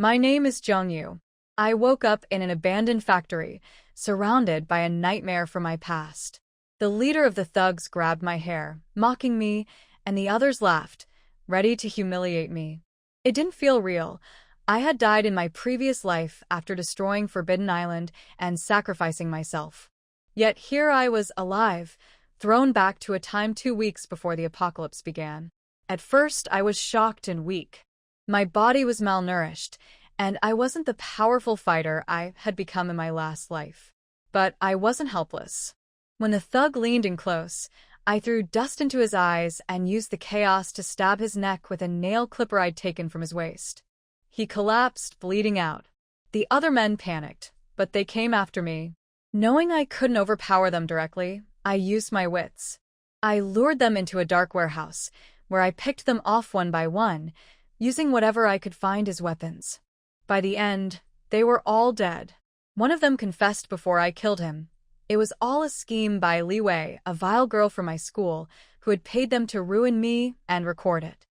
My name is Jungyu. I woke up in an abandoned factory, surrounded by a nightmare from my past. The leader of the thugs grabbed my hair, mocking me, and the others laughed, ready to humiliate me. It didn't feel real. I had died in my previous life after destroying Forbidden Island and sacrificing myself. Yet here I was alive, thrown back to a time 2 weeks before the apocalypse began. At first, I was shocked and weak. My body was malnourished, and I wasn't the powerful fighter I had become in my last life. But I wasn't helpless. When the thug leaned in close, I threw dust into his eyes and used the chaos to stab his neck with a nail clipper I'd taken from his waist. He collapsed, bleeding out. The other men panicked, but they came after me. Knowing I couldn't overpower them directly, I used my wits. I lured them into a dark warehouse, where I picked them off one by one, using whatever I could find as weapons. By the end, they were all dead. One of them confessed before I killed him. It was all a scheme by Li Wei, a vile girl from my school, who had paid them to ruin me and record it.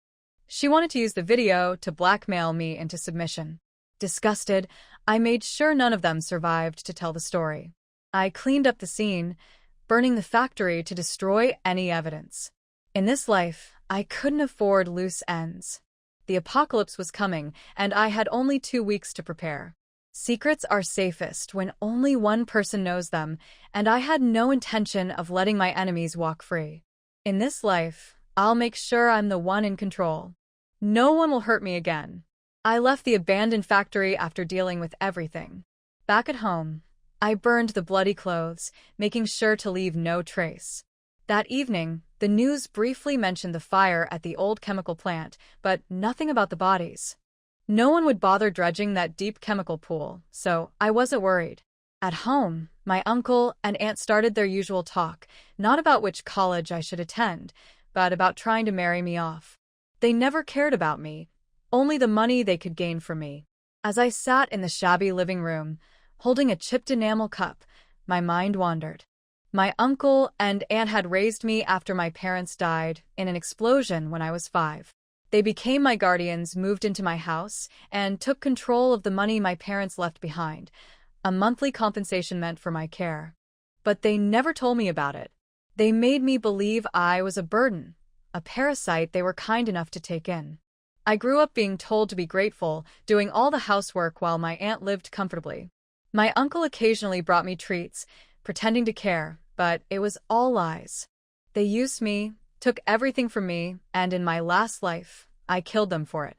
She wanted to use the video to blackmail me into submission. Disgusted, I made sure none of them survived to tell the story. I cleaned up the scene, burning the factory to destroy any evidence. In this life, I couldn't afford loose ends. The apocalypse was coming, and I had only 2 weeks to prepare. Secrets are safest when only one person knows them, and I had no intention of letting my enemies walk free. In this life, I'll make sure I'm the one in control. No one will hurt me again. I left the abandoned factory after dealing with everything. Back at home, I burned the bloody clothes, making sure to leave no trace. That evening, the news briefly mentioned the fire at the old chemical plant, but nothing about the bodies. No one would bother dredging that deep chemical pool, so I wasn't worried. At home, my uncle and aunt started their usual talk, not about which college I should attend, but about trying to marry me off. They never cared about me, only the money they could gain from me. As I sat in the shabby living room, holding a chipped enamel cup, my mind wandered. My uncle and aunt had raised me after my parents died in an explosion when I was 5. They became my guardians, moved into my house, and took control of the money my parents left behind, a monthly compensation meant for my care. But they never told me about it. They made me believe I was a burden, a parasite they were kind enough to take in. I grew up being told to be grateful, doing all the housework while my aunt lived comfortably. My uncle occasionally brought me treats, pretending to care, but it was all lies. They used me, took everything from me, and in my last life, I killed them for it.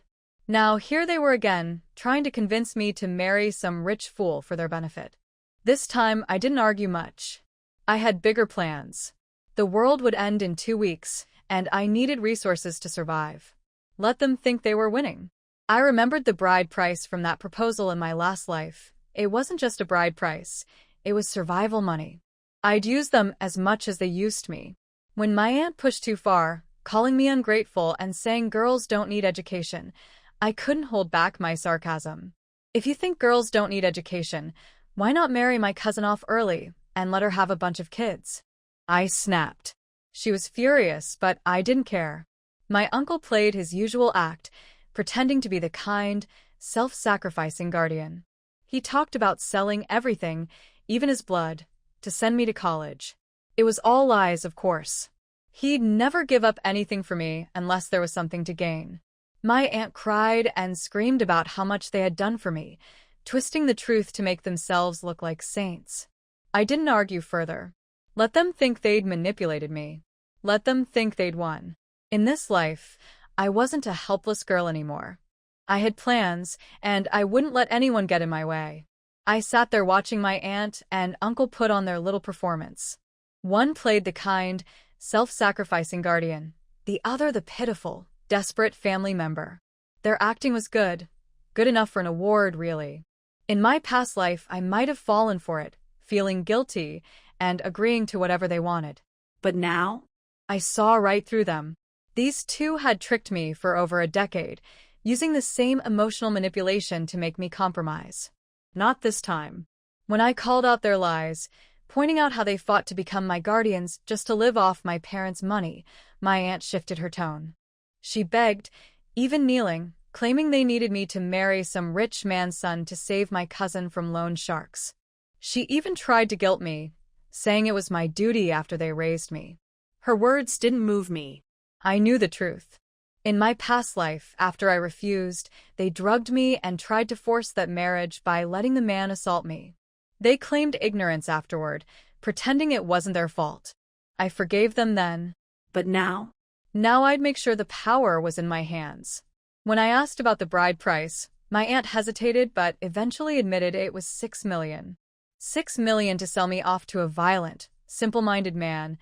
Now here they were again, trying to convince me to marry some rich fool for their benefit. This time, I didn't argue much. I had bigger plans. The world would end in 2 weeks, and I needed resources to survive. Let them think they were winning. I remembered the bride price from that proposal in my last life. It wasn't just a bride price, it was survival money. I'd use them as much as they used me. When my aunt pushed too far, calling me ungrateful and saying girls don't need education, I couldn't hold back my sarcasm. If you think girls don't need education, why not marry my cousin off early and let her have a bunch of kids? I snapped. She was furious, but I didn't care. My uncle played his usual act, pretending to be the kind, self-sacrificing guardian. He talked about selling everything, even his blood, to send me to college. It was all lies, of course. He'd never give up anything for me unless there was something to gain. My aunt cried and screamed about how much they had done for me, twisting the truth to make themselves look like saints. I didn't argue further. Let them think they'd manipulated me. Let them think they'd won. In this life, I wasn't a helpless girl anymore. I had plans, and I wouldn't let anyone get in my way. I sat there watching my aunt and uncle put on their little performance. One played the kind, self-sacrificing guardian, the other the pitiful, desperate family member. Their acting was good enough for an award, really. In my past life, I might have fallen for it, feeling guilty and agreeing to whatever they wanted. But now, I saw right through them. These two had tricked me for over a decade, using the same emotional manipulation to make me compromise. Not this time. When I called out their lies, pointing out how they fought to become my guardians just to live off my parents' money, my aunt shifted her tone. She begged, even kneeling, claiming they needed me to marry some rich man's son to save my cousin from loan sharks. She even tried to guilt me, saying it was my duty after they raised me. Her words didn't move me. I knew the truth. In my past life, after I refused, they drugged me and tried to force that marriage by letting the man assault me. They claimed ignorance afterward, pretending it wasn't their fault. I forgave them then. But now? Now I'd make sure the power was in my hands. When I asked about the bride price, my aunt hesitated but eventually admitted it was $6 million. $6 million to sell me off to a violent, simple-minded man,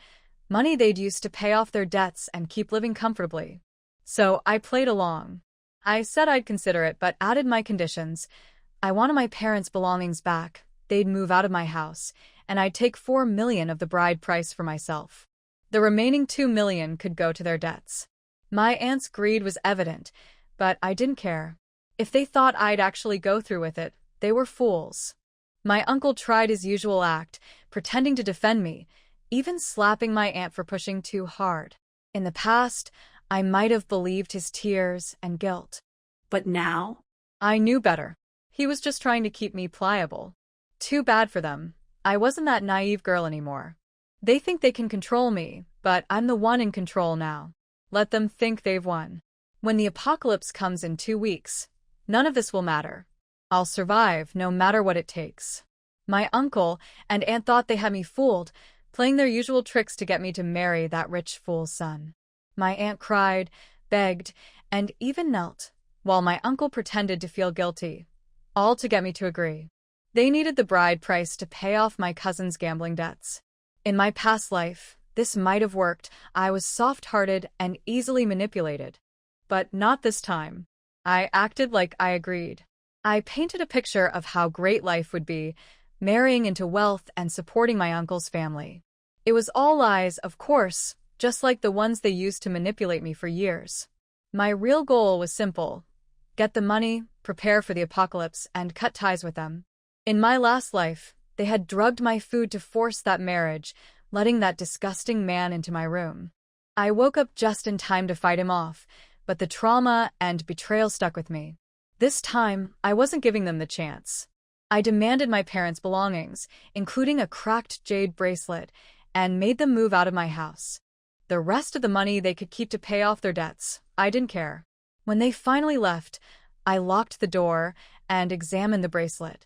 money they'd use to pay off their debts and keep living comfortably. So I played along. I said I'd consider it but added my conditions. I wanted my parents' belongings back, they'd move out of my house, and I'd take $4 million of the bride price for myself. The remaining $2 million could go to their debts. My aunt's greed was evident, but I didn't care. If they thought I'd actually go through with it, they were fools. My uncle tried his usual act, pretending to defend me, even slapping my aunt for pushing too hard. In the past, I might have believed his tears and guilt. But now? I knew better. He was just trying to keep me pliable. Too bad for them. I wasn't that naive girl anymore. They think they can control me, but I'm the one in control now. Let them think they've won. When the apocalypse comes in 2 weeks, none of this will matter. I'll survive no matter what it takes. My uncle and aunt thought they had me fooled, playing their usual tricks to get me to marry that rich fool's son. My aunt cried, begged, and even knelt, while my uncle pretended to feel guilty, all to get me to agree. They needed the bride price to pay off my cousin's gambling debts. In my past life, this might have worked. I was soft-hearted and easily manipulated. But not this time. I acted like I agreed. I painted a picture of how great life would be, marrying into wealth and supporting my uncle's family. It was all lies, of course, just like the ones they used to manipulate me for years. My real goal was simple: get the money, prepare for the apocalypse, and cut ties with them. In my last life, they had drugged my food to force that marriage, letting that disgusting man into my room. I woke up just in time to fight him off, but the trauma and betrayal stuck with me. This time, I wasn't giving them the chance. I demanded my parents' belongings, including a cracked jade bracelet, and made them move out of my house. The rest of the money they could keep to pay off their debts. I didn't care. When they finally left, I locked the door and examined the bracelet.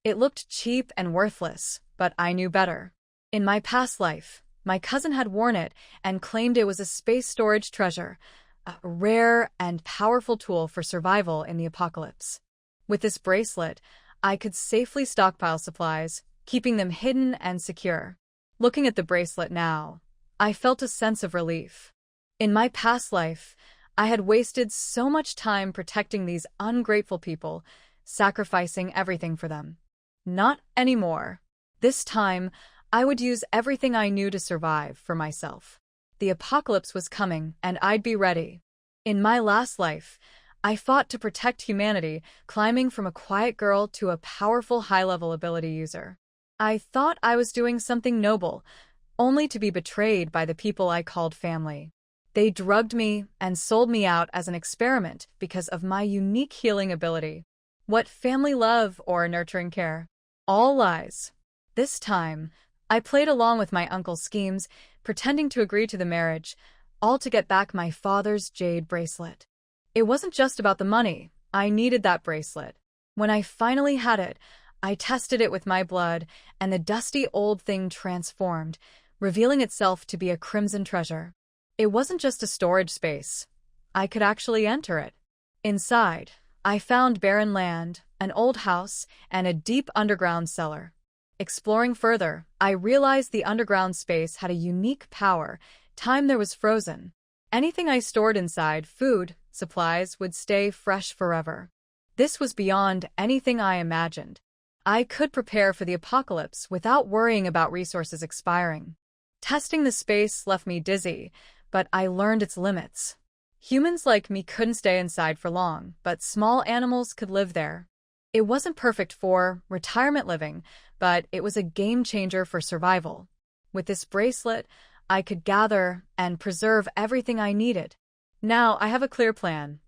It looked cheap and worthless, but I knew better. In my past life, my cousin had worn it and claimed it was a space storage treasure, a rare and powerful tool for survival in the apocalypse. With this bracelet, I could safely stockpile supplies, keeping them hidden and secure. Looking at the bracelet now, I felt a sense of relief. In my past life, I had wasted so much time protecting these ungrateful people, sacrificing everything for them. Not anymore. This time, I would use everything I knew to survive for myself. The apocalypse was coming, and I'd be ready. In my last life, I fought to protect humanity, climbing from a quiet girl to a powerful high-level ability user. I thought I was doing something noble, only to be betrayed by the people I called family. They drugged me and sold me out as an experiment because of my unique healing ability. What family love or nurturing care? All lies. This time, I played along with my uncle's schemes, pretending to agree to the marriage, all to get back my father's jade bracelet. It wasn't just about the money. I needed that bracelet. When I finally had it, I tested it with my blood, and the dusty old thing transformed, revealing itself to be a crimson treasure. It wasn't just a storage space. I could actually enter it. Inside, I found barren land, an old house, and a deep underground cellar. Exploring further, I realized the underground space had a unique power. Time there was frozen. Anything I stored inside, food, supplies, would stay fresh forever. This was beyond anything I imagined. I could prepare for the apocalypse without worrying about resources expiring. Testing the space left me dizzy, but I learned its limits. Humans like me couldn't stay inside for long, but small animals could live there. It wasn't perfect for retirement living, but it was a game changer for survival. With this bracelet, I could gather and preserve everything I needed. Now I have a clear plan: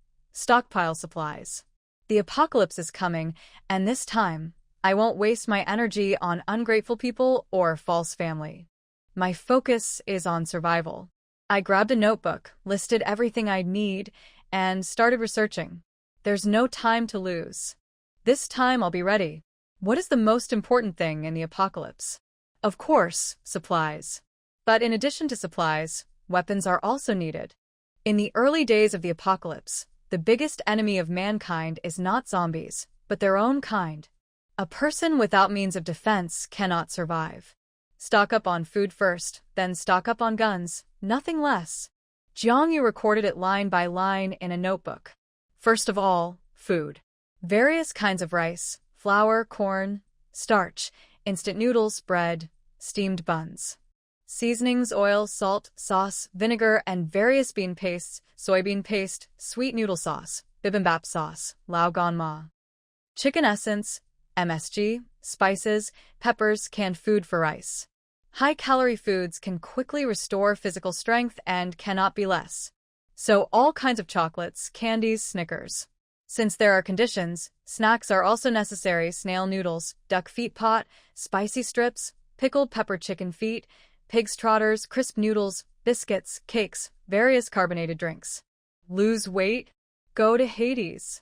Stockpile supplies. The apocalypse is coming, and this time, I won't waste my energy on ungrateful people or false family. My focus is on survival. I grabbed a notebook, listed everything I'd need, and started researching. There's no time to lose. This time I'll be ready. What is the most important thing in the apocalypse? Of course, supplies. But in addition to supplies, weapons are also needed. In the early days of the apocalypse, the biggest enemy of mankind is not zombies, but their own kind. A person without means of defense cannot survive. Stock up on food first, then stock up on guns, nothing less. Jiangyu recorded it line by line in a notebook. First of all, food. Various kinds of rice, flour, corn, starch, instant noodles, bread, steamed buns. Seasonings, oil, salt, sauce, vinegar, and various bean pastes, soybean paste, sweet noodle sauce, bibimbap sauce, lao gan ma. Chicken essence, MSG, spices, peppers, canned food for rice. High-calorie foods can quickly restore physical strength and cannot be less. So all kinds of chocolates, candies, Snickers. Since there are conditions, snacks are also necessary: snail noodles, duck feet pot, spicy strips, pickled pepper chicken feet, pig's trotters, crisp noodles, biscuits, cakes, various carbonated drinks. Lose weight? Go to Hades.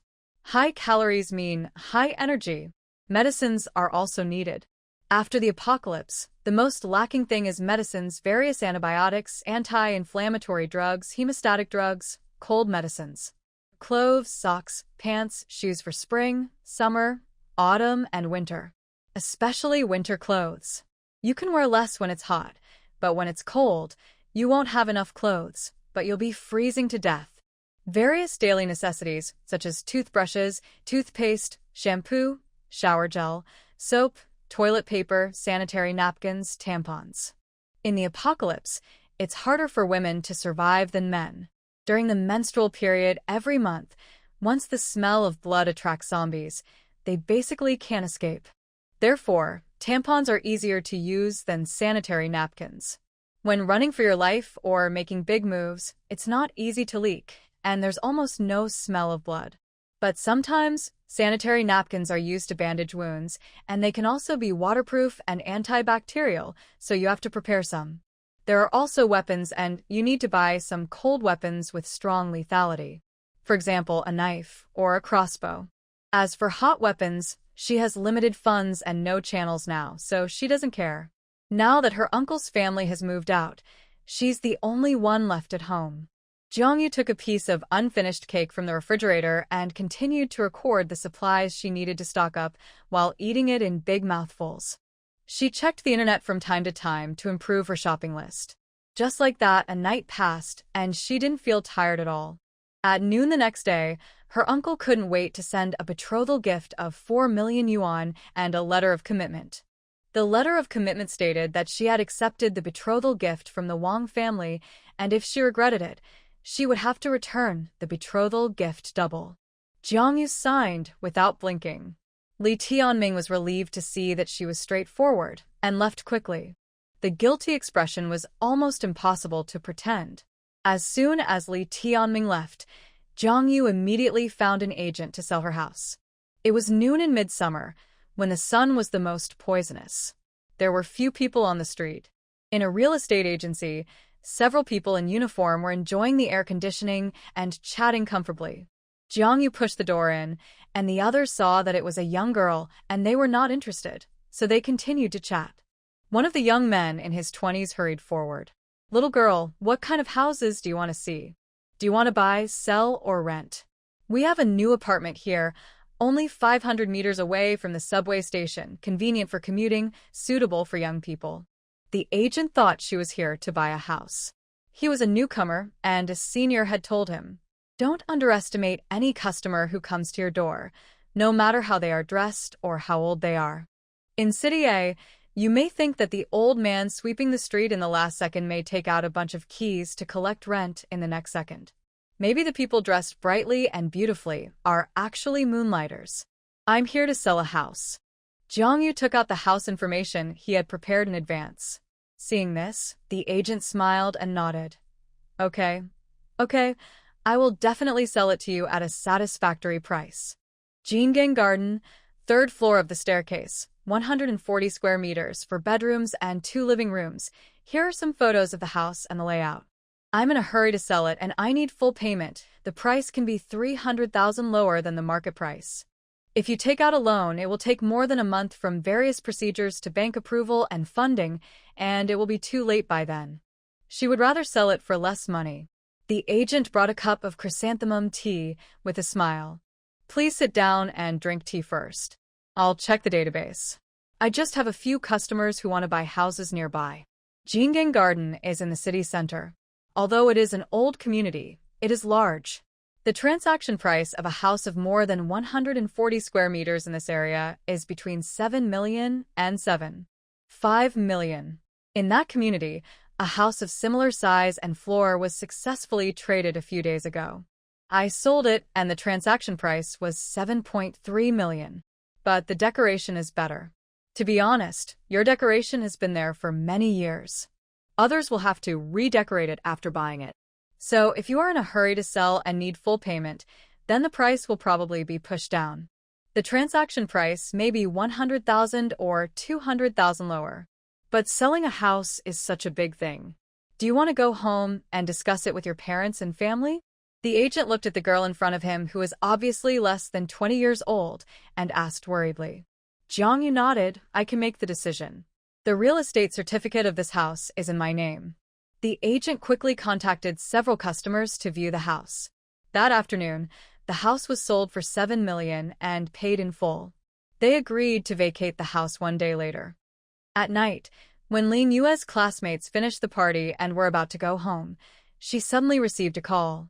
High calories mean high energy. Medicines are also needed. After the apocalypse, the most lacking thing is medicines: various antibiotics, anti-inflammatory drugs, hemostatic drugs, cold medicines. Clothes, socks, pants, shoes for spring, summer, autumn, and winter. Especially winter clothes. You can wear less when it's hot, but when it's cold, you won't have enough clothes, but you'll be freezing to death. Various daily necessities, such as toothbrushes, toothpaste, shampoo, shower gel, soap, toilet paper, sanitary napkins, tampons. In the apocalypse, it's harder for women to survive than men. During the menstrual period every month, once the smell of blood attracts zombies, they basically can't escape. Therefore, tampons are easier to use than sanitary napkins. When running for your life or making big moves, it's not easy to leak, and there's almost no smell of blood. But sometimes, sanitary napkins are used to bandage wounds, and they can also be waterproof and antibacterial, so you have to prepare some. There are also weapons, and you need to buy some cold weapons with strong lethality. For example, a knife or a crossbow. As for hot weapons, she has limited funds and no channels now, so she doesn't care. Now that her uncle's family has moved out, she's the only one left at home. Jiangyu took a piece of unfinished cake from the refrigerator and continued to record the supplies she needed to stock up while eating it in big mouthfuls. She checked the internet from time to time to improve her shopping list. Just like that, a night passed, and she didn't feel tired at all. At noon the next day, her uncle couldn't wait to send a betrothal gift of 4 million yuan and a letter of commitment. The letter of commitment stated that she had accepted the betrothal gift from the Wang family, and if she regretted it, she would have to return the betrothal gift double. Jiangyu signed without blinking. Li Tianming was relieved to see that she was straightforward and left quickly. The guilty expression was almost impossible to pretend. As soon as Li Tianming left, Jiangyu immediately found an agent to sell her house. It was noon in midsummer, when the sun was the most poisonous. There were few people on the street. In a real estate agency, several people in uniform were enjoying the air conditioning and chatting comfortably. Jiangyu pushed the door in, and the others saw that it was a young girl, and they were not interested, so they continued to chat. One of the young men in his 20s hurried forward. "Little girl, what kind of houses do you want to see? Do you want to buy, sell, or rent? We have a new apartment here, only 500 meters away from the subway station, convenient for commuting, suitable for young people." The agent thought she was here to buy a house. He was a newcomer, and a senior had told him, "Don't underestimate any customer who comes to your door, no matter how they are dressed or how old they are." In City A, you may think that the old man sweeping the street in the last second may take out a bunch of keys to collect rent in the next second. Maybe the people dressed brightly and beautifully are actually moonlighters. "I'm here to sell a house." Jiangyu took out the house information he had prepared in advance. Seeing this, the agent smiled and nodded. Okay, I will definitely sell it to you at a satisfactory price. Jingang Garden, third floor of the staircase, 140 square meters for bedrooms and 2 living rooms. Here are some photos of the house and the layout. I'm in a hurry to sell it and I need full payment. The price can be 300,000 lower than the market price. If you take out a loan, it will take more than a month from various procedures to bank approval and funding, and it will be too late by then. She would rather sell it for less money. The agent brought a cup of chrysanthemum tea with a smile. Please sit down and drink tea first. I'll check the database. I just have a few customers who want to buy houses nearby. Jingang Garden is in the city center. Although it is an old community, it is large. The transaction price of a house of more than 140 square meters in this area is between 7 million and 7.5 million. In that community, a house of similar size and floor was successfully traded a few days ago. I sold it and the transaction price was 7.3 million. But the decoration is better. To be honest, your decoration has been there for many years. Others will have to redecorate it after buying it. So if you are in a hurry to sell and need full payment, then the price will probably be pushed down. The transaction price may be 100,000 or 200,000 lower. But selling a house is such a big thing. Do you want to go home and discuss it with your parents and family? The agent looked at the girl in front of him, who was obviously less than 20 years old, and asked worriedly. Jiang Yu nodded. I can make the decision. The real estate certificate of this house is in my name. The agent quickly contacted several customers to view the house. That afternoon, the house was sold for 7 million and paid in full. They agreed to vacate the house 1 day later. At night, when Ling Yue's classmates finished the party and were about to go home, she suddenly received a call.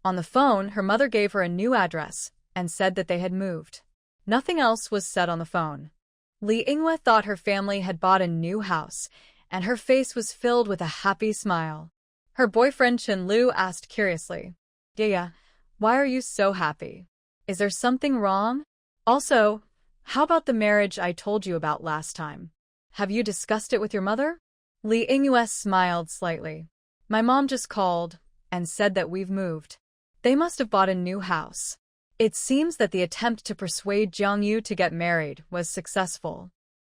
On the phone, her mother gave her a new address and said that they had moved. Nothing else was said on the phone. Li Yingwe thought her family had bought a new house, and her face was filled with a happy smile. Her boyfriend Chen Lu asked curiously, Yeah, why are you so happy? Is there something wrong? Also, how about the marriage I told you about last time? Have you discussed it with your mother? Li Yingwe smiled slightly. My mom just called and said that we've moved. They must have bought a new house. It seems that the attempt to persuade Jiang Yu to get married was successful.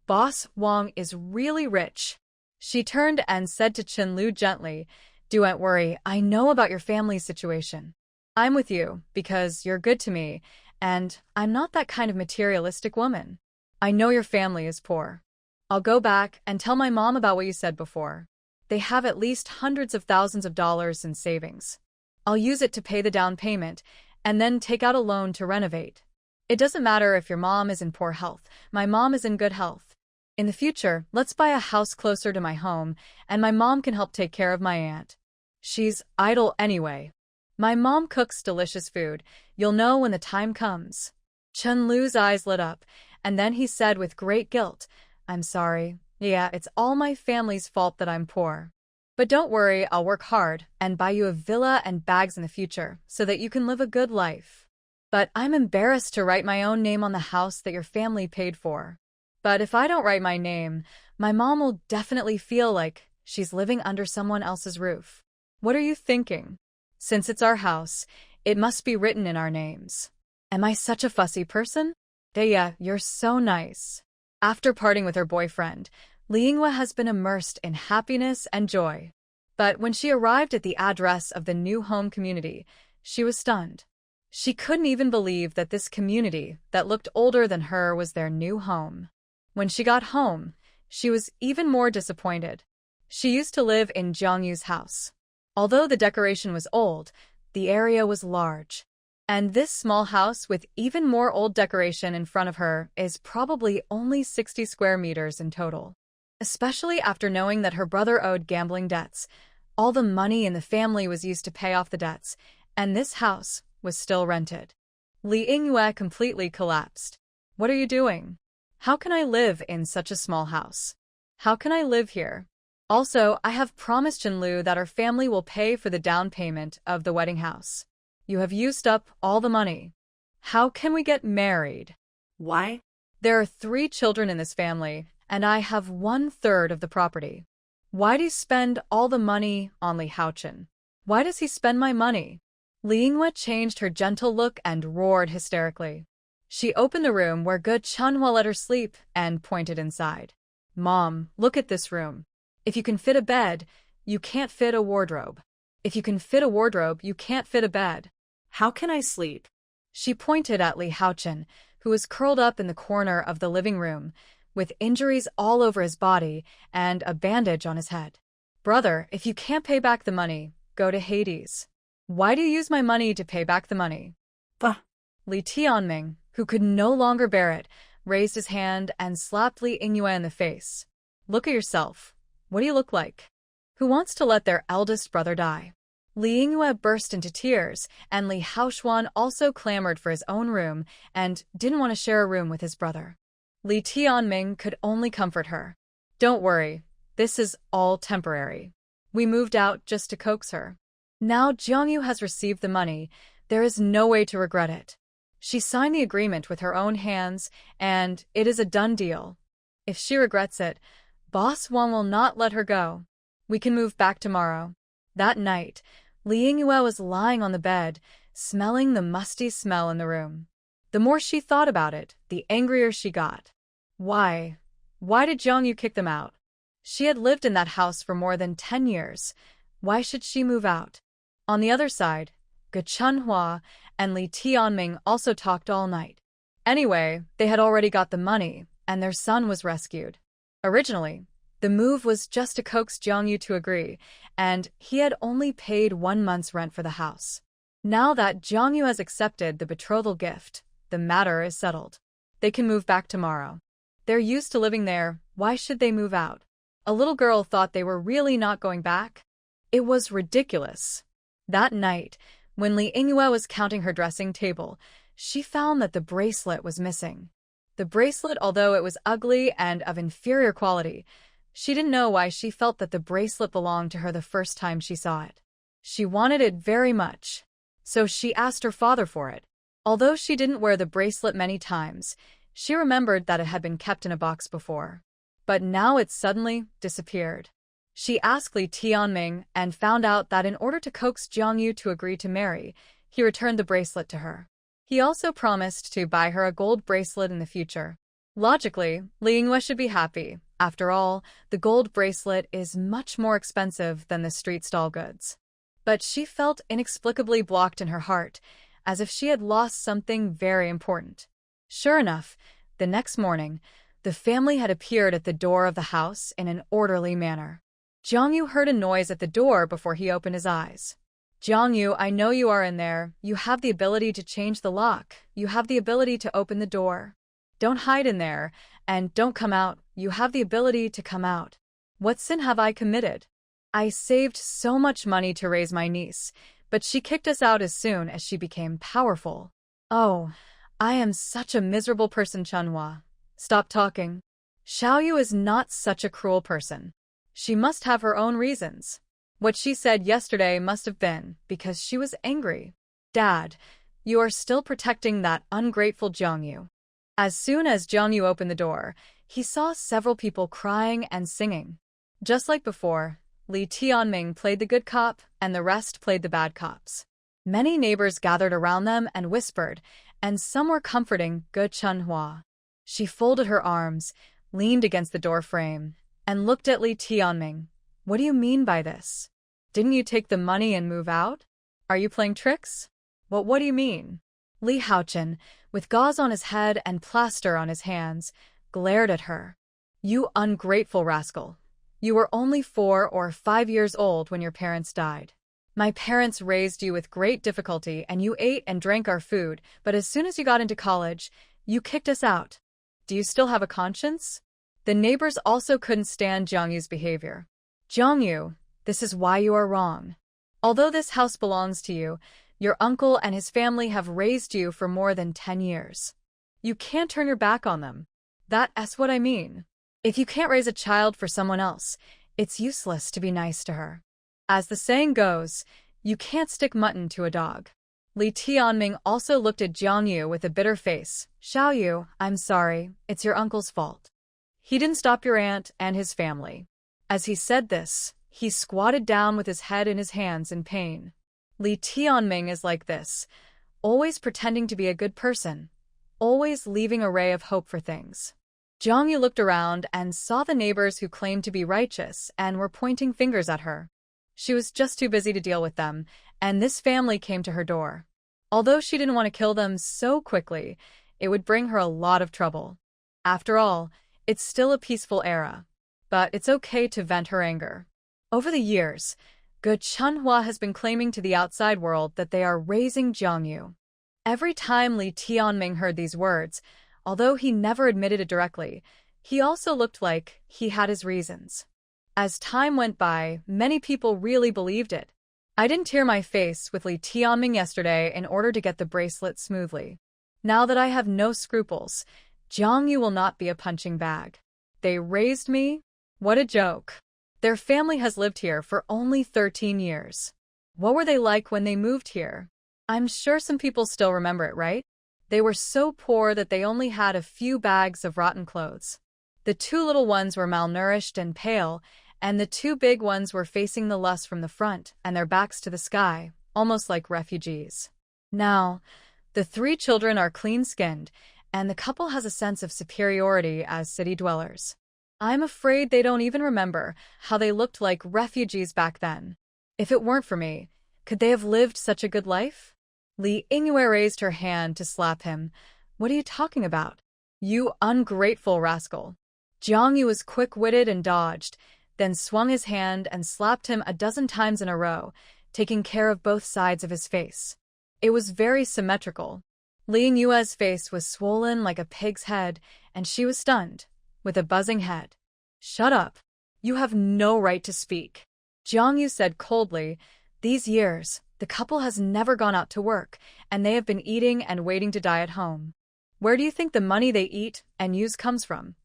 Boss Wang is really rich. She turned and said to Chen Lu gently, Don't worry, I know about your family's situation. I'm with you because you're good to me, and I'm not that kind of materialistic woman. I know your family is poor. I'll go back and tell my mom about what you said before. They have at least hundreds of thousands of dollars in savings. I'll use it to pay the down payment and then take out a loan to renovate. It doesn't matter if your mom is in poor health. My mom is in good health. In the future, let's buy a house closer to my home, and my mom can help take care of my aunt. She's idle anyway. My mom cooks delicious food. You'll know when the time comes. Chen Lu's eyes lit up, and then he said with great guilt, I'm sorry. Yeah, it's all my family's fault that I'm poor. But don't worry, I'll work hard and buy you a villa and bags in the future so that you can live a good life. But I'm embarrassed to write my own name on the house that your family paid for. But if I don't write my name, my mom will definitely feel like she's living under someone else's roof. What are you thinking? Since it's our house, it must be written in our names. Am I such a fussy person? Deya, you're so nice. After parting with her boyfriend, Li Yingwe has been immersed in happiness and joy. But when she arrived at the address of the new home community, she was stunned. She couldn't even believe that this community that looked older than her was their new home. When she got home, she was even more disappointed. She used to live in Jiang Yu's house. Although the decoration was old, the area was large. And this small house with even more old decoration in front of her is probably only 60 square meters in total. Especially after knowing that her brother owed gambling debts. All the money in the family was used to pay off the debts, and this house was still rented. Li Yingwe completely collapsed. What are you doing? How can I live in such a small house? How can I live here? Also, I have promised Chen Lu that our family will pay for the down payment of the wedding house. You have used up all the money. How can we get married? Why? There are 3 children in this family, and I have 1/3 of the property. Why do you spend all the money on Li Haochen? Why does he spend my money? Li Yingwe changed her gentle look and roared hysterically. She opened the room where Ge Chunhua let her sleep and pointed inside. Mom, look at this room. If you can fit a bed, you can't fit a wardrobe. If you can fit a wardrobe, you can't fit a bed. How can I sleep? She pointed at Li Haochen, who was curled up in the corner of the living room, with injuries all over his body and a bandage on his head. Brother, if you can't pay back the money, go to Hades. Why do you use my money to pay back the money? Bah! Li Tianming, who could no longer bear it, raised his hand and slapped Li Yingwe in the face. Look at yourself. What do you look like? Who wants to let their eldest brother die? Li Yingwe burst into tears, and Li Haoxuan also clamored for his own room and didn't want to share a room with his brother. Li Tianming could only comfort her. Don't worry, this is all temporary. We moved out just to coax her. Now Jiangyu has received the money, there is no way to regret it. She signed the agreement with her own hands, and it is a done deal. If she regrets it, Boss Wang will not let her go. We can move back tomorrow. That night, Li Yingwe was lying on the bed, smelling the musty smell in the room. The more she thought about it, the angrier she got. Why? Why did Jiangyu kick them out? She had lived in that house for more than 10 years. Why should she move out? On the other side, Ge Chunhua and Li Tianming also talked all night. Anyway, they had already got the money, and their son was rescued. Originally, the move was just to coax Jiangyu to agree, and he had only paid 1 month's rent for the house. Now that Jiangyu has accepted the betrothal gift, the matter is settled. They can move back tomorrow. They're used to living there, why should they move out? A little girl thought they were really not going back. It was ridiculous. That night, when Li Yingwe was counting her dressing table, she found that the bracelet was missing. The bracelet, although it was ugly and of inferior quality, she didn't know why she felt that the bracelet belonged to her the first time she saw it. She wanted it very much, so she asked her father for it. Although she didn't wear the bracelet many times, she remembered that it had been kept in a box before. But now it suddenly disappeared. She asked Li Tianming and found out that in order to coax Jiangyu to agree to marry, he returned the bracelet to her. He also promised to buy her a gold bracelet in the future. Logically, Li Yingwe should be happy. After all, the gold bracelet is much more expensive than the street stall goods. But she felt inexplicably blocked in her heart, as if she had lost something very important. Sure enough, the next morning, the family had appeared at the door of the house in an orderly manner. Jiangyu heard a noise at the door before he opened his eyes. Jiangyu, I know you are in there. You have the ability to change the lock. You have the ability to open the door. Don't hide in there, and don't come out. You have the ability to come out. What sin have I committed? I saved so much money to raise my niece, but she kicked us out as soon as she became powerful. Oh, I am such a miserable person, Chunhua. Stop talking. Xiaoyu is not such a cruel person. She must have her own reasons. What she said yesterday must have been because she was angry. Dad, you are still protecting that ungrateful Jiangyu. As soon as Jiangyu opened the door, he saw several people crying and singing. Just like before, Li Tianming played the good cop and the rest played the bad cops. Many neighbors gathered around them and whispered, and some were comforting Ge Chunhua. She folded her arms, leaned against the door frame, and looked at Li Tianming. What do you mean by this? Didn't you take the money and move out? Are you playing tricks? What do you mean? Li Haochen, with gauze on his head and plaster on his hands, glared at her. You ungrateful rascal. You were only 4 or 5 years old when your parents died. My parents raised you with great difficulty and you ate and drank our food, but as soon as you got into college, you kicked us out. Do you still have a conscience? The neighbors also couldn't stand Jiangyu's behavior. Jiangyu, this is why you are wrong. Although this house belongs to you, your uncle and his family have raised you for more than 10 years. You can't turn your back on them. That's what I mean. If you can't raise a child for someone else, it's useless to be nice to her. As the saying goes, you can't stick mutton to a dog. Li Tianming also looked at Jiangyu with a bitter face. Xiaoyu, I'm sorry, it's your uncle's fault. He didn't stop your aunt and his family. As he said this, he squatted down with his head in his hands in pain. Li Tianming is like this, always pretending to be a good person, always leaving a ray of hope for things. Jiang Yu looked around and saw the neighbors who claimed to be righteous and were pointing fingers at her. She was just too busy to deal with them, and this family came to her door. Although she didn't want to kill them so quickly, it would bring her a lot of trouble. After all, it's still a peaceful era. But it's okay to vent her anger. Over the years, Ge Chunhua has been claiming to the outside world that they are raising Jiang Yu. Every time Li Tianming heard these words, although he never admitted it directly, he also looked like he had his reasons. As time went by, many people really believed it. I didn't tear my face with Li Tianming yesterday in order to get the bracelet smoothly. Now that I have no scruples, Jiang Yu will not be a punching bag. They raised me? What a joke. Their family has lived here for only 13 years. What were they like when they moved here? I'm sure some people still remember it, right? They were so poor that they only had a few bags of rotten clothes. The two little ones were malnourished and pale, and the two big ones were facing the lust from the front and their backs to the sky, almost like refugees. Now, the three children are clean-skinned, and the couple has a sense of superiority as city dwellers. I'm afraid they don't even remember how they looked like refugees back then. If it weren't for me, could they have lived such a good life? Li Yingyue raised her hand to slap him. What are you talking about? You ungrateful rascal. Jiang Yu was quick-witted and dodged, then swung his hand and slapped him a dozen times in a row, taking care of both sides of his face. It was very symmetrical. Li Yingyue's face was swollen like a pig's head, and she was stunned, with a buzzing head. Shut up. You have no right to speak. Jiang Yu said coldly, these years, the couple has never gone out to work, and they have been eating and waiting to die at home. Where do you think the money they eat and use comes from?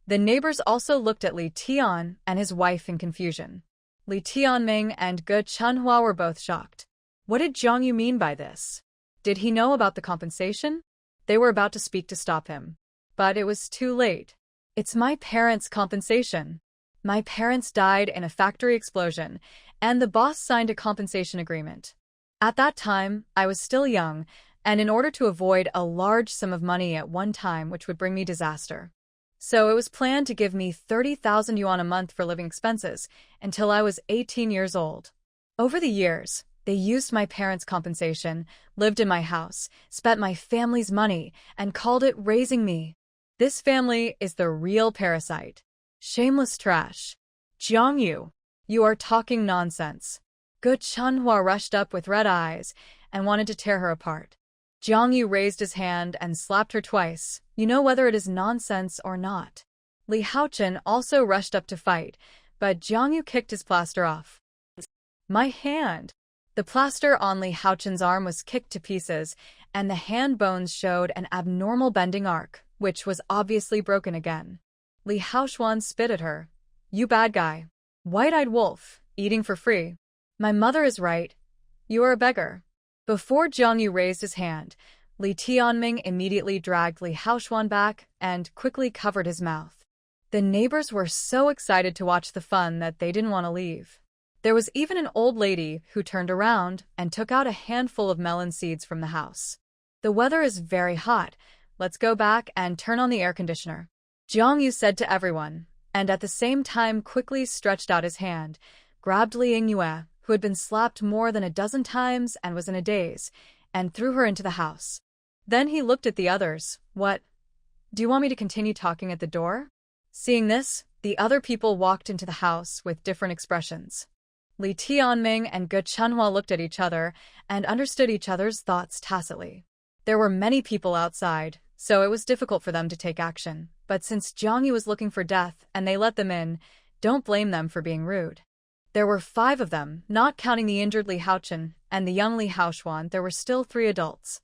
The neighbors also looked at Li Tian and his wife in confusion. Li Tianming and Ge Chunhua were both shocked. What did Jiang Yu mean by this? Did he know about the compensation? They were about to speak to stop him. But it was too late. It's my parents' compensation. My parents died in a factory explosion, and the boss signed a compensation agreement. At that time, I was still young, and in order to avoid a large sum of money at one time which would bring me disaster. So it was planned to give me 30,000 yuan a month for living expenses until I was 18 years old. Over the years, they used my parents' compensation, lived in my house, spent my family's money, and called it raising me. This family is the real parasite. Shameless trash. Jiang Yu, you are talking nonsense. Ge Chunhua rushed up with red eyes and wanted to tear her apart. Jiang Yu raised his hand and slapped her twice. You know whether it is nonsense or not. Li Haochen also rushed up to fight, but Jiang Yu kicked his plaster off. My hand. The plaster on Li Haochen's arm was kicked to pieces, and the hand bones showed an abnormal bending arc, which was obviously broken again. Li Haochuan spit at her. You bad guy. White-eyed wolf, eating for free. My mother is right. You are a beggar. Before Jiang Yu raised his hand, Li Tianming immediately dragged Li Haochuan back and quickly covered his mouth. The neighbors were so excited to watch the fun that they didn't want to leave. There was even an old lady who turned around and took out a handful of melon seeds from the house. The weather is very hot. Let's go back and turn on the air conditioner. Jiang Yu said to everyone, and at the same time quickly stretched out his hand, grabbed Li Yingyue, who had been slapped more than a dozen times and was in a daze, and threw her into the house. Then he looked at the others. What? Do you want me to continue talking at the door? Seeing this, the other people walked into the house with different expressions. Li Tianming and Ge Chunhua looked at each other and understood each other's thoughts tacitly. There were many people outside, so it was difficult for them to take action. But since Jiang Yu was looking for death and they let them in, don't blame them for being rude. There were 5 of them, not counting the injured Li Haochen and the young Li Haochuan. There were still 3 adults.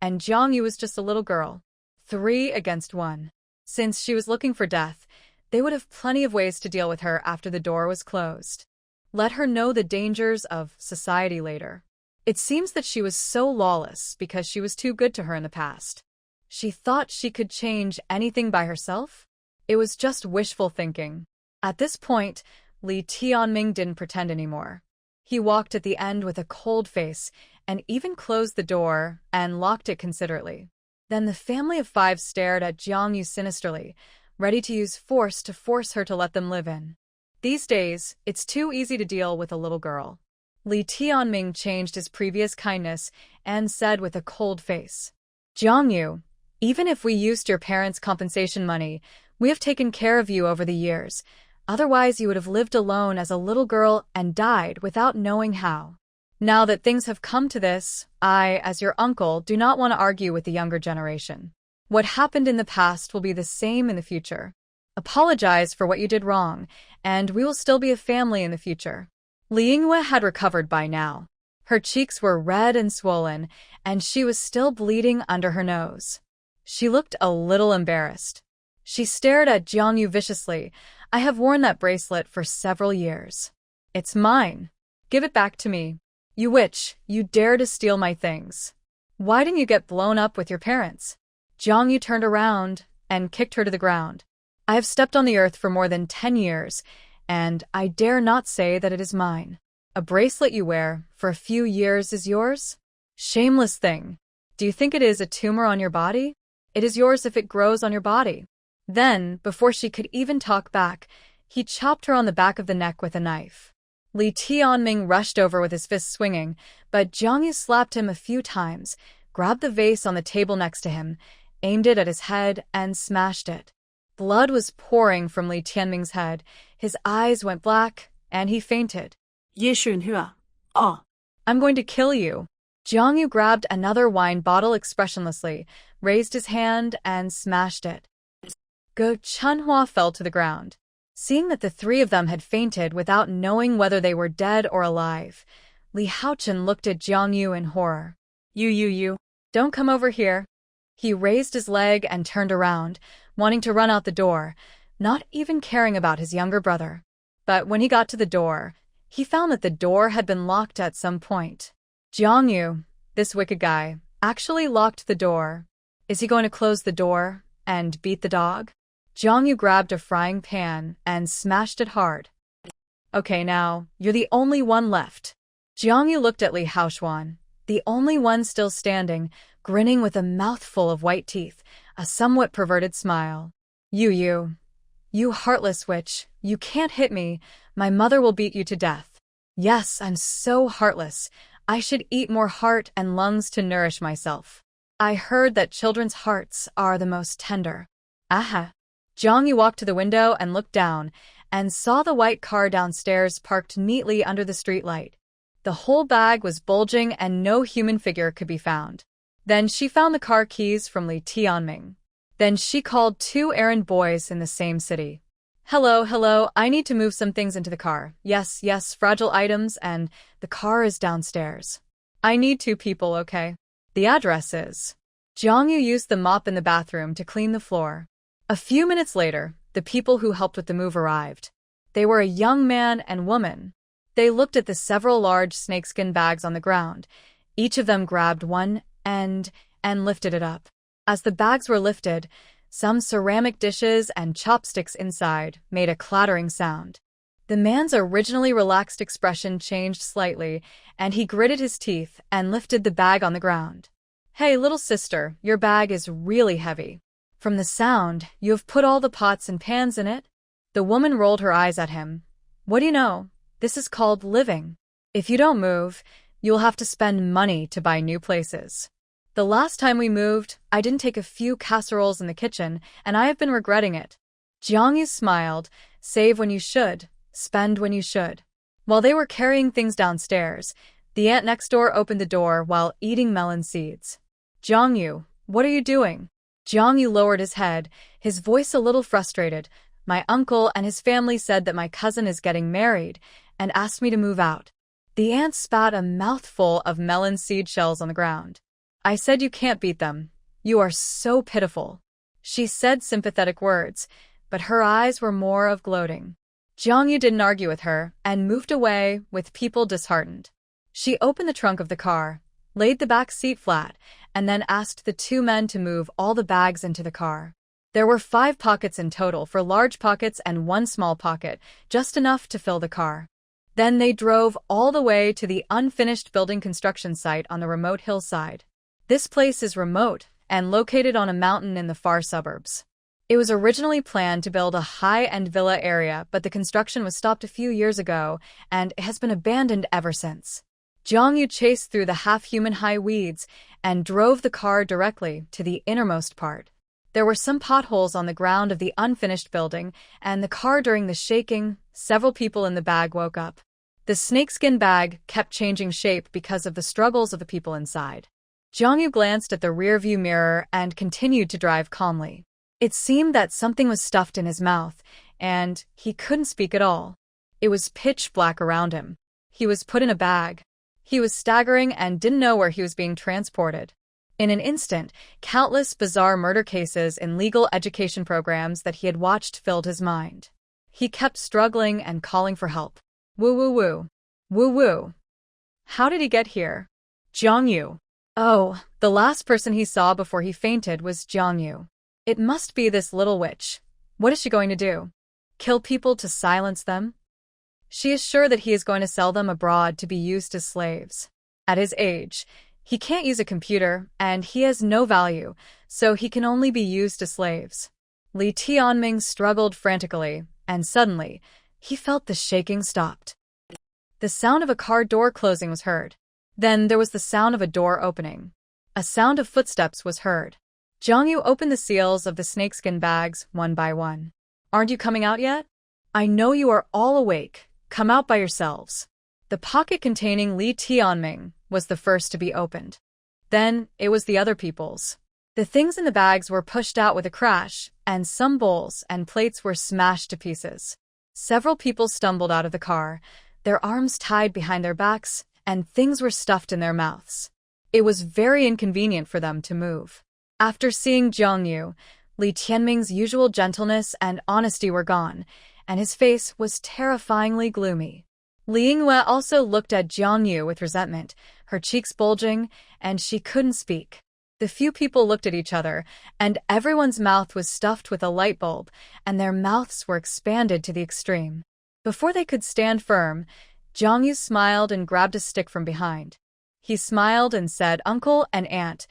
And Jiang Yu was just a little girl. 3 against 1. Since she was looking for death, they would have plenty of ways to deal with her after the door was closed. Let her know the dangers of society later. It seems that she was so lawless because she was too good to her in the past. She thought she could change anything by herself? It was just wishful thinking. At this point, Li Tianming didn't pretend anymore. He walked at the end with a cold face and even closed the door and locked it considerately. Then the family of five stared at Jiang Yu sinisterly, ready to use force to force her to let them live in. These days, it's too easy to deal with a little girl. Li Tianming changed his previous kindness and said with a cold face, Jiang Yu, even if we used your parents' compensation money, we have taken care of you over the years. Otherwise, you would have lived alone as a little girl and died without knowing how. Now that things have come to this, I, as your uncle, do not want to argue with the younger generation. What happened in the past will be the same in the future. Apologize for what you did wrong, and we will still be a family in the future. Li Yingyue had recovered by now. Her cheeks were red and swollen, and she was still bleeding under her nose. She looked a little embarrassed. She stared at Jiang Yu viciously. I have worn that bracelet for several years. It's mine. Give it back to me. You witch, you dare to steal my things. Why didn't you get blown up with your parents? Jiang Yu turned around and kicked her to the ground. I have stepped on the earth for more than 10 years, and I dare not say that it is mine. A bracelet you wear for a few years is yours? Shameless thing. Do you think it is a tumor on your body? It is yours if it grows on your body. Then, before she could even talk back, he chopped her on the back of the neck with a knife. Li Tianming rushed over with his fists swinging, but Jiang Yu slapped him a few times, grabbed the vase on the table next to him, aimed it at his head, and smashed it. Blood was pouring from Li Tianming's head, his eyes went black, and he fainted. Oh. I'm going to kill you. Jiang Yu grabbed another wine bottle expressionlessly, raised his hand, and smashed it. Go Chunhua fell to the ground. Seeing that the three of them had fainted without knowing whether they were dead or alive, Li Haochen looked at Jiang Yu in horror. You. Don't come over here. He raised his leg and turned around, wanting to run out the door, not even caring about his younger brother. But when he got to the door, he found that the door had been locked at some point. Jiang Yu, this wicked guy, actually locked the door. Is he going to close the door and beat the dog? Jiang Yu grabbed a frying pan and smashed it hard. Okay, now, you're the only one left. Jiang Yu looked at Li Haochuan, the only one still standing, grinning with a mouthful of white teeth, a somewhat perverted smile. You heartless witch, you can't hit me. My mother will beat you to death. Yes, I'm so heartless. I should eat more heart and lungs to nourish myself. I heard that children's hearts are the most tender. Aha. Jiang Yu walked to the window and looked down, and saw the white car downstairs parked neatly under the streetlight. The whole bag was bulging and no human figure could be found. Then she found the car keys from Li Tianming. Then she called 2 errand boys in the same city. Hello, I need to move some things into the car. Yes, fragile items, and the car is downstairs. I need 2 people, okay? The address is... Jiang Yu used the mop in the bathroom to clean the floor. A few minutes later, the people who helped with the move arrived. They were a young man and woman. They looked at the several large snakeskin bags on the ground. Each of them grabbed one end and lifted it up. As the bags were lifted, some ceramic dishes and chopsticks inside made a clattering sound. The man's originally relaxed expression changed slightly, and he gritted his teeth and lifted the bag on the ground. Hey, little sister, your bag is really heavy. From the sound, you have put all the pots and pans in it? The woman rolled her eyes at him. What do you know? This is called living. If you don't move, you'll have to spend money to buy new places. The last time we moved, I didn't take a few casseroles in the kitchen, and I have been regretting it. Jiang Yu smiled. Save when you should, spend when you should. While they were carrying things downstairs, the aunt next door opened the door while eating melon seeds. Jiang Yu, what are you doing? Jiang Yu lowered his head, his voice a little frustrated. My uncle and his family said that my cousin is getting married and asked me to move out. The aunt spat a mouthful of melon seed shells on the ground. I said you can't beat them. You are so pitiful. She said sympathetic words, but her eyes were more of gloating. Jiang Yu didn't argue with her and moved away with people disheartened. She opened the trunk of the car, laid the back seat flat, and then asked the 2 men to move all the bags into the car. There were 5 pockets in total for large pockets and 1 small pocket, just enough to fill the car. Then they drove all the way to the unfinished building construction site on the remote hillside. This place is remote and located on a mountain in the far suburbs. It was originally planned to build a high-end villa area, but the construction was stopped a few years ago, and it has been abandoned ever since. Jiangyu chased through the half-human high weeds and drove the car directly to the innermost part. There were some potholes on the ground of the unfinished building, and the car during the shaking, several people in the bag woke up. The snakeskin bag kept changing shape because of the struggles of the people inside. Jiangyu glanced at the rearview mirror and continued to drive calmly. It seemed that something was stuffed in his mouth, and he couldn't speak at all. It was pitch black around him. He was put in a bag. He was staggering and didn't know where he was being transported. In an instant, countless bizarre murder cases in legal education programs that he had watched filled his mind. He kept struggling and calling for help. Woo woo woo. Woo woo. How did he get here? Jiangyu. Oh, the last person he saw before he fainted was Jiangyu. It must be this little witch. What is she going to do? Kill people to silence them? She is sure that he is going to sell them abroad to be used as slaves. At his age, he can't use a computer, and he has no value, so he can only be used as slaves. Li Tianming struggled frantically, and suddenly, he felt the shaking stopped. The sound of a car door closing was heard. Then there was the sound of a door opening. A sound of footsteps was heard. Jiangyu opened the seals of the snakeskin bags one by one. Aren't you coming out yet? I know you are all awake. Come out by yourselves. The pocket containing Li Tianming was the first to be opened. Then it was the other people's. The things in the bags were pushed out with a crash, and some bowls and plates were smashed to pieces. Several people stumbled out of the car, their arms tied behind their backs, and things were stuffed in their mouths. It was very inconvenient for them to move. After seeing Jiangyu, Li Tianming's usual gentleness and honesty were gone, and his face was terrifyingly gloomy. Li Yingwe also looked at Jiangyu with resentment, her cheeks bulging, and she couldn't speak. The few people looked at each other, and everyone's mouth was stuffed with a light bulb, and their mouths were expanded to the extreme. Before they could stand firm, Jiangyu smiled and grabbed a stick from behind. He smiled and said, "Uncle and Aunt,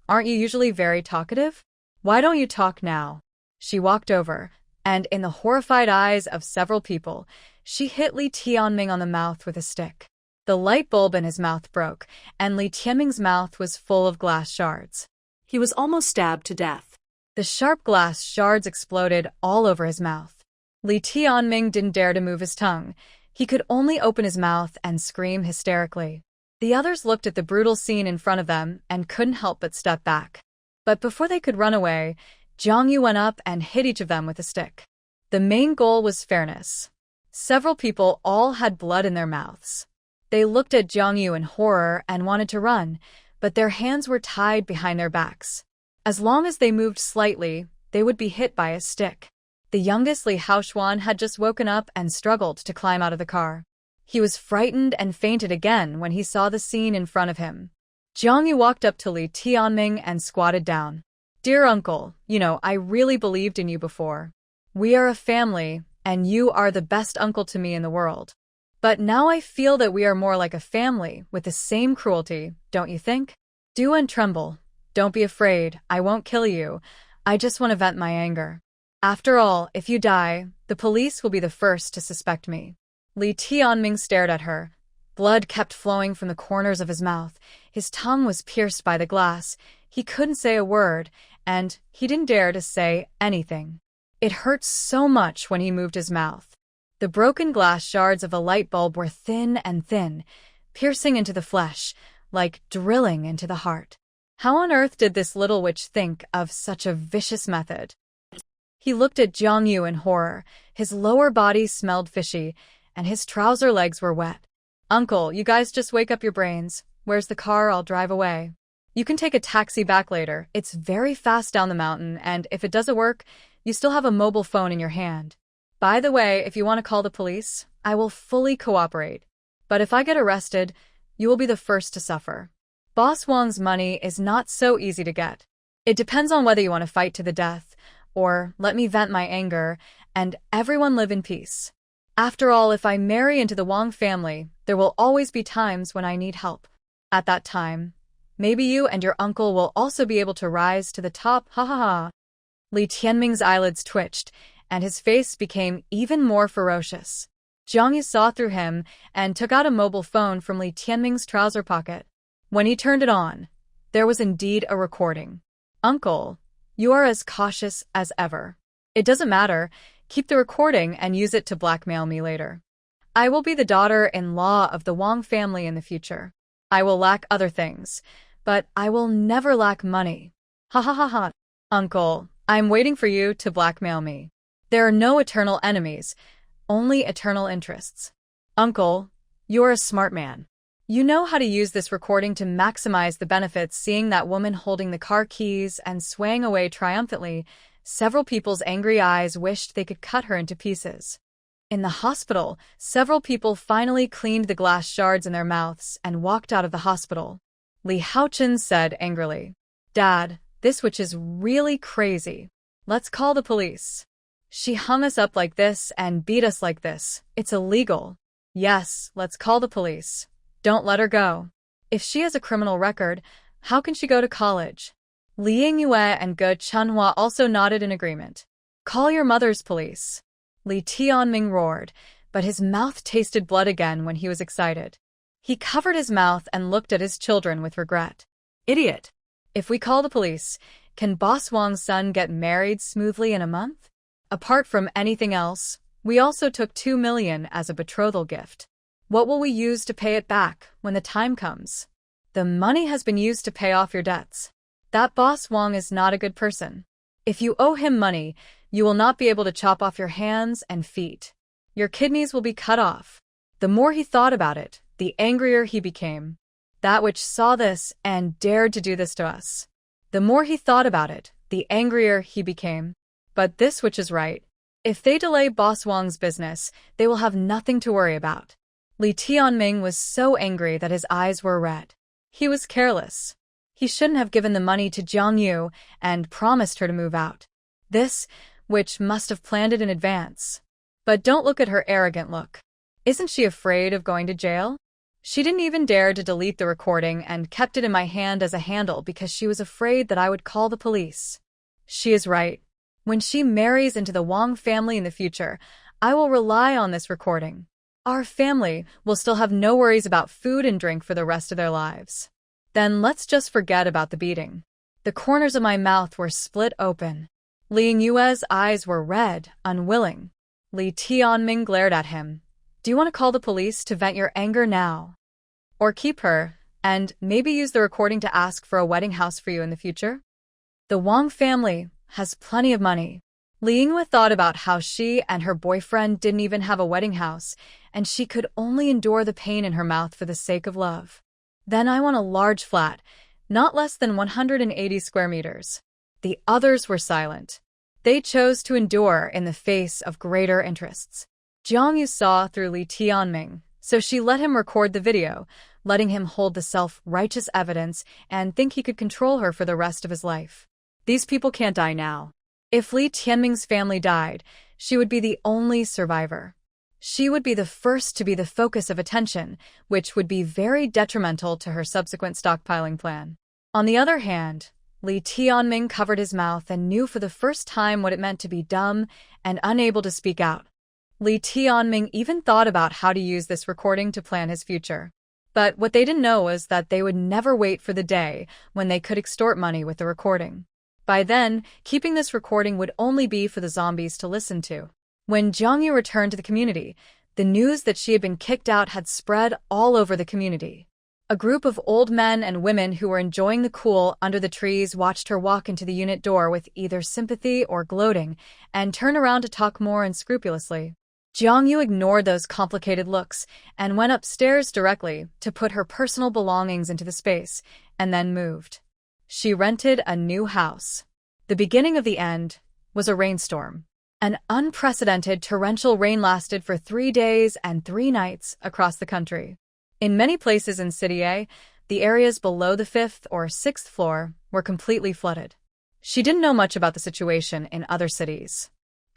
aren't you usually very talkative? Why don't you talk now?" She walked over, and in the horrified eyes of several people, she hit Li Tianming on the mouth with a stick. The light bulb in his mouth broke, and Li Tianming's mouth was full of glass shards. He was almost stabbed to death. The sharp glass shards exploded all over his mouth. Li Tianming didn't dare to move his tongue. He could only open his mouth and scream hysterically. The others looked at the brutal scene in front of them and couldn't help but step back. But before they could run away, Jiangyu went up and hit each of them with a stick. The main goal was fairness. Several people all had blood in their mouths. They looked at Jiangyu in horror and wanted to run, but their hands were tied behind their backs. As long as they moved slightly, they would be hit by a stick. The youngest Li Haoshuan had just woken up and struggled to climb out of the car. He was frightened and fainted again when he saw the scene in front of him. Jiangyu walked up to Li Tianming and squatted down. "Dear uncle, I really believed in you before. We are a family, and you are the best uncle to me in the world. But now I feel that we are more like a family with the same cruelty, don't you think? Do and tremble. Don't be afraid, I won't kill you. I just want to vent my anger. After all, if you die, the police will be the first to suspect me." Li Tianming stared at her. Blood kept flowing from the corners of his mouth. His tongue was pierced by the glass. He couldn't say a word, and he didn't dare to say anything. It hurt so much when he moved his mouth. The broken glass shards of a light bulb were thin and thin, piercing into the flesh, like drilling into the heart. How on earth did this little witch think of such a vicious method? He looked at Jiangyu in horror. His lower body smelled fishy, and his trouser legs were wet. "Uncle, you guys just wake up your brains. Where's the car? I'll drive away. You can take a taxi back later. It's very fast down the mountain, and if it doesn't work, you still have a mobile phone in your hand. By the way, if you want to call the police, I will fully cooperate. But if I get arrested, you will be the first to suffer. Boss Wang's money is not so easy to get. It depends on whether you want to fight to the death, or let me vent my anger, and everyone live in peace. After all, if I marry into the Wang family, there will always be times when I need help. At that time, maybe you and your uncle will also be able to rise to the top, ha ha ha. Li Tianming's eyelids twitched, and his face became even more ferocious. Jiang Yu saw through him and took out a mobile phone from Li Tianming's trouser pocket. When he turned it on, there was indeed a recording. Uncle, you are as cautious as ever. It doesn't matter. Keep the recording and use it to blackmail me later. I will be the daughter-in-law of the Wang family in the future. I will lack other things, but I will never lack money. Ha ha ha ha. Uncle, I'm waiting for you to blackmail me. There are no eternal enemies, only eternal interests. Uncle, you're a smart man. You know how to use this recording to maximize the benefits. Seeing that woman holding the car keys and swaying away triumphantly, several people's angry eyes wished they could cut her into pieces. In the hospital, several people finally cleaned the glass shards in their mouths and walked out of the hospital. Li Haochen said angrily, "Dad, this witch is really crazy. Let's call the police. She hung us up like this and beat us like this. It's illegal. Yes, let's call the police. Don't let her go. If she has a criminal record, how can she go to college?" Li Yingyue and Ge Chunhua also nodded in agreement. "Call your mother's police." Li Tianming roared, but his mouth tasted blood again when he was excited. He covered his mouth and looked at his children with regret. "Idiot. If we call the police, can Boss Wang's son get married smoothly in a month? Apart from anything else, we also took 2 million as a betrothal gift. What will we use to pay it back when the time comes? The money has been used to pay off your debts. That Boss Wang is not a good person. If you owe him money, you will not be able to chop off your hands and feet. Your kidneys will be cut off." The more he thought about it, the angrier he became. That witch saw this and dared to do this to us. The more he thought about it, the angrier he became. But this witch is right. If they delay Boss Wang's business, they will have nothing to worry about. Li Tianming was so angry that his eyes were red. He was careless. He shouldn't have given the money to Jiang Yu and promised her to move out. This witch must have planned it in advance. But don't look at her arrogant look. Isn't she afraid of going to jail? She didn't even dare to delete the recording and kept it in my hand as a handle because she was afraid that I would call the police. She is right. When she marries into the Wang family in the future, I will rely on this recording. Our family will still have no worries about food and drink for the rest of their lives. Then let's just forget about the beating. The corners of my mouth were split open. Li Yingyue's eyes were red, unwilling. Li Tianming glared at him. "Do you want to call the police to vent your anger now? Or keep her, and maybe use the recording to ask for a wedding house for you in the future? The Wang family has plenty of money." Li Yingyue thought about how she and her boyfriend didn't even have a wedding house, and she could only endure the pain in her mouth for the sake of love. "Then I want a large flat, not less than 180 square meters. The others were silent. They chose to endure in the face of greater interests. Jiang Yu saw through Li Tianming, so she let him record the video, letting him hold the self-righteous evidence and think he could control her for the rest of his life. These people can't die now. If Li Tianming's family died, she would be the only survivor. She would be the first to be the focus of attention, which would be very detrimental to her subsequent stockpiling plan. On the other hand, Li Tianming covered his mouth and knew for the first time what it meant to be dumb and unable to speak out. Li Tianming even thought about how to use this recording to plan his future. But what they didn't know was that they would never wait for the day when they could extort money with the recording. By then, keeping this recording would only be for the zombies to listen to. When Jiang Yu returned to the community, the news that she had been kicked out had spread all over the community. A group of old men and women who were enjoying the cool under the trees watched her walk into the unit door with either sympathy or gloating, and turn around to talk more unscrupulously. Jiang Yu ignored those complicated looks and went upstairs directly to put her personal belongings into the space, and then moved. She rented a new house. The beginning of the end was a rainstorm. An unprecedented torrential rain lasted for 3 days and 3 nights across the country. In many places in City A, the areas below the 5th or 6th floor were completely flooded. She didn't know much about the situation in other cities.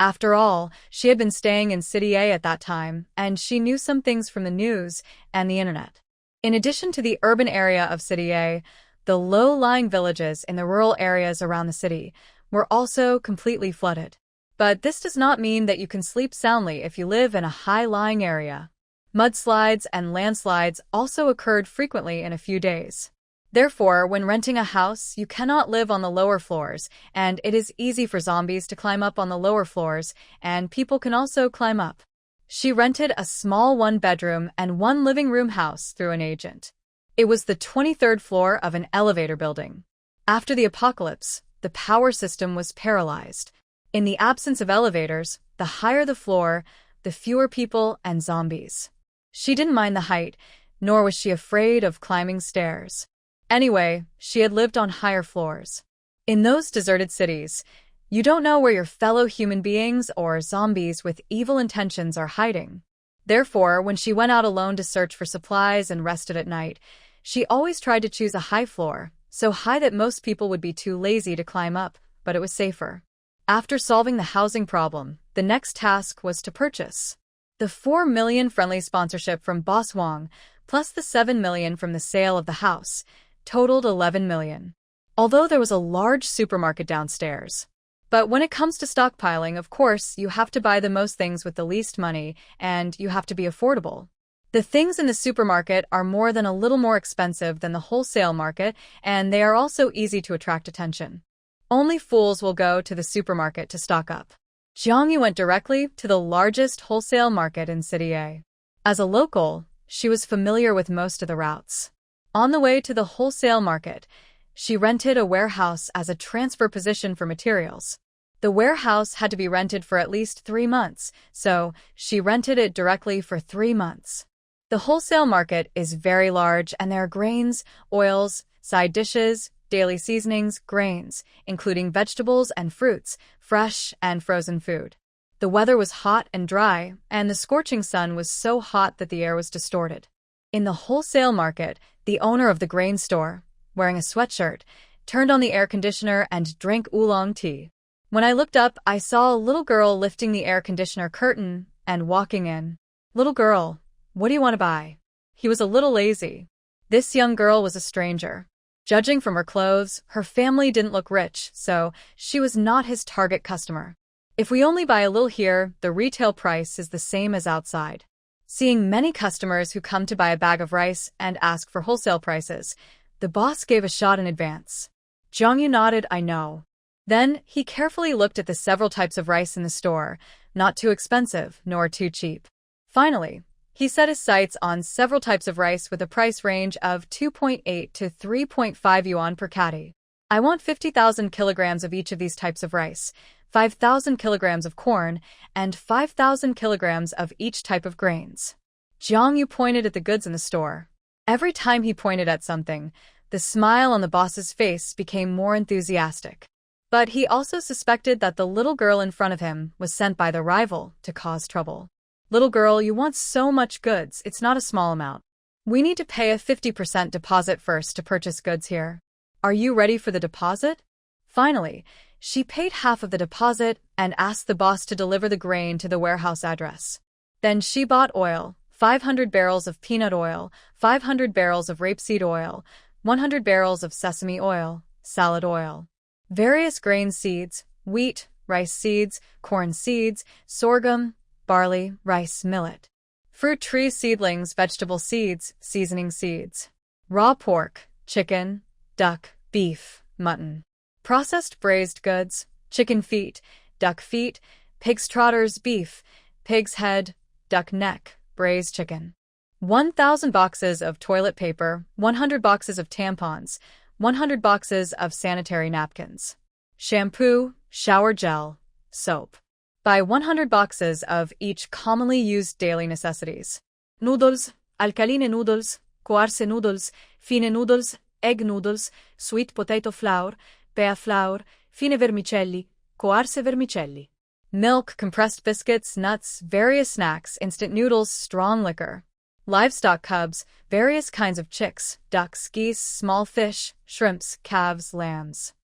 After all, she had been staying in City A at that time, and she knew some things from the news and the internet. In addition to the urban area of City A, the low-lying villages in the rural areas around the city were also completely flooded. But this does not mean that you can sleep soundly if you live in a high-lying area. Mudslides and landslides also occurred frequently in a few days. Therefore, when renting a house, you cannot live on the lower floors, and it is easy for zombies to climb up on the lower floors, and people can also climb up. She rented a small one-bedroom and one-living-room house through an agent. It was the 23rd floor of an elevator building. After the apocalypse, the power system was paralyzed. In the absence of elevators, the higher the floor, the fewer people and zombies. She didn't mind the height, nor was she afraid of climbing stairs. Anyway, she had lived on higher floors. In those deserted cities, you don't know where your fellow human beings or zombies with evil intentions are hiding. Therefore, when she went out alone to search for supplies and rested at night, she always tried to choose a high floor, so high that most people would be too lazy to climb up, but it was safer. After solving the housing problem, the next task was to purchase. The 4 million friendly sponsorship from Boss Wong, plus the 7 million from the sale of the house, totaled 11 million. Although there was a large supermarket downstairs. But when it comes to stockpiling, of course, you have to buy the most things with the least money, and you have to be affordable. The things in the supermarket are more than a little more expensive than the wholesale market, and they are also easy to attract attention. Only fools will go to the supermarket to stock up. Jiangyu went directly to the largest wholesale market in City A. As a local, she was familiar with most of the routes. On the way to the wholesale market, she rented a warehouse as a transfer position for materials. The warehouse had to be rented for at least 3 months, so she rented it directly for 3 months. The wholesale market is very large, and there are grains, oils, side dishes, daily seasonings, grains, including vegetables and fruits, fresh and frozen food. The weather was hot and dry, and the scorching sun was so hot that the air was distorted. In the wholesale market, the owner of the grain store, wearing a sweatshirt, turned on the air conditioner and drank oolong tea. When I looked up, I saw a little girl lifting the air conditioner curtain and walking in. "Little girl, what do you want to buy?" He was a little lazy. This young girl was a stranger. Judging from her clothes, her family didn't look rich, so she was not his target customer. If we only buy a little here, the retail price is the same as outside. Seeing many customers who come to buy a bag of rice and ask for wholesale prices, the boss gave a shot in advance. Jiangyu nodded, "I know." Then, he carefully looked at the several types of rice in the store, not too expensive, nor too cheap. Finally, he set his sights on several types of rice with a price range of 2.8 to 3.5 yuan per catty. "I want 50,000 kilograms of each of these types of rice, 5,000 kilograms of corn, and 5,000 kilograms of each type of grains." Jiangyu pointed at the goods in the store. Every time he pointed at something, the smile on the boss's face became more enthusiastic. But he also suspected that the little girl in front of him was sent by the rival to cause trouble. "Little girl, you want so much goods, it's not a small amount. We need to pay a 50% deposit first to purchase goods here. Are you ready for the deposit?" Finally, she paid half of the deposit and asked the boss to deliver the grain to the warehouse address. Then she bought oil, 500 barrels of peanut oil, 500 barrels of rapeseed oil, 100 barrels of sesame oil, salad oil, various grain seeds, wheat, rice seeds, corn seeds, sorghum, barley, rice, millet, fruit tree seedlings, vegetable seeds, seasoning seeds, raw pork, chicken, duck, beef, mutton, processed braised goods, chicken feet, duck feet, pig's trotters, beef, pig's head, duck neck, braised chicken, 1,000 boxes of toilet paper, 100 boxes of tampons, 100 boxes of sanitary napkins, shampoo, shower gel, soap. Buy 100 boxes of each commonly used daily necessities. Noodles, alkaline noodles, coarse noodles, fine noodles, egg noodles, sweet potato flour, pea flour, fine vermicelli, coarse vermicelli. Milk, compressed biscuits, nuts, various snacks, instant noodles, strong liquor. Livestock cubs, various kinds of chicks, ducks, geese, small fish, shrimps, calves, lambs.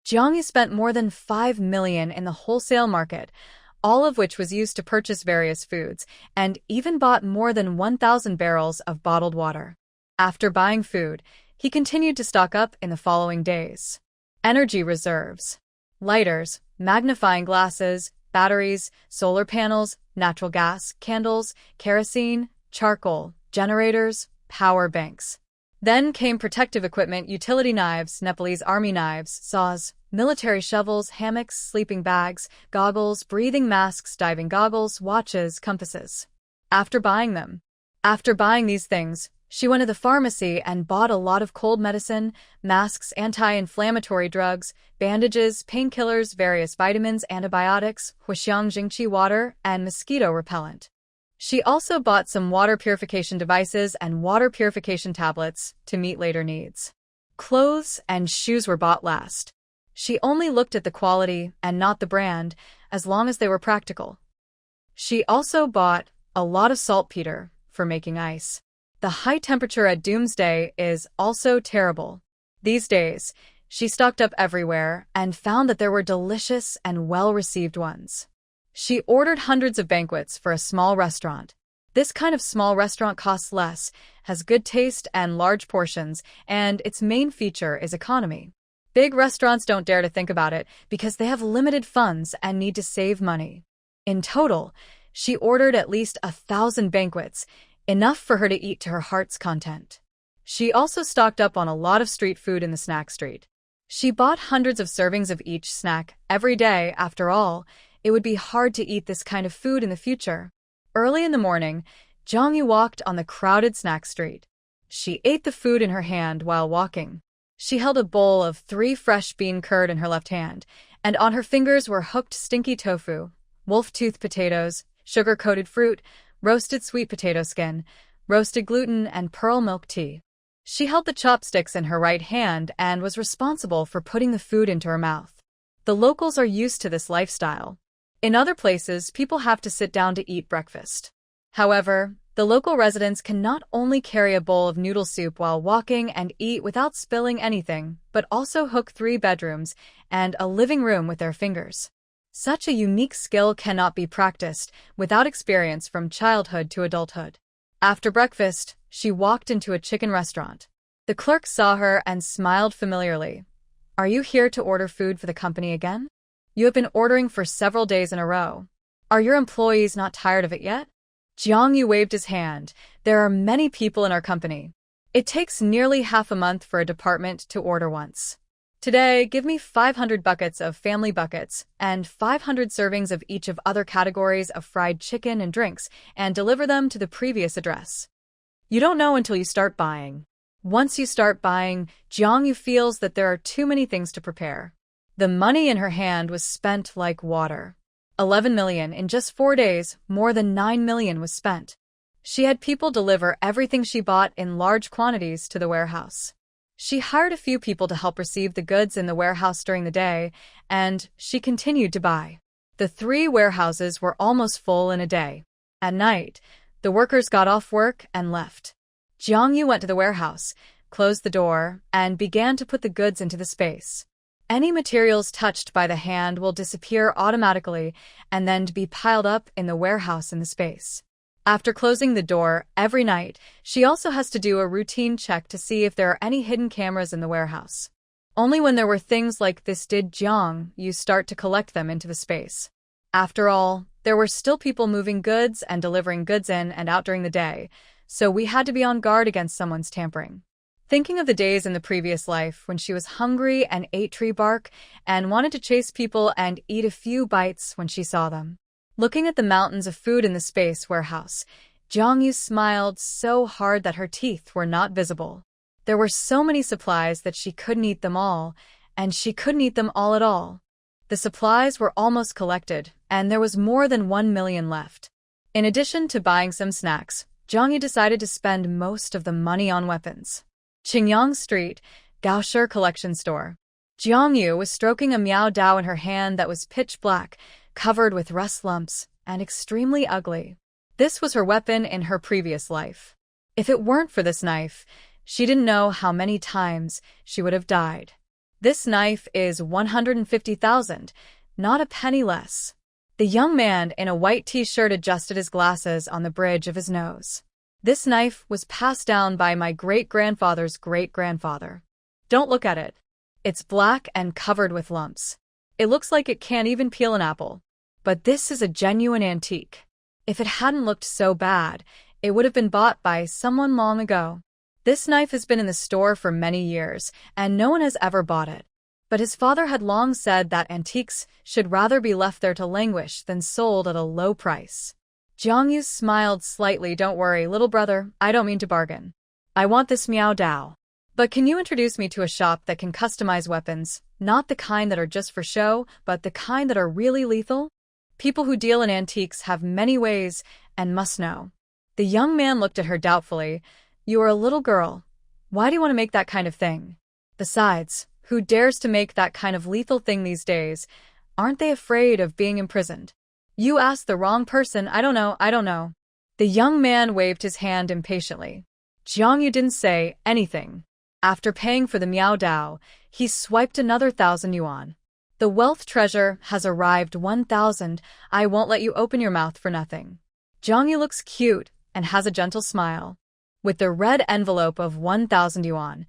Jiangyu spent more than 5 million in the wholesale market, all of which was used to purchase various foods, and even bought more than 1,000 barrels of bottled water. After buying food, he continued to stock up in the following days. Energy reserves. Lighters, magnifying glasses, batteries, solar panels, natural gas, candles, kerosene, charcoal, generators, power banks. Then came protective equipment, utility knives, Nepalese army knives, saws, military shovels, hammocks, sleeping bags, goggles, breathing masks, diving goggles, watches, compasses. After buying these things, she went to the pharmacy and bought a lot of cold medicine, masks, anti-inflammatory drugs, bandages, painkillers, various vitamins, antibiotics, huixiang jingqi water, and mosquito repellent. She also bought some water purification devices and water purification tablets to meet later needs. Clothes and shoes were bought last. She only looked at the quality and not the brand, as long as they were practical. She also bought a lot of saltpeter for making ice. The high temperature at Doomsday is also terrible. These days, she stocked up everywhere and found that there were delicious and well-received ones. She ordered hundreds of banquets for a small restaurant. This kind of small restaurant costs less, has good taste and large portions, and its main feature is economy. Big restaurants don't dare to think about it because they have limited funds and need to save money. In total, she ordered at least 1,000 banquets, enough for her to eat to her heart's content. She also stocked up on a lot of street food in the snack street. She bought hundreds of servings of each snack every day. After all, it would be hard to eat this kind of food in the future. Early in the morning, Zhang walked on the crowded snack street. She ate the food in her hand while walking. She held a bowl of 3 fresh bean curd in her left hand, and on her fingers were hooked stinky tofu, wolf-tooth potatoes, sugar-coated fruit, roasted sweet potato skin, roasted gluten, and pearl milk tea. She held the chopsticks in her right hand and was responsible for putting the food into her mouth. The locals are used to this lifestyle. In other places, people have to sit down to eat breakfast. However, the local residents can not only carry a bowl of noodle soup while walking and eat without spilling anything, but also hook 3 bedrooms and a living room with their fingers. Such a unique skill cannot be practiced without experience from childhood to adulthood. After breakfast, she walked into a chicken restaurant. The clerk saw her and smiled familiarly. "Are you here to order food for the company again? You have been ordering for several days in a row. Are your employees not tired of it yet?" Jiang Yu waved his hand. "There are many people in our company. It takes nearly half a month for a department to order once. Today, give me 500 buckets of family buckets and 500 servings of each of other categories of fried chicken and drinks, and deliver them to the previous address." You don't know until you start buying. Once you start buying, Jiang Yu feels that there are too many things to prepare. The money in her hand was spent like water. 11 million in just 4 days, more than 9 million was spent. She had people deliver everything she bought in large quantities to the warehouse. She hired a few people to help receive the goods in the warehouse during the day, and she continued to buy. The 3 warehouses were almost full in a day. At night, the workers got off work and left. Jiang Yu went to the warehouse, closed the door, and began to put the goods into the space. Any materials touched by the hand will disappear automatically and then be piled up in the warehouse in the space. After closing the door every night, she also has to do a routine check to see if there are any hidden cameras in the warehouse. Only when there were things like this did Jiang Yu start to collect them into the space. After all, there were still people moving goods and delivering goods in and out during the day, so we had to be on guard against someone's tampering. Thinking of the days in the previous life when she was hungry and ate tree bark and wanted to chase people and eat a few bites when she saw them. Looking at the mountains of food in the space warehouse, Jiang Yu smiled so hard that her teeth were not visible. There were so many supplies that she couldn't eat them all, and she couldn't eat them all at all. The supplies were almost collected, and there was more than 1 million left. In addition to buying some snacks, Jiang Yu decided to spend most of the money on weapons. Qingyang Street, Gaoshi Collection Store. Jiang Yu was stroking a Miao Dao in her hand that was pitch black, covered with rust lumps, and extremely ugly. This was her weapon in her previous life. If it weren't for this knife, she didn't know how many times she would have died. This knife is 150,000, not a penny less. The The young man in a white t-shirt adjusted his glasses on the bridge of his nose. This knife was passed down by my great-grandfather's great-grandfather. Don't look at it. It's black and covered with lumps. It looks like it can't even peel an apple. But this is a genuine antique. If it hadn't looked so bad, it would have been bought by someone long ago. This knife has been in the store for many years, and no one has ever bought it. But his father had long said that antiques should rather be left there to languish than sold at a low price. Jiangyu smiled slightly. Don't worry, little brother, I don't mean to bargain. I want this Miao Dao. But can you introduce me to a shop that can customize weapons, not the kind that are just for show, but the kind that are really lethal? People who deal in antiques have many ways and must know. The young man looked at her doubtfully. You are a little girl. Why do you want to make that kind of thing? Besides, who dares to make that kind of lethal thing these days? Aren't they afraid of being imprisoned? You asked the wrong person. I don't know. The young man waved his hand impatiently. Jiangyu didn't say anything. After paying for the Miao Dao, he swiped another 1,000 yuan. The wealth treasure has arrived. 1,000. I won't let you open your mouth for nothing. Jiangyu looks cute and has a gentle smile. With the red envelope of 1,000 yuan,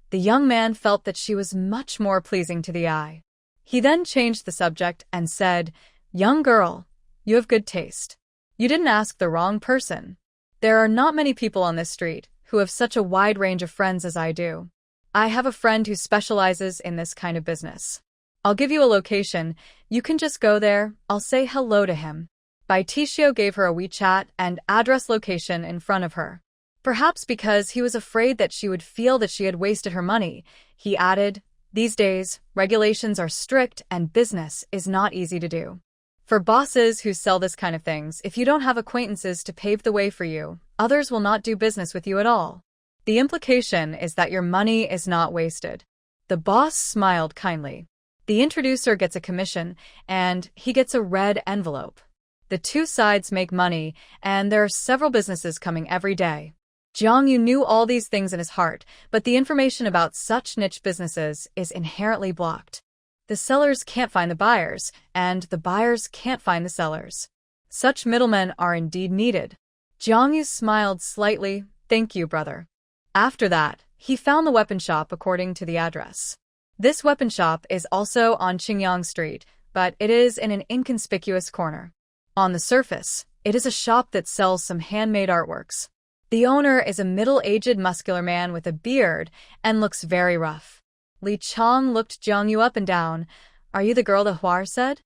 the young man felt that she was much more pleasing to the eye. He then changed the subject and said, Young girl, you have good taste. You didn't ask the wrong person. There are not many people on this street who have such a wide range of friends as I do. I have a friend who specializes in this kind of business. I'll give you a location. You can just go there. I'll say hello to him. Bai Tishio gave her a WeChat and address location in front of her. Perhaps because he was afraid that she would feel that she had wasted her money, he added, These days, regulations are strict and business is not easy to do. For bosses who sell this kind of things, if you don't have acquaintances to pave the way for you, others will not do business with you at all. The implication is that your money is not wasted. The boss smiled kindly. The introducer gets a commission, and he gets a red envelope. The two sides make money, and there are several businesses coming every day. Jiangyu knew all these things in his heart, but the information about such niche businesses is inherently blocked. The sellers can't find the buyers, and the buyers can't find the sellers. Such middlemen are indeed needed. Jiangyu smiled slightly. Thank you, brother. After that, he found the weapon shop according to the address. This weapon shop is also on Qingyang Street, but it is in an inconspicuous corner. On the surface, it is a shop that sells some handmade artworks. The owner is a middle-aged muscular man with a beard and looks very rough. Li Chong looked Jiangyu up and down. Are you the girl that Huar said?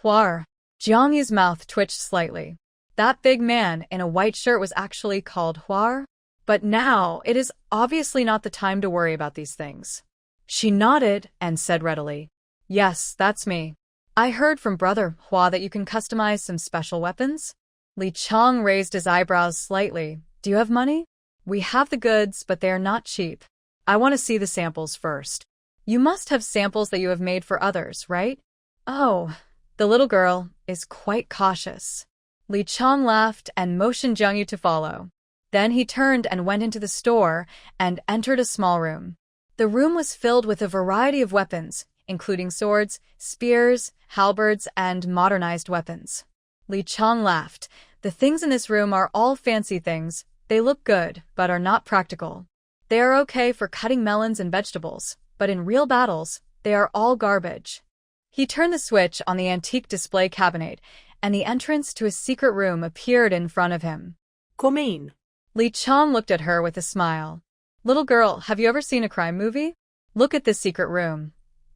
Huar. Jiangyu's mouth twitched slightly. That big man in a white shirt was actually called Huar? But now, it is obviously not the time to worry about these things. She nodded and said readily, Yes, that's me. I heard from Brother Hua that you can customize some special weapons? Li Chong raised his eyebrows slightly. Do you have money? We have the goods, but they are not cheap. I want to see the samples first. You must have samples that you have made for others, right? Oh, the little girl is quite cautious. Li Chong laughed and motioned Jiangyu to follow. Then he turned and went into the store and entered a small room. The room was filled with a variety of weapons, including swords, spears, halberds, and modernized weapons. Li Chong laughed. The things in this room are all fancy things. They look good, but are not practical. They are okay for cutting melons and vegetables, but in real battles, they are all garbage. He turned the switch on the antique display cabinet, and the entrance to a secret room appeared in front of him. Come in. Li Chong looked at her with a smile. Little girl, have you ever seen a crime movie? Look at this secret room.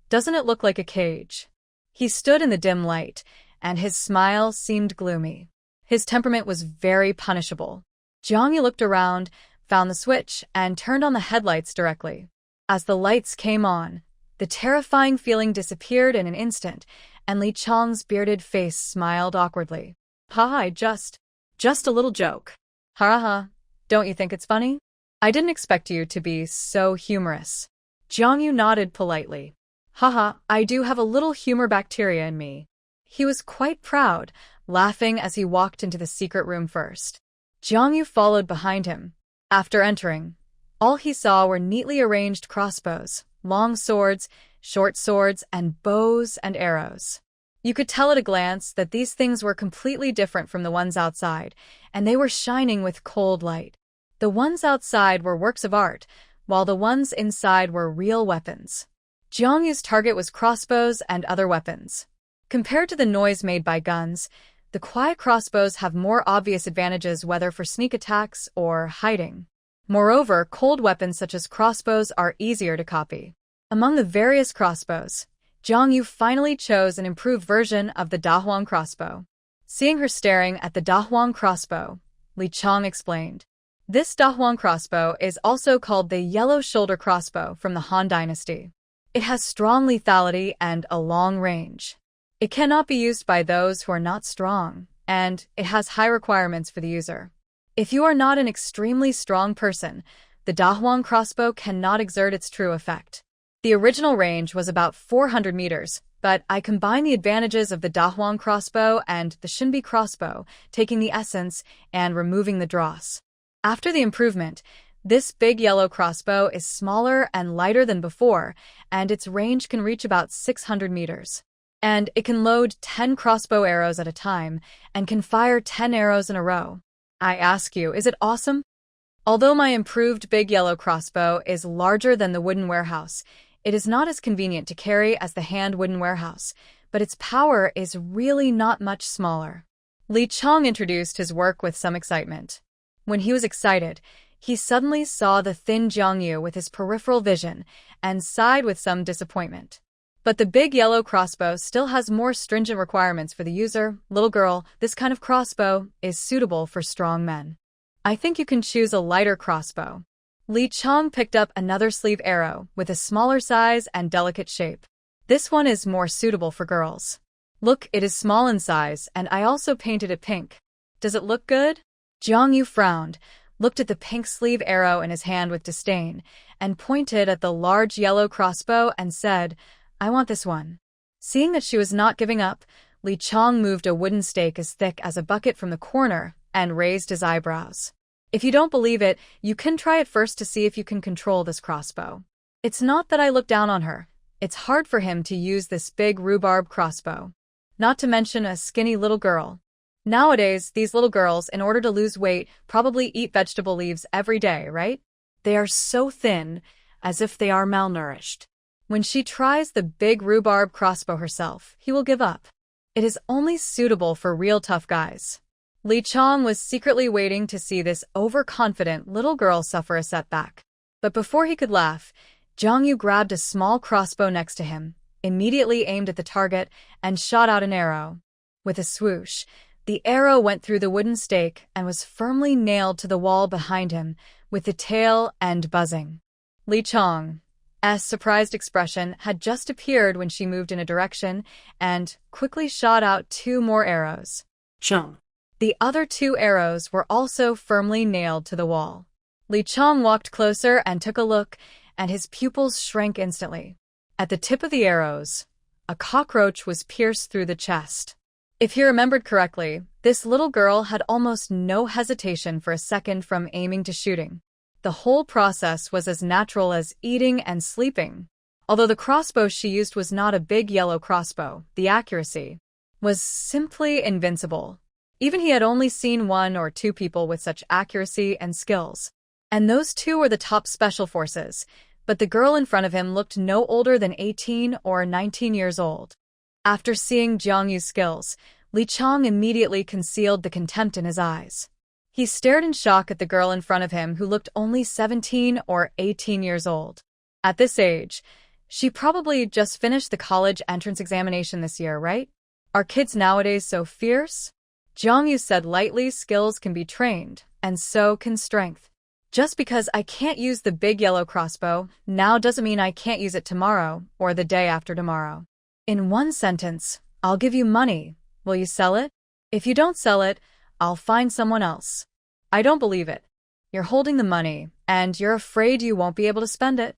Doesn't it look like a cage? He stood in the dim light, and his smile seemed gloomy. His temperament was very punishable. Jiangyu looked around, found the switch, and turned on the headlights directly. As the lights came on, the terrifying feeling disappeared in an instant, and Li Chong's bearded face smiled awkwardly. Ha, just a little joke. Ha ha, don't you think it's funny? I didn't expect you to be so humorous. Jiangyu nodded politely. Haha, I do have a little humor bacteria in me. He was quite proud, laughing as he walked into the secret room first. Jiangyu followed behind him. After entering, all he saw were neatly arranged crossbows, long swords, short swords, and bows and arrows. You could tell at a glance that these things were completely different from the ones outside, and they were shining with cold light. The ones outside were works of art, while the ones inside were real weapons. Jiangyu's target was crossbows and other weapons. Compared to the noise made by guns, the quiet crossbows have more obvious advantages whether for sneak attacks or hiding. Moreover, cold weapons such as crossbows are easier to copy. Among the various crossbows, Jiangyu finally chose an improved version of the Dahuang crossbow. Seeing her staring at the Dahuang crossbow, Li Chong explained. This Dahuang crossbow is also called the Yellow Shoulder crossbow from the Han Dynasty. It has strong lethality and a long range. It cannot be used by those who are not strong, and it has high requirements for the user. If you are not an extremely strong person, the Dahuang crossbow cannot exert its true effect. The original range was about 400 meters, but I combined the advantages of the Dahuang crossbow and the Shinbi crossbow, taking the essence and removing the dross. After the improvement, this big yellow crossbow is smaller and lighter than before, and its range can reach about 600 meters. And it can load 10 crossbow arrows at a time, and can fire 10 arrows in a row. I ask you, is it awesome? Although my improved big yellow crossbow is larger than the wooden warehouse, it is not as convenient to carry as the hand wooden warehouse, but its power is really not much smaller. Li Chong introduced his work with some excitement. When he was excited, he suddenly saw the thin Jiangyu with his peripheral vision and sighed with some disappointment. But the big yellow crossbow still has more stringent requirements for the user. Little girl, this kind of crossbow is suitable for strong men. I think you can choose a lighter crossbow. Li Chong picked up another sleeve arrow with a smaller size and delicate shape. This one is more suitable for girls. Look, it is small in size, and I also painted it pink. Does it look good? Jiangyu frowned, looked at the pink sleeve arrow in his hand with disdain, and pointed at the large yellow crossbow and said, I want this one. Seeing that she was not giving up, Li Chong moved a wooden stake as thick as a bucket from the corner and raised his eyebrows. If you don't believe it, you can try it first to see if you can control this crossbow. It's not that I look down on her. It's hard for him to use this big rhubarb crossbow. Not to mention a skinny little girl. Nowadays, these little girls, in order to lose weight, probably eat vegetable leaves every day, right? They are so thin, as if they are malnourished. When she tries the big rhubarb crossbow herself, he will give up. It is only suitable for real tough guys. Li Chong was secretly waiting to see this overconfident little girl suffer a setback. But before he could laugh, Jiangyu grabbed a small crossbow next to him, immediately aimed at the target, and shot out an arrow. With a swoosh, the arrow went through the wooden stake and was firmly nailed to the wall behind him, with the tail end buzzing. Li Chong's surprised expression had just appeared when she moved in a direction and quickly shot out 2 more arrows. Chong. The other 2 arrows were also firmly nailed to the wall. Li Chong walked closer and took a look, and his pupils shrank instantly. At the tip of the arrows, a cockroach was pierced through the chest. If he remembered correctly, this little girl had almost no hesitation for a second from aiming to shooting. The whole process was as natural as eating and sleeping. Although the crossbow she used was not a big yellow crossbow, the accuracy was simply invincible. Even he had only seen 1 or 2 people with such accuracy and skills. And those 2 were the top special forces, but the girl in front of him looked no older than 18 or 19 years old. After seeing Jiangyu's skills, Li Chong immediately concealed the contempt in his eyes. He stared in shock at the girl in front of him who looked only 17 or 18 years old. At this age, she probably just finished the college entrance examination this year, right? Are kids nowadays so fierce? Jiangyu said lightly, skills can be trained, and so can strength. Just because I can't use the big yellow crossbow now doesn't mean I can't use it tomorrow or the day after tomorrow. In one sentence, I'll give you money. Will you sell it? If you don't sell it, I'll find someone else. I don't believe it. You're holding the money, and you're afraid you won't be able to spend it.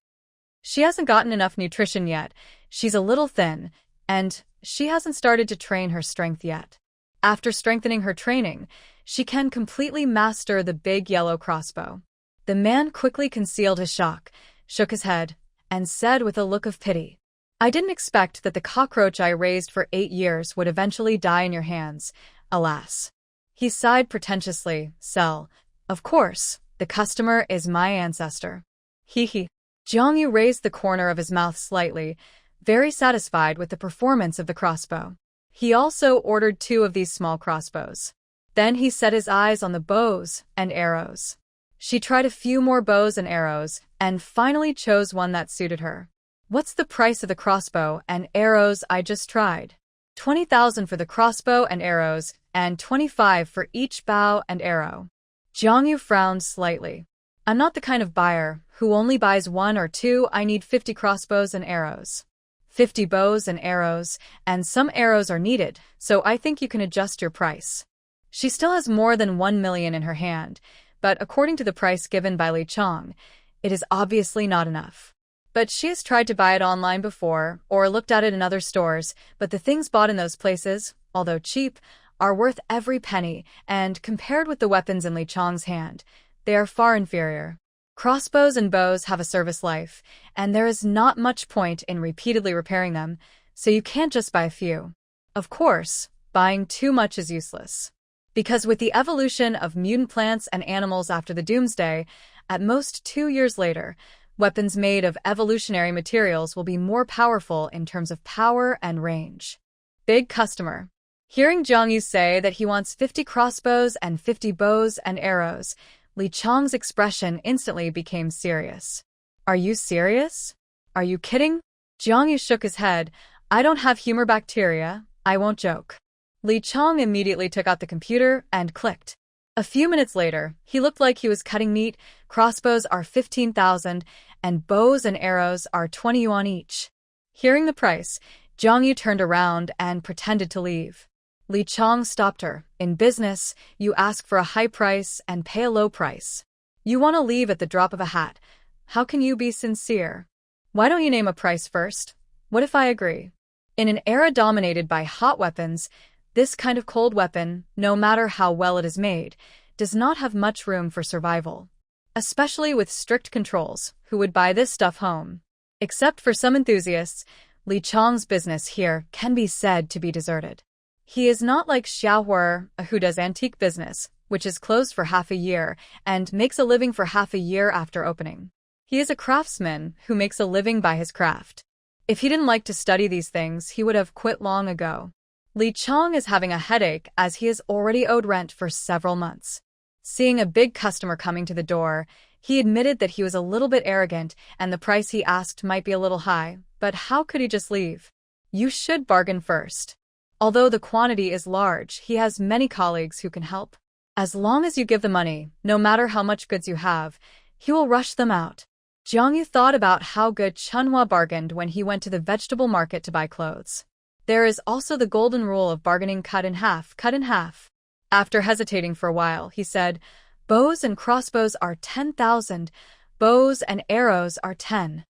She hasn't gotten enough nutrition yet. She's a little thin, and she hasn't started to train her strength yet. After strengthening her training, she can completely master the big yellow crossbow. The man quickly concealed his shock, shook his head, and said with a look of pity, I didn't expect that the cockroach I raised for 8 years would eventually die in your hands, alas. He sighed pretentiously. Sell. Of course, the customer is my ancestor. Hee hee. Jiang Yu raised the corner of his mouth slightly, very satisfied with the performance of the crossbow. He also ordered 2 of these small crossbows. Then he set his eyes on the bows and arrows. She tried a few more bows and arrows, and finally chose one that suited her. What's the price of the crossbow and arrows I just tried? 20,000 for the crossbow and arrows, and 25 for each bow and arrow. Jiang Yu frowned slightly. I'm not the kind of buyer who only buys 1 or 2. I need 50 crossbows and arrows. 50 bows and arrows, and some arrows are needed, so I think you can adjust your price. She still has more than 1 million in her hand, but according to the price given by Li Chong, it is obviously not enough. But she has tried to buy it online before, or looked at it in other stores, but the things bought in those places, although cheap, are worth every penny, and compared with the weapons in Li Chong's hand, they are far inferior. Crossbows and bows have a service life, and there is not much point in repeatedly repairing them, so you can't just buy a few. Of course, buying too much is useless. Because with the evolution of mutant plants and animals after the doomsday, at most 2 years later, weapons made of evolutionary materials will be more powerful in terms of power and range. Big customer. Hearing Jiang Yu say that he wants 50 crossbows and 50 bows and arrows, Li Chong's expression instantly became serious. Are you serious? Are you kidding? Jiang Yu shook his head. I don't have humor bacteria, I won't joke. Li Chong immediately took out the computer and clicked. A few minutes later, he looked like he was cutting meat. Crossbows are 15,000, and bows and arrows are 20 yuan each. Hearing the price, Jiang Yu turned around and pretended to leave. Li Chong stopped her. In business, you ask for a high price and pay a low price. You want to leave at the drop of a hat. How can you be sincere? Why don't you name a price first? What if I agree? In an era dominated by hot weapons, this kind of cold weapon, no matter how well it is made, does not have much room for survival. Especially with strict controls, who would buy this stuff home? Except for some enthusiasts, Li Chong's business here can be said to be deserted. He is not like Xiaohuer, who does antique business, which is closed for half a year, and makes a living for half a year after opening. He is a craftsman who makes a living by his craft. If he didn't like to study these things, he would have quit long ago. Li Chong is having a headache as he has already owed rent for several months. Seeing a big customer coming to the door, he admitted that he was a little bit arrogant and the price he asked might be a little high, but how could he just leave? You should bargain first. Although the quantity is large, he has many colleagues who can help. As long as you give the money, no matter how much goods you have, he will rush them out. Jiang Yu thought about how good Chunhua bargained when he went to the vegetable market to buy clothes. There is also the golden rule of bargaining cut in half. After hesitating for a while, he said, bows and crossbows are 10,000, bows and arrows are 10.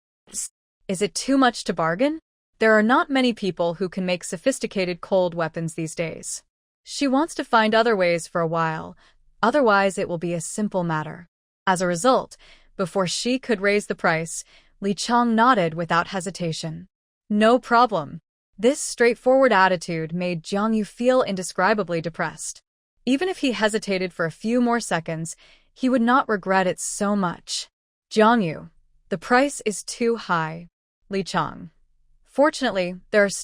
Is it too much to bargain? There are not many people who can make sophisticated cold weapons these days. She wants to find other ways for a while, otherwise it will be a simple matter. As a result, before she could raise the price, Li Chong nodded without hesitation. No problem. This straightforward attitude made Jiang Yu feel indescribably depressed. Even if he hesitated for a few more seconds, he would not regret it so much. Jiang Yu, the price is too high. Li Chong. Fortunately, there is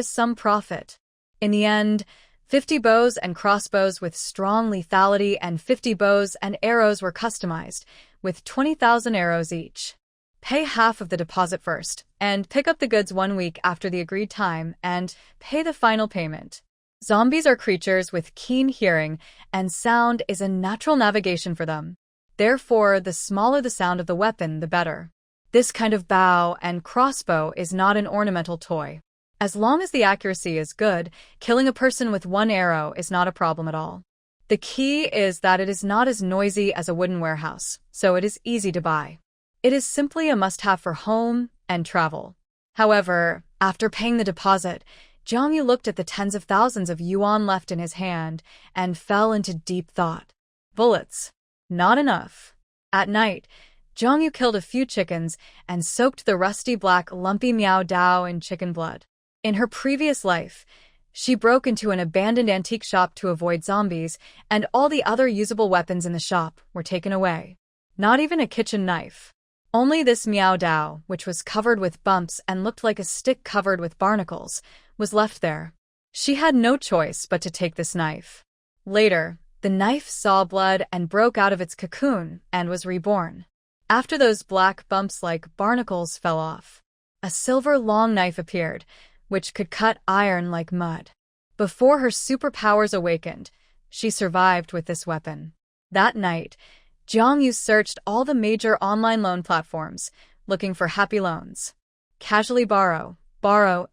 some profit. In the end, 50 bows and crossbows with strong lethality and 50 bows and arrows were customized, with 20,000 arrows each. Pay half of the deposit first, and pick up the goods 1 week after the agreed time, and pay the final payment. Zombies are creatures with keen hearing, and sound is a natural navigation for them. Therefore, the smaller the sound of the weapon, the better. This kind of bow and crossbow is not an ornamental toy. As long as the accuracy is good, killing a person with 1 arrow is not a problem at all. The key is that it is not as noisy as a wooden warehouse, so it is easy to buy. It is simply a must-have for home and travel. However, after paying the deposit, Jiang Yu looked at the tens of thousands of yuan left in his hand and fell into deep thought. Bullets. Not enough. At night, Zhongyu killed a few chickens and soaked the rusty black lumpy Miao Dao in chicken blood. In her previous life, she broke into an abandoned antique shop to avoid zombies, and all the other usable weapons in the shop were taken away. Not even a kitchen knife. Only this Miao Dao, which was covered with bumps and looked like a stick covered with barnacles, was left there. She had no choice but to take this knife. Later, the knife saw blood and broke out of its cocoon and was reborn. After those black bumps like barnacles fell off, a silver long knife appeared, which could cut iron like mud. Before her superpowers awakened, she survived with this weapon. That night, Zhongyu searched all the major online loan platforms, looking for happy loans. Casually borrow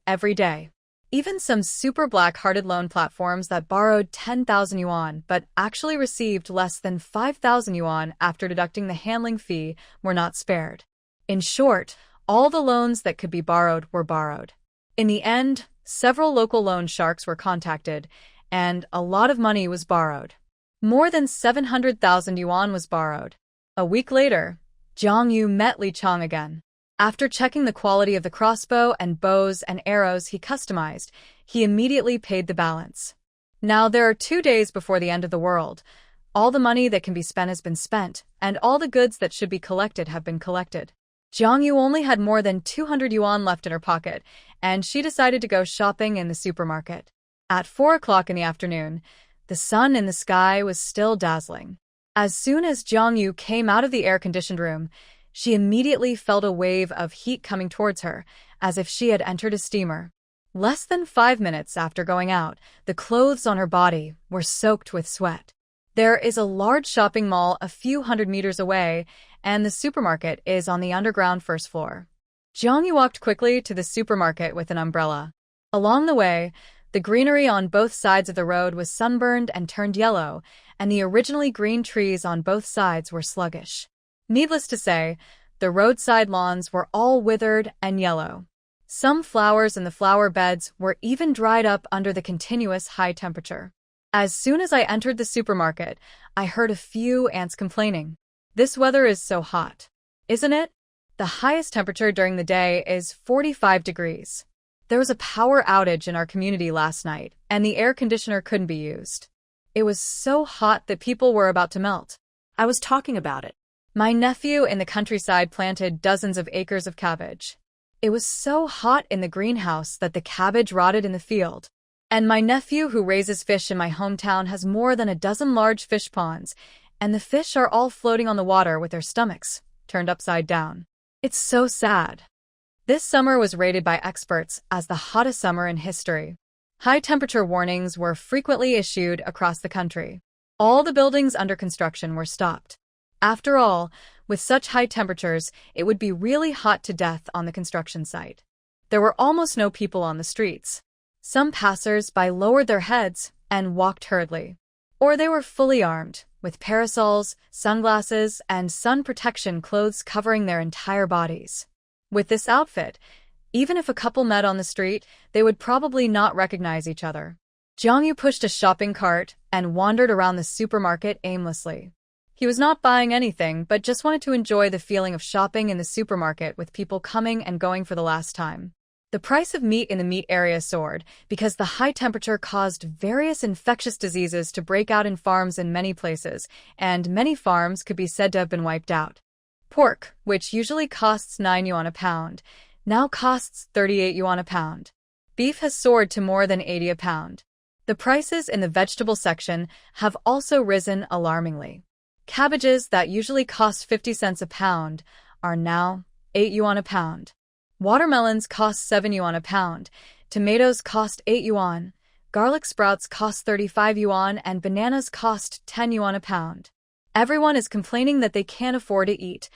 every day. Even some super black-hearted loan platforms that borrowed 10,000 yuan but actually received less than 5,000 yuan after deducting the handling fee were not spared. In short, all the loans that could be borrowed were borrowed. In the end, several local loan sharks were contacted, and a lot of money was borrowed. More than 700,000 yuan was borrowed. A week later, Zhongyu met Li Chang again. After checking the quality of the crossbow and bows and arrows he customized, he immediately paid the balance. Now there are 2 days before the end of the world. All the money that can be spent has been spent, and all the goods that should be collected have been collected. Zhongyu only had more than 200 yuan left in her pocket, and she decided to go shopping in the supermarket. At 4 o'clock in the afternoon, the sun in the sky was still dazzling. As soon as Zhongyu came out of the air-conditioned room, she immediately felt a wave of heat coming towards her, as if she had entered a steamer. Less than 5 minutes after going out, the clothes on her body were soaked with sweat. There is a large shopping mall a few hundred meters away, and the supermarket is on the underground first floor. Zhongyu walked quickly to the supermarket with an umbrella. Along the way, the greenery on both sides of the road was sunburned and turned yellow, and the originally green trees on both sides were sluggish. Needless to say, the roadside lawns were all withered and yellow. Some flowers in the flower beds were even dried up under the continuous high temperature. As soon as I entered the supermarket, I heard a few ants complaining. This weather is so hot, isn't it? The highest temperature during the day is 45 degrees. There was a power outage in our community last night, and the air conditioner couldn't be used. It was so hot that people were about to melt. I was talking about it. My nephew in the countryside planted dozens of acres of cabbage. It was so hot in the greenhouse that the cabbage rotted in the field. And my nephew who raises fish in my hometown has more than a dozen large fish ponds, and the fish are all floating on the water with their stomachs turned upside down. It's so sad. This summer was rated by experts as the hottest summer in history. High temperature warnings were frequently issued across the country. All the buildings under construction were stopped. After all, with such high temperatures, it would be really hot to death on the construction site. There were almost no people on the streets. Some passers-by lowered their heads and walked hurriedly. Or they were fully armed, with parasols, sunglasses, and sun protection clothes covering their entire bodies. With this outfit, even if a couple met on the street, they would probably not recognize each other. Zhongyu pushed a shopping cart and wandered around the supermarket aimlessly. He was not buying anything, but just wanted to enjoy the feeling of shopping in the supermarket with people coming and going for the last time. The price of meat in the meat area soared because the high temperature caused various infectious diseases to break out in farms in many places, and many farms could be said to have been wiped out. Pork, which usually costs 9 yuan a pound, now costs 38 yuan a pound. Beef has soared to more than 80 a pound. The prices in the vegetable section have also risen alarmingly. Cabbages that usually cost 50 cents a pound are now 8 yuan a pound. Watermelons cost 7 yuan a pound, tomatoes cost 8 yuan, garlic sprouts cost 35 yuan, and bananas cost 10 yuan a pound. Everyone is complaining that they can't afford to eat,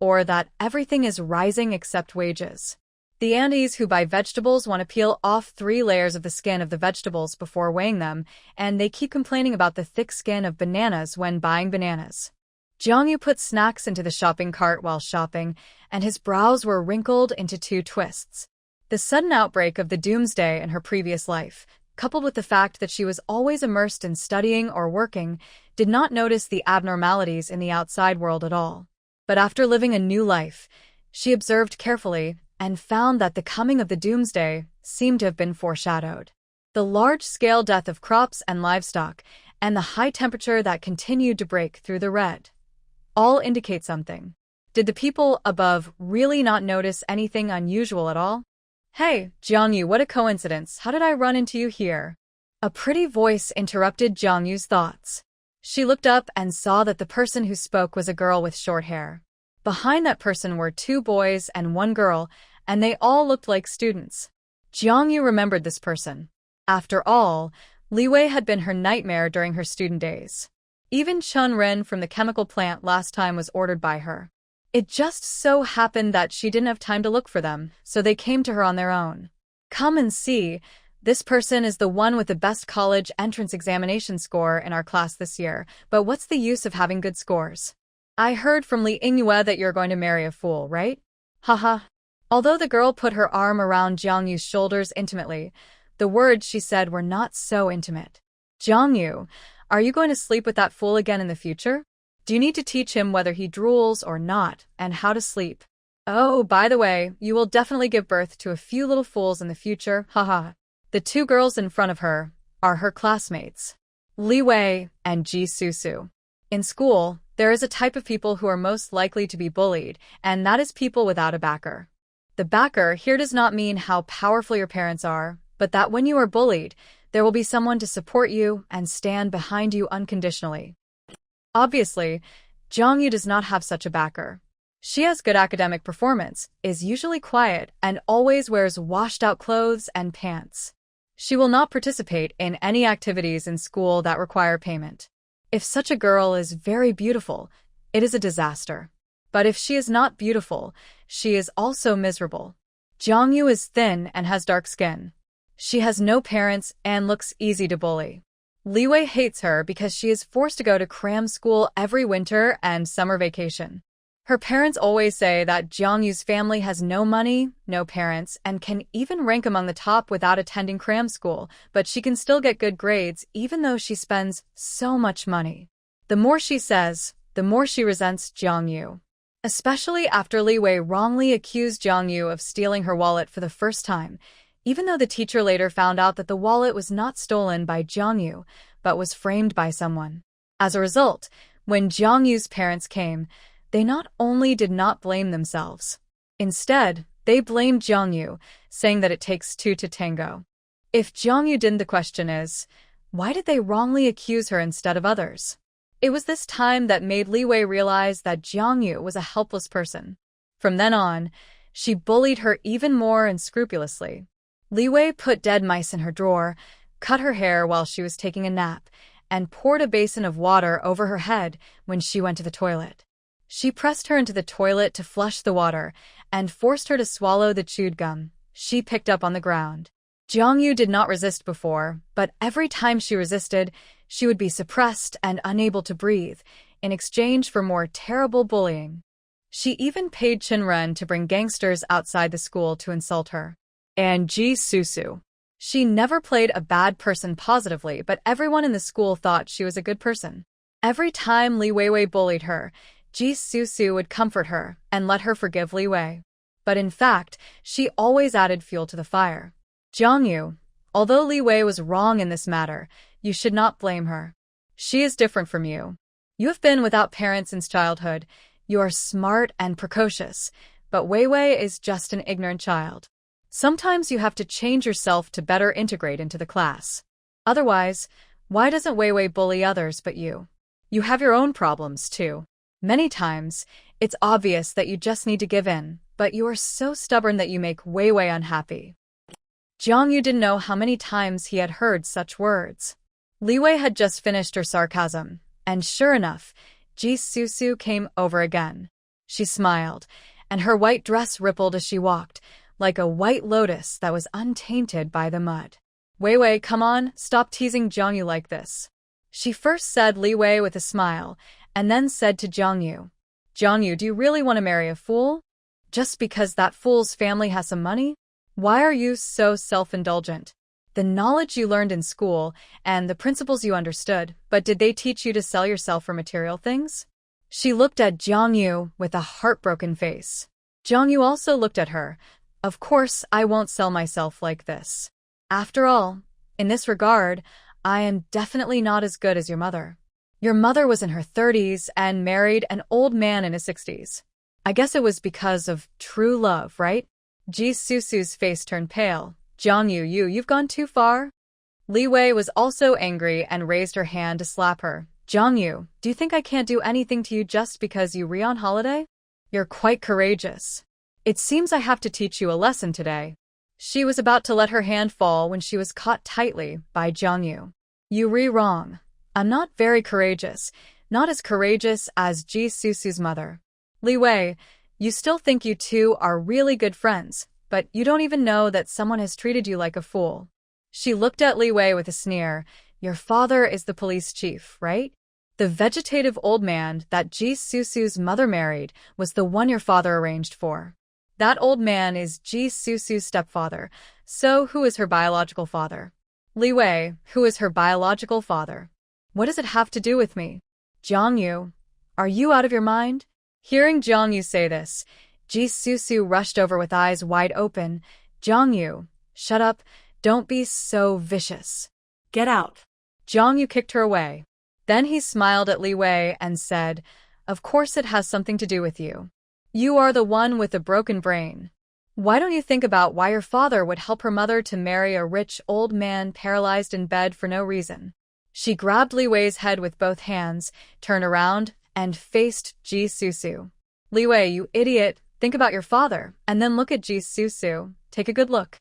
or that everything is rising except wages. The Andes who buy vegetables want to peel off 3 layers of the skin of the vegetables before weighing them, and they keep complaining about the thick skin of bananas when buying bananas. Zhongyu put snacks into the shopping cart while shopping, and his brows were wrinkled into 2 twists. The sudden outbreak of the doomsday in her previous life, coupled with the fact that she was always immersed in studying or working, did not notice the abnormalities in the outside world at all. But after living a new life, she observed carefully and found that the coming of the doomsday seemed to have been foreshadowed. The large-scale death of crops and livestock, and the high temperature that continued to break through the red, all indicate something. Did the people above really not notice anything unusual at all? Hey, Jiangyu, what a coincidence. How did I run into you here? A pretty voice interrupted Jiangyu's thoughts. She looked up and saw that the person who spoke was a girl with short hair. Behind that person were 2 boys and 1 girl, and they all looked like students. Jiangyu remembered this person. After all, Li Wei had been her nightmare during her student days. Even Chun Ren from the chemical plant last time was ordered by her. It just so happened that she didn't have time to look for them, so they came to her on their own. Come and see, this person is the one with the best college entrance examination score in our class this year, but what's the use of having good scores? I heard from Li Yingyue that you're going to marry a fool, right? Haha. Although the girl put her arm around Jiangyu's shoulders intimately, the words she said were not so intimate. Jiangyu, are you going to sleep with that fool again in the future? Do you need to teach him whether he drools or not, and how to sleep? Oh, by the way, you will definitely give birth to a few little fools in the future, haha. The 2 girls in front of her are her classmates, Li Wei and Ji Susu. In school, there is a type of people who are most likely to be bullied, and that is people without a backer. The backer here does not mean how powerful your parents are, but that when you are bullied, there will be someone to support you and stand behind you unconditionally. Obviously, Jiangyu does not have such a backer. She has good academic performance, is usually quiet, and always wears washed-out clothes and pants. She will not participate in any activities in school that require payment. If such a girl is very beautiful, it is a disaster. But if she is not beautiful, she is also miserable. Jiangyu is thin and has dark skin. She has no parents and looks easy to bully. Li Wei hates her because she is forced to go to cram school every winter and summer vacation. Her parents always say that Jiangyu's family has no money, no parents, and can even rank among the top without attending cram school, but she can still get good grades even though she spends so much money. The more she says, the more she resents Jiangyu. Especially after Li Wei wrongly accused Jiangyu of stealing her wallet for the first time, even though the teacher later found out that the wallet was not stolen by Jiangyu, but was framed by someone. As a result, when Jiangyu's parents came, they not only did not blame themselves. Instead, they blamed Jiangyu, saying that it takes 2 to tango. If Jiangyu didn't, the question is, why did they wrongly accuse her instead of others? It was this time that made Li Wei realize that Jiangyu was a helpless person. From then on, she bullied her even more unscrupulously. Li Wei put dead mice in her drawer, cut her hair while she was taking a nap, and poured a basin of water over her head when she went to the toilet. She pressed her into the toilet to flush the water and forced her to swallow the chewed gum she picked up on the ground. Jiangyu did not resist before, but every time she resisted, she would be suppressed and unable to breathe, in exchange for more terrible bullying. She even paid Chinren to bring gangsters outside the school to insult her. And Ji Susu. She never played a bad person positively, but everyone in the school thought she was a good person. Every time Li Weiwei bullied her, Ji Susu would comfort her and let her forgive Li Wei. But in fact, she always added fuel to the fire. Jiangyu, although Li Wei was wrong in this matter, you should not blame her. She is different from you. You have been without parents since childhood. You are smart and precocious, but Weiwei is just an ignorant child. Sometimes you have to change yourself to better integrate into the class. Otherwise, why doesn't Weiwei bully others but you? You have your own problems too. Many times, it's obvious that you just need to give in, but you are so stubborn that you make Weiwei unhappy. Jiangyu didn't know how many times he had heard such words. Li Wei had just finished her sarcasm, and sure enough, Ji Susu came over again. She smiled, and her white dress rippled as she walked, like a white lotus that was untainted by the mud. Weiwei, come on, stop teasing Jiangyu like this. She first said Li Wei with a smile, and then said to Jiangyu, Jiangyu, do you really want to marry a fool? Just because that fool's family has some money? Why are you so self-indulgent? The knowledge you learned in school and the principles you understood, but did they teach you to sell yourself for material things? She looked at Jiang Yu with a heartbroken face. Jiang Yu also looked at her. Of course, I won't sell myself like this. After all, in this regard, I am definitely not as good as your mother. Your mother was in her 30s and married an old man in his 60s. I guess it was because of true love, right? Ji Susu's face turned pale. Jiang Yu, you've gone too far. Li Wei was also angry and raised her hand to slap her. Jiang Yu, do you think I can't do anything to you just because you re on holiday? You're quite courageous. It seems I have to teach you a lesson today. She was about to let her hand fall when she was caught tightly by Jiang Yu. You wrong. I'm not very courageous, not as courageous as Ji Susu's mother. Li Wei, you still think you two are really good friends, but you don't even know that someone has treated you like a fool. She looked at Li Wei with a sneer. Your father is the police chief, right? The vegetative old man that Ji Susu's mother married was the one your father arranged for. That old man is Ji Susu's stepfather, so who is her biological father? Li Wei, who is her biological father? What does it have to do with me? Jiang Yu, are you out of your mind? Hearing Jiang Yu say this, Ji Susu rushed over with eyes wide open. Jiang Yu, shut up, don't be so vicious. Get out. Jiang Yu kicked her away. Then he smiled at Li Wei and said, Of course it has something to do with you. You are the one with the broken brain. Why don't you think about why your father would help her mother to marry a rich old man paralyzed in bed for no reason? She grabbed Li Wei's head with both hands, turned around, and faced Ji Susu. Li Wei, you idiot, think about your father, and then look at Ji Susu. Take a good look.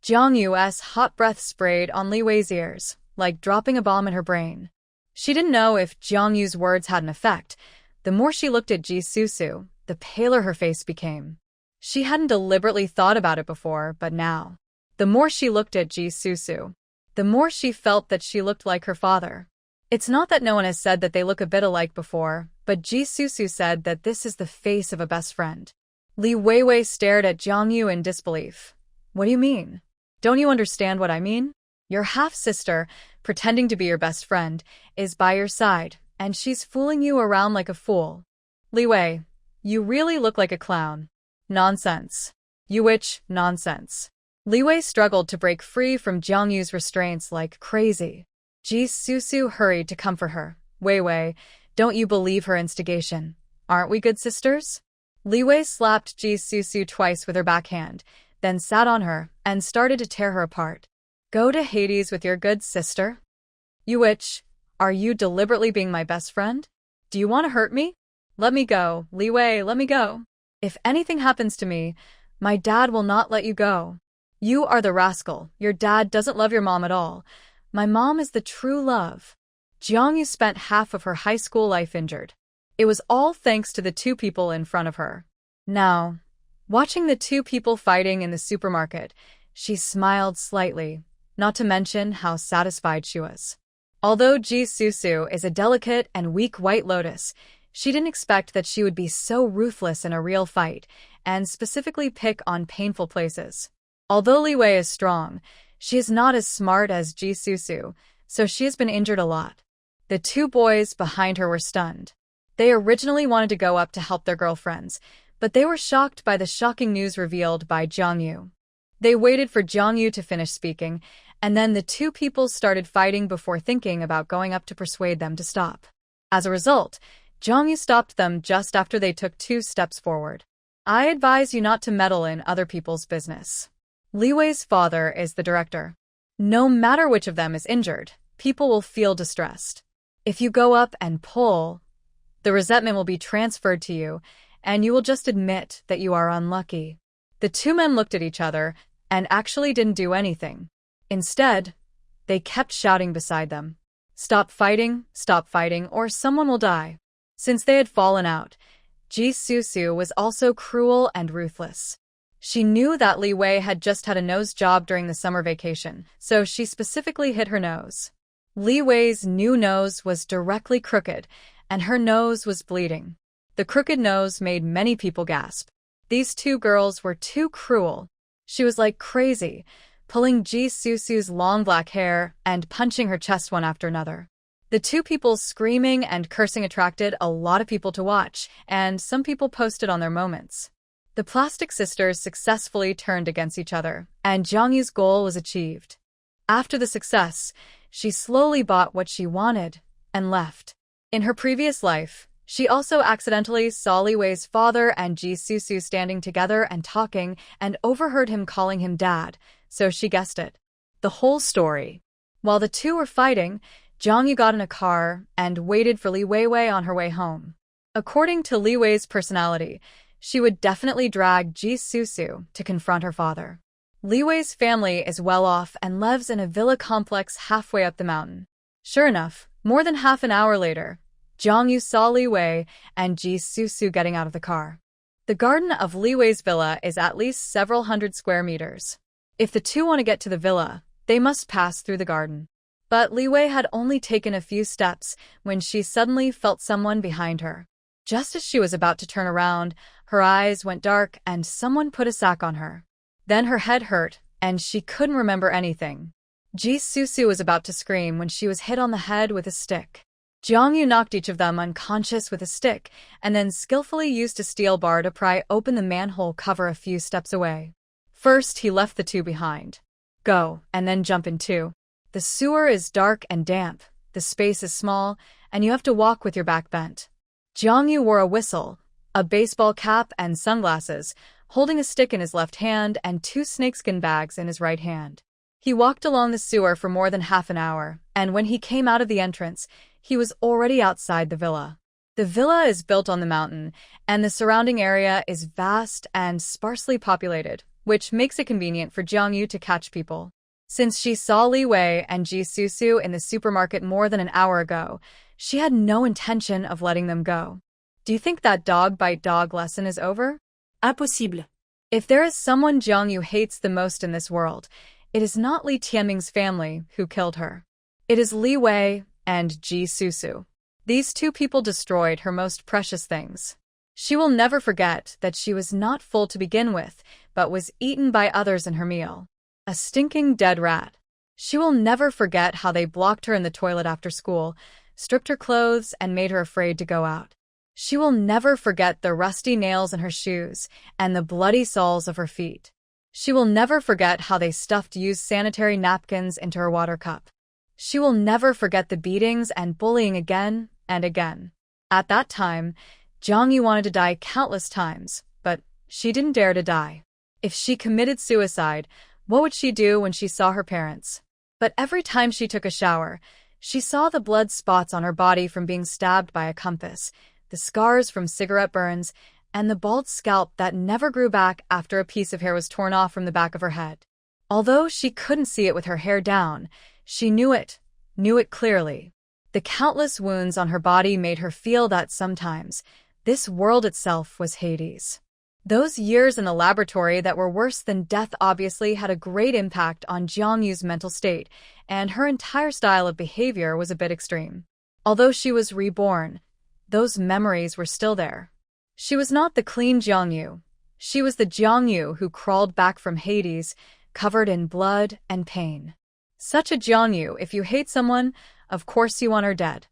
Jiang Yu's hot breath sprayed on Li Wei's ears, like dropping a bomb in her brain. She didn't know if Jiang Yu's words had an effect. The more she looked at Ji Susu, the paler her face became. She hadn't deliberately thought about it before, but now. The more she looked at Ji Susu, the more she felt that she looked like her father. It's not that no one has said that they look a bit alike before, but Ji Susu said that this is the face of a best friend. Li Weiwei stared at Jiang Yu in disbelief. What do you mean? Don't you understand what I mean? Your half-sister, pretending to be your best friend, is by your side, and she's fooling you around like a fool. Li Wei, you really look like a clown. Nonsense. You witch, nonsense. Li Wei struggled to break free from Jiang Yu's restraints like crazy. Ji Susu hurried to comfort her. Wei Wei, don't you believe her instigation? Aren't we good sisters? Li Wei slapped Ji Susu twice with her backhand, then sat on her and started to tear her apart. Go to Hades with your good sister? You witch, are you deliberately being my best friend? Do you want to hurt me? Let me go, Li Wei, let me go. If anything happens to me, my dad will not let you go. You are the rascal. Your dad doesn't love your mom at all. My mom is the true love. Jiang Yu spent half of her high school life injured. It was all thanks to the two people in front of her. Now, watching the two people fighting in the supermarket, she smiled slightly, not to mention how satisfied she was. Although Ji Susu is a delicate and weak white lotus, she didn't expect that she would be so ruthless in a real fight, and specifically pick on painful places. Although Li Wei is strong, she is not as smart as Ji Susu, so she has been injured a lot. The two boys behind her were stunned. They originally wanted to go up to help their girlfriends, but they were shocked by the shocking news revealed by Jiang Yu. They waited for Jiang Yu to finish speaking, and then the two people started fighting before thinking about going up to persuade them to stop. As a result, Jiang Yu stopped them just after they took 2 steps forward. I advise you not to meddle in other people's business. Li Wei's father is the director. No matter which of them is injured, people will feel distressed. If you go up and pull, the resentment will be transferred to you, and you will just admit that you are unlucky. The two men looked at each other and actually didn't do anything. Instead, they kept shouting beside them, stop fighting, or someone will die." Since they had fallen out, Ji Susu was also cruel and ruthless. She knew that Li Wei had just had a nose job during the summer vacation, so she specifically hit her nose. Li Wei's new nose was directly crooked, and her nose was bleeding. The crooked nose made many people gasp. These two girls were too cruel. She was like crazy, pulling Ji Susu's long black hair and punching her chest one after another. The two people screaming and cursing attracted a lot of people to watch, and some people posted on their moments. The plastic sisters successfully turned against each other, and Jiangyu's goal was achieved. After the success, she slowly bought what she wanted and left. In her previous life, she also accidentally saw Li Wei's father and Ji Susu standing together and talking and overheard him calling him dad, so she guessed it. The whole story. While the two were fighting, Jiangyu got in a car and waited for Li Wei on her way home. According to Li Wei's personality, she would definitely drag Ji Susu to confront her father. Li Wei's family is well off and lives in a villa complex halfway up the mountain. Sure enough, more than half an hour later, Jiangyu saw Li Wei and Ji Susu getting out of the car. The garden of Li Wei's villa is at least several hundred square meters. If the two want to get to the villa, they must pass through the garden. But Li Wei had only taken a few steps when she suddenly felt someone behind her. Just as she was about to turn around, her eyes went dark and someone put a sack on her. Then her head hurt, and she couldn't remember anything. Ji Susu was about to scream when she was hit on the head with a stick. Jiangyu knocked each of them unconscious with a stick, and then skillfully used a steel bar to pry open the manhole cover a few steps away. First, he left the two behind. Go, and then jump in too. The sewer is dark and damp, the space is small, and you have to walk with your back bent. Jiangyu wore a whistle, a baseball cap and sunglasses, holding a stick in his left hand and two snakeskin bags in his right hand. He walked along the sewer for more than half an hour, and when he came out of the entrance, he was already outside the villa. The villa is built on the mountain, and the surrounding area is vast and sparsely populated, which makes it convenient for Jiangyu to catch people. Since she saw Li Wei and Ji Susu in the supermarket more than an hour ago, she had no intention of letting them go. Do you think that dog-bite-dog lesson is over? Impossible. If there is someone Jiangyu hates the most in this world, it is not Li Tianming's family who killed her. It is Li Wei and Ji Susu. These two people destroyed her most precious things. She will never forget that she was not full to begin with, but was eaten by others in her meal. A stinking dead rat. She will never forget how they blocked her in the toilet after school, stripped her clothes, and made her afraid to go out. She will never forget the rusty nails in her shoes and the bloody soles of her feet. She will never forget how they stuffed used sanitary napkins into her water cup. She will never forget the beatings and bullying again and again. At that time, Jiangyu wanted to die countless times, but she didn't dare to die. If she committed suicide, what would she do when she saw her parents? But every time she took a shower, she saw the blood spots on her body from being stabbed by a compass, the scars from cigarette burns, and the bald scalp that never grew back after a piece of hair was torn off from the back of her head. Although she couldn't see it with her hair down, she knew it clearly. The countless wounds on her body made her feel that sometimes this world itself was Hades. Those years in the laboratory that were worse than death obviously had a great impact on Jiangyu's mental state, and her entire style of behavior was a bit extreme. Although she was reborn, those memories were still there. She was not the clean Jiangyu. She was the Jiangyu who crawled back from Hades, covered in blood and pain. Such a Jiangyu, if you hate someone, of course you want her dead.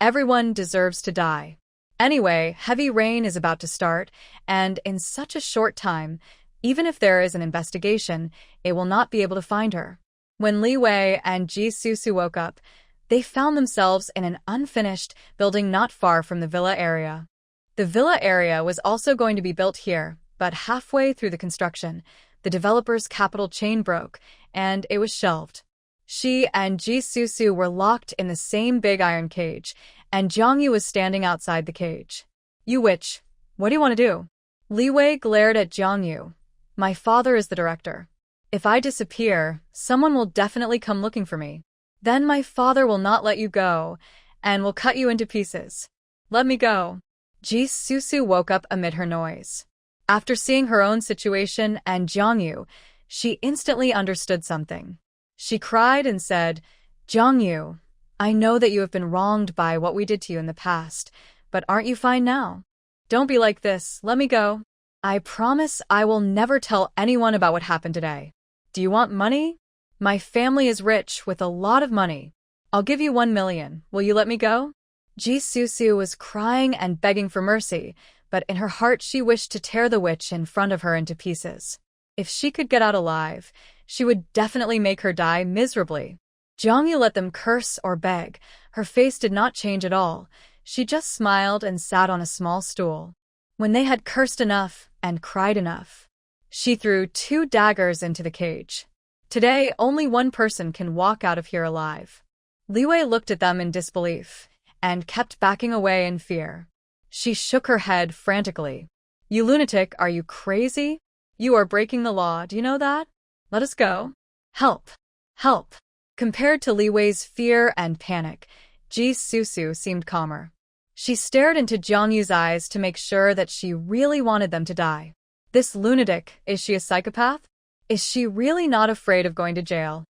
Everyone deserves to die. Anyway, heavy rain is about to start, and in such a short time, even if there is an investigation, it will not be able to find her. When Li Wei and Ji Susu woke up, they found themselves in an unfinished building not far from the villa area. The villa area was also going to be built here, but halfway through the construction, the developer's capital chain broke, and it was shelved. She and Ji Susu were locked in the same big iron cage, and Jiangyu was standing outside the cage. You witch, what do you want to do? Li Wei glared at Jiangyu. My father is the director. If I disappear, someone will definitely come looking for me. Then my father will not let you go, and will cut you into pieces. Let me go. Ji Susu woke up amid her noise. After seeing her own situation and Jiangyu, she instantly understood something. She cried and said, Jiangyu, I know that you have been wronged by what we did to you in the past, but aren't you fine now? Don't be like this, let me go. I promise I will never tell anyone about what happened today. Do you want money? My family is rich with a lot of money. I'll give you 1 million. Will you let me go? Jisusu was crying and begging for mercy, but in her heart she wished to tear the witch in front of her into pieces. If she could get out alive, she would definitely make her die miserably. Jiangyu let them curse or beg. Her face did not change at all. She just smiled and sat on a small stool. When they had cursed enough and cried enough, she threw 2 daggers into the cage. Today, only one person can walk out of here alive. Li Wei looked at them in disbelief and kept backing away in fear. She shook her head frantically. You lunatic, are you crazy? You are breaking the law, do you know that? Let us go. Help! Help! Compared to Li Wei's fear and panic, Jisusu seemed calmer. She stared into Jiangyu's eyes to make sure that she really wanted them to die. This lunatic, is she a psychopath? Is she really not afraid of going to jail?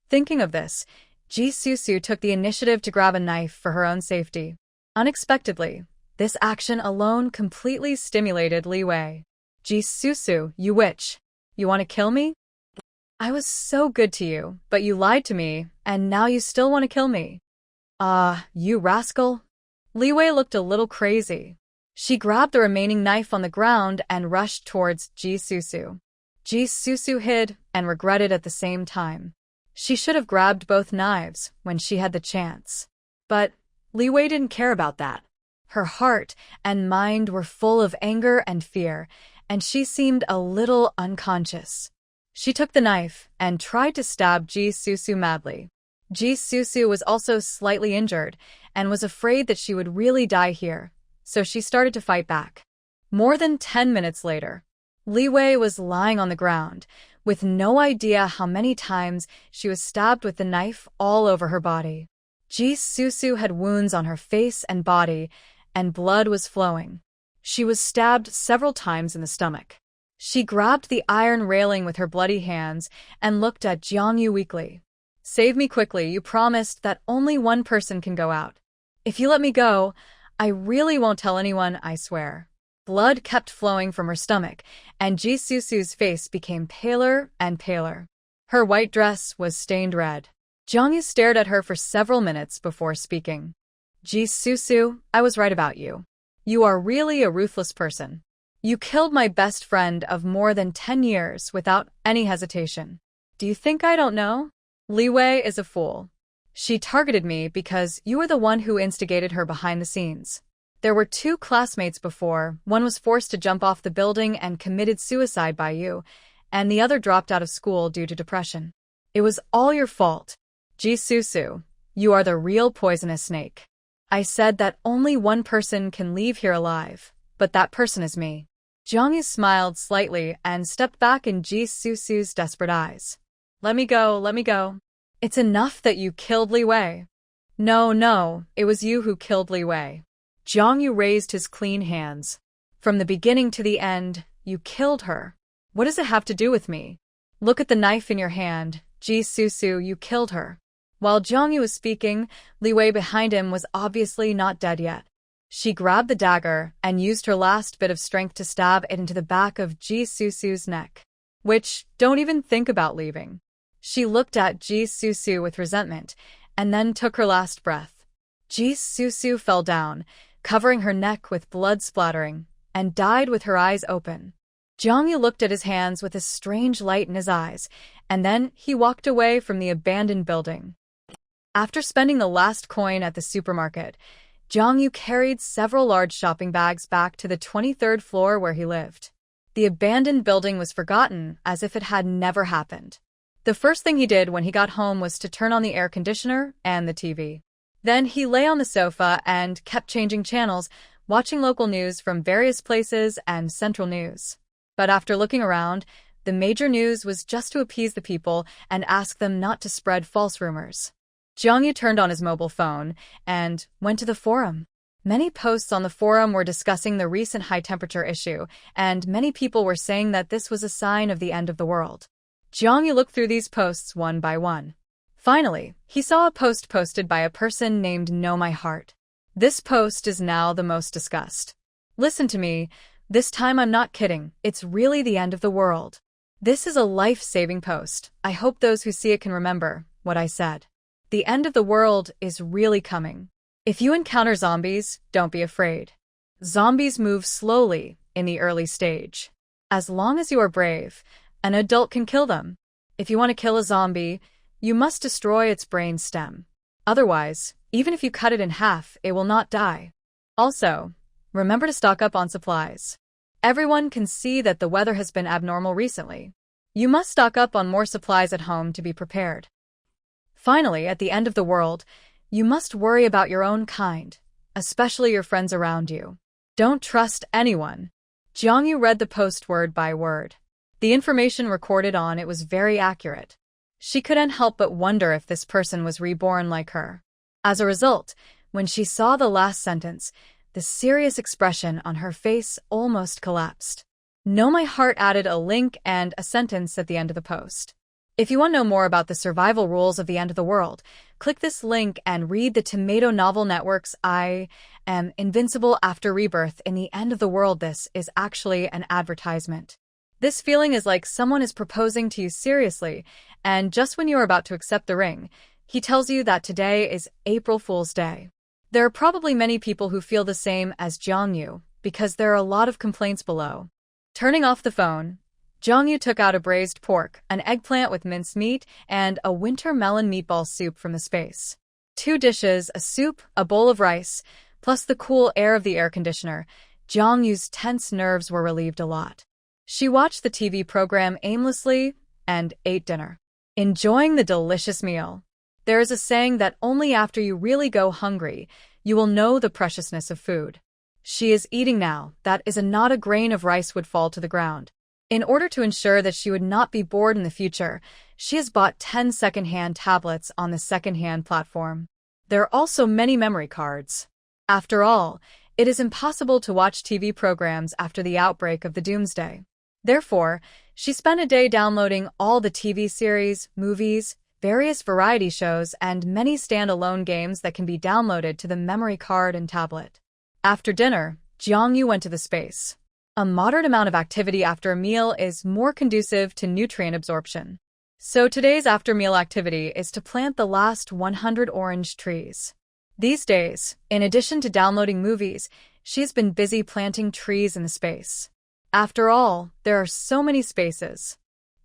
Thinking of this, Jisusu took the initiative to grab a knife for her own safety. Unexpectedly, this action alone completely stimulated Li Wei. Jisusu, you witch. You want to kill me? I was so good to you, but you lied to me, and now you still want to kill me. You rascal. Li Wei looked a little crazy. She grabbed the remaining knife on the ground and rushed towards Jisusu. Jisusu hid and regretted at the same time. She should have grabbed both knives when she had the chance. But Li Wei didn't care about that. Her heart and mind were full of anger and fear, and she seemed a little unconscious. She took the knife and tried to stab Jisusu madly. Jisusu was also slightly injured and was afraid that she would really die here, so she started to fight back. More than 10 minutes later, Li Wei was lying on the ground, with no idea how many times she was stabbed with the knife all over her body. Jisusu had wounds on her face and body, and blood was flowing. She was stabbed several times in the stomach. She grabbed the iron railing with her bloody hands and looked at Jiangyu weakly. Save me quickly, you promised that only one person can go out. If you let me go, I really won't tell anyone, I swear. Blood kept flowing from her stomach, and Jisusu's face became paler and paler. Her white dress was stained red. Jiangyu stared at her for several minutes before speaking. Jisusu, I was right about you. You are really a ruthless person. You killed my best friend of more than 10 years without any hesitation. Do you think I don't know? Li Wei is a fool. She targeted me because you were the one who instigated her behind the scenes. There were 2 classmates before. One was forced to jump off the building and committed suicide by you, and the other dropped out of school due to depression. It was all your fault. Jisusu, you are the real poisonous snake. I said that only one person can leave here alive, but that person is me. Jiangyu smiled slightly and stepped back in Jisusu's desperate eyes. Let me go, let me go. It's enough that you killed Li Wei. No, it was you who killed Li Wei. Jiangyu raised his clean hands. From the beginning to the end, you killed her. What does it have to do with me? Look at the knife in your hand. Jisusu, you killed her. While Jiangyu was speaking, Li Wei behind him was obviously not dead yet. She grabbed the dagger and used her last bit of strength to stab it into the back of Jisusu's neck. Which, don't even think about leaving. She looked at Jisusu with resentment, and then took her last breath. Jisusu fell down, covering her neck with blood splattering, and died with her eyes open. Jiangyu looked at his hands with a strange light in his eyes, and then he walked away from the abandoned building. After spending the last coin at the supermarket, Jiangyu carried several large shopping bags back to the 23rd floor where he lived. The abandoned building was forgotten as if it had never happened. The first thing he did when he got home was to turn on the air conditioner and the TV. Then he lay on the sofa and kept changing channels, watching local news from various places and central news. But after looking around, the major news was just to appease the people and ask them not to spread false rumors. Jiangyu turned on his mobile phone and went to the forum. Many posts on the forum were discussing the recent high-temperature issue, and many people were saying that this was a sign of the end of the world. Jiangyu looked through these posts one by one. Finally, he saw a post posted by a person named Know My Heart. This post is now the most discussed. Listen to me, this time I'm not kidding, it's really the end of the world. This is a life-saving post. I hope those who see it can remember what I said. The end of the world is really coming. If you encounter zombies, don't be afraid. Zombies move slowly in the early stage. As long as you are brave, an adult can kill them. If you want to kill a zombie, you must destroy its brain stem. Otherwise, even if you cut it in half, it will not die. Also, remember to stock up on supplies. Everyone can see that the weather has been abnormal recently. You must stock up on more supplies at home to be prepared. Finally, at the end of the world, you must worry about your own kind, especially your friends around you. Don't trust anyone. Jiangyu read the post word by word. The information recorded on it was very accurate. She couldn't help but wonder if this person was reborn like her. As a result, when she saw the last sentence, the serious expression on her face almost collapsed. No, my heart added a link and a sentence at the end of the post. If you want to know more about the survival rules of the end of the world, click this link and read the Tomato Novel Network's I Am Invincible After Rebirth in the End of the World. This is actually an advertisement. This feeling is like someone is proposing to you seriously, and just when you are about to accept the ring, he tells you that today is April Fool's Day. There are probably many people who feel the same as Jiangyu, because there are a lot of complaints below. Turning off the phone, Jiangyu took out a braised pork, an eggplant with minced meat, and a winter melon meatball soup from the space. 2 dishes, a soup, a bowl of rice, plus the cool air of the air conditioner. Jiangyu's tense nerves were relieved a lot. She watched the TV program aimlessly and ate dinner, enjoying the delicious meal. There is a saying that only after you really go hungry, you will know the preciousness of food. She is eating now, that is not a grain of rice would fall to the ground. In order to ensure that she would not be bored in the future, she has bought 10 second-hand tablets on the second-hand platform. There are also many memory cards. After all, it is impossible to watch TV programs after the outbreak of the Doomsday. Therefore, she spent a day downloading all the TV series, movies, various variety shows, and many standalone games that can be downloaded to the memory card and tablet. After dinner, Jiangyu went to the space. A moderate amount of activity after a meal is more conducive to nutrient absorption. So today's after-meal activity is to plant the last 100 orange trees. These days, in addition to downloading movies, she has been busy planting trees in the space. After all, there are so many spaces.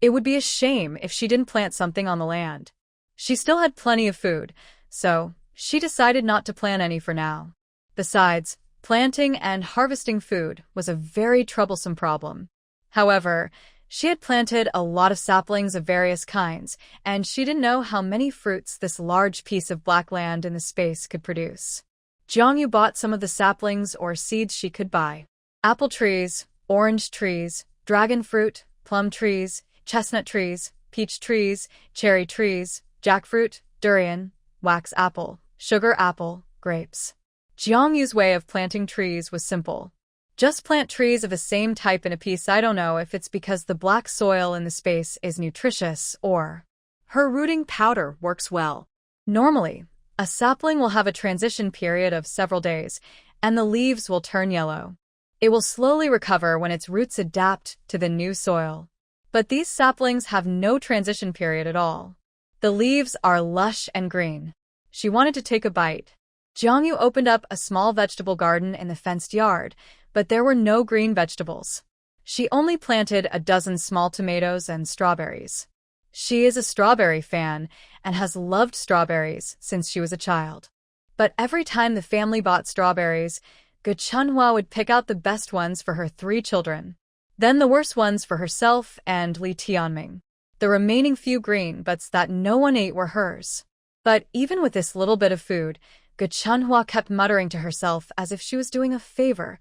It would be a shame if she didn't plant something on the land. She still had plenty of food, so she decided not to plant any for now. Besides, planting and harvesting food was a very troublesome problem. However, she had planted a lot of saplings of various kinds, and she didn't know how many fruits this large piece of black land in the space could produce. Jiangyu bought some of the saplings or seeds she could buy. Apple trees, orange trees, dragon fruit, plum trees, chestnut trees, peach trees, cherry trees, jackfruit, durian, wax apple, sugar apple, grapes. Jiangyu's way of planting trees was simple. Just plant trees of the same type in a piece. I don't know if it's because the black soil in the space is nutritious or her rooting powder works well. Normally, a sapling will have a transition period of several days, and the leaves will turn yellow. It will slowly recover when its roots adapt to the new soil. But these saplings have no transition period at all. The leaves are lush and green. She wanted to take a bite. Jiangyu opened up a small vegetable garden in the fenced yard, but there were no green vegetables. She only planted a dozen small tomatoes and strawberries. She is a strawberry fan and has loved strawberries since she was a child. But every time the family bought strawberries, Chunhua would pick out the best ones for her 3 children, then the worst ones for herself and Li Tianming. The remaining few green butts that no one ate were hers. But even with this little bit of food, Chunhua kept muttering to herself as if she was doing a favor.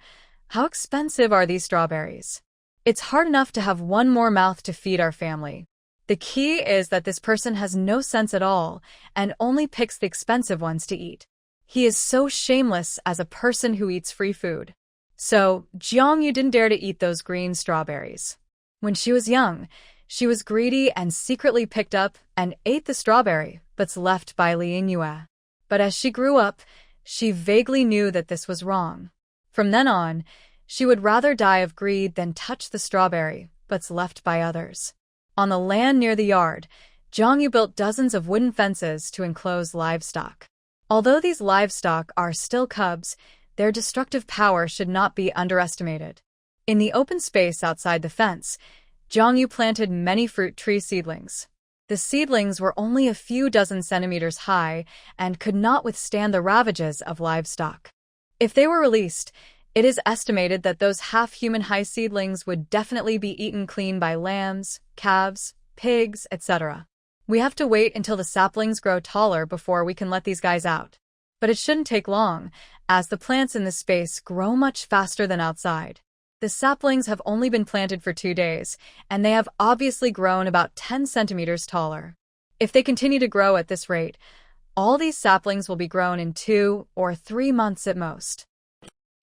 How expensive are these strawberries? It's hard enough to have one more mouth to feed our family. The key is that this person has no sense at all and only picks the expensive ones to eat. He is so shameless as a person who eats free food. So, Jiangyu didn't dare to eat those green strawberries. When she was young, she was greedy and secretly picked up and ate the strawberry butts left by Li Yingyue. But as she grew up, she vaguely knew that this was wrong. From then on, she would rather die of greed than touch the strawberry butts left by others. On the land near the yard, Jiangyu built dozens of wooden fences to enclose livestock. Although these livestock are still cubs, their destructive power should not be underestimated. In the open space outside the fence, Jiangyu planted many fruit tree seedlings. The seedlings were only a few dozen centimeters high and could not withstand the ravages of livestock. If they were released, it is estimated that those half-human high seedlings would definitely be eaten clean by lambs, calves, pigs, etc. We have to wait until the saplings grow taller before we can let these guys out. But it shouldn't take long, as the plants in this space grow much faster than outside. The saplings have only been planted for 2 days, and they have obviously grown about 10 centimeters taller. If they continue to grow at this rate, all these saplings will be grown in 2 or 3 months at most.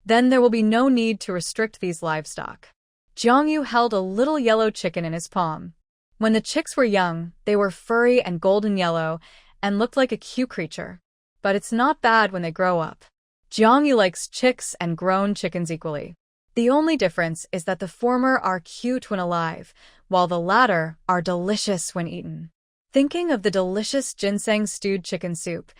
Then there will be no need to restrict these livestock. Jiangyu held a little yellow chicken in his palm. When the chicks were young, they were furry and golden yellow and looked like a cute creature. But it's not bad when they grow up. Jiangyu likes chicks and grown chickens equally. The only difference is that the former are cute when alive, while the latter are delicious when eaten. Thinking of the delicious ginseng stewed chicken soup,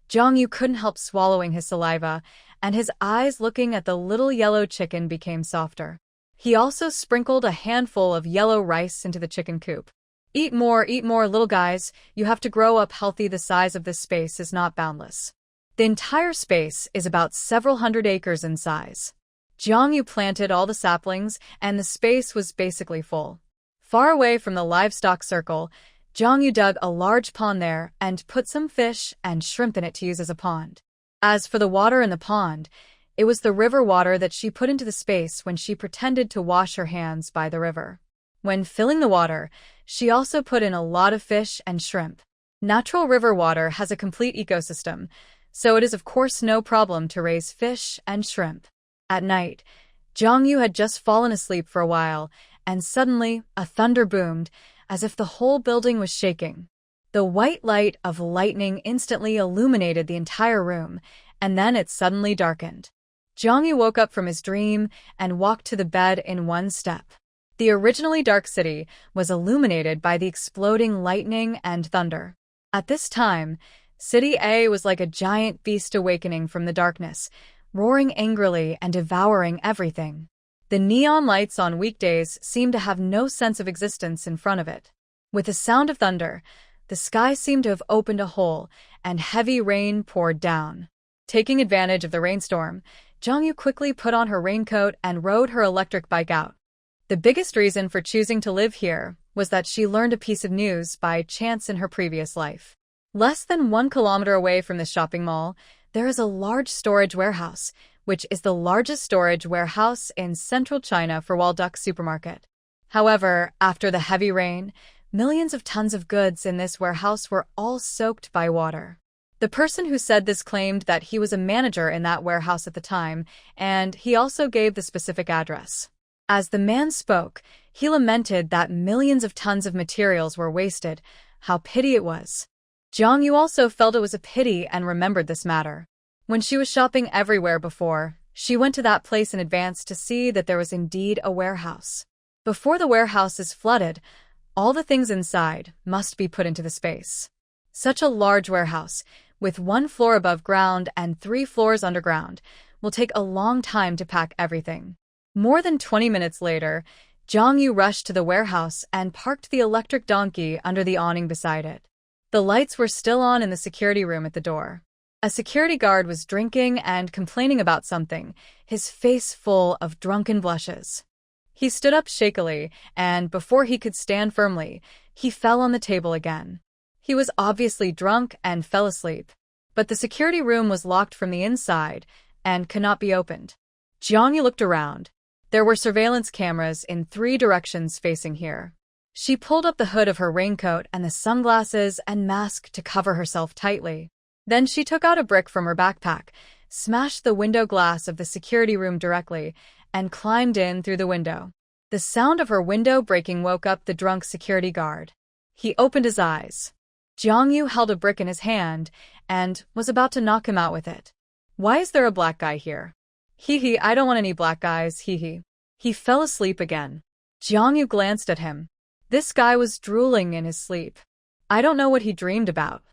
Jiangyu couldn't help swallowing his saliva, and his eyes looking at the little yellow chicken became softer. He also sprinkled a handful of yellow rice into the chicken coop. Eat more, little guys. You have to grow up healthy. The size of this space is not boundless. The entire space is about several hundred acres in size. Jiangyu planted all the saplings, and the space was basically full. Far away from the livestock circle, Jiangyu dug a large pond there and put some fish and shrimp in it to use as a pond. As for the water in the pond, it was the river water that she put into the space when she pretended to wash her hands by the river. When filling the water, she also put in a lot of fish and shrimp. Natural river water has a complete ecosystem, so it is of course no problem to raise fish and shrimp. At night, Jiangyu had just fallen asleep for a while, and suddenly a thunder boomed, as if the whole building was shaking. The white light of lightning instantly illuminated the entire room, and then it suddenly darkened. Jiangyu woke up from his dream and walked to the bed in one step. The originally dark city was illuminated by the exploding lightning and thunder. At this time, City A was like a giant beast awakening from the darkness, roaring angrily and devouring everything. The neon lights on weekdays seemed to have no sense of existence in front of it. With the sound of thunder, the sky seemed to have opened a hole, and heavy rain poured down. Taking advantage of the rainstorm, Jiangyu quickly put on her raincoat and rode her electric bike out. The biggest reason for choosing to live here was that she learned a piece of news by chance in her previous life. Less than 1 kilometer away from the shopping mall, there is a large storage warehouse, which is the largest storage warehouse in central China for Walduck Supermarket. However, after the heavy rain, millions of tons of goods in this warehouse were all soaked by water. The person who said this claimed that he was a manager in that warehouse at the time, and he also gave the specific address. As the man spoke, he lamented that millions of tons of materials were wasted. How pity it was. Jiangyu also felt it was a pity and remembered this matter. When she was shopping everywhere before, she went to that place in advance to see that there was indeed a warehouse. Before the warehouse is flooded, all the things inside must be put into the space. Such a large warehouse, with 1 floor above ground and 3 floors underground, will take a long time to pack everything. More than 20 minutes later, Jiangyu rushed to the warehouse and parked the electric donkey under the awning beside it. The lights were still on in the security room at the door. A security guard was drinking and complaining about something, his face full of drunken blushes. He stood up shakily, and before he could stand firmly, he fell on the table again. He was obviously drunk and fell asleep. But the security room was locked from the inside and could not be opened. Jiangyu looked around. There were surveillance cameras in 3 directions facing here. She pulled up the hood of her raincoat and the sunglasses and mask to cover herself tightly. Then she took out a brick from her backpack, smashed the window glass of the security room directly, and climbed in through the window. The sound of her window breaking woke up the drunk security guard. He opened his eyes. Jiangyu held a brick in his hand and was about to knock him out with it. Why is there a black guy here? Hee, I don't want any black guys, hee. He fell asleep again. Jiangyu glanced at him. This guy was drooling in his sleep. I don't know what he dreamed about.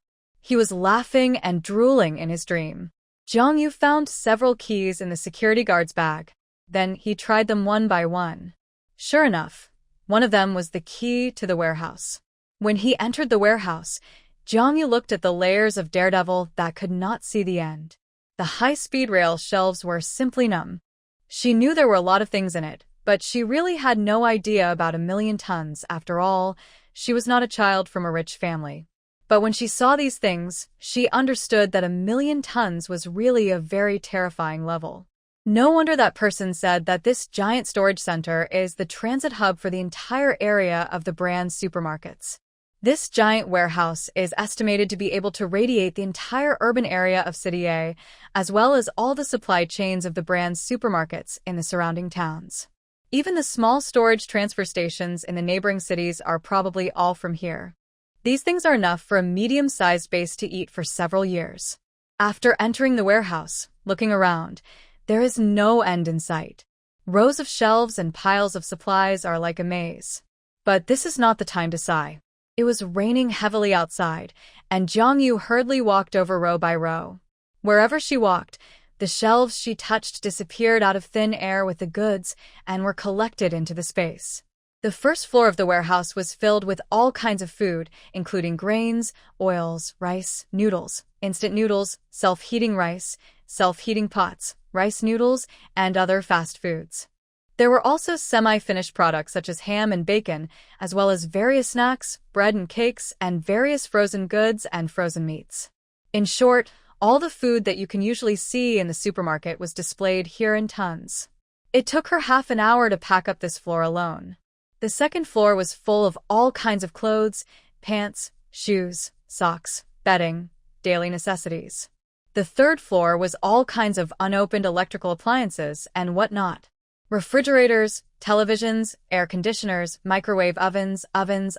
He was laughing and drooling in his dream. Jiang Yu found several keys in the security guard's bag. Then he tried them one by one. Sure enough, one of them was the key to the warehouse. When he entered the warehouse, Jiang Yu looked at the layers of daredevil that could not see the end. The high-speed rail shelves were simply numb. She knew there were a lot of things in it, but she really had no idea about 1,000,000 tons. After all, she was not a child from a rich family. But when she saw these things, she understood that 1,000,000 tons was really a very terrifying level. No wonder that person said that this giant storage center is the transit hub for the entire area of the brand's supermarkets. This giant warehouse is estimated to be able to radiate the entire urban area of City A, as well as all the supply chains of the brand's supermarkets in the surrounding towns. Even the small storage transfer stations in the neighboring cities are probably all from here. These things are enough for a medium-sized base to eat for several years. After entering the warehouse, looking around, there is no end in sight. Rows of shelves and piles of supplies are like a maze. But this is not the time to sigh. It was raining heavily outside, and Jiang Yu hurriedly walked over row by row. Wherever she walked, the shelves she touched disappeared out of thin air with the goods and were collected into the space. The first floor of the warehouse was filled with all kinds of food, including grains, oils, rice, noodles, instant noodles, self-heating rice, self-heating pots, rice noodles, and other fast foods. There were also semi-finished products such as ham and bacon, as well as various snacks, bread and cakes, and various frozen goods and frozen meats. In short, all the food that you can usually see in the supermarket was displayed here in tons. It took her half an hour to pack up this floor alone. The second floor was full of all kinds of clothes, pants, shoes, socks, bedding, daily necessities. The third floor was all kinds of unopened electrical appliances and whatnot. Refrigerators, televisions, air conditioners, microwave ovens,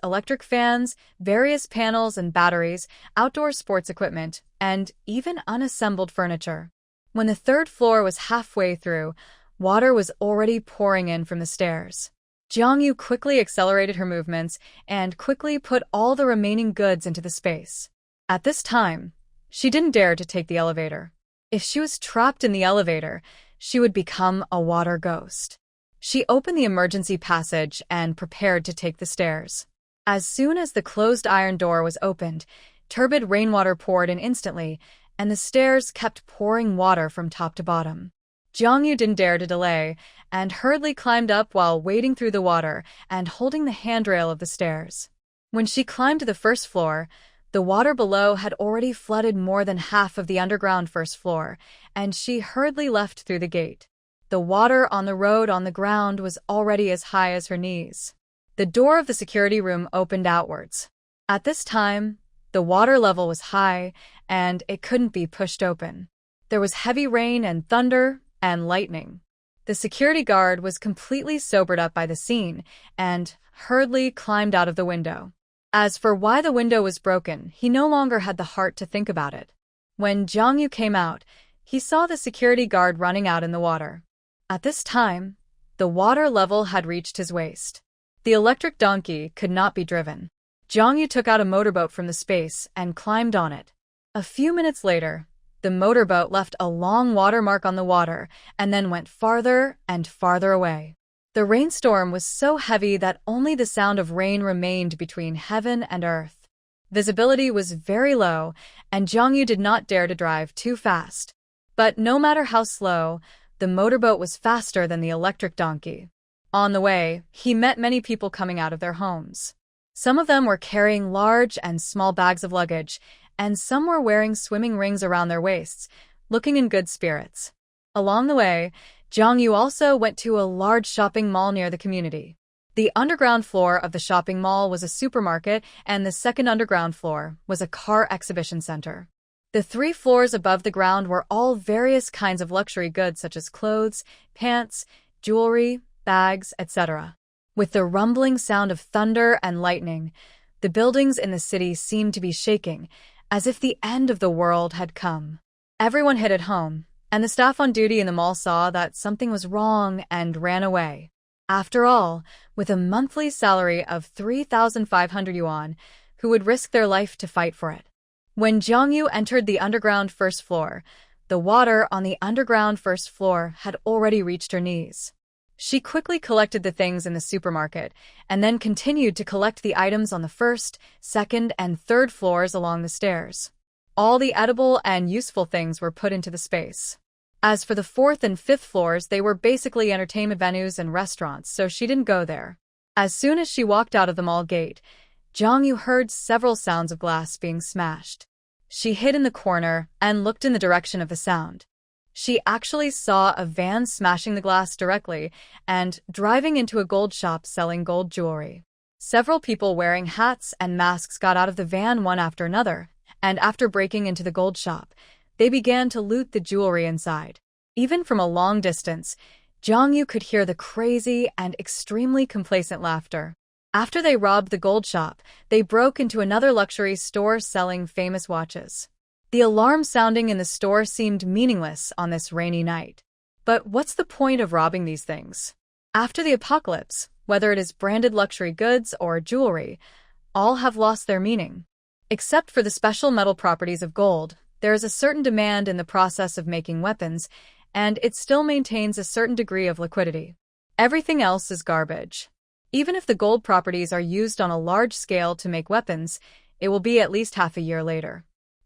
electric fans, various panels and batteries, outdoor sports equipment, and even unassembled furniture. When the third floor was halfway through, water was already pouring in from the stairs. Jiang Yu quickly accelerated her movements and quickly put all the remaining goods into the space. At this time, she didn't dare to take the elevator. If she was trapped in the elevator, she would become a water ghost. She opened the emergency passage and prepared to take the stairs. As soon as the closed iron door was opened, turbid rainwater poured in instantly, and the stairs kept pouring water from top to bottom. Jiang Yu didn't dare to delay, and hurriedly climbed up while wading through the water and holding the handrail of the stairs. When she climbed to the first floor, the water below had already flooded more than half of the underground first floor, and she hurriedly left through the gate. The water on the road on the ground was already as high as her knees. The door of the security room opened outwards. At this time, the water level was high, and it couldn't be pushed open. There was heavy rain and thunder and lightning. The security guard was completely sobered up by the scene and hurriedly climbed out of the window. As for why the window was broken, he no longer had the heart to think about it. When Jiang Yu came out, he saw the security guard running out in the water. At this time, the water level had reached his waist. The electric donkey could not be driven. Jiang Yu took out a motorboat from the space and climbed on it. A few minutes later, the motorboat left a long watermark on the water and then went farther and farther away. The rainstorm was so heavy that only the sound of rain remained between heaven and earth. Visibility was very low, and Jiang Yu did not dare to drive too fast. But no matter how slow, the motorboat was faster than the electric donkey. On the way, he met many people coming out of their homes. Some of them were carrying large and small bags of luggage, and some were wearing swimming rings around their waists, looking in good spirits. Along the way, Jiang Yu also went to a large shopping mall near the community. The underground floor of the shopping mall was a supermarket, and the second underground floor was a car exhibition center. The 3 floors above the ground were all various kinds of luxury goods such as clothes, pants, jewelry, bags, etc. With the rumbling sound of thunder and lightning, the buildings in the city seemed to be shaking, as if the end of the world had come. Everyone hid at home, and the staff on duty in the mall saw that something was wrong and ran away. After all, with a monthly salary of 3,500 yuan, who would risk their life to fight for it. When Jiangyu entered the underground first floor, the water on the underground first floor had already reached her knees. She quickly collected the things in the supermarket and then continued to collect the items on the first, second, and third floors along the stairs. All the edible and useful things were put into the space. As for the fourth and fifth floors, they were basically entertainment venues and restaurants, so she didn't go there. As soon as she walked out of the mall gate, Jiangyu heard several sounds of glass being smashed. She hid in the corner and looked in the direction of the sound. She actually saw a van smashing the glass directly and driving into a gold shop selling gold jewelry. Several people wearing hats and masks got out of the van one after another, and after breaking into the gold shop, they began to loot the jewelry inside. Even from a long distance, Jiangyu could hear the crazy and extremely complacent laughter. After they robbed the gold shop, they broke into another luxury store selling famous watches. The alarm sounding in the store seemed meaningless on this rainy night. But what's the point of robbing these things? After the apocalypse, whether it is branded luxury goods or jewelry, all have lost their meaning. Except for the special metal properties of gold, there is a certain demand in the process of making weapons, and it still maintains a certain degree of liquidity. Everything else is garbage. Even if the gold properties are used on a large scale to make weapons, it will be at least half a year later.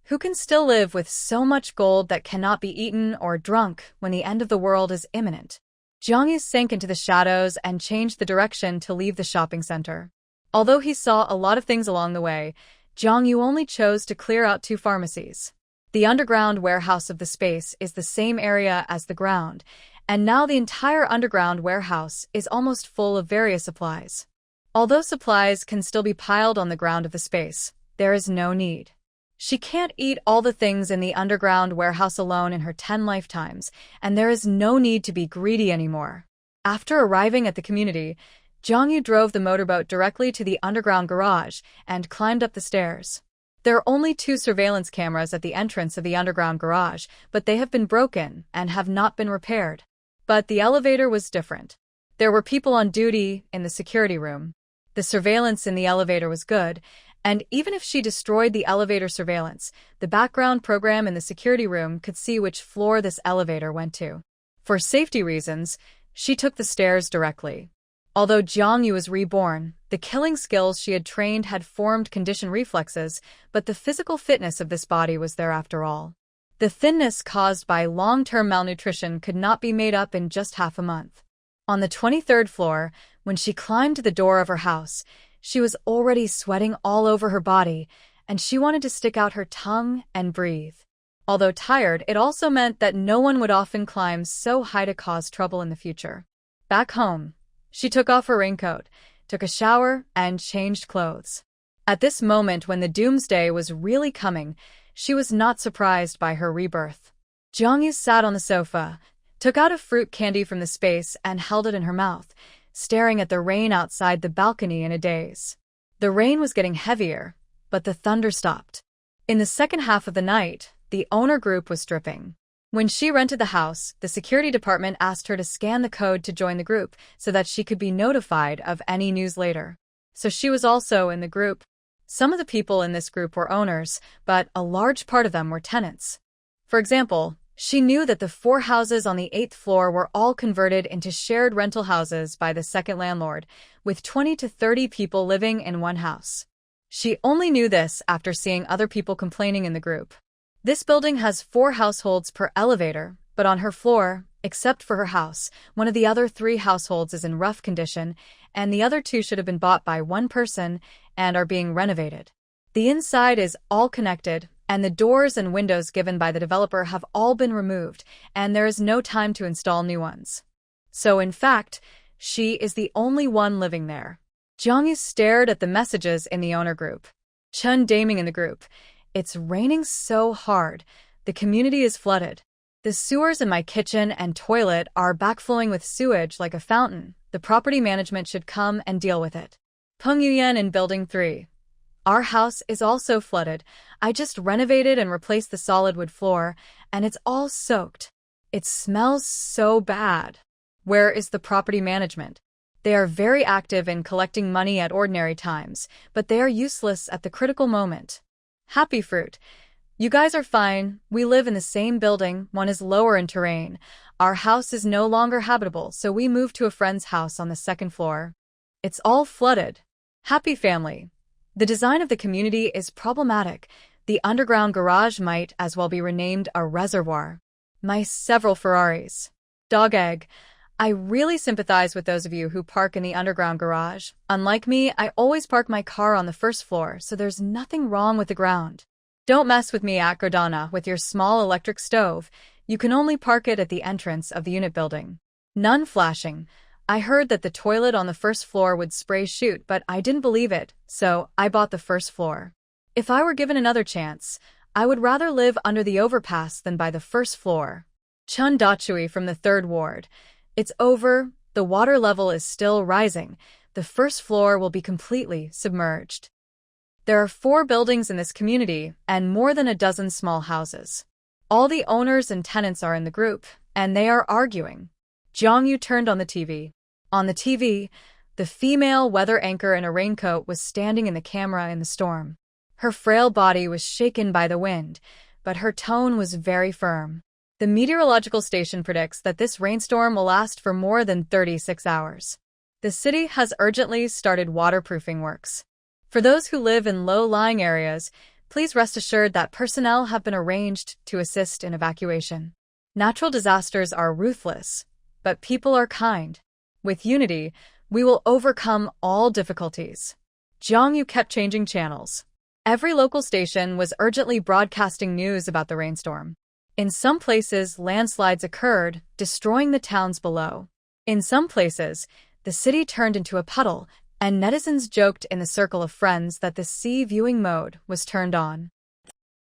Who can still live with so much gold that cannot be eaten or drunk when the end of the world is imminent? Jiangyu sank into the shadows and changed the direction to leave the shopping center. Although he saw a lot of things along the way, Jiangyu only chose to clear out 2 pharmacies. The underground warehouse of the space is the same area as the ground, and now the entire underground warehouse is almost full of various supplies. Although supplies can still be piled on the ground of the space, there is no need. She can't eat all the things in the underground warehouse alone in her 10 lifetimes, and there is no need to be greedy anymore. After arriving at the community, Jiangyu drove the motorboat directly to the underground garage and climbed up the stairs. There are only 2 surveillance cameras at the entrance of the underground garage, but they have been broken and have not been repaired. But the elevator was different. There were people on duty in the security room. The surveillance in the elevator was good, and even if she destroyed the elevator surveillance, the background program in the security room could see which floor this elevator went to. For safety reasons, she took the stairs directly. Although Jiangyu was reborn, the killing skills she had trained had formed conditioned reflexes, but the physical fitness of this body was there after all. The thinness caused by long-term malnutrition could not be made up in just half a month. On the 23rd floor, when she climbed to the door of her house, she was already sweating all over her body, and she wanted to stick out her tongue and breathe. Although tired, it also meant that no one would often climb so high to cause trouble in the future. Back home, she took off her raincoat, took a shower, and changed clothes. At this moment when the doomsday was really coming, she was not surprised by her rebirth. Jiangyu sat on the sofa, took out a fruit candy from the space and held it in her mouth, staring at the rain outside the balcony in a daze. The rain was getting heavier, but the thunder stopped. In the second half of the night, the owner group was stripping. When she rented the house, the security department asked her to scan the code to join the group so that she could be notified of any news later. So she was also in the group. Some of the people in this group were owners, but a large part of them were tenants. For example, she knew that the 4 houses on the 8th floor were all converted into shared rental houses by the second landlord, with 20 to 30 people living in one house. She only knew this after seeing other people complaining in the group. This building has 4 households per elevator, but on her floor, except for her house, one of the other 3 households is in rough condition, and the other 2 should have been bought by one person and are being renovated. The inside is all connected, and the doors and windows given by the developer have all been removed, and there is no time to install new ones. So in fact, she is the only one living there. Jiangyu stared at the messages in the owner group. Chun daming in the group. It's raining so hard. The community is flooded. The sewers in my kitchen and toilet are backflowing with sewage like a fountain. The property management should come and deal with it. Peng Yuyan in Building 3. Our house is also flooded. I just renovated and replaced the solid wood floor, and it's all soaked. It smells so bad. Where is the property management? They are very active in collecting money at ordinary times, but they are useless at the critical moment. Happy fruit. You guys are fine. We live in the same building. One is lower in terrain. Our house is no longer habitable, so we moved to a friend's house on the second floor. It's all flooded. Happy family. The design of the community is problematic. The underground garage might as well be renamed a reservoir. My several Ferraris. Dog egg. I really sympathize with those of you who park in the underground garage. Unlike me, I always park my car on the first floor, so there's nothing wrong with the ground. Don't mess with me at Gordana with your small electric stove. You can only park it at the entrance of the unit building. None flashing. I heard that the toilet on the first floor would spray shoot, but I didn't believe it, so I bought the first floor. If I were given another chance, I would rather live under the overpass than by the first floor. Chun Dachui from the 3rd Ward. It's over. The water level is still rising. The first floor will be completely submerged. There are 4 buildings in this community and more than a dozen small houses. All the owners and tenants are in the group, and they are arguing. Jiangyu turned on the TV. On the TV, the female weather anchor in a raincoat was standing in the camera in the storm. Her frail body was shaken by the wind, but her tone was very firm. The meteorological station predicts that this rainstorm will last for more than 36 hours. The city has urgently started waterproofing works. For those who live in low-lying areas, please rest assured that personnel have been arranged to assist in evacuation. Natural disasters are ruthless, but people are kind. With unity, we will overcome all difficulties. Jiangyu kept changing channels. Every local station was urgently broadcasting news about the rainstorm. In some places, landslides occurred, destroying the towns below. In some places, the city turned into a puddle, and netizens joked in the circle of friends that the sea viewing mode was turned on.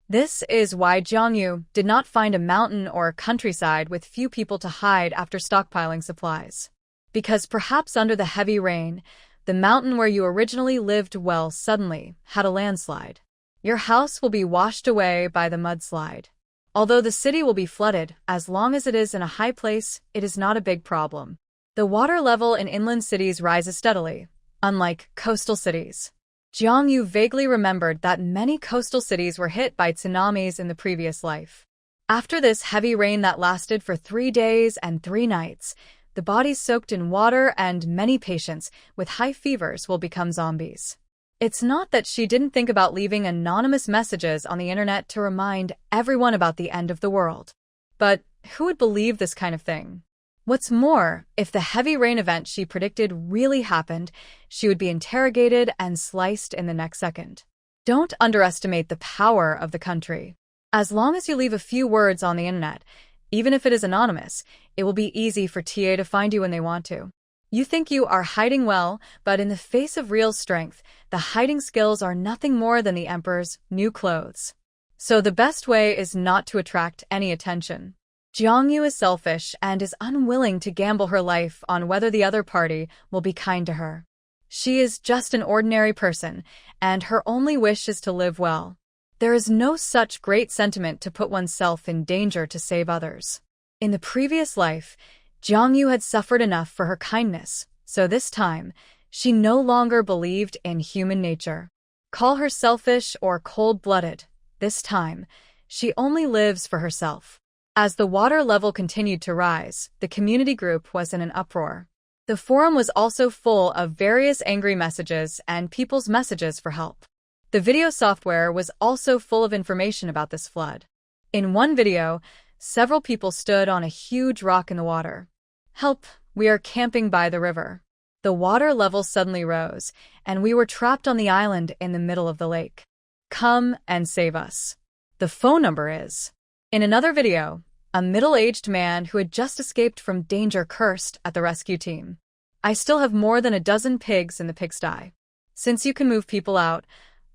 This is why Jiangyu did not find a mountain or a countryside with few people to hide after stockpiling supplies. Because perhaps under the heavy rain, the mountain where you originally lived suddenly had a landslide. Your house will be washed away by the mudslide. Although the city will be flooded, as long as it is in a high place, it is not a big problem. The water level in inland cities rises steadily, unlike coastal cities. Jiangyu vaguely remembered that many coastal cities were hit by tsunamis in the previous life. After this heavy rain that lasted for 3 days and 3 nights, the bodies soaked in water and many patients with high fevers will become zombies. It's not that she didn't think about leaving anonymous messages on the internet to remind everyone about the end of the world. But who would believe this kind of thing? What's more, if the heavy rain event she predicted really happened, she would be interrogated and sliced in the next second. Don't underestimate the power of the country. As long as you leave a few words on the internet, even if it is anonymous, it will be easy for TA to find you when they want to. You think you are hiding well, but in the face of real strength, the hiding skills are nothing more than the Emperor's new clothes. So the best way is not to attract any attention. Jiangyu is selfish and is unwilling to gamble her life on whether the other party will be kind to her. She is just an ordinary person, and her only wish is to live well. There is no such great sentiment to put oneself in danger to save others. In the previous life, Jiangyu had suffered enough for her kindness, so this time, she no longer believed in human nature. Call her selfish or cold-blooded, this time, she only lives for herself. As the water level continued to rise, the community group was in an uproar. The forum was also full of various angry messages and people's messages for help. The video software was also full of information about this flood. In one video, several people stood on a huge rock in the water. Help, we are camping by the river. The water level suddenly rose, and we were trapped on the island in the middle of the lake. Come and save us. The phone number is. In another video, a middle-aged man who had just escaped from danger cursed at the rescue team. I still have more than a dozen pigs in the pigsty. Since you can move people out,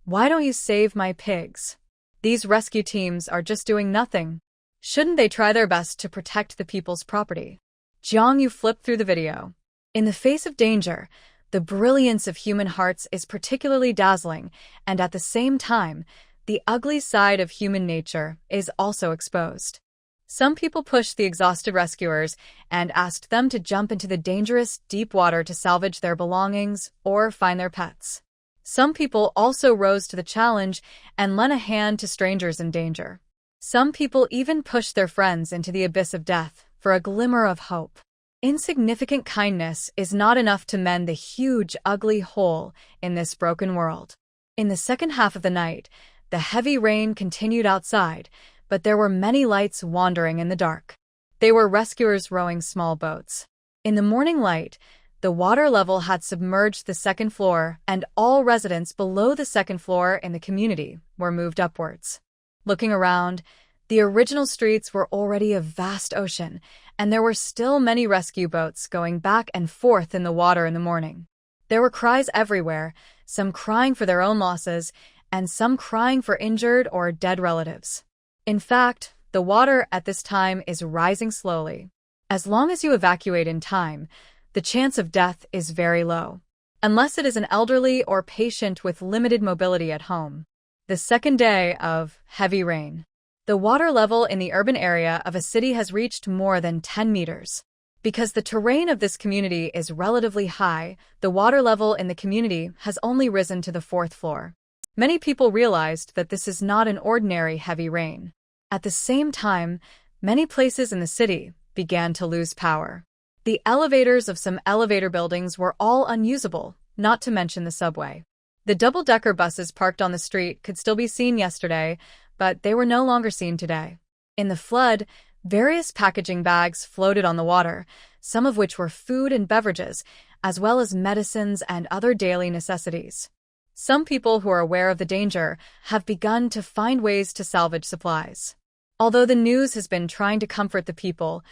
why don't you save my pigs? These rescue teams are just doing nothing. Shouldn't they try their best to protect the people's property? Jiangyu flipped through the video. In the face of danger, the brilliance of human hearts is particularly dazzling, and at the same time, the ugly side of human nature is also exposed. Some people pushed the exhausted rescuers and asked them to jump into the dangerous, deep water to salvage their belongings or find their pets. Some people also rose to the challenge and lent a hand to strangers in danger. Some people even pushed their friends into the abyss of death for a glimmer of hope. Insignificant kindness is not enough to mend the huge, ugly hole in this broken world. In the second half of the night, the heavy rain continued outside, but there were many lights wandering in the dark. They were rescuers rowing small boats. In the morning light, the water level had submerged the second floor, and all residents below the second floor in the community were moved upwards. Looking around, the original streets were already a vast ocean, and there were still many rescue boats going back and forth in the water in the morning. There were cries everywhere, some crying for their own losses, and some crying for injured or dead relatives. In fact, the water at this time is rising slowly. As long as you evacuate in time, the chance of death is very low, unless it is an elderly or patient with limited mobility at home. The second day of heavy rain. The water level in the urban area of a city has reached more than 10 meters. Because the terrain of this community is relatively high, the water level in the community has only risen to the fourth floor. Many people realized that this is not an ordinary heavy rain. At the same time, many places in the city began to lose power. The elevators of some elevator buildings were all unusable, not to mention the subway. The double-decker buses parked on the street could still be seen yesterday, but they were no longer seen today. In the flood, various packaging bags floated on the water, some of which were food and beverages, as well as medicines and other daily necessities. Some people who are aware of the danger have begun to find ways to salvage supplies. Although the news has been trying to comfort the people,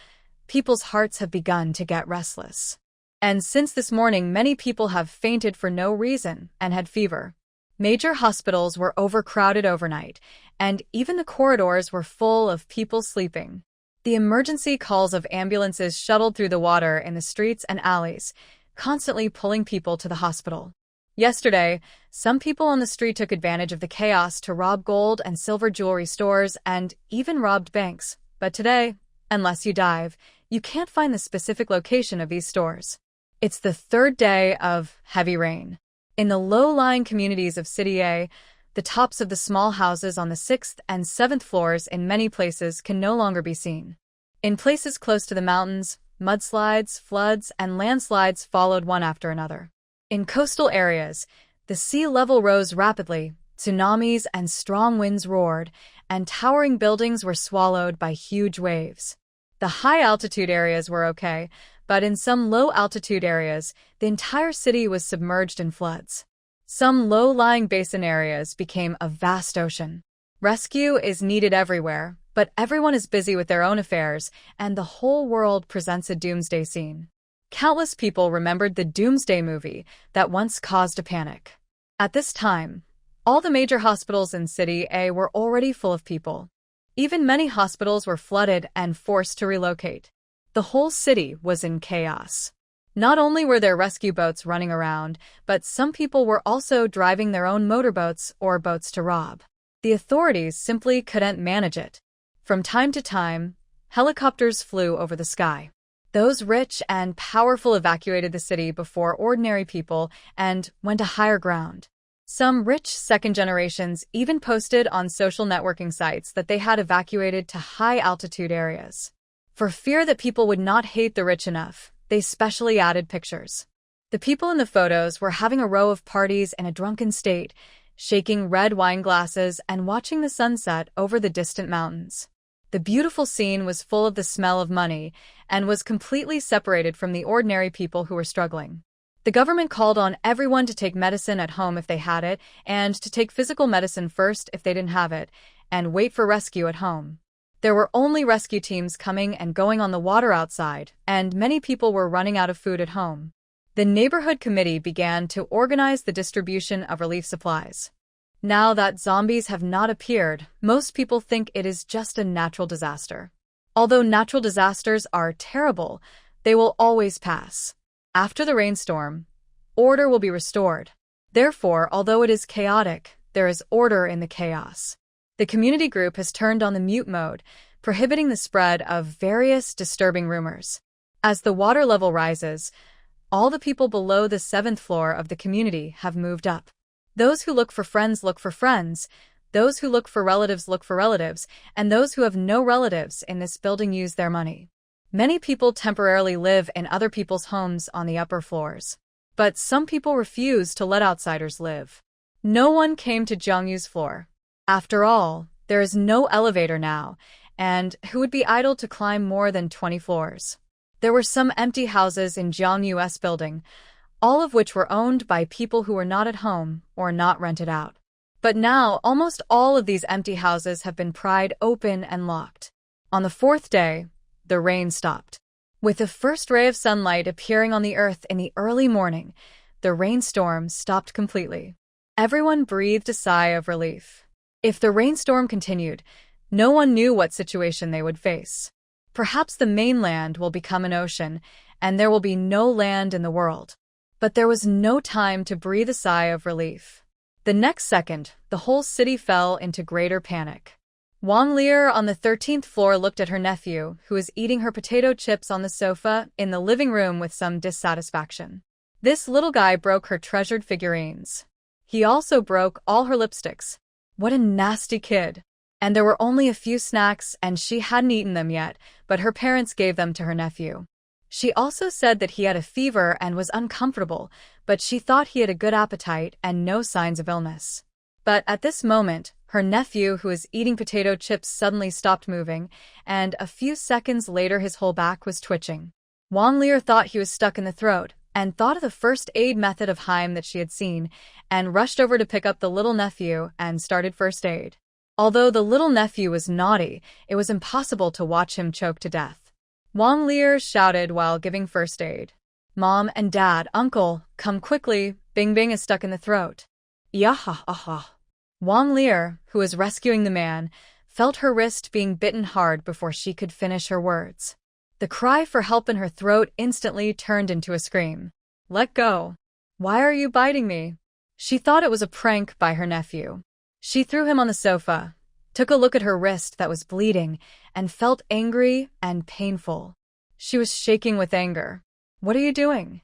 people's hearts have begun to get restless. And since this morning, many people have fainted for no reason and had fever. Major hospitals were overcrowded overnight, and even the corridors were full of people sleeping. The emergency calls of ambulances shuttled through the water in the streets and alleys, constantly pulling people to the hospital. Yesterday, some people on the street took advantage of the chaos to rob gold and silver jewelry stores and even robbed banks. But today, unless you dive, you can't find the specific location of these stores. It's the third day of heavy rain. In the low-lying communities of City A, the tops of the small houses on the 6th and 7th floors in many places can no longer be seen. In places close to the mountains, mudslides, floods, and landslides followed one after another. In coastal areas, the sea level rose rapidly, tsunamis and strong winds roared, and towering buildings were swallowed by huge waves. The high-altitude areas were okay, but in some low-altitude areas, the entire city was submerged in floods. Some low-lying basin areas became a vast ocean. Rescue is needed everywhere, but everyone is busy with their own affairs, and the whole world presents a doomsday scene. Countless people remembered the Doomsday movie that once caused a panic. At this time, all the major hospitals in City A were already full of people. Even many hospitals were flooded and forced to relocate. The whole city was in chaos. Not only were there rescue boats running around, but some people were also driving their own motorboats or boats to rob. The authorities simply couldn't manage it. From time to time, helicopters flew over the sky. Those rich and powerful evacuated the city before ordinary people and went to higher ground. Some rich second generations even posted on social networking sites that they had evacuated to high-altitude areas. For fear that people would not hate the rich enough, they specially added pictures. The people in the photos were having a row of parties in a drunken state, shaking red wine glasses and watching the sunset over the distant mountains. The beautiful scene was full of the smell of money and was completely separated from the ordinary people who were struggling. The government called on everyone to take medicine at home if they had it, and to take physical medicine first if they didn't have it, and wait for rescue at home. There were only rescue teams coming and going on the water outside, and many people were running out of food at home. The neighborhood committee began to organize the distribution of relief supplies. Now that zombies have not appeared, most people think it is just a natural disaster. Although natural disasters are terrible, they will always pass. After the rainstorm, order will be restored. Therefore, although it is chaotic, there is order in the chaos. The community group has turned on the mute mode, prohibiting the spread of various disturbing rumors. As the water level rises, all the people below the 7th floor of the community have moved up. Those who look for friends look for friends, those who look for relatives look for relatives, and those who have no relatives in this building use their money. Many people temporarily live in other people's homes on the upper floors. But some people refuse to let outsiders live. No one came to Jiangyu's floor. After all, there is no elevator now, and who would be idle to climb more than 20 floors? There were some empty houses in Jiangyu's building, all of which were owned by people who were not at home or not rented out. But now, almost all of these empty houses have been pried open and locked. On the 4th day, the rain stopped. With the first ray of sunlight appearing on the earth in the early morning, the rainstorm stopped completely. Everyone breathed a sigh of relief. If the rainstorm continued, no one knew what situation they would face. Perhaps the mainland will become an ocean, and there will be no land in the world. But there was no time to breathe a sigh of relief. The next second, the whole city fell into greater panic. Wang Lear on the 13th floor looked at her nephew, who was eating her potato chips on the sofa in the living room with some dissatisfaction. This little guy broke her treasured figurines. He also broke all her lipsticks. What a nasty kid. And there were only a few snacks and she hadn't eaten them yet, but her parents gave them to her nephew. She also said that he had a fever and was uncomfortable, but she thought he had a good appetite and no signs of illness. But at this moment, her nephew, who was eating potato chips, suddenly stopped moving, and a few seconds later his whole back was twitching. Wang Lear thought he was stuck in the throat, and thought of the first aid method of Heim that she had seen, and rushed over to pick up the little nephew and started first aid. Although the little nephew was naughty, it was impossible to watch him choke to death. Wang Lear shouted while giving first aid. "Mom and Dad, Uncle, come quickly, Bing Bing is stuck in the throat." Yaha-aha. Wang Lear, who was rescuing the man, felt her wrist being bitten hard before she could finish her words. The cry for help in her throat instantly turned into a scream. "Let go. Why are you biting me?" She thought it was a prank by her nephew. She threw him on the sofa, took a look at her wrist that was bleeding, and felt angry and painful. She was shaking with anger. "What are you doing?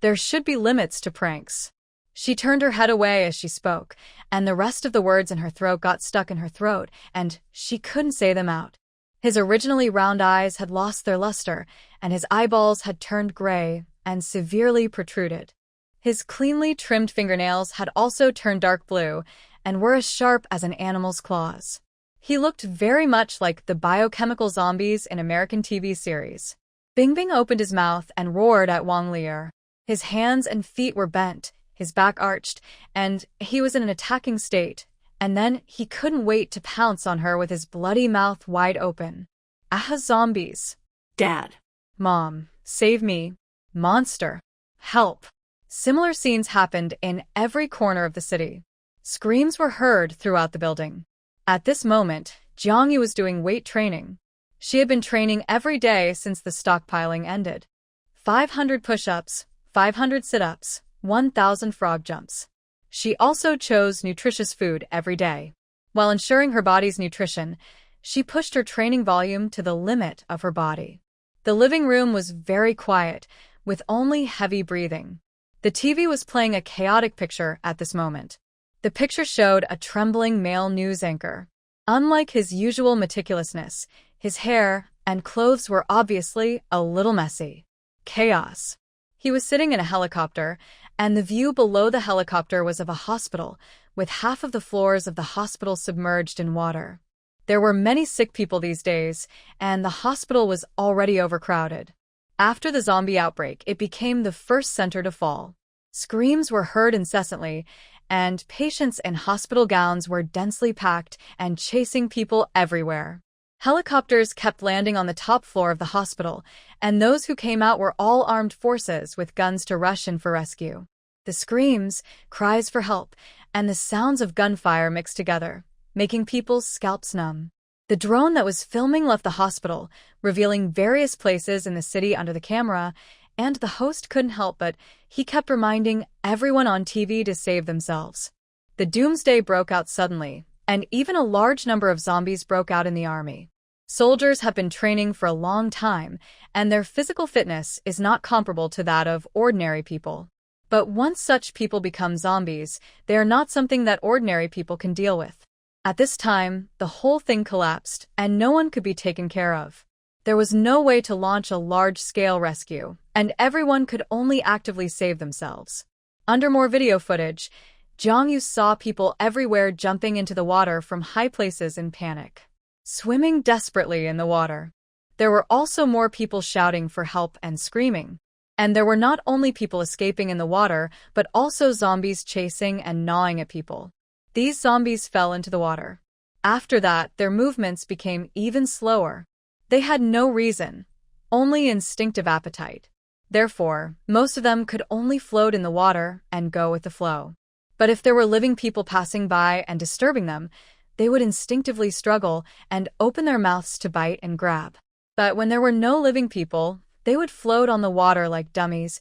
There should be limits to pranks." She turned her head away as she spoke, and the rest of the words in her throat got stuck in her throat, and she couldn't say them out. His originally round eyes had lost their luster, and his eyeballs had turned gray and severely protruded. His cleanly trimmed fingernails had also turned dark blue and were as sharp as an animal's claws. He looked very much like the biochemical zombies in American TV series. Bing Bing opened his mouth and roared at Wang Lear. His hands and feet were bent, his back arched, and he was in an attacking state, and then he couldn't wait to pounce on her with his bloody mouth wide open. "Ah, zombies." Dad. "Mom, save me." "Monster. Help." Similar scenes happened in every corner of the city. Screams were heard throughout the building. At this moment, Jiangyu was doing weight training. She had been training every day since the stockpiling ended. 500 push-ups, 500 sit-ups, 1,000 frog jumps. She also chose nutritious food every day. While ensuring her body's nutrition, she pushed her training volume to the limit of her body. The living room was very quiet, with only heavy breathing. The TV was playing a chaotic picture at this moment. The picture showed a trembling male news anchor. Unlike his usual meticulousness, his hair and clothes were obviously a little messy. Chaos. He was sitting in a helicopter, and the view below the helicopter was of a hospital, with half of the floors of the hospital submerged in water. There were many sick people these days, and the hospital was already overcrowded. After the zombie outbreak, it became the first center to fall. Screams were heard incessantly, and patients in hospital gowns were densely packed and chasing people everywhere. Helicopters kept landing on the top floor of the hospital, and those who came out were all armed forces with guns to rush in for rescue. The screams, cries for help, and the sounds of gunfire mixed together, making people's scalps numb. The drone that was filming left the hospital, revealing various places in the city under the camera, and the host couldn't help but he kept reminding everyone on TV to save themselves. The doomsday broke out suddenly, and even a large number of zombies broke out in the army. Soldiers have been training for a long time, and their physical fitness is not comparable to that of ordinary people. But once such people become zombies, they are not something that ordinary people can deal with. At this time, the whole thing collapsed, and no one could be taken care of. There was no way to launch a large-scale rescue, and everyone could only actively save themselves. Under more video footage, Jong-yu saw people everywhere jumping into the water from high places in panic, swimming desperately in the water. There were also more people shouting for help and screaming. And there were not only people escaping in the water, but also zombies chasing and gnawing at people. These zombies fell into the water. After that, their movements became even slower. They had no reason, only instinctive appetite. Therefore, most of them could only float in the water and go with the flow. But if there were living people passing by and disturbing them, they would instinctively struggle and open their mouths to bite and grab. But when there were no living people, they would float on the water like dummies,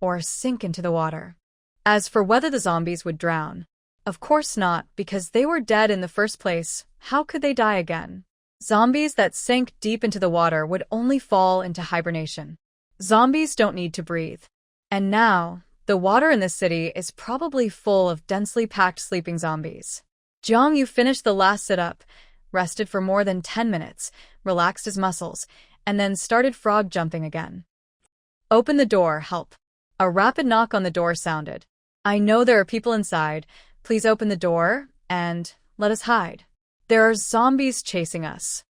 or sink into the water. As for whether the zombies would drown, of course not, because they were dead in the first place. How could they die again? Zombies that sank deep into the water would only fall into hibernation. Zombies don't need to breathe. And now, the water in this city is probably full of densely packed sleeping zombies. Jong-yu finished the last sit-up, rested for more than 10 minutes, relaxed his muscles, and then started frog jumping again. Open the door, help. A rapid knock on the door sounded. I know there are people inside. Please open the door, and let us hide. There are zombies chasing us.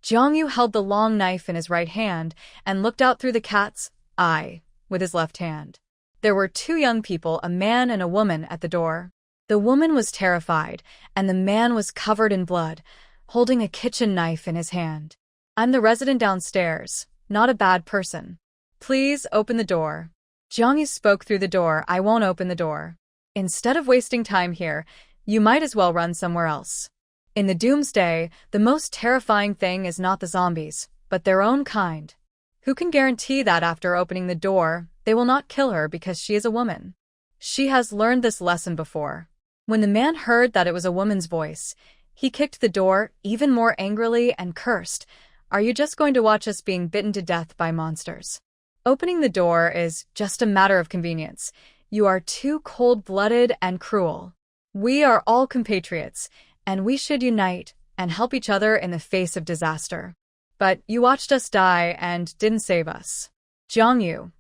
Jong-yu held the long knife in his right hand and looked out through the cat's eye with his left hand. There were two young people, a man and a woman, at the door. The woman was terrified, and the man was covered in blood, holding a kitchen knife in his hand. I'm the resident downstairs, not a bad person. Please open the door. Jong-yu spoke through the door. I won't open the door. Instead of wasting time here, you might as well run somewhere else. In the doomsday, the most terrifying thing is not the zombies, but their own kind. Who can guarantee that after opening the door, they will not kill her because she is a woman? She has learned this lesson before. When the man heard that it was a woman's voice, he kicked the door even more angrily and cursed. Are you just going to watch us being bitten to death by monsters? Opening the door is just a matter of convenience. You are too cold-blooded and cruel. We are all compatriots, and we should unite and help each other in the face of disaster. But you watched us die and didn't save us. Jong-yu,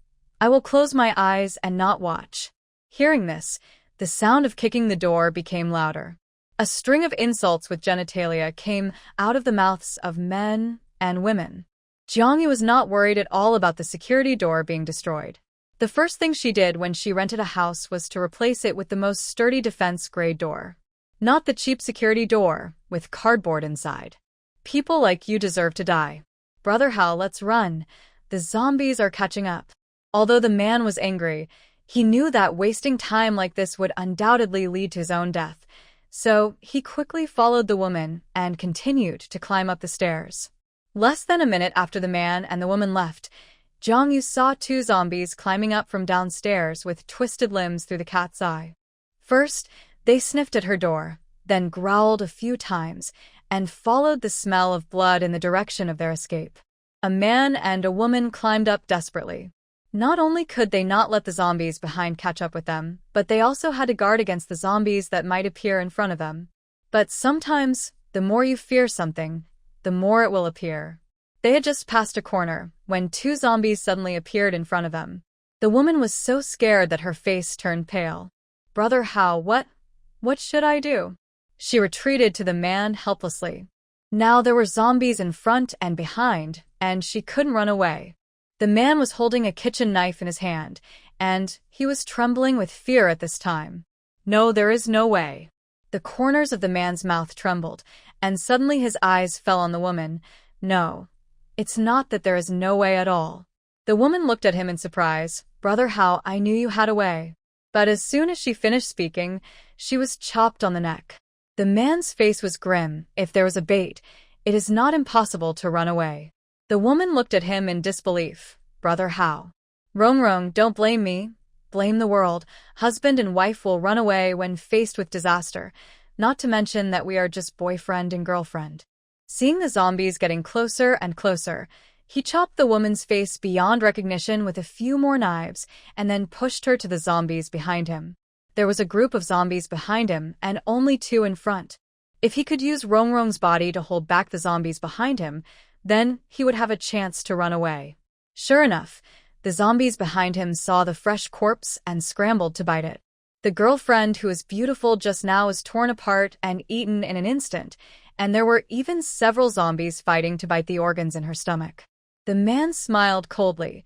I will close my eyes and not watch. Hearing this, the sound of kicking the door became louder. A string of insults with genitalia came out of the mouths of men and women. Jong-yu was not worried at all about the security door being destroyed. The first thing she did when she rented a house was to replace it with the most sturdy defense-grade door. Not the cheap security door, with cardboard inside. People like you deserve to die. Brother Hal, let's run. The zombies are catching up. Although the man was angry, he knew that wasting time like this would undoubtedly lead to his own death. So he quickly followed the woman and continued to climb up the stairs. Less than a minute after the man and the woman left, Jong-yu saw two zombies climbing up from downstairs with twisted limbs through the cat's eye. First, they sniffed at her door, then growled a few times, and followed the smell of blood in the direction of their escape. A man and a woman climbed up desperately. Not only could they not let the zombies behind catch up with them, but they also had to guard against the zombies that might appear in front of them. But sometimes, the more you fear something, the more it will appear. They had just passed a corner, when two zombies suddenly appeared in front of them. The woman was so scared that her face turned pale. Brother Hao, what should I do? She retreated to the man helplessly. Now there were zombies in front and behind, and she couldn't run away. The man was holding a kitchen knife in his hand, and he was trembling with fear at this time. No, there is no way. The corners of the man's mouth trembled, and suddenly his eyes fell on the woman. No, it's not that there is no way at all. The woman looked at him in surprise. Brother Hao, I knew you had a way. But as soon as she finished speaking, she was chopped on the neck. The man's face was grim. If there was a bait, it is not impossible to run away. The woman looked at him in disbelief. Brother Hao. Rong, don't blame me. Blame the world. Husband and wife will run away when faced with disaster. Not to mention that we are just boyfriend and girlfriend. Seeing the zombies getting closer and closer, he chopped the woman's face beyond recognition with a few more knives and then pushed her to the zombies behind him. There was a group of zombies behind him and only 2 in front. If he could use Rongrong's body to hold back the zombies behind him, then he would have a chance to run away. Sure enough, the zombies behind him saw the fresh corpse and scrambled to bite it. The girlfriend who was beautiful just now was torn apart and eaten in an instant, and there were even several zombies fighting to bite the organs in her stomach. The man smiled coldly.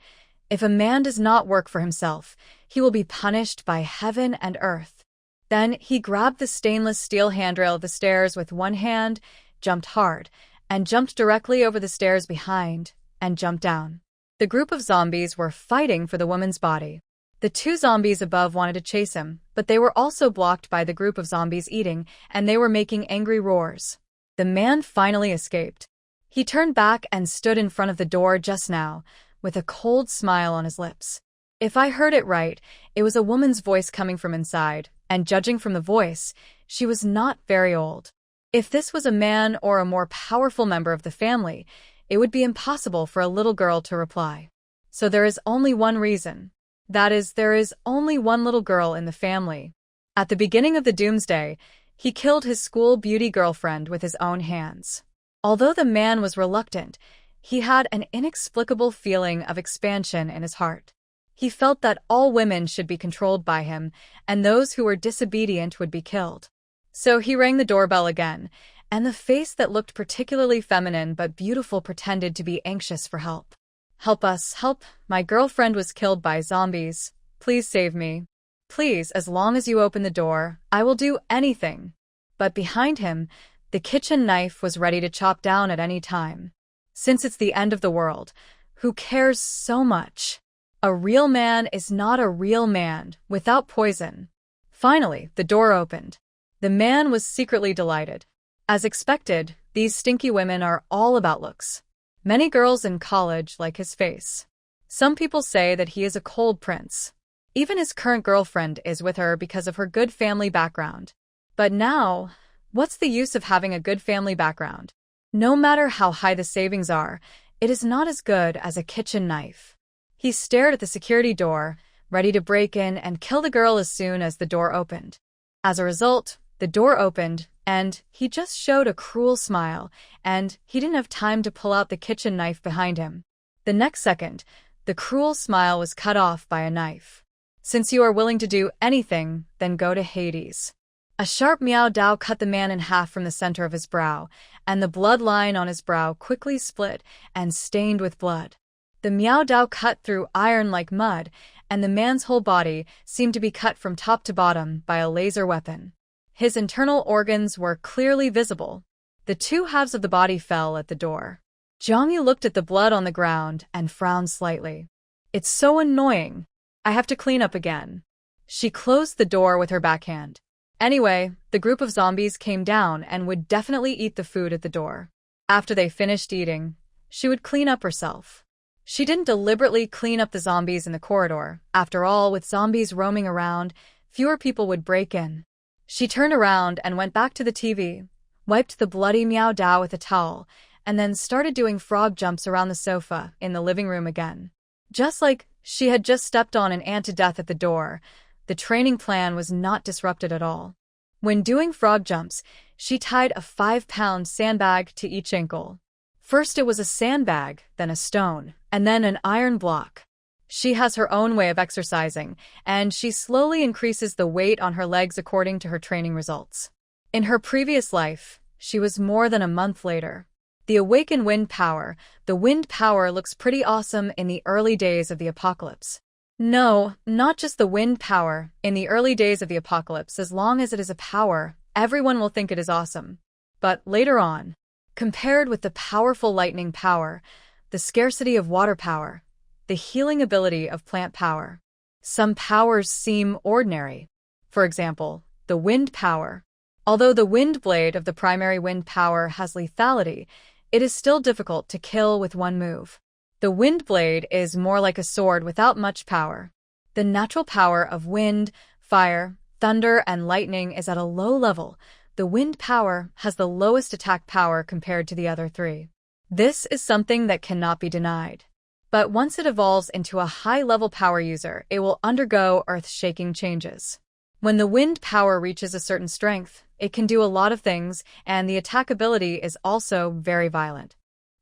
If a man does not work for himself, he will be punished by heaven and earth. Then he grabbed the stainless steel handrail of the stairs with one hand, jumped hard, and jumped directly over the stairs behind, and jumped down. The group of zombies were fighting for the woman's body. The 2 zombies above wanted to chase him, but they were also blocked by the group of zombies eating, and they were making angry roars. The man finally escaped. He turned back and stood in front of the door just now, with a cold smile on his lips. If I heard it right, it was a woman's voice coming from inside, and judging from the voice, she was not very old. If this was a man or a more powerful member of the family, it would be impossible for a little girl to reply. So there is only one reason. That is, there is only one little girl in the family. At the beginning of the doomsday, he killed his school beauty girlfriend with his own hands. Although the man was reluctant, he had an inexplicable feeling of expansion in his heart. He felt that all women should be controlled by him, and those who were disobedient would be killed. So he rang the doorbell again, and the face that looked particularly feminine but beautiful pretended to be anxious for help. "Help us, help! My girlfriend was killed by zombies. Please save me. Please, as long as you open the door, I will do anything." But behind him, the kitchen knife was ready to chop down at any time. Since it's the end of the world, who cares so much? A real man is not a real man without poison. Finally, the door opened. The man was secretly delighted. As expected, these stinky women are all about looks. Many girls in college like his face. Some people say that he is a cold prince. Even his current girlfriend is with her because of her good family background. But now, what's the use of having a good family background? No matter how high the savings are, it is not as good as a kitchen knife. He stared at the security door, ready to break in and kill the girl as soon as the door opened. As a result, the door opened, and he just showed a cruel smile, and he didn't have time to pull out the kitchen knife behind him. The next second, the cruel smile was cut off by a knife. "Since you are willing to do anything, then go to Hades." A sharp meow Dao cut the man in half from the center of his brow, and the blood line on his brow quickly split and stained with blood. The meow Dao cut through iron like mud, and the man's whole body seemed to be cut from top to bottom by a laser weapon. His internal organs were clearly visible. The 2 halves of the body fell at the door. Zhangyu looked at the blood on the ground and frowned slightly. "It's so annoying. I have to clean up again." She closed the door with her backhand. Anyway, the group of zombies came down and would definitely eat the food at the door. After they finished eating, she would clean up herself. She didn't deliberately clean up the zombies in the corridor. After all, with zombies roaming around, fewer people would break in. She turned around and went back to the TV, wiped the bloody Meow Dao with a towel, and then started doing frog jumps around the sofa in the living room again. Just like she had just stepped on an ant to death at the door, the training plan was not disrupted at all. When doing frog jumps, she tied a 5-pound sandbag to each ankle. First it was a sandbag, then a stone, and then an iron block. She has her own way of exercising, and she slowly increases the weight on her legs according to her training results. In her previous life, she was more than a month later. The Awakened Wind Power. The wind power looks pretty awesome in the early days of the apocalypse. No, not just the wind power. In the early days of the apocalypse, as long as it is a power, everyone will think it is awesome. But later on, compared with the powerful lightning power, the scarcity of water power, the healing ability of plant power, some powers seem ordinary. For example, the wind power. Although the wind blade of the primary wind power has lethality, it is still difficult to kill with one move. The wind blade is more like a sword without much power. The natural power of wind, fire, thunder, and lightning is at a low level. The the wind power has the lowest attack power compared to the other three. This is something that cannot be denied. But once it evolves into a high-level power user, it will undergo earth-shaking changes. When the wind power reaches a certain strength, it can do a lot of things, and the attack ability is also very violent.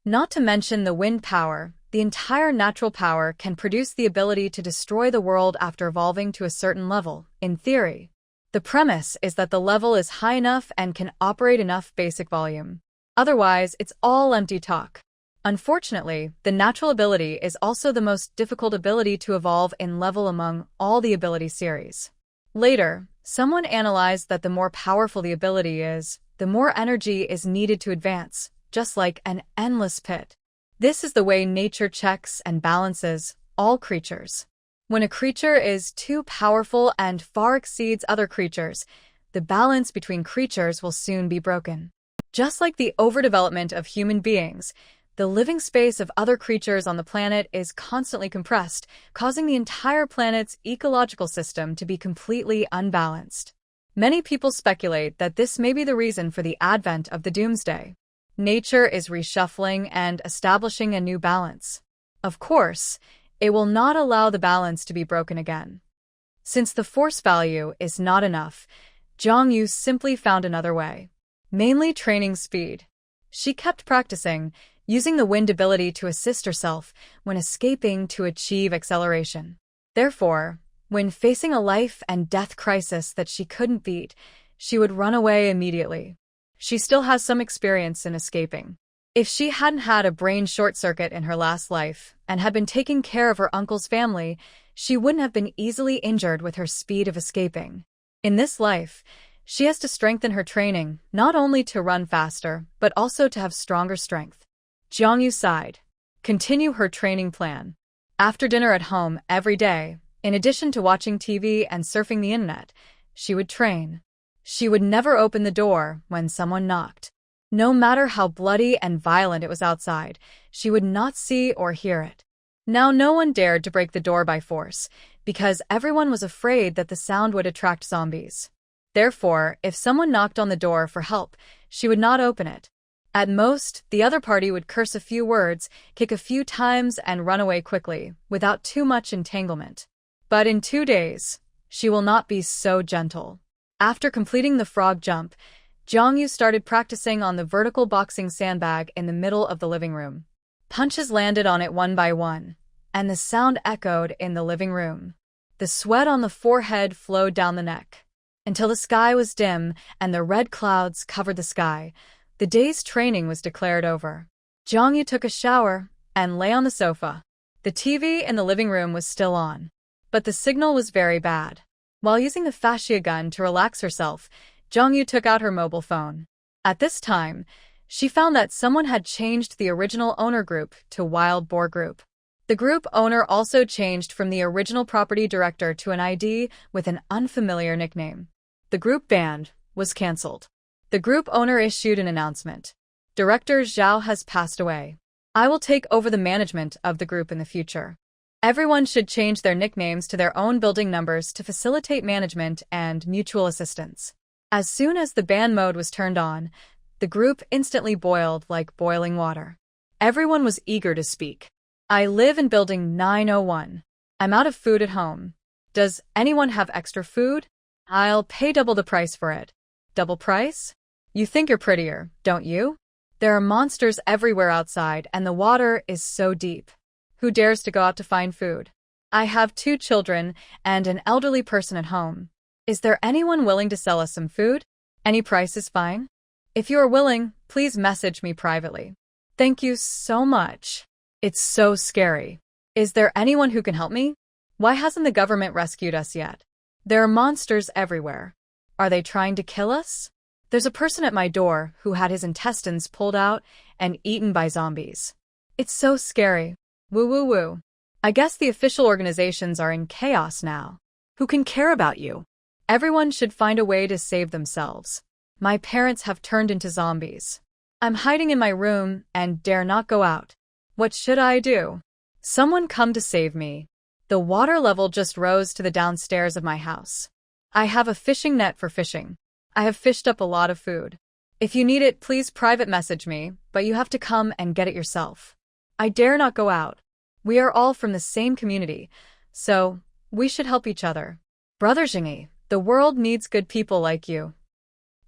Not to mention the wind power, the entire natural power can produce the ability to destroy the world after evolving to a certain level, in theory. The premise is that the level is high enough and can operate enough basic volume. Otherwise, it's all empty talk. Unfortunately, the natural ability is also the most difficult ability to evolve in level among all the ability series. Later, someone analyzed that the more powerful the ability is, the more energy is needed to advance, just like an endless pit. This is the way nature checks and balances all creatures. When a creature is too powerful and far exceeds other creatures, the balance between creatures will soon be broken. Just like the overdevelopment of human beings, the living space of other creatures on the planet is constantly compressed, causing the entire planet's ecological system to be completely unbalanced. Many people speculate that this may be the reason for the advent of the doomsday. Nature is reshuffling and establishing a new balance. Of course, it will not allow the balance to be broken again. Since the force value is not enough, Zhang simply found another way. Mainly training speed. She kept practicing, using the wind ability to assist herself when escaping to achieve acceleration. Therefore, when facing a life and death crisis that she couldn't beat, she would run away immediately. She still has some experience in escaping. If she hadn't had a brain short-circuit in her last life and had been taking care of her uncle's family, she wouldn't have been easily injured with her speed of escaping. In this life, she has to strengthen her training, not only to run faster, but also to have stronger strength. Zhang sighed. Continue her training plan. After dinner at home every day, in addition to watching TV and surfing the internet, she would train. She would never open the door when someone knocked. No matter how bloody and violent it was outside, she would not see or hear it. Now no one dared to break the door by force, because everyone was afraid that the sound would attract zombies. Therefore, if someone knocked on the door for help, she would not open it. At most, the other party would curse a few words, kick a few times, and run away quickly, without too much entanglement. But in 2 days, she will not be so gentle. After completing the frog jump, Zhang started practicing on the vertical boxing sandbag in the middle of the living room. Punches landed on it one by one, and the sound echoed in the living room. The sweat on the forehead flowed down the neck. Until the sky was dim and the red clouds covered the sky, the day's training was declared over. Zhang took a shower and lay on the sofa. The TV in the living room was still on, but the signal was very bad. While using the fascia gun to relax herself, Zhang took out her mobile phone. At this time, she found that someone had changed the original owner group to Wild Boar Group. The group owner also changed from the original property director to an ID with an unfamiliar nickname. The group band was cancelled. The group owner issued an announcement. Director Zhao has passed away. I will take over the management of the group in the future. Everyone should change their nicknames to their own building numbers to facilitate management and mutual assistance. As soon as the ban mode was turned on, the group instantly boiled like boiling water. Everyone was eager to speak. I live in building 901. I'm out of food at home. Does anyone have extra food? I'll pay double the price for it. Double price? You think you're prettier, don't you? There are monsters everywhere outside and the water is so deep. Who dares to go out to find food? I have 2 children and an elderly person at home. Is there anyone willing to sell us some food? Any price is fine. If you are willing, please message me privately. Thank you so much. It's so scary. Is there anyone who can help me? Why hasn't the government rescued us yet? There are monsters everywhere. Are they trying to kill us? There's a person at my door who had his intestines pulled out and eaten by zombies. It's so scary. Woo woo woo. I guess the official organizations are in chaos now. Who can care about you? Everyone should find a way to save themselves. My parents have turned into zombies. I'm hiding in my room and dare not go out. What should I do? Someone come to save me. The water level just rose to the downstairs of my house. I have a fishing net for fishing. I have fished up a lot of food. If you need it, please private message me, but you have to come and get it yourself. I dare not go out. We are all from the same community, so we should help each other. Brother Jingi, the world needs good people like you.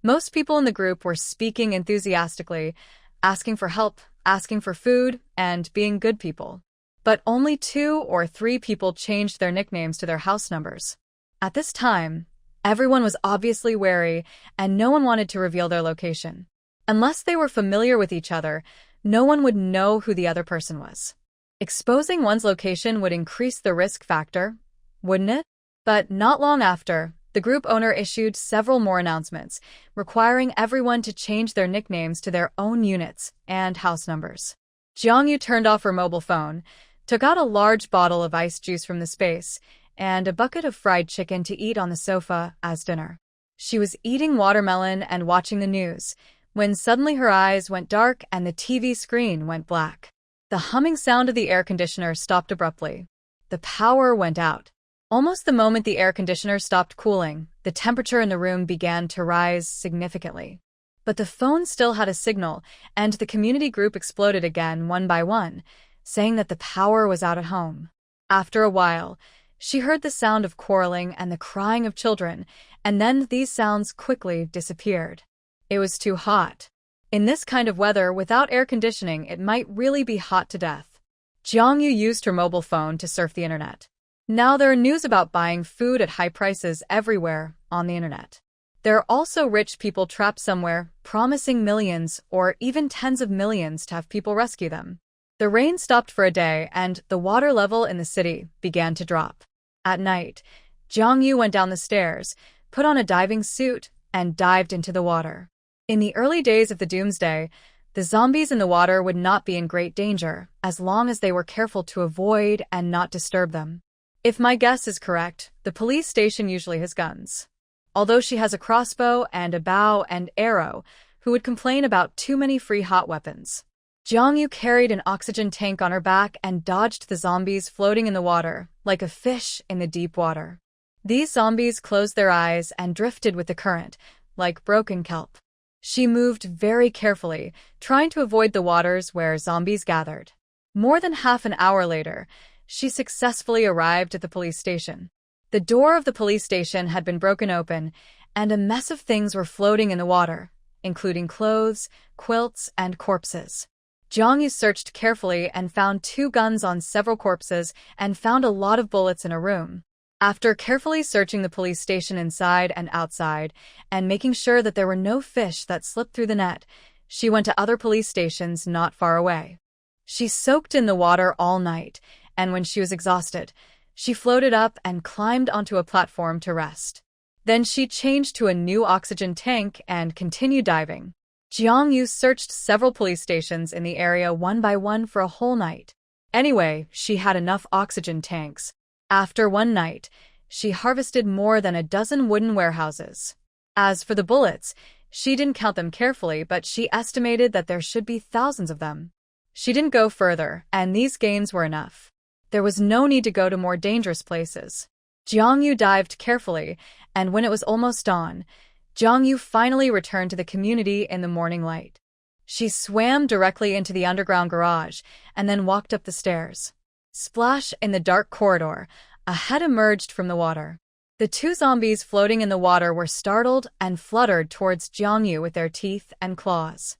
Most people in the group were speaking enthusiastically, asking for help, asking for food, and being good people. But only 2 or 3 people changed their nicknames to their house numbers. At this time, everyone was obviously wary, and no one wanted to reveal their location. Unless they were familiar with each other, no one would know who the other person was. Exposing one's location would increase the risk factor, wouldn't it? But not long after, the group owner issued several more announcements, requiring everyone to change their nicknames to their own units and house numbers. Jiangyu turned off her mobile phone, took out a large bottle of iced juice from the space, and a bucket of fried chicken to eat on the sofa as dinner. She was eating watermelon and watching the news, when suddenly her eyes went dark and the TV screen went black. The humming sound of the air conditioner stopped abruptly. The power went out. Almost the moment the air conditioner stopped cooling, the temperature in the room began to rise significantly. But the phone still had a signal, and the community group exploded again one by one, saying that the power was out at home. After a while, she heard the sound of quarreling and the crying of children, and then these sounds quickly disappeared. It was too hot. In this kind of weather, without air conditioning, it might really be hot to death. Jiangyu used her mobile phone to surf the internet. Now there are news about buying food at high prices everywhere on the internet. There are also rich people trapped somewhere, promising millions or even tens of millions to have people rescue them. The rain stopped for a day, and the water level in the city began to drop. At night, Jiangyu went down the stairs, put on a diving suit, and dived into the water. In the early days of the Doomsday, the zombies in the water would not be in great danger, as long as they were careful to avoid and not disturb them. If my guess is correct, the police station usually has guns. Although she has a crossbow and a bow and arrow, who would complain about too many free hot weapons? Jiangyu carried an oxygen tank on her back and dodged the zombies floating in the water, like a fish in the deep water. These zombies closed their eyes and drifted with the current, like broken kelp. She moved very carefully, trying to avoid the waters where zombies gathered. More than half an hour later, she successfully arrived at the police station. The door of the police station had been broken open, and a mess of things were floating in the water, including clothes, quilts, and corpses. Jiangyu searched carefully and found 2 guns on several corpses and found a lot of bullets in a room. After carefully searching the police station inside and outside, and making sure that there were no fish that slipped through the net, she went to other police stations not far away. She soaked in the water all night, and when she was exhausted, she floated up and climbed onto a platform to rest. Then she changed to a new oxygen tank and continued diving. Jiangyu searched several police stations in the area one by one for a whole night. Anyway, she had enough oxygen tanks. After one night, she harvested more than a dozen wooden warehouses. As for the bullets, she didn't count them carefully, but she estimated that there should be thousands of them. She didn't go further, and these gains were enough. There was no need to go to more dangerous places. Jiangyu dived carefully, and when it was almost dawn, Jiangyu finally returned to the community in the morning light. She swam directly into the underground garage and then walked up the stairs. Splash! In the dark corridor, a head emerged from the water. The 2 zombies floating in the water were startled and fluttered towards Jiangyu with their teeth and claws.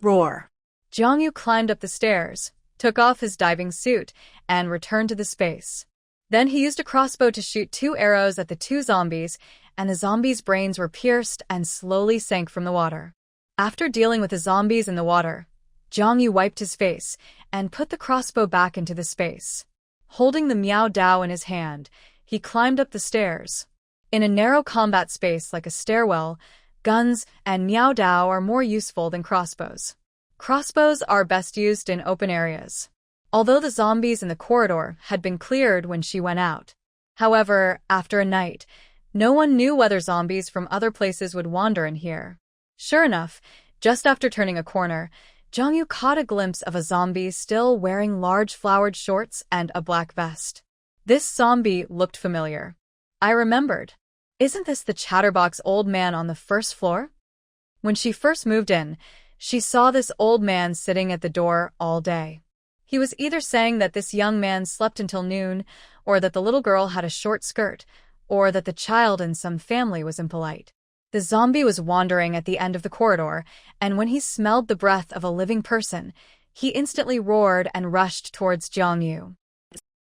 Roar. Jiangyu climbed up the stairs, took off his diving suit, and returned to the space. Then he used a crossbow to shoot 2 arrows at the 2 zombies, and the zombies' brains were pierced and slowly sank from the water. After dealing with the zombies in the water, Jiangyu wiped his face and put the crossbow back into the space. Holding the Miao Dao in his hand, he climbed up the stairs. In a narrow combat space like a stairwell, guns and Miao Dao are more useful than crossbows. Crossbows are best used in open areas. Although the zombies in the corridor had been cleared when she went out. However, after a night, no one knew whether zombies from other places would wander in here. Sure enough, just after turning a corner, Jiangyu caught a glimpse of a zombie still wearing large flowered shorts and a black vest. This zombie looked familiar. I remembered. Isn't this the chatterbox old man on the first floor? When she first moved in, she saw this old man sitting at the door all day. He was either saying that this young man slept until noon, or that the little girl had a short skirt, or that the child in some family was impolite. The zombie was wandering at the end of the corridor, and when he smelled the breath of a living person, he instantly roared and rushed towards Jiangyu.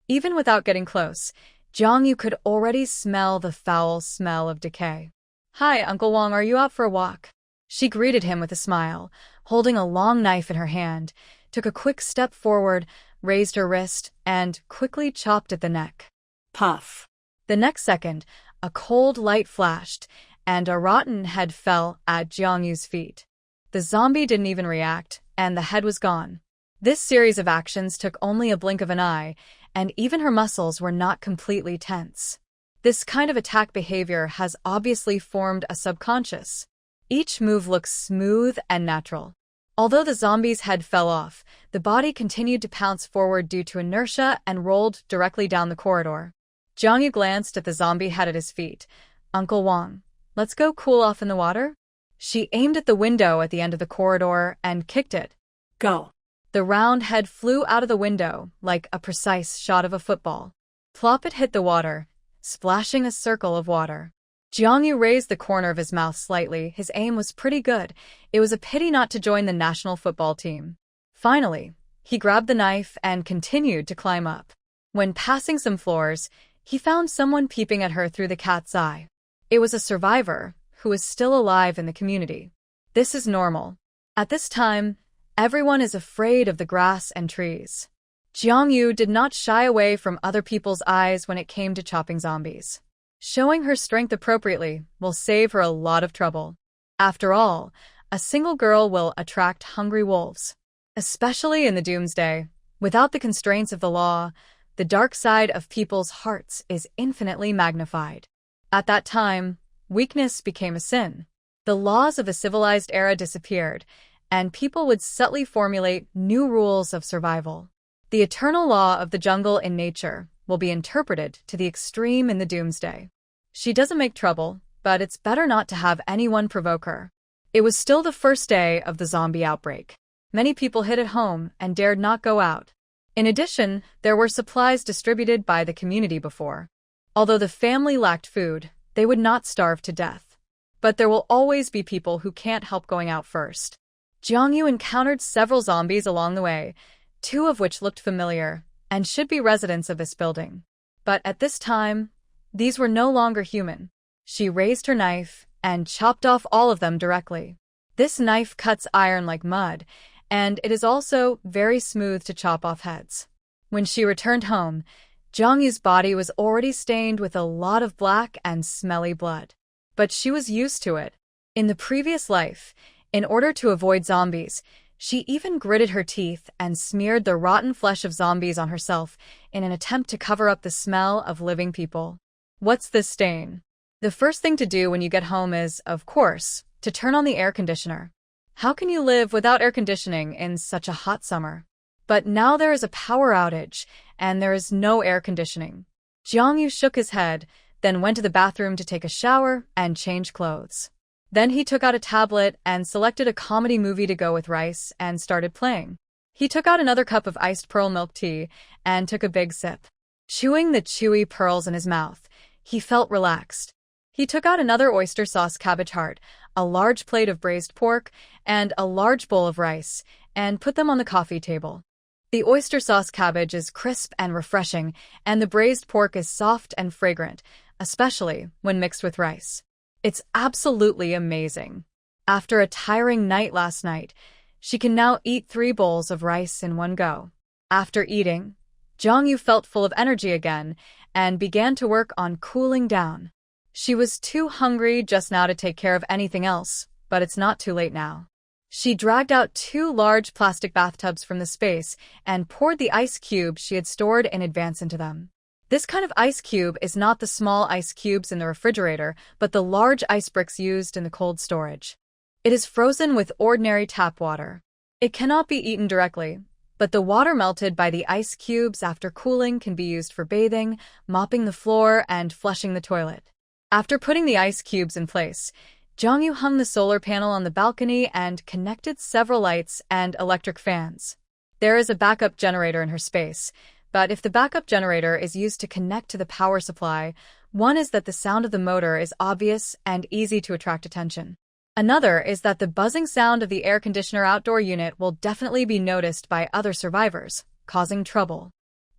Even without getting close, Jiangyu could already smell the foul smell of decay. "Hi, Uncle Wang, are you out for a walk?" She greeted him with a smile, holding a long knife in her hand, took a quick step forward, raised her wrist, and quickly chopped at the neck. Puff. The next second, a cold light flashed, and a rotten head fell at Jiangyu's feet. The zombie didn't even react, and the head was gone. This series of actions took only a blink of an eye, and even her muscles were not completely tense. This kind of attack behavior has obviously formed a subconscious. Each move looks smooth and natural. Although the zombie's head fell off, the body continued to pounce forward due to inertia and rolled directly down the corridor. Jiangyu glanced at the zombie head at his feet. "Uncle Wang, let's go cool off in the water?" She aimed at the window at the end of the corridor and kicked it. Go. The round head flew out of the window like a precise shot of a football. Plop, it hit the water, splashing a circle of water. Jiangyu raised the corner of his mouth slightly. His aim was pretty good. It was a pity not to join the national football team. Finally, he grabbed the knife and continued to climb up. When passing some floors, he found someone peeping at her through the cat's eye. It was a survivor who was still alive in the community. This is normal. At this time, everyone is afraid of the grass and trees. Jiangyu did not shy away from other people's eyes when it came to chopping zombies. Showing her strength appropriately will save her a lot of trouble. After all, a single girl will attract hungry wolves. Especially in the doomsday, without the constraints of the law, the dark side of people's hearts is infinitely magnified. At that time, weakness became a sin. The laws of the civilized era disappeared, and people would subtly formulate new rules of survival. The eternal law of the jungle in nature will be interpreted to the extreme in the doomsday. She doesn't make trouble, but it's better not to have anyone provoke her. It was still the first day of the zombie outbreak. Many people hid at home and dared not go out. In addition, there were supplies distributed by the community before. Although the family lacked food, they would not starve to death. But there will always be people who can't help going out first. Jiangyu encountered several zombies along the way, 2 of which looked familiar and should be residents of this building. But at this time, these were no longer human. She raised her knife and chopped off all of them directly. This knife cuts iron like mud, and it is also very smooth to chop off heads. When she returned home, Jiangyu's body was already stained with a lot of black and smelly blood. But she was used to it. In the previous life, in order to avoid zombies, she even gritted her teeth and smeared the rotten flesh of zombies on herself in an attempt to cover up the smell of living people. What's this stain? The first thing to do when you get home is, of course, to turn on the air conditioner. How can you live without air conditioning in such a hot summer? But now there is a power outage, and there is no air conditioning. Jiangyu shook his head, then went to the bathroom to take a shower and change clothes. Then he took out a tablet and selected a comedy movie to go with rice and started playing. He took out another cup of iced pearl milk tea and took a big sip. Chewing the chewy pearls in his mouth, he felt relaxed. He took out another oyster sauce cabbage heart, a large plate of braised pork, and a large bowl of rice, and put them on the coffee table. The oyster sauce cabbage is crisp and refreshing, and the braised pork is soft and fragrant, especially when mixed with rice. It's absolutely amazing. After a tiring night last night, she can now eat 3 bowls of rice in one go. After eating, Jiangyu felt full of energy again and began to work on cooling down. She was too hungry just now to take care of anything else, but it's not too late now. She dragged out 2 large plastic bathtubs from the space and poured the ice cubes she had stored in advance into them. This kind of ice cube is not the small ice cubes in the refrigerator, but the large ice bricks used in the cold storage. It is frozen with ordinary tap water. It cannot be eaten directly, but the water melted by the ice cubes after cooling can be used for bathing, mopping the floor, and flushing the toilet. After putting the ice cubes in place, Jongyu hung the solar panel on the balcony and connected several lights and electric fans. There is a backup generator in her space, but if the backup generator is used to connect to the power supply, one is that the sound of the motor is obvious and easy to attract attention. Another is that the buzzing sound of the air conditioner outdoor unit will definitely be noticed by other survivors, causing trouble.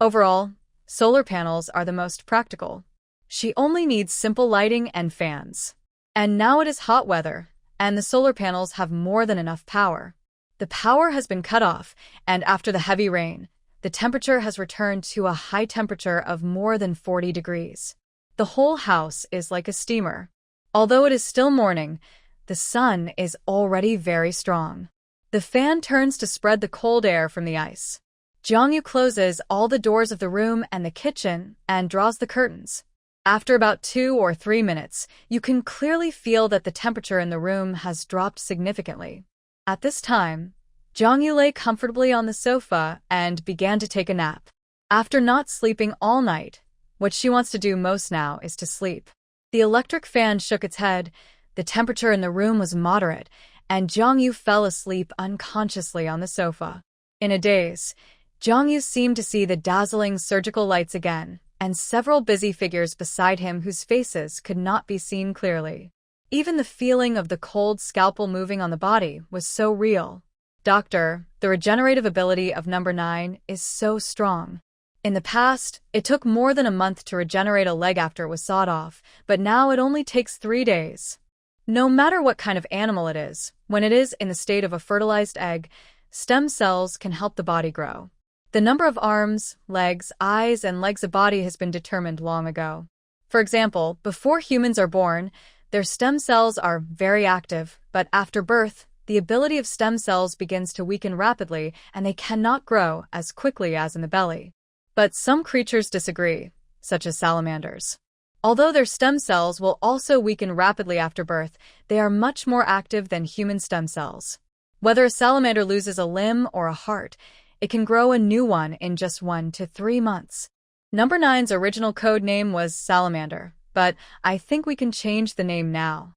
Overall, solar panels are the most practical. She only needs simple lighting and fans. And now it is hot weather, and the solar panels have more than enough power. The power has been cut off, and after the heavy rain, the temperature has returned to a high temperature of more than 40 degrees. The whole house is like a steamer. Although it is still morning, the sun is already very strong. The fan turns to spread the cold air from the ice. Jongyu closes all the doors of the room and the kitchen and draws the curtains. After about 2 or 3 minutes, you can clearly feel that the temperature in the room has dropped significantly. At this time, Jongyu lay comfortably on the sofa and began to take a nap. After not sleeping all night, what she wants to do most now is to sleep. The electric fan shook its head, the temperature in the room was moderate, and Jongyu fell asleep unconsciously on the sofa. In a daze, Jongyu seemed to see the dazzling surgical lights again, and several busy figures beside him whose faces could not be seen clearly. Even the feeling of the cold scalpel moving on the body was so real. Doctor, the regenerative ability of number 9 is so strong. In the past, it took more than a month to regenerate a leg after it was sawed off, but now it only takes 3 days. No matter what kind of animal it is, when it is in the state of a fertilized egg, stem cells can help the body grow. The number of arms, legs, eyes, and legs a body has been determined long ago. For example, before humans are born, their stem cells are very active, but after birth, the ability of stem cells begins to weaken rapidly and they cannot grow as quickly as in the belly. But some creatures disagree, such as salamanders. Although their stem cells will also weaken rapidly after birth, they are much more active than human stem cells. Whether a salamander loses a limb or a heart, it can grow a new one in just 1 to 3 months. Number 9's original code name was Salamander, but I think we can change the name now.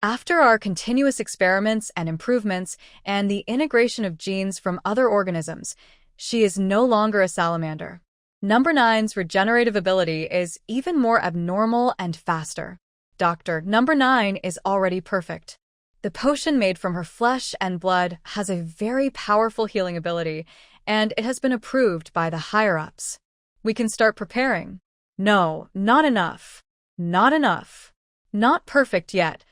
After our continuous experiments and improvements and the integration of genes from other organisms, she is no longer a salamander. Number 9's regenerative ability is even more abnormal and faster. Doctor, Number 9 is already perfect. The potion made from her flesh and blood has a very powerful healing ability, and it has been approved by the higher-ups. We can start preparing. No, not enough. Not enough. Not perfect yet.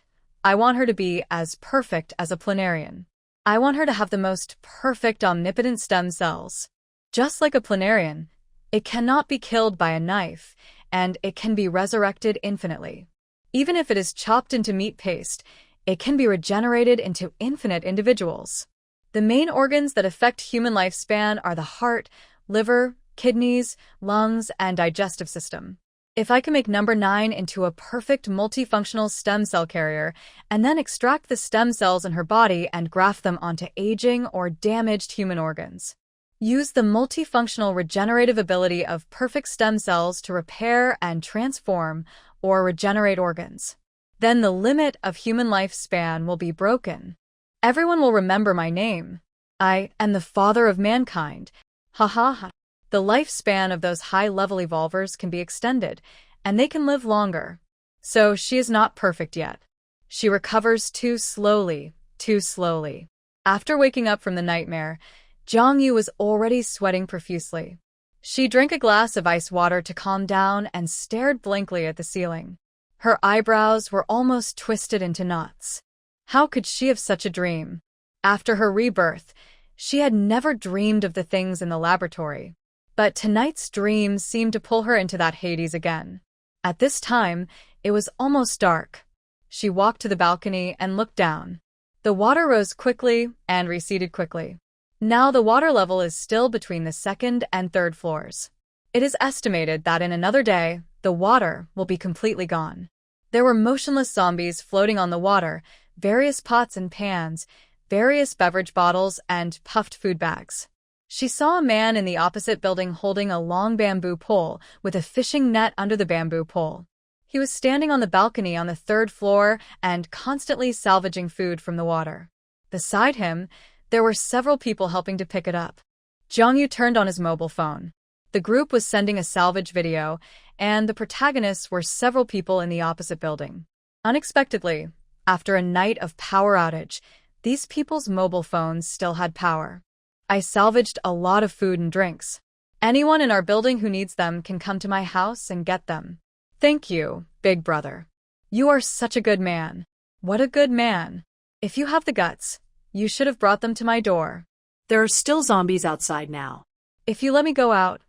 I want her to be as perfect as a planarian. I want her to have the most perfect omnipotent stem cells. Just like a planarian, it cannot be killed by a knife, and it can be resurrected infinitely. Even if it is chopped into meat paste, it can be regenerated into infinite individuals. The main organs that affect human lifespan are the heart, liver, kidneys, lungs, and digestive system. If I can make Number 9 into a perfect multifunctional stem cell carrier and then extract the stem cells in her body and graft them onto aging or damaged human organs. Use the multifunctional regenerative ability of perfect stem cells to repair and transform or regenerate organs. Then the limit of human lifespan will be broken. Everyone will remember my name. I am the father of mankind. Ha ha ha. The lifespan of those high-level evolvers can be extended, and they can live longer. So she is not perfect yet. She recovers too slowly, too slowly. After waking up from the nightmare, Jongyu was already sweating profusely. She drank a glass of ice water to calm down and stared blankly at the ceiling. Her eyebrows were almost twisted into knots. How could she have such a dream? After her rebirth, she had never dreamed of the things in the laboratory. But tonight's dream seemed to pull her into that Hades again. At this time, it was almost dark. She walked to the balcony and looked down. The water rose quickly and receded quickly. Now the water level is still between the 2nd and 3rd floors. It is estimated that in another day, the water will be completely gone. There were motionless zombies floating on the water, various pots and pans, various beverage bottles, and puffed food bags. She saw a man in the opposite building holding a long bamboo pole with a fishing net under the bamboo pole. He was standing on the balcony on the third floor and constantly salvaging food from the water. Beside him, there were several people helping to pick it up. Jiangyu turned on his mobile phone. The group was sending a salvage video, and the protagonists were several people in the opposite building. Unexpectedly, after a night of power outage, these people's mobile phones still had power. I salvaged a lot of food and drinks. Anyone in our building who needs them can come to my house and get them. Thank you, big brother. You are such a good man. What a good man. If you have the guts, you should have brought them to my door. There are still zombies outside now. If you let me go out,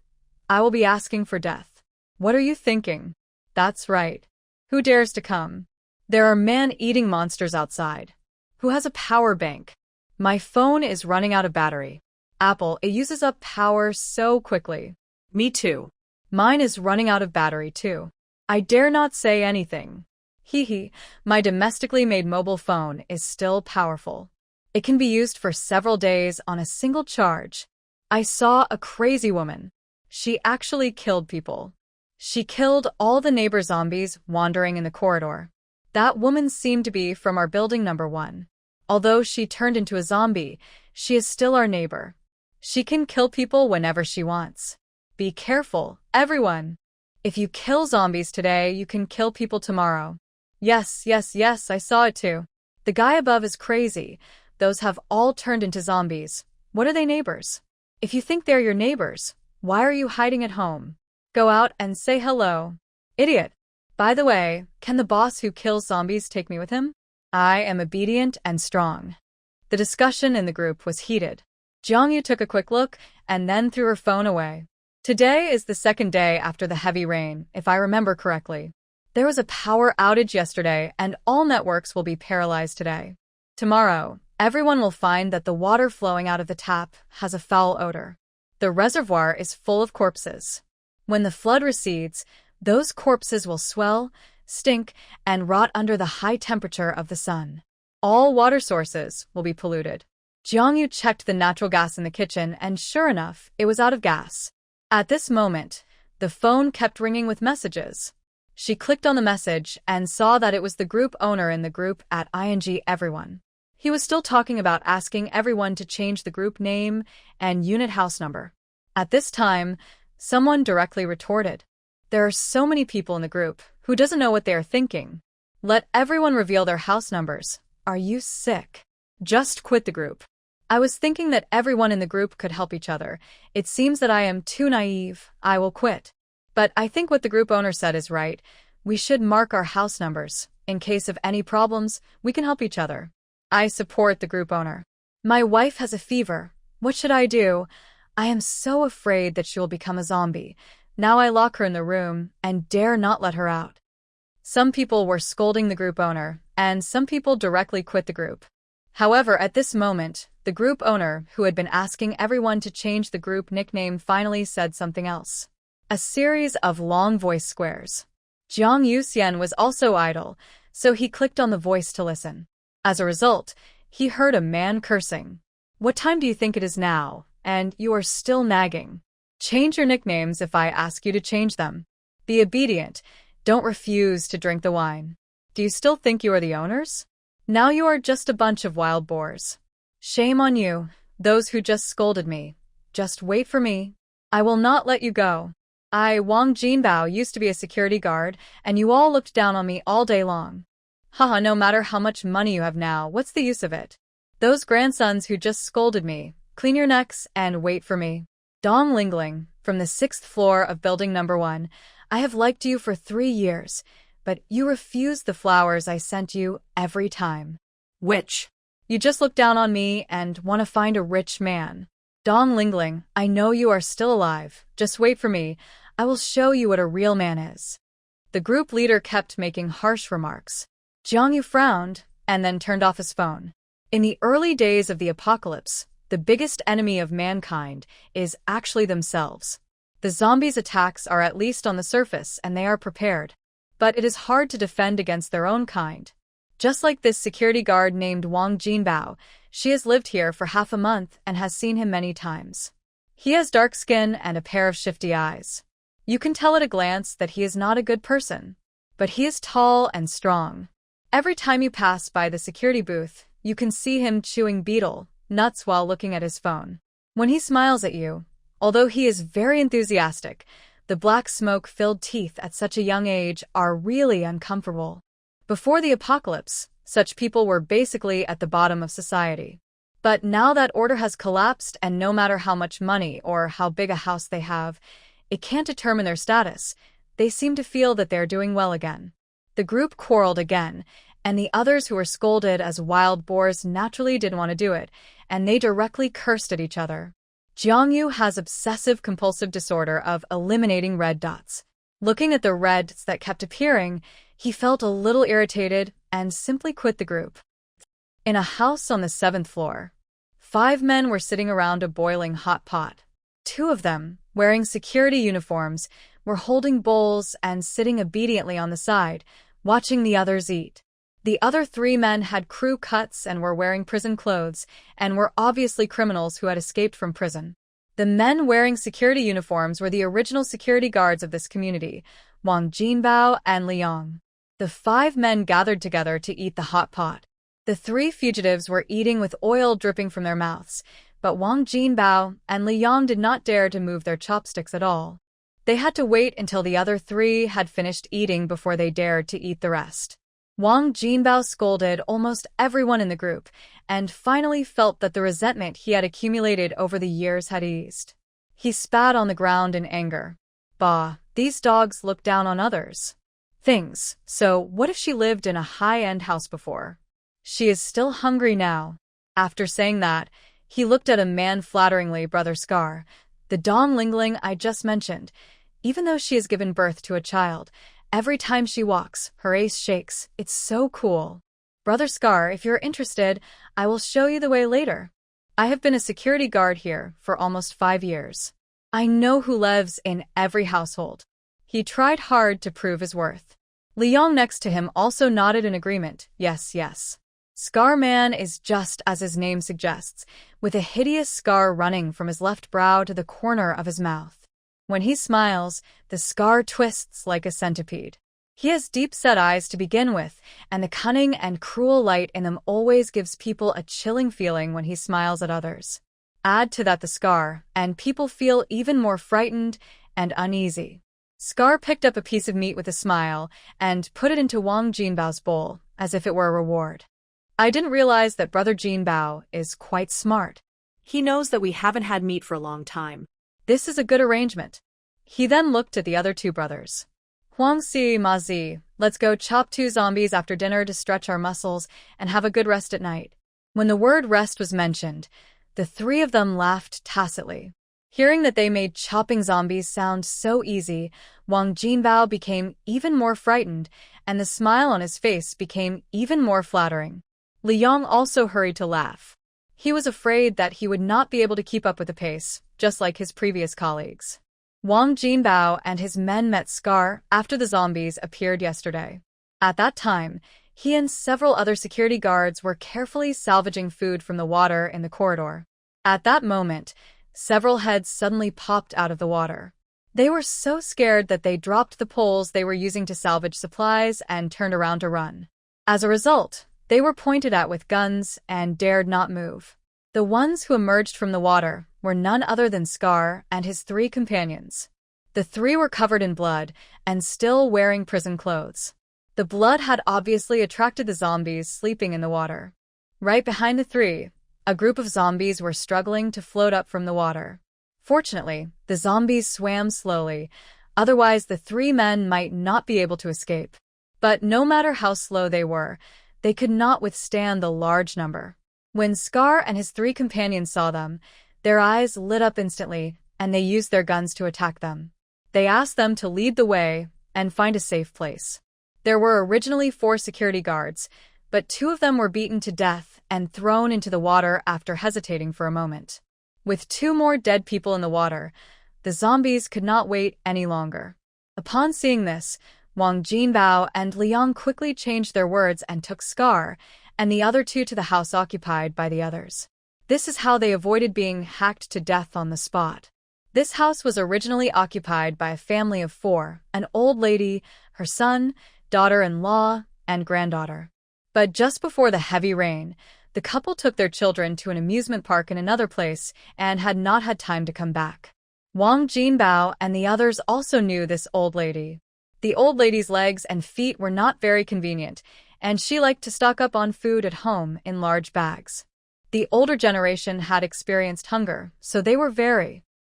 I will be asking for death. What are you thinking? That's right. Who dares to come? There are man-eating monsters outside. Who has a power bank? My phone is running out of battery. Apple, it uses up power so quickly. Me too. Mine is running out of battery too. I dare not say anything. Hee, my domestically made mobile phone is still powerful. It can be used for several days on a single charge. I saw a crazy woman. She actually killed people. She killed all the neighbor zombies wandering in the corridor. That woman seemed to be from our building number 1. Although she turned into a zombie, she is still our neighbor. She can kill people whenever she wants. Be careful, everyone. If you kill zombies today, you can kill people tomorrow. Yes, I saw it too. The guy above is crazy. Those have all turned into zombies. What are they neighbors? If you think they're your neighbors, why are you hiding at home? Go out and say hello. Idiot. By the way, can the boss who kills zombies take me with him? I am obedient and strong. The discussion in the group was heated. Jiangyu took a quick look and then threw her phone away. Today is the second day after the heavy rain, if I remember correctly. There was a power outage yesterday and all networks will be paralyzed today. Tomorrow, everyone will find that the water flowing out of the tap has a foul odor. The reservoir is full of corpses. When the flood recedes, those corpses will swell, stink, and rot under the high temperature of the sun. All water sources will be polluted. Jiangyu checked the natural gas in the kitchen, and sure enough, it was out of gas. At this moment, the phone kept ringing with messages. She clicked on the message and saw that it was the group owner in the group at ING Everyone. He was still talking about asking everyone to change the group name and unit house number. At this time, someone directly retorted, "There are so many people in the group. Who doesn't know what they are thinking? Let everyone reveal their house numbers. Are you sick? Just quit the group." I was thinking that everyone in the group could help each other. It seems that I am too naive. I will quit. But I think what the group owner said is right. We should mark our house numbers. In case of any problems, we can help each other. I support the group owner. My wife has a fever. What should I do? I am so afraid that she will become a zombie. Now I lock her in the room and dare not let her out. Some people were scolding the group owner, and some people directly quit the group. However, at this moment, the group owner, who had been asking everyone to change the group nickname, finally said something else. A series of long voice squares. Jiang Yuxian was also idle, so he clicked on the voice to listen. As a result, he heard a man cursing. "What time do you think it is now? And you are still nagging. Change your nicknames if I ask you to change them. Be obedient. Don't refuse to drink the wine. Do you still think you are the owners? Now you are just a bunch of wild boars. Shame on you, those who just scolded me. Just wait for me. I will not let you go. I, Wang Jinbao, used to be a security guard, and you all looked down on me all day long. Haha, no matter how much money you have now, what's the use of it? Those grandsons who just scolded me, clean your necks and wait for me. Dong Lingling, from the 6th floor of building number 1, I have liked you for 3 years, but you refused the flowers I sent you every time. Which? You just look down on me and want to find a rich man. Dong Lingling, I know you are still alive. Just wait for me. I will show you what a real man is. The group leader kept making harsh remarks. Jiangyu frowned and then turned off his phone. In the early days of the apocalypse, the biggest enemy of mankind is actually themselves. The zombies' attacks are at least on the surface and they are prepared. But it is hard to defend against their own kind. Just like this security guard named Wang Jinbao, she has lived here for half a month and has seen him many times. He has dark skin and a pair of shifty eyes. You can tell at a glance that he is not a good person. but he is tall and strong. Every time you pass by the security booth, you can see him chewing betel nuts while looking at his phone. When he smiles at you, although he is very enthusiastic, the black smoke-filled teeth at such a young age are really uncomfortable. Before the apocalypse, such people were basically at the bottom of society. But now that order has collapsed, and no matter how much money or how big a house they have, it can't determine their status, they seem to feel that they're doing well again. The group quarreled again, and the others who were scolded as wild boars naturally didn't want to do it, and they directly cursed at each other. Jiangyu has obsessive-compulsive disorder of eliminating red dots. Looking at the reds that kept appearing, he felt a little irritated and simply quit the group. In a house on the 7th floor, 5 men were sitting around a boiling hot pot. 2 of them, wearing security uniforms, were holding bowls and sitting obediently on the side, watching the others eat. The other 3 men had crew cuts and were wearing prison clothes, and were obviously criminals who had escaped from prison. The men wearing security uniforms were the original security guards of this community, Wang Jinbao and Liang. The 5 men gathered together to eat the hot pot. The 3 fugitives were eating with oil dripping from their mouths, but Wang Jinbao and Liang did not dare to move their chopsticks at all. They had to wait until the other 3 had finished eating before they dared to eat the rest. Wang Jinbao scolded almost everyone in the group, and finally felt that the resentment he had accumulated over the years had eased. He spat on the ground in anger. Bah, these dogs look down on others. So what if she lived in a high-end house before? She is still hungry now. After saying that, he looked at a man flatteringly, Brother Scar, the Dong Lingling I just mentioned. Even though she has given birth to a child, every time she walks, her ace shakes. It's so cool. Brother Scar, if you're interested, I will show you the way later. I have been a security guard here for almost 5 years. I know who lives in every household. He tried hard to prove his worth. Liang next to him also nodded in agreement. Yes, yes. Scar Man is just as his name suggests, with a hideous scar running from his left brow to the corner of his mouth. When he smiles, the scar twists like a centipede. He has deep-set eyes to begin with, and the cunning and cruel light in them always gives people a chilling feeling when he smiles at others. Add to that the scar, and people feel even more frightened and uneasy. Scar picked up a piece of meat with a smile and put it into Wang Jinbao's bowl, as if it were a reward. I didn't realize that Brother Jinbao is quite smart. He knows that we haven't had meat for a long time. This is a good arrangement. He then looked at the other 2 brothers. Huangxi, Mazi, let's go chop 2 zombies after dinner to stretch our muscles and have a good rest at night. When the word rest was mentioned, the 3 of them laughed tacitly. Hearing that they made chopping zombies sound so easy, Wang Jinbao became even more frightened, and the smile on his face became even more flattering. Liang also hurried to laugh. He was afraid that he would not be able to keep up with the pace, just like his previous colleagues. Wang Jinbao and his men met Scar after the zombies appeared yesterday. At that time, he and several other security guards were carefully salvaging food from the water in the corridor. At that moment, several heads suddenly popped out of the water. They were so scared that they dropped the poles they were using to salvage supplies and turned around to run. As a result, they were pointed at with guns and dared not move. The ones who emerged from the water were none other than Scar and his 3 companions. The 3 were covered in blood and still wearing prison clothes. The blood had obviously attracted the zombies sleeping in the water. Right behind the 3, a group of zombies were struggling to float up from the water. Fortunately, the zombies swam slowly, otherwise the 3 men might not be able to escape. But no matter how slow they were, they could not withstand the large number. When Scar and his 3 companions saw them, their eyes lit up instantly, and they used their guns to attack them. They asked them to lead the way and find a safe place. There were originally 4 security guards, but 2 of them were beaten to death and thrown into the water after hesitating for a moment. With 2 more dead people in the water, the zombies could not wait any longer. Upon seeing this, Wang Jinbao and Liang quickly changed their words and took Scar and the other 2 to the house occupied by the others. This is how they avoided being hacked to death on the spot. This house was originally occupied by a family of 4, an old lady, her son, daughter-in-law, and granddaughter. But just before the heavy rain, the couple took their children to an amusement park in another place and had not had time to come back. Wang Jinbao and the others also knew this old lady. The old lady's legs and feet were not very convenient, and she liked to stock up on food at home in large bags. The older generation had experienced hunger, so they were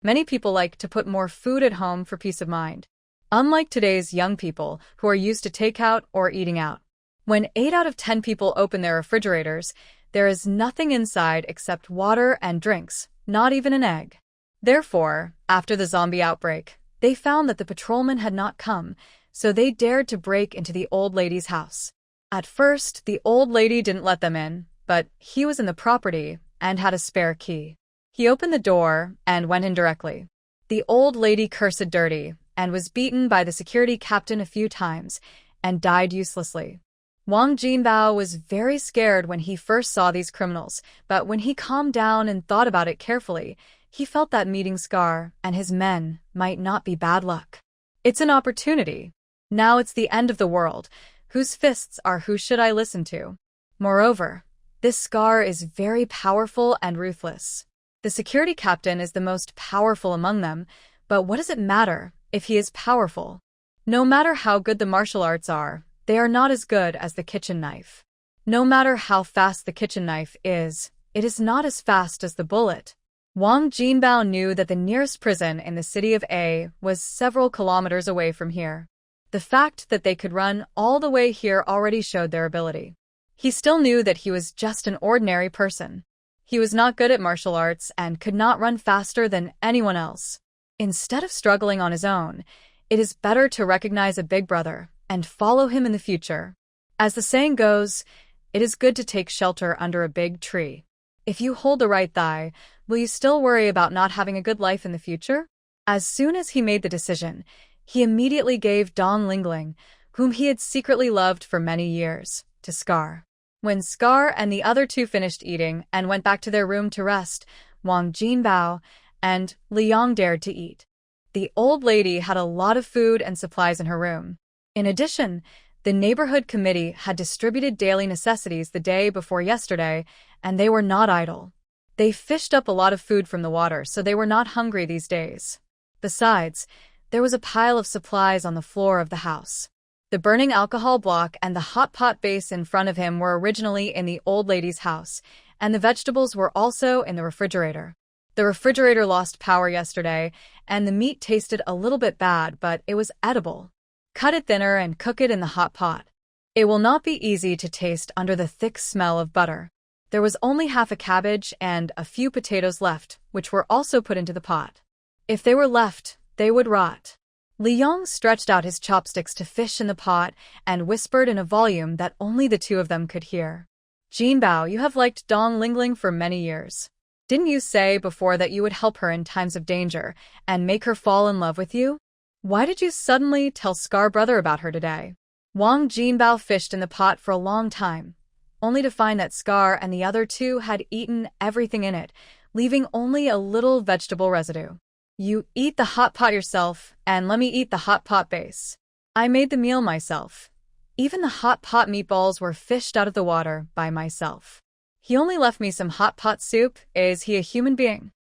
many people like to put more food at home for peace of mind. Unlike today's young people who are used to takeout or eating out. When 8 out of 10 people open their refrigerators, there is nothing inside except water and drinks, not even an egg. Therefore, after the zombie outbreak, they found that the patrolman had not come, so they dared to break into the old lady's house. At first, the old lady didn't let them in, but he was in the property and had a spare key. He opened the door and went in directly. The old lady cursed dirty and was beaten by the security captain a few times and died uselessly. Wang Jinbao was very scared when he first saw these criminals, but when he calmed down and thought about it carefully, he felt that meeting Scar and his men might not be bad luck. It's an opportunity. Now it's the end of the world. Whose fists are who should I listen to? Moreover, this Scar is very powerful and ruthless. The security captain is the most powerful among them, but what does it matter if he is powerful? No matter how good the martial arts are, they are not as good as the kitchen knife. No matter how fast the kitchen knife is, it is not as fast as the bullet. Wang Jinbao knew that the nearest prison in the city of A was several kilometers away from here. The fact that they could run all the way here already showed their ability. He still knew that he was just an ordinary person. He was not good at martial arts and could not run faster than anyone else. Instead of struggling on his own, it is better to recognize a big brother and follow him in the future. As the saying goes, it is good to take shelter under a big tree. If you hold the right thigh, will you still worry about not having a good life in the future? As soon as he made the decision, he immediately gave Dong Lingling, whom he had secretly loved for many years, to Scar. When Scar and the other two finished eating and went back to their room to rest, Wang Jinbao and Liang dared to eat. The old lady had a lot of food and supplies in her room. In addition, the neighborhood committee had distributed daily necessities the day before yesterday, and they were not idle. They fished up a lot of food from the water, so they were not hungry these days. Besides, there was a pile of supplies on the floor of the house. The burning alcohol block and the hot pot base in front of him were originally in the old lady's house, and the vegetables were also in the refrigerator. The refrigerator lost power yesterday, and the meat tasted a little bit bad, but it was edible. Cut it thinner and cook it in the hot pot. It will not be easy to taste under the thick smell of butter. There was only half a cabbage and a few potatoes left, which were also put into the pot. If they were left, they would rot. Liang stretched out his chopsticks to fish in the pot and whispered in a volume that only the two of them could hear. Jinbao, you have liked Dong Lingling for many years. Didn't you say before that you would help her in times of danger and make her fall in love with you? Why did you suddenly tell Scar brother about her today? Wang Jinbao fished in the pot for a long time, only to find that Scar and the other two had eaten everything in it, leaving only a little vegetable residue. You eat the hot pot yourself, and let me eat the hot pot base. I made the meal myself. Even the hot pot meatballs were fished out of the water by myself. He only left me some hot pot soup. Is he a human being?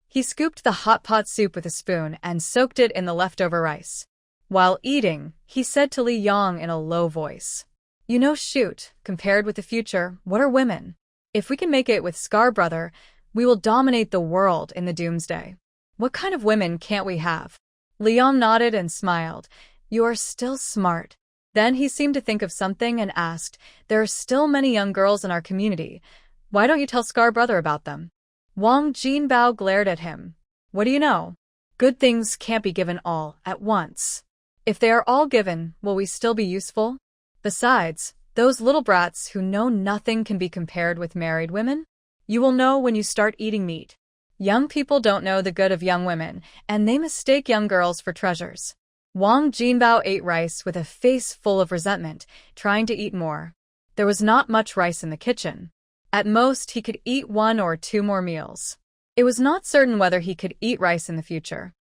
He scooped the hot pot soup with a spoon and soaked it in the leftover rice. While eating, he said to Li Yang in a low voice, "You know, shoot, compared with the future, what are women? If we can make it with Scar brother, we will dominate the world in the doomsday. What kind of women can't we have?" Liang nodded and smiled. "You are still smart." Then he seemed to think of something and asked, "There are still many young girls in our community. Why don't you tell Scar brother about them?" Wang Jinbao glared at him. "What do you know? Good things can't be given all at once. If they are all given, will we still be useful? Besides, those little brats who know nothing can be compared with married women. You will know when you start eating meat. Young people don't know the good of young women, and they mistake young girls for treasures." Wang Jinbao ate rice with a face full of resentment, trying to eat more. There was not much rice in the kitchen. At most, he could eat 1 or 2 more meals. It was not certain whether he could eat rice in the future.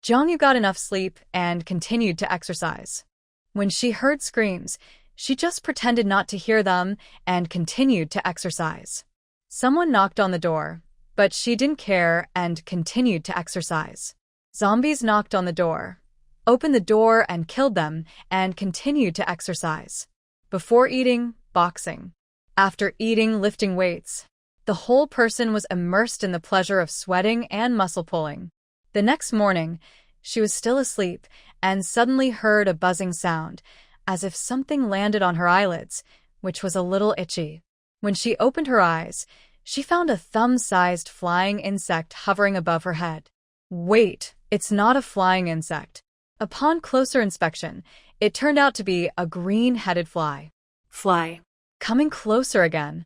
Zhang Yu got enough sleep and continued to exercise. When she heard screams, she just pretended not to hear them and continued to exercise. Someone knocked on the door, but she didn't care and continued to exercise. Zombies knocked on the door, opened the door and killed them, and continued to exercise. Before eating, boxing. After eating, lifting weights. The whole person was immersed in the pleasure of sweating and muscle pulling. The next morning, she was still asleep and suddenly heard a buzzing sound, as if something landed on her eyelids, which was a little itchy. When she opened her eyes, she found a thumb-sized flying insect hovering above her head. Wait, it's not a flying insect. Upon closer inspection, it turned out to be a green-headed fly. Fly. Coming closer again.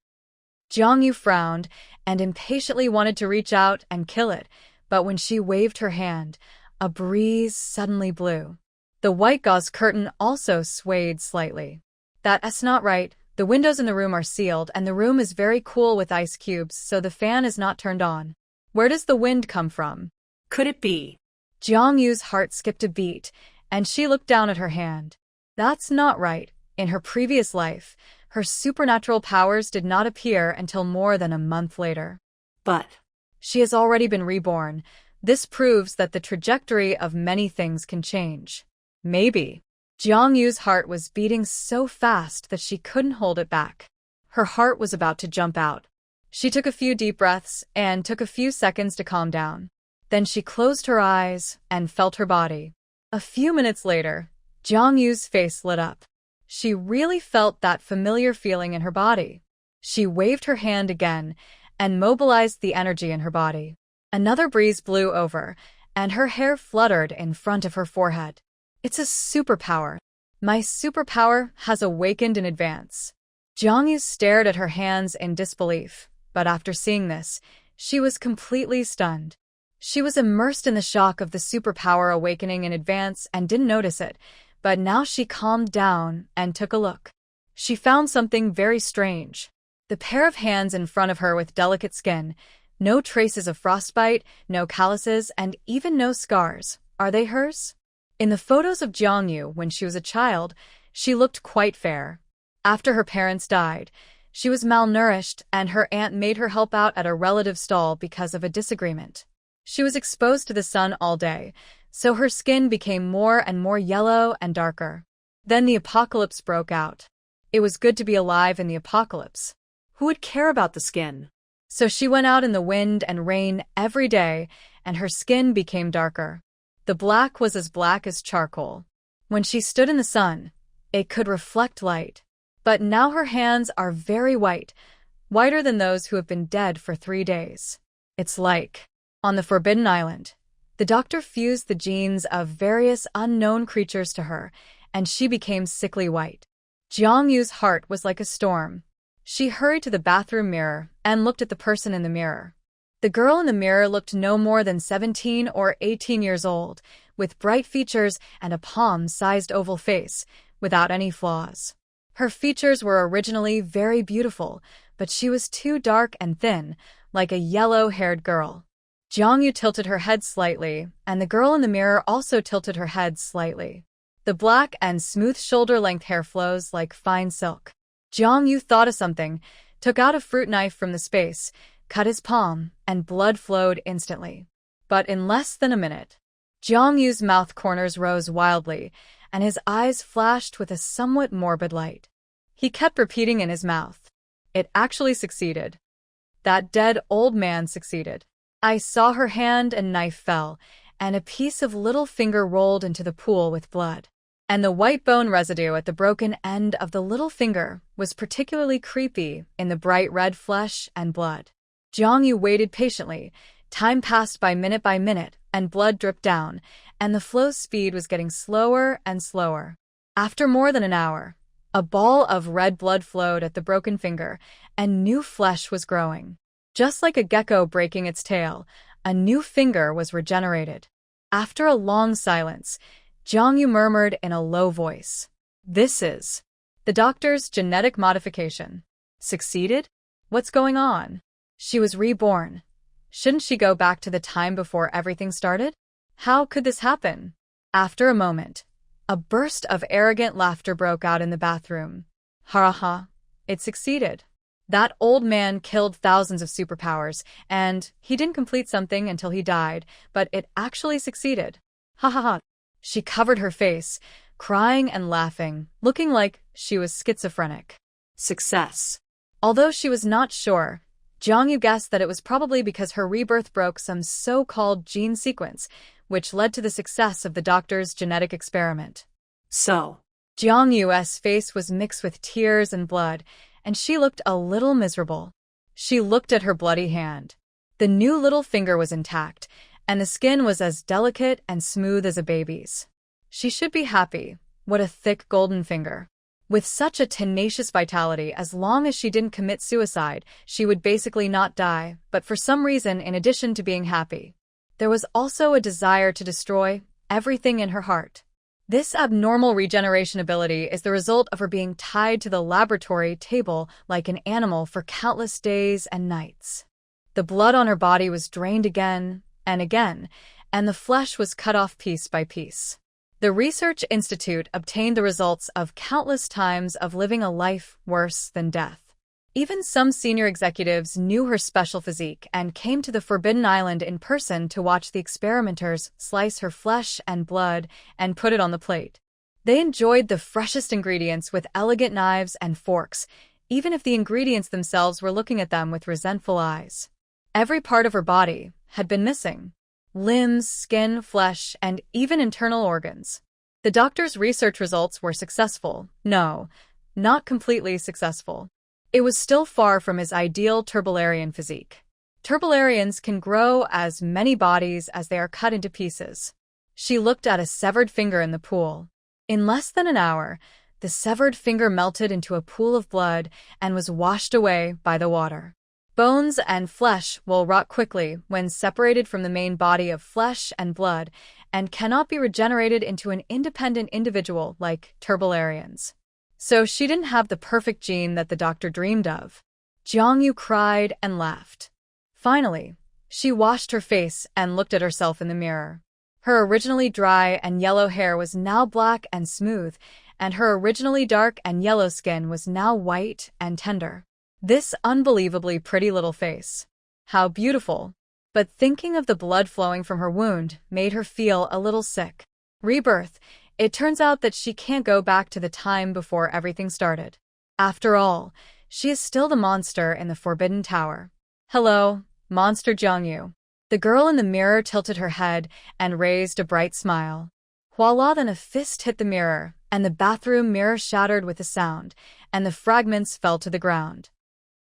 Jiangyu frowned and impatiently wanted to reach out and kill it, but when she waved her hand, a breeze suddenly blew. The white gauze curtain also swayed slightly. That's not right. The windows in the room are sealed and the room is very cool with ice cubes, so the fan is not turned on. Where does the wind come from? Could it be? Jiangyu's heart skipped a beat, and she looked down at her hand. That's not right. In her previous life, her supernatural powers did not appear until more than a month later. But she has already been reborn. This proves that the trajectory of many things can change. Maybe. Jiangyu's heart was beating so fast that she couldn't hold it back. Her heart was about to jump out. She took a few deep breaths and took a few seconds to calm down. Then she closed her eyes and felt her body. A few minutes later, Jiangyu's face lit up. She really felt that familiar feeling in her body. She waved her hand again and mobilized the energy in her body. Another breeze blew over, and her hair fluttered in front of her forehead. It's a superpower. My superpower has awakened in advance. Jiangyu stared at her hands in disbelief, but after seeing this, she was completely stunned. She was immersed in the shock of the superpower awakening in advance and didn't notice it, but now she calmed down and took a look. She found something very strange. The pair of hands in front of her with delicate skin, no traces of frostbite, no calluses, and even no scars. Are they hers? In the photos of Jiangyu when she was a child, she looked quite fair. After her parents died, she was malnourished and her aunt made her help out at a relative's stall because of a disagreement. She was exposed to the sun all day, so her skin became more and more yellow and darker. Then the apocalypse broke out. It was good to be alive in the apocalypse. Who would care about the skin? So she went out in the wind and rain every day, and her skin became darker. The black was as black as charcoal. When she stood in the sun, it could reflect light. But now her hands are very white, whiter than those who have been dead for 3 days. It's like, on the Forbidden Island, the doctor fused the genes of various unknown creatures to her, and she became sickly white. Jiangyu's heart was like a storm. She hurried to the bathroom mirror and looked at the person in the mirror. The girl in the mirror looked no more than 17 or 18 years old, with bright features and a palm-sized oval face, without any flaws. Her features were originally very beautiful, but she was too dark and thin, like a yellow-haired girl. Jiangyu tilted her head slightly, and the girl in the mirror also tilted her head slightly. The black and smooth shoulder-length hair flows like fine silk. Jiangyu thought of something, took out a fruit knife from the space, cut his palm, and blood flowed instantly. But in less than a minute, Jiangyu's mouth corners rose wildly, and his eyes flashed with a somewhat morbid light. He kept repeating in his mouth, "It actually succeeded. That dead old man succeeded." I saw her hand and knife fell, and a piece of little finger rolled into the pool with blood. And the white bone residue at the broken end of the little finger was particularly creepy in the bright red flesh and blood. Jiangyu waited patiently. Time passed by minute, and blood dripped down, and the flow's speed was getting slower and slower. After more than an hour, a ball of red blood flowed at the broken finger, and new flesh was growing. Just like a gecko breaking its tail, a new finger was regenerated. After a long silence, Jiangyu murmured in a low voice, "This is the doctor's genetic modification. Succeeded? What's going on? She was reborn. Shouldn't she go back to the time before everything started? How could this happen?" After a moment, A burst of arrogant laughter broke out in the bathroom. Ha ha, it succeeded. That old man killed thousands of superpowers, and he didn't complete something until he died, but it actually succeeded. Ha ha ha. She covered her face, crying and laughing, looking like she was schizophrenic. Success. Although she was not sure, Jiangyu guessed that it was probably because her rebirth broke some so-called gene sequence, which led to the success of the doctor's genetic experiment. So, Jiangyu's face was mixed with tears and blood, and she looked a little miserable. She looked at her bloody hand. The new little finger was intact, and the skin was as delicate and smooth as a baby's. She should be happy. What a thick golden finger. With such a tenacious vitality, as long as she didn't commit suicide, she would basically not die, but for some reason, in addition to being happy, there was also a desire to destroy everything in her heart. This abnormal regeneration ability is the result of her being tied to the laboratory table like an animal for countless days and nights. The blood on her body was drained again and again, and the flesh was cut off piece by piece. The Research Institute obtained the results of countless times of living a life worse than death. Even some senior executives knew her special physique and came to the Forbidden Island in person to watch the experimenters slice her flesh and blood and put it on the plate. They enjoyed the freshest ingredients with elegant knives and forks, even if the ingredients themselves were looking at them with resentful eyes. Every part of her body had been missing: limbs, skin, flesh, and even internal organs. The doctor's research results were successful. No, not completely successful. It was still far from his ideal Turbularian physique. Turbularians can grow as many bodies as they are cut into pieces. She looked at a severed finger in the pool. In less than an hour, the severed finger melted into a pool of blood and was washed away by the water. Bones and flesh will rot quickly when separated from the main body of flesh and blood and cannot be regenerated into an independent individual like Turbularians. So she didn't have the perfect gene that the doctor dreamed of. Jiangyu cried and laughed. Finally, she washed her face and looked at herself in the mirror. Her originally dry and yellow hair was now black and smooth, and her originally dark and yellow skin was now white and tender. This unbelievably pretty little face. How beautiful. But thinking of the blood flowing from her wound made her feel a little sick. Rebirth. It turns out that she can't go back to the time before everything started. After all, she is still the monster in the Forbidden Tower. Hello, Monster Jiangyu. The girl in the mirror tilted her head and raised a bright smile. Voila, then a fist hit the mirror, and the bathroom mirror shattered with a sound, and the fragments fell to the ground.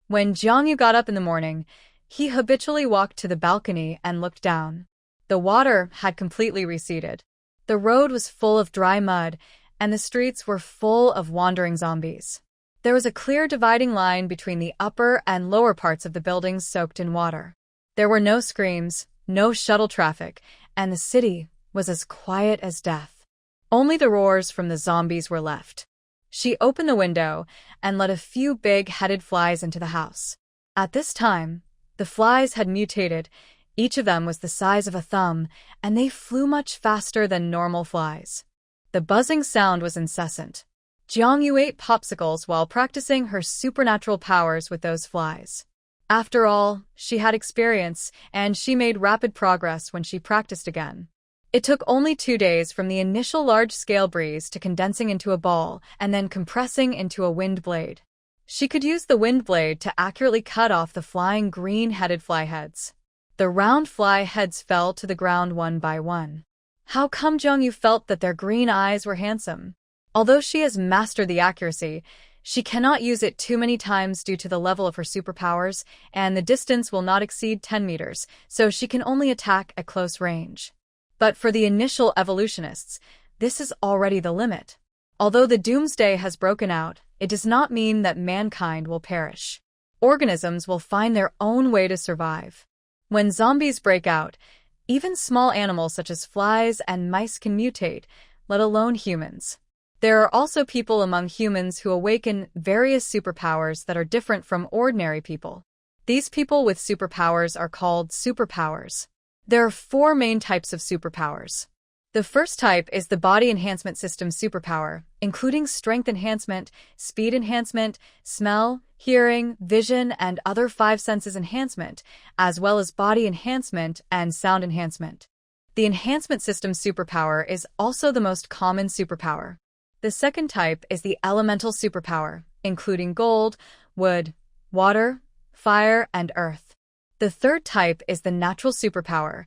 When Jiangyu got up in the morning, he habitually walked to the balcony and looked down. The water had completely receded. The road was full of dry mud, and the streets were full of wandering zombies. There was a clear dividing line between the upper and lower parts of the buildings soaked in water. There were no screams, no shuttle traffic, and the city was as quiet as death. Only the roars from the zombies were left. She opened the window and let a few big-headed flies into the house. At this time, the flies had mutated. Each of them was the size of a thumb, and they flew much faster than normal flies. The buzzing sound was incessant. Jiangyu ate popsicles while practicing her supernatural powers with those flies. After all, she had experience, and she made rapid progress when she practiced again. It took only 2 days from the initial large-scale breeze to condensing into a ball and then compressing into a wind blade. She could use the wind blade to accurately cut off the flying green-headed fly heads. The round fly heads fell to the ground one by one. How come Jiangyu felt that their green eyes were handsome? Although she has mastered the accuracy, she cannot use it too many times due to the level of her superpowers, and the distance will not exceed 10 meters, so she can only attack at close range. But for the initial evolutionists, this is already the limit. Although the doomsday has broken out, it does not mean that mankind will perish. Organisms will find their own way to survive. When zombies break out, even small animals such as flies and mice can mutate, let alone humans. There are also people among humans who awaken various superpowers that are different from ordinary people. These people with superpowers are called superpowers. There are 4 main types of superpowers. The first type is the Body Enhancement System Superpower, including strength enhancement, speed enhancement, smell, hearing, vision, and other five senses enhancement, as well as body enhancement and sound enhancement. The Enhancement System Superpower is also the most common superpower. The second type is the Elemental Superpower, including gold, wood, water, fire, and earth. The third type is the Natural Superpower,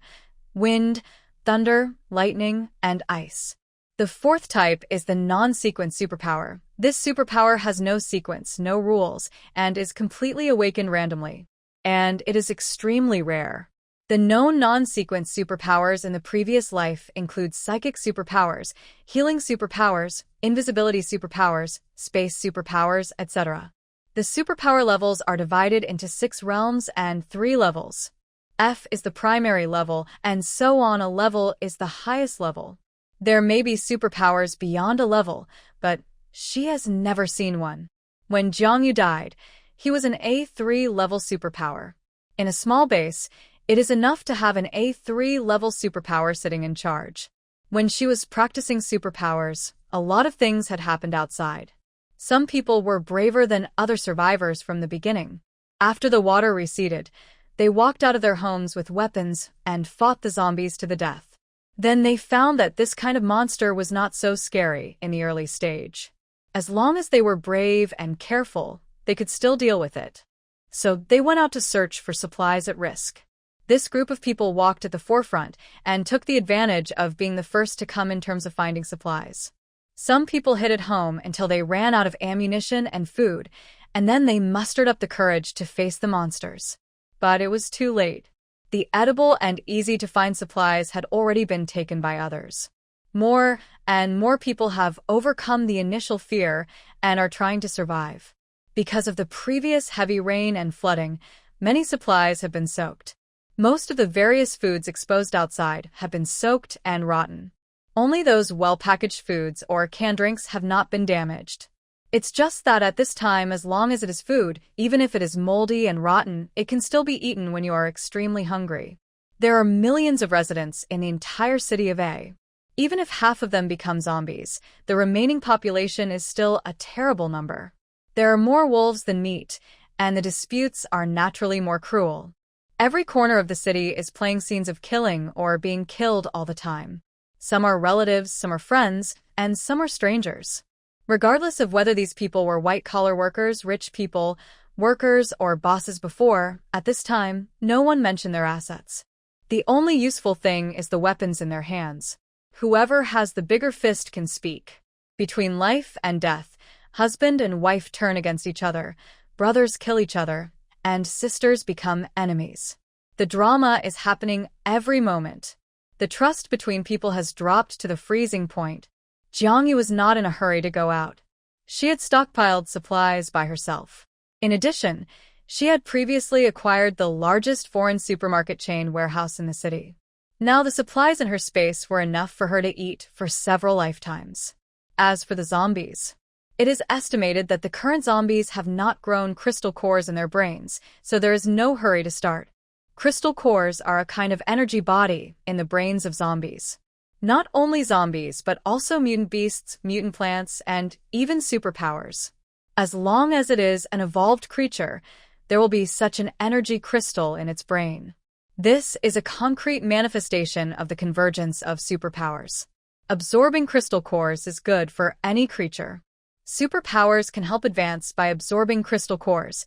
wind, thunder, lightning, and ice. The fourth type is the non-sequence superpower. This superpower has no sequence, no rules, and is completely awakened randomly. And it is extremely rare. The known non-sequence superpowers in the previous life include psychic superpowers, healing superpowers, invisibility superpowers, space superpowers, etc. The superpower levels are divided into 6 realms and 3 levels. F is the primary level, and so on. A level is the highest level. There may be superpowers beyond a level, but she has never seen one. When Jiangyu died, he was an A3 level superpower. In a small base, it is enough to have an A3 level superpower sitting in charge. When she was practicing superpowers, a lot of things had happened outside. Some people were braver than other survivors from the beginning. After the water receded, they walked out of their homes with weapons and fought the zombies to the death. Then they found that this kind of monster was not so scary in the early stage. As long as they were brave and careful, they could still deal with it. So they went out to search for supplies at risk. This group of people walked at the forefront and took the advantage of being the first to come in terms of finding supplies. Some people hid at home until they ran out of ammunition and food, and then they mustered up the courage to face the monsters. But it was too late. The edible and easy-to-find supplies had already been taken by others. More and more people have overcome the initial fear and are trying to survive. Because of the previous heavy rain and flooding, many supplies have been soaked. Most of the various foods exposed outside have been soaked and rotten. Only those well-packaged foods or canned drinks have not been damaged. It's just that at this time, as long as it is food, even if it is moldy and rotten, it can still be eaten when you are extremely hungry. There are millions of residents in the entire city of A. Even if half of them become zombies, the remaining population is still a terrible number. There are more wolves than meat, and the disputes are naturally more cruel. Every corner of the city is playing scenes of killing or being killed all the time. Some are relatives, some are friends, and some are strangers. Regardless of whether these people were white-collar workers, rich people, workers, or bosses before, at this time, no one mentioned their assets. The only useful thing is the weapons in their hands. Whoever has the bigger fist can speak. Between life and death, husband and wife turn against each other, brothers kill each other, and sisters become enemies. The drama is happening every moment. The trust between people has dropped to the freezing point. Jiangyu was not in a hurry to go out. She had stockpiled supplies by herself. In addition, she had previously acquired the largest foreign supermarket chain warehouse in the city. Now the supplies in her space were enough for her to eat for several lifetimes. As for the zombies, it is estimated that the current zombies have not grown crystal cores in their brains, so there is no hurry to start. Crystal cores are a kind of energy body in the brains of zombies. Not only zombies, but also mutant beasts, mutant plants, and even superpowers. As long as it is an evolved creature, there will be such an energy crystal in its brain. This is a concrete manifestation of the convergence of superpowers. Absorbing crystal cores is good for any creature. Superpowers can help advance by absorbing crystal cores.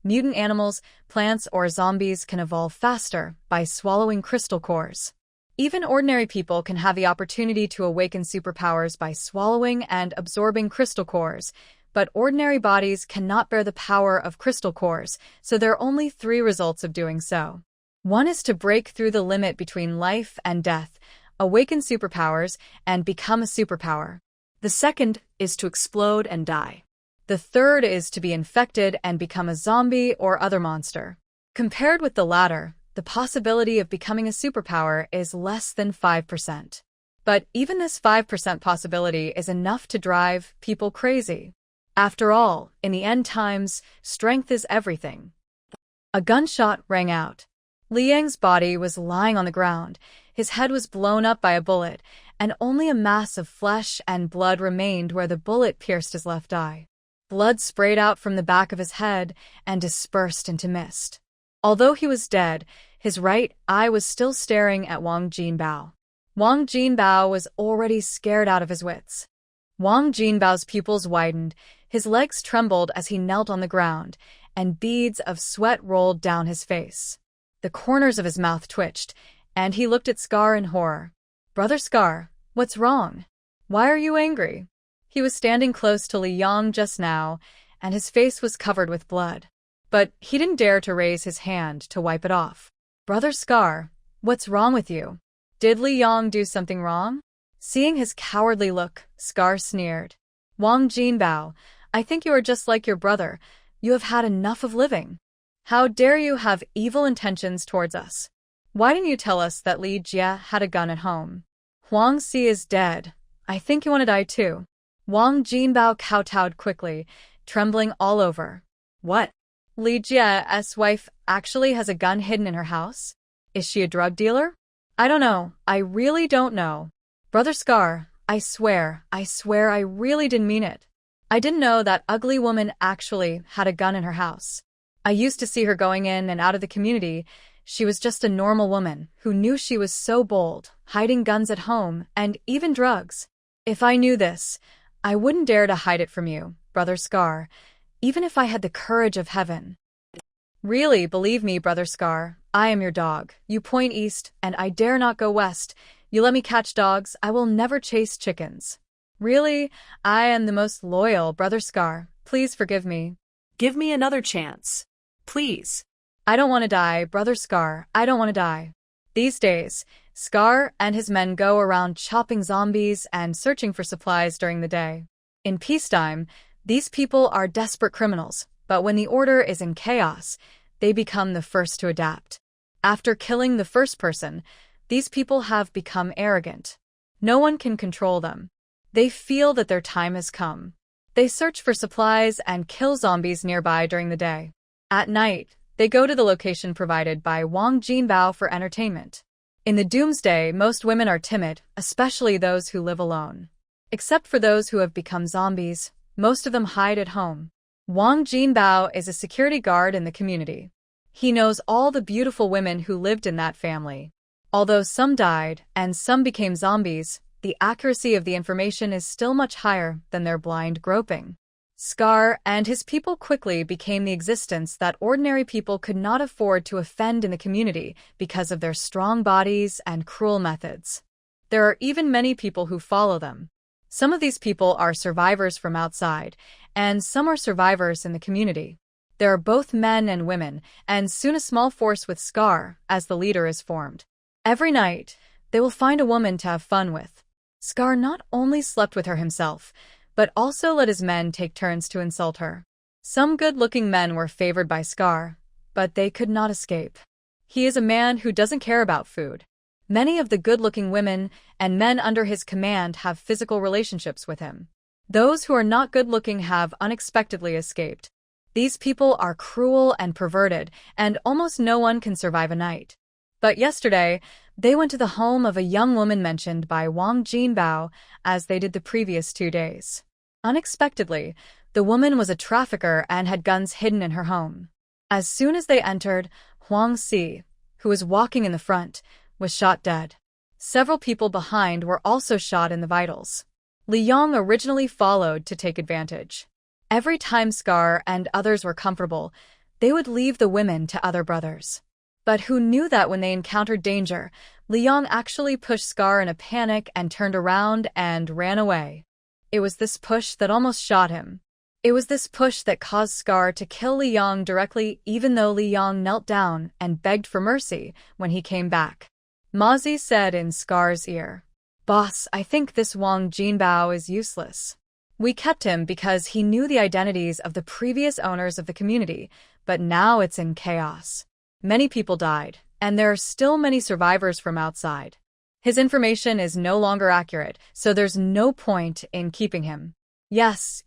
Mutant animals, plants, or zombies can evolve faster by swallowing crystal cores. Even ordinary people can have the opportunity to awaken superpowers by swallowing and absorbing crystal cores, but ordinary bodies cannot bear the power of crystal cores, so there are only 3 results of doing so. One is to break through the limit between life and death, awaken superpowers, and become a superpower. The second is to explode and die. The third is to be infected and become a zombie or other monster. Compared with the latter, the possibility of becoming a superpower is less than 5%. But even this 5% possibility is enough to drive people crazy. After all, in the end times, strength is everything. A gunshot rang out. Liang's body was lying on the ground. His head was blown up by a bullet, and only a mass of flesh and blood remained where the bullet pierced his left eye. Blood sprayed out from the back of his head and dispersed into mist. Although he was dead, his right eye was still staring at Wang Jinbao. Wang Jinbao was already scared out of his wits. Wang Jinbao's pupils widened, his legs trembled as he knelt on the ground, and beads of sweat rolled down his face. The corners of his mouth twitched, and he looked at Scar in horror. "Brother Scar, what's wrong? Why are you angry?" He was standing close to Li Yang just now, and his face was covered with blood. But he didn't dare to raise his hand to wipe it off. "Brother Scar, what's wrong with you? Did Li Yang do something wrong?" Seeing his cowardly look, Scar sneered. "Wang Jinbao, I think you are just like your brother. You have had enough of living. How dare you have evil intentions towards us? Why didn't you tell us that Li Jie had a gun at home? Huang Si is dead. I think you want to die too." Wang Jinbao kowtowed quickly, trembling all over. "What? Li Jie's wife actually has a gun hidden in her house? Is she a drug dealer?" "I don't know. I really don't know. Brother Scar, I swear I really didn't mean it. I didn't know that ugly woman actually had a gun in her house. I used to see her going in and out of the community. She was just a normal woman who knew she was so bold, hiding guns at home and even drugs. If I knew this, I wouldn't dare to hide it from you, Brother Scar, even if I had the courage of heaven. Really, believe me, Brother Scar, I am your dog. You point east, and I dare not go west. You let me catch dogs, I will never chase chickens. Really, I am the most loyal, Brother Scar. Please forgive me. Give me another chance. Please. I don't want to die, Brother Scar. I don't want to die." These days, Scar and his men go around chopping zombies and searching for supplies during the day. In peacetime, these people are desperate criminals, but when the order is in chaos, they become the first to adapt. After killing the first person, these people have become arrogant. No one can control them. They feel that their time has come. They search for supplies and kill zombies nearby during the day. At night, they go to the location provided by Wang Jinbao for entertainment. In the doomsday, most women are timid, especially those who live alone. Except for those who have become zombies, most of them hide at home. Wang Jinbao is a security guard in the community. He knows all the beautiful women who lived in that family. Although some died and some became zombies, the accuracy of the information is still much higher than their blind groping. Scar and his people quickly became the existence that ordinary people could not afford to offend in the community because of their strong bodies and cruel methods. There are even many people who follow them. Some of these people are survivors from outside, and some are survivors in the community. There are both men and women, and soon a small force with Scar as the leader is formed. Every night, they will find a woman to have fun with. Scar not only slept with her himself, but also let his men take turns to insult her. Some good-looking men were favored by Scar, but they could not escape. He is a man who doesn't care about food. Many of the good-looking women and men under his command have physical relationships with him. Those who are not good-looking have unexpectedly escaped. These people are cruel and perverted, and almost no one can survive a night. But yesterday, they went to the home of a young woman mentioned by Wang Jinbao as they did the previous 2 days. Unexpectedly, the woman was a trafficker and had guns hidden in her home. As soon as they entered, Huang Si, who was walking in the front, was shot dead. Several people behind were also shot in the vitals. Li Yang originally followed to take advantage. Every time Scar and others were comfortable, they would leave the women to other brothers. But who knew that when they encountered danger, Li Yang actually pushed Scar in a panic and turned around and ran away. It was this push that almost shot him. It was this push that caused Scar to kill Li Yang directly, even though Li Yang knelt down and begged for mercy when he came back. Mazi said in Scar's ear, "Boss, I think this Wang Jinbao is useless. We kept him because he knew the identities of the previous owners of the community, but now it's in chaos. Many people died, and there are still many survivors from outside. His information is no longer accurate, so there's no point in keeping him. Yes,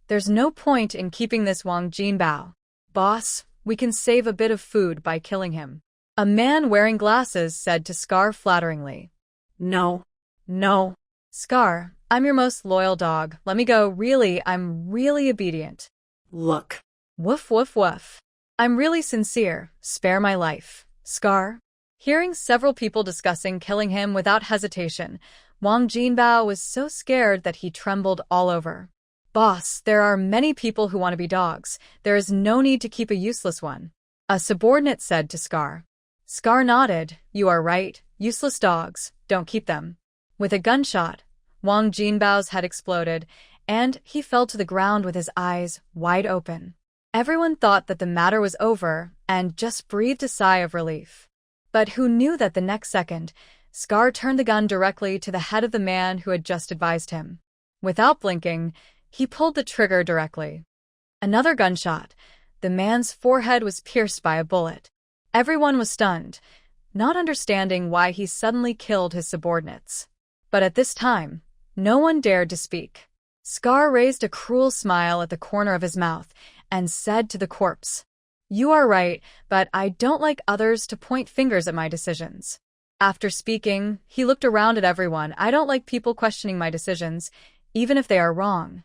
there's no point in keeping this Wang Jinbao. Boss, we can save a bit of food by killing him." A man wearing glasses said to Scar flatteringly. No. No. Scar, I'm your most loyal dog. Let me go. Really, I'm really obedient. Look. Woof, woof, woof. I'm really sincere. Spare my life. Scar? Hearing several people discussing killing him without hesitation, Wang Jinbao was so scared that he trembled all over. Boss, there are many people who want to be dogs. There is no need to keep a useless one. A subordinate said to Scar. Scar nodded. You are right. Useless dogs. Don't keep them. With a gunshot, Wang Jinbao's head exploded, and he fell to the ground with his eyes wide open. Everyone thought that the matter was over and just breathed a sigh of relief. But who knew that the next second, Scar turned the gun directly to the head of the man who had just advised him. Without blinking, he pulled the trigger directly. Another gunshot. The man's forehead was pierced by a bullet. Everyone was stunned, not understanding why he suddenly killed his subordinates. But at this time, no one dared to speak. Scar raised a cruel smile at the corner of his mouth and said to the corpse, You are right, but I don't like others to point fingers at my decisions. After speaking, he looked around at everyone. I don't like people questioning my decisions, even if they are wrong.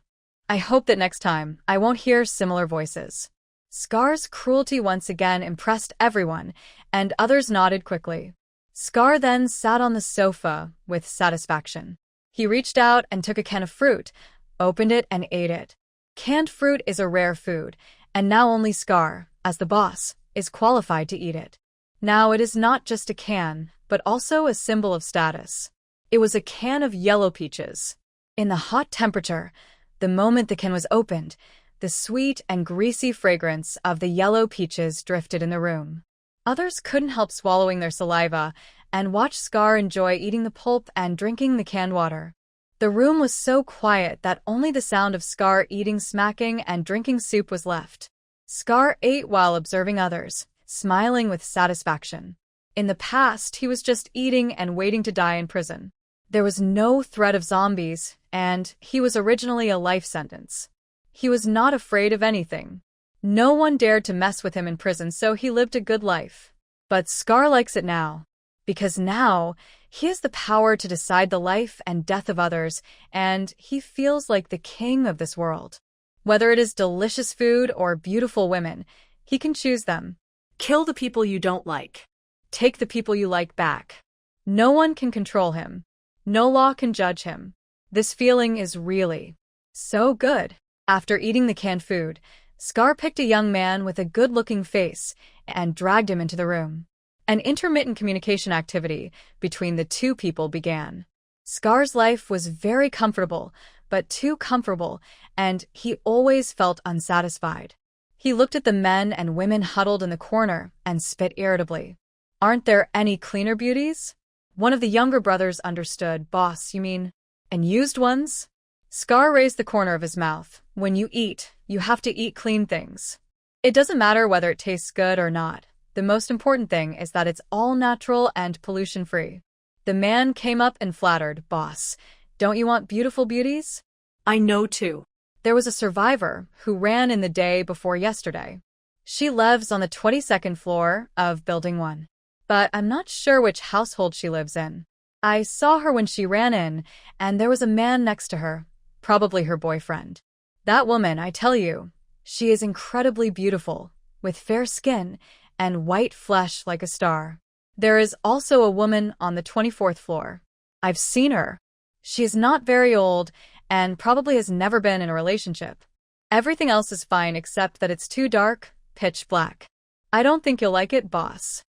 I hope that next time, I won't hear similar voices. Scar's cruelty once again impressed everyone, and others nodded quickly. Scar then sat on the sofa with satisfaction. He reached out and took a can of fruit, opened it and ate it. Canned fruit is a rare food, and now only Scar, as the boss, is qualified to eat it. Now it is not just a can, but also a symbol of status. It was a can of yellow peaches. In the hot temperature, the moment the can was opened, the sweet and greasy fragrance of the yellow peaches drifted in the room. Others couldn't help swallowing their saliva and watched Scar enjoy eating the pulp and drinking the canned water. The room was so quiet that only the sound of Scar eating, smacking, and drinking soup was left. Scar ate while observing others, smiling with satisfaction. In the past, he was just eating and waiting to die in prison. There was no threat of zombies, and he was originally a life sentence. He was not afraid of anything. No one dared to mess with him in prison, so he lived a good life. But Scar likes it now, because now he has the power to decide the life and death of others, and he feels like the king of this world. Whether it is delicious food or beautiful women, he can choose them. Kill the people you don't like. Take the people you like back. No one can control him. No law can judge him. This feeling is really so good. After eating the canned food, Scar picked a young man with a good-looking face and dragged him into the room. An intermittent communication activity between the two people began. Scar's life was very comfortable, but too comfortable, and he always felt unsatisfied. He looked at the men and women huddled in the corner and spit irritably. Aren't there any cleaner beauties? One of the younger brothers understood. Boss, you mean, and used ones? Scar raised the corner of his mouth. When you eat, you have to eat clean things. It doesn't matter whether it tastes good or not. The most important thing is that it's all natural and pollution-free. The man came up and flattered. Boss, don't you want beautiful beauties? I know too. There was a survivor who ran in the day before yesterday. She lives on the 22nd floor of Building 1. But I'm not sure which household she lives in. I saw her when she ran in, and there was a man next to her, probably her boyfriend. That woman, I tell you, she is incredibly beautiful, with fair skin and white flesh like a star. There is also a woman on the 24th floor. I've seen her. She is not very old and probably has never been in a relationship. Everything else is fine except that it's too dark, pitch black. I don't think you'll like it, boss.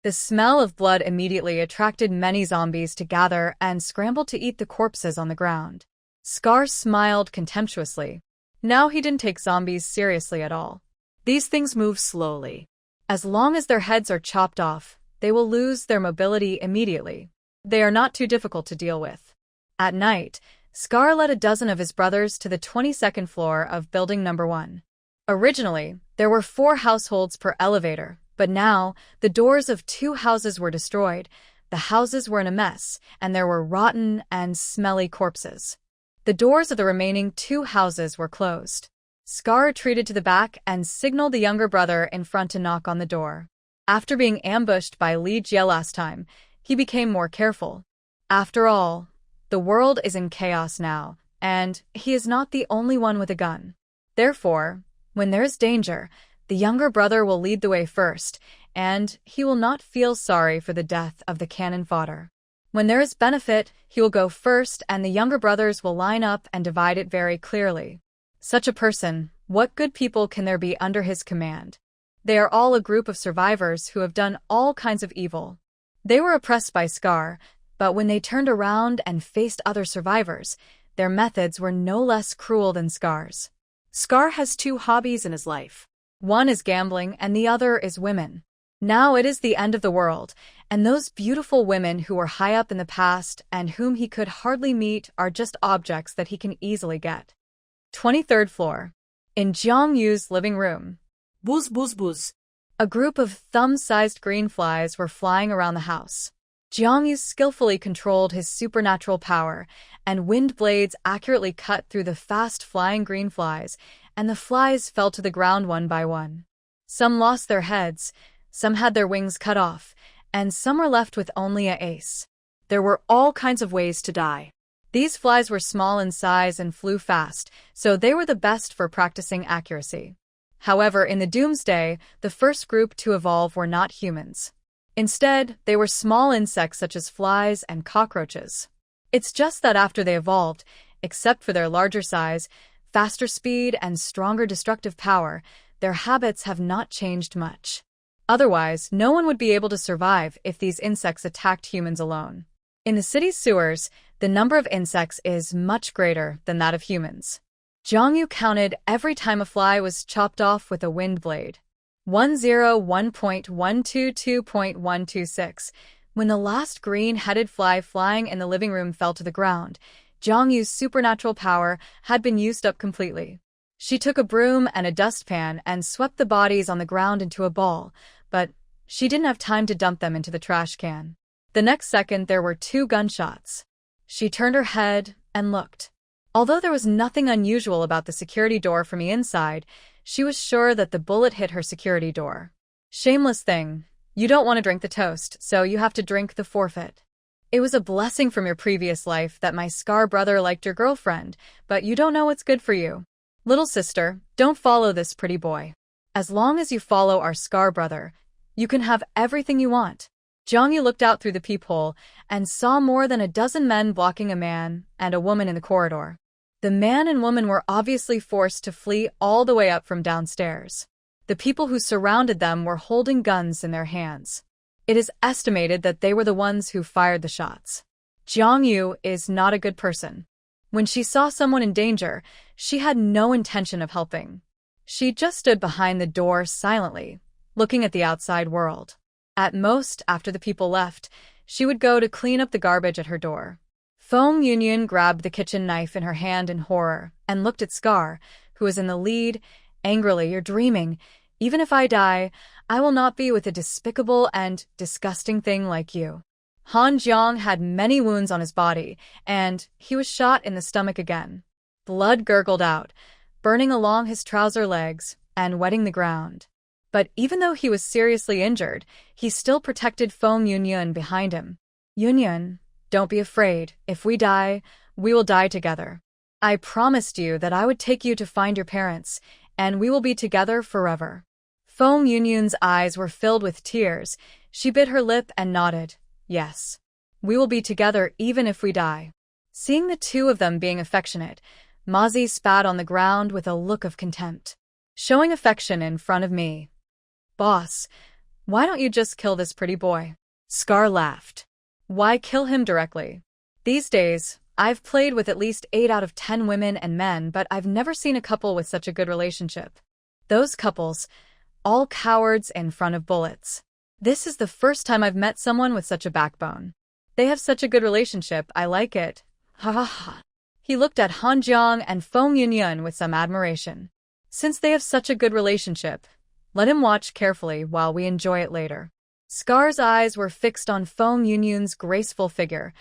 The smell of blood immediately attracted many zombies to gather and scramble to eat the corpses on the ground. Scar smiled contemptuously. Now he didn't take zombies seriously at all. These things move slowly. As long as their heads are chopped off, they will lose their mobility immediately. They are not too difficult to deal with. At night, Scar led a dozen of his brothers to the 22nd floor of Building Number 1. Originally, there were 4 households per elevator, but now the doors of 2 houses were destroyed. The houses were in a mess, and there were rotten and smelly corpses. The doors of the remaining 2 houses were closed. Scar retreated to the back and signaled the younger brother in front to knock on the door. After being ambushed by Li Jie last time, he became more careful. After all, The world is in chaos now, and he is not the only one with a gun. Therefore, when there is danger, the younger brother will lead the way first, and he will not feel sorry for the death of the cannon fodder. When there is benefit, he will go first and the younger brothers will line up and divide it very clearly. Such a person, what good people can there be under his command? They are all a group of survivors who have done all kinds of evil. They were oppressed by Scar, but when they turned around and faced other survivors, their methods were no less cruel than Scar's. Scar has two hobbies in his life. One is gambling and the other is women. Now it is the end of the world, and those beautiful women who were high up in the past and whom he could hardly meet are just objects that he can easily get. 23rd floor. In Jiang Yu's living room. Buzz buzz buzz. A group of thumb-sized green flies were flying around the house. Jiang Yu skillfully controlled his supernatural power, and wind blades accurately cut through the fast-flying green flies, and the flies fell to the ground one by one. Some lost their heads, some had their wings cut off, and some were left with only an ace. There were all kinds of ways to die. These flies were small in size and flew fast, so they were the best for practicing accuracy. However, in the Doomsday, the first group to evolve were not humans. Instead, they were small insects such as flies and cockroaches. It's just that after they evolved, except for their larger size, faster speed, and stronger destructive power, their habits have not changed much. Otherwise, no one would be able to survive if these insects attacked humans alone. In the city's sewers, the number of insects is much greater than that of humans. Jiang Yu counted every time a fly was chopped off with a wind blade. 101.122.126. When the last green-headed fly flying in the living room fell to the ground, Jiang Yu's supernatural power had been used up completely. She took a broom and a dustpan and swept the bodies on the ground into a ball, but she didn't have time to dump them into the trash can. The next second, there were 2 gunshots. She turned her head and looked. Although there was nothing unusual about the security door from the inside, she was sure that the bullet hit her security door. Shameless thing. You don't want to drink the toast, so you have to drink the forfeit. It was a blessing from your previous life that my Scar brother liked your girlfriend, but you don't know what's good for you. Little sister, don't follow this pretty boy. As long as you follow our Scar brother, you can have everything you want. Jiang Yu looked out through the peephole and saw more than a dozen men blocking a man and a woman in the corridor. The man and woman were obviously forced to flee all the way up from downstairs. The people who surrounded them were holding guns in their hands. It is estimated that they were the ones who fired the shots. Jiang Yu is not a good person. When she saw someone in danger, she had no intention of helping. She just stood behind the door silently, looking at the outside world. At most, after the people left, she would go to clean up the garbage at her door. Feng Yunyan grabbed the kitchen knife in her hand in horror and looked at Scar, who was in the lead. Angrily, "You're dreaming. Even if I die, I will not be with a despicable and disgusting thing like you." Han Jiang had many wounds on his body, and he was shot in the stomach again. Blood gurgled out, burning along his trouser legs and wetting the ground. But even though he was seriously injured, he still protected Feng Yunyan behind him. "Yunyan, don't be afraid. If we die, we will die together. I promised you that I would take you to find your parents, and we will be together forever." Feng Yunyan's eyes were filled with tears. She bit her lip and nodded. "Yes. We will be together even if we die." Seeing the two of them being affectionate, Mazi spat on the ground with a look of contempt. "Showing affection in front of me. Boss, why don't you just kill this pretty boy?" Scar laughed. "Why kill him directly? These days, I've played with at least 8 out of 10 women and men, but I've never seen a couple with such a good relationship. Those couples, all cowards in front of bullets. This is the first time I've met someone with such a backbone. They have such a good relationship, I like it. Ha ha ha." He looked at Han Jiang and Feng Yunyan with some admiration. "Since they have such a good relationship, let him watch carefully while we enjoy it later." Scar's eyes were fixed on Feng Yunyan's graceful figure.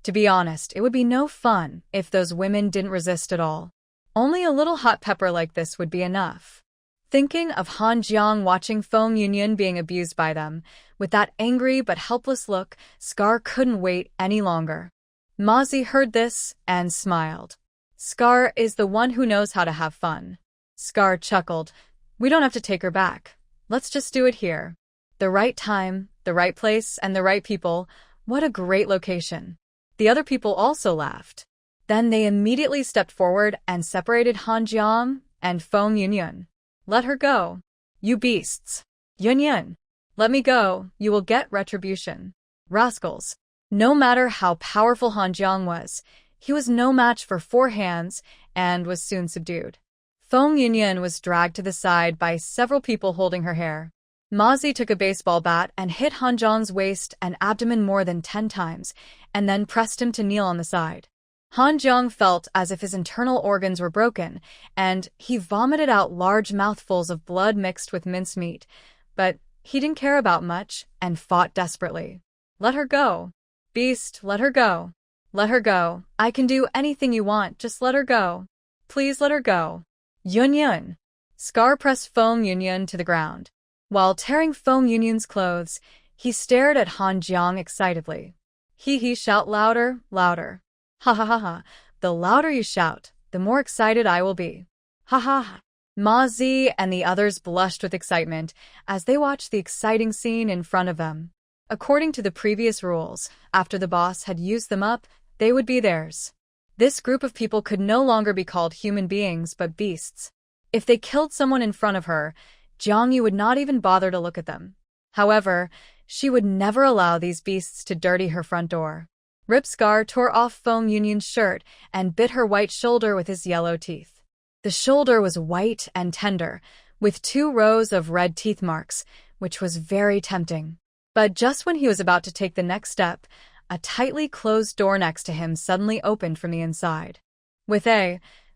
To be honest, it would be no fun if those women didn't resist at all. Only a little hot pepper like this would be enough. Thinking of Han Jiang watching Feng Yunyan being abused by them, with that angry but helpless look, Scar couldn't wait any longer. Mozzie heard this and smiled. Scar is the one who knows how to have fun. Scar chuckled. We don't have to take her back. Let's just do it here. The right time, the right place, and the right people. What a great location. The other people also laughed. Then they immediately stepped forward and separated Han Jiang and Feng Yunyun. Let her go. You beasts. Yunyun. Let me go, you will get retribution. Rascals. No matter how powerful Han Jiang was, he was no match for 4 hands and was soon subdued. Feng Yunyun was dragged to the side by several people holding her hair. Mozzie took a baseball bat and hit Han Jiang's waist and abdomen more than 10 times, and then pressed him to kneel on the side. Han Jiang felt as if his internal organs were broken, and he vomited out large mouthfuls of blood mixed with mincemeat, but he didn't care about much and fought desperately. Let her go. Beast, let her go. Let her go. I can do anything you want, just let her go. Please let her go. Yunyun. Scar pressed Feng Yunyun to the ground. While tearing Feng Yunyun's clothes, he stared at Han Jiang excitedly. He shout louder, louder. Ha ha ha ha. The louder you shout, the more excited I will be. Ha ha ha. Mozzie and the others blushed with excitement as they watched the exciting scene in front of them. According to the previous rules, after the boss had used them up, they would be theirs. This group of people could no longer be called human beings but beasts. If they killed someone in front of her, Jiang Yu would not even bother to look at them. However, she would never allow these beasts to dirty her front door. Rip Scar tore off Feng Yunyun's shirt and bit her white shoulder with his yellow teeth. The shoulder was white and tender, with 2 rows of red teeth marks, which was very tempting. But just when he was about to take the next step, a tightly closed door next to him suddenly opened from the inside. With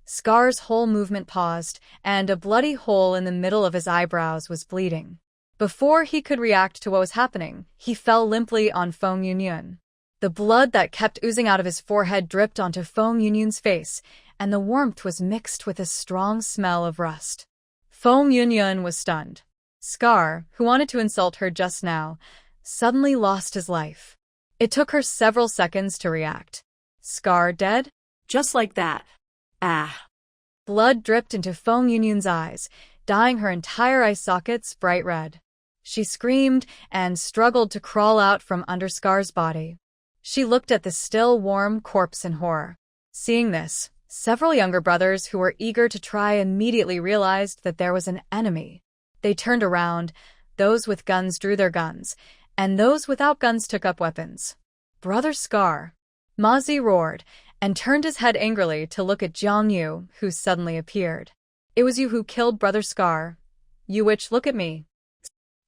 Scar's whole movement paused, and a bloody hole in the middle of his eyebrows was bleeding. Before he could react to what was happening, he fell limply on Feng Yunyun. The blood that kept oozing out of his forehead dripped onto Feng Yunyun's face, and the warmth was mixed with a strong smell of rust. Feng Yunyun was stunned. Scar, who wanted to insult her just now, suddenly lost his life. It took her several seconds to react. Scar dead? Just like that. Ah. Blood dripped into Feng Yunyun's eyes, dyeing her entire eye sockets bright red. She screamed and struggled to crawl out from under Scar's body. She looked at the still warm corpse in horror. Seeing this, several younger brothers who were eager to try immediately realized that there was an enemy. They turned around, those with guns drew their guns, and those without guns took up weapons. Brother Scar. Mozzie roared, and turned his head angrily to look at Jiang Yu, who suddenly appeared. It was you who killed Brother Scar. You witch, look at me.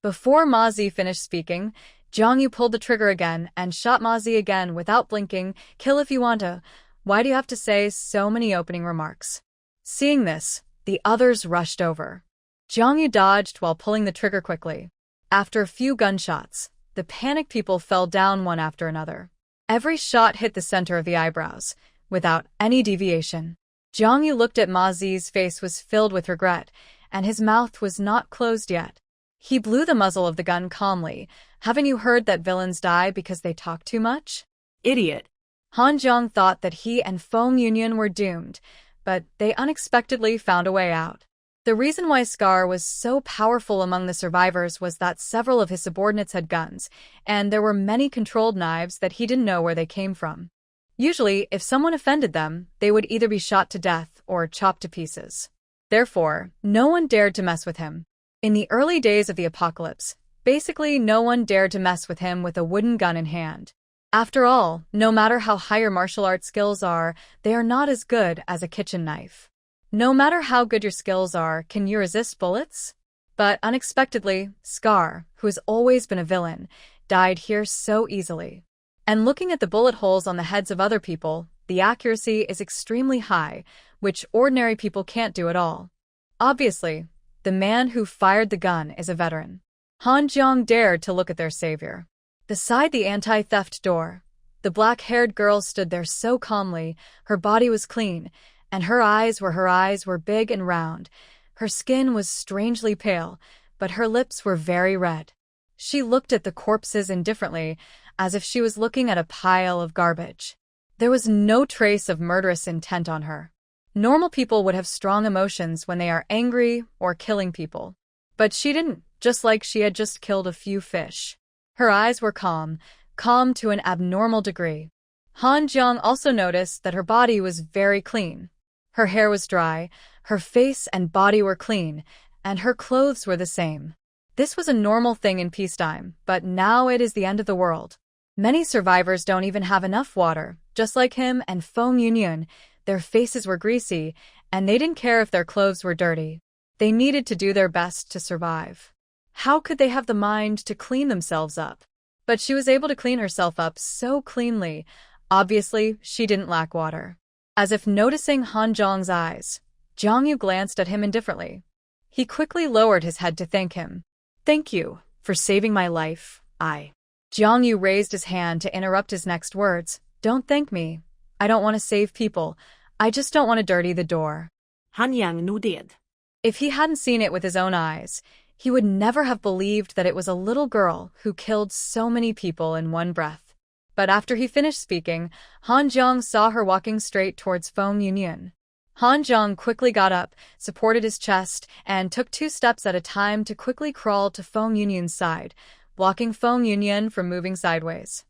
Before Mozzie finished speaking, Jiang Yu pulled the trigger again and shot Mozzie again without blinking. Kill if you want to. Why do you have to say so many opening remarks? Seeing this, the others rushed over. Jiang Yu dodged while pulling the trigger quickly. After a few gunshots, the panicked people fell down one after another. Every shot hit the center of the eyebrows, without any deviation. Jiang Yu looked at Mozzie's face was filled with regret, and his mouth was not closed yet. He blew the muzzle of the gun calmly. Haven't you heard that villains die because they talk too much? Idiot. Han Jiang thought that he and Feng Yunyun were doomed, but they unexpectedly found a way out. The reason why Scar was so powerful among the survivors was that several of his subordinates had guns, and there were many controlled knives that he didn't know where they came from. Usually, if someone offended them, they would either be shot to death or chopped to pieces. Therefore, no one dared to mess with him. In the early days of the apocalypse, basically no one dared to mess with him with a wooden gun in hand. After all, no matter how high your martial arts skills are, they are not as good as a kitchen knife. No matter how good your skills are, can you resist bullets? But unexpectedly, Scar, who has always been a villain, died here so easily. And looking at the bullet holes on the heads of other people, the accuracy is extremely high, which ordinary people can't do at all. Obviously, the man who fired the gun is a veteran. Han Jiang dared to look at their savior. Beside the anti-theft door, the black-haired girl stood there so calmly, her body was clean, and her eyes were big and round. Her skin was strangely pale, but her lips were very red. She looked at the corpses indifferently, as if she was looking at a pile of garbage. There was no trace of murderous intent on her. Normal people would have strong emotions when they are angry or killing people. But she didn't, just like she had just killed a few fish. Her eyes were calm to an abnormal degree. Han Jiang also noticed that her body was very clean. Her hair was dry, her face and body were clean, and her clothes were the same. This was a normal thing in peacetime, but now it is the end of the world. Many survivors don't even have enough water. Just like him and Feng Yunyan, their faces were greasy, and they didn't care if their clothes were dirty. They needed to do their best to survive. How could they have the mind to clean themselves up? But she was able to clean herself up so cleanly. Obviously, she didn't lack water. As if noticing Han Zhang's eyes, Jiang Yu glanced at him indifferently. He quickly lowered his head to thank him. "Thank you for saving my life, Jiang Yu raised his hand to interrupt his next words. "Don't thank me. I don't want to save people. I just don't want to dirty the door." Han Yang nodded. If he hadn't seen it with his own eyes, he would never have believed that it was a little girl who killed so many people in one breath. But after he finished speaking, Han Jiang saw her walking straight towards Feng Yunyan. Han Jiang quickly got up, supported his chest, and took 2 steps at a time to quickly crawl to Feng Yunyan's side, blocking Feng Yunyan from moving sideways.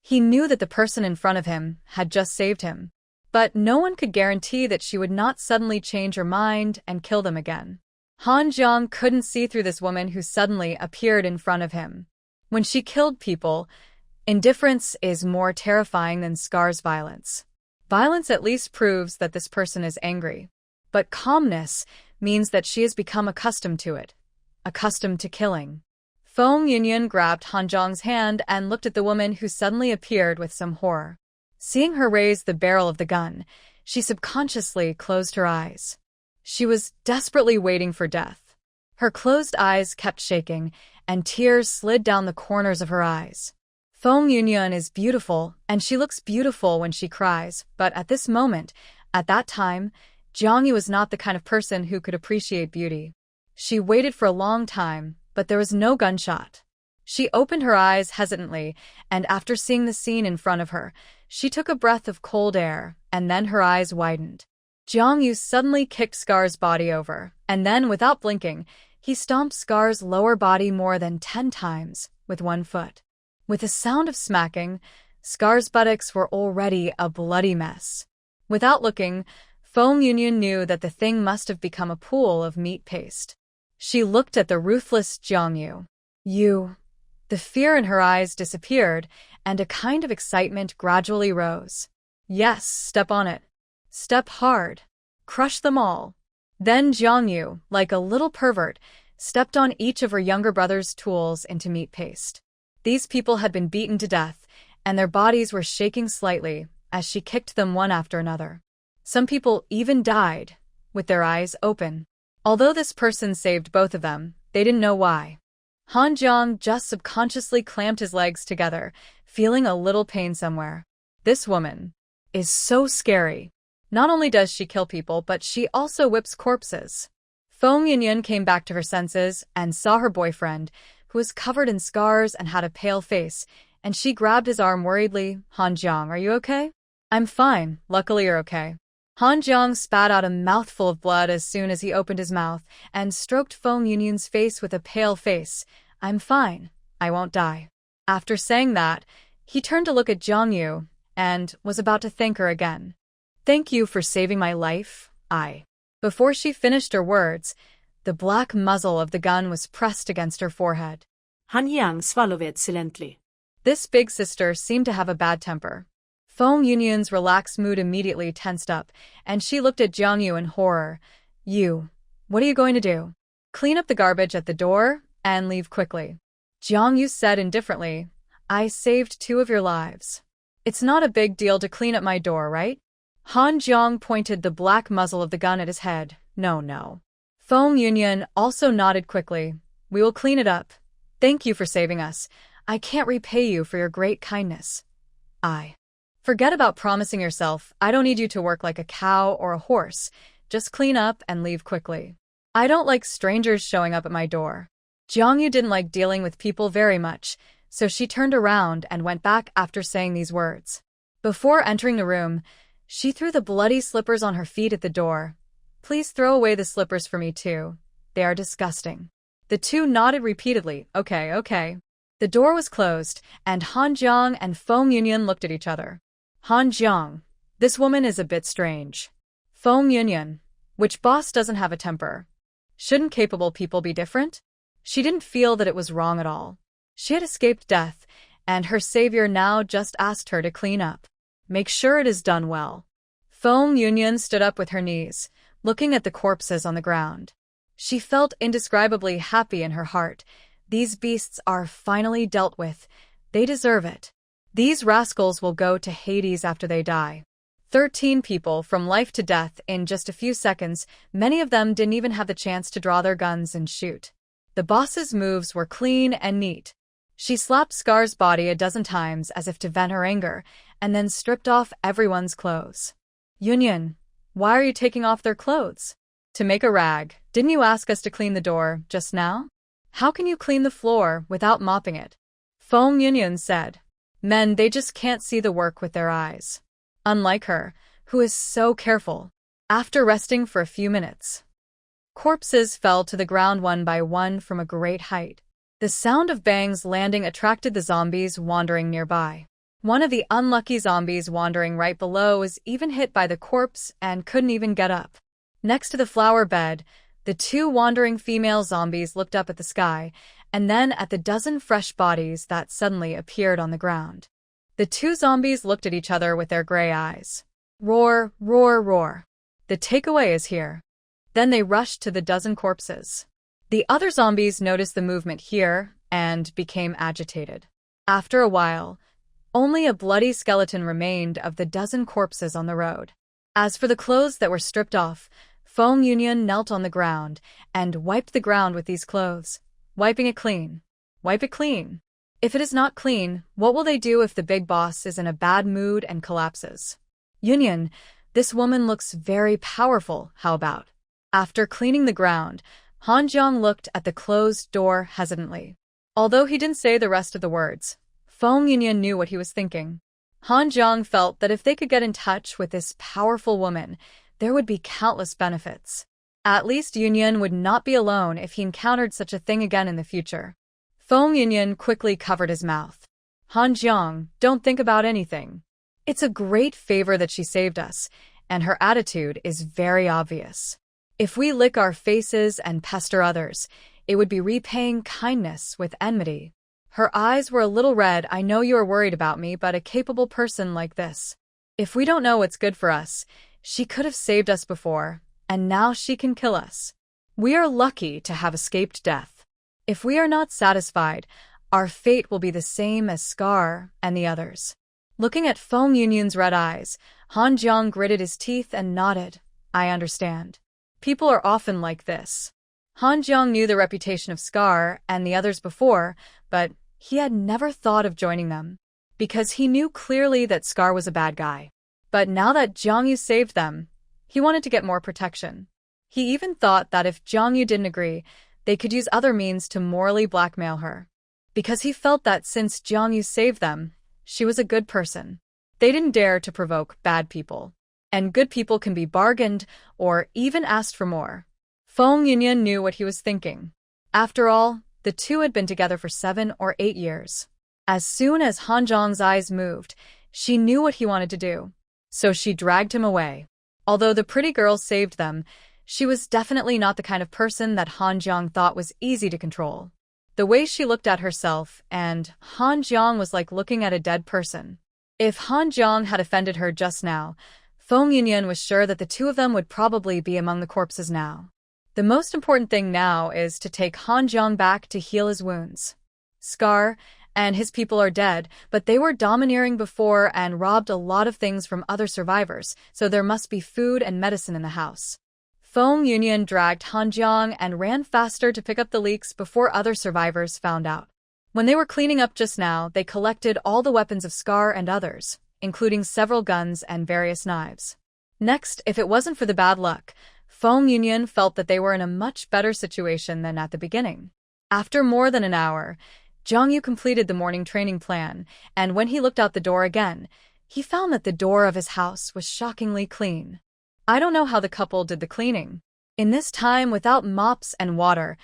He knew that the person in front of him had just saved him, but no one could guarantee that she would not suddenly change her mind and kill them again. Han Jiang couldn't see through this woman who suddenly appeared in front of him. When she killed people, indifference is more terrifying than Scar's violence. Violence at least proves that this person is angry, but calmness means that she has become accustomed to it, accustomed to killing. Feng Yunyan grabbed Han Jiang's hand and looked at the woman who suddenly appeared with some horror. Seeing her raise the barrel of the gun, she subconsciously closed her eyes. She was desperately waiting for death. Her closed eyes kept shaking, and tears slid down the corners of her eyes. Feng Yunyan is beautiful, and she looks beautiful when she cries, but at this moment, at that time, Jiang Yu was not the kind of person who could appreciate beauty. She waited for a long time, but there was no gunshot. She opened her eyes hesitantly, and after seeing the scene in front of her, she took a breath of cold air, and then her eyes widened. Jiang Yu suddenly kicked Scar's body over, and then, without blinking, he stomped Scar's lower body more than 10 times with 1 foot. With a sound of smacking, Scar's buttocks were already a bloody mess. Without looking, Feng Yunyan knew that the thing must have become a pool of meat paste. She looked at the ruthless Jiang Yu. The fear in her eyes disappeared, and a kind of excitement gradually rose. Yes, step on it. Step hard. Crush them all. Then Jiang Yu, like a little pervert, stepped on each of her younger brother's tools into meat paste. These people had been beaten to death, and their bodies were shaking slightly as she kicked them one after another. Some people even died, with their eyes open. Although this person saved both of them, they didn't know why. Han Jiang just subconsciously clamped his legs together, feeling a little pain somewhere. This woman is so scary. Not only does she kill people, but she also whips corpses. Feng Yunyan came back to her senses and saw her boyfriend, who was covered in scars and had a pale face, and she grabbed his arm worriedly. "Han Jiang, are you okay?" "I'm fine, luckily you're okay." Han Jiang spat out a mouthful of blood as soon as he opened his mouth and stroked Feng Yunyan's face with a pale face. "I'm fine. I won't die." After saying that, he turned to look at Jiang Yu and was about to thank her again. "Thank you for saving my life, Before she finished her words, the black muzzle of the gun was pressed against her forehead. Han Yang swallowed silently. This big sister seemed to have a bad temper. Feng Yunyan's relaxed mood immediately tensed up, and she looked at Jiang Yu in horror. "You, what are you going to do? Clean up the garbage at the door and leave quickly." Jiang Yu said indifferently, "I saved 2 of your lives. It's not a big deal to clean up my door, right?" Han Jiang pointed the black muzzle of the gun at his head. No. Feng Yunyan also nodded quickly. "We will clean it up. Thank you for saving us. I can't repay you for your great kindness. Forget about promising yourself. I don't need you to work like a cow or a horse. Just clean up and leave quickly. I don't like strangers showing up at my door." Jiang Yu didn't like dealing with people very much, so she turned around and went back after saying these words. Before entering the room, she threw the bloody slippers on her feet at the door. Please throw away the slippers for me too. They are disgusting. The two nodded repeatedly. Okay, okay. The door was closed, and Han Jiang and Feng Yunyan looked at each other. Han Jiang, this woman is a bit strange. Feng Yunyan, which boss doesn't have a temper? Shouldn't capable people be different? She didn't feel that it was wrong at all. She had escaped death, and her savior now just asked her to clean up. Make sure it is done well. Feng Yunyan stood up with her knees, looking at the corpses on the ground. She felt indescribably happy in her heart. These beasts are finally dealt with. They deserve it. These rascals will go to Hades after they die. 13 people from life to death in just a few seconds. Many of them didn't even have the chance to draw their guns and shoot. The boss's moves were clean and neat. She slapped Scar's body a dozen times as if to vent her anger, and then stripped off everyone's clothes. Yunyan, why are you taking off their clothes? To make a rag. Didn't you ask us to clean the door just now? How can you clean the floor without mopping it? Feng Yunyan said. Men, they just can't see the work with their eyes. Unlike her, who is so careful. After resting for a few minutes, corpses fell to the ground one by one from a great height. The sound of bangs landing attracted the zombies wandering nearby. One of the unlucky zombies wandering right below was even hit by the corpse and couldn't even get up. Next to the flower bed, the two wandering female zombies looked up at the sky, and then at the dozen fresh bodies that suddenly appeared on the ground. The two zombies looked at each other with their gray eyes. Roar, roar, roar. The takeaway is here. Then they rushed to the dozen corpses. The other zombies noticed the movement here and became agitated. After a while, only a bloody skeleton remained of the dozen corpses on the road. As for the clothes that were stripped off, Feng Yunyan knelt on the ground and wiped the ground with these clothes, wiping it clean. Wipe it clean. If it is not clean, what will they do if the big boss is in a bad mood and collapses? Yunyan, this woman looks very powerful, how about? After cleaning the ground, Han Jiang looked at the closed door hesitantly. Although he didn't say the rest of the words, Feng Yunyan knew what he was thinking. Han Jiang felt that if they could get in touch with this powerful woman, there would be countless benefits. At least Yunyan would not be alone if he encountered such a thing again in the future. Feng Yunyan quickly covered his mouth. Han Jiang, don't think about anything. It's a great favor that she saved us, and her attitude is very obvious. If we lick our faces and pester others, it would be repaying kindness with enmity. Her eyes were a little red. I know you are worried about me, but a capable person like this. If we don't know what's good for us, she could have saved us before, and now she can kill us. We are lucky to have escaped death. If we are not satisfied, our fate will be the same as Scar and the others. Looking at Feng Yunyan's red eyes, Han Jiang gritted his teeth and nodded. I understand. People are often like this. Han Jiang knew the reputation of Scar and the others before, but he had never thought of joining them, because he knew clearly that Scar was a bad guy. But now that Jiang Yu saved them, he wanted to get more protection. He even thought that if Jiang Yu didn't agree, they could use other means to morally blackmail her. Because he felt that since Jiang Yu saved them, she was a good person. They didn't dare to provoke bad people. And good people can be bargained or even asked for more. Feng Yunyan knew what he was thinking. After all, the two had been together for 7 or 8 years. As soon as Han Jiang's eyes moved, she knew what he wanted to do. So she dragged him away. Although the pretty girl saved them, she was definitely not the kind of person that Han Jiang thought was easy to control. The way she looked at herself and Han Jiang was like looking at a dead person. If Han Jiang had offended her just now, Feng Yunyan was sure that the two of them would probably be among the corpses now. The most important thing now is to take Han Jiang back to heal his wounds. Scar and his people are dead, but they were domineering before and robbed a lot of things from other survivors, so there must be food and medicine in the house. Feng Yunyan dragged Han Jiang and ran faster to pick up the leaks before other survivors found out. When they were cleaning up just now, they collected all the weapons of Scar and others, including several guns and various knives. Next, if it wasn't for the bad luck, Feng Yunyan felt that they were in a much better situation than at the beginning. After more than an hour, Jiang Yu completed the morning training plan, and when he looked out the door again, he found that the door of his house was shockingly clean. I don't know how the couple did the cleaning. In this time, without mops and water,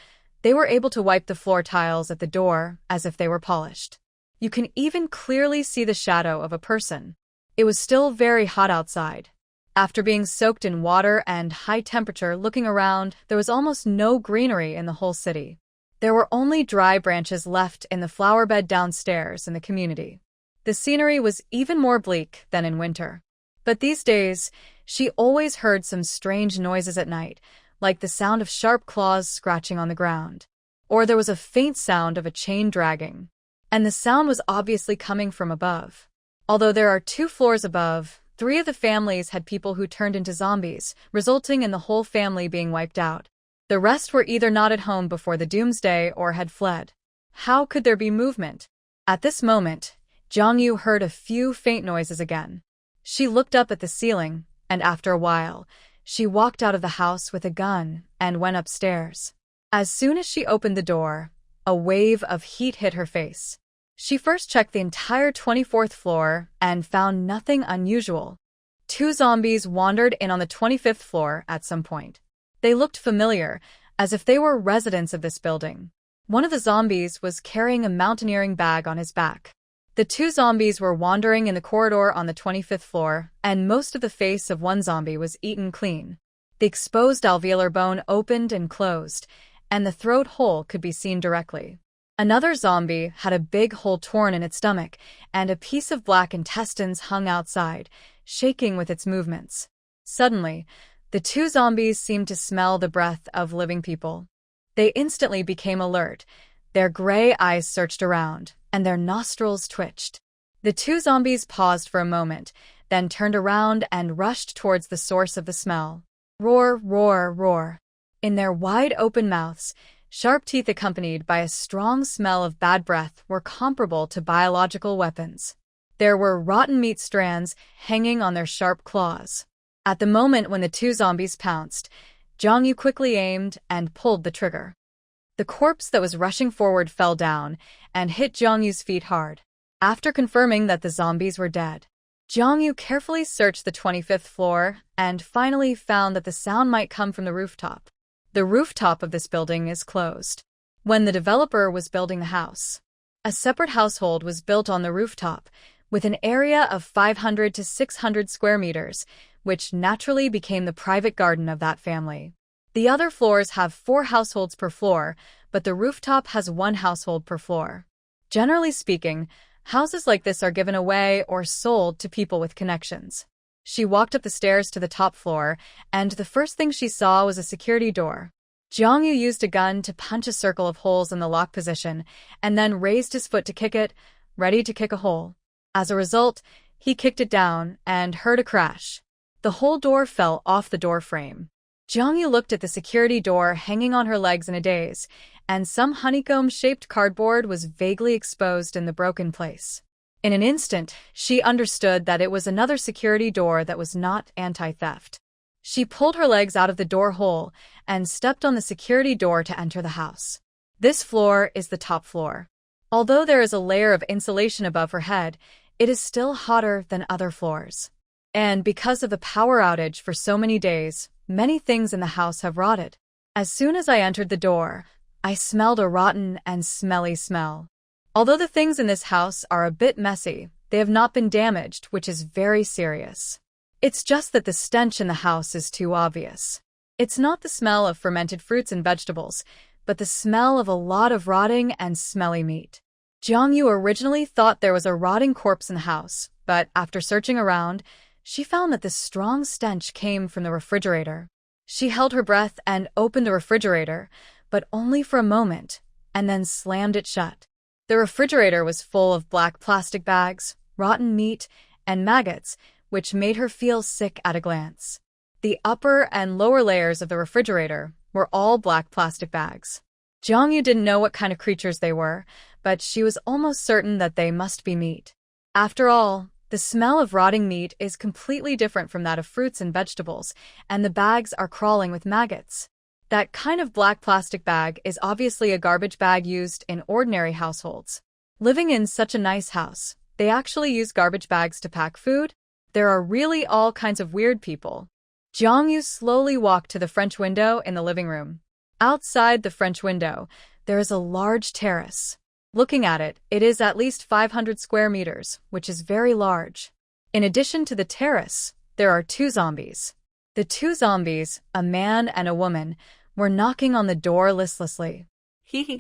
they were able to wipe the floor tiles at the door as if they were polished. You can even clearly see the shadow of a person. It was still very hot outside. After being soaked in water and high temperature, looking around, there was almost no greenery in the whole city. There were only dry branches left in the flower bed downstairs in the community. The scenery was even more bleak than in winter. But these days, she always heard some strange noises at night, like the sound of sharp claws scratching on the ground. Or there was a faint sound of a chain dragging. And the sound was obviously coming from above. Although there are 2 floors above, 3 of the families had people who turned into zombies, resulting in the whole family being wiped out. The rest were either not at home before the doomsday or had fled. How could there be movement? At this moment, Jong-yu heard a few faint noises again. She looked up at the ceiling, and after a while, she walked out of the house with a gun and went upstairs. As soon as she opened the door, a wave of heat hit her face. She first checked the entire 24th floor and found nothing unusual. 2 zombies wandered in on the 25th floor at some point. They looked familiar, as if they were residents of this building. One of the zombies was carrying a mountaineering bag on his back. The 2 zombies were wandering in the corridor on the 25th floor, and most of the face of one zombie was eaten clean. The exposed alveolar bone opened and closed, and the throat hole could be seen directly. Another zombie had a big hole torn in its stomach, and a piece of black intestines hung outside, shaking with its movements. Suddenly, the 2 zombies seemed to smell the breath of living people. They instantly became alert. Their gray eyes searched around, and their nostrils twitched. The 2 zombies paused for a moment, then turned around and rushed towards the source of the smell. Roar, roar, roar. In their wide-open mouths, sharp teeth accompanied by a strong smell of bad breath were comparable to biological weapons. There were rotten meat strands hanging on their sharp claws. At the moment when the 2 zombies pounced, Jong-yu quickly aimed and pulled the trigger. The corpse that was rushing forward fell down and hit Jong-yu's feet hard. After confirming that the zombies were dead, Jong-yu carefully searched the 25th floor and finally found that the sound might come from the rooftop. The rooftop of this building is closed. When the developer was building the house, a separate household was built on the rooftop with an area of 500 to 600 square meters, which naturally became the private garden of that family. The other floors have 4 households per floor, but the rooftop has 1 household per floor. Generally speaking, houses like this are given away or sold to people with connections. She walked up the stairs to the top floor, and the first thing she saw was a security door. Jong-yu used a gun to punch a circle of holes in the lock position, and then raised his foot to kick it, ready to kick a hole. As a result, he kicked it down and heard a crash. The whole door fell off the door frame. Jong-yu looked at the security door hanging on her legs in a daze, and some honeycomb-shaped cardboard was vaguely exposed in the broken place. In an instant, she understood that it was another security door that was not anti-theft. She pulled her legs out of the door hole and stepped on the security door to enter the house. This floor is the top floor. Although there is a layer of insulation above her head, it is still hotter than other floors. And because of the power outage for so many days, many things in the house have rotted. As soon as I entered the door, I smelled a rotten and smelly smell. Although the things in this house are a bit messy, they have not been damaged, which is very serious. It's just that the stench in the house is too obvious. It's not the smell of fermented fruits and vegetables, but the smell of a lot of rotting and smelly meat. Jong-yu originally thought there was a rotting corpse in the house, but after searching around, she found that the strong stench came from the refrigerator. She held her breath and opened the refrigerator, but only for a moment, and then slammed it shut. The refrigerator was full of black plastic bags, rotten meat, and maggots, which made her feel sick at a glance. The upper and lower layers of the refrigerator were all black plastic bags. Jong-yu didn't know what kind of creatures they were, but she was almost certain that they must be meat. After all, the smell of rotting meat is completely different from that of fruits and vegetables, and the bags are crawling with maggots. That kind of black plastic bag is obviously a garbage bag used in ordinary households. Living in such a nice house, They actually use garbage bags to pack food. There are really all kinds of weird people. Jiangyu slowly walked to the French window in the living room. Outside the French window, there is a large terrace. Looking at it, it is at least 500 square meters, which is very large. In addition to the terrace, there are two zombies. The two zombies, a man and a woman, were knocking on the door listlessly. Hee.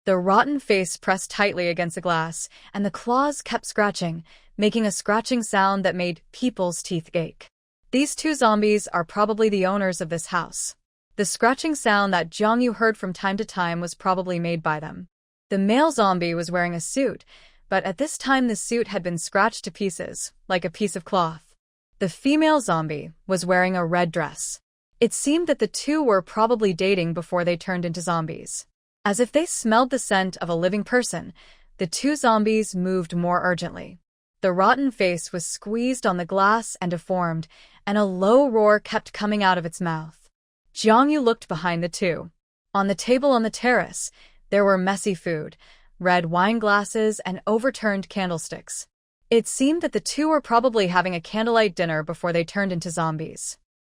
The rotten face pressed tightly against the glass, and the claws kept scratching, making a scratching sound that made people's teeth ache. These two zombies are probably the owners of this house. The scratching sound that Jiangyu heard from time to time was probably made by them. The male zombie was wearing a suit, but at this time the suit had been scratched to pieces, like a piece of cloth. The female zombie was wearing a red dress. It seemed that the two were probably dating before they turned into zombies. As if they smelled the scent of a living person, the two zombies moved more urgently. The rotten face was squeezed on the glass and deformed, and a low roar kept coming out of its mouth. Jiangyu looked behind the two. On the table on the terrace, there were messy food, red wine glasses, and overturned candlesticks. It seemed that the two were probably having a candlelight dinner before they turned into zombies.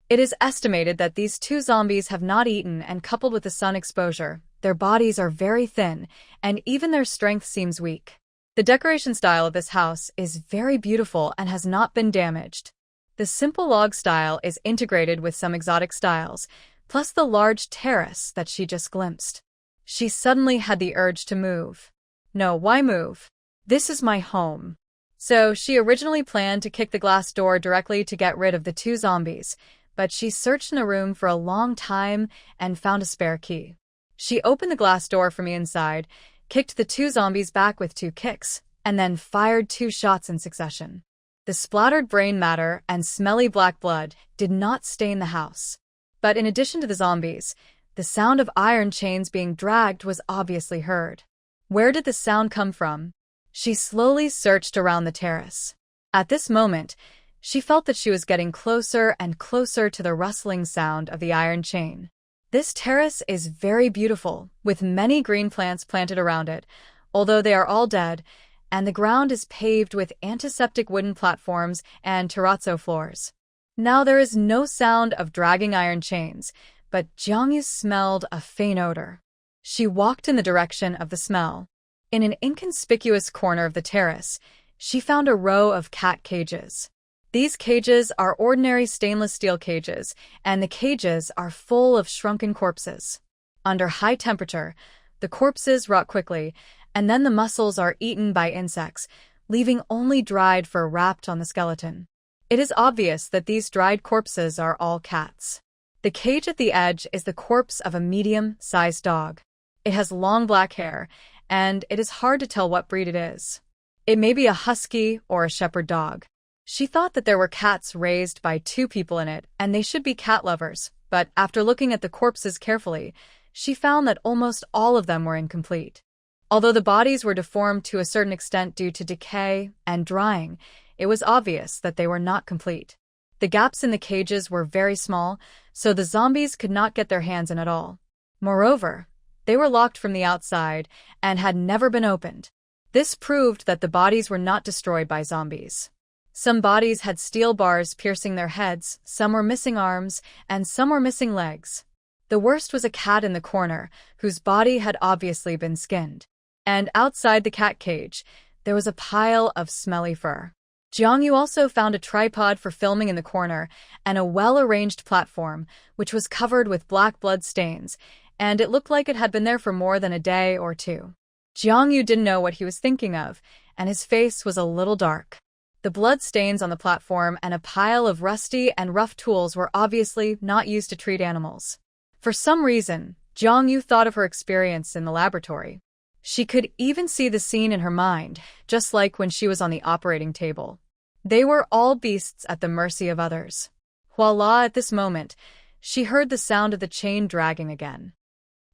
It is estimated that these two zombies have not eaten, and coupled with the sun exposure, their bodies are very thin, and even their strength seems weak. The decoration style of this house is very beautiful and has not been damaged. The simple log style is integrated with some exotic styles, plus the large terrace that she just glimpsed. She suddenly had the urge to move. No, why move? This is my home. So she originally planned to kick the glass door directly to get rid of the two zombies, but she searched in a room for a long time and found a spare key. She opened the glass door from the inside, kicked the two zombies back with 2 kicks, and then fired 2 shots in succession. The splattered brain matter and smelly black blood did not stain the house. But in addition to the zombies, the sound of iron chains being dragged was obviously heard. Where did the sound come from? She slowly searched around the terrace. At this moment, she felt that she was getting closer and closer to the rustling sound of the iron chain. This terrace is very beautiful, with many green plants planted around it, although they are all dead, and the ground is paved with antiseptic wooden platforms and terrazzo floors. Now there is no sound of dragging iron chains, but Jiangyu smelled a faint odor. She walked in the direction of the smell. In an inconspicuous corner of the terrace, she found a row of cat cages. These cages are ordinary stainless steel cages, and the cages are full of shrunken corpses. Under high temperature, the corpses rot quickly, and then the muscles are eaten by insects, leaving only dried fur wrapped on the skeleton. It is obvious that these dried corpses are all cats. The cage at the edge is the corpse of a medium-sized dog. It has long black hair, and it is hard to tell what breed it is. It may be a husky or a shepherd dog. She thought that there were cats raised by 2 people in it, and they should be cat lovers, but after looking at the corpses carefully, she found that almost all of them were incomplete. Although the bodies were deformed to a certain extent due to decay and drying, it was obvious that they were not complete. The gaps in the cages were very small, so the zombies could not get their hands in at all. Moreover, they were locked from the outside and had never been opened. This proved that the bodies were not destroyed by zombies. Some bodies had steel bars piercing their heads, some were missing arms, and some were missing legs. The worst was a cat in the corner, whose body had obviously been skinned. And outside the cat cage, there was a pile of smelly fur. Jiangyu also found a tripod for filming in the corner and a well-arranged platform, which was covered with black blood stains, and it looked like it had been there for more than a day or 2. Jiangyu didn't know what he was thinking of, and his face was a little dark. The blood stains on the platform and a pile of rusty and rough tools were obviously not used to treat animals. For some reason, Jiangyu thought of her experience in the laboratory. She could even see the scene in her mind, just like when she was on the operating table. They were all beasts at the mercy of others. Voila, at this moment, she heard the sound of the chain dragging again.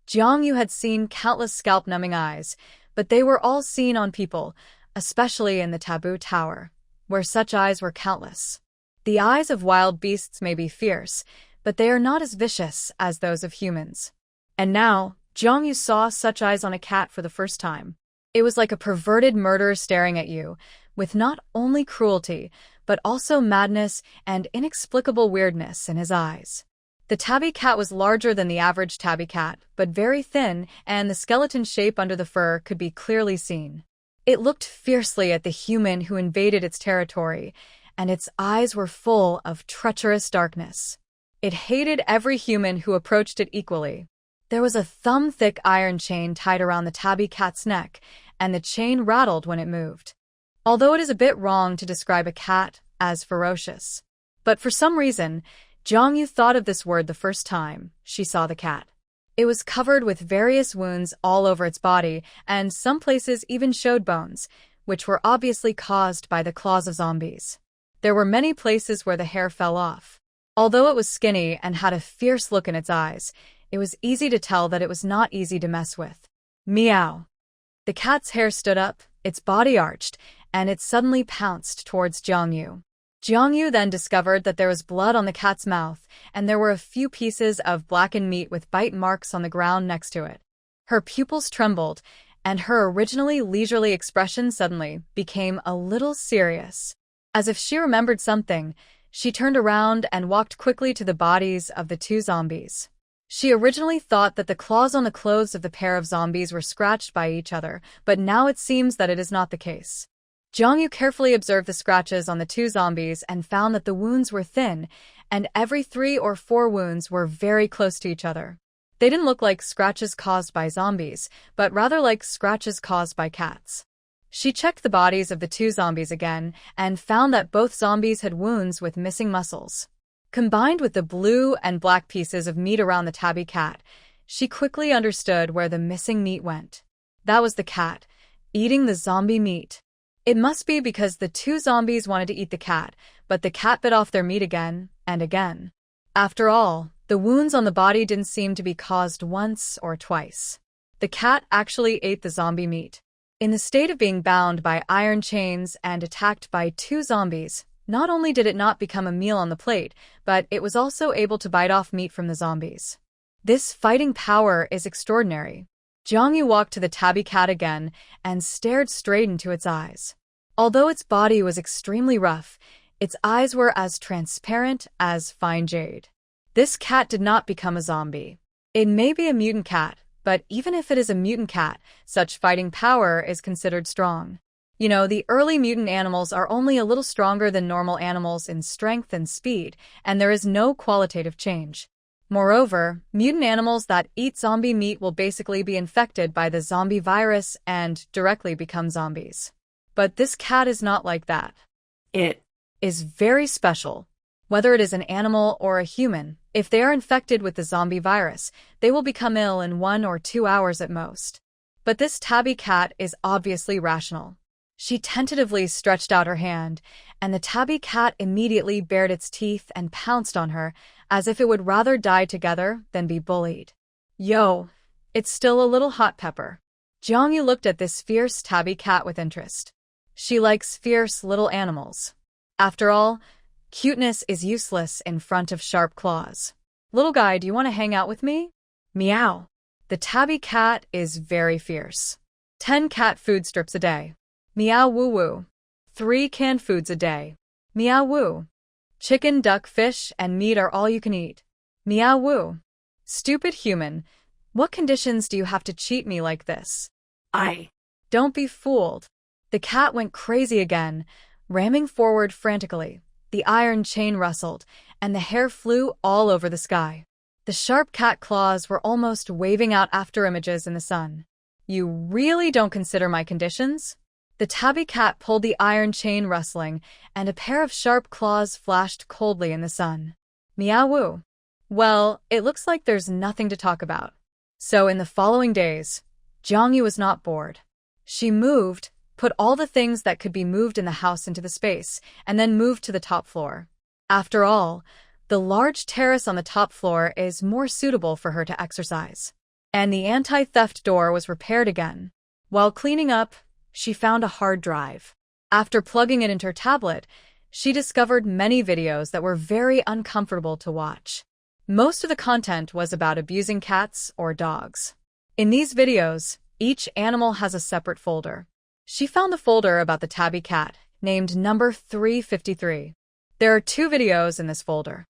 Jiangyu had seen countless scalp-numbing eyes, but they were all seen on people, especially in the Taboo Tower, where such eyes were countless. The eyes of wild beasts may be fierce, but they are not as vicious as those of humans. And now, Jiangyu saw such eyes on a cat for the first time. It was like a perverted murderer staring at you, with not only cruelty, but also madness and inexplicable weirdness in his eyes. The tabby cat was larger than the average tabby cat, but very thin, and the skeleton shape under the fur could be clearly seen. It looked fiercely at the human who invaded its territory, and its eyes were full of treacherous darkness. It hated every human who approached it equally. There was a thumb-thick iron chain tied around the tabby cat's neck, and the chain rattled when it moved. Although it is a bit wrong to describe a cat as ferocious. But for some reason, Jiangyu thought of this word the first time she saw the cat. It was covered with various wounds all over its body, and some places even showed bones, which were obviously caused by the claws of zombies. There were many places where the hair fell off. Although it was skinny and had a fierce look in its eyes, it was easy to tell that it was not easy to mess with. Meow. The cat's hair stood up, its body arched, and it suddenly pounced towards Jiangyu. Jiangyu then discovered that there was blood on the cat's mouth, and there were a few pieces of blackened meat with bite marks on the ground next to it. Her pupils trembled, and her originally leisurely expression suddenly became a little serious. As if she remembered something, she turned around and walked quickly to the bodies of the two zombies. She originally thought that the claws on the clothes of the pair of zombies were scratched by each other, but now it seems that it is not the case. Jiangyu carefully observed the scratches on the two zombies and found that the wounds were thin, and every 3 or 4 wounds were very close to each other. They didn't look like scratches caused by zombies, but rather like scratches caused by cats. She checked the bodies of the two zombies again and found that both zombies had wounds with missing muscles. Combined with the blue and black pieces of meat around the tabby cat, she quickly understood where the missing meat went. That was the cat, eating the zombie meat. It must be because the two zombies wanted to eat the cat, but the cat bit off their meat again and again. After all, the wounds on the body didn't seem to be caused once or twice. The cat actually ate the zombie meat. In the state of being bound by iron chains and attacked by two zombies, not only did it not become a meal on the plate, but it was also able to bite off meat from the zombies. This fighting power is extraordinary. Jiangyu walked to the tabby cat again and stared straight into its eyes. Although its body was extremely rough, its eyes were as transparent as fine jade. This cat did not become a zombie. It may be a mutant cat, but even if it is a mutant cat, such fighting power is considered strong. You know, the early mutant animals are only a little stronger than normal animals in strength and speed, and there is no qualitative change. Moreover, mutant animals that eat zombie meat will basically be infected by the zombie virus and directly become zombies. But this cat is not like that. It is very special. Whether it is an animal or a human, if they are infected with the zombie virus, they will become ill in 1 or 2 hours at most. But this tabby cat is obviously rational. She tentatively stretched out her hand, and the tabby cat immediately bared its teeth and pounced on her, as if it would rather die together than be bullied. Yo, it's still a little hot pepper. Jiangyu looked at this fierce tabby cat with interest. She likes fierce little animals. After all, cuteness is useless in front of sharp claws. Little guy, do you want to hang out with me? Meow. The tabby cat is very fierce. 10 cat food strips a day. Meow woo woo. 3 canned foods a day. Meow woo. Chicken, duck, fish, and meat are all you can eat. Meow woo. Stupid human, what conditions do you have to cheat me like this? Don't be fooled. The cat went crazy again, ramming forward frantically. The iron chain rustled, and the hair flew all over the sky. The sharp cat claws were almost waving out after images in the sun. You really don't consider my conditions? The tabby cat pulled the iron chain rustling, and a pair of sharp claws flashed coldly in the sun. Meow woo. Well, it looks like there's nothing to talk about. So in the following days, Jiangyu was not bored. She moved, put all the things that could be moved in the house into the space, and then moved to the top floor. After all, the large terrace on the top floor is more suitable for her to exercise. And the anti-theft door was repaired again. While cleaning up, she found a hard drive. After plugging it into her tablet, she discovered many videos that were very uncomfortable to watch. Most of the content was about abusing cats or dogs. In these videos, each animal has a separate folder. She found the folder about the tabby cat, named number 353. There are 2 videos in this folder.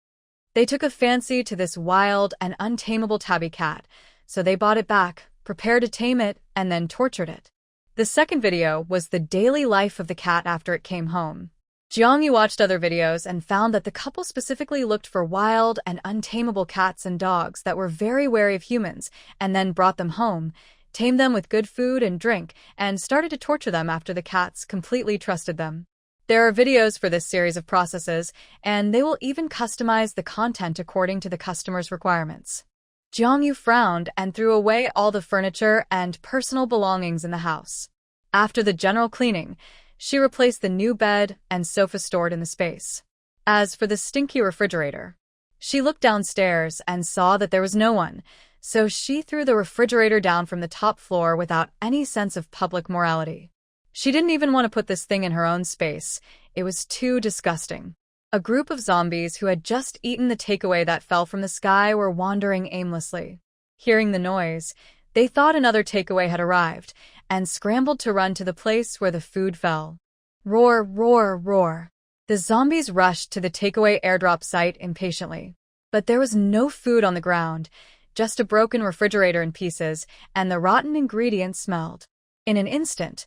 They took a fancy to this wild and untamable tabby cat, so they bought it back, prepared to tame it, and then tortured it. The second video was the daily life of the cat after it came home. Jiangyu watched other videos and found that the couple specifically looked for wild and untamable cats and dogs that were very wary of humans, and then brought them home, tamed them with good food and drink, and started to torture them after the cats completely trusted them. There are videos for this series of processes, and they will even customize the content according to the customer's requirements. Jiangyu frowned and threw away all the furniture and personal belongings in the house. After the general cleaning, she replaced the new bed and sofa stored in the space. As for the stinky refrigerator, she looked downstairs and saw that there was no one, so she threw the refrigerator down from the top floor without any sense of public morality. She didn't even want to put this thing in her own space. It was too disgusting. A group of zombies who had just eaten the takeaway that fell from the sky were wandering aimlessly. Hearing the noise, they thought another takeaway had arrived and scrambled to run to the place where the food fell. Roar, roar, roar. The zombies rushed to the takeaway airdrop site impatiently. But there was no food on the ground, just a broken refrigerator in pieces, and the rotten ingredients smelled. In an instant,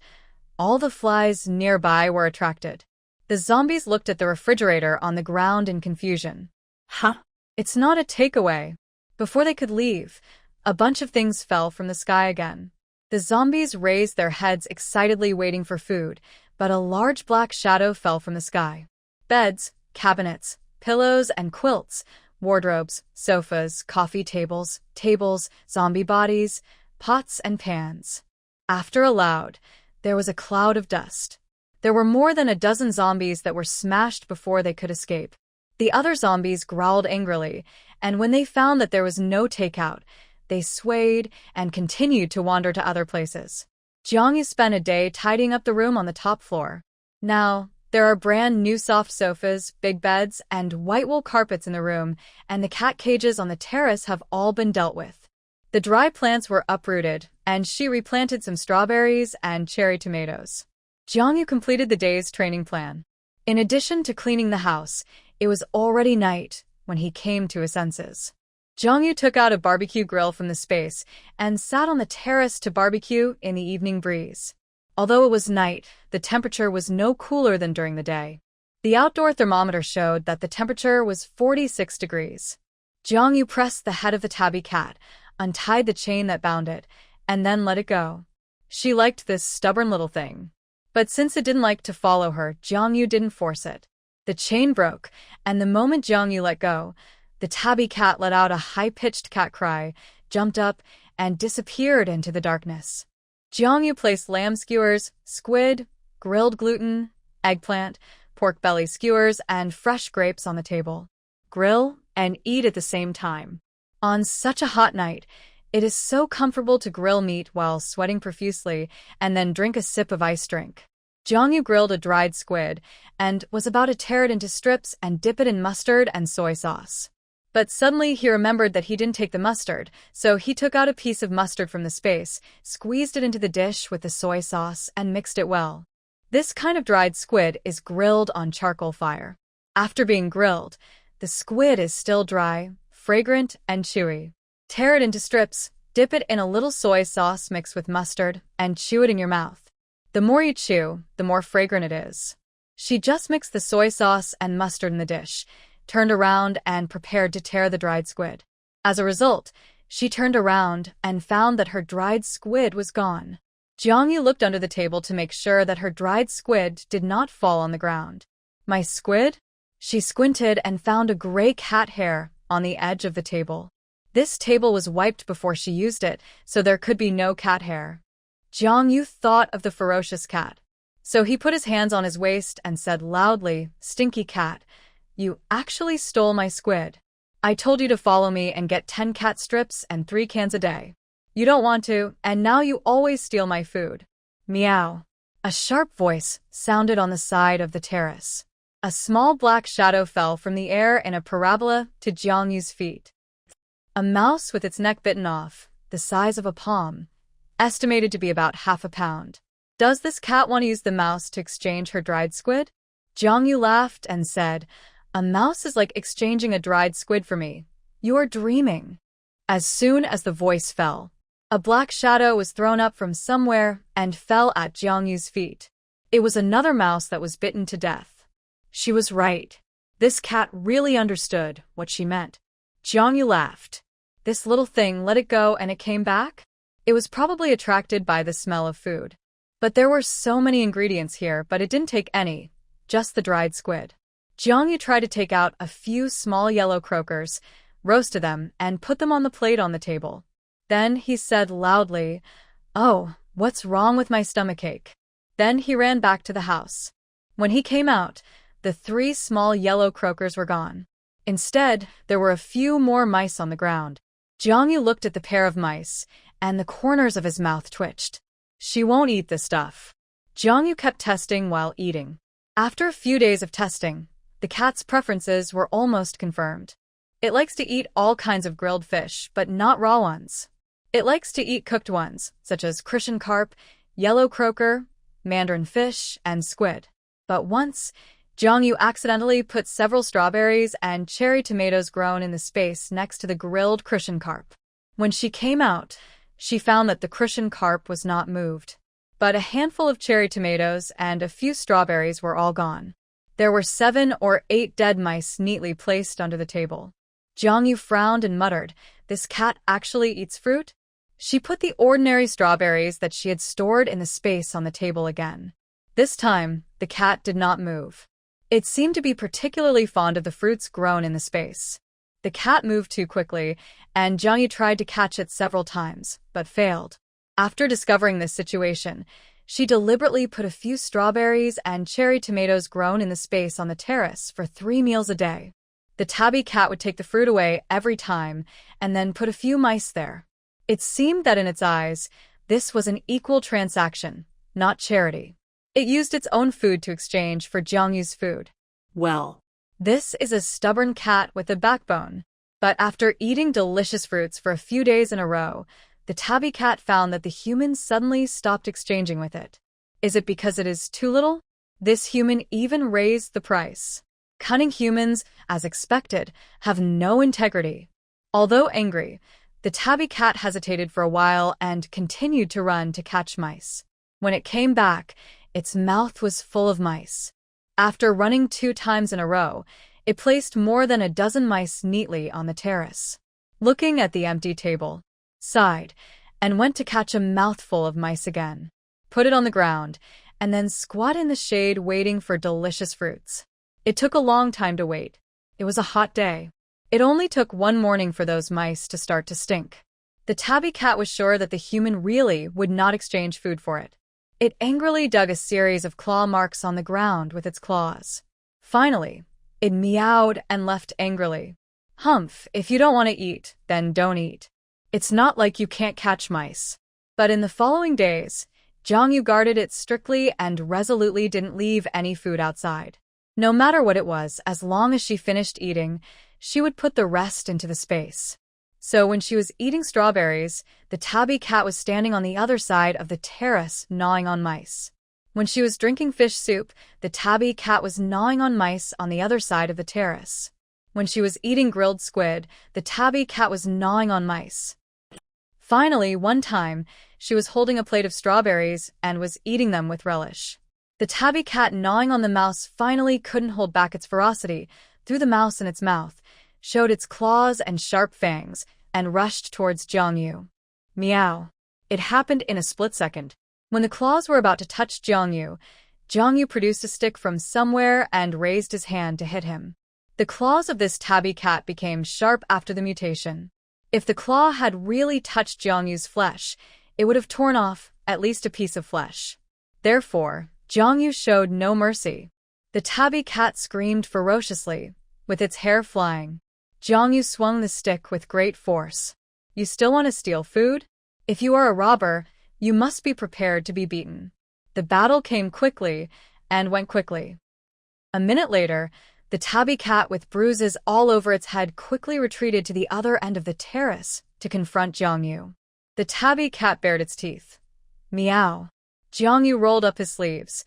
all the flies nearby were attracted. The zombies looked at the refrigerator on the ground in confusion. Huh? It's not a takeaway. Before they could leave, a bunch of things fell from the sky again. The zombies raised their heads excitedly waiting for food, but a large black shadow fell from the sky. Beds, cabinets, pillows and quilts, wardrobes, sofas, coffee tables, zombie bodies, pots and pans. After a loud, there was a cloud of dust. There were more than a dozen zombies that were smashed before they could escape. The other zombies growled angrily, and when they found that there was no takeout, they swayed and continued to wander to other places. Jiangyu spent a day tidying up the room on the top floor. Now, there are brand new soft sofas, big beds, and white wool carpets in the room, and the cat cages on the terrace have all been dealt with. The dry plants were uprooted, and she replanted some strawberries and cherry tomatoes. Jiangyu completed the day's training plan. In addition to cleaning the house, it was already night when he came to his senses. Jiangyu took out a barbecue grill from the space and sat on the terrace to barbecue in the evening breeze. Although it was night, the temperature was no cooler than during the day. The outdoor thermometer showed that the temperature was 46 degrees. Jiangyu pressed the head of the tabby cat, untied the chain that bound it, and then let it go. She liked this stubborn little thing. But since it didn't like to follow her, Jiangyu didn't force it. The chain broke, and the moment Jiangyu let go, the tabby cat let out a high-pitched cat cry, jumped up, and disappeared into the darkness. Jiangyu placed lamb skewers, squid, grilled gluten, eggplant, pork belly skewers, and fresh grapes on the table. Grill and eat at the same time. On such a hot night, it is so comfortable to grill meat while sweating profusely and then drink a sip of iced drink. Jiangyu grilled a dried squid and was about to tear it into strips and dip it in mustard and soy sauce. But suddenly he remembered that he didn't take the mustard, so he took out a piece of mustard from the space, squeezed it into the dish with the soy sauce, and mixed it well. This kind of dried squid is grilled on charcoal fire. After being grilled, the squid is still dry, fragrant, and chewy. Tear it into strips, dip it in a little soy sauce mixed with mustard, and chew it in your mouth. The more you chew, the more fragrant it is. She just mixed the soy sauce and mustard in the dish, turned around and prepared to tear the dried squid. As a result, she turned around and found that her dried squid was gone. Jiangyu looked under the table to make sure that her dried squid did not fall on the ground. My squid? She squinted and found a gray cat hair on the edge of the table. This table was wiped before she used it, so there could be no cat hair. Jiangyu thought of the ferocious cat. So he put his hands on his waist and said loudly, "Stinky cat, you actually stole my squid. I told you to follow me and get 10 cat strips and 3 cans a day. You don't want to, and now you always steal my food. Meow." A sharp voice sounded on the side of the terrace. A small black shadow fell from the air in a parabola to Jiangyu's feet. A mouse with its neck bitten off, the size of a palm, estimated to be about half a pound. Does this cat want to use the mouse to exchange her dried squid? Jiangyu laughed and said, A mouse is like exchanging a dried squid for me. You are dreaming. As soon as the voice fell, a black shadow was thrown up from somewhere and fell at Jiangyu's feet. It was another mouse that was bitten to death. She was right. This cat really understood what she meant. Jiangyu laughed. This little thing let it go and it came back? It was probably attracted by the smell of food. But there were so many ingredients here, but it didn't take any, just the dried squid. Jiangyu tried to take out a few small yellow croakers, roasted them, and put them on the plate on the table. Then he said loudly, Oh, what's wrong with my stomachache? Then he ran back to the house. When he came out, the 3 small yellow croakers were gone. Instead, there were a few more mice on the ground. Jiangyu looked at the pair of mice, and the corners of his mouth twitched. She won't eat this stuff. Jiangyu kept testing while eating. After a few days of testing, the cat's preferences were almost confirmed. It likes to eat all kinds of grilled fish, but not raw ones. It likes to eat cooked ones, such as Christian carp, yellow croaker, mandarin fish, and squid. But once, Jiangyu accidentally put several strawberries and cherry tomatoes grown in the space next to the grilled Christian carp. When she came out, she found that the Christian carp was not moved. But a handful of cherry tomatoes and a few strawberries were all gone. There were 7 or 8 dead mice neatly placed under the table. Jiangyu frowned and muttered, This cat actually eats fruit? She put the ordinary strawberries that she had stored in the space on the table again. This time, the cat did not move. It seemed to be particularly fond of the fruits grown in the space. The cat moved too quickly, and Jiangyu tried to catch it several times, but failed. After discovering this situation, she deliberately put a few strawberries and cherry tomatoes grown in the space on the terrace for 3 meals a day. The tabby cat would take the fruit away every time, and then put a few mice there. It seemed that in its eyes, this was an equal transaction, not charity. It used its own food to exchange for Jiangyu's food. Well, This is a stubborn cat with a backbone. But after eating delicious fruits for a few days in a row, the tabby cat found that the humans suddenly stopped exchanging with it. Is it because it is too little? This human even raised the price. Cunning humans, as expected, have no integrity. Although angry, the tabby cat hesitated for a while and continued to run to catch mice. When it came back, its mouth was full of mice. After running 2 times in a row, it placed more than a dozen mice neatly on the terrace. Looking at the empty table, sighed, and went to catch a mouthful of mice again. Put it on the ground, and then squat in the shade waiting for delicious fruits. It took a long time to wait. It was a hot day. It only took 1 morning for those mice to start to stink. The tabby cat was sure that the human really would not exchange food for it. It angrily dug a series of claw marks on the ground with its claws. Finally, it meowed and left angrily. Humph, if you don't want to eat, then don't eat. It's not like you can't catch mice. But in the following days, Jiangyu guarded it strictly and resolutely didn't leave any food outside. No matter what it was, as long as she finished eating, she would put the rest into the space. So when she was eating strawberries, the tabby cat was standing on the other side of the terrace gnawing on mice. When she was drinking fish soup, the tabby cat was gnawing on mice on the other side of the terrace. When she was eating grilled squid, the tabby cat was gnawing on mice. Finally, one time, she was holding a plate of strawberries and was eating them with relish. The tabby cat gnawing on the mouse finally couldn't hold back its ferocity, threw the mouse in its mouth, showed its claws and sharp fangs, and rushed towards Jiangyu. Meow. It happened in a split second. When the claws were about to touch Jiangyu, Jiangyu produced a stick from somewhere and raised his hand to hit him. The claws of this tabby cat became sharp after the mutation. If the claw had really touched Jiangyu's flesh, it would have torn off at least a piece of flesh. Therefore, Jiangyu showed no mercy. The tabby cat screamed ferociously, with its hair flying. Jiangyu swung the stick with great force. You still want to steal food? If you are a robber, you must be prepared to be beaten. The battle came quickly and went quickly. A minute later, the tabby cat with bruises all over its head quickly retreated to the other end of the terrace to confront Jiangyu. The tabby cat bared its teeth. Meow. Jiangyu rolled up his sleeves.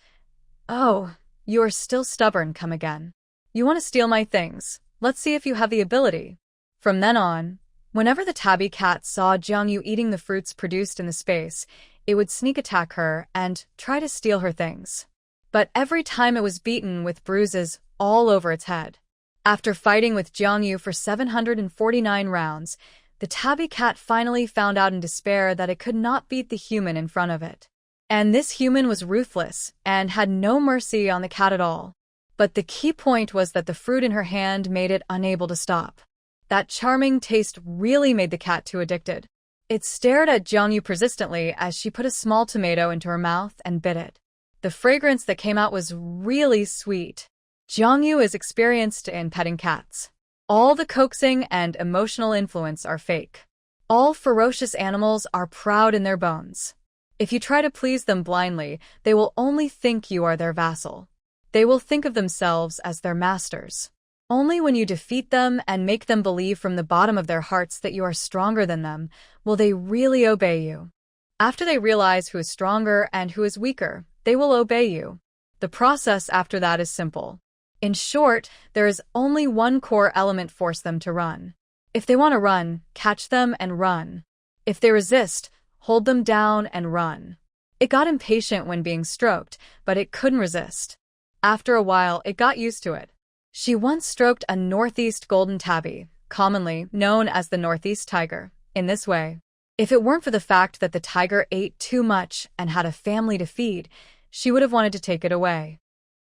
Oh, you are still stubborn, come again. You want to steal my things. Let's see if you have the ability. From then on, whenever the tabby cat saw Jiangyu eating the fruits produced in the space, it would sneak attack her and try to steal her things. But every time it was beaten with bruises all over its head. After fighting with Jiangyu for 749 rounds, the tabby cat finally found out in despair that it could not beat the human in front of it. And this human was ruthless and had no mercy on the cat at all. But the key point was that the fruit in her hand made it unable to stop. That charming taste really made the cat too addicted. It stared at Jiangyu persistently as she put a small tomato into her mouth and bit it. The fragrance that came out was really sweet. Jiangyu is experienced in petting cats. All the coaxing and emotional influence are fake. All ferocious animals are proud in their bones. If you try to please them blindly, they will only think you are their vassal. They will think of themselves as their masters. Only when you defeat them and make them believe from the bottom of their hearts that you are stronger than them will they really obey you. After they realize who is stronger and who is weaker, they will obey you. The process after that is simple. In short, there is only one core element: force them to run. If they want to run, catch them and run. If they resist, hold them down and run. It got impatient when being stroked, but it couldn't resist. After a while, it got used to it. She once stroked a northeast golden tabby, commonly known as the northeast tiger, in this way. If it weren't for the fact that the tiger ate too much and had a family to feed, she would have wanted to take it away.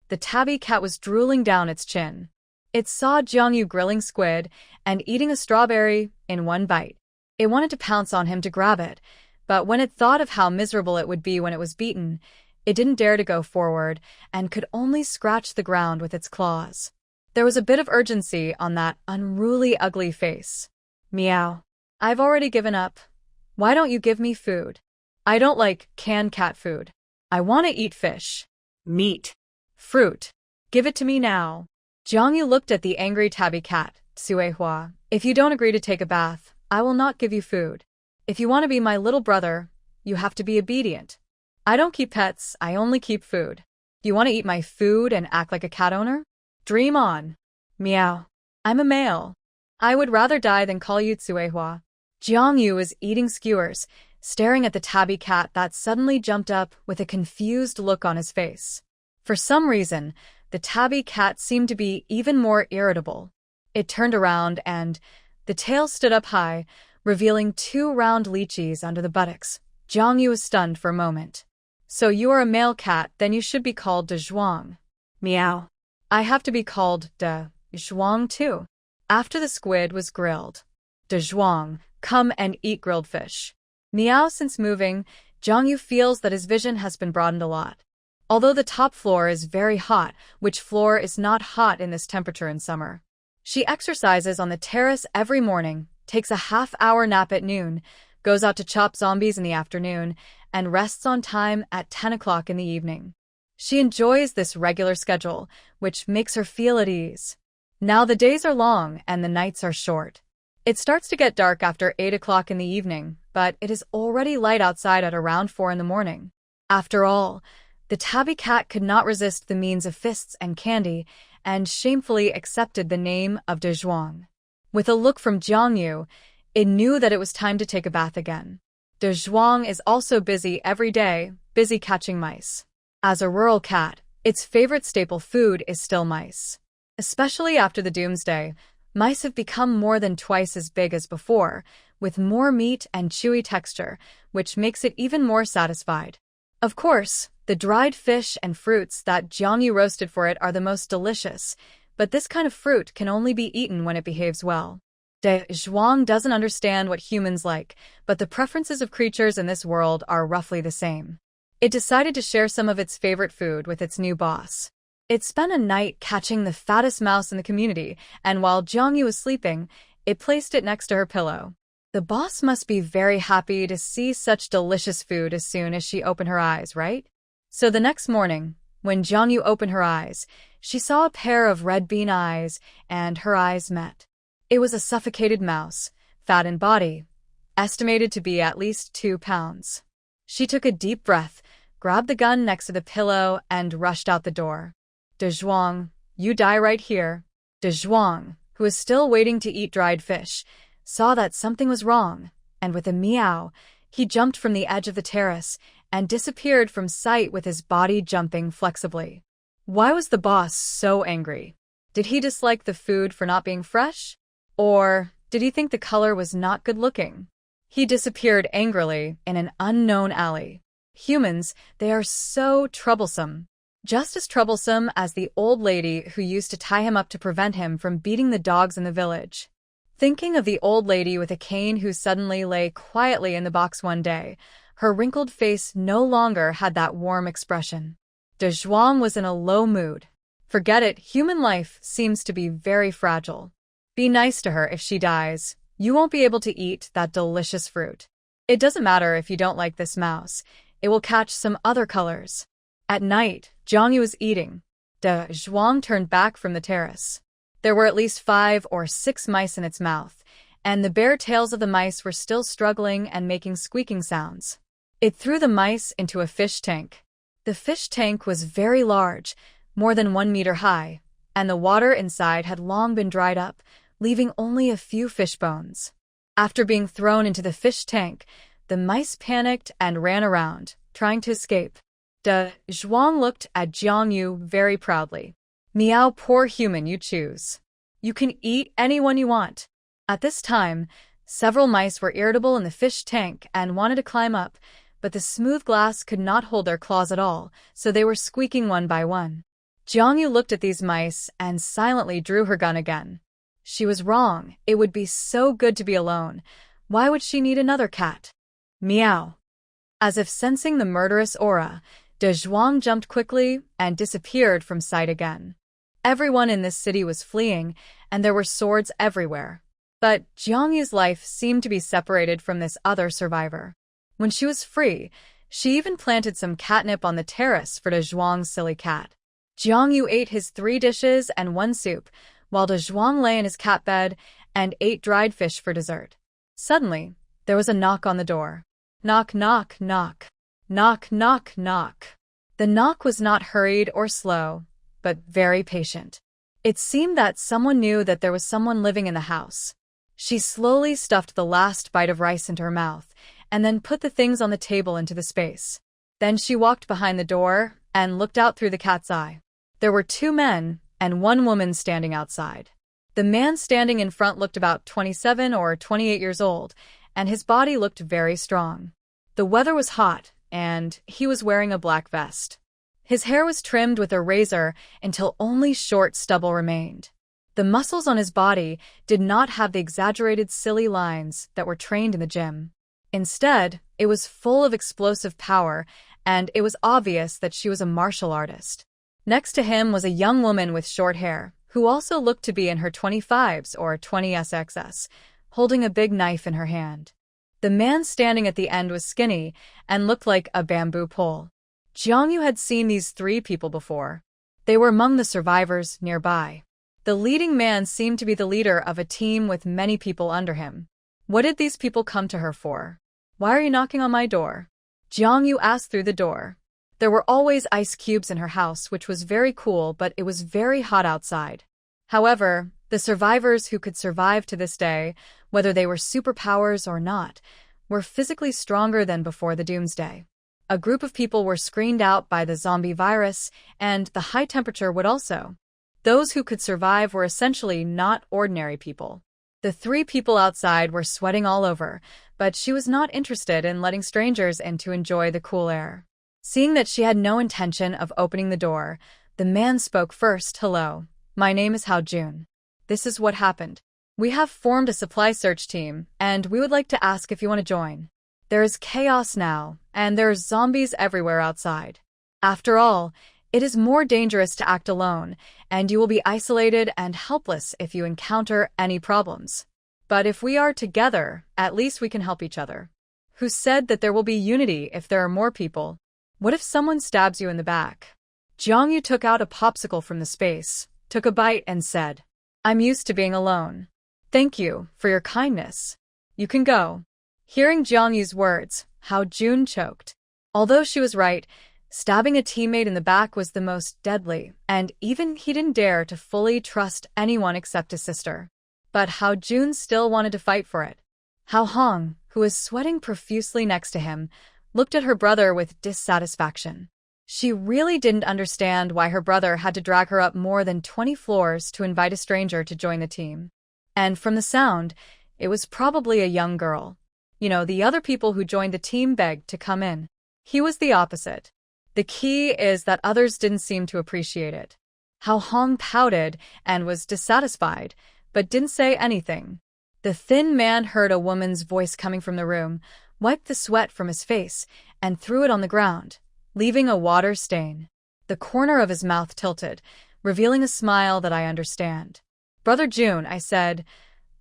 The tabby cat was drooling down its chin. It saw Jiangyu grilling squid and eating a strawberry in one bite. It wanted to pounce on him to grab it, but when it thought of how miserable it would be when it was beaten, it didn't dare to go forward and could only scratch the ground with its claws. There was a bit of urgency on that unruly, ugly face. Meow. I've already given up. Why don't you give me food? I don't like canned cat food. I want to eat fish. Meat. Fruit. Give it to me now. Jiangyu looked at the angry tabby cat, Suehua. If you don't agree to take a bath, I will not give you food. If you want to be my little brother, you have to be obedient. I don't keep pets, I only keep food. You want to eat my food and act like a cat owner? Dream on. Meow. I'm a male. I would rather die than call you Suehua. Jiangyu was eating skewers, staring at the tabby cat that suddenly jumped up with a confused look on his face. For some reason, the tabby cat seemed to be even more irritable. It turned around and the tail stood up high, revealing 2 round lychees under the buttocks. Jiangyu was stunned for a moment. So you are a male cat, then you should be called De Zhuang. Meow. I have to be called De Zhuang too. After the squid was grilled. De Zhuang, come and eat grilled fish. Meow. Since moving, Jiangyu feels that his vision has been broadened a lot. Although the top floor is very hot, which floor is not hot in this temperature in summer? She exercises on the terrace every morning, takes a half-hour nap at noon, goes out to chop zombies in the afternoon, and rests on time at 10 o'clock in the evening. She enjoys this regular schedule, which makes her feel at ease. Now the days are long and the nights are short. It starts to get dark after 8 o'clock in the evening, but it is already light outside at around 4 in the morning. After all, the tabby cat could not resist the means of fists and candy, and shamefully accepted the name of De Zhuang. With a look from Jiangyu, it knew that it was time to take a bath again. De Zhuang is also busy every day, busy catching mice. As a rural cat, its favorite staple food is still mice. Especially after the doomsday, mice have become more than twice as big as before, with more meat and chewy texture, which makes it even more satisfied. Of course, the dried fish and fruits that Jiangyu roasted for it are the most delicious, but this kind of fruit can only be eaten when it behaves well. De Zhuang doesn't understand what humans like, but the preferences of creatures in this world are roughly the same. It decided to share some of its favorite food with its new boss. It spent a night catching the fattest mouse in the community, and while Jiangyu was sleeping, it placed it next to her pillow. The boss must be very happy to see such delicious food as soon as she opened her eyes, right? So the next morning, when Jiangyu opened her eyes, she saw a pair of red bean eyes, and her eyes met. It was a suffocated mouse, fat in body, estimated to be at least 2 pounds. She took a deep breath, grabbed the gun next to the pillow, and rushed out the door. De Zhuang, you die right here. De Zhuang, who was still waiting to eat dried fish, saw that something was wrong, and with a meow, he jumped from the edge of the terrace and disappeared from sight with his body jumping flexibly. Why was the boss so angry? Did he dislike the food for not being fresh? Or did he think the color was not good looking? He disappeared angrily in an unknown alley. Humans, they are so troublesome. Just as troublesome as the old lady who used to tie him up to prevent him from beating the dogs in the village. Thinking of the old lady with a cane who suddenly lay quietly in the box one day, her wrinkled face no longer had that warm expression. De Zhuang was in a low mood. Forget it, human life seems to be very fragile. Be nice to her if she dies. You won't be able to eat that delicious fruit. It doesn't matter if you don't like this mouse. It will catch some other colors. At night, Jiang Yu was eating. De Zhuang turned back from the terrace. There were at least 5 or 6 mice in its mouth, and the bare tails of the mice were still struggling and making squeaking sounds. It threw the mice into a fish tank. The fish tank was very large, more than 1 meter high, and the water inside had long been dried up, leaving only a few fish bones. After being thrown into the fish tank, the mice panicked and ran around, trying to escape. De Zhuang looked at Jiang Yu very proudly. Meow, poor human, you choose. You can eat anyone you want. At this time, several mice were irritable in the fish tank and wanted to climb up, but the smooth glass could not hold their claws at all, so they were squeaking one by one. Jiang Yu looked at these mice and silently drew her gun again. She was wrong. It would be so good to be alone. Why would she need another cat? Meow. As if sensing the murderous aura, De Zhuang jumped quickly and disappeared from sight again. Everyone in this city was fleeing, and there were swords everywhere. But Jiang Yu's life seemed to be separated from this other survivor. When she was free, she even planted some catnip on the terrace for De Zhuang's silly cat. Jiang Yu ate his 3 dishes and 1 soup, while De Zhuang lay in his cat bed and ate dried fish for dessert. Suddenly, there was a knock on the door. Knock, knock, knock. Knock, knock, knock. The knock was not hurried or slow, but very patient. It seemed that someone knew that there was someone living in the house. She slowly stuffed the last bite of rice into her mouth, and then put the things on the table into the space. Then she walked behind the door and looked out through the cat's eye. There were 2 men and 1 woman standing outside. The man standing in front looked about 27 or 28 years old, and his body looked very strong. The weather was hot, and he was wearing a black vest. His hair was trimmed with a razor until only short stubble remained. The muscles on his body did not have the exaggerated silly lines that were trained in the gym. Instead, it was full of explosive power, and it was obvious that she was a martial artist. Next to him was a young woman with short hair, who also looked to be in her 25s or 20s, holding a big knife in her hand. The man standing at the end was skinny and looked like a bamboo pole. Jiang Yu had seen these 3 people before. They were among the survivors nearby. The leading man seemed to be the leader of a team with many people under him. What did these people come to her for? Why are you knocking on my door? Jiang Yu asked through the door. There were always ice cubes in her house, which was very cool, but it was very hot outside. However, the survivors who could survive to this day, whether they were superpowers or not, were physically stronger than before the doomsday. A group of people were screened out by the zombie virus, and the high temperature would also. Those who could survive were essentially not ordinary people. The 3 people outside were sweating all over, but she was not interested in letting strangers in to enjoy the cool air. Seeing that she had no intention of opening the door, the man spoke first. Hello, my name is Hao Jun. This is what happened. We have formed a supply search team, and we would like to ask if you want to join. There is chaos now, and there are zombies everywhere outside. After all, it is more dangerous to act alone, and you will be isolated and helpless if you encounter any problems. But if we are together, at least we can help each other. Who said that there will be unity if there are more people? What if someone stabs you in the back? Jiang Yu took out a popsicle from the space, took a bite, and said, I'm used to being alone. Thank you for your kindness. You can go. Hearing Jiang Yu's words, Hao Jun choked. Although she was right, Stabbing a teammate in the back was the most deadly, and even he didn't dare to fully trust anyone except his sister. But Hao Jun still wanted to fight for it. Hao Hong, who was sweating profusely next to him, looked at her brother with dissatisfaction. She really didn't understand why her brother had to drag her up more than 20 floors to invite a stranger to join the team. And from the sound, it was probably a young girl. The other people who joined the team begged to come in. He was the opposite. The key is that others didn't seem to appreciate it. Hao Hong pouted and was dissatisfied, but didn't say anything. The thin man heard a woman's voice coming from the room, wiped the sweat from his face, and threw it on the ground, leaving a water stain. The corner of his mouth tilted, revealing a smile that I understand. "Brother Jun," I said,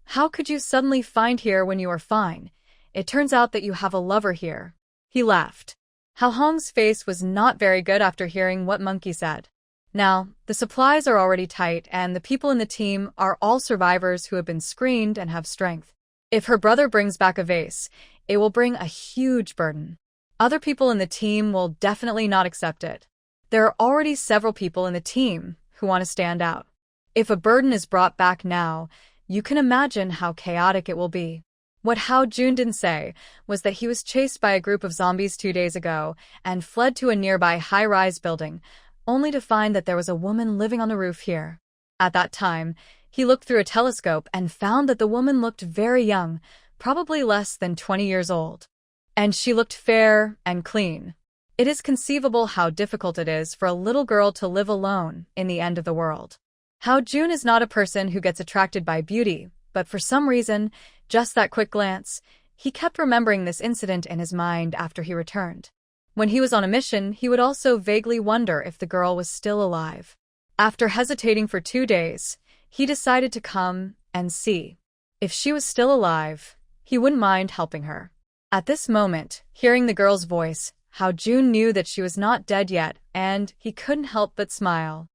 "how could you suddenly find here when you are fine? It turns out that you have a lover here." He laughed. Hao Hong's face was not very good after hearing what Monkey said. Now, the supplies are already tight, and the people in the team are all survivors who have been screened and have strength. If her brother brings back a vase, it will bring a huge burden. Other people in the team will definitely not accept it. There are already several people in the team who want to stand out. If a burden is brought back now, you can imagine how chaotic it will be. What Hao Jun didn't say was that he was chased by a group of zombies 2 days ago and fled to a nearby high-rise building, only to find that there was a woman living on the roof here. At that time, he looked through a telescope and found that the woman looked very young, probably less than 20 years old. And she looked fair and clean. It is conceivable how difficult it is for a little girl to live alone in the end of the world. Hao Jun is not a person who gets attracted by beauty, but for some reason, just that quick glance, he kept remembering this incident in his mind after he returned. When he was on a mission, he would also vaguely wonder if the girl was still alive. After hesitating for 2 days, he decided to come and see. If she was still alive, he wouldn't mind helping her. At this moment, hearing the girl's voice, Hao Jun knew that she was not dead yet, and he couldn't help but smile.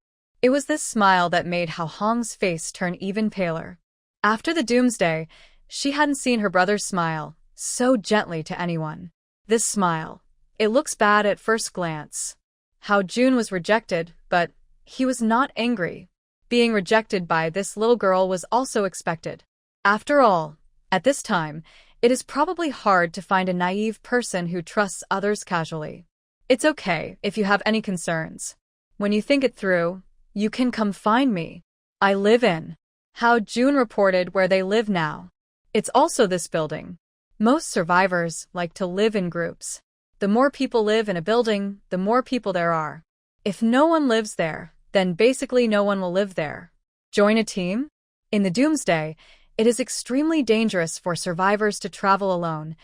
It was this smile that made Hao Hong's face turn even paler. After the doomsday, she hadn't seen her brother smile so gently to anyone. This smile. It looks bad at first glance. Hao Jun was rejected, but he was not angry. Being rejected by this little girl was also expected. After all, at this time, it is probably hard to find a naive person who trusts others casually. It's okay if you have any concerns. When you think it through, you can come find me. I live in. Hao Jun reported where they live now. It's also this building. Most survivors like to live in groups. The more people live in a building, the more people there are. If no one lives there, then basically no one will live there. Join a team? In the doomsday, it is extremely dangerous for survivors to travel alone.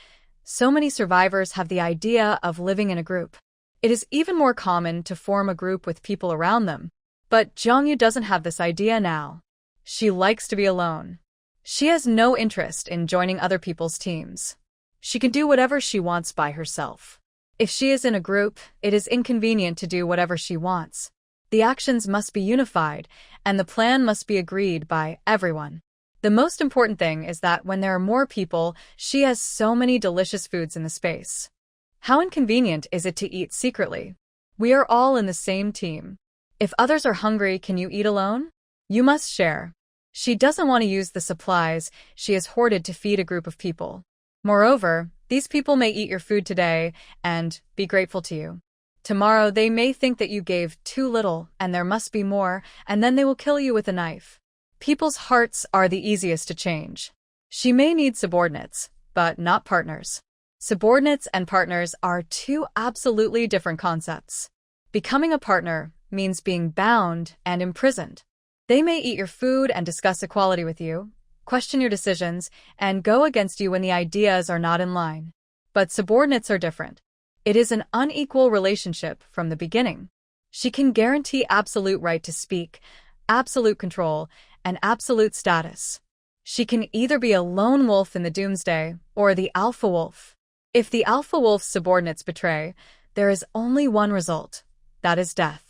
So many survivors have the idea of living in a group. It is even more common to form a group with people around them. But Zhongyu doesn't have this idea now. She likes to be alone. She has no interest in joining other people's teams. She can do whatever she wants by herself. If she is in a group, it is inconvenient to do whatever she wants. The actions must be unified, and the plan must be agreed by everyone. The most important thing is that when there are more people, she has so many delicious foods in the space. How inconvenient is it to eat secretly? We are all in the same team. If others are hungry, can you eat alone? You must share. She doesn't want to use the supplies she has hoarded to feed a group of people. Moreover, these people may eat your food today and be grateful to you. Tomorrow they may think that you gave too little and there must be more, and then they will kill you with a knife. People's hearts are the easiest to change. She may need subordinates, but not partners. Subordinates and partners are two absolutely different concepts. Becoming a partner means being bound and imprisoned. They may eat your food and discuss equality with you, question your decisions, and go against you when the ideas are not in line. But subordinates are different. It is an unequal relationship from the beginning. She can guarantee absolute right to speak, absolute control, and absolute status. She can either be a lone wolf in the doomsday or the alpha wolf. If the alpha wolf's subordinates betray, there is only one result. That is death.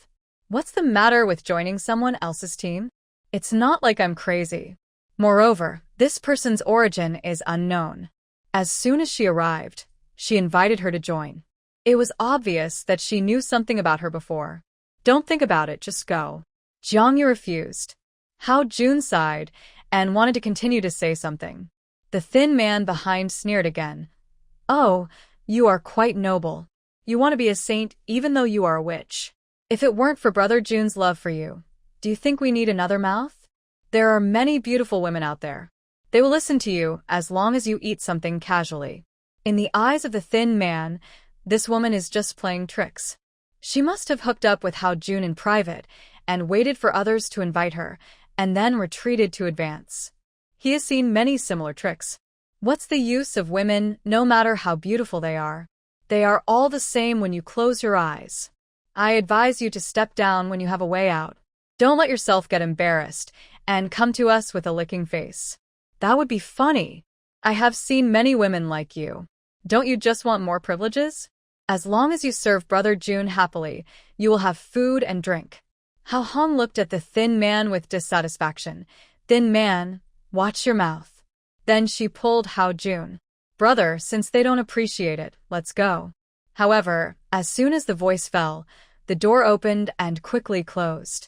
What's the matter with joining someone else's team? It's not like I'm crazy. Moreover, this person's origin is unknown. As soon as she arrived, she invited her to join. It was obvious that she knew something about her before. Don't think about it, just go. Jiangyu refused. Hao Jun sighed and wanted to continue to say something. The thin man behind sneered again. Oh, you are quite noble. You want to be a saint even though you are a witch. If it weren't for Brother Jun's love for you, do you think we need another mouth? There are many beautiful women out there. They will listen to you as long as you eat something casually. In the eyes of the thin man, this woman is just playing tricks. She must have hooked up with Hao Jun in private and waited for others to invite her, and then retreated to advance. He has seen many similar tricks. What's the use of women, no matter how beautiful they are? They are all the same when you close your eyes. I advise you to step down when you have a way out. Don't let yourself get embarrassed and come to us with a licking face. That would be funny. I have seen many women like you. Don't you just want more privileges? As long as you serve Brother Jun happily, you will have food and drink. Hao Hong looked at the thin man with dissatisfaction. Thin man, watch your mouth. Then she pulled Hao Jun. Brother, since they don't appreciate it, let's go. However, as soon as the voice fell, the door opened and quickly closed.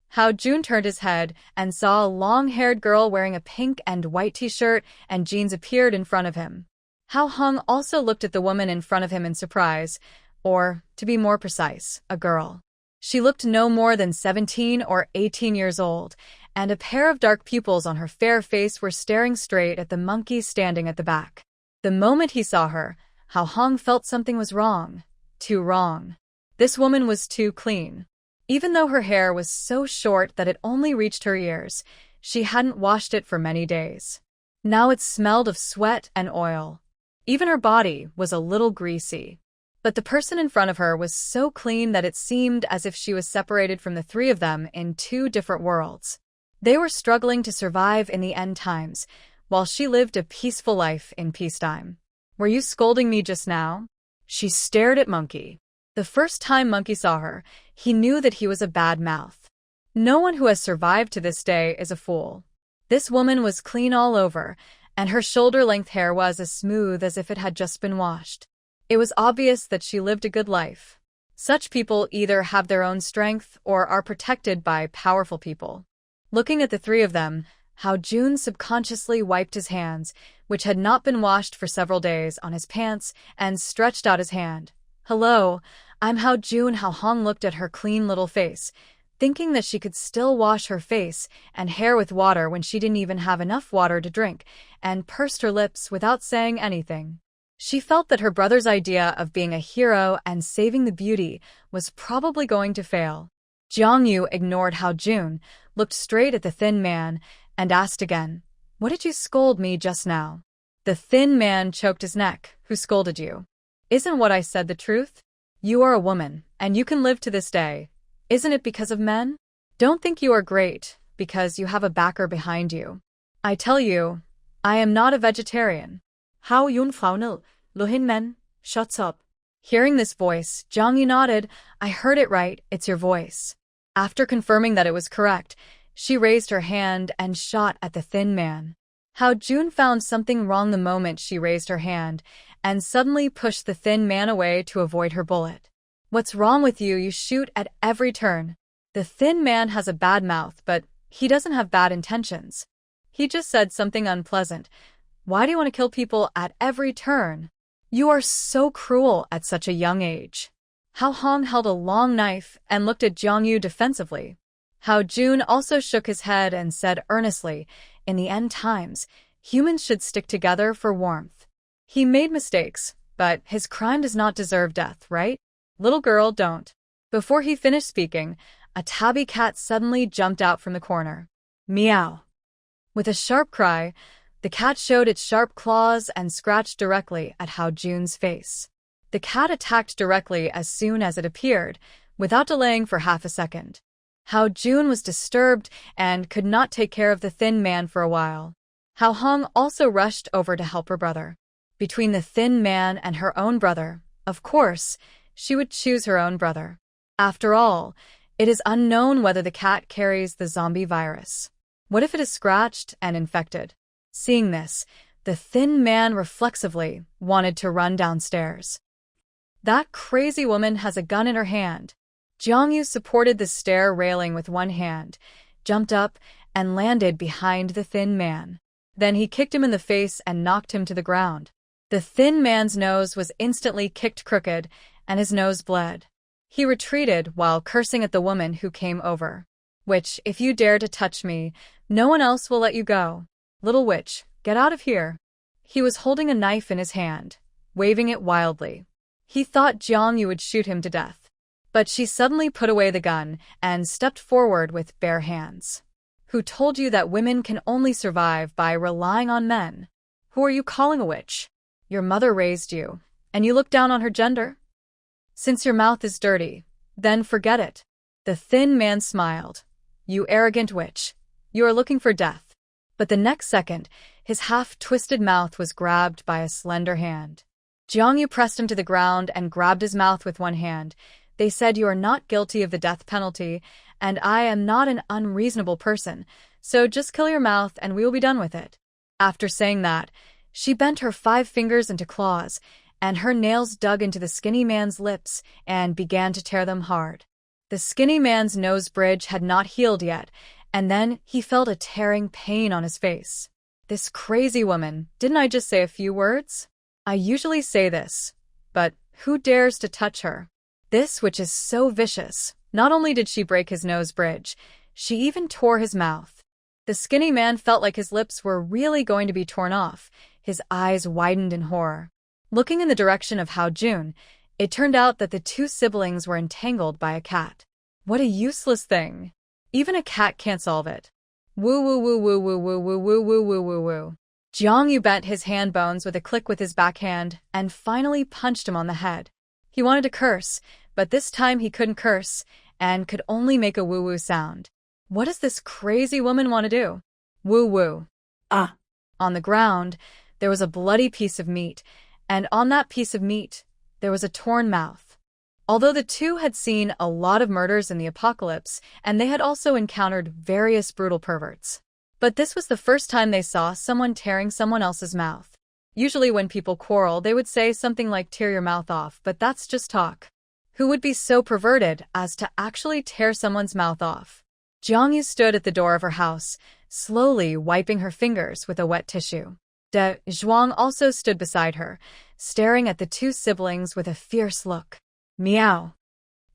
Hao Jun turned his head and saw a long-haired girl wearing a pink and white t-shirt and jeans appeared in front of him. Hao Hong also looked at the woman in front of him in surprise, or, to be more precise, a girl. She looked no more than 17 or 18 years old, and a pair of dark pupils on her fair face were staring straight at the monkey standing at the back. The moment he saw her, Hao Hong felt something was wrong. Too wrong. This woman was too clean. Even though her hair was so short that it only reached her ears, she hadn't washed it for many days. Now it smelled of sweat and oil. Even her body was a little greasy. But the person in front of her was so clean that it seemed as if she was separated from the three of them in two different worlds. They were struggling to survive in the end times, while she lived a peaceful life in peacetime. Were you scolding me just now? She stared at Monkey. The first time Monkey saw her, he knew that he was a bad mouth. No one who has survived to this day is a fool. This woman was clean all over, and her shoulder-length hair was as smooth as if it had just been washed. It was obvious that she lived a good life. Such people either have their own strength or are protected by powerful people. Looking at the three of them, Hao Jun subconsciously wiped his hands, which had not been washed for several days, on his pants and stretched out his hand. Hello, I'm Hao Jun. Hao Hong looked at her clean little face, thinking that she could still wash her face and hair with water when she didn't even have enough water to drink, and pursed her lips without saying anything. She felt that her brother's idea of being a hero and saving the beauty was probably going to fail. Jiangyu ignored Hao Jun, looked straight at the thin man, and asked again, "What did you scold me just now?" The thin man choked his neck. "Who scolded you? Isn't what I said the truth? You are a woman, and you can live to this day. Isn't it because of men? Don't think you are great because you have a backer behind you. I tell you, I am not a vegetarian." Hao Yun Faunel, Lohin Men, shuts up. Hearing this voice, Jiangyu nodded. "I heard it right, it's your voice." After confirming that it was correct, she raised her hand and shot at the thin man. Hao Jun found something wrong the moment she raised her hand, and suddenly pushed the thin man away to avoid her bullet. "What's wrong with you? You shoot at every turn." The thin man has a bad mouth, but he doesn't have bad intentions. He just said something unpleasant. Why do you want to kill people at every turn? You are so cruel at such a young age. Hao Hong held a long knife and looked at Jiangyu defensively. Hao Jun also shook his head and said earnestly, "In the end times, humans should stick together for warmth." He made mistakes, but his crime does not deserve death, right? Little girl, don't. Before he finished speaking, a tabby cat suddenly jumped out from the corner. Meow. With a sharp cry, the cat showed its sharp claws and scratched directly at Hao Jun's face. The cat attacked directly as soon as it appeared, without delaying for half a second. Hao Jun was disturbed and could not take care of the thin man for a while. Hao Hong also rushed over to help her brother. Between the thin man and her own brother, of course, she would choose her own brother. After all, it is unknown whether the cat carries the zombie virus. What if it is scratched and infected? Seeing this, the thin man reflexively wanted to run downstairs. That crazy woman has a gun in her hand. Jiangyu supported the stair railing with one hand, jumped up, and landed behind the thin man. Then he kicked him in the face and knocked him to the ground. The thin man's nose was instantly kicked crooked, and his nose bled. He retreated while cursing at the woman who came over. Witch, if you dare to touch me, no one else will let you go. Little witch, get out of here. He was holding a knife in his hand, waving it wildly. He thought Jiangyu would shoot him to death. But she suddenly put away the gun and stepped forward with bare hands. Who told you that women can only survive by relying on men? Who are you calling a witch? Your mother raised you, and you look down on her gender? Since your mouth is dirty, then forget it. The thin man smiled. You arrogant witch. You are looking for death. But the next second, his half-twisted mouth was grabbed by a slender hand. Jiangyu pressed him to the ground and grabbed his mouth with one hand. They said you are not guilty of the death penalty, and I am not an unreasonable person, so just kill your mouth and we will be done with it. After saying that, she bent her 5 fingers into claws, and her nails dug into the skinny man's lips and began to tear them hard. The skinny man's nose bridge had not healed yet, and then he felt a tearing pain on his face. This crazy woman, didn't I just say a few words? I usually say this, but who dares to touch her? This witch is so vicious. Not only did she break his nose bridge, she even tore his mouth. The skinny man felt like his lips were really going to be torn off. His eyes widened in horror. Looking in the direction of Hao Jun, it turned out that the 2 siblings were entangled by a cat. What a useless thing. Even a cat can't solve it. Woo woo woo woo woo woo woo woo woo woo woo woo. Jiangyu bent his hand bones with a click with his backhand and finally punched him on the head. He wanted to curse, but this time he couldn't curse and could only make a woo-woo sound. What does this crazy woman want to do? Woo-woo. Ah. On the ground, there was a bloody piece of meat, and on that piece of meat, there was a torn mouth. Although the two had seen a lot of murders in the apocalypse, and they had also encountered various brutal perverts. But this was the first time they saw someone tearing someone else's mouth. Usually when people quarrel, they would say something like tear your mouth off, but that's just talk. Who would be so perverted as to actually tear someone's mouth off? Jiangyu stood at the door of her house, slowly wiping her fingers with a wet tissue. De Zhuang also stood beside her, staring at the 2 siblings with a fierce look. Meow.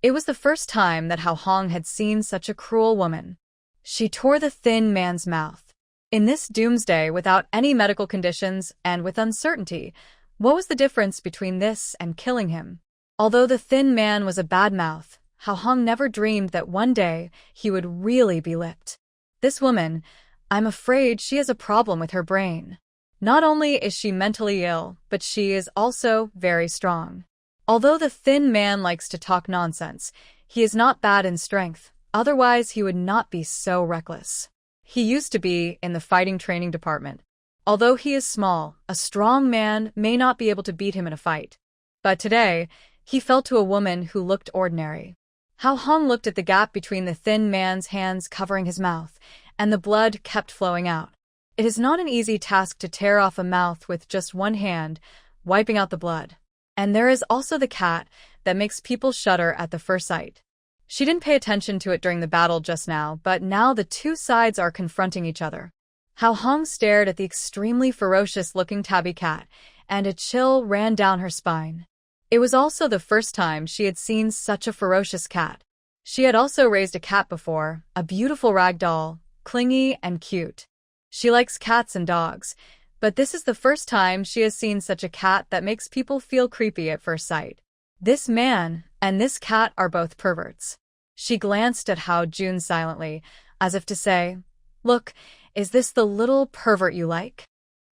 It was the first time that Hao Hong had seen such a cruel woman. She tore the thin man's mouth. In this doomsday, without any medical conditions and with uncertainty, what was the difference between this and killing him? Although the thin man was a bad mouth, Hao Hong never dreamed that one day he would really be lipped. This woman, I'm afraid she has a problem with her brain. Not only is she mentally ill, but she is also very strong. Although the thin man likes to talk nonsense, he is not bad in strength, otherwise he would not be so reckless. He used to be in the fighting training department. Although he is small, a strong man may not be able to beat him in a fight. But today, he fell to a woman who looked ordinary. Hao Hong looked at the gap between the thin man's hands covering his mouth, and the blood kept flowing out. It is not an easy task to tear off a mouth with just one hand, wiping out the blood. And there is also the cat that makes people shudder at the first sight. She didn't pay attention to it during the battle just now, but now the 2 sides are confronting each other. Hao Hong stared at the extremely ferocious-looking tabby cat, and a chill ran down her spine. It was also the first time she had seen such a ferocious cat. She had also raised a cat before, a beautiful rag doll, clingy and cute. She likes cats and dogs, but this is the first time she has seen such a cat that makes people feel creepy at first sight. This man and this cat are both perverts. She glanced at Hao Jun silently, as if to say, "Look, is this the little pervert you like?"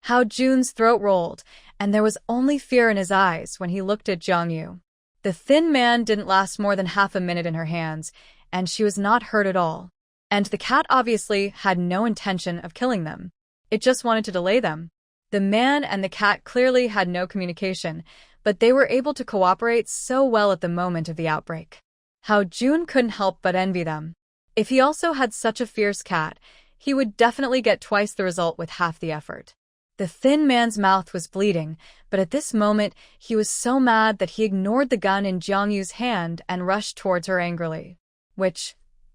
Hao Jun's throat rolled, and there was only fear in his eyes when he looked at Jiangyu. The thin man didn't last more than half a minute in her hands, and she was not hurt at all. And the cat obviously had no intention of killing them. It just wanted to delay them. The man and the cat clearly had no communication, but they were able to cooperate so well at the moment of the outbreak. Hao Jun couldn't help but envy them. If he also had such a fierce cat, he would definitely get twice the result with half the effort. The thin man's mouth was bleeding, but at this moment he was so mad that he ignored the gun in Jiangyu's hand and rushed towards her angrily.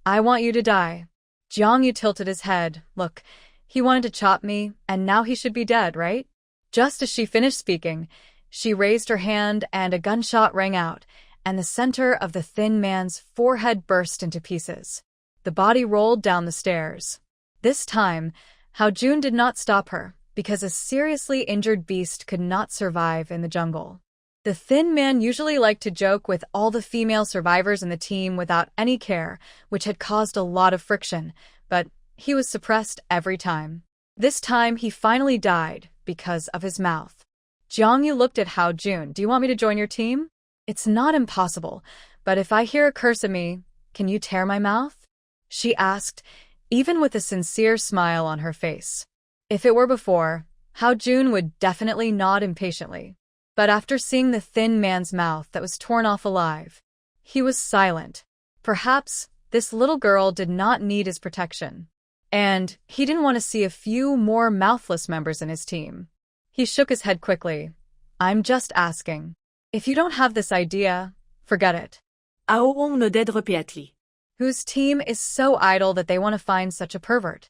I want you to die. Jiangyu tilted his head. Look, he wanted to chop me, and now he should be dead, right? Just as she finished speaking, she raised her hand and a gunshot rang out, and the center of the thin man's forehead burst into pieces. The body rolled down the stairs. This time, Hao Jun did not stop her, because a seriously injured beast could not survive in the jungle. The thin man usually liked to joke with all the female survivors in the team without any care, which had caused a lot of friction, but he was suppressed every time. This time he finally died because of his mouth. Jiangyu looked at Hao Jun. Do you want me to join your team? It's not impossible, but if I hear a curse at me, can you tear my mouth? She asked, even with a sincere smile on her face. If it were before, Hao Jun would definitely nod impatiently. But after seeing the thin man's mouth that was torn off alive, he was silent. Perhaps this little girl did not need his protection. And he didn't want to see a few more mouthless members in his team. He shook his head quickly. I'm just asking. If you don't have this idea, forget it. Whose team is so idle that they want to find such a pervert.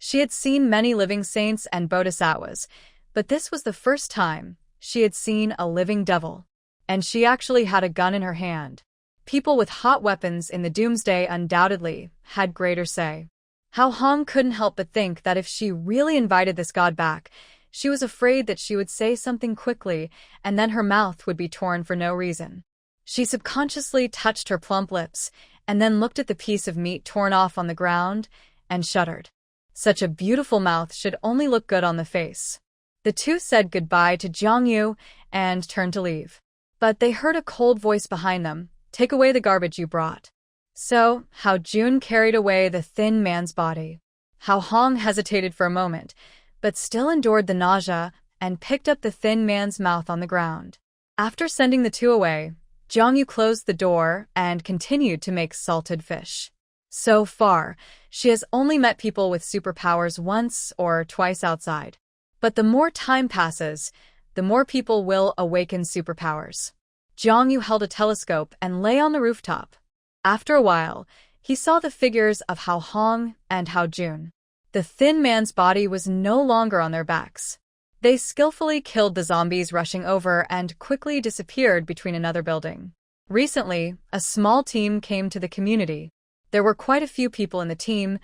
She had seen many living saints and bodhisattvas, but this was the first time she had seen a living devil. And she actually had a gun in her hand. People with hot weapons in the doomsday undoubtedly had greater say. Hao Hong couldn't help but think that if she really invited this god back, she was afraid that she would say something quickly and then her mouth would be torn for no reason. She subconsciously touched her plump lips and then looked at the piece of meat torn off on the ground and shuddered. Such a beautiful mouth should only look good on the face. The two said goodbye to Jiangyu and turned to leave. But they heard a cold voice behind them. Take away the garbage you brought. So, Hao Jun carried away the thin man's body. Hao Hong hesitated for a moment, but still endured the nausea and picked up the thin man's mouth on the ground. After sending the two away, Jiangyu closed the door and continued to make salted fish. So far, she has only met people with superpowers once or twice outside. But the more time passes, the more people will awaken superpowers. Jiangyu held a telescope and lay on the rooftop. After a while, he saw the figures of Hao Hong and Hao Jun. The thin man's body was no longer on their backs. They skillfully killed the zombies rushing over and quickly disappeared between another building. Recently, a small team came to the community. There were quite a few people in the team,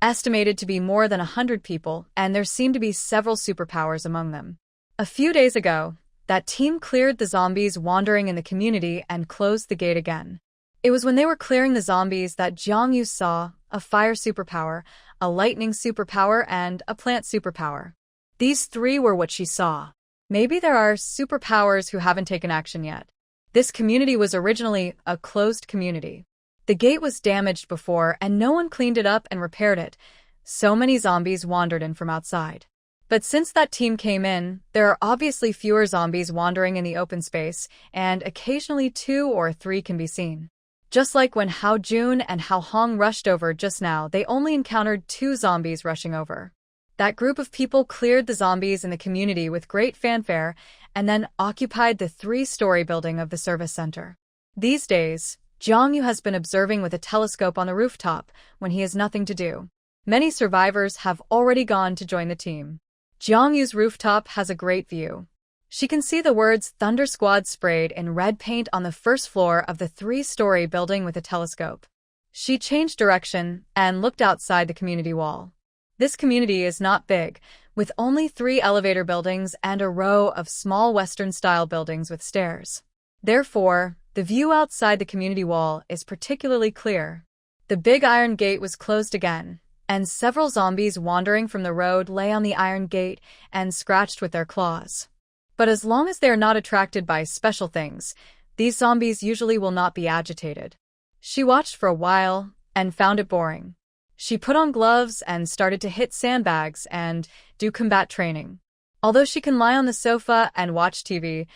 estimated to be more than 100 people, and there seemed to be several superpowers among them. A few days ago, that team cleared the zombies wandering in the community and closed the gate again. It was when they were clearing the zombies that Jiangyu saw a fire superpower, a lightning superpower, and a plant superpower. These three were what she saw. Maybe there are superpowers who haven't taken action yet. This community was originally a closed community. The gate was damaged before and no one cleaned it up and repaired it. So many zombies wandered in from outside. But since that team came in, there are obviously fewer zombies wandering in the open space, and occasionally 2 or 3 can be seen. Just like when Hao Jun and Hao Hong rushed over just now, they only encountered 2 zombies rushing over. That group of people cleared the zombies in the community with great fanfare and then occupied the 3-story building of the service center. These days, Jiangyu has been observing with a telescope on the rooftop when he has nothing to do. Many survivors have already gone to join the team. Jiangyu's rooftop has a great view. She can see the words Thunder Squad sprayed in red paint on the first floor of the 3-story building with a telescope. She changed direction and looked outside the community wall. This community is not big, with only 3 elevator buildings and a row of small Western-style buildings with stairs. Therefore, the view outside the community wall is particularly clear. The big iron gate was closed again, and several zombies wandering from the road lay on the iron gate and scratched with their claws. But as long as they are not attracted by special things, these zombies usually will not be agitated. She watched for a while and found it boring. She put on gloves and started to hit sandbags and do combat training. Although she can lie on the sofa and watch TV,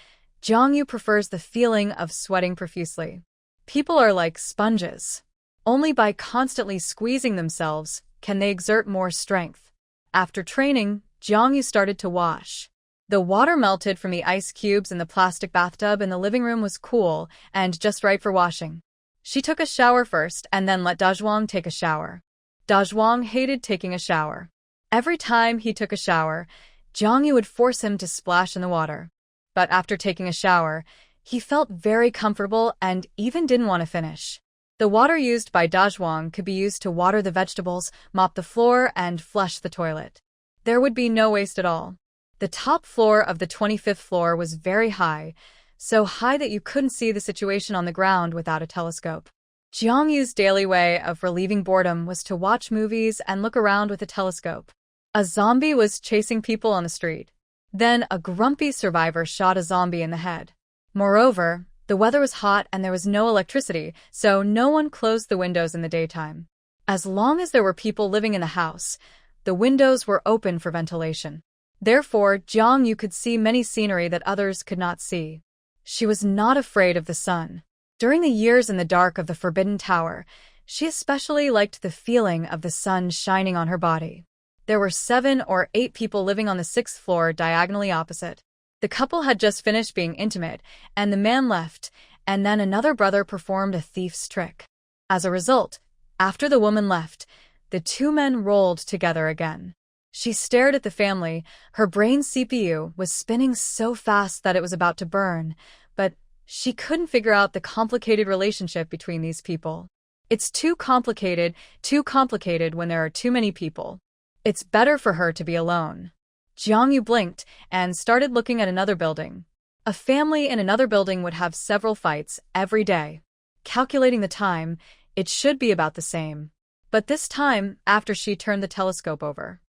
Jiangyu prefers the feeling of sweating profusely. People are like sponges. Only by constantly squeezing themselves can they exert more strength. After training, Jiangyu started to wash. The water melted from the ice cubes in the plastic bathtub in the living room was cool and just right for washing. She took a shower first and then let Dazhuang take a shower. Dazhuang hated taking a shower. Every time he took a shower, Jiangyu would force him to splash in the water. But after taking a shower, he felt very comfortable and even didn't want to finish. The water used by Dazhuang could be used to water the vegetables, mop the floor, and flush the toilet. There would be no waste at all. The top floor of the 25th floor was very high, so high that you couldn't see the situation on the ground without a telescope. Jiangyu's daily way of relieving boredom was to watch movies and look around with a telescope. A zombie was chasing people on the street. Then a grumpy survivor shot a zombie in the head. Moreover, the weather was hot and there was no electricity, so no one closed the windows in the daytime. As long as there were people living in the house, the windows were open for ventilation. Therefore, Jiangyu could see many scenery that others could not see. She was not afraid of the sun. During the years in the dark of the Forbidden Tower, she especially liked the feeling of the sun shining on her body. There were 7 or 8 people living on the 6th floor diagonally opposite. The couple had just finished being intimate, and the man left, and then another brother performed a thief's trick. As a result, after the woman left, the 2 men rolled together again. She stared at the family. Her brain CPU was spinning so fast that it was about to burn, but she couldn't figure out the complicated relationship between these people. It's too complicated when there are too many people. It's better for her to be alone. Jiangyu blinked and started looking at another building. A family in another building would have several fights every day. Calculating the time, it should be about the same. But this time, after she turned the telescope over,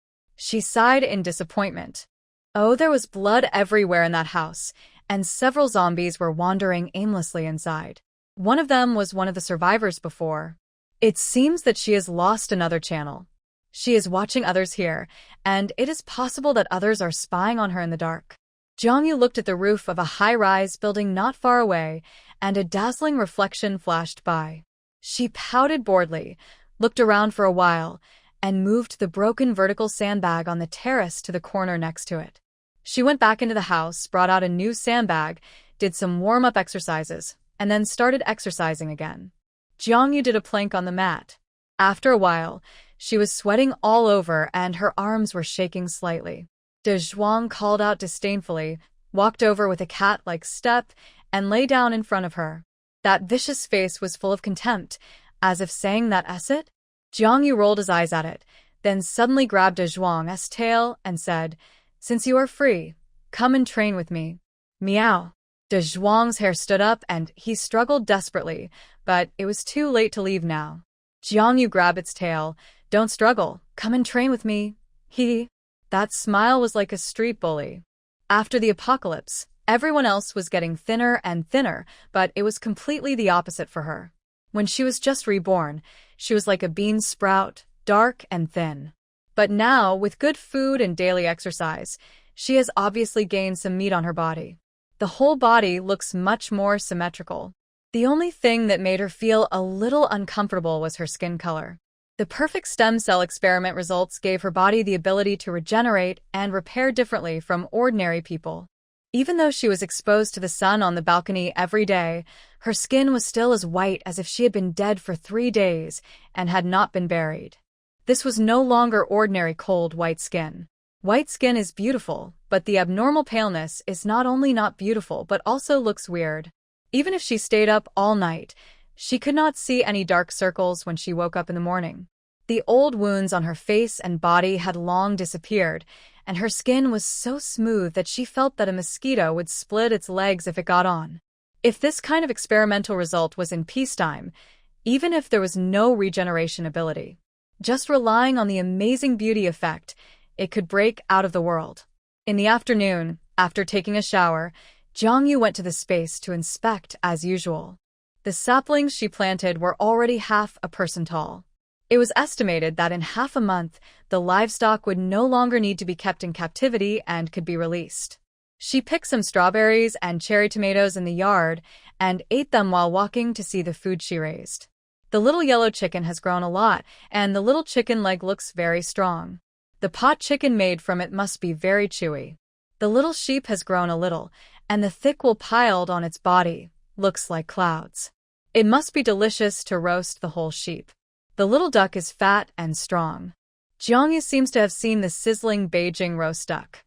she sighed in disappointment. Oh, there was blood everywhere in that house, and several zombies were wandering aimlessly inside. One of them was one of the survivors before. It seems that she has lost another channel. She is watching others here, and it is possible that others are spying on her in the dark. Jiangyu looked at the roof of a high-rise building not far away, and a dazzling reflection flashed by. She pouted boredly, looked around for a while, and moved the broken vertical sandbag on the terrace to the corner next to it. She went back into the house, brought out a new sandbag, did some warm-up exercises, and then started exercising again. Jiangyu did a plank on the mat. After a while, she was sweating all over and her arms were shaking slightly. Dazhuang called out disdainfully, walked over with a cat-like step, and lay down in front of her. That vicious face was full of contempt, as if saying that it? Jiangyu rolled his eyes at it, then suddenly grabbed Dazhuang's tail and said, "Since you are free, come and train with me." Meow. Dazhuang's hair stood up and he struggled desperately, but it was too late to leave now. Jiangyu grabbed its tail. "Don't struggle, come and train with me." That smile was like a street bully. After the apocalypse, everyone else was getting thinner and thinner, but it was completely the opposite for her. When she was just reborn, she was like a bean sprout, dark and thin. But now, with good food and daily exercise, she has obviously gained some meat on her body. The whole body looks much more symmetrical. The only thing that made her feel a little uncomfortable was her skin color. The perfect stem cell experiment results gave her body the ability to regenerate and repair differently from ordinary people. Even though she was exposed to the sun on the balcony every day, her skin was still as white as if she had been dead for 3 days and had not been buried. This was no longer ordinary cold white skin. White skin is beautiful, but the abnormal paleness is not only not beautiful but also looks weird. Even if she stayed up all night, she could not see any dark circles when she woke up in the morning. The old wounds on her face and body had long disappeared, and her skin was so smooth that she felt that a mosquito would split its legs if it got on. If this kind of experimental result was in peacetime, even if there was no regeneration ability, just relying on the amazing beauty effect, it could break out of the world. In the afternoon, after taking a shower, Jiangyu went to the space to inspect as usual. The saplings she planted were already half a person tall. It was estimated that in half a month, the livestock would no longer need to be kept in captivity and could be released. She picked some strawberries and cherry tomatoes in the yard and ate them while walking to see the food she raised. The little yellow chicken has grown a lot, and the little chicken leg looks very strong. The pot chicken made from it must be very chewy. The little sheep has grown a little, and the thick wool piled on its body looks like clouds. It must be delicious to roast the whole sheep. The little duck is fat and strong. Jiangyu seems to have seen the sizzling Beijing roast duck.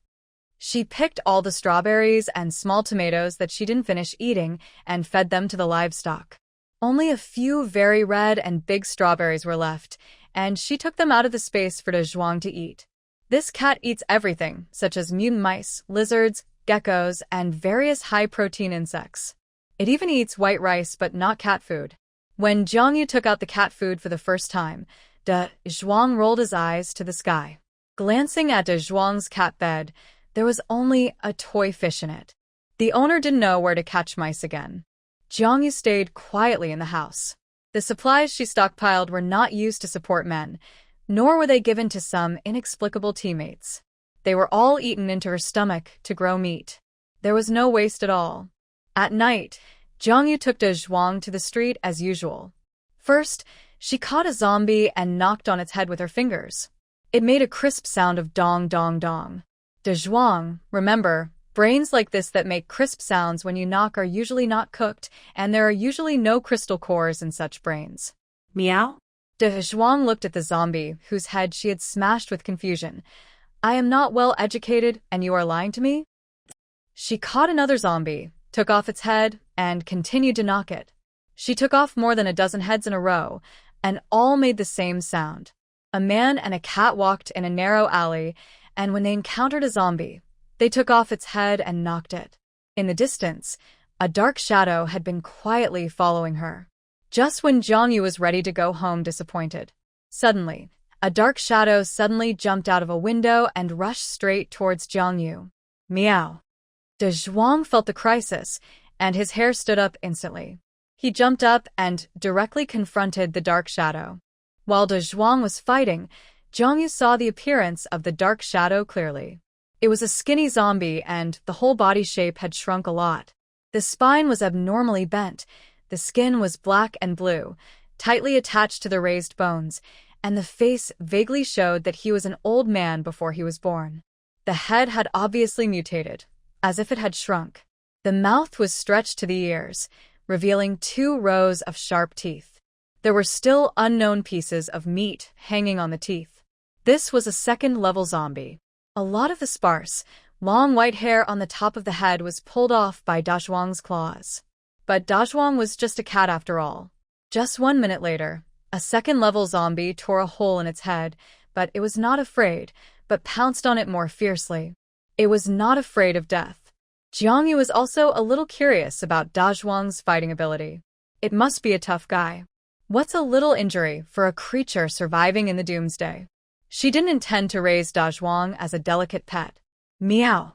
She picked all the strawberries and small tomatoes that she didn't finish eating and fed them to the livestock. Only a few very red and big strawberries were left, and she took them out of the space for De Zhuang to eat. This cat eats everything, such as mutant mice, lizards, geckos, and various high-protein insects. It even eats white rice but not cat food. When Jiangyu took out the cat food for the first time, De Zhuang rolled his eyes to the sky. Glancing at De Zhuang's cat bed, there was only a toy fish in it. The owner didn't know where to catch mice again. Jiangyu stayed quietly in the house. The supplies she stockpiled were not used to support men, nor were they given to some inexplicable teammates. They were all eaten into her stomach to grow meat. There was no waste at all. At night, Jiangyu took De Zhuang to the street as usual. First, she caught a zombie and knocked on its head with her fingers. It made a crisp sound of dong dong dong. De Zhuang, remember, brains like this that make crisp sounds when you knock are usually not cooked, and there are usually no crystal cores in such brains. Meow? De Zhuang looked at the zombie, whose head she had smashed with confusion. I am not well educated, and you are lying to me? She caught another zombie, took off its head, and continued to knock it. She took off more than a dozen heads in a row, and all made the same sound. A man and a cat walked in a narrow alley, and when they encountered a zombie, they took off its head and knocked it. In the distance, a dark shadow had been quietly following her. Just when Jiangyu was ready to go home disappointed, suddenly, a dark shadow suddenly jumped out of a window and rushed straight towards Jiangyu. Meow. De Zhuang felt the crisis, and his hair stood up instantly. He jumped up and directly confronted the dark shadow. While De Zhuang was fighting, Jiangyu saw the appearance of the dark shadow clearly. It was a skinny zombie, and the whole body shape had shrunk a lot. The spine was abnormally bent, the skin was black and blue, tightly attached to the raised bones, and the face vaguely showed that he was an old man before he was born. The head had obviously mutated, as if it had shrunk. The mouth was stretched to the ears, revealing 2 rows of sharp teeth. There were still unknown pieces of meat hanging on the teeth. This was a second-level zombie. A lot of the sparse, long white hair on the top of the head was pulled off by Da Zhuang's claws. But Da Zhuang was just a cat after all. Just 1 minute later, a second-level zombie tore a hole in its head, but it was not afraid, but pounced on it more fiercely. It was not afraid of death. Jiangyu was also a little curious about Da Zhuang's fighting ability. It must be a tough guy. What's a little injury for a creature surviving in the doomsday? She didn't intend to raise Da Zhuang as a delicate pet. Meow.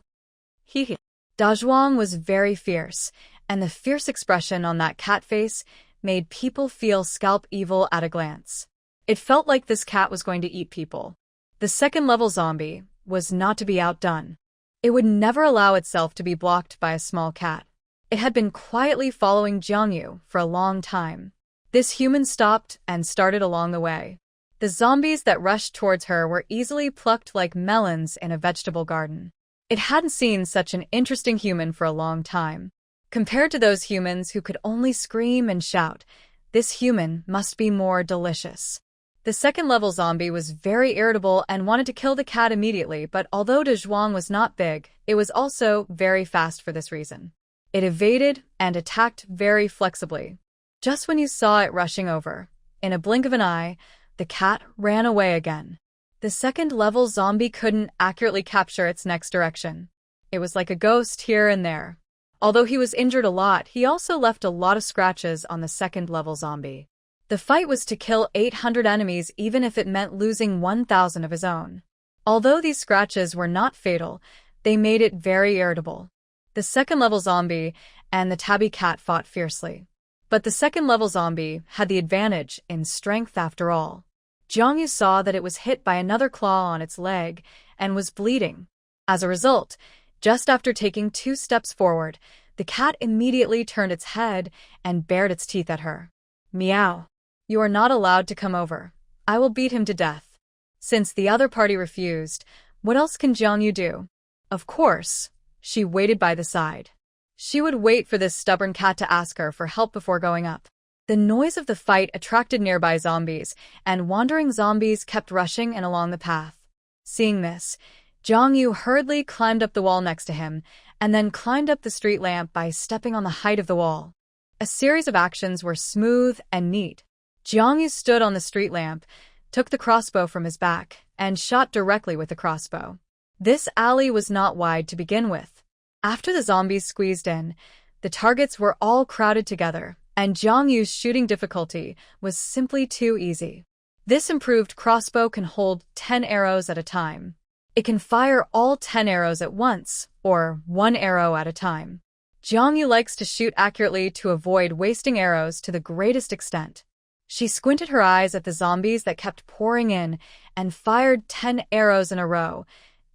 Hee. Da Zhuang was very fierce, and the fierce expression on that cat face made people feel scalp evil at a glance. It felt like this cat was going to eat people. The second-level zombie was not to be outdone. It would never allow itself to be blocked by a small cat. It had been quietly following Jiangyu for a long time. This human stopped and started along the way. The zombies that rushed towards her were easily plucked like melons in a vegetable garden. It hadn't seen such an interesting human for a long time. Compared to those humans who could only scream and shout, this human must be more delicious. The second-level zombie was very irritable and wanted to kill the cat immediately, but although De Zhuang was not big, it was also very fast for this reason. It evaded and attacked very flexibly. Just when you saw it rushing over, in a blink of an eye, the cat ran away again. The second-level zombie couldn't accurately capture its next direction. It was like a ghost here and there. Although he was injured a lot, he also left a lot of scratches on the second-level zombie. The fight was to kill 800 enemies even if it meant losing 1,000 of his own. Although these scratches were not fatal, they made it very irritable. The second-level zombie and the tabby cat fought fiercely. But the second-level zombie had the advantage in strength after all. Jiangyu saw that it was hit by another claw on its leg and was bleeding. As a result, just after taking 2 steps forward, the cat immediately turned its head and bared its teeth at her. Meow. You are not allowed to come over. I will beat him to death. Since the other party refused, what else can Jiangyu do? Of course, she waited by the side. She would wait for this stubborn cat to ask her for help before going up. The noise of the fight attracted nearby zombies, and wandering zombies kept rushing in along the path. Seeing this, Jiangyu hurriedly climbed up the wall next to him, and then climbed up the street lamp by stepping on the height of the wall. A series of actions were smooth and neat. Jiangyu stood on the street lamp, took the crossbow from his back, and shot directly with the crossbow. This alley was not wide to begin with. After the zombies squeezed in, the targets were all crowded together, and Jiangyu's shooting difficulty was simply too easy. This improved crossbow can hold 10 arrows at a time. It can fire all 10 arrows at once, or 1 arrow at a time. Jiangyu likes to shoot accurately to avoid wasting arrows to the greatest extent. She squinted her eyes at the zombies that kept pouring in and fired 10 arrows in a row,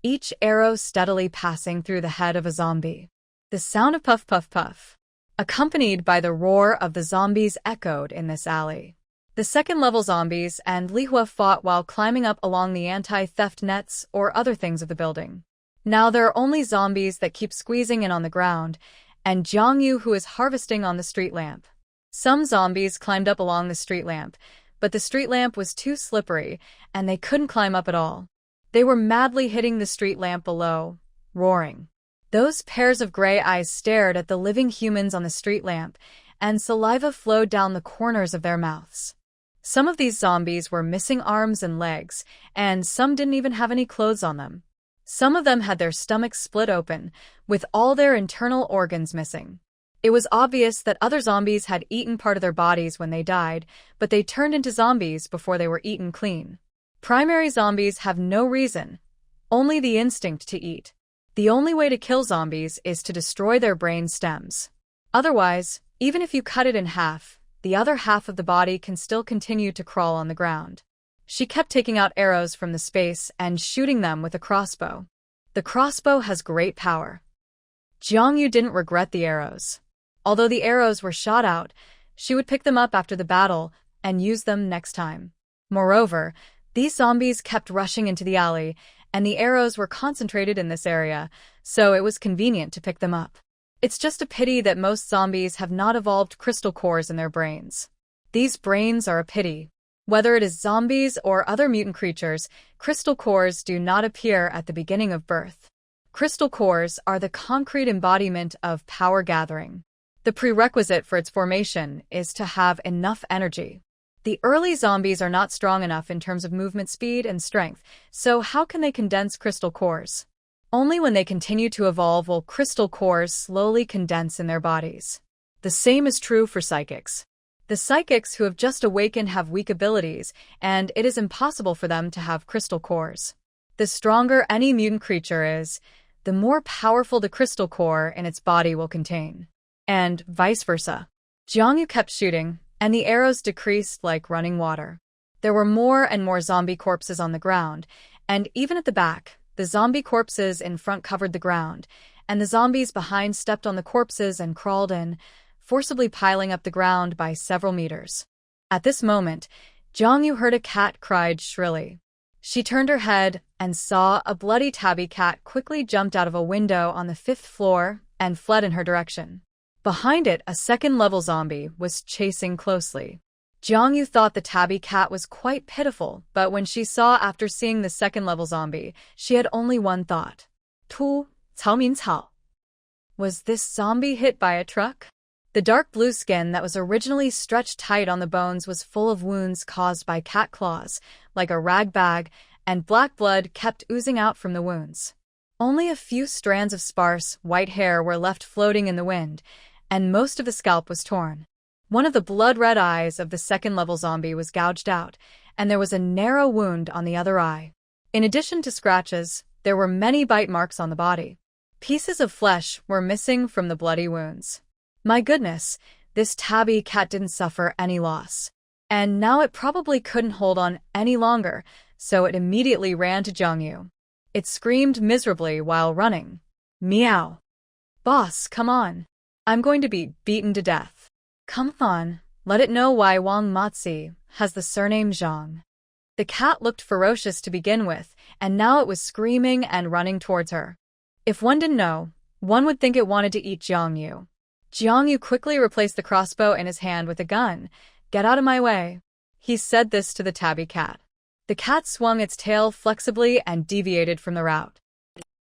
each arrow steadily passing through the head of a zombie. The sound of puff puff puff, accompanied by the roar of the zombies, echoed in this alley. The second-level zombies and Lihua fought while climbing up along the anti-theft nets or other things of the building. Now there are only zombies that keep squeezing in on the ground, and Jiangyu who is harvesting on the street lamp. Some zombies climbed up along the street lamp, but the street lamp was too slippery, and they couldn't climb up at all. They were madly hitting the street lamp below, roaring. Those pairs of gray eyes stared at the living humans on the street lamp, and saliva flowed down the corners of their mouths. Some of these zombies were missing arms and legs, and some didn't even have any clothes on them. Some of them had their stomachs split open, with all their internal organs missing. It was obvious that other zombies had eaten part of their bodies when they died, but they turned into zombies before they were eaten clean. Primary zombies have no reason, only the instinct to eat. The only way to kill zombies is to destroy their brain stems. Otherwise, even if you cut it in half, the other half of the body can still continue to crawl on the ground. She kept taking out arrows from the space and shooting them with a crossbow. The crossbow has great power. Jiangyu didn't regret the arrows. Although the arrows were shot out, she would pick them up after the battle and use them next time. Moreover, these zombies kept rushing into the alley, and the arrows were concentrated in this area, so it was convenient to pick them up. It's just a pity that most zombies have not evolved crystal cores in their brains. These brains are a pity. Whether it is zombies or other mutant creatures, crystal cores do not appear at the beginning of birth. Crystal cores are the concrete embodiment of power gathering. The prerequisite for its formation is to have enough energy. The early zombies are not strong enough in terms of movement speed and strength, so how can they condense crystal cores? Only when they continue to evolve will crystal cores slowly condense in their bodies. The same is true for psychics. The psychics who have just awakened have weak abilities, and it is impossible for them to have crystal cores. The stronger any mutant creature is, the more powerful the crystal core in its body will contain. And vice versa. Jiangyu kept shooting, and the arrows decreased like running water. There were more and more zombie corpses on the ground, and even at the back, the zombie corpses in front covered the ground, and the zombies behind stepped on the corpses and crawled in, forcibly piling up the ground by several meters. At this moment, Jiangyu heard a cat cried shrilly. She turned her head and saw a bloody tabby cat quickly jumped out of a window on the 5th floor and fled in her direction. Behind it, a second-level zombie was chasing closely. Jiangyu thought the tabby cat was quite pitiful, but when she saw after seeing the second-level zombie, she had only one thought. Tu, cao min cao. Was this zombie hit by a truck? The dark blue skin that was originally stretched tight on the bones was full of wounds caused by cat claws, like a rag bag, and black blood kept oozing out from the wounds. Only a few strands of sparse, white hair were left floating in the wind, and most of the scalp was torn. One of the blood-red eyes of the second-level zombie was gouged out, and there was a narrow wound on the other eye. In addition to scratches, there were many bite marks on the body. Pieces of flesh were missing from the bloody wounds. My goodness, this tabby cat didn't suffer any loss. And now it probably couldn't hold on any longer, so it immediately ran to Jiangyu. It screamed miserably while running. Meow. Boss, come on. I'm going to be beaten to death. Come on, let it know why Wang Matzi has the surname Zhang. The cat looked ferocious to begin with, and now it was screaming and running towards her. If one didn't know, one would think it wanted to eat Jiangyu. Jiangyu quickly replaced the crossbow in his hand with a gun. "Get out of my way." He said this to the tabby cat. The cat swung its tail flexibly and deviated from the route.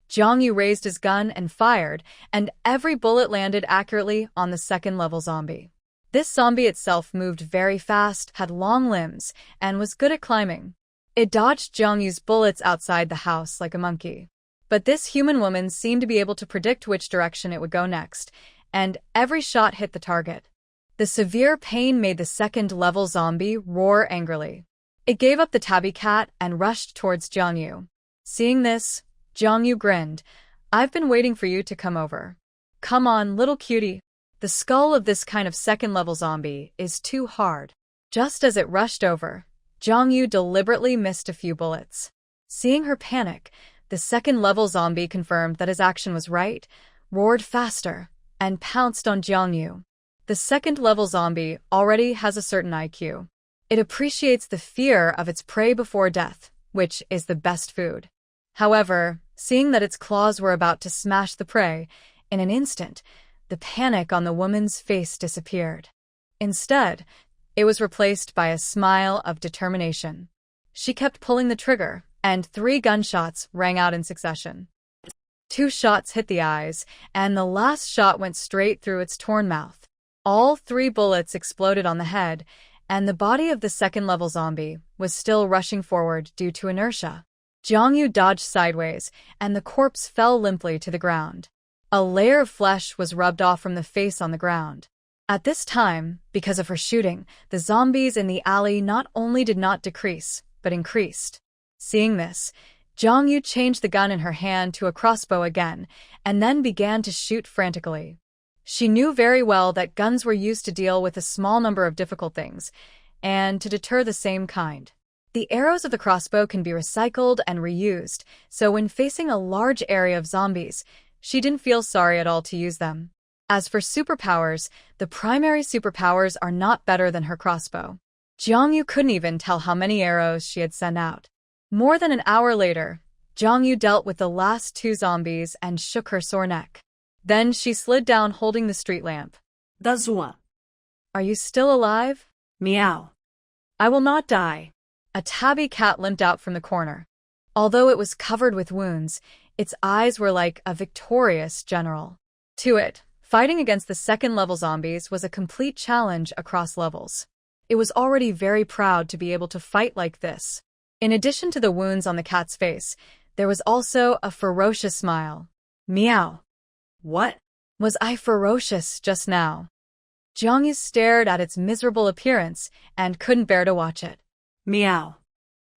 Jiangyu raised his gun and fired, and every bullet landed accurately on the second-level zombie. This zombie itself moved very fast, had long limbs, and was good at climbing. It dodged Jiangyu's bullets outside the house like a monkey. But this human woman seemed to be able to predict which direction it would go next, and every shot hit the target. The severe pain made the second-level zombie roar angrily. It gave up the tabby cat and rushed towards Jiangyu. Seeing this, Jiangyu grinned. "I've been waiting for you to come over. Come on, little cutie." The skull of this kind of second-level zombie is too hard. Just as it rushed over, Jiangyu deliberately missed a few bullets. Seeing her panic, the second-level zombie confirmed that his action was right, roared faster, and pounced on Jiangyu. The second-level zombie already has a certain IQ. It appreciates the fear of its prey before death, which is the best food. However, seeing that its claws were about to smash the prey, in an instant, the panic on the woman's face disappeared. Instead, it was replaced by a smile of determination. She kept pulling the trigger, and 3 gunshots rang out in succession. 2 shots hit the eyes, and the last shot went straight through its torn mouth. All 3 bullets exploded on the head, and the body of the second-level zombie was still rushing forward due to inertia. Jiangyu dodged sideways, and the corpse fell limply to the ground. A layer of flesh was rubbed off from the face on the ground. At this time, because of her shooting, the zombies in the alley not only did not decrease, but increased. Seeing this, Jiangyu changed the gun in her hand to a crossbow again, and then began to shoot frantically. She knew very well that guns were used to deal with a small number of difficult things, and to deter the same kind. The arrows of the crossbow can be recycled and reused, so when facing a large area of zombies, she didn't feel sorry at all to use them. As for superpowers, the primary superpowers are not better than her crossbow. Jiangyu couldn't even tell how many arrows she had sent out. More than an hour later, Jiangyu dealt with the last 2 zombies and shook her sore neck. Then she slid down holding the street lamp. Dazua. "Are you still alive?" Meow. "I will not die." A tabby cat limped out from the corner. Although it was covered with wounds, its eyes were like a victorious general. To it, fighting against the second-level zombies was a complete challenge across levels. It was already very proud to be able to fight like this. In addition to the wounds on the cat's face, there was also a ferocious smile. "Meow. What? Was I ferocious just now?" Jiangyu stared at its miserable appearance and couldn't bear to watch it. Meow.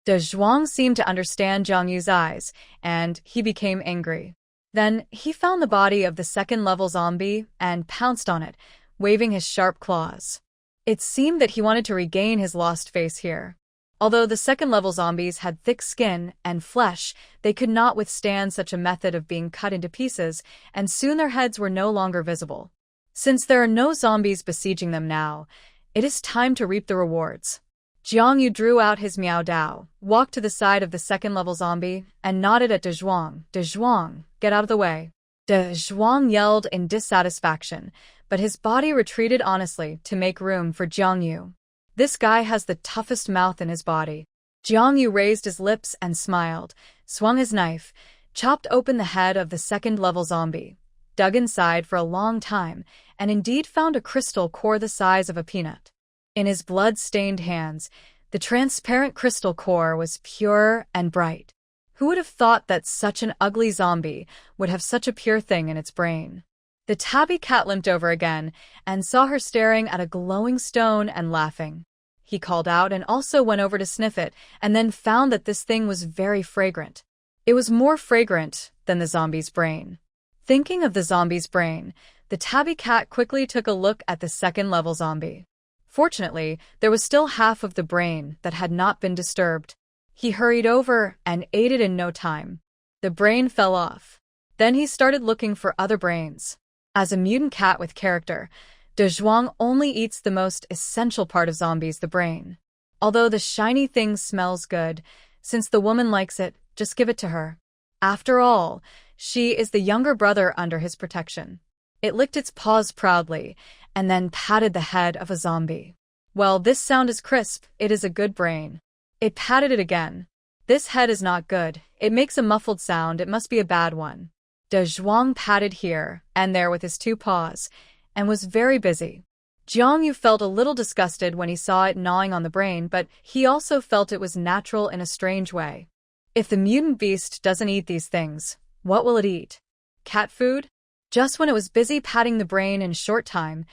De Zhuang seemed to understand Jiangyu's eyes, and he became angry. Then he found the body of the second-level zombie and pounced on it, waving his sharp claws. It seemed that he wanted to regain his lost face here. Although the second-level zombies had thick skin and flesh, they could not withstand such a method of being cut into pieces, and soon their heads were no longer visible. Since there are no zombies besieging them now, it is time to reap the rewards. Jiangyu drew out his Miao Dao, walked to the side of the second-level zombie, and nodded at De Zhuang. "De Zhuang, get out of the way." De Zhuang yelled in dissatisfaction, but his body retreated honestly to make room for Jiangyu. This guy has the toughest mouth in his body. Jiangyu raised his lips and smiled, swung his knife, chopped open the head of the second-level zombie, dug inside for a long time, and indeed found a crystal core the size of a peanut. In his blood-stained hands, the transparent crystal core was pure and bright. Who would have thought that such an ugly zombie would have such a pure thing in its brain? The tabby cat limped over again and saw her staring at a glowing stone and laughing. He called out and also went over to sniff it, and then found that this thing was very fragrant. It was more fragrant than the zombie's brain. Thinking of the zombie's brain, the tabby cat quickly took a look at the second-level zombie. Fortunately, there was still half of the brain that had not been disturbed. He hurried over and ate it in no time. The brain fell off. Then he started looking for other brains. As a mutant cat with character, De Zhuang only eats the most essential part of zombies, the brain. Although the shiny thing smells good, since the woman likes it, just give it to her. After all, she is the younger brother under his protection. It licked its paws proudly, and then patted the head of a zombie. Well, this sound is crisp, it is a good brain. It patted it again. This head is not good, it makes a muffled sound, it must be a bad one. De Zhuang patted here and there with his 2 paws, and was very busy. Jiang Yu felt a little disgusted when he saw it gnawing on the brain, but he also felt it was natural in a strange way. If the mutant beast doesn't eat these things, what will it eat? Cat food? Just when it was busy patting the brain in a short time,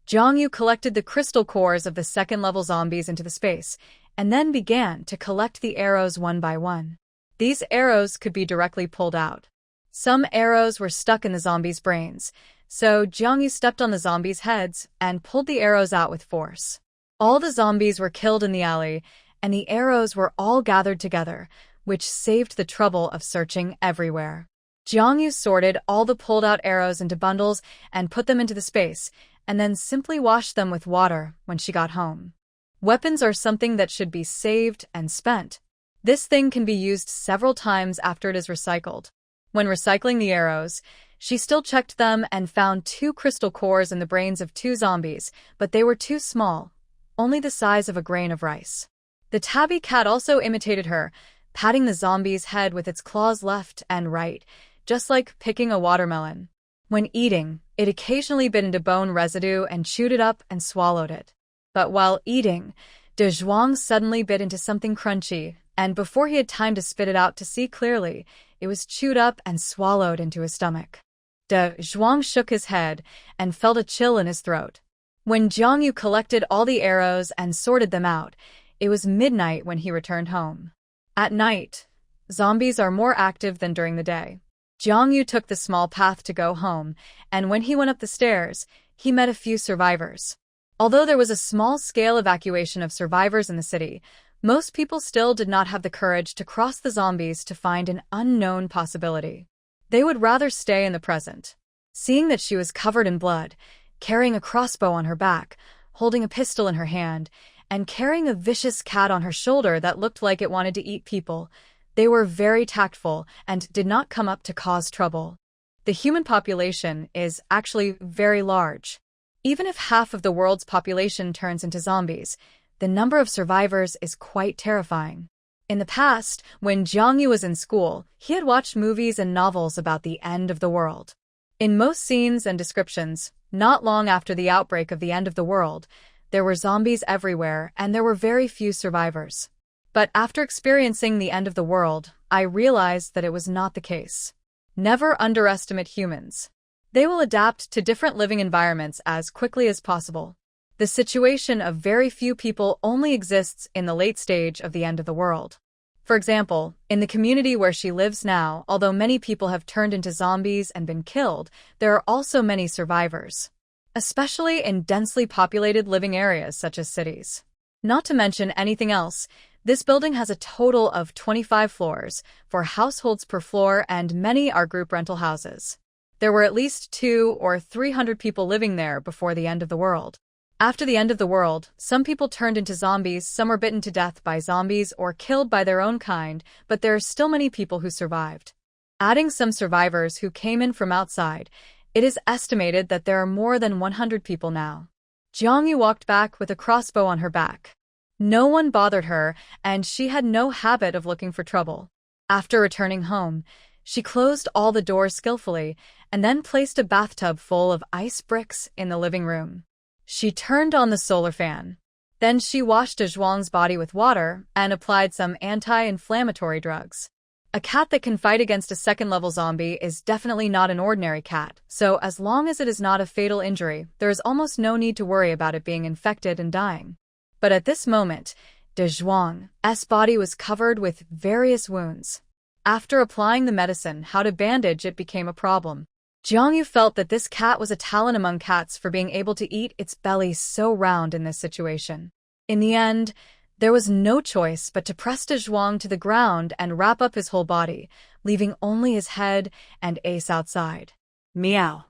Jiang Yu collected the crystal cores of the second-level zombies into the space, and then began to collect the arrows one by one. These arrows could be directly pulled out. Some arrows were stuck in the zombies' brains, so Jiang Yu stepped on the zombies' heads and pulled the arrows out with force. All the zombies were killed in the alley, and the arrows were all gathered together, which saved the trouble of searching everywhere. Jiang Yu sorted all the pulled-out arrows into bundles and put them into the space, and then simply washed them with water when she got home. Weapons are something that should be saved and spent. This thing can be used several times after it is recycled. When recycling the arrows, she still checked them and found 2 crystal cores in the brains of 2 zombies, but they were too small, only the size of a grain of rice. The tabby cat also imitated her, patting the zombie's head with its claws left and right, just like picking a watermelon. When eating, it occasionally bit into bone residue and chewed it up and swallowed it. But while eating, De Zhuang suddenly bit into something crunchy, and before he had time to spit it out to see clearly, it was chewed up and swallowed into his stomach. De Zhuang shook his head and felt a chill in his throat. When Jiang Yu collected all the arrows and sorted them out, it was midnight when he returned home. At night, zombies are more active than during the day. Jiang Yu took the small path to go home, and when he went up the stairs, he met a few survivors. Although there was a small-scale evacuation of survivors in the city, most people still did not have the courage to cross the zombies to find an unknown possibility. They would rather stay in the present. Seeing that she was covered in blood, carrying a crossbow on her back, holding a pistol in her hand, and carrying a vicious cat on her shoulder that looked like it wanted to eat people, they were very tactful and did not come up to cause trouble. The human population is actually very large. Even if half of the world's population turns into zombies, the number of survivors is quite terrifying. In the past, when Jiang Yu was in school, he had watched movies and novels about the end of the world. In most scenes and descriptions, not long after the outbreak of the end of the world, there were zombies everywhere and there were very few survivors. But after experiencing the end of the world, I realized that it was not the case. Never underestimate humans. They will adapt to different living environments as quickly as possible. The situation of very few people only exists in the late stage of the end of the world. For example, in the community where she lives now, although many people have turned into zombies and been killed, there are also many survivors, especially in densely populated living areas such as cities. Not to mention anything else, this building has a total of 25 floors, 4 households per floor, and many are group rental houses. There were at least 200 or 300 people living there before the end of the world. After the end of the world, some people turned into zombies, some were bitten to death by zombies or killed by their own kind, but there are still many people who survived. Adding some survivors who came in from outside, it is estimated that there are more than 100 people now. Jiang Yu walked back with a crossbow on her back. No one bothered her, and she had no habit of looking for trouble. After returning home, she closed all the doors skillfully and then placed a bathtub full of ice bricks in the living room. She turned on the solar fan. Then she washed De Zhuang's body with water and applied some anti-inflammatory drugs. A cat that can fight against a second-level zombie is definitely not an ordinary cat, so as long as it is not a fatal injury, there is almost no need to worry about it being infected and dying. But at this moment, De Zhuang's body was covered with various wounds. After applying the medicine, how to bandage it became a problem. Jiang Yu felt that this cat was a talent among cats for being able to eat its belly so round in this situation. In the end, there was no choice but to press De Zhuang to the ground and wrap up his whole body, leaving only his head and ace outside. Meow.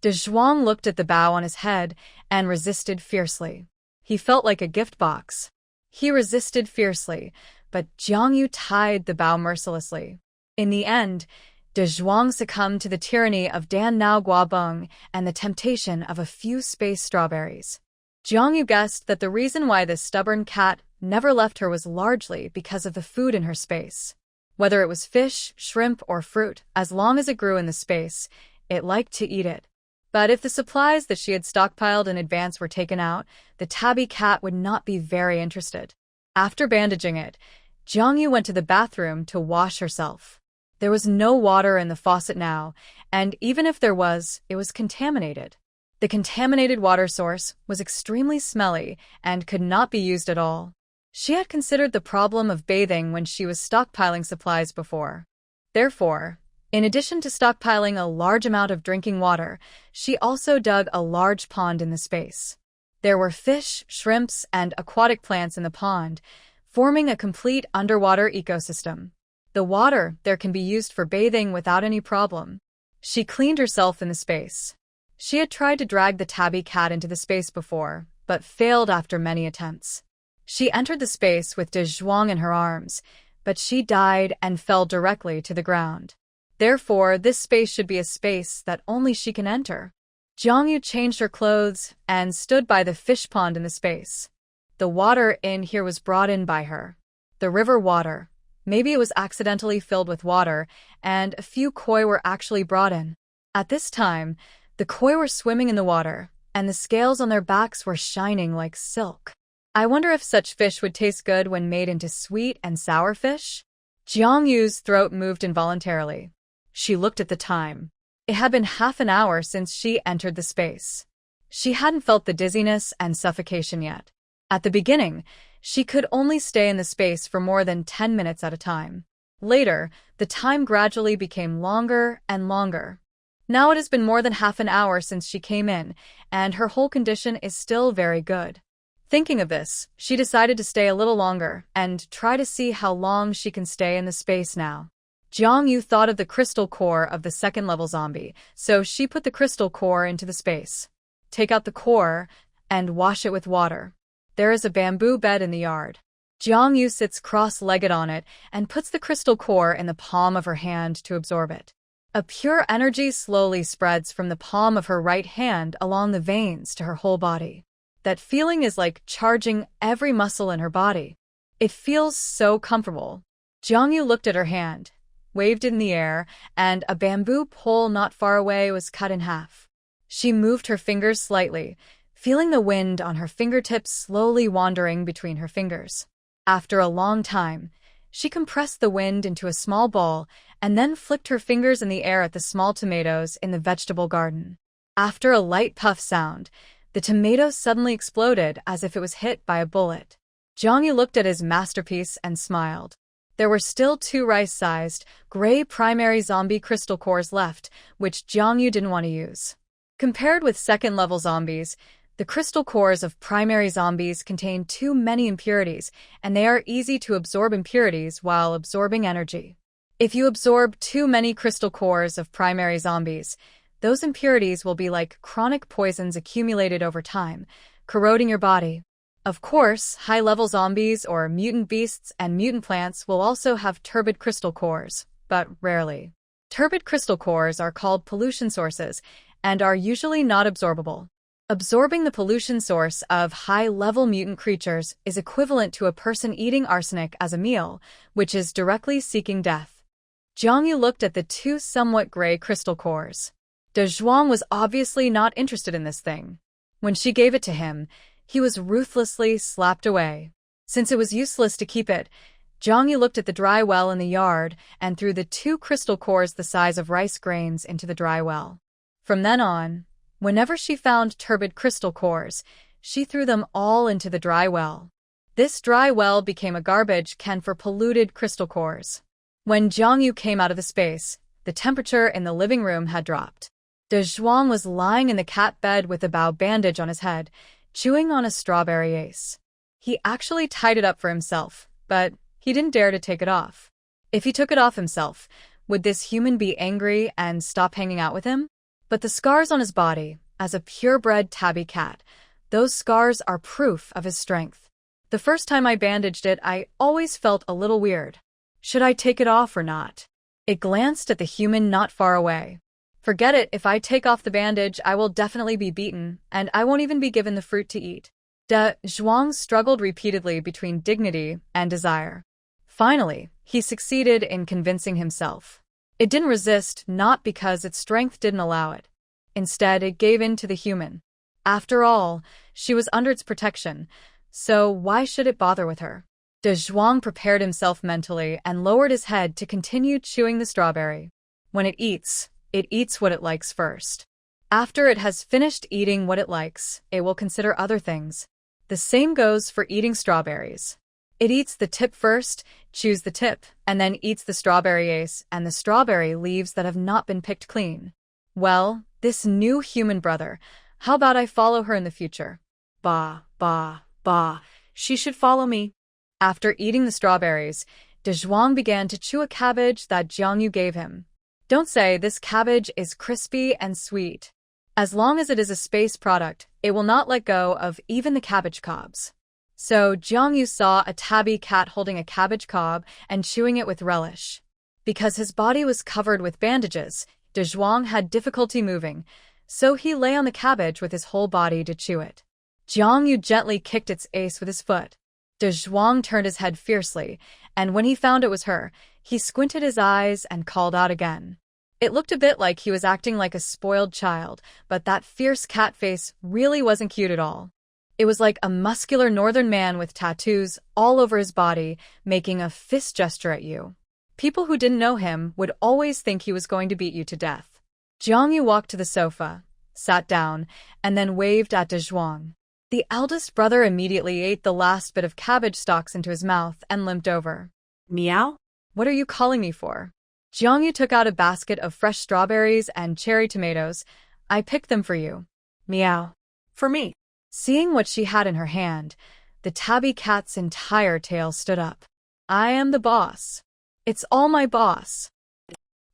De Zhuang looked at the bow on his head and resisted fiercely. He felt like a gift box. He resisted fiercely, but Jiang Yu tied the bow mercilessly. In the end, De Zhuang succumbed to the tyranny of Dan Nao Guabeng and the temptation of a few space strawberries. Jiang Yu guessed that the reason why this stubborn cat never left her was largely because of the food in her space. Whether it was fish, shrimp, or fruit, as long as it grew in the space, it liked to eat it. But if the supplies that she had stockpiled in advance were taken out, the tabby cat would not be very interested. After bandaging it, Jiang Yu went to the bathroom to wash herself. There was no water in the faucet now, and even if there was, it was contaminated. The contaminated water source was extremely smelly and could not be used at all. She had considered the problem of bathing when she was stockpiling supplies before. Therefore, in addition to stockpiling a large amount of drinking water, she also dug a large pond in the space. There were fish, shrimps, and aquatic plants in the pond, forming a complete underwater ecosystem. The water there can be used for bathing without any problem. She cleaned herself in the space. She had tried to drag the tabby cat into the space before, but failed after many attempts. She entered the space with De Zhuang in her arms, but she died and fell directly to the ground. Therefore, this space should be a space that only she can enter. Jiang Yu changed her clothes and stood by the fish pond in the space. The water in here was brought in by her. The river water. Maybe it was accidentally filled with water, and a few koi were actually brought in. At this time, the koi were swimming in the water, and the scales on their backs were shining like silk. I wonder if such fish would taste good when made into sweet and sour fish? Jiang Yu's throat moved involuntarily. She looked at the time. It had been half an hour since she entered the space. She hadn't felt the dizziness and suffocation yet. At the beginning, she could only stay in the space for more than 10 minutes at a time. Later, the time gradually became longer and longer. Now it has been more than half an hour since she came in, and her whole condition is still very good. Thinking of this, she decided to stay a little longer and try to see how long she can stay in the space now. Jiang Yu thought of the crystal core of the second-level zombie, so she put the crystal core into the space. Take out the core and wash it with water. There is a bamboo bed in the yard. Jiang Yu sits cross-legged on it and puts the crystal core in the palm of her hand to absorb it. A pure energy slowly spreads from the palm of her right hand along the veins to her whole body. That feeling is like charging every muscle in her body. It feels so comfortable. Jiang Yu looked at her hand, waved it in the air, and a bamboo pole not far away was cut in half. She moved her fingers slightly, feeling the wind on her fingertips slowly wandering between her fingers. After a long time, she compressed the wind into a small ball and then flicked her fingers in the air at the small tomatoes in the vegetable garden. After a light puff sound, the tomato suddenly exploded as if it was hit by a bullet. Jiang Yu looked at his masterpiece and smiled. There were still 2 rice-sized, gray primary zombie crystal cores left, which Jiang Yu didn't want to use. Compared with second-level zombies, the crystal cores of primary zombies contain too many impurities, and they are easy to absorb impurities while absorbing energy. If you absorb too many crystal cores of primary zombies, those impurities will be like chronic poisons accumulated over time, corroding your body. Of course, high-level zombies or mutant beasts and mutant plants will also have turbid crystal cores, but rarely. Turbid crystal cores are called pollution sources and are usually not absorbable. Absorbing the pollution source of high-level mutant creatures is equivalent to a person eating arsenic as a meal, which is directly seeking death. Jiang Yu looked at the 2 somewhat gray crystal cores. De Zhuang was obviously not interested in this thing. When she gave it to him, he was ruthlessly slapped away. Since it was useless to keep it, Jiang Yu looked at the dry well in the yard and threw the 2 crystal cores the size of rice grains into the dry well. From then on, whenever she found turbid crystal cores, she threw them all into the dry well. This dry well became a garbage can for polluted crystal cores. When Jiang Yu came out of the space, the temperature in the living room had dropped. De Zhuang was lying in the cat bed with a bow bandage on his head, chewing on a strawberry ace. He actually tied it up for himself, but he didn't dare to take it off. If he took it off himself, would this human be angry and stop hanging out with him? But the scars on his body, as a purebred tabby cat, those scars are proof of his strength. The first time I bandaged it, I always felt a little weird. Should I take it off or not? It glanced at the human not far away. Forget it, if I take off the bandage, I will definitely be beaten, and I won't even be given the fruit to eat. De Zhuang struggled repeatedly between dignity and desire. Finally, he succeeded in convincing himself. It didn't resist, not because its strength didn't allow it. Instead, it gave in to the human. After all, she was under its protection, so why should it bother with her? De Zhuang prepared himself mentally and lowered his head to continue chewing the strawberry. When it eats what it likes first. After it has finished eating what it likes, it will consider other things. The same goes for eating strawberries. It eats the tip first, chews the tip, and then eats the strawberry ace and the strawberry leaves that have not been picked clean. Well, this new human brother, how about I follow her in the future? Bah, bah, bah, she should follow me. After eating the strawberries, De Zhuang began to chew a cabbage that Jiangyu gave him. Don't say this cabbage is crispy and sweet. As long as it is a space product, it will not let go of even the cabbage cobs. So Jiangyu saw a tabby cat holding a cabbage cob and chewing it with relish. Because his body was covered with bandages, De Zhuang had difficulty moving, so he lay on the cabbage with his whole body to chew it. Jiangyu gently kicked its ace with his foot. De Zhuang turned his head fiercely, and when he found it was her, he squinted his eyes and called out again. It looked a bit like he was acting like a spoiled child, but that fierce cat face really wasn't cute at all. It was like a muscular northern man with tattoos all over his body, making a fist gesture at you. People who didn't know him would always think he was going to beat you to death. Jiangyu walked to the sofa, sat down, and then waved at De Zhuang. The eldest brother immediately ate the last bit of cabbage stalks into his mouth and limped over. Meow? What are you calling me for? Jiangyu took out a basket of fresh strawberries and cherry tomatoes. I picked them for you. Meow. For me. Seeing what she had in her hand, the tabby cat's entire tail stood up. I am the boss. It's all my boss.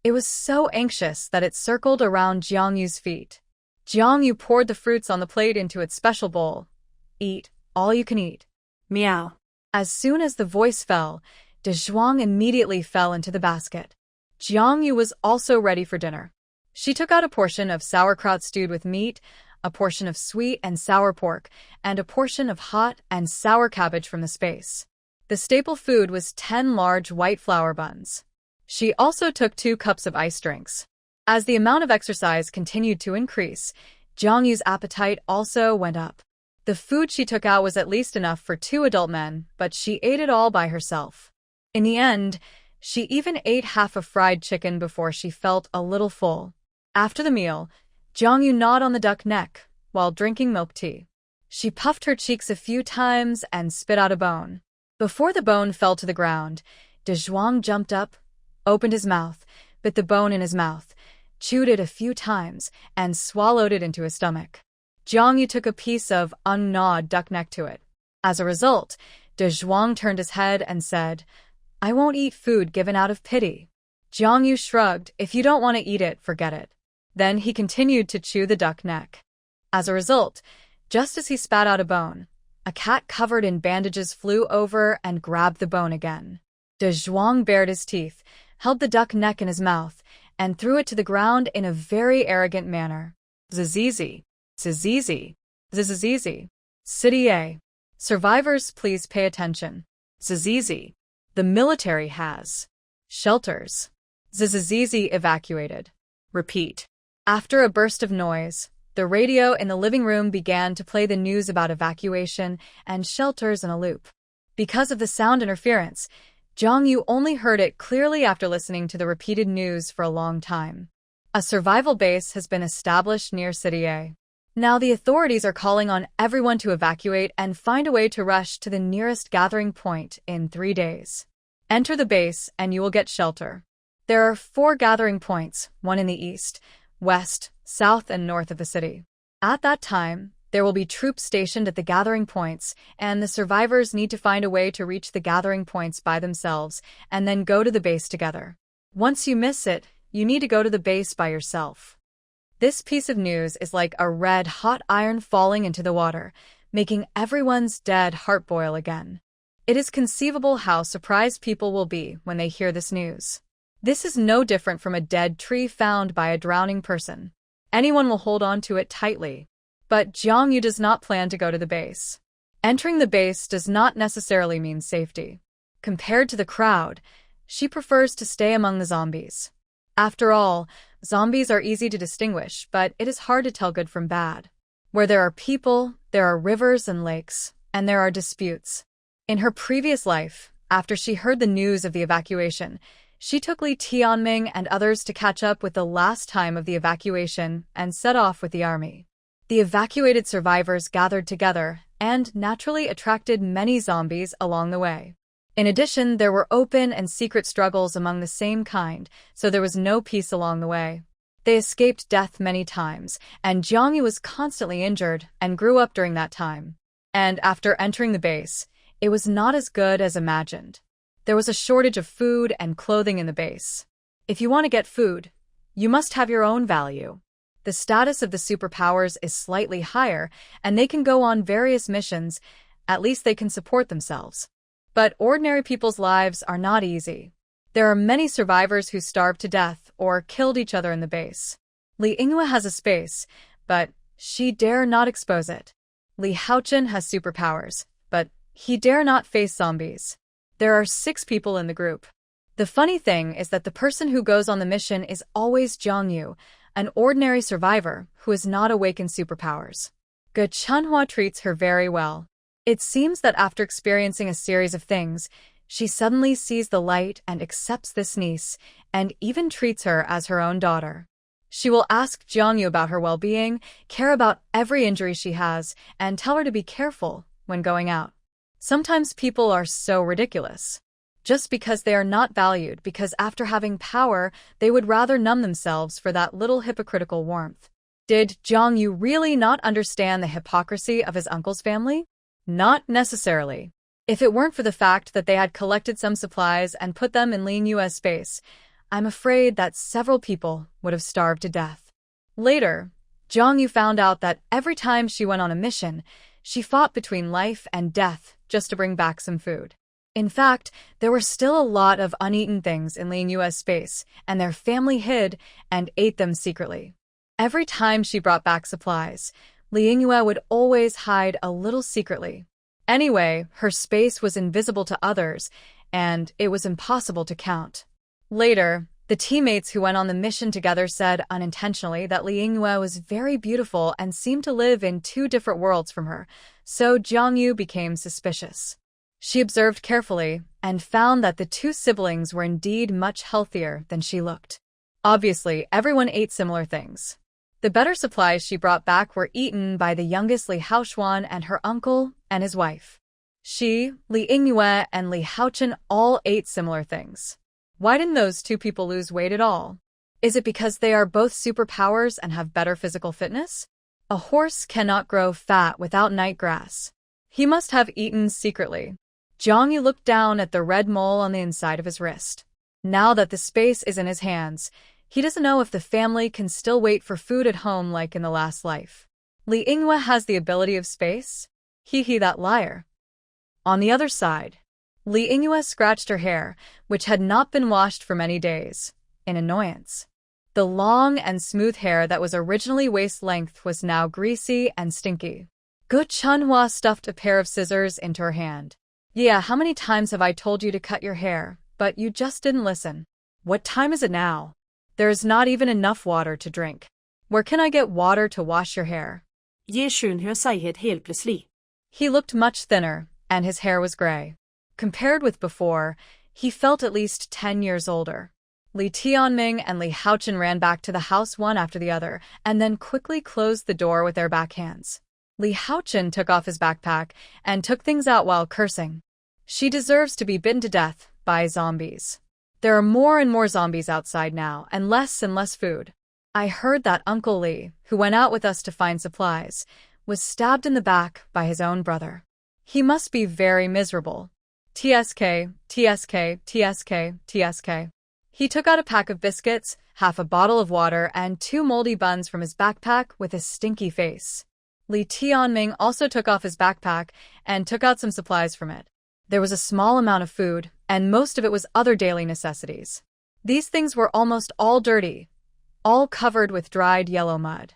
It was so anxious that it circled around Jiangyu's feet. Jiangyu poured the fruits on the plate into its special bowl. Eat, all you can eat. Meow. As soon as the voice fell, De Zhuang immediately fell into the basket. Jiangyu was also ready for dinner. She took out a portion of sauerkraut stewed with meat, a portion of sweet and sour pork, and a portion of hot and sour cabbage from the space. The staple food was 10 large white flour buns. She also took 2 cups of ice drinks. As the amount of exercise continued to increase, Jiangyu's appetite also went up. The food she took out was at least enough for 2 adult men, but she ate it all by herself. In the end, she even ate half a fried chicken before she felt a little full. After the meal, Jiangyu gnawed on the duck neck while drinking milk tea. She puffed her cheeks a few times and spit out a bone. Before the bone fell to the ground, De Zhuang jumped up, opened his mouth, bit the bone in his mouth, chewed it a few times, and swallowed it into his stomach. Jiangyu took a piece of ungnawed duck neck to it. As a result, De Zhuang turned his head and said, I won't eat food given out of pity. Jiangyu shrugged, if you don't want to eat it, forget it. Then he continued to chew the duck neck. As a result, just as he spat out a bone, a cat covered in bandages flew over and grabbed the bone again. De Zhuang bared his teeth, held the duck neck in his mouth, and threw it to the ground in a very arrogant manner. Zizizi, zizizi, zizizi. City A. Survivors, please pay attention. Zizizi. The military has shelters. Zizizi evacuated. Repeat. After a burst of noise, the radio in the living room began to play the news about evacuation and shelters in a loop. Because of the sound interference, Jiangyu only heard it clearly after listening to the repeated news for a long time. A survival base has been established near City A. Now the authorities are calling on everyone to evacuate and find a way to rush to the nearest gathering point in 3 days. Enter the base and you will get shelter. There are 4 gathering points, one in the east, west, south, and north of the city. At that time, there will be troops stationed at the gathering points, and the survivors need to find a way to reach the gathering points by themselves and then go to the base together. Once you miss it, you need to go to the base by yourself. This piece of news is like a red-hot iron falling into the water, making everyone's dead heart boil again. It is conceivable how surprised people will be when they hear this news. This is no different from a dead tree found by a drowning person. Anyone will hold on to it tightly. But Jiangyu does not plan to go to the base. Entering the base does not necessarily mean safety. Compared to the crowd, she prefers to stay among the zombies. After all, zombies are easy to distinguish, but it is hard to tell good from bad. Where there are people, there are rivers and lakes, and there are disputes. In her previous life, after she heard the news of the evacuation, she took Li Tianming and others to catch up with the last time of the evacuation and set off with the army. The evacuated survivors gathered together and naturally attracted many zombies along the way. In addition, there were open and secret struggles among the same kind, so there was no peace along the way. They escaped death many times, and Jiangyu was constantly injured and grew up during that time. And after entering the base, it was not as good as imagined. There was a shortage of food and clothing in the base. If you want to get food, you must have your own value. The status of the superpowers is slightly higher, and they can go on various missions, at least they can support themselves. But ordinary people's lives are not easy. There are many survivors who starved to death or killed each other in the base. Li Yinghua has a space, but she dare not expose it. Li Haochen has superpowers, but he dare not face zombies. There are 6 people in the group. The funny thing is that the person who goes on the mission is always Jiangyu, an ordinary survivor who has not awakened superpowers. Ge Chunhua treats her very well. It seems that after experiencing a series of things, she suddenly sees the light and accepts this niece, and even treats her as her own daughter. She will ask Jiangyu about her well-being, care about every injury she has, and tell her to be careful when going out. Sometimes people are so ridiculous. Just because they are not valued, because after having power, they would rather numb themselves for that little hypocritical warmth. Did Jiangyu really not understand the hypocrisy of his uncle's family? Not necessarily. If it weren't for the fact that they had collected some supplies and put them in Li Yinhua's space, I'm afraid that several people would have starved to death. Later, Jiangyu found out that every time she went on a mission, she fought between life and death just to bring back some food. In fact, there were still a lot of uneaten things in Li Yinhua's space, and their family hid and ate them secretly. Every time she brought back supplies, Li Yinghua would always hide a little secretly. Anyway, her space was invisible to others, and it was impossible to count. Later, the teammates who went on the mission together said unintentionally that Li Yinghua was very beautiful and seemed to live in 2 different worlds from her, so Jiangyu became suspicious. She observed carefully and found that the 2 siblings were indeed much healthier than she looked. Obviously, everyone ate similar things. The better supplies she brought back were eaten by the youngest Li Haoxuan and her uncle and his wife. She, Li Yinghua, and Li Haochen all ate similar things. Why didn't those 2 people lose weight at all? Is it because they are both superpowers and have better physical fitness? A horse cannot grow fat without night grass. He must have eaten secretly. Jiangyu looked down at the red mole on the inside of his wrist. Now that the space is in his hands, he doesn't know if the family can still wait for food at home like in the last life. Li Yinghua has the ability of space? Hee that liar. On the other side, Li Yinghua scratched her hair, which had not been washed for many days, in annoyance. The long and smooth hair that was originally waist length was now greasy and stinky. Ge Chunhua stuffed a pair of scissors into her hand. Yeah, how many times have I told you to cut your hair, but you just didn't listen. What time is it now? There is not even enough water to drink. Where can I get water to wash your hair? Ge Chunhua sier helt plutselig. He looked much thinner, and his hair was gray. Compared with before, he felt at least 10 years older. Li Tianming and Li Haochen ran back to the house one after the other, and then quickly closed the door with their backhands. Li Haochen took off his backpack and took things out while cursing. She deserves to be bitten to death by zombies. There are more and more zombies outside now, and less food. I heard that Uncle Li, who went out with us to find supplies, was stabbed in the back by his own brother. He must be very miserable. TSK, TSK, TSK, TSK. He took out a pack of biscuits, half a bottle of water, and 2 moldy buns from his backpack with a stinky face. Li Tianming also took off his backpack and took out some supplies from it. There was a small amount of food, and most of it was other daily necessities. These things were almost all dirty, all covered with dried yellow mud.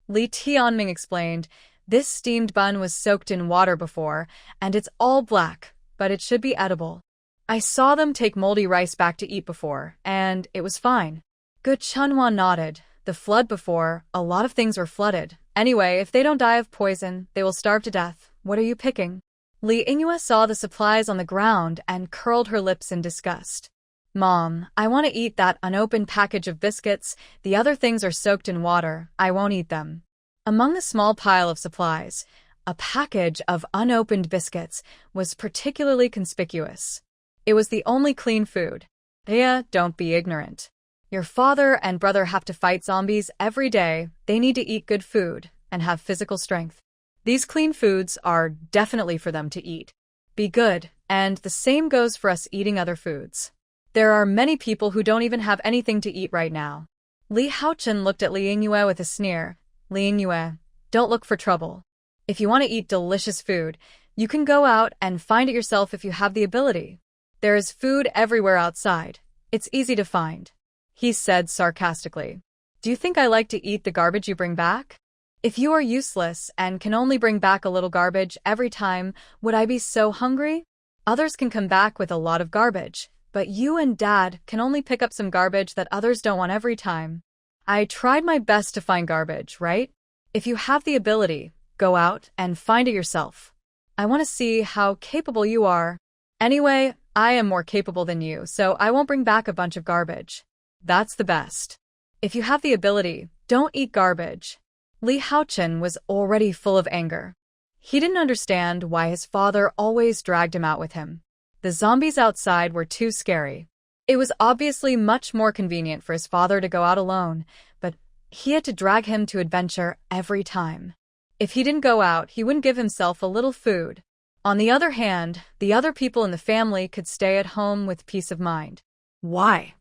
Li Tianming explained, "This steamed bun was soaked in water before, and it's all black, but it should be edible. I saw them take moldy rice back to eat before, and it was fine." Good Chunhua nodded. The flood before, a lot of things were flooded. Anyway, if they don't die of poison, they will starve to death. What are you picking? Li Yingyue saw the supplies on the ground and curled her lips in disgust. Mom, I want to eat that unopened package of biscuits. The other things are soaked in water. I won't eat them. Among the small pile of supplies, a package of unopened biscuits was particularly conspicuous. It was the only clean food. Yeah, don't be ignorant. Your father and brother have to fight zombies every day. They need to eat good food and have physical strength. These clean foods are definitely for them to eat. Be good, and the same goes for us eating other foods. There are many people who don't even have anything to eat right now. Li Haochen looked at Li Yingyue with a sneer. Li Yingyue, don't look for trouble. If you want to eat delicious food, you can go out and find it yourself if you have the ability. There is food everywhere outside. It's easy to find. He said sarcastically. Do you think I like to eat the garbage you bring back? If you are useless and can only bring back a little garbage every time, would I be so hungry? Others can come back with a lot of garbage, but you and Dad can only pick up some garbage that others don't want every time. I tried my best to find garbage, right? If you have the ability, go out and find it yourself. I want to see how capable you are. Anyway, I am more capable than you, so I won't bring back a bunch of garbage. That's the best. If you have the ability, don't eat garbage. Li Haochen was already full of anger. He didn't understand why his father always dragged him out with him. The zombies outside were too scary. It was obviously much more convenient for his father to go out alone, but he had to drag him to adventure every time. If he didn't go out, he wouldn't give himself a little food. On the other hand, the other people in the family could stay at home with peace of mind. Why?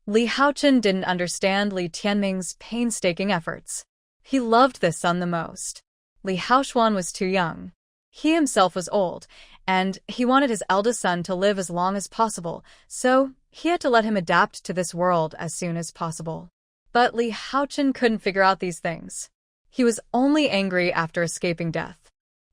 Li Haochen didn't understand Li Tianming's painstaking efforts. He loved this son the most. Li Haoxuan was too young. He himself was old, and he wanted his eldest son to live as long as possible, so he had to let him adapt to this world as soon as possible. But Li Haochen couldn't figure out these things. He was only angry after escaping death.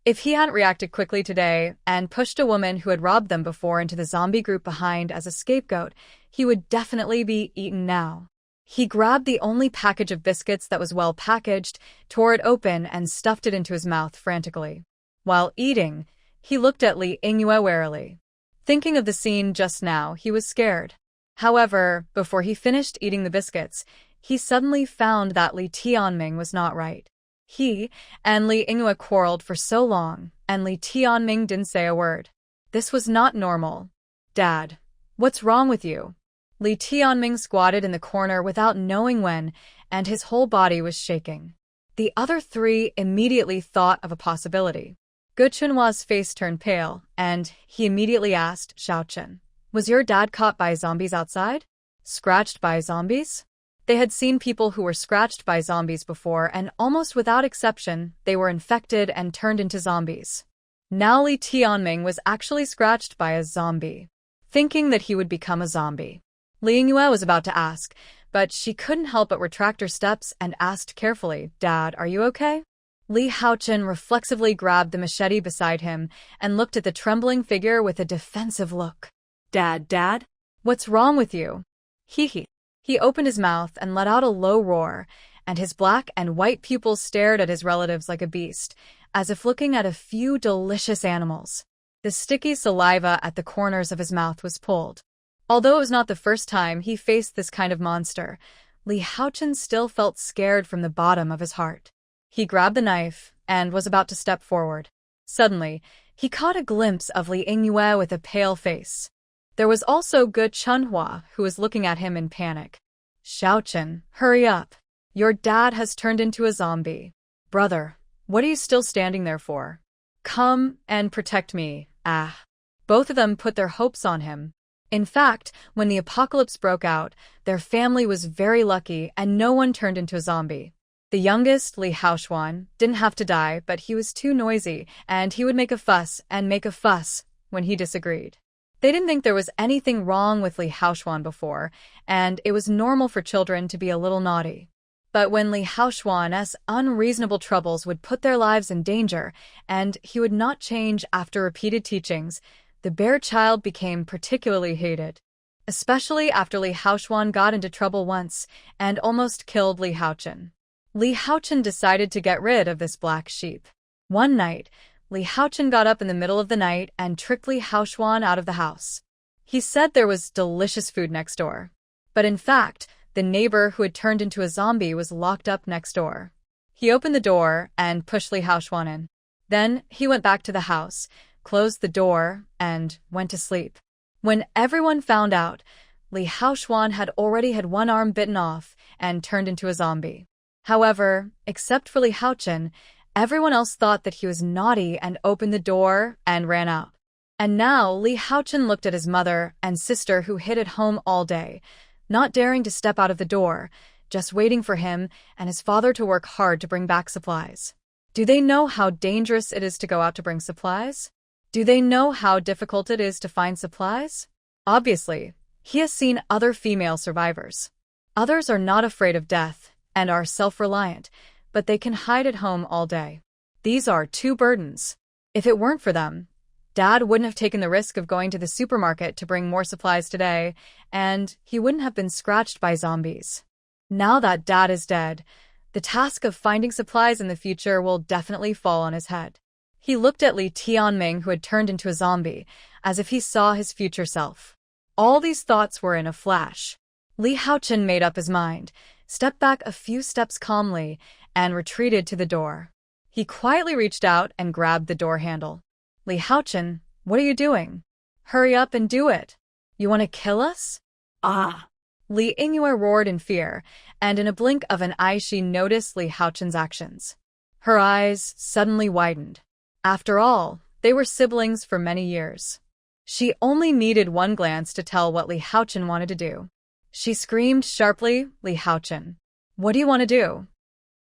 If he hadn't reacted quickly today and pushed a woman who had robbed them before into the zombie group behind as a scapegoat, he would definitely be eaten now. He grabbed the only package of biscuits that was well packaged, tore it open, and stuffed it into his mouth frantically. While eating, he looked at Li Yingyue warily. Thinking of the scene just now, he was scared. However, before he finished eating the biscuits, he suddenly found that Li Tianming was not right. He and Li Yingyue quarreled for so long, and Li Tianming didn't say a word. This was not normal. Dad, what's wrong with you? Li Tianming squatted in the corner without knowing when, and his whole body was shaking. The other three immediately thought of a possibility. Gu Chunhua's face turned pale, and he immediately asked Xiaochen, "Was your dad caught by zombies outside? Scratched by zombies?" They had seen people who were scratched by zombies before, and almost without exception, they were infected and turned into zombies. Now Li Tianming was actually scratched by a zombie. Thinking that he would become a zombie, Li Yingyue was about to ask, but she couldn't help but retract her steps and asked carefully, "Dad, are you okay?" Li Haochen reflexively grabbed the machete beside him and looked at the trembling figure with a defensive look. Dad, what's wrong with you?" He opened his mouth and let out a low roar, and his black and white pupils stared at his relatives like a beast, as if looking at a few delicious animals. The sticky saliva at the corners of his mouth was pulled. Although it was not the first time he faced this kind of monster, Li Haochen still felt scared from the bottom of his heart. He grabbed the knife and was about to step forward. Suddenly, he caught a glimpse of Li Yingyue with a pale face. There was also Gu Chunhua, who was looking at him in panic. "Xiaochen, hurry up. Your dad has turned into a zombie. Brother, what are you still standing there for? Come and protect me, ah." Both of them put their hopes on him. In fact, when the apocalypse broke out, their family was very lucky and no one turned into a zombie. The youngest, Li Haoxuan, didn't have to die, but he was too noisy, and he would make a fuss and make a fuss when he disagreed. They didn't think there was anything wrong with Li Haoxuan before, and it was normal for children to be a little naughty. But when Li Haoxuan's unreasonable troubles would put their lives in danger, and he would not change after repeated teachings, the bear child became particularly hated. Especially after Li Haoxuan got into trouble once and almost killed Li Haochen. Li Haochen decided to get rid of this black sheep. One night, Li Haochen got up in the middle of the night and tricked Li Haoxuan out of the house. He said there was delicious food next door. But in fact, the neighbor who had turned into a zombie was locked up next door. He opened the door and pushed Li Haoxuan in. Then he went back to the house, closed the door, and went to sleep. When everyone found out, Li Haoxuan had already had one arm bitten off and turned into a zombie. However, except for Li Haochen, everyone else thought that he was naughty and opened the door and ran out. And now Li Haochen looked at his mother and sister who hid at home all day, not daring to step out of the door, just waiting for him and his father to work hard to bring back supplies. Do they know how dangerous it is to go out to bring supplies? Do they know how difficult it is to find supplies? Obviously, he has seen other female survivors. Others are not afraid of death and are self-reliant, but they can hide at home all day. These are two burdens. If it weren't for them, Dad wouldn't have taken the risk of going to the supermarket to bring more supplies today, and he wouldn't have been scratched by zombies. Now that Dad is dead, the task of finding supplies in the future will definitely fall on his head. He looked at Li Tianming, who had turned into a zombie, as if he saw his future self. All these thoughts were in a flash. Li Haochen made up his mind, stepped back a few steps calmly, and retreated to the door. He quietly reached out and grabbed the door handle. Li Haochen, what are you doing? Hurry up and do it. You want to kill us? Ah! Li Yingyue roared in fear, and in a blink of an eye she noticed Li Haochen's actions. Her eyes suddenly widened. After all, they were siblings for many years. She only needed one glance to tell what Li Haochen wanted to do. She screamed sharply, Li Haochen, what do you want to do?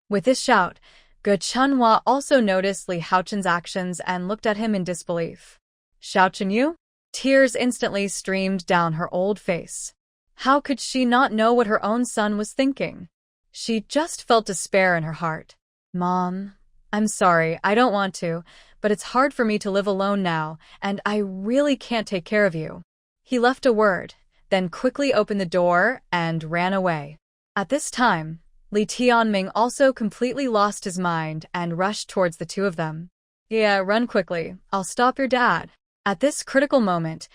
With this shout, Ge Chunhua also noticed Li Haochen's actions and looked at him in disbelief. Xiaochen Yu? Tears instantly streamed down her old face. How could she not know what her own son was thinking? She just felt despair in her heart. Mom, I'm sorry, I don't want to, but it's hard for me to live alone now, and I really can't take care of you. He left a word, then quickly opened the door and ran away. At this time, Li Tianming also completely lost his mind and rushed towards the two of them. Yeah, run quickly. I'll stop your dad. At this critical moment,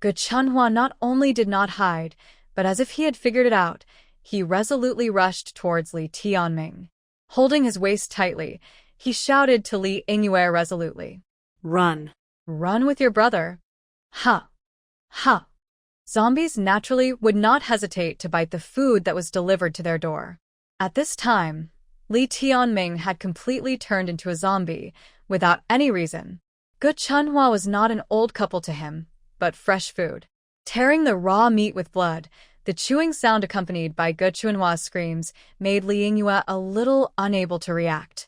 Ge Chunhua not only did not hide, but as if he had figured it out, he resolutely rushed towards Li Tianming. Holding his waist tightly, he shouted to Li Yingyue resolutely. Run. Run with your brother. Ha! Ha! Zombies naturally would not hesitate to bite the food that was delivered to their door. At this time, Li Tianming had completely turned into a zombie, without any reason. Ge Chunhua was not an old couple to him, but fresh food. Tearing the raw meat with blood, the chewing sound accompanied by Ge Chunhua's screams made Li Yingyue a little unable to react.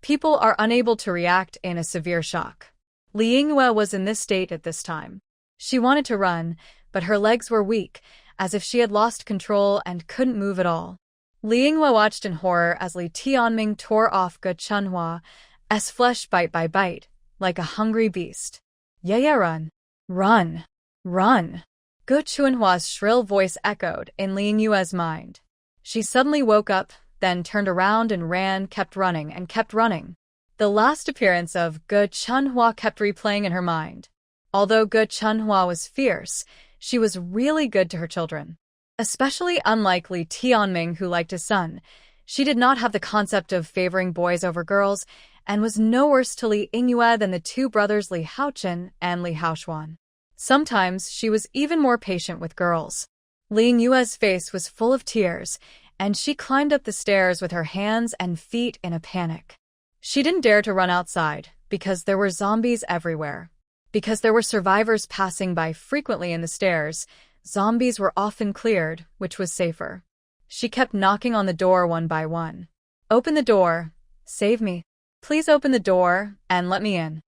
People are unable to react in a severe shock. Li Yingyue was in this state at this time. She wanted to run, but her legs were weak, as if she had lost control and couldn't move at all. Li Yingyue watched in horror as Li Tianming tore off Ge Chunhua's flesh bite by bite, like a hungry beast. Yeah, run. Run. Run. Ge Chunhua's shrill voice echoed in Li Yingyue's mind. She suddenly woke up, then turned around and ran, kept running, and kept running. The last appearance of Ge Chunhua kept replaying in her mind. Although Ge Chunhua was fierce, she was really good to her children. Especially unlike Li Tianming, who liked his son, she did not have the concept of favoring boys over girls, and was no worse to Li Yingyue than the two brothers Li Haochen and Li Haoxuan. Sometimes she was even more patient with girls. Li Yingyue's face was full of tears, and she climbed up the stairs with her hands and feet in a panic. She didn't dare to run outside, because there were zombies everywhere. Because there were survivors passing by frequently in the stairs, zombies were often cleared, which was safer. She kept knocking on the door one by one. Open the door. Save me. Please open the door and let me in.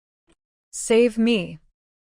Save me.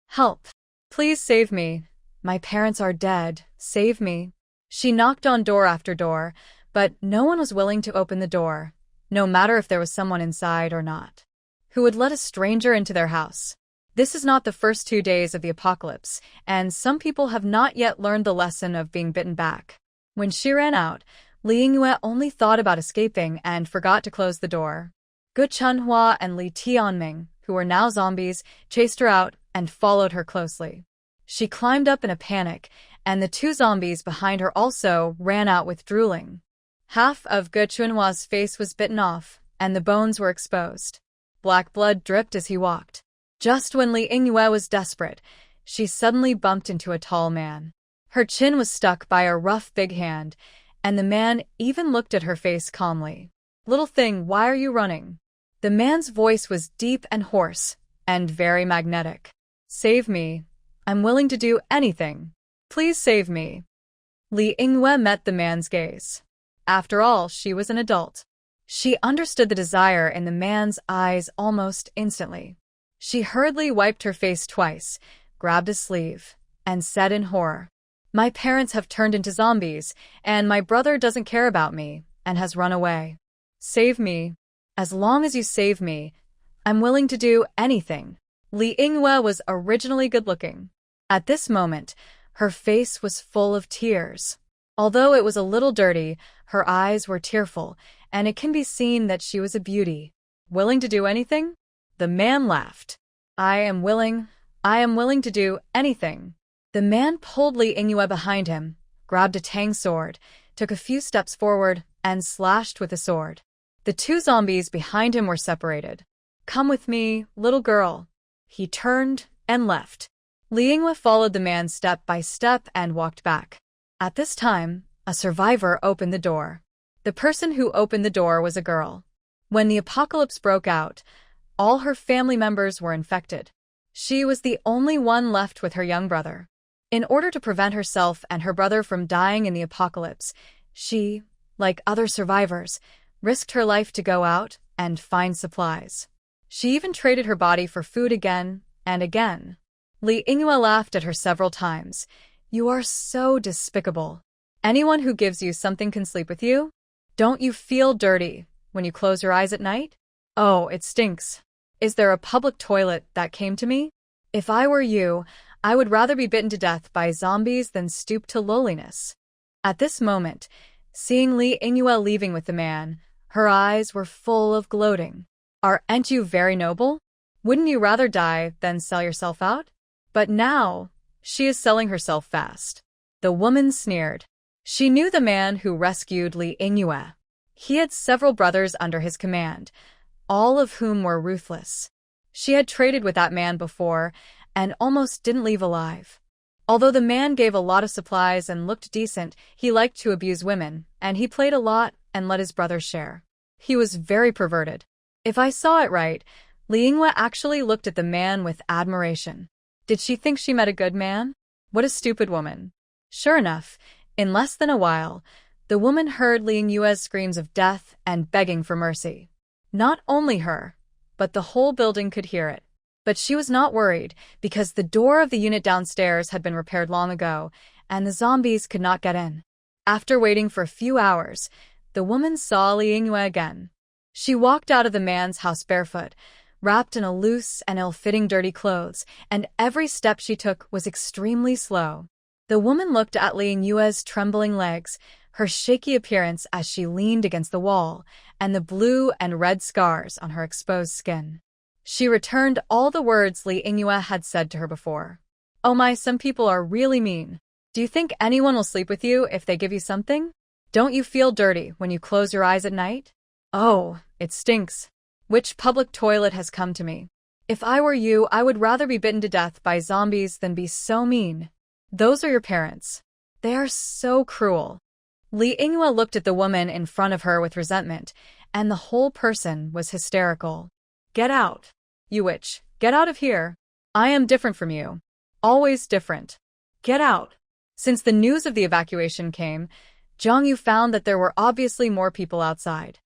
Help. Please save me. My parents are dead. Save me. She knocked on door after door, but no one was willing to open the door, no matter if there was someone inside or not. Who would let a stranger into their house? This is not the first 2 days of the apocalypse, and some people have not yet learned the lesson of being bitten back. When she ran out, Li Yingyue only thought about escaping and forgot to close the door. Gu Chunhua and Li Tianming, who were now zombies, chased her out and followed her closely. She climbed up in a panic, and the 2 zombies behind her also ran out with drooling. Half of Gu Chunhua's face was bitten off, and the bones were exposed. Black blood dripped as he walked. Just when Li Yingyue was desperate, she suddenly bumped into a tall man. Her chin was stuck by a rough big hand, and the man even looked at her face calmly. "Little thing, why are you running?" The man's voice was deep and hoarse, and very magnetic. "Save me. I'm willing to do anything. Please save me." Li Yingyue met the man's gaze. After all, she was an adult. She understood the desire in the man's eyes almost instantly. She hurriedly wiped her face twice, grabbed a sleeve, and said in horror, "My parents have turned into zombies, and my brother doesn't care about me and has run away. Save me. As long as you save me, I'm willing to do anything." Li Yingyue was originally good-looking. At this moment, her face was full of tears. Although it was a little dirty, her eyes were tearful, and it can be seen that she was a beauty. "Willing to do anything?" The man laughed. I am willing to do anything." The man pulled Li Yingyue behind him, grabbed a tang sword, took a few steps forward, and slashed with the sword. The 2 zombies behind him were separated. "Come with me, little girl." He turned and left. Li Yingyue followed the man step by step and walked back. At this time, a survivor opened the door. The person who opened the door was a girl. When the apocalypse broke out, all her family members were infected. She was the only one left with her young brother. In order to prevent herself and her brother from dying in the apocalypse, she, like other survivors, risked her life to go out and find supplies. She even traded her body for food again and again. Li Yingyue laughed at her several times. "You are so despicable. Anyone who gives you something can sleep with you? Don't you feel dirty when you close your eyes at night? Oh, it stinks. Is there a public toilet that came to me? If I were you, I would rather be bitten to death by zombies than stoop to lowliness." At this moment, seeing Li Yingyue leaving with the man, her eyes were full of gloating. "Aren't you very noble? Wouldn't you rather die than sell yourself out? But now, she is selling herself fast." The woman sneered. She knew the man who rescued Li Yingyue. He had several brothers under his command, all of whom were ruthless. She had traded with that man before and almost didn't leave alive. Although the man gave a lot of supplies and looked decent, he liked to abuse women, and he played a lot and let his brothers share. He was very perverted. If I saw it right, Li Yingyue actually looked at the man with admiration. Did she think she met a good man? What a stupid woman. Sure enough, in less than a while, the woman heard Li Yingyue's screams of death and begging for mercy. Not only her, but the whole building could hear it. But she was not worried, because the door of the unit downstairs had been repaired long ago, and the zombies could not get in. After waiting for a few hours, the woman saw Li Yingyue again. She walked out of the man's house barefoot, wrapped in a loose and ill-fitting dirty clothes, and every step she took was extremely slow. The woman looked at Li Yingyue's trembling legs, her shaky appearance as she leaned against the wall, and the blue and red scars on her exposed skin. She returned all the words Li Yingyue had said to her before. "Oh my, some people are really mean. Do you think anyone will sleep with you if they give you something? Don't you feel dirty when you close your eyes at night? Oh, it stinks. Which public toilet has come to me? If I were you, I would rather be bitten to death by zombies than be so mean. Those are your parents. They are so cruel." Li Yingyue looked at the woman in front of her with resentment, and the whole person was hysterical. "Get out. You witch, get out of here. I am different from you. Always different. Get out." Since the news of the evacuation came, Zhang Yu found that there were obviously more people outside.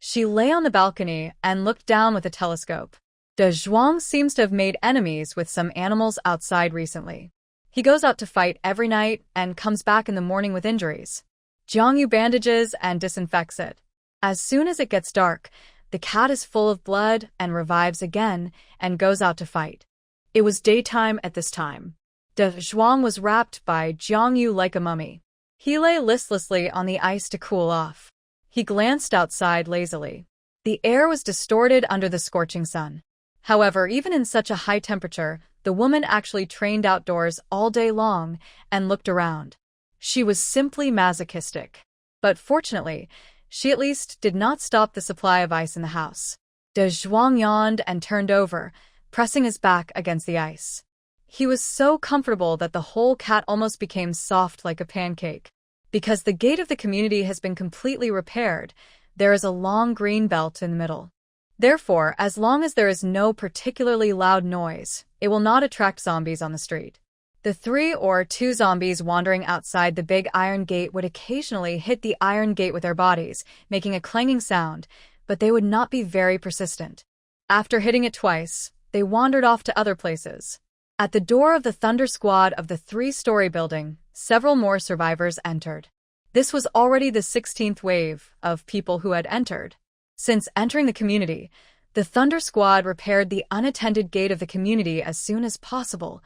She lay on the balcony and looked down with a telescope. De Zhuang seems to have made enemies with some animals outside recently. He goes out to fight every night and comes back in the morning with injuries. Jiangyu bandages and disinfects it. As soon as it gets dark, the cat is full of blood and revives again and goes out to fight. It was daytime at this time. De Zhuang was wrapped by Jiangyu like a mummy. He lay listlessly on the ice to cool off. He glanced outside lazily. The air was distorted under the scorching sun. However, even in such a high temperature, the woman actually trained outdoors all day long and looked around. She was simply masochistic. But fortunately, she at least did not stop the supply of ice in the house. De Zhuang yawned and turned over, pressing his back against the ice. He was so comfortable that the whole cat almost became soft like a pancake. Because the gate of the community has been completely repaired, there is a long green belt in the middle. Therefore, as long as there is no particularly loud noise, it will not attract zombies on the street. The 3 or 2 zombies wandering outside the big iron gate would occasionally hit the iron gate with their bodies, making a clanging sound, but they would not be very persistent. After hitting it twice, they wandered off to other places. At the door of the Thunder Squad of the 3-story building, several more survivors entered. This was already the 16th wave of people who had entered. Since entering the community, the Thunder Squad repaired the unattended gate of the community as soon as possible,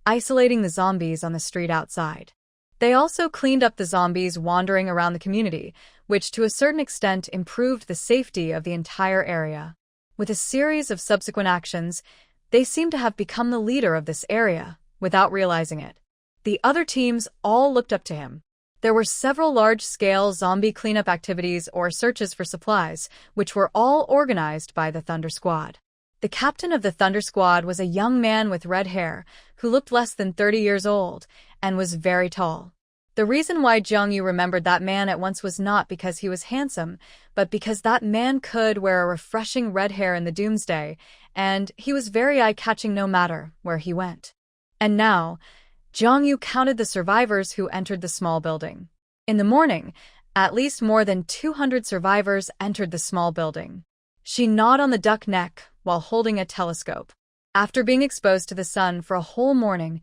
isolating the zombies on the street outside. They also cleaned up the zombies wandering around the community, which to a certain extent improved the safety of the entire area. With a series of subsequent actions, they seemed to have become the leader of this area, without realizing it. The other teams all looked up to him. There were several large-scale zombie cleanup activities or searches for supplies, which were all organized by the Thunder Squad. The captain of the Thunder Squad was a young man with red hair, who looked less than 30 years old, and was very tall. The reason why Jiangyu remembered that man at once was not because he was handsome, but because that man could wear a refreshing red hair in the doomsday, and he was very eye-catching no matter where he went. And now, Jiangyu counted the survivors who entered the small building. In the morning, at least more than 200 survivors entered the small building. She gnawed on the duck neck while holding a telescope. After being exposed to the sun for a whole morning,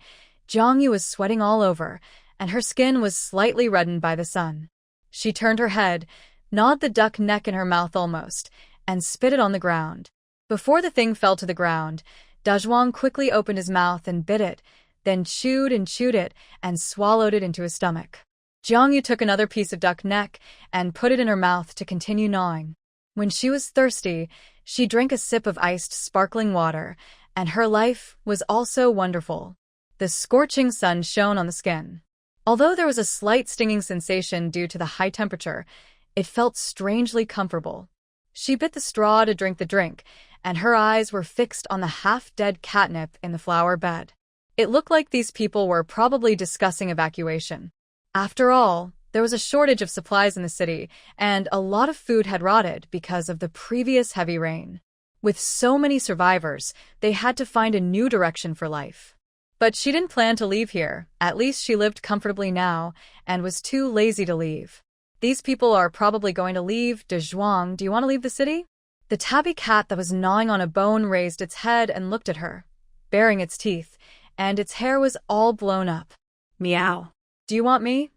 Jiangyu was sweating all over, and her skin was slightly reddened by the sun. She turned her head, gnawed the duck neck in her mouth almost, and spit it on the ground. Before the thing fell to the ground, De Zhuang quickly opened his mouth and bit it, then chewed it and swallowed it into his stomach. Jiangyu took another piece of duck neck and put it in her mouth to continue gnawing. When she was thirsty, she drank a sip of iced sparkling water, and her life was also wonderful. The scorching sun shone on the skin. Although there was a slight stinging sensation due to the high temperature, it felt strangely comfortable. She bit the straw to drink the drink, and her eyes were fixed on the half-dead catnip in the flower bed. It looked like these people were probably discussing evacuation. After all, there was a shortage of supplies in the city, and a lot of food had rotted because of the previous heavy rain. With so many survivors, they had to find a new direction for life. But she didn't plan to leave here. At least she lived comfortably now, and was too lazy to leave. These people are probably going to leave. De Zhuang, do you want to leave the city? The tabby cat that was gnawing on a bone raised its head and looked at her, baring its teeth, and its hair was all blown up. Meow. Do you want me?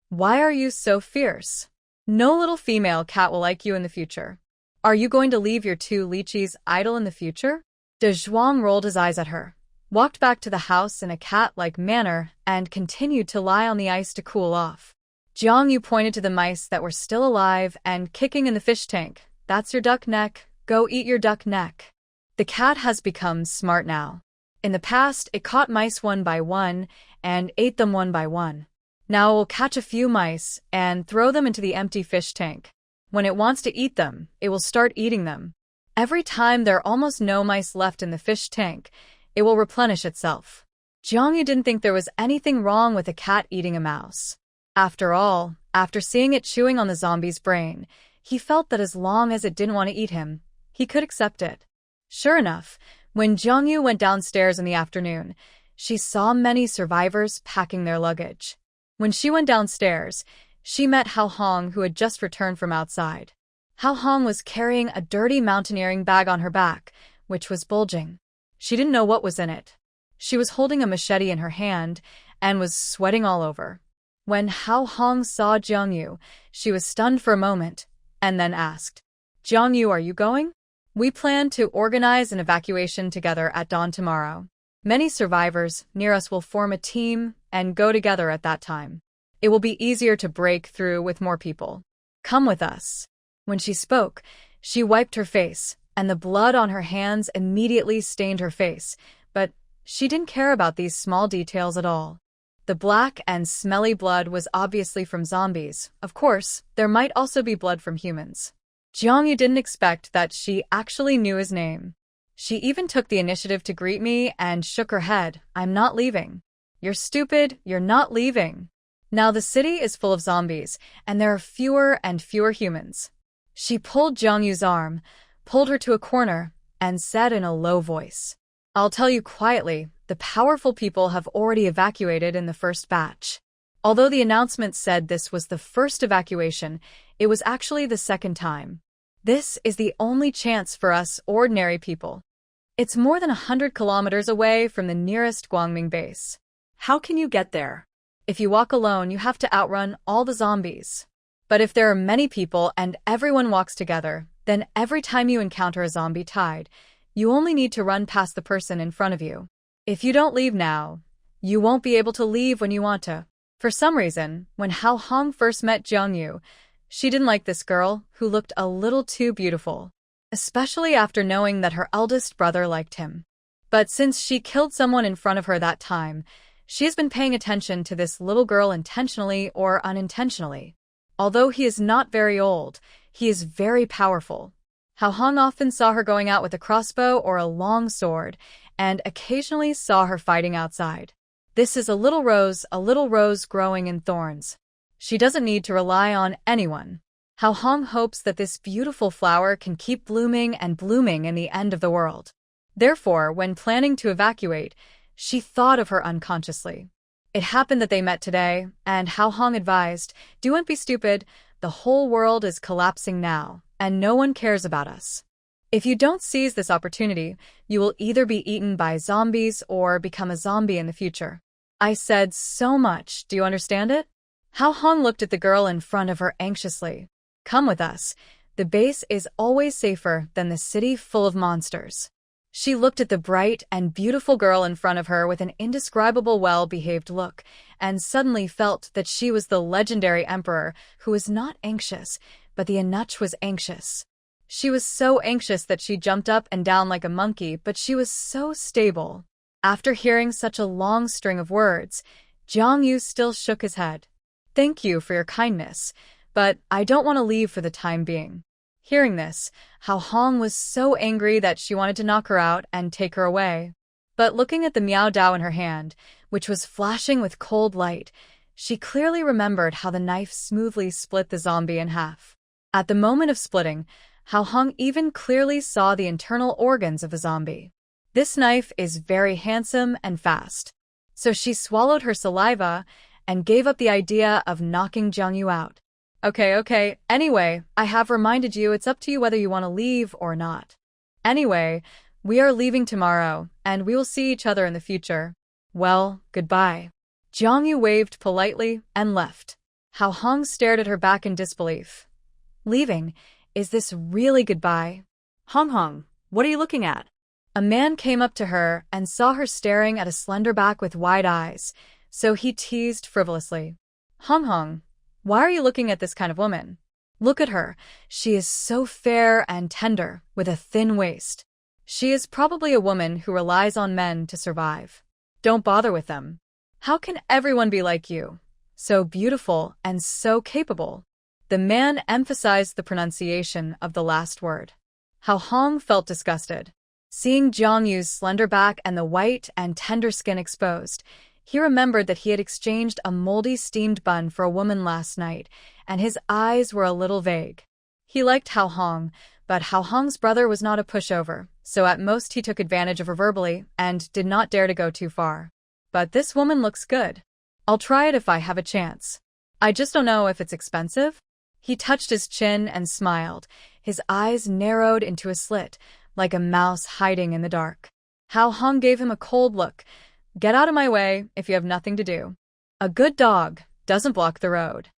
Why are you so fierce? No little female cat will like you in the future. Are you going to leave your 2 lychees idle in the future? De Zhuang rolled his eyes at her, walked back to the house in a cat-like manner, and continued to lie on the ice to cool off. Jiangyu pointed to the mice that were still alive and kicking in the fish tank. That's your duck neck. Go eat your duck neck. The cat has become smart now. In the past, it caught mice one by one and ate them one by one. Now it will catch a few mice and throw them into the empty fish tank. When it wants to eat them, it will start eating them. Every time there are almost no mice left in the fish tank, it will replenish itself. Jiangyu didn't think there was anything wrong with a cat eating a mouse. After all, after seeing it chewing on the zombie's brain, he felt that as long as it didn't want to eat him, he could accept it. Sure enough, when Jiangyu went downstairs in the afternoon, she saw many survivors packing their luggage. When she went downstairs, she met Hao Hong, who had just returned from outside. Hao Hong was carrying a dirty mountaineering bag on her back, which was bulging. She didn't know what was in it. She was holding a machete in her hand and was sweating all over. When Hao Hong saw Jiangyu, she was stunned for a moment and then asked, "Jiangyu, are you going? We plan to organize an evacuation together at dawn tomorrow. Many survivors near us will form a team and go together at that time. It will be easier to break through with more people. Come with us." When she spoke, she wiped her face, and the blood on her hands immediately stained her face, but she didn't care about these small details at all. The black and smelly blood was obviously from zombies. Of course, there might also be blood from humans. Jiangyu didn't expect that she actually knew his name. She even took the initiative to greet me and shook her head. "I'm not leaving." "You're stupid, you're not leaving." Now the city is full of zombies, and there are fewer and fewer humans. She pulled Jiangyu's arm, pulled her to a corner, and said in a low voice, "I'll tell you quietly, the powerful people have already evacuated in the first batch." Although the announcement said this was the first evacuation, it was actually the second time. This is the only chance for us ordinary people. It's more than 100 kilometers away from the nearest Guangming base. How can you get there? If you walk alone, you have to outrun all the zombies. But if there are many people and everyone walks together, then every time you encounter a zombie tide, you only need to run past the person in front of you. If you don't leave now, you won't be able to leave when you want to. For some reason, when Hao Hong first met Jiangyu, she didn't like this girl who looked a little too beautiful, especially after knowing that her eldest brother liked him. But since she killed someone in front of her that time, she has been paying attention to this little girl intentionally or unintentionally. Although he is not very old, he is very powerful. Hao Hong often saw her going out with a crossbow or a long sword, and occasionally saw her fighting outside. This is a little rose growing in thorns. She doesn't need to rely on anyone. Hao Hong hopes that this beautiful flower can keep blooming and blooming in the end of the world. Therefore, when planning to evacuate, she thought of her unconsciously. It happened that they met today, and Hao Hong advised, "Don't be stupid, the whole world is collapsing now, and no one cares about us. If you don't seize this opportunity, you will either be eaten by zombies or become a zombie in the future." I said so much, do you understand it? Hao Hong looked at the girl in front of her anxiously. "Come with us. The base is always safer than the city full of monsters." She looked at the bright and beautiful girl in front of her with an indescribable well-behaved look, and suddenly felt that she was the legendary emperor who was not anxious, but the Anuch was anxious. She was so anxious that she jumped up and down like a monkey, but she was so stable. After hearing such a long string of words, Jiangyu still shook his head. "Thank you for your kindness, but I don't want to leave for the time being." Hearing this, Hao Hong was so angry that she wanted to knock her out and take her away. But looking at the Miao Dao in her hand, which was flashing with cold light, she clearly remembered how the knife smoothly split the zombie in half. At the moment of splitting, Hao Hong even clearly saw the internal organs of the zombie. This knife is very handsome and fast. So she swallowed her saliva and gave up the idea of knocking Jiangyu out. Okay, anyway, I have reminded you it's up to you whether you want to leave or not. Anyway, we are leaving tomorrow, and we will see each other in the future. Well, goodbye. Jiangyu waved politely and left. Hao Hong stared at her back in disbelief. Leaving? Is this really goodbye? Hong Hong, what are you looking at? A man came up to her and saw her staring at a slender back with wide eyes, so he teased frivolously. Hong Hong, why are you looking at this kind of woman? Look at her. She is so fair and tender, with a thin waist. She is probably a woman who relies on men to survive. Don't bother with them. How can everyone be like you? So beautiful and so capable. The man emphasized the pronunciation of the last word. Hao Hong felt disgusted. Seeing Jiangyu's slender back and the white and tender skin exposed, he remembered that he had exchanged a moldy steamed bun for a woman last night, and his eyes were a little vague. He liked Hao Hong, but Hao Hong's brother was not a pushover, so at most he took advantage of her verbally and did not dare to go too far. But this woman looks good. I'll try it if I have a chance. I just don't know if it's expensive. He touched his chin and smiled, his eyes narrowed into a slit, like a mouse hiding in the dark. Hao Hong gave him a cold look. "Get out of my way if you have nothing to do. A good dog doesn't block the road."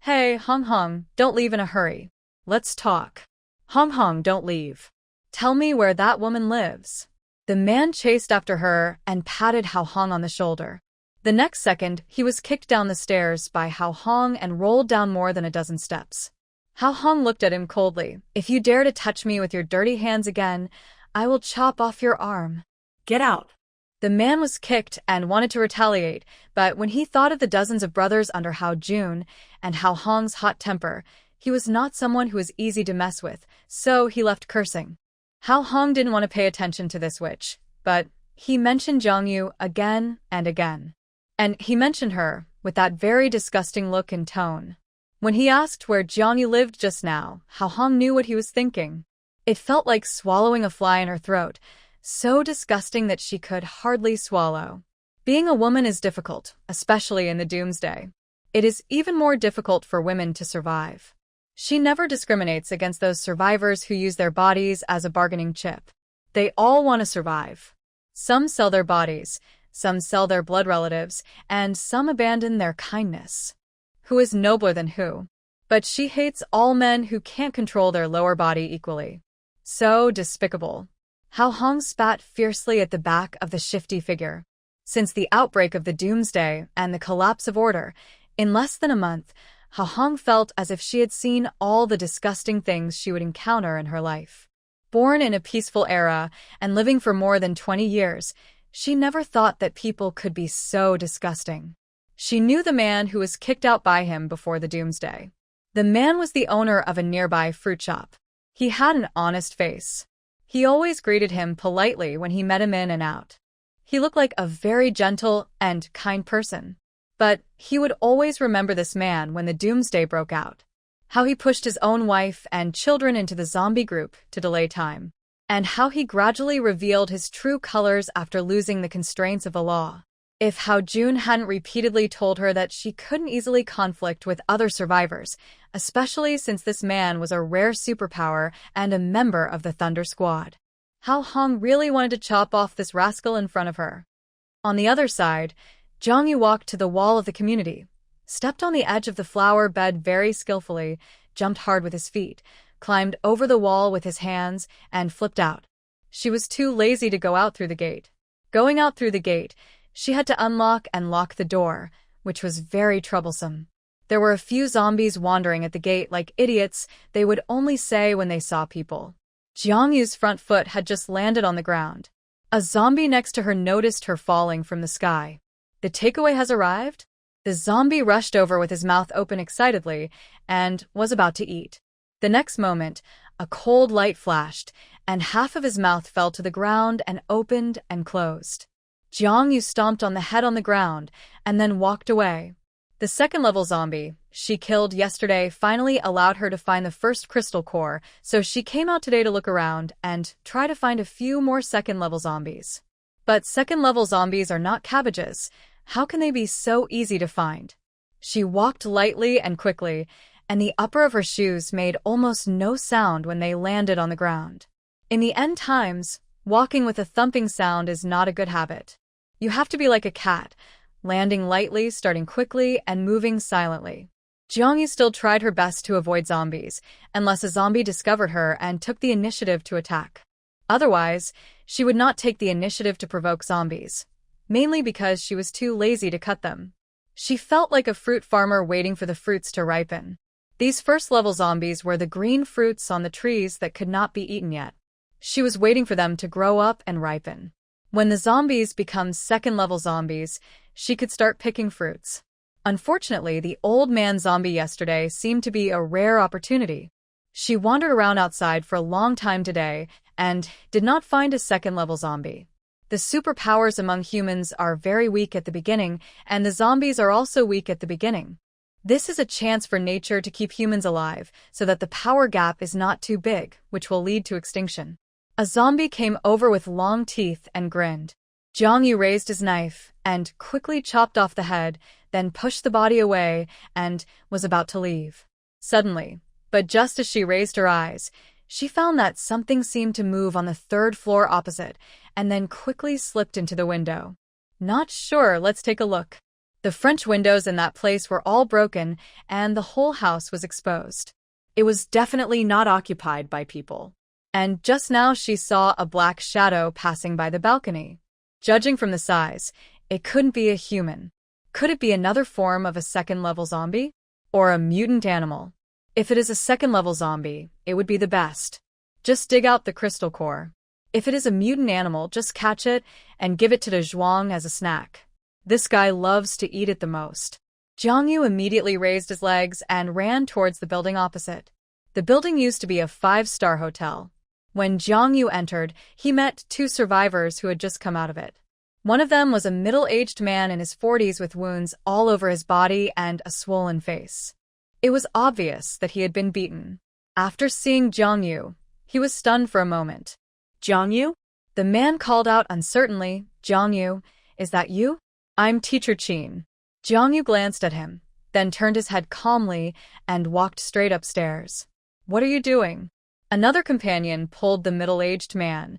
"Hey, Hong Hong, don't leave in a hurry. Let's talk." "Hong Hong, don't leave. Tell me where that woman lives." The man chased after her and patted Hao Hong on the shoulder. The next second, he was kicked down the stairs by Hao Hong and rolled down more than a dozen steps. Hao Hong looked at him coldly. "If you dare to touch me with your dirty hands again, I will chop off your arm." Get out. The man was kicked and wanted to retaliate, but when he thought of the dozens of brothers under Hao Jun and Hao Hong's hot temper, he was not someone who was easy to mess with, so he left cursing. Hao Hong didn't want to pay attention to this witch, but he mentioned Zhang Yu again and again. And he mentioned her, with that very disgusting look and tone. When he asked where Zhang Yu lived just now, Hao Hong knew what he was thinking. It felt like swallowing a fly in her throat, so disgusting that she could hardly swallow. Being a woman is difficult, especially in the doomsday. It is even more difficult for women to survive. She never discriminates against those survivors who use their bodies as a bargaining chip. They all want to survive. Some sell their bodies, some sell their blood relatives, and some abandon their kindness. Who is nobler than who? But she hates all men who can't control their lower body equally. So despicable. Hao Hong spat fiercely at the back of the shifty figure. Since the outbreak of the doomsday and the collapse of order, in less than a month, Hao Hong felt as if she had seen all the disgusting things she would encounter in her life. Born in a peaceful era and living for more than 20 years, she never thought that people could be so disgusting. She knew the man who was kicked out by him before the doomsday. The man was the owner of a nearby fruit shop. He had an honest face. He always greeted him politely when he met him in and out. He looked like a very gentle and kind person. But he would always remember this man when the doomsday broke out. How he pushed his own wife and children into the zombie group to delay time. And how he gradually revealed his true colors after losing the constraints of the law. If Hao Jun hadn't repeatedly told her that she couldn't easily conflict with other survivors, especially since this man was a rare superpower and a member of the Thunder Squad. Hao Hong really wanted to chop off this rascal in front of her. On the other side, Zhang Yu walked to the wall of the community, stepped on the edge of the flower bed very skillfully, jumped hard with his feet, climbed over the wall with his hands, and flipped out. She was too lazy to go out through the gate. Going out through the gate, she had to unlock and lock the door, which was very troublesome. There were a few zombies wandering at the gate like idiots they would only say when they saw people. Zhang Yu's front foot had just landed on the ground. A zombie next to her noticed her falling from the sky. "The takeaway has arrived?" The zombie rushed over with his mouth open excitedly and was about to eat. The next moment, a cold light flashed, and half of his mouth fell to the ground and opened and closed. Zhang Yu stomped on the head on the ground and then walked away. The second-level zombie she killed yesterday finally allowed her to find the first crystal core, so she came out today to look around and try to find a few more second-level zombies. But second-level zombies are not cabbages. How can they be so easy to find? She walked lightly and quickly, and the upper of her shoes made almost no sound when they landed on the ground. In the end times, walking with a thumping sound is not a good habit. You have to be like a cat, landing lightly, starting quickly, and moving silently. Zhang Yu still tried her best to avoid zombies, unless a zombie discovered her and took the initiative to attack. Otherwise, she would not take the initiative to provoke zombies, mainly because she was too lazy to cut them. She felt like a fruit farmer waiting for the fruits to ripen. These first-level zombies were the green fruits on the trees that could not be eaten yet. She was waiting for them to grow up and ripen. When the zombies become second-level zombies, she could start picking fruits. Unfortunately, the old man zombie yesterday seemed to be a rare opportunity. She wandered around outside for a long time today and did not find a second-level zombie. The superpowers among humans are very weak at the beginning, and the zombies are also weak at the beginning. This is a chance for nature to keep humans alive so that the power gap is not too big, which will lead to extinction. A zombie came over with long teeth and grinned. Zhang Yu raised his knife and quickly chopped off the head, then pushed the body away and was about to leave. Suddenly, but just as she raised her eyes, she found that something seemed to move on the third floor opposite and then quickly slipped into the window. Not sure, let's take a look. The French windows in that place were all broken and the whole house was exposed. It was definitely not occupied by people. And just now she saw a black shadow passing by the balcony. Judging from the size, it couldn't be a human. Could it be another form of a second-level zombie? Or a mutant animal? If it is a second-level zombie, it would be the best. Just dig out the crystal core. If it is a mutant animal, just catch it and give it to the Zhuang as a snack. This guy loves to eat it the most. Jiang Yu immediately raised his legs and ran towards the building opposite. The building used to be a 5-star hotel. When Jiang Yu entered, he met 2 survivors who had just come out of it. One of them was a middle-aged man in his 40s with wounds all over his body and a swollen face. It was obvious that he had been beaten. After seeing Jiang Yu, he was stunned for a moment. Jiang Yu? The man called out uncertainly, Jiang Yu, is that you? I'm Teacher Qin. Jiang Yu glanced at him, then turned his head calmly and walked straight upstairs. What are you doing? Another companion pulled the middle-aged man.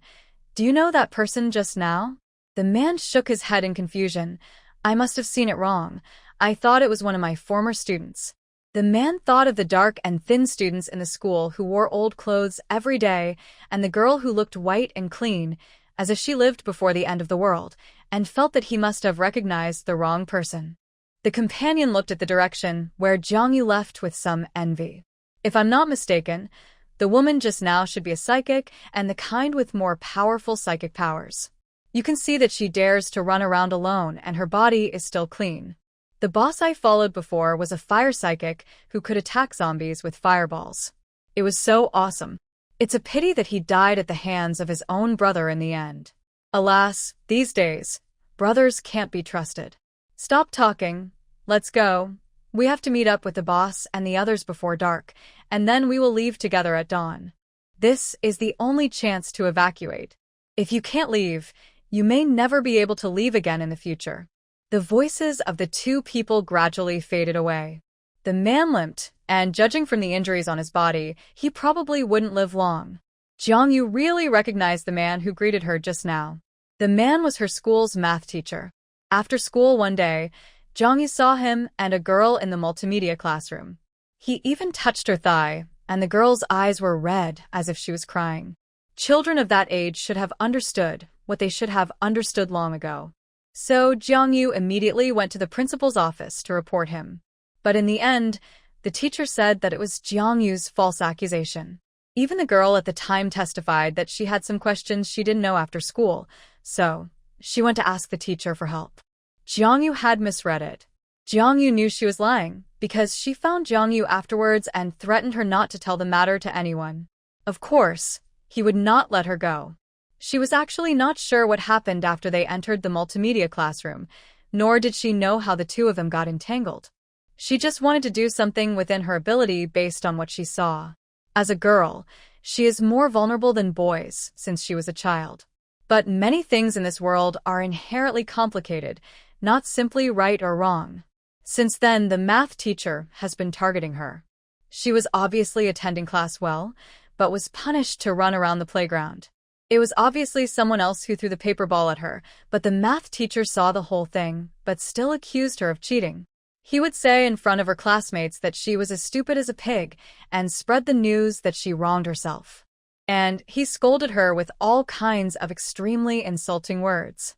Do you know that person just now? The man shook his head in confusion. I must have seen it wrong. I thought it was one of my former students. The man thought of the dark and thin students in the school who wore old clothes every day and the girl who looked white and clean, as if she lived before the end of the world, and felt that he must have recognized the wrong person. The companion looked at the direction where Jiang Yu left with some envy. If I'm not mistaken, the woman just now should be a psychic and the kind with more powerful psychic powers. You can see that she dares to run around alone and her body is still clean. The boss I followed before was a fire psychic who could attack zombies with fireballs. It was so awesome. It's a pity that he died at the hands of his own brother in the end. Alas, these days, brothers can't be trusted. Stop talking. Let's go. We have to meet up with the boss and the others before dark, and then we will leave together at dawn. This is the only chance to evacuate. If you can't leave, you may never be able to leave again in the future. The voices of the 2 people gradually faded away. The man limped, and judging from the injuries on his body, he probably wouldn't live long. Jiang Yu really recognized the man who greeted her just now. The man was her school's math teacher. After school one day, Jiang Yu saw him and a girl in the multimedia classroom. He even touched her thigh, and the girl's eyes were red as if she was crying. Children of that age should have understood what they should have understood long ago. So Jiang Yu immediately went to the principal's office to report him. But in the end, the teacher said that it was Jiang Yu's false accusation. Even the girl at the time testified that she had some questions she didn't know after school, so she went to ask the teacher for help. Jiang Yu had misread it. Jiang Yu knew she was lying because she found Jiang Yu afterwards and threatened her not to tell the matter to anyone. Of course, he would not let her go. She was actually not sure what happened after they entered the multimedia classroom, nor did she know how the 2 of them got entangled. She just wanted to do something within her ability based on what she saw. As a girl, she is more vulnerable than boys since she was a child. But many things in this world are inherently complicated, not simply right or wrong. Since then, the math teacher has been targeting her. She was obviously attending class well, but was punished to run around the playground. It was obviously someone else who threw the paper ball at her, but the math teacher saw the whole thing, but still accused her of cheating. He would say in front of her classmates that she was as stupid as a pig and spread the news that she wronged herself. And he scolded her with all kinds of extremely insulting words.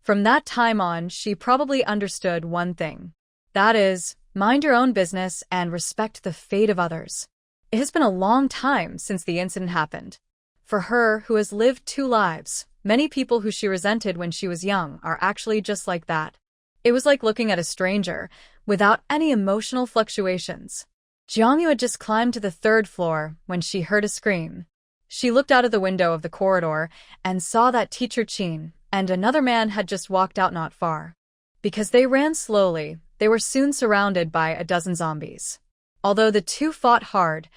From that time on, she probably understood one thing. That is, mind your own business and respect the fate of others. It has been a long time since the incident happened. For her, who has lived 2 lives, many people who she resented when she was young are actually just like that. It was like looking at a stranger, without any emotional fluctuations. Jiang Yu had just climbed to the 3rd floor when she heard a scream. She looked out of the window of the corridor and saw that Teacher Qin and another man had just walked out not far. Because they ran slowly, they were soon surrounded by a dozen zombies. Although the 2 fought hard,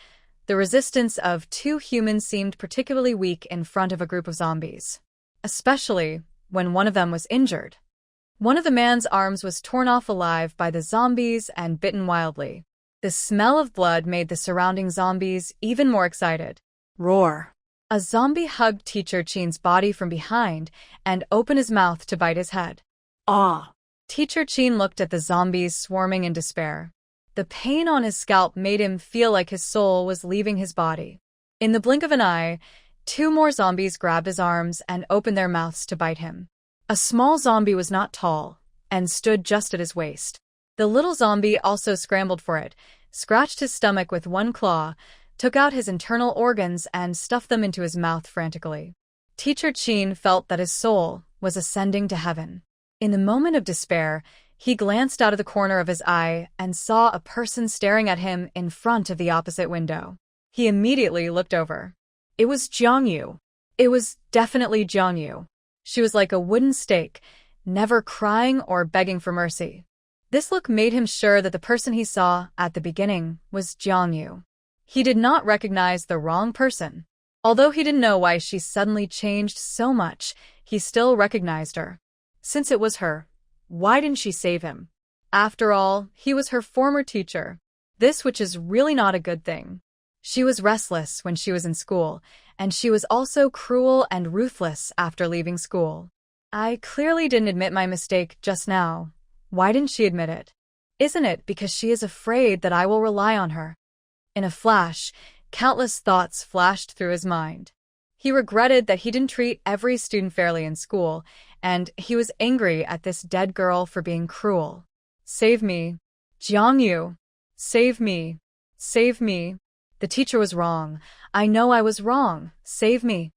the resistance of 2 humans seemed particularly weak in front of a group of zombies. Especially when one of them was injured. One of the man's arms was torn off alive by the zombies and bitten wildly. The smell of blood made the surrounding zombies even more excited. Roar. A zombie hugged Teacher Chin's body from behind and opened his mouth to bite his head. Ah. Teacher Chin looked at the zombies swarming in despair. The pain on his scalp made him feel like his soul was leaving his body. In the blink of an eye, 2 more zombies grabbed his arms and opened their mouths to bite him. A small zombie was not tall and stood just at his waist. The little zombie also scrambled for it, scratched his stomach with one claw, took out his internal organs and stuffed them into his mouth frantically. Teacher Chin felt that his soul was ascending to heaven. In the moment of despair, he glanced out of the corner of his eye and saw a person staring at him in front of the opposite window. He immediately looked over. It was Jiangyu. It was definitely Jiangyu. She was like a wooden stake, never crying or begging for mercy. This look made him sure that the person he saw at the beginning was Jiangyu. He did not recognize the wrong person. Although he didn't know why she suddenly changed so much, he still recognized her. Since it was her, why didn't she save him? After all, he was her former teacher. This which is really not a good thing. She was restless when she was in school, and she was also cruel and ruthless after leaving school. I clearly didn't admit my mistake just now. Why didn't she admit it? Isn't it because she is afraid that I will rely on her? In a flash, countless thoughts flashed through his mind. He regretted that he didn't treat every student fairly in school, and he was angry at this dead girl for being cruel. Save me. Jiangyu. Save me. Save me. The teacher was wrong. I know I was wrong. Save me.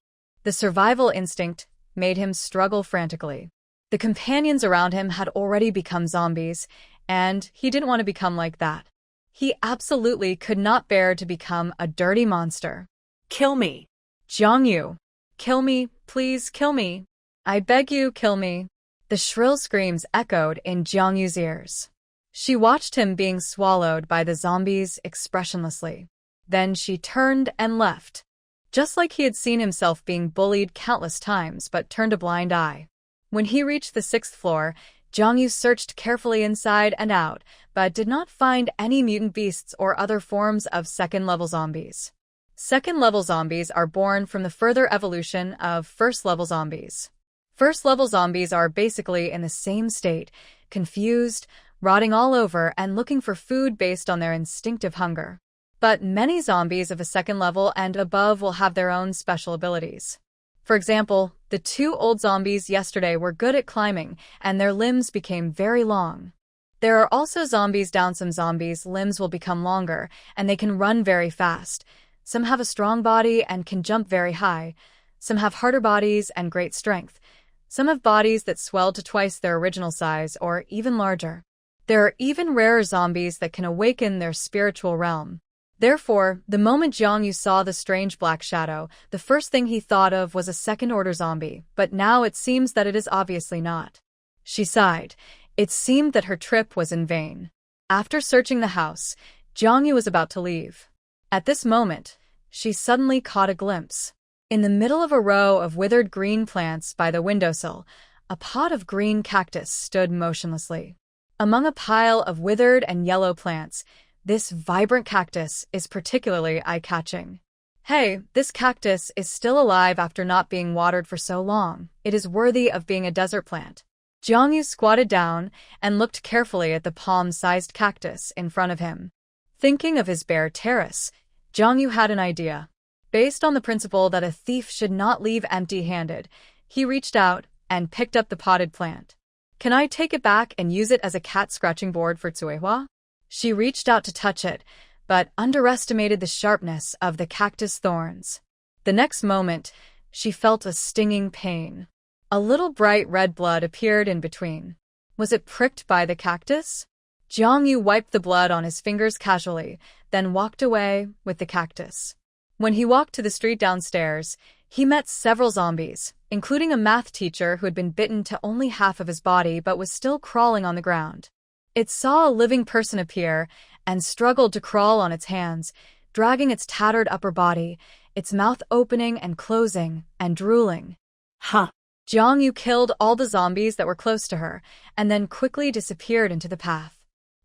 The survival instinct made him struggle frantically. The companions around him had already become zombies, and he didn't want to become like that. He absolutely could not bear to become a dirty monster. Kill me. Jiangyu. Kill me, please kill me. I beg you, kill me. The shrill screams echoed in Jiangyu's ears. She watched him being swallowed by the zombies expressionlessly. Then she turned and left. Just like he had seen himself being bullied countless times but turned a blind eye. When he reached the 6th floor, Jiangyu searched carefully inside and out, but did not find any mutant beasts or other forms of second-level zombies. Second-level zombies are born from the further evolution of first-level zombies. First-level zombies are basically in the same state, confused, rotting all over, and looking for food based on their instinctive hunger. But many zombies of a second level and above will have their own special abilities. For example, the 2 old zombies yesterday were good at climbing, and their limbs became very long. There are also zombies down. Some zombies' limbs will become longer, and they can run very fast. Some have a strong body and can jump very high. Some have harder bodies and great strength. Some have bodies that swell to twice their original size or even larger. There are even rarer zombies that can awaken their spiritual realm. Therefore, the moment Jiangyu saw the strange black shadow, the first thing he thought of was a second-order zombie, but now it seems that it is obviously not. She sighed. It seemed that her trip was in vain. After searching the house, Jiangyu was about to leave. At this moment, she suddenly caught a glimpse. In the middle of a row of withered green plants by the windowsill, a pot of green cactus stood motionlessly. Among a pile of withered and yellow plants, this vibrant cactus is particularly eye-catching. Hey, this cactus is still alive after not being watered for so long. It is worthy of being a desert plant. Jiangyu squatted down and looked carefully at the palm-sized cactus in front of him. Thinking of his bare terrace, Jiangyu had an idea. Based on the principle that a thief should not leave empty-handed, he reached out and picked up the potted plant. Can I take it back and use it as a cat-scratching board for Tsuehua? She reached out to touch it, but underestimated the sharpness of the cactus thorns. The next moment, she felt a stinging pain. A little bright red blood appeared in between. Was it pricked by the cactus? Jiangyu wiped the blood on his fingers casually, then walked away with the cactus. When he walked to the street downstairs, he met several zombies, including a math teacher who had been bitten to only half of his body but was still crawling on the ground. It saw a living person appear and struggled to crawl on its hands, dragging its tattered upper body, its mouth opening and closing and drooling. Huh. Jiangyu killed all the zombies that were close to her and then quickly disappeared into the path.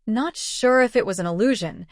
Not sure if it was an illusion,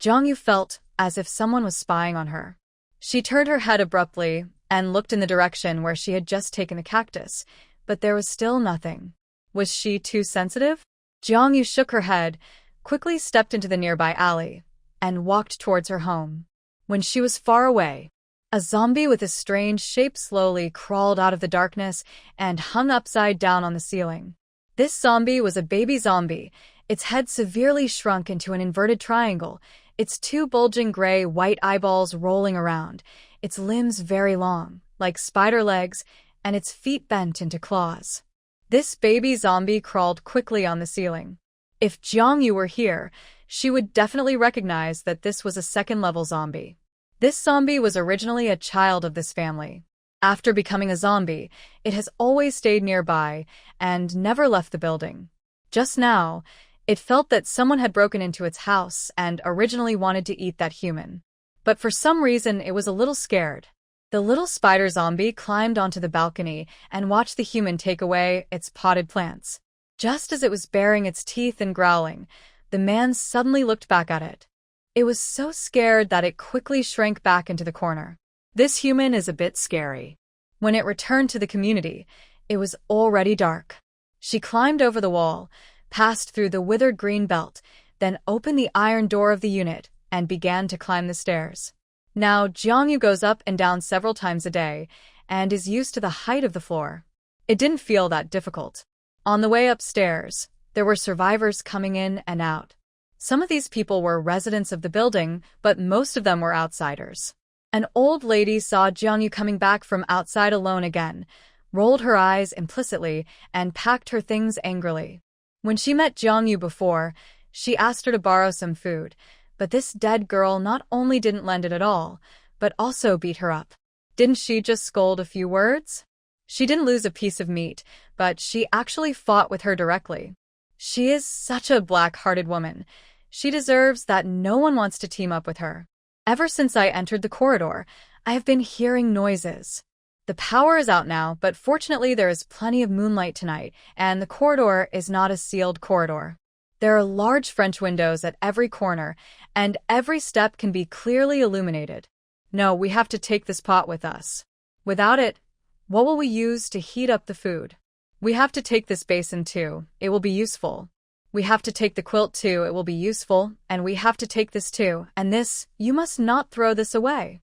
Jiangyu felt as if someone was spying on her. She turned her head abruptly and looked in the direction where she had just taken the cactus, but there was still nothing. Was she too sensitive? Jiangyu shook her head, quickly stepped into the nearby alley, and walked towards her home. When she was far away, a zombie with a strange shape slowly crawled out of the darkness and hung upside down on the ceiling. This zombie was a baby zombie, its head severely shrunk into an inverted triangle, its two bulging gray-white eyeballs rolling around, its limbs very long, like spider legs, and its feet bent into claws. This baby zombie crawled quickly on the ceiling. If Jiangyu were here, she would definitely recognize that this was a second-level zombie. This zombie was originally a child of this family. After becoming a zombie, it has always stayed nearby and never left the building. Just now, it felt that someone had broken into its house and originally wanted to eat that human. But for some reason, it was a little scared. The little spider zombie climbed onto the balcony and watched the human take away its potted plants. Just as it was baring its teeth and growling, the man suddenly looked back at it. It was so scared that it quickly shrank back into the corner. This human is a bit scary. When it returned to the community, it was already dark. She climbed over the wall, passed through the withered green belt, then opened the iron door of the unit and began to climb the stairs. Now, Jiangyu goes up and down several times a day and is used to the height of the floor. It didn't feel that difficult. On the way upstairs, there were survivors coming in and out. Some of these people were residents of the building, but most of them were outsiders. An old lady saw Jiangyu coming back from outside alone again, rolled her eyes implicitly, and packed her things angrily. When she met Jiangyu before, she asked her to borrow some food, but this dead girl not only didn't lend it at all, but also beat her up. Didn't she just scold a few words? She didn't lose a piece of meat, but she actually fought with her directly. She is such a black-hearted woman. She deserves that no one wants to team up with her. Ever since I entered the corridor, I have been hearing noises. The power is out now, but fortunately there is plenty of moonlight tonight, and the corridor is not a sealed corridor. There are large French windows at every corner, and every step can be clearly illuminated. No, we have to take this pot with us. Without it, what will we use to heat up the food? We have to take this basin too. It will be useful. We have to take the quilt too, it will be useful, and we have to take this too, and this, you must not throw this away.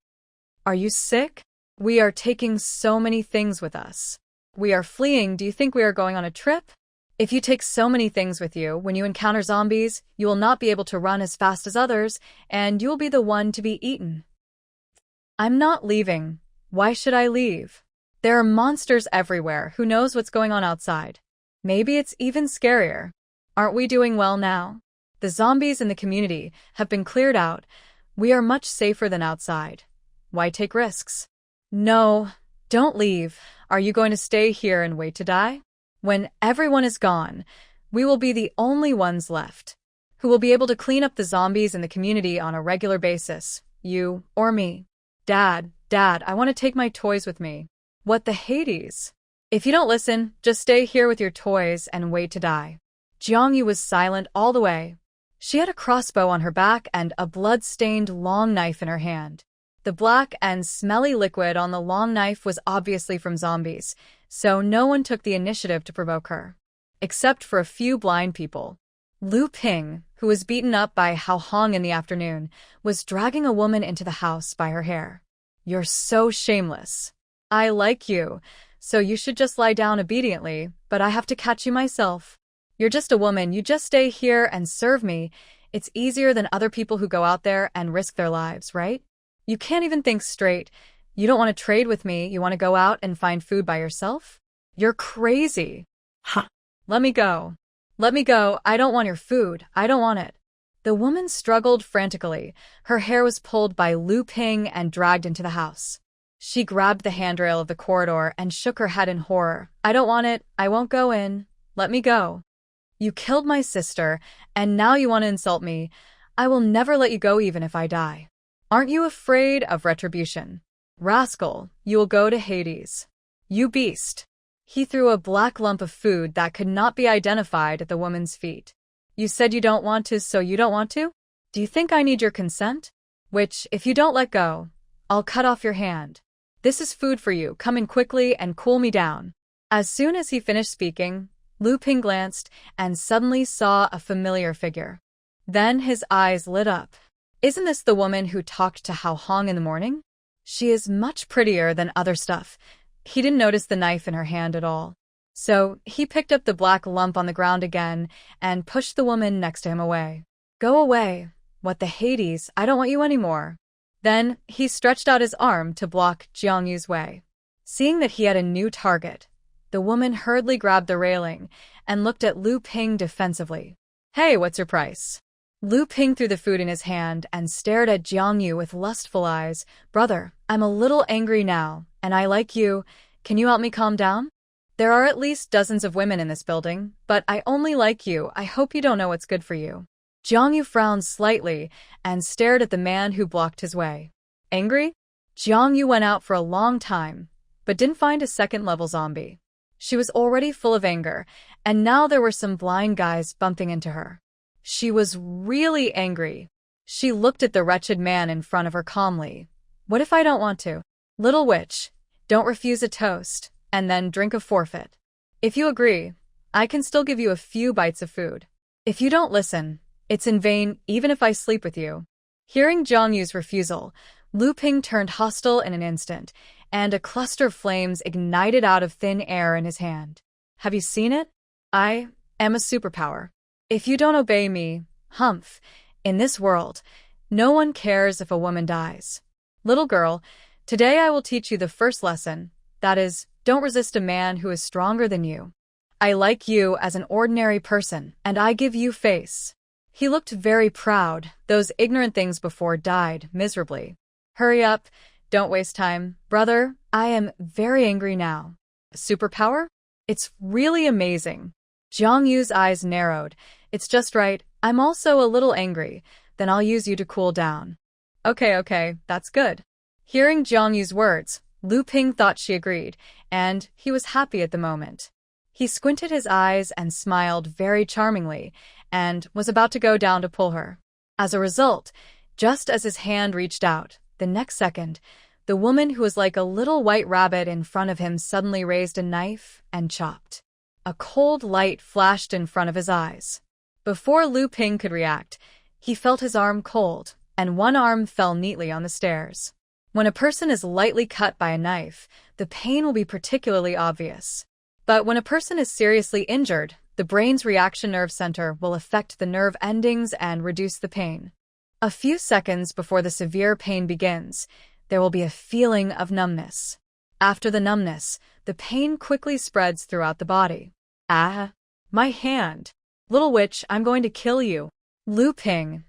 Are you sick? We are taking so many things with us. We are fleeing, do you think we are going on a trip? If you take so many things with you, when you encounter zombies, you will not be able to run as fast as others, and you will be the one to be eaten. I'm not leaving. Why should I leave? There are monsters everywhere, who knows what's going on outside? Maybe it's even scarier. Aren't we doing well now? The zombies in the community have been cleared out. We are much safer than outside. Why take risks? No, don't leave. Are you going to stay here and wait to die? When everyone is gone, we will be the only ones left, who will be able to clean up the zombies in the community on a regular basis. You or me. Dad, I want to take my toys with me. What the Hades? If you don't listen, just stay here with your toys and wait to die. Jiangyu was silent all the way. She had a crossbow on her back and a blood-stained long knife in her hand. The black and smelly liquid on the long knife was obviously from zombies, so no one took the initiative to provoke her. Except for a few blind people. Lu Ping, who was beaten up by Hao Hong in the afternoon, was dragging a woman into the house by her hair. You're so shameless. I like you, so you should just lie down obediently, but I have to catch you myself. You're just a woman, you just stay here and serve me. It's easier than other people who go out there and risk their lives, right? You can't even think straight. You don't want to trade with me, you want to go out and find food by yourself? You're crazy. Huh. Let me go. Let me go, I don't want your food, I don't want it. The woman struggled frantically. Her hair was pulled by Lu Ping and dragged into the house. She grabbed the handrail of the corridor and shook her head in horror. I don't want it, I won't go in. Let me go. You killed my sister, and now you want to insult me. I will never let you go even if I die. Aren't you afraid of retribution? Rascal, you will go to Hades. You beast. He threw a black lump of food that could not be identified at the woman's feet. You said you don't want to, so you don't want to? Do you think I need your consent? Which, if you don't let go, I'll cut off your hand. This is food for you, come in quickly and cool me down. As soon as he finished speaking, Lu Ping glanced and suddenly saw a familiar figure. Then his eyes lit up. Isn't this the woman who talked to Hao Hong in the morning? She is much prettier than other stuff. He didn't notice the knife in her hand at all. So he picked up the black lump on the ground again and pushed the woman next to him away. Go away. What the Hades, I don't want you anymore. Then he stretched out his arm to block Jiang Yu's way. Seeing that he had a new target, the woman hurriedly grabbed the railing and looked at Lu Ping defensively. Hey, what's your price? Lu Ping threw the food in his hand and stared at Jiang Yu with lustful eyes. Brother, I'm a little angry now, and I like you. Can you help me calm down? There are at least dozens of women in this building, but I only like you. I hope you don't know what's good for you. Jiang Yu frowned slightly and stared at the man who blocked his way. Angry? Jiang Yu went out for a long time, but didn't find a second-level zombie. She was already full of anger, and now there were some blind guys bumping into her. She was really angry. She looked at the wretched man in front of her calmly. What if I don't want to? Little witch, don't refuse a toast, and then drink a forfeit. If you agree, I can still give you a few bites of food. If you don't listen, it's in vain even if I sleep with you. Hearing Jiang Yu's refusal, Lu Ping turned hostile in an instant, and a cluster of flames ignited out of thin air in his hand. Have you seen it? I am a superpower. If you don't obey me, humph, in this world, no one cares if a woman dies. Little girl, today I will teach you the first lesson, that is, don't resist a man who is stronger than you. I like you as an ordinary person, and I give you face. He looked very proud. Those ignorant things before died miserably. Hurry up, don't waste time. Brother, I am very angry now. Superpower? It's really amazing. Jiang Yu's eyes narrowed. It's just right, I'm also a little angry, then I'll use you to cool down. Okay, that's good. Hearing Jiang Yu's words, Lu Ping thought she agreed, and he was happy at the moment. He squinted his eyes and smiled very charmingly, and was about to go down to pull her. As a result, just as his hand reached out, the next second, the woman who was like a little white rabbit in front of him suddenly raised a knife and chopped. A cold light flashed in front of his eyes. Before Lu Ping could react, he felt his arm cold, and one arm fell neatly on the stairs. When a person is lightly cut by a knife, the pain will be particularly obvious. But when a person is seriously injured, the brain's reaction nerve center will affect the nerve endings and reduce the pain. A few seconds before the severe pain begins, there will be a feeling of numbness. After the numbness, the pain quickly spreads throughout the body. Ah, my hand. Little witch, I'm going to kill you. Lu Ping's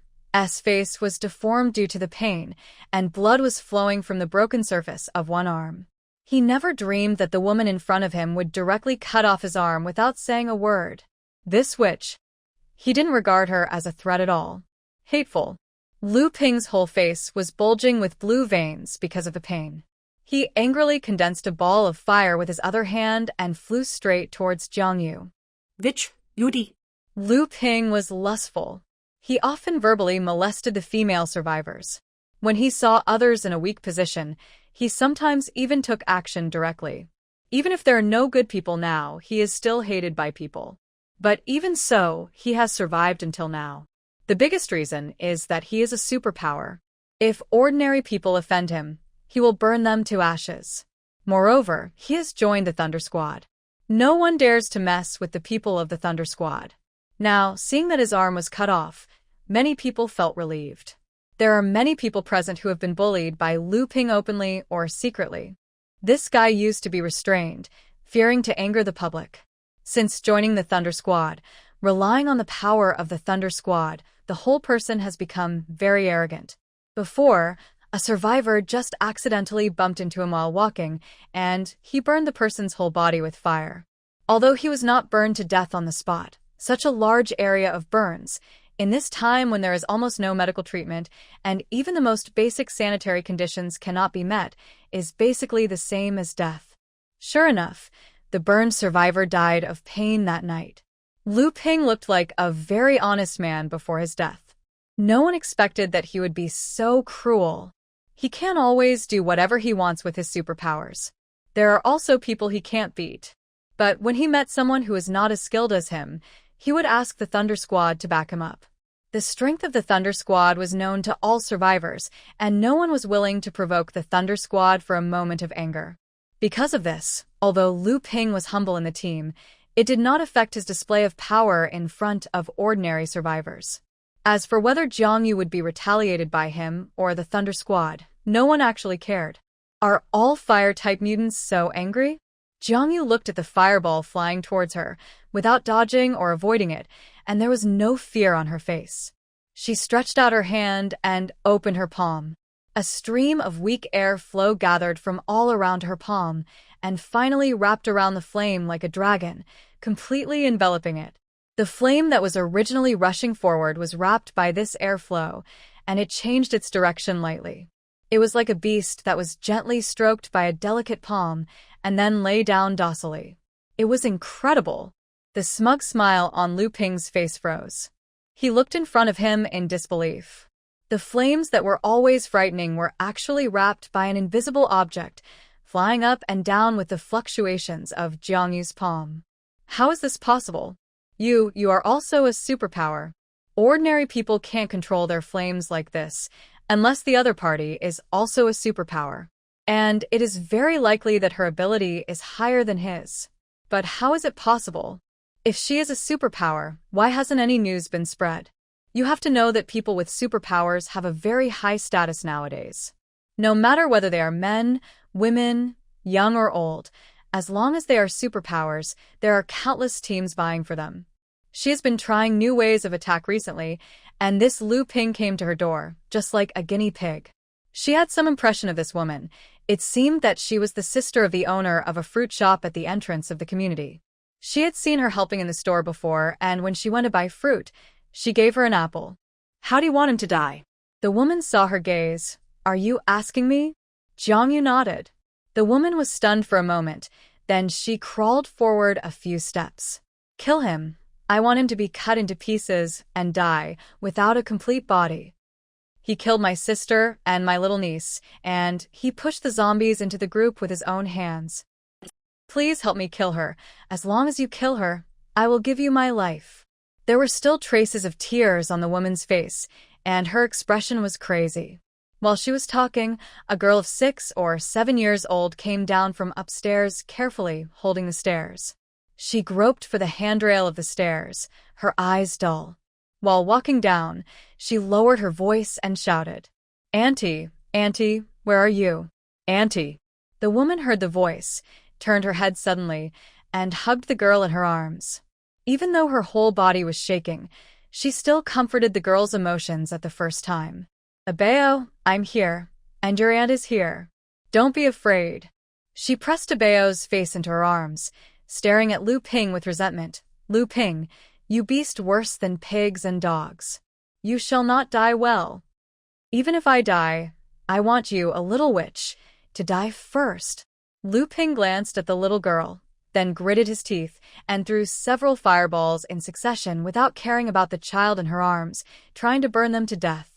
face was deformed due to the pain, and blood was flowing from the broken surface of one arm. He never dreamed that the woman in front of him would directly cut off his arm without saying a word. This witch. He didn't regard her as a threat at all. Hateful. Lu Ping's whole face was bulging with blue veins because of the pain. He angrily condensed a ball of fire with his other hand and flew straight towards Jiang Yu. Witch, Yudi. Lu Ping was lustful. He often verbally molested the female survivors. When he saw others in a weak position, he sometimes even took action directly. Even if there are no good people now, he is still hated by people. But even so, he has survived until now. The biggest reason is that he is a superpower. If ordinary people offend him, he will burn them to ashes. Moreover, he has joined the Thunder Squad. No one dares to mess with the people of the Thunder Squad. Now, seeing that his arm was cut off, many people felt relieved. There are many people present who have been bullied by Lu Ping openly or secretly. This guy used to be restrained, fearing to anger the public. Since joining the Thunder Squad, relying on the power of the Thunder Squad, the whole person has become very arrogant. Before, a survivor just accidentally bumped into him while walking, and he burned the person's whole body with fire. Although he was not burned to death on the spot, such a large area of burns, in this time when there is almost no medical treatment and even the most basic sanitary conditions cannot be met, is basically the same as death. Sure enough, the burned survivor died of pain that night. Lu Ping looked like a very honest man before his death. No one expected that he would be so cruel. He can't always do whatever he wants with his superpowers. There are also people he can't beat. But when he met someone who is not as skilled as him, he would ask the Thunder Squad to back him up. The strength of the Thunder Squad was known to all survivors, and no one was willing to provoke the Thunder Squad for a moment of anger. Because of this, although Lu Ping was humble in the team, it did not affect his display of power in front of ordinary survivors. As for whether Jiang Yu would be retaliated by him or the Thunder Squad, no one actually cared. Are all fire-type mutants so angry? Jiang Yu looked at the fireball flying towards her, without dodging or avoiding it, and there was no fear on her face. She stretched out her hand and opened her palm. A stream of weak air flow gathered from all around her palm, and finally wrapped around the flame like a dragon, completely enveloping it. The flame that was originally rushing forward was wrapped by this airflow, and it changed its direction lightly. It was like a beast that was gently stroked by a delicate palm, and then lay down docilely. It was incredible. The smug smile on Lu Ping's face froze. He looked in front of him in disbelief. The flames that were always frightening were actually wrapped by an invisible object, flying up and down with the fluctuations of Jiang Yu's palm. How is this possible? You are also a superpower. Ordinary people can't control their flames like this, unless the other party is also a superpower. And it is very likely that her ability is higher than his. But how is it possible? If she is a superpower, why hasn't any news been spread? You have to know that people with superpowers have a very high status nowadays. No matter whether they are men, women, young or old, as long as they are superpowers, there are countless teams vying for them. She has been trying new ways of attack recently, and this Lu Ping came to her door, just like a guinea pig. She had some impression of this woman. It seemed that she was the sister of the owner of a fruit shop at the entrance of the community. She had seen her helping in the store before, and when she went to buy fruit, she gave her an apple. How do you want him to die? The woman saw her gaze. Are you asking me? Jiang Yu nodded. The woman was stunned for a moment, then she crawled forward a few steps. Kill him. I want him to be cut into pieces and die without a complete body. He killed my sister and my little niece, and he pushed the zombies into the group with his own hands. Please help me kill her. As long as you kill her, I will give you my life. There were still traces of tears on the woman's face, and her expression was crazy. While she was talking, a girl of 6 or 7 years old came down from upstairs, carefully holding the stairs. She groped for the handrail of the stairs, her eyes dull. While walking down, she lowered her voice and shouted, "Auntie, Auntie, where are you? Auntie." The woman heard the voice, turned her head suddenly, and hugged the girl in her arms. Even though her whole body was shaking, she still comforted the girl's emotions at the first time. "Abeo, I'm here, and your aunt is here. Don't be afraid." She pressed Abeo's face into her arms, staring at Lu Ping with resentment. "Lu Ping, you beast worse than pigs and dogs. You shall not die well. Even if I die, I want you, a little witch, to die first." Lu Ping glanced at the little girl, then gritted his teeth and threw several fireballs in succession without caring about the child in her arms, trying to burn them to death.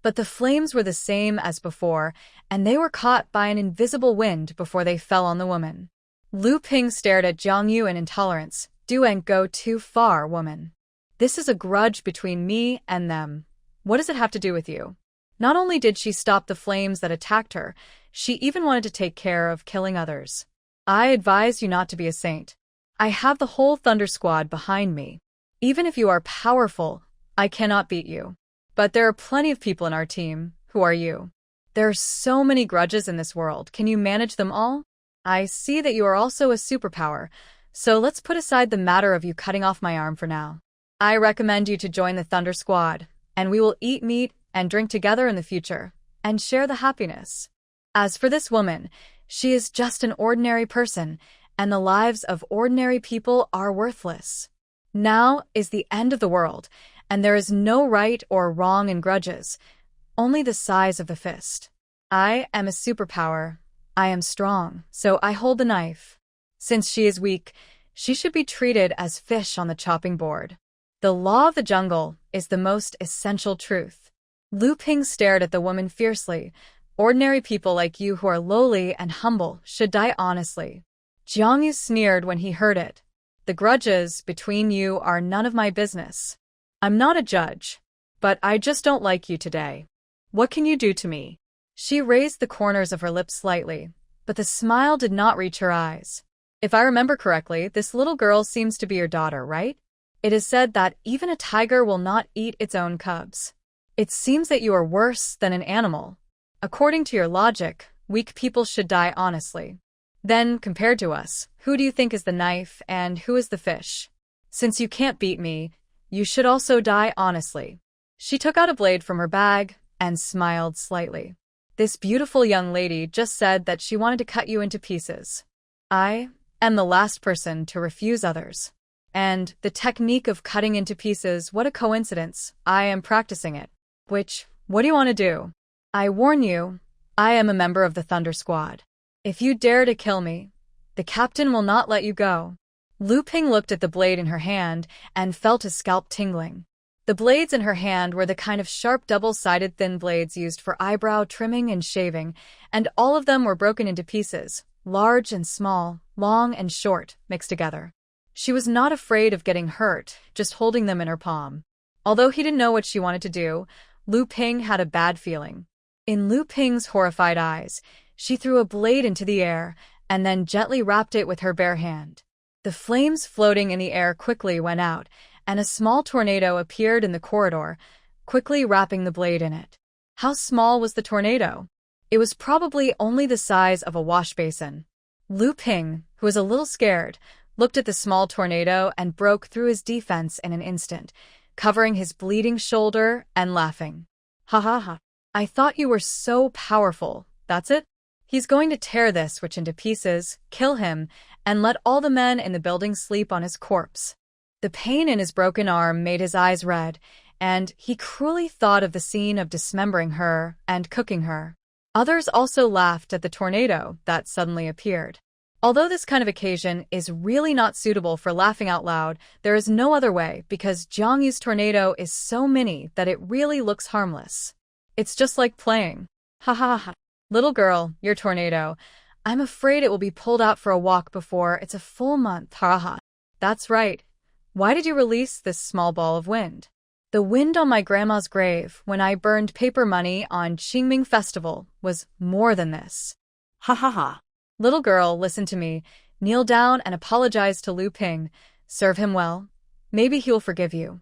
But the flames were the same as before, and they were caught by an invisible wind before they fell on the woman. Lu Ping stared at Jiang Yu in intolerance. "You ain't go too far, woman. This is a grudge between me and them. What does it have to do with you?" Not only did she stop the flames that attacked her, she even wanted to take care of killing others. "I advise you not to be a saint. I have the whole Thunder Squad behind me. Even if you are powerful, I cannot beat you. But there are plenty of people in our team. Who are you? There are so many grudges in this world. Can you manage them all? I see that you are also a superpower, so let's put aside the matter of you cutting off my arm for now. I recommend you to join the Thunder Squad, and we will eat meat and drink together in the future, and share the happiness. As for this woman, she is just an ordinary person, and the lives of ordinary people are worthless. Now is the end of the world, and there is no right or wrong in grudges, only the size of the fist. I am a superpower. I am strong, so I hold the knife. Since she is weak, She should be treated as fish on the chopping board. The law of the jungle is the most essential truth. Lu Ping stared at the woman fiercely. Ordinary people like you who are lowly and humble should die honestly. Jiang Yu sneered when he heard it. The grudges between you are none of my business. I'm not a judge, but I just don't like you today. What can you do to me? She raised the corners of her lips slightly, but the smile did not reach her eyes. If I remember correctly, this little girl seems to be your daughter, right? It is said that even a tiger will not eat its own cubs. It seems that you are worse than an animal. According to your logic, weak people should die honestly. Then, compared to us, who do you think is the knife and who is the fish? Since you can't beat me, you should also die honestly. She took out a blade from her bag and smiled slightly. This beautiful young lady just said that she wanted to cut you into pieces. I am the last person to refuse others. And the technique of cutting into pieces, what a coincidence. I am practicing it. What do you want to do? I warn you, I am a member of the Thunder Squad. If you dare to kill me, the captain will not let you go. Lu Ping looked at the blade in her hand and felt his scalp tingling. The blades in her hand were the kind of sharp double-sided thin blades used for eyebrow trimming and shaving, and all of them were broken into pieces, large and small, long and short, mixed together. She was not afraid of getting hurt, just holding them in her palm. Although he didn't know what she wanted to do, Lu Ping had a bad feeling. In Lu Ping's horrified eyes, she threw a blade into the air and then gently wrapped it with her bare hand. The flames floating in the air quickly went out, and a small tornado appeared in the corridor, quickly wrapping the blade in it. How small was the tornado? It was probably only the size of a wash basin. Lu Ping, who was a little scared, looked at the small tornado and broke through his defense in an instant, covering his bleeding shoulder and laughing. Ha ha ha. I thought you were so powerful, that's it? He's going to tear this witch into pieces, kill him, and let all the men in the building sleep on his corpse. The pain in his broken arm made his eyes red, and he cruelly thought of the scene of dismembering her and cooking her. Others also laughed at the tornado that suddenly appeared. Although this kind of occasion is really not suitable for laughing out loud, there is no other way because Jiang Yu's tornado is so mini that it really looks harmless. It's just like playing. Ha ha ha. Little girl, your tornado. I'm afraid it will be pulled out for a walk before it's a full month. Ha ha. That's right. Why did you release this small ball of wind? The wind on my grandma's grave when I burned paper money on Qingming Festival was more than this. Ha ha ha. Little girl, listen to me. Kneel down and apologize to Lu Ping. Serve him well. Maybe he'll forgive you.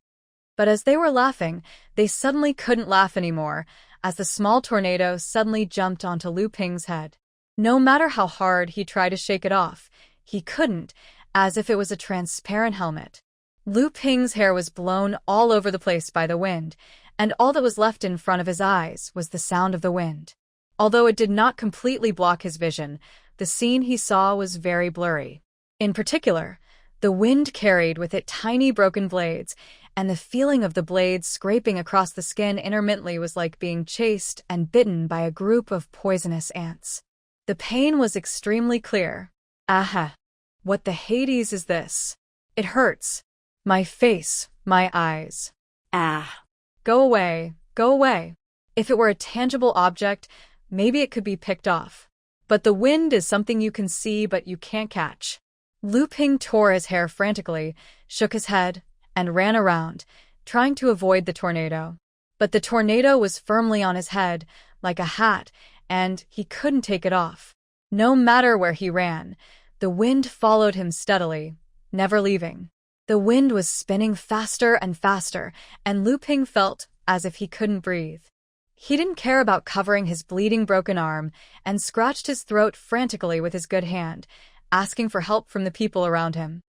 But as they were laughing, they suddenly couldn't laugh anymore, as the small tornado suddenly jumped onto Lu Ping's head. No matter how hard he tried to shake it off, he couldn't, as if it was a transparent helmet. Lu Ping's hair was blown all over the place by the wind, and all that was left in front of his eyes was the sound of the wind. Although it did not completely block his vision, the scene he saw was very blurry. In particular, the wind carried with it tiny broken blades, and the feeling of the blades scraping across the skin intermittently was like being chased and bitten by a group of poisonous ants. The pain was extremely clear. Aha! What the Hades is this? It hurts. My face, my eyes. Ah. Go away, go away. If it were a tangible object, maybe it could be picked off. But the wind is something you can see but you can't catch. Lu Ping tore his hair frantically, shook his head, and ran around, trying to avoid the tornado. But the tornado was firmly on his head, like a hat, and he couldn't take it off. No matter where he ran, the wind followed him steadily, never leaving. The wind was spinning faster and faster, and Lu Ping felt as if he couldn't breathe. He didn't care about covering his bleeding broken arm and scratched his throat frantically with his good hand, asking for help from the people around him.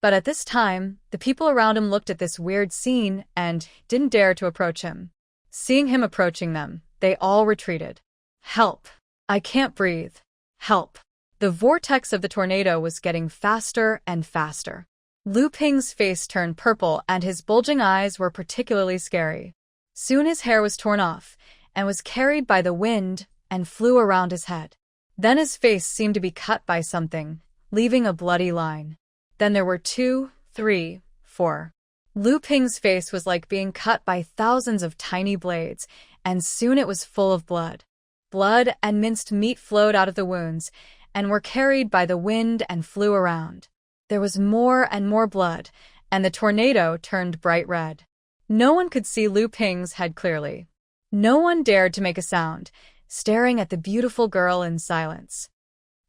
But at this time, the people around him looked at this weird scene and didn't dare to approach him. Seeing him approaching them, they all retreated. Help! I can't breathe. Help! The vortex of the tornado was getting faster and faster. Lu Ping's face turned purple and his bulging eyes were particularly scary. Soon his hair was torn off and was carried by the wind and flew around his head. Then his face seemed to be cut by something, leaving a bloody line. Then there were 2, 3, 4. Lu Ping's face was like being cut by thousands of tiny blades, and soon it was full of blood. Blood and minced meat flowed out of the wounds, and were carried by the wind and flew around. There was more and more blood, and the tornado turned bright red. No one could see Lu Ping's head clearly. No one dared to make a sound, staring at the beautiful girl in silence.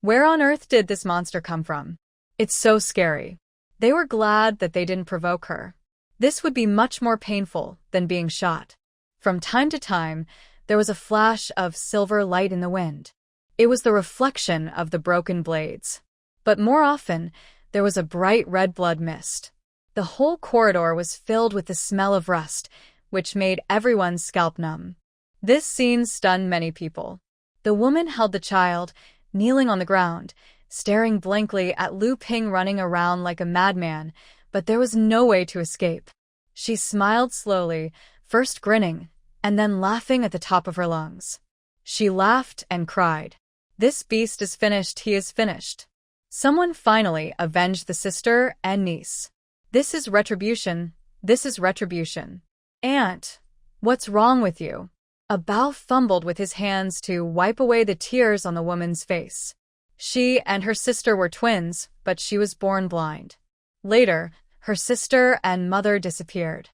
Where on earth did this monster come from? It's so scary. They were glad that they didn't provoke her. This would be much more painful than being shot. From time to time, there was a flash of silver light in the wind. It was the reflection of the broken blades. But more often, there was a bright red blood mist. The whole corridor was filled with the smell of rust, which made everyone's scalp numb. This scene stunned many people. The woman held the child, kneeling on the ground, staring blankly at Lu Ping running around like a madman, but there was no way to escape. She smiled slowly, first grinning, and then laughing at the top of her lungs. She laughed and cried. This beast is finished, he is finished. Someone finally avenged the sister and niece. This is retribution, this is retribution. Aunt, what's wrong with you? A Bao fumbled with his hands to wipe away the tears on the woman's face. She and her sister were twins, but she was born blind. Later, her sister and mother disappeared.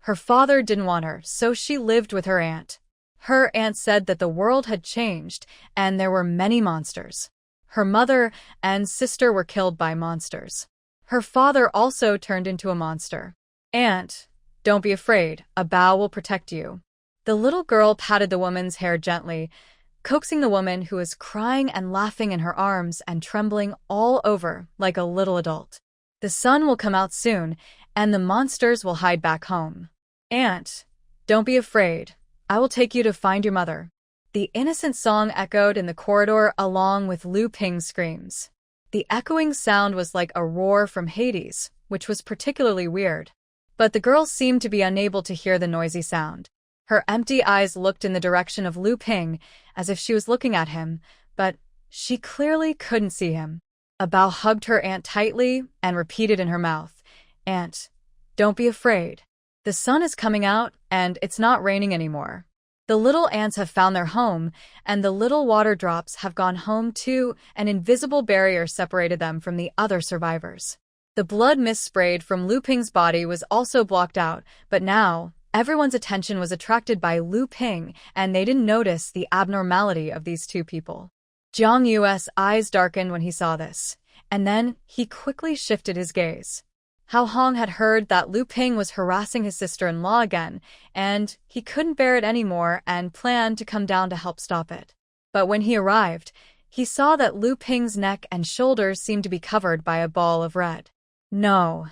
Her father didn't want her, so she lived with her aunt. Her aunt said that the world had changed and there were many monsters. Her mother and sister were killed by monsters. Her father also turned into a monster. Aunt, don't be afraid, a Bao will protect you. The little girl patted the woman's hair gently, coaxing the woman who was crying and laughing in her arms and trembling all over like a little adult. The sun will come out soon, and the monsters will hide back home. Aunt, don't be afraid. I will take you to find your mother. The innocent song echoed in the corridor along with Lu Ping's screams. The echoing sound was like a roar from Hades, which was particularly weird. But the girl seemed to be unable to hear the noisy sound. Her empty eyes looked in the direction of Lu Ping, as if she was looking at him, but she clearly couldn't see him. A Bao hugged her aunt tightly and repeated in her mouth, Aunt, don't be afraid. The sun is coming out, and it's not raining anymore. The little ants have found their home, and the little water drops have gone home too. An invisible barrier separated them from the other survivors. The blood mist sprayed from Lu Ping's body was also blocked out, but now, everyone's attention was attracted by Lu Ping, and they didn't notice the abnormality of these two people. Jiang Yu's eyes darkened when he saw this, and then he quickly shifted his gaze. Hao Hong had heard that Lu Ping was harassing his sister-in-law again, and he couldn't bear it anymore and planned to come down to help stop it. But when he arrived, he saw that Lu Ping's neck and shoulders seemed to be covered by a ball of red. No,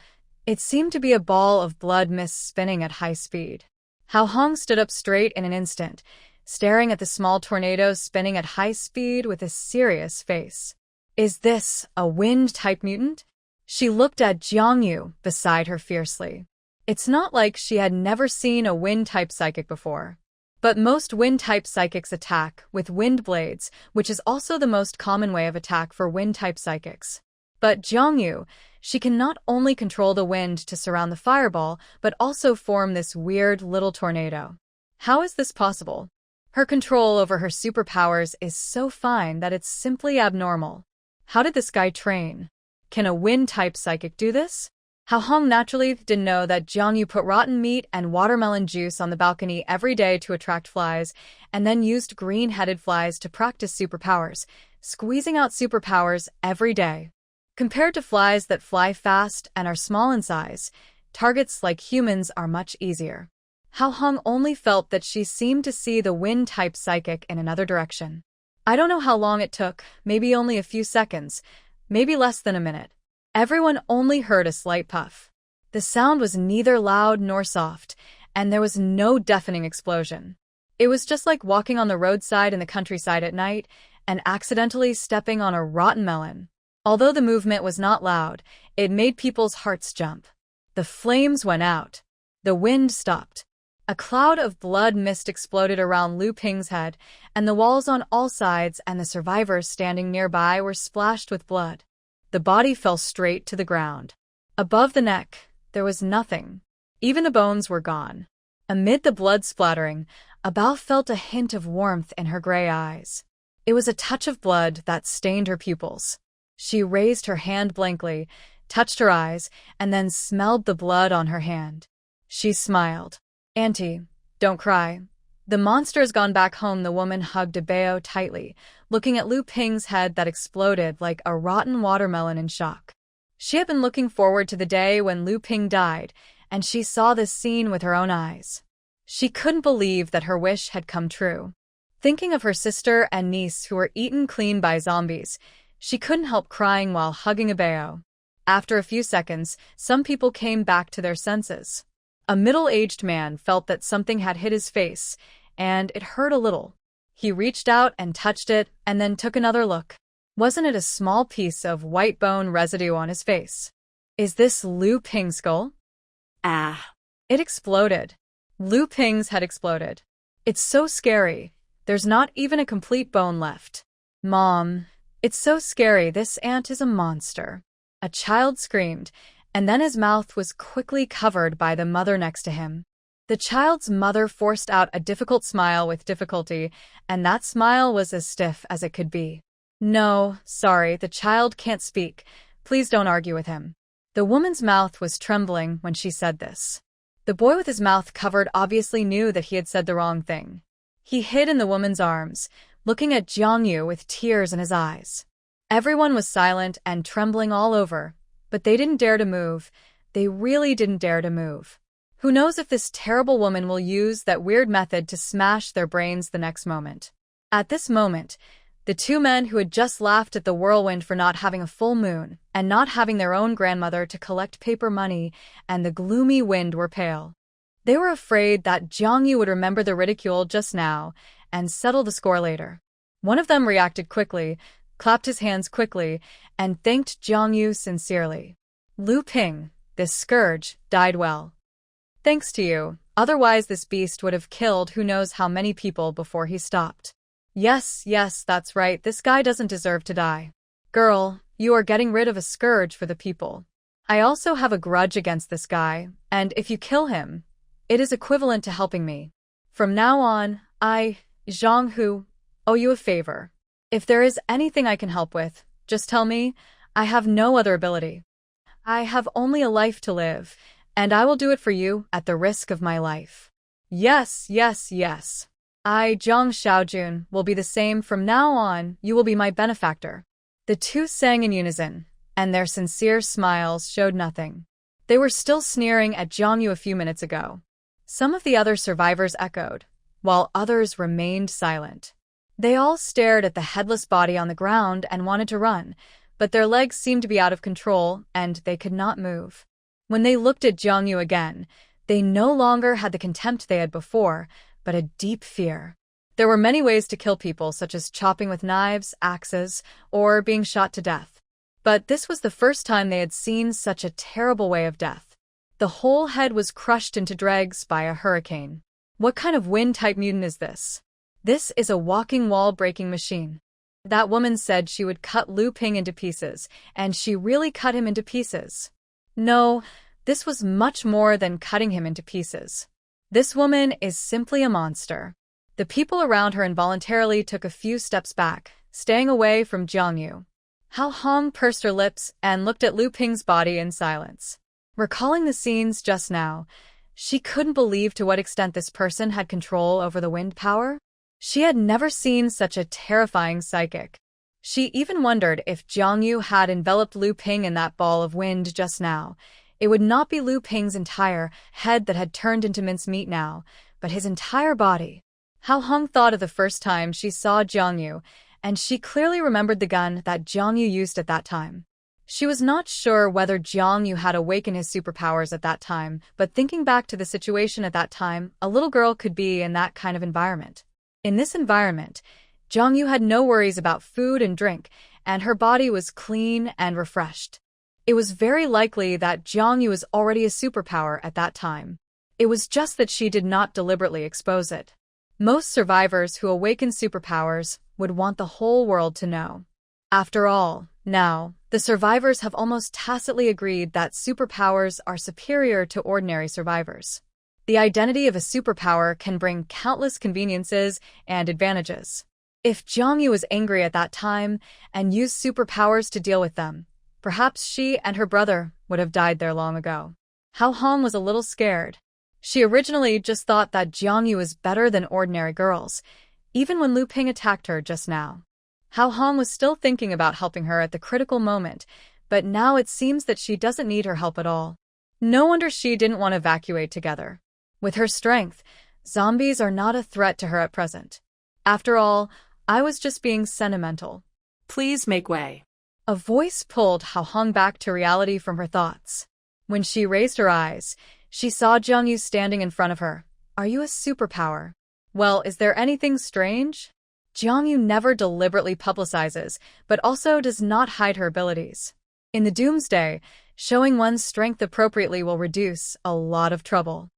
it seemed to be a ball of blood mist spinning at high speed. Hao Hong stood up straight in an instant, staring at the small tornadoes spinning at high speed with a serious face. Is this a wind-type mutant? She looked at Jiang Yu beside her fiercely. It's not like she had never seen a wind-type psychic before. But most wind-type psychics attack with wind blades, which is also the most common way of attack for wind-type psychics. But Jiang Yu, she can not only control the wind to surround the fireball, but also form this weird little tornado. How is this possible? Her control over her superpowers is so fine that it's simply abnormal. How did this guy train? Can a wind-type psychic do this? Hao Hong naturally didn't know that Jiang Yu put rotten meat and watermelon juice on the balcony every day to attract flies, and then used green-headed flies to practice superpowers, squeezing out superpowers every day. Compared to flies that fly fast and are small in size, targets like humans are much easier. Hao Hong only felt that she seemed to see the wind-type psychic in another direction. I don't know how long it took, maybe only a few seconds, maybe less than a minute. Everyone only heard a slight puff. The sound was neither loud nor soft, and there was no deafening explosion. It was just like walking on the roadside in the countryside at night and accidentally stepping on a rotten melon. Although the movement was not loud, it made people's hearts jump. The flames went out. The wind stopped. A cloud of blood mist exploded around Lu Ping's head, and the walls on all sides and the survivors standing nearby were splashed with blood. the body fell straight to the ground. Above the neck, there was nothing. Even the bones were gone. Amid the blood splattering, Abao felt a hint of warmth in her gray eyes. It was a touch of blood that stained her pupils. She raised her hand blankly, touched her eyes, and then smelled the blood on her hand. She smiled. "Auntie, don't cry. The monster has gone back home." The woman hugged Abao tightly, looking at Lu Ping's head that exploded like a rotten watermelon in shock. She had been looking forward to the day when Lu Ping died, and she saw this scene with her own eyes. She couldn't believe that her wish had come true. Thinking of her sister and niece who were eaten clean by zombies, she couldn't help crying while hugging Abao. After a few seconds, some people came back to their senses. A middle-aged man felt that something had hit his face, and it hurt a little. He reached out and touched it, and then took another look. Wasn't it a small piece of white bone residue on his face? "Is this Lu Ping's skull?" Ah. It exploded. Lu Ping's had exploded. "It's so scary. There's not even a complete bone left." "Mom, it's so scary. This ant is a monster." A child screamed, and then his mouth was quickly covered by the mother next to him. The child's mother forced out a difficult smile with difficulty, and that smile was as stiff as it could be. "No, sorry, the child can't speak. Please don't argue with him." The woman's mouth was trembling when she said this. The boy with his mouth covered obviously knew that he had said the wrong thing. He hid in the woman's arms, looking at Jiangyu with tears in his eyes. Everyone was silent and trembling all over, but they didn't dare to move. They really didn't dare to move. Who knows if this terrible woman will use that weird method to smash their brains the next moment. At this moment, the two men who had just laughed at the whirlwind for not having a full moon and not having their own grandmother to collect paper money and the gloomy wind were pale. They were afraid that Jiangyu would remember the ridicule just now and settle the score later. One of them reacted quickly, clapped his hands quickly, and thanked Jiangyu sincerely. "Lu Ping, this scourge, died well. Thanks to you, otherwise this beast would have killed who knows how many people before he stopped." Yes, that's right, this guy doesn't deserve to die. "Girl, you are getting rid of a scourge for the people. I also have a grudge against this guy, and if you kill him, it is equivalent to helping me. From now on, I, Zhang Hu, owe you a favor. If there is anything I can help with, just tell me. I have no other ability. I have only a life to live, and I will do it for you at the risk of my life." Yes. I, Zhang Xiaojun, will be the same from now on. You will be my benefactor." The two sang in unison, and their sincere smiles showed nothing. They were still sneering at Jiangyu a few minutes ago. Some of the other survivors echoed, while others remained silent. They all stared at the headless body on the ground and wanted to run, but their legs seemed to be out of control and they could not move. When they looked at Jiangyu again, they no longer had the contempt they had before, but a deep fear. There were many ways to kill people, such as chopping with knives, axes, or being shot to death. But this was the first time they had seen such a terrible way of death. The whole head was crushed into dregs by a hurricane. What kind of wind-type mutant is this? This is a walking wall-breaking machine. That woman said she would cut Lu Ping into pieces, and she really cut him into pieces. No, this was much more than cutting him into pieces. This woman is simply a monster. The people around her involuntarily took a few steps back, staying away from Jiangyu. Hao Hong pursed her lips and looked at Lu Ping's body in silence. Recalling the scenes just now, she couldn't believe to what extent this person had control over the wind power. She had never seen such a terrifying psychic. She even wondered if Jiangyu had enveloped Lu Ping in that ball of wind just now. It would not be Lu Ping's entire head that had turned into mincemeat now, but his entire body. Hao Hong thought of the first time she saw Jiangyu, and she clearly remembered the gun that Jiangyu used at that time. She was not sure whether Jiangyu had awakened his superpowers at that time, but thinking back to the situation at that time, a little girl could be in that kind of environment. In this environment, Jiangyu had no worries about food and drink, and her body was clean and refreshed. It was very likely that Jiangyu was already a superpower at that time. It was just that she did not deliberately expose it. Most survivors who awaken superpowers would want the whole world to know. After all, now, The survivors have almost tacitly agreed that superpowers are superior to ordinary survivors. The identity of a superpower can bring countless conveniences and advantages. If Jiangyu was angry at that time and used superpowers to deal with them, perhaps she and her brother would have died there long ago. Hao Hong was a little scared. She originally just thought that Jiangyu was better than ordinary girls, even when Lu Ping attacked her just now. Hao Hong was still thinking about helping her at the critical moment, but now it seems that she doesn't need her help at all. No wonder she didn't want to evacuate together. With her strength, zombies are not a threat to her at present. After all, I was just being sentimental. Please make way. A voice pulled Hao Hong back to reality from her thoughts. When she raised her eyes, she saw Jiangyu standing in front of her. Are you a superpower? Well, is there anything strange? Jiangyu never deliberately publicizes, but also does not hide her abilities. In the Doomsday, showing one's strength appropriately will reduce a lot of trouble.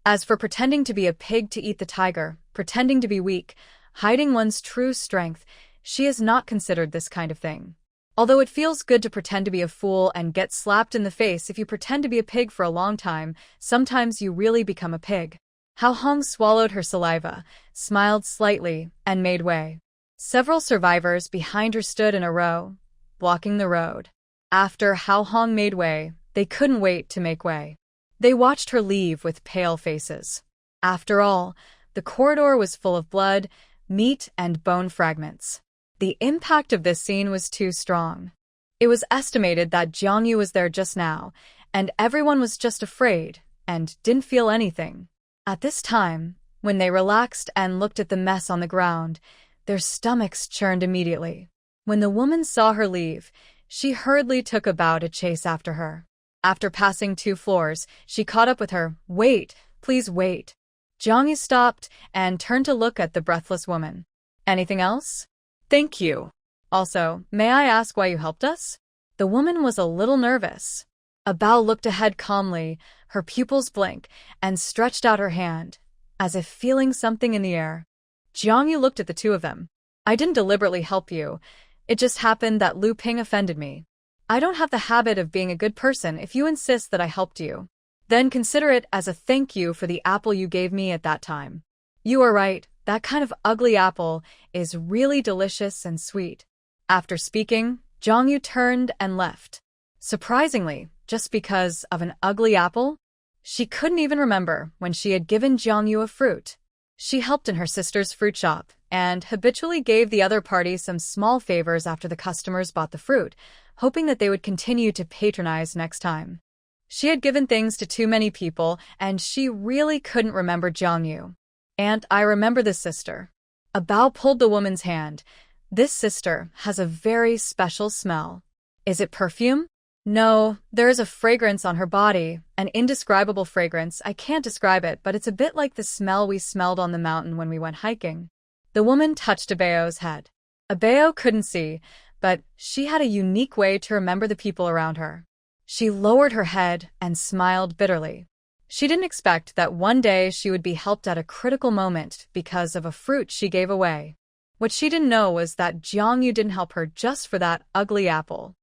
As for pretending to be a pig to eat the tiger, pretending to be weak, hiding one's true strength, she has not considered this kind of thing. Although it feels good to pretend to be a fool and get slapped in the face if you pretend to be a pig for a long time, sometimes you really become a pig. Hao Hong swallowed her saliva, smiled slightly, and made way. Several survivors behind her stood in a row, blocking the road. After Hao Hong made way, they couldn't wait to make way. They watched her leave with pale faces. After all, the corridor was full of blood, meat, and bone fragments. The impact of this scene was too strong. It was estimated that Jiangyu was there just now, and everyone was just afraid and didn't feel anything. At this time, when they relaxed and looked at the mess on the ground, their stomachs churned immediately. When the woman saw her leave, she hurriedly took a bow to chase after her. After passing 2 floors, she caught up with her. Wait, please wait. Jiangyu stopped and turned to look at the breathless woman. Anything else? Thank you. Also, may I ask why you helped us? The woman was a little nervous. Bao looked ahead calmly, her pupils blank, and stretched out her hand, as if feeling something in the air. Jiangyu looked at the two of them. I didn't deliberately help you. It just happened that Lu Ping offended me. I don't have the habit of being a good person if you insist that I helped you. Then consider it as a thank you for the apple you gave me at that time. You are right, that kind of ugly apple is really delicious and sweet. After speaking, Jiangyu turned and left. Surprisingly, just because of an ugly apple? She couldn't even remember when she had given Jiangyu a fruit. She helped in her sister's fruit shop and habitually gave the other party some small favors after the customers bought the fruit, hoping that they would continue to patronize next time. She had given things to too many people, and she really couldn't remember Jiangyu. "Aunt, I remember this sister." Bao pulled the woman's hand. "This sister has a very special smell." "Is it perfume?" "No, there is a fragrance on her body, an indescribable fragrance. I can't describe it, but it's a bit like the smell we smelled on the mountain when we went hiking." The woman touched Bao's head. Bao couldn't see, but she had a unique way to remember the people around her. She lowered her head and smiled bitterly. She didn't expect that one day she would be helped at a critical moment because of a fruit she gave away. What she didn't know was that Jiangyu didn't help her just for that ugly apple.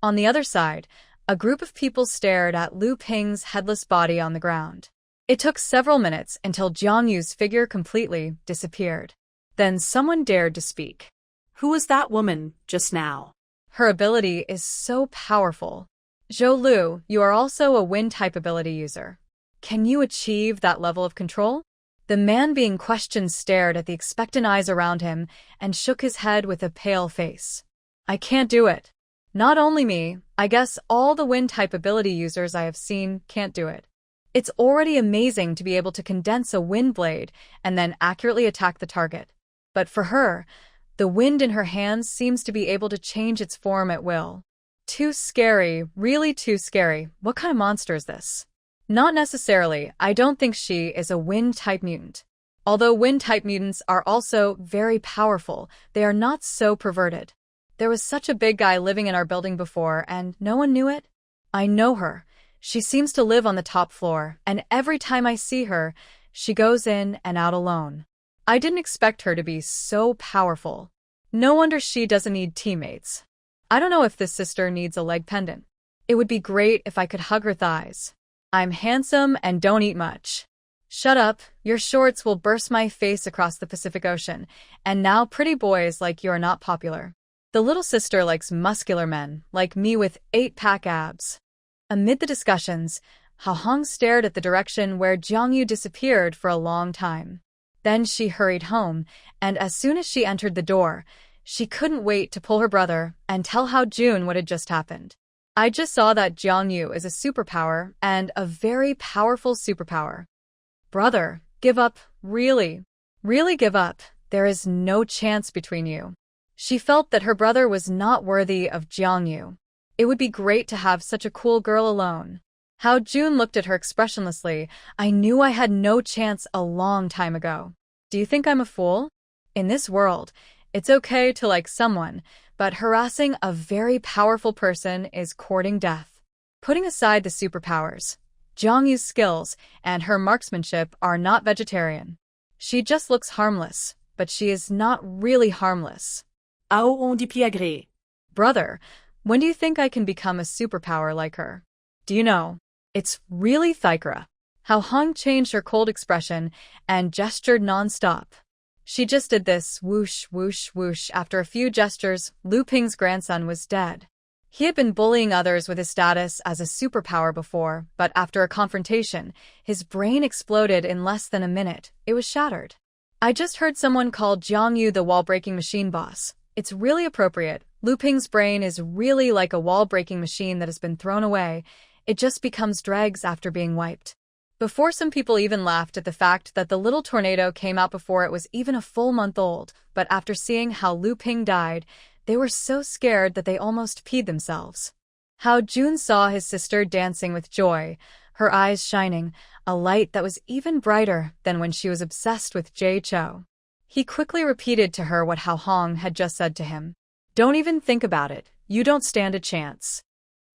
On the other side, a group of people stared at Lu Ping's headless body on the ground. It took several minutes until Jiangyu's figure completely disappeared. Then someone dared to speak. Who was that woman just now? Her ability is so powerful. Zhou Lu, you are also a wind-type ability user. Can you achieve that level of control? The man being questioned stared at the expectant eyes around him and shook his head with a pale face. I can't do it. Not only me, I guess all the wind-type ability users I have seen can't do it. It's already amazing to be able to condense a wind blade and then accurately attack the target. But for her, the wind in her hands seems to be able to change its form at will. Too scary, really too scary. What kind of monster is this? Not necessarily. I don't think she is a wind-type mutant. Although wind-type mutants are also very powerful, they are not so perverted. There was such a big guy living in our building before, and no one knew it. I know her. She seems to live on the top floor, and every time I see her, she goes in and out alone. I didn't expect her to be so powerful. No wonder she doesn't need teammates. I don't know if this sister needs a leg pendant. It would be great if I could hug her thighs. I'm handsome and don't eat much. Shut up, your shorts will burst my face across the Pacific Ocean, and now pretty boys like you are not popular. The little sister likes muscular men, like me with 8-pack abs. Amid the discussions, Ha-hong stared at the direction where Jiangyu disappeared for a long time. Then she hurried home, and as soon as she entered the door, she couldn't wait to pull her brother and tell Hao Jun what had just happened. I just saw that Jiangyu is a superpower, and a very powerful superpower. Brother, give up, really. Really give up, there is no chance between you. She felt that her brother was not worthy of Jiangyu. It would be great to have such a cool girl alone. Hao Jun looked at her expressionlessly. I knew I had no chance a long time ago. Do you think I'm a fool? In this world, it's okay to like someone, but harassing a very powerful person is courting death. Putting aside the superpowers, Jiangyu's skills and her marksmanship are not vegetarian. She just looks harmless, but she is not really harmless. Hao on dit piagre. Brother, when do you think I can become a superpower like her? Do you know? It's really Thikra. Hao Hong changed her cold expression and gestured non-stop. She just did this whoosh, whoosh, whoosh. After a few gestures, Lu Ping's grandson was dead. He had been bullying others with his status as a superpower before, but after a confrontation, his brain exploded in less than a minute. It was shattered. I just heard someone call Jiangyu the wall-breaking machine boss. It's really appropriate. Lu Ping's brain is really like a wall-breaking machine that has been thrown away. It just becomes dregs after being wiped. Before, some people even laughed at the fact that the little tornado came out before it was even a full month old, but after seeing how Lu Ping died, they were so scared that they almost peed themselves. Hao Jun saw his sister dancing with joy, her eyes shining, a light that was even brighter than when she was obsessed with Jay Cho. He quickly repeated to her what Hao Hong had just said to him. Don't even think about it, you don't stand a chance.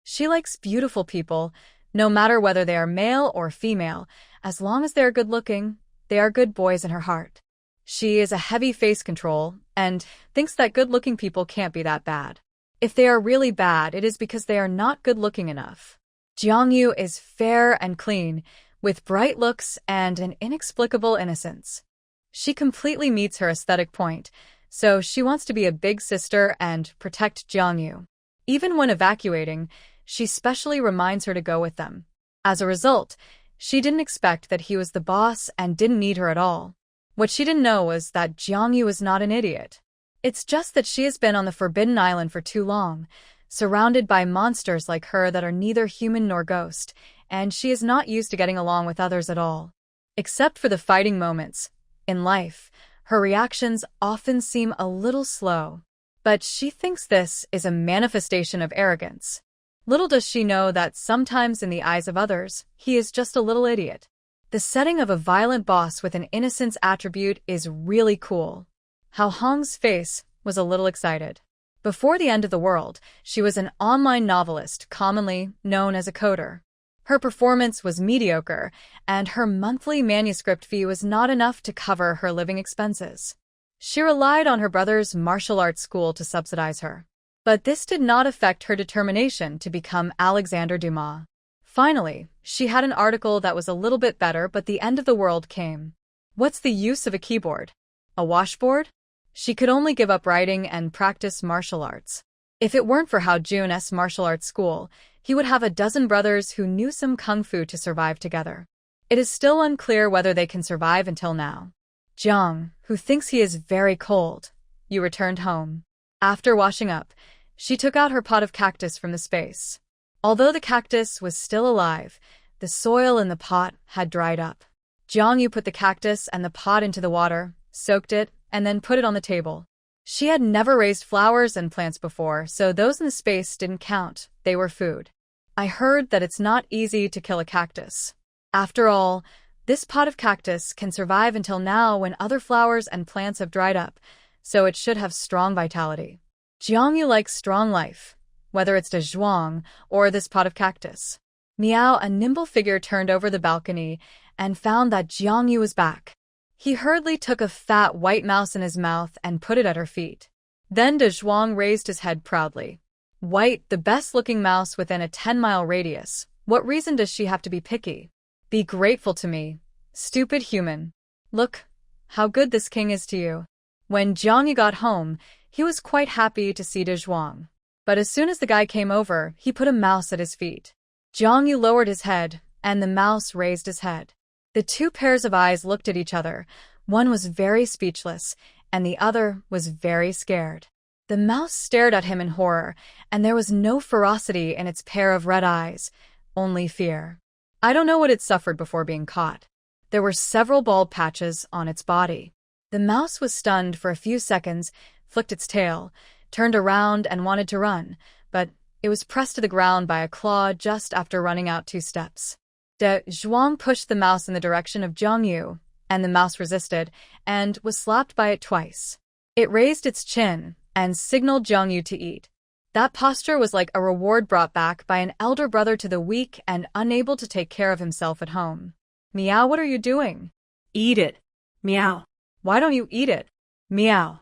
She likes beautiful people, no matter whether they are male or female, as long as they are good-looking, they are good boys in her heart. She is a heavy face control, and thinks that good-looking people can't be that bad. If they are really bad, it is because they are not good-looking enough. Jiangyu is fair and clean, with bright looks and an inexplicable innocence. She completely meets her aesthetic point, so she wants to be a big sister and protect Jiangyu. Even when evacuating, she specially reminds her to go with them. As a result, she didn't expect that he was the boss and didn't need her at all. What she didn't know was that Jiangyu is not an idiot. It's just that she has been on the Forbidden Island for too long, surrounded by monsters like her that are neither human nor ghost, and she is not used to getting along with others at all. Except for the fighting moments. In life, her reactions often seem a little slow. But she thinks this is a manifestation of arrogance. Little does she know that sometimes in the eyes of others, he is just a little idiot. The setting of a violent boss with an innocence attribute is really cool. Hao Hong's face was a little excited. Before the end of the world, she was an online novelist, commonly known as a coder. Her performance was mediocre, and her monthly manuscript fee was not enough to cover her living expenses. She relied on her brother's martial arts school to subsidize her. But this did not affect her determination to become Alexander Dumas. Finally, she had an article that was a little bit better, but the end of the world came. What's the use of a keyboard? A washboard? She could only give up writing and practice martial arts. If it weren't for Hao Jun's martial arts school, he would have a dozen brothers who knew some kung fu to survive together. It is still unclear whether they can survive until now. Jiang, who thinks he is very cold, you returned home. After washing up, she took out her pot of cactus from the space. Although the cactus was still alive, the soil in the pot had dried up. Jiangyu put the cactus and the pot into the water, soaked it, and then put it on the table. She had never raised flowers and plants before, so those in the space didn't count, they were food. I heard that it's not easy to kill a cactus. After all, this pot of cactus can survive until now when other flowers and plants have dried up, so it should have strong vitality. Jiangyu likes strong life, whether it's the zhuang or this pot of cactus. Meow, a nimble figure turned over the balcony and found that Jiangyu was back. He hurriedly took a fat white mouse in his mouth and put it at her feet. Then De Zhuang raised his head proudly. White, the best-looking mouse within a 10-mile radius. What reason does she have to be picky? Be grateful to me. Stupid human. Look, how good this king is to you. When Jiangyu got home, he was quite happy to see De Zhuang. But as soon as the guy came over, he put a mouse at his feet. Jiangyu lowered his head, and the mouse raised his head. The two pairs of eyes looked at each other. One was very speechless, and the other was very scared. The mouse stared at him in horror, and there was no ferocity in its pair of red eyes, only fear. I don't know what it suffered before being caught. There were several bald patches on its body. The mouse was stunned for a few seconds, flicked its tail, turned around and wanted to run, but it was pressed to the ground by a claw just after running out 2 steps. De Zhuang pushed the mouse in the direction of Jiangyu, and the mouse resisted and was slapped by it twice. It raised its chin and signaled Jiangyu to eat. That posture was like a reward brought back by an elder brother to the weak and unable to take care of himself at home. Meow, what are you doing? Eat it. Meow. Why don't you eat it? Meow.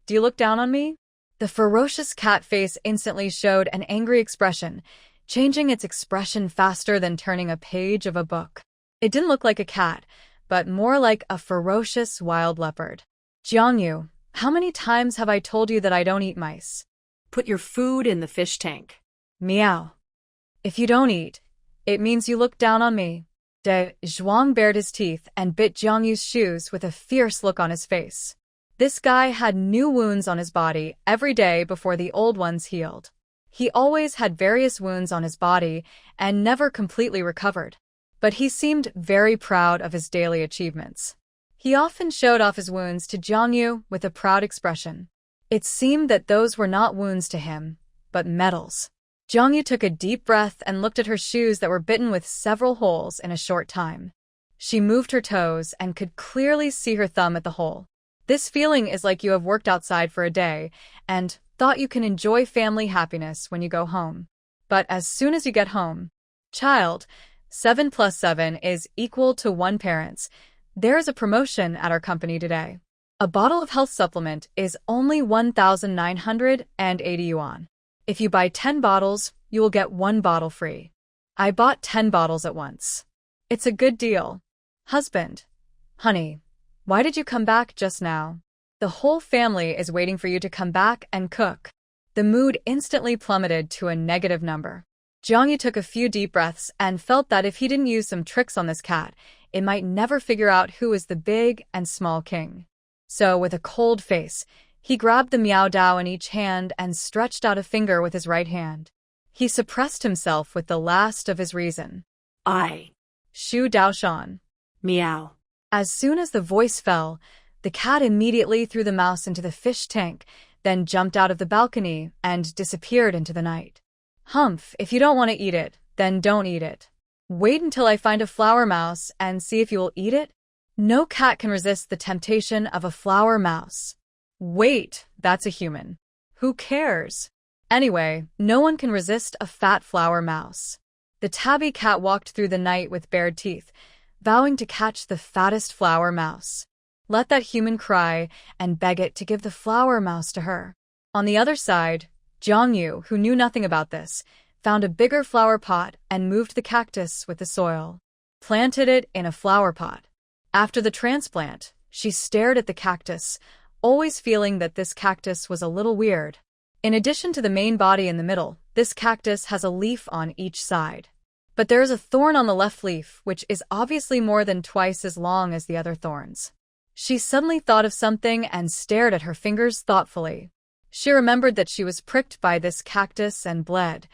Do you look down on me? The ferocious cat face instantly showed an angry expression, changing its expression faster than turning a page of a book. It didn't look like a cat, but more like a ferocious wild leopard. Jiangyu, how many times have I told you that I don't eat mice? Put your food in the fish tank. Meow. If you don't eat, it means you look down on me. De Zhuang bared his teeth and bit Jiangyu's shoes with a fierce look on his face. This guy had new wounds on his body every day before the old ones healed. He always had various wounds on his body and never completely recovered. But he seemed very proud of his daily achievements. He often showed off his wounds to Jiangyu with a proud expression. It seemed that those were not wounds to him, but medals. Jiangyu took a deep breath and looked at her shoes that were bitten with several holes in a short time. She moved her toes and could clearly see her thumb at the hole. This feeling is like you have worked outside for a day and thought you can enjoy family happiness when you go home. But as soon as you get home, child, 7 plus 7 is equal to 1 parents. There is a promotion at our company today. A bottle of health supplement is only 1,980 yuan. If you buy 10 bottles, you will get 1 bottle free. I bought 10 bottles at once. It's a good deal. Husband. Honey, why did you come back just now? The whole family is waiting for you to come back and cook. The mood instantly plummeted to a negative number. Jiangyu took a few deep breaths and felt that if he didn't use some tricks on this cat, it might never figure out who is the big and small king. So, with a cold face, he grabbed the Miao Dao in each hand and stretched out a finger with his right hand. He suppressed himself with the last of his reason. I. Shu Daoshan. Meow. As soon as the voice fell, the cat immediately threw the mouse into the fish tank, then jumped out of the balcony and disappeared into the night. Humph, if you don't want to eat it, then don't eat it. Wait until I find a flower mouse and see if you will eat it. No cat can resist the temptation of a flower mouse. Wait, that's a human. Who cares? Anyway, no one can resist a fat flower mouse. The tabby cat walked through the night with bared teeth, vowing to catch the fattest flower mouse. Let that human cry and beg it to give the flower mouse to her. On the other side, Jiangyu, who knew nothing about this, found a bigger flower pot and moved the cactus with the soil. Planted it in a flower pot. After the transplant, she stared at the cactus, always feeling that this cactus was a little weird. In addition to the main body in the middle, this cactus has a leaf on each side. But there is a thorn on the left leaf, which is obviously more than twice as long as the other thorns. She suddenly thought of something and stared at her fingers thoughtfully. She remembered that she was pricked by this cactus and bled.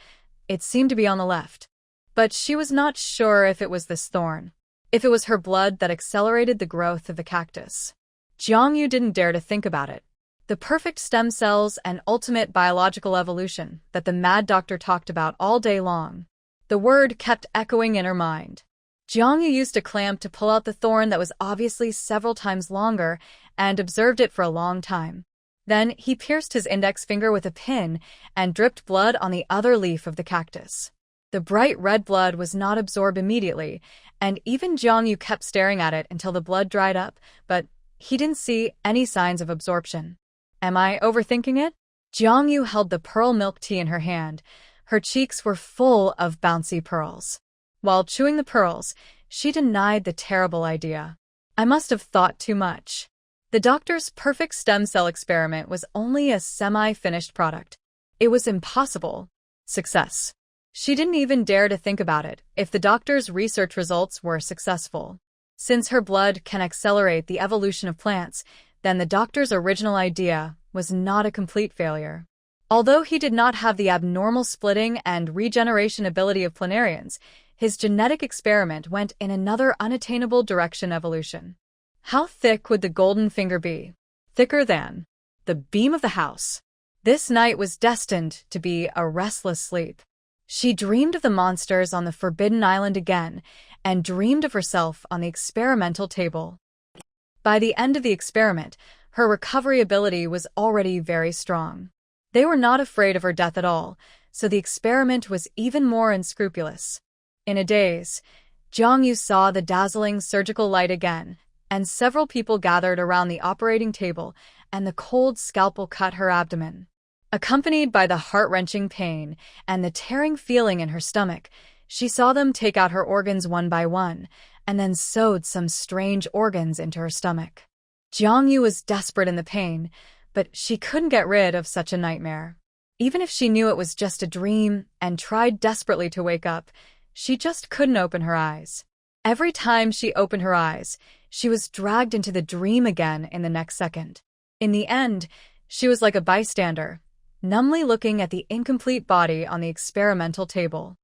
It seemed to be on the left. But she was not sure if it was this thorn. If it was her blood that accelerated the growth of the cactus. Jiangyu didn't dare to think about it. The perfect stem cells and ultimate biological evolution that the mad doctor talked about all day long. The word kept echoing in her mind. Jiangyu used a clamp to pull out the thorn that was obviously several times longer and observed it for a long time. Then he pierced his index finger with a pin and dripped blood on the other leaf of the cactus. The bright red blood was not absorbed immediately, and even Jiangyu kept staring at it until the blood dried up, but he didn't see any signs of absorption. Am I overthinking it? Jiangyu held the pearl milk tea in her hand. Her cheeks were full of bouncy pearls. While chewing the pearls, she denied the terrible idea. I must have thought too much. The doctor's perfect stem cell experiment was only a semi-finished product. It was impossible. Success. She didn't even dare to think about it if the doctor's research results were successful. Since her blood can accelerate the evolution of plants, then the doctor's original idea was not a complete failure. Although he did not have the abnormal splitting and regeneration ability of planarians, his genetic experiment went in another unattainable direction: evolution. How thick would the golden finger be? Thicker than the beam of the house. This night was destined to be a restless sleep. She dreamed of the monsters on the Forbidden Island again, and dreamed of herself on the experimental table. By the end of the experiment, her recovery ability was already very strong. They were not afraid of her death at all, so the experiment was even more unscrupulous. In a daze, Jiangyu saw the dazzling surgical light again, and several people gathered around the operating table, and the cold scalpel cut her abdomen. Accompanied by the heart-wrenching pain and the tearing feeling in her stomach, she saw them take out her organs one by one, and then sewed some strange organs into her stomach. Jiangyu was desperate in the pain, but she couldn't get rid of such a nightmare. Even if she knew it was just a dream and tried desperately to wake up, she just couldn't open her eyes. Every time she opened her eyes, she was dragged into the dream again in the next second. In the end, she was like a bystander, numbly looking at the incomplete body on the experimental table.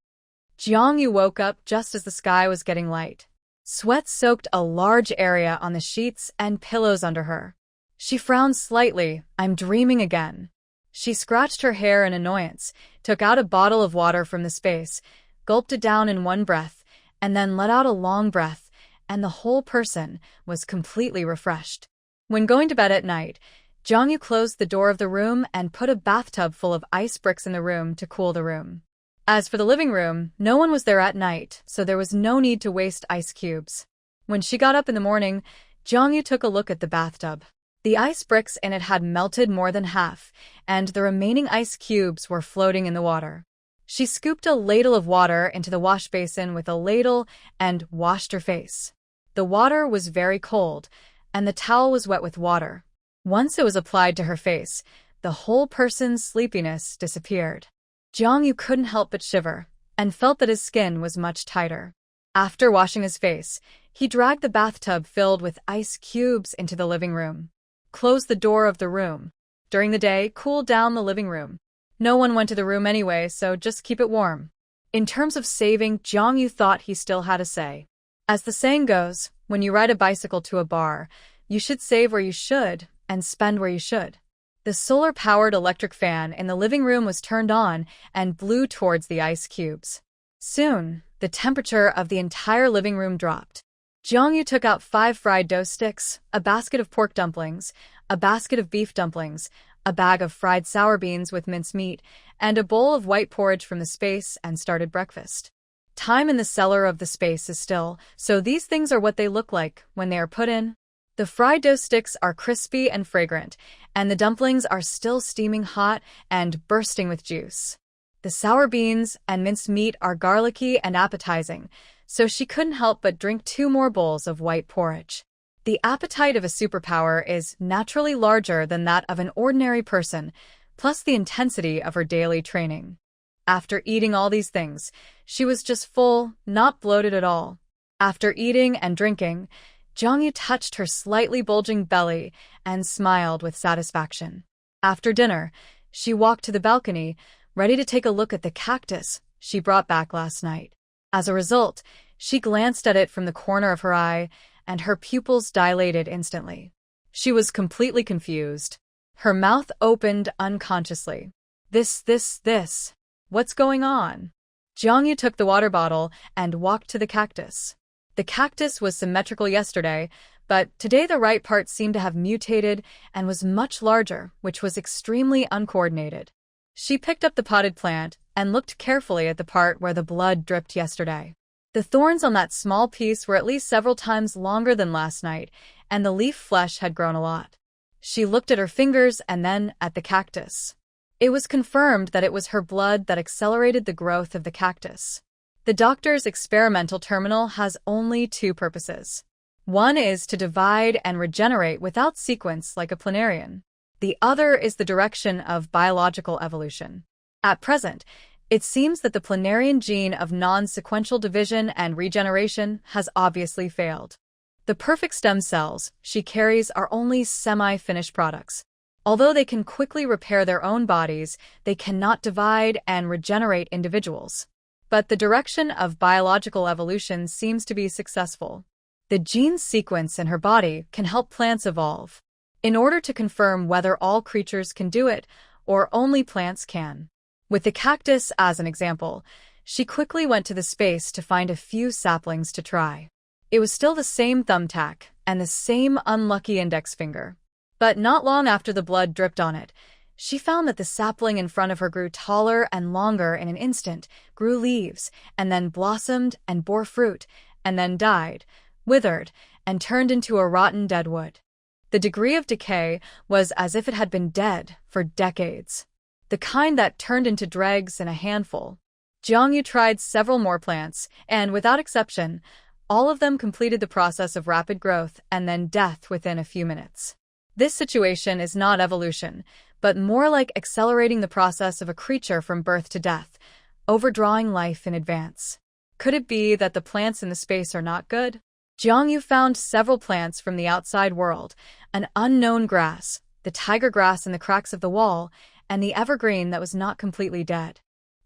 Jiangyu woke up just as the sky was getting light. Sweat soaked a large area on the sheets and pillows under her. She frowned slightly. I'm dreaming again. She scratched her hair in annoyance, took out a bottle of water from the space, gulped it down in one breath, and then let out a long breath, and the whole person was completely refreshed. When going to bed at night, Jiangyu closed the door of the room and put a bathtub full of ice bricks in the room to cool the room. As for the living room, no one was there at night, so there was no need to waste ice cubes. When she got up in the morning, Jiangyu took a look at the bathtub. The ice bricks in it had melted more than half, and the remaining ice cubes were floating in the water. She scooped a ladle of water into the wash basin with a ladle and washed her face. The water was very cold, and the towel was wet with water. Once it was applied to her face, the whole person's sleepiness disappeared. Jiangyu couldn't help but shiver, and felt that his skin was much tighter. After washing his face, he dragged the bathtub filled with ice cubes into the living room. Closed the door of the room. During the day, cooled down the living room. No one went to the room anyway, so just keep it warm. In terms of saving, Jiangyu thought he still had a say. As the saying goes, when you ride a bicycle to a bar, you should save where you should, and spend where you should. The solar-powered electric fan in the living room was turned on and blew towards the ice cubes. Soon, the temperature of the entire living room dropped. Jiangyu took out 5 fried dough sticks, a basket of pork dumplings, a basket of beef dumplings, a bag of fried sour beans with minced meat, and a bowl of white porridge from the space, and started breakfast. Time in the cellar of the space is still, so these things are what they look like when they are put in. The fried dough sticks are crispy and fragrant, and the dumplings are still steaming hot and bursting with juice. The sour beans and minced meat are garlicky and appetizing, so she couldn't help but drink 2 more bowls of white porridge. The appetite of a superpower is naturally larger than that of an ordinary person, plus the intensity of her daily training. After eating all these things, she was just full, not bloated at all. After eating and drinking, Jiangyu touched her slightly bulging belly and smiled with satisfaction. After dinner, she walked to the balcony, ready to take a look at the cactus she brought back last night. As a result, she glanced at it from the corner of her eye, and her pupils dilated instantly. She was completely confused. Her mouth opened unconsciously. This. What's going on? Jiangyu took the water bottle and walked to the cactus. The cactus was symmetrical yesterday, but today the right part seemed to have mutated and was much larger, which was extremely uncoordinated. She picked up the potted plant and looked carefully at the part where the blood dripped yesterday. The thorns on that small piece were at least several times longer than last night, and the leaf flesh had grown a lot. She looked at her fingers and then at the cactus. It was confirmed that it was her blood that accelerated the growth of the cactus. The doctor's experimental terminal has only two purposes. One is to divide and regenerate without sequence like a planarian. The other is the direction of biological evolution. At present, it seems that the planarian gene of non-sequential division and regeneration has obviously failed. The perfect stem cells she carries are only semi-finished products. Although they can quickly repair their own bodies, they cannot divide and regenerate individuals. But the direction of biological evolution seems to be successful. The gene sequence in her body can help plants evolve. In order to confirm whether all creatures can do it, or only plants can. With the cactus as an example, she quickly went to the space to find a few saplings to try. It was still the same thumbtack and the same unlucky index finger. But not long after the blood dripped on it, she found that the sapling in front of her grew taller and longer in an instant, grew leaves, and then blossomed and bore fruit, and then died, withered, and turned into a rotten dead wood. The degree of decay was as if it had been dead for decades. The kind that turned into dregs in a handful. Jiangyu tried several more plants, and without exception, all of them completed the process of rapid growth and then death within a few minutes. This situation is not evolution, but more like accelerating the process of a creature from birth to death, overdrawing life in advance. Could it be that the plants in the space are not good? Jiangyu found several plants from the outside world, an unknown grass, the tiger grass in the cracks of the wall, and the evergreen that was not completely dead.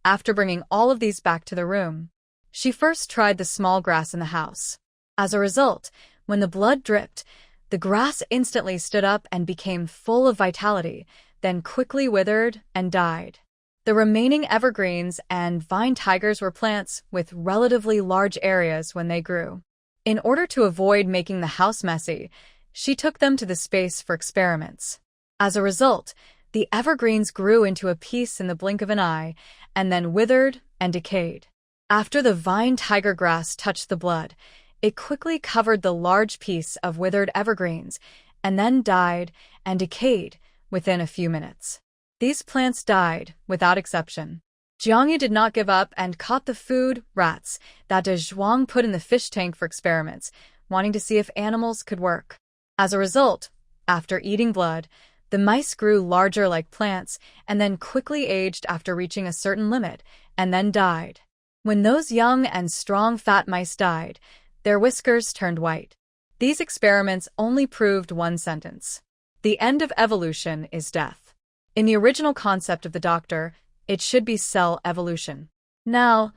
After bringing all of these back to the room, she first tried the small grass in the house. As a result, when the blood dripped, the grass instantly stood up and became full of vitality, then quickly withered and died. The remaining evergreens and vine tigers were plants with relatively large areas when they grew. In order to avoid making the house messy, she took them to the space for experiments. As a result, the evergreens grew into a piece in the blink of an eye, and then withered and decayed. After the vine tiger grass touched the blood, it quickly covered the large piece of withered evergreens, and then died and decayed within a few minutes. These plants died, without exception. Jiangyu did not give up and caught the food, rats, that De Zhuang put in the fish tank for experiments, wanting to see if animals could work. As a result, after eating blood, the mice grew larger like plants and then quickly aged after reaching a certain limit, and then died. When those young and strong fat mice died, their whiskers turned white. These experiments only proved one sentence. The end of evolution is death. In the original concept of the doctor, it should be cell evolution. Now,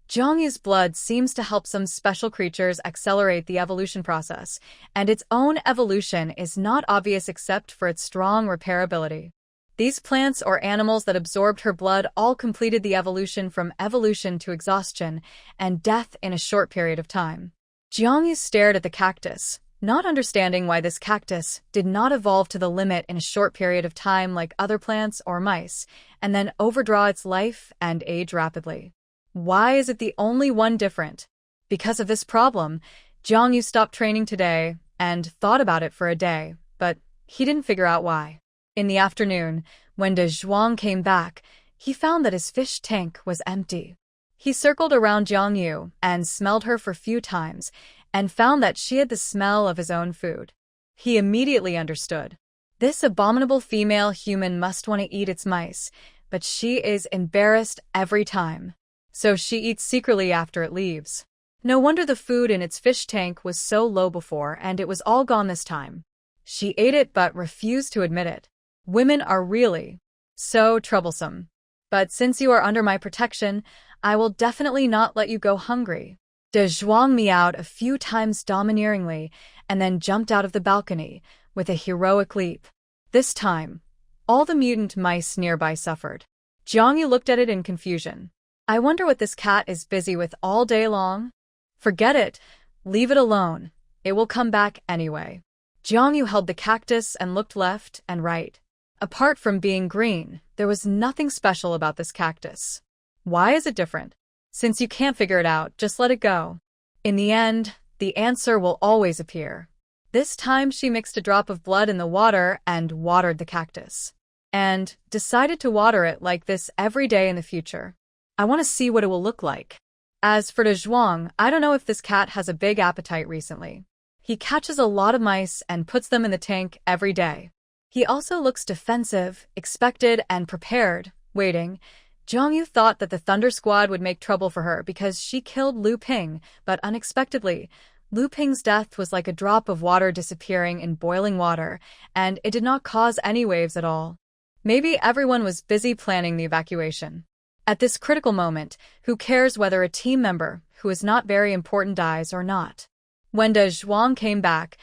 Jiangyu's blood seems to help some special creatures accelerate the evolution process, and its own evolution is not obvious except for its strong repairability. These plants or animals that absorbed her blood all completed the evolution from evolution to exhaustion and death in a short period of time. Jiangyu stared at the cactus, not understanding why this cactus did not evolve to the limit in a short period of time like other plants or mice, and then overdraw its life and age rapidly. Why is it the only one different? Because of this problem, Jiangyu stopped training today and thought about it for a day, but he didn't figure out why. In the afternoon, when De Zhuang came back, he found that his fish tank was empty. He circled around Jiangyu and smelled her for a few times, and found that she had the smell of his own food. He immediately understood. This abominable female human must want to eat its mice, but she is embarrassed every time. So she eats secretly after it leaves. No wonder the food in its fish tank was so low before, and it was all gone this time. She ate it but refused to admit it. Women are really so troublesome. But since you are under my protection, I will definitely not let you go hungry. De Zhuang meowed a few times domineeringly and then jumped out of the balcony with a heroic leap. This time, all the mutant mice nearby suffered. Jiangyu looked at it in confusion. I wonder what this cat is busy with all day long? Forget it. Leave it alone. It will come back anyway. Jiangyu held the cactus and looked left and right. Apart from being green, there was nothing special about this cactus. Why is it different? Since you can't figure it out, just let it go. In the end, the answer will always appear. This time she mixed a drop of blood in the water and watered the cactus. and decided to water it like this every day in the future. I want to see what it will look like. As for De Zhuang, I don't know if this cat has a big appetite recently. He catches a lot of mice and puts them in the tank every day. He also looks defensive, expected, and prepared, waiting. Zhang Yu thought that the Thunder Squad would make trouble for her because she killed Lu Ping, but unexpectedly, Lu Ping's death was like a drop of water disappearing in boiling water, and it did not cause any waves at all. Maybe everyone was busy planning the evacuation. At this critical moment, who cares whether a team member, who is not very important, dies or not? When De Zhuang came back,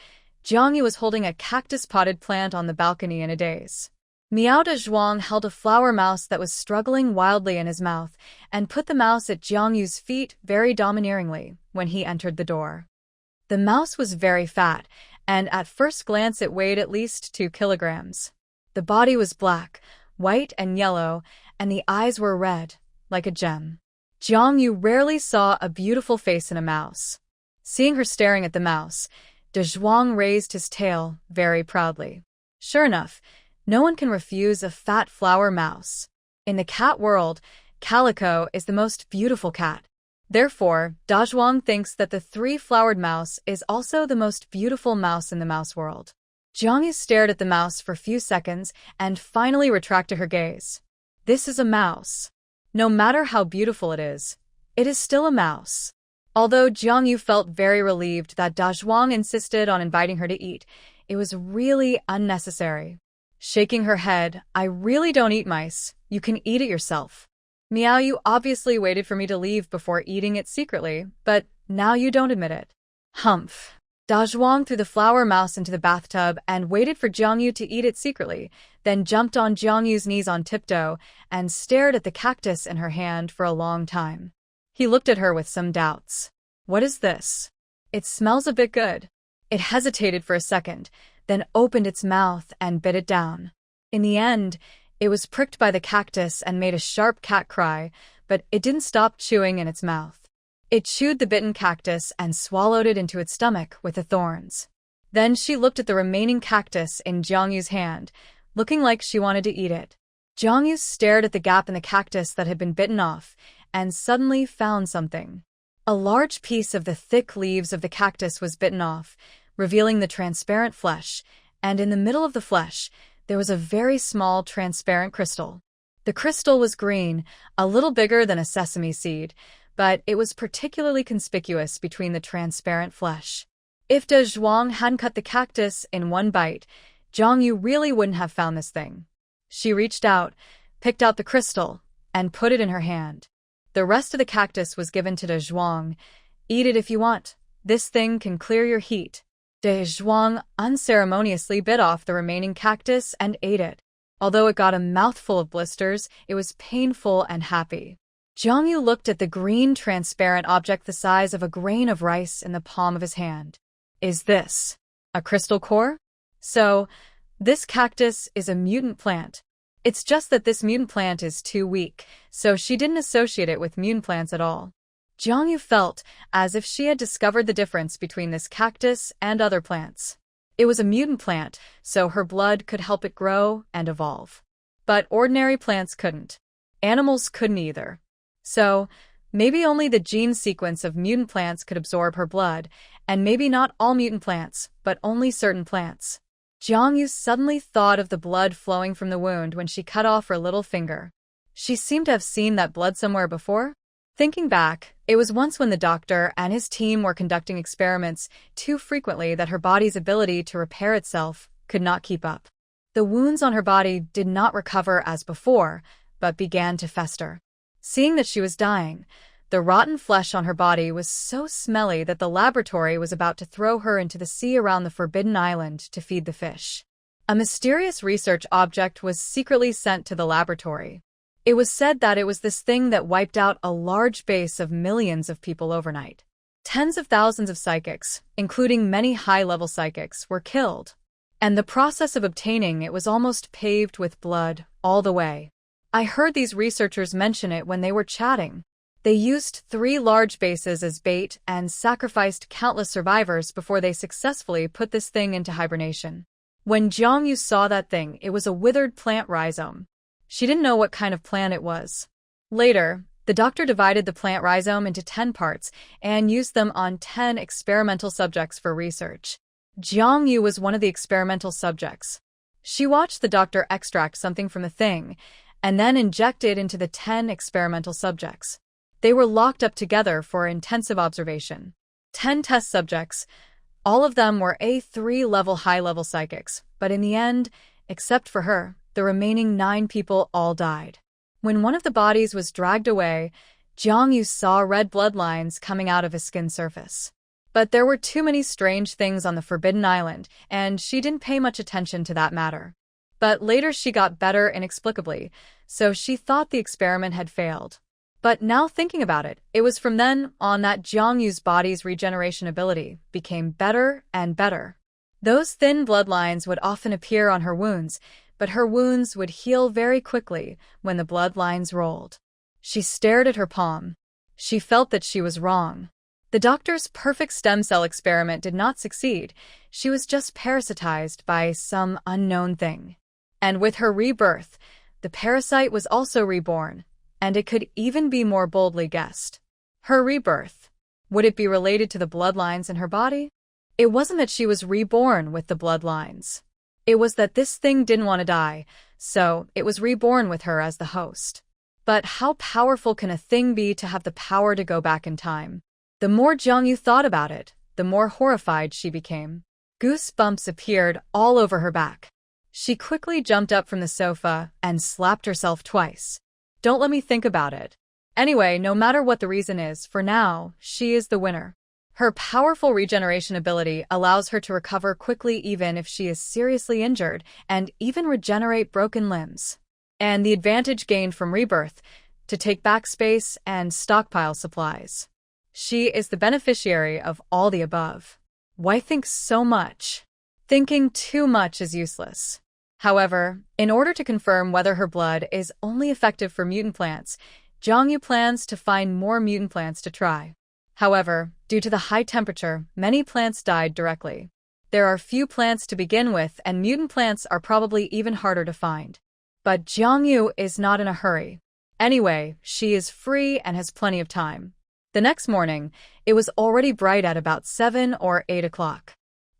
Zhang Yu was holding a cactus-potted plant on the balcony in a daze. Miao De Zhuang held a flower mouse that was struggling wildly in his mouth and put the mouse at Zhang Yu's feet very domineeringly when he entered the door. The mouse was very fat, and at first glance it weighed at least 2 kilograms. The body was black, white and yellow, and the eyes were red, like a gem. Zhang Yu rarely saw a beautiful face in a mouse. Seeing her staring at the mouse, De Zhuang raised his tail very proudly. Sure enough, no one can refuse a fat flower mouse. In the cat world, Calico is the most beautiful cat. Therefore, Da Zhuang thinks that the 3-flowered mouse is also the most beautiful mouse in the mouse world. Zhang Yu stared at the mouse for a few seconds and finally retracted her gaze. This is a mouse. No matter how beautiful it is still a mouse. Although Zhang Yu felt very relieved that Da Zhuang insisted on inviting her to eat, it was really unnecessary. Shaking her head, I really don't eat mice. You can eat it yourself. Miao, you obviously waited for me to leave before eating it secretly, but now you don't admit it. Humph. Da Zhuang threw the flower mouse into the bathtub and waited for Zhang Yu to eat it secretly, then jumped on Zhang Yu's knees on tiptoe and stared at the cactus in her hand for a long time. He looked at her with some doubts. What is this? It smells a bit good. It hesitated for a second, then opened its mouth and bit it down. In the end, it was pricked by the cactus and made a sharp cat cry, but it didn't stop chewing in its mouth. It chewed the bitten cactus and swallowed it into its stomach with the thorns. Then she looked at the remaining cactus in Zhang Yu's hand, looking like she wanted to eat it. Zhang Yu stared at the gap in the cactus that had been bitten off, and suddenly found something. A large piece of the thick leaves of the cactus was bitten off, revealing the transparent flesh, and in the middle of the flesh, there was a very small transparent crystal. The crystal was green, a little bigger than a sesame seed, but it was particularly conspicuous between the transparent flesh. If De Zhuang hadn't cut the cactus in one bite, Zhang Yu really wouldn't have found this thing. She reached out, picked out the crystal, and put it in her hand. The rest of the cactus was given to De Zhuang. Eat it if you want. This thing can clear your heat. De Zhuang unceremoniously bit off the remaining cactus and ate it. Although it got a mouthful of blisters, it was painful and happy. Zhang Yu looked at the green transparent object the size of a grain of rice in the palm of his hand. Is this a crystal core? So, this cactus is a mutant plant. It's just that this mutant plant is too weak, so she didn't associate it with mutant plants at all. Zhang Yu felt as if she had discovered the difference between this cactus and other plants. It was a mutant plant, so her blood could help it grow and evolve. But ordinary plants couldn't. Animals couldn't either. So, maybe only the gene sequence of mutant plants could absorb her blood, and maybe not all mutant plants, but only certain plants. Zhang Yu suddenly thought of the blood flowing from the wound when she cut off her little finger. She seemed to have seen that blood somewhere before. Thinking back, it was once when the doctor and his team were conducting experiments too frequently that her body's ability to repair itself could not keep up. The wounds on her body did not recover as before, but began to fester. Seeing that she was dying, the rotten flesh on her body was so smelly that the laboratory was about to throw her into the sea around the Forbidden Island to feed the fish. A mysterious research object was secretly sent to the laboratory. It was said that it was this thing that wiped out a large base of millions of people overnight. Tens of thousands of psychics, including many high-level psychics, were killed. And the process of obtaining it was almost paved with blood all the way. I heard these researchers mention it when they were chatting. They used 3 large bases as bait and sacrificed countless survivors before they successfully put this thing into hibernation. When Jiang Yu saw that thing, it was a withered plant rhizome. She didn't know what kind of plant it was. Later, the doctor divided the plant rhizome into 10 parts and used them on 10 experimental subjects for research. Jiang Yu was one of the experimental subjects. She watched the doctor extract something from the thing and then inject it into the 10 experimental subjects. They were locked up together for intensive observation. 10 test subjects. All of them were A3 level high-level psychics, but in the end, except for her, the remaining 9 people all died. When one of the bodies was dragged away, Jiang Yu saw red bloodlines coming out of his skin surface. But there were too many strange things on the Forbidden Island, and she didn't pay much attention to that matter. But later she got better inexplicably, so she thought the experiment had failed. But now thinking about it, it was from then on that Jiang Yu's body's regeneration ability became better and better. Those thin bloodlines would often appear on her wounds, but her wounds would heal very quickly when the bloodlines rolled. She stared at her palm. She felt that she was wrong. The doctor's perfect stem cell experiment did not succeed. She was just parasitized by some unknown thing. And with her rebirth, the parasite was also reborn, and it could even be more boldly guessed. Her rebirth. Would it be related to the bloodlines in her body? It wasn't that she was reborn with the bloodlines. It was that this thing didn't want to die, so it was reborn with her as the host. But how powerful can a thing be to have the power to go back in time? The more Jiang Yu thought about it, the more horrified she became. Goosebumps appeared all over her back. She quickly jumped up from the sofa and slapped herself twice. Don't let me think about it. Anyway, no matter what the reason is, for now, she is the winner. Her powerful regeneration ability allows her to recover quickly even if she is seriously injured and even regenerate broken limbs. And the advantage gained from Rebirth, to take back space and stockpile supplies. She is the beneficiary of all the above. Why think so much? Thinking too much is useless. However, in order to confirm whether her blood is only effective for mutant plants, Jiang Yu plans to find more mutant plants to try. However, due to the high temperature, many plants died directly. There are few plants to begin with, and mutant plants are probably even harder to find. But Jiang Yu is not in a hurry. Anyway, she is free and has plenty of time. The next morning, it was already bright at about 7 or 8 o'clock.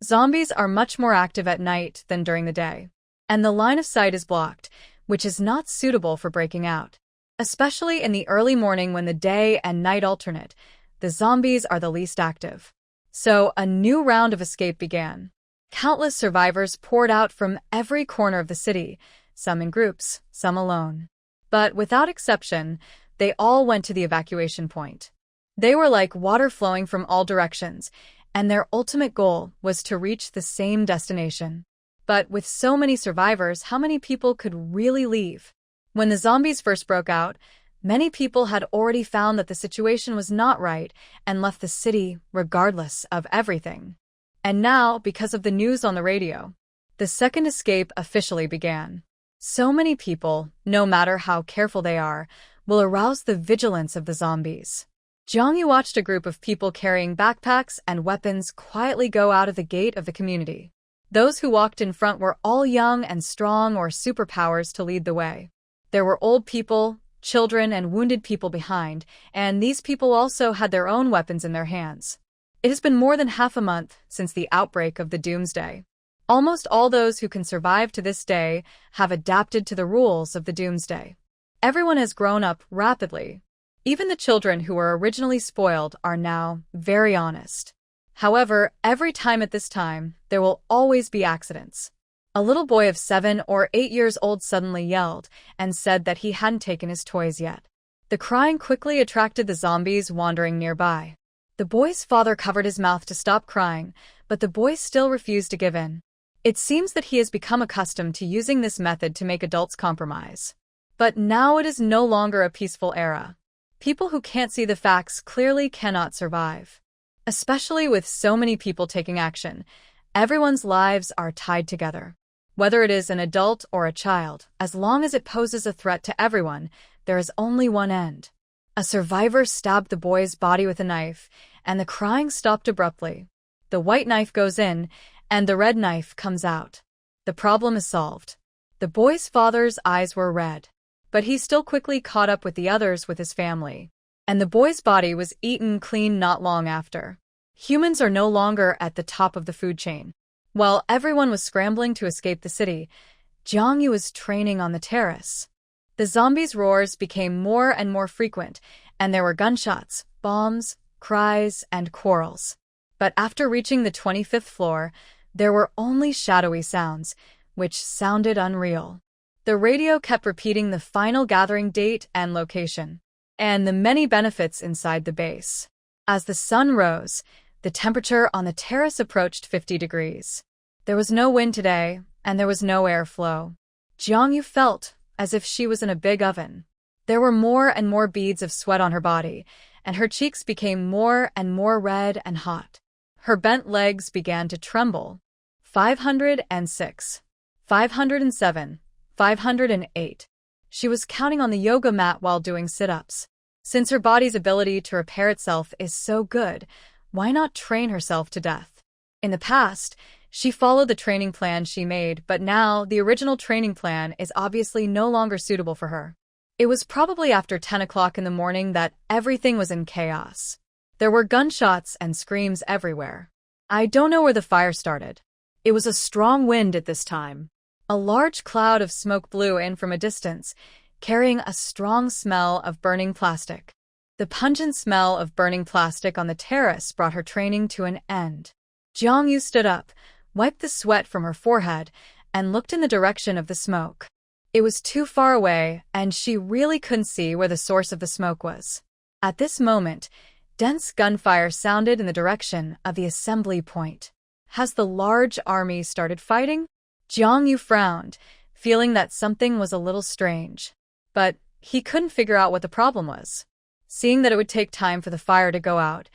Zombies are much more active at night than during the day. And the line of sight is blocked, which is not suitable for breaking out. Especially in the early morning when the day and night alternate, the zombies are the least active. So a new round of escape began. Countless survivors poured out from every corner of the city, some in groups, some alone. But without exception, they all went to the evacuation point. They were like water flowing from all directions, and their ultimate goal was to reach the same destination. But with so many survivors, how many people could really leave? When the zombies first broke out, many people had already found that the situation was not right and left the city regardless of everything. And now, because of the news on the radio, the second escape officially began. So many people, no matter how careful they are, will arouse the vigilance of the zombies. Jiang Yu watched a group of people carrying backpacks and weapons quietly go out of the gate of the community. Those who walked in front were all young and strong or superpowers to lead the way. There were old people, children, and wounded people behind, and these people also had their own weapons in their hands. It has been more than half a month since the outbreak of the Doomsday. Almost all those who can survive to this day have adapted to the rules of the Doomsday. Everyone has grown up rapidly. Even the children who were originally spoiled are now very honest. However, every time at this time, there will always be accidents. A little boy of 7 or 8 years old suddenly yelled and said that he hadn't taken his toys yet. The crying quickly attracted the zombies wandering nearby. The boy's father covered his mouth to stop crying, but the boy still refused to give in. It seems that he has become accustomed to using this method to make adults compromise. But now it is no longer a peaceful era. People who can't see the facts clearly cannot survive. Especially with so many people taking action, everyone's lives are tied together. Whether it is an adult or a child, as long as it poses a threat to everyone, there is only one end. A survivor stabbed the boy's body with a knife, and the crying stopped abruptly. The white knife goes in, and the red knife comes out. The problem is solved. The boy's father's eyes were red, but he still quickly caught up with the others with his family. And the boy's body was eaten clean not long after. Humans are no longer at the top of the food chain. While everyone was scrambling to escape the city, Jiangyu was training on the terrace. The zombies' roars became more and more frequent, and there were gunshots, bombs, cries, and quarrels. But after reaching the 25th floor, there were only shadowy sounds, which sounded unreal. The radio kept repeating the final gathering date and location, and the many benefits inside the base. As the sun rose, the temperature on the terrace approached 50 degrees. There was no wind today, and there was no airflow. Jiangyu felt as if she was in a big oven. There were more and more beads of sweat on her body, and her cheeks became more and more red and hot. Her bent legs began to tremble. 506, 507, 508. She was counting on the yoga mat while doing sit-ups. Since her body's ability to repair itself is so good, why not train herself to death? In the past, she followed the training plan she made, but now the original training plan is obviously no longer suitable for her. It was probably after 10 o'clock in the morning that everything was in chaos. There were gunshots and screams everywhere. I don't know where the fire started. It was a strong wind at this time. A large cloud of smoke blew in from a distance, carrying a strong smell of burning plastic. The pungent smell of burning plastic on the terrace brought her training to an end. Jiangyu stood up, wiped the sweat from her forehead, and looked in the direction of the smoke. It was too far away, and she really couldn't see where the source of the smoke was. At this moment, dense gunfire sounded in the direction of the assembly point. Has the large army started fighting? Jiangyu frowned, feeling that something was a little strange. But he couldn't figure out what the problem was. Seeing that it would take time for the fire to go out,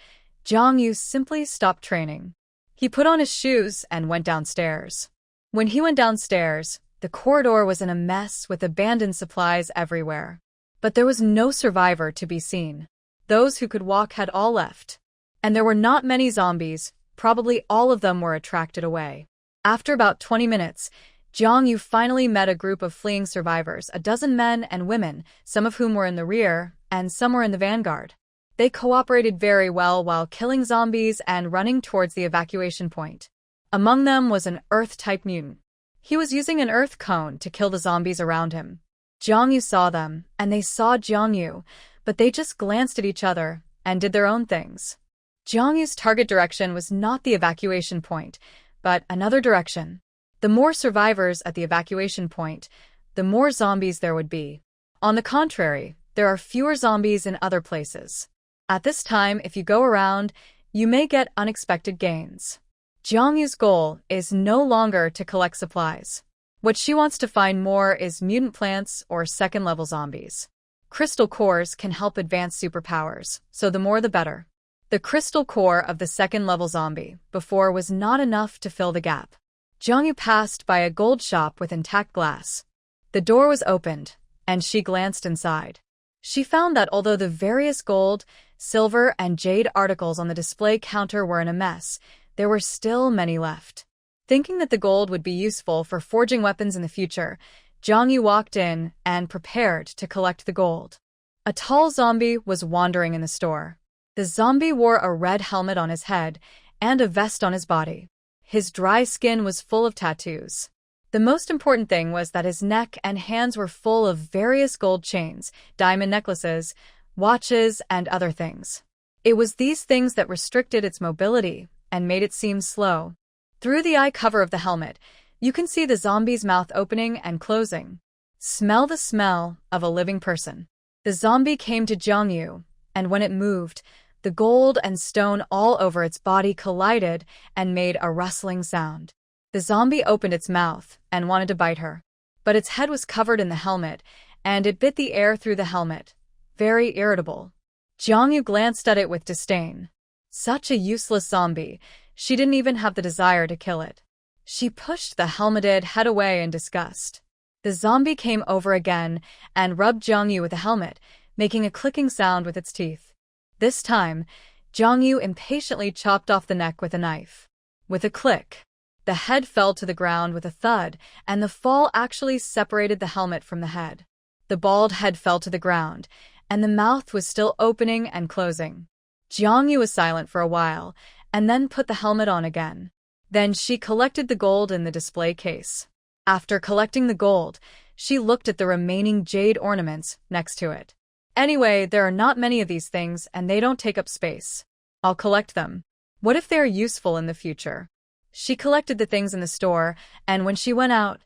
Jiangyu simply stopped training. He put on his shoes and went downstairs. When he went downstairs, the corridor was in a mess with abandoned supplies everywhere. But there was no survivor to be seen. Those who could walk had all left. And there were not many zombies, probably all of them were attracted away. After about 20 minutes, Jiangyu finally met a group of fleeing survivors, a dozen men and women, some of whom were in the rear, and some were in the vanguard. They cooperated very well while killing zombies and running towards the evacuation point. Among them was an Earth-type mutant. He was using an Earth cone to kill the zombies around him. Jiangyu saw them, and they saw Jiangyu, but they just glanced at each other and did their own things. Jiangyu's target direction was not the evacuation point, but another direction. The more survivors at the evacuation point, the more zombies there would be. On the contrary, there are fewer zombies in other places. At this time, if you go around, you may get unexpected gains. Jiangyu's goal is no longer to collect supplies. What she wants to find more is mutant plants or second-level zombies. Crystal cores can help advance superpowers, so the more the better. The crystal core of the second-level zombie before was not enough to fill the gap. Jiangyu passed by a gold shop with intact glass. The door was opened, and she glanced inside. She found that although the various gold, silver, and jade articles on the display counter were in a mess, there were still many left. Thinking that the gold would be useful for forging weapons in the future, Jiangyu walked in and prepared to collect the gold. A tall zombie was wandering in the store. The zombie wore a red helmet on his head and a vest on his body. His dry skin was full of tattoos. The most important thing was that his neck and hands were full of various gold chains, diamond necklaces, watches, and other things. It was these things that restricted its mobility and made it seem slow. Through the eye cover of the helmet, you can see the zombie's mouth opening and closing. Smell the smell of a living person. The zombie came to Jiangyu, and when it moved, the gold and stone all over its body collided and made a rustling sound. The zombie opened its mouth and wanted to bite her, but its head was covered in the helmet, and it bit the air through the helmet. Very irritable. Jiangyu glanced at it with disdain. Such a useless zombie, she didn't even have the desire to kill it. She pushed the helmeted head away in disgust. The zombie came over again and rubbed Jiangyu with the helmet, making a clicking sound with its teeth. This time, Jiangyu impatiently chopped off the neck with a knife. With a click, The head fell to the ground with a thud, and the fall actually separated the helmet from the head. The bald head fell to the ground, and the mouth was still opening and closing. Jiangyu was silent for a while, and then put the helmet on again. Then she collected the gold in the display case. After collecting the gold, she looked at the remaining jade ornaments next to it. Anyway, there are not many of these things, and they don't take up space. I'll collect them. What if they are useful in the future? She collected the things in the store, and when she went out,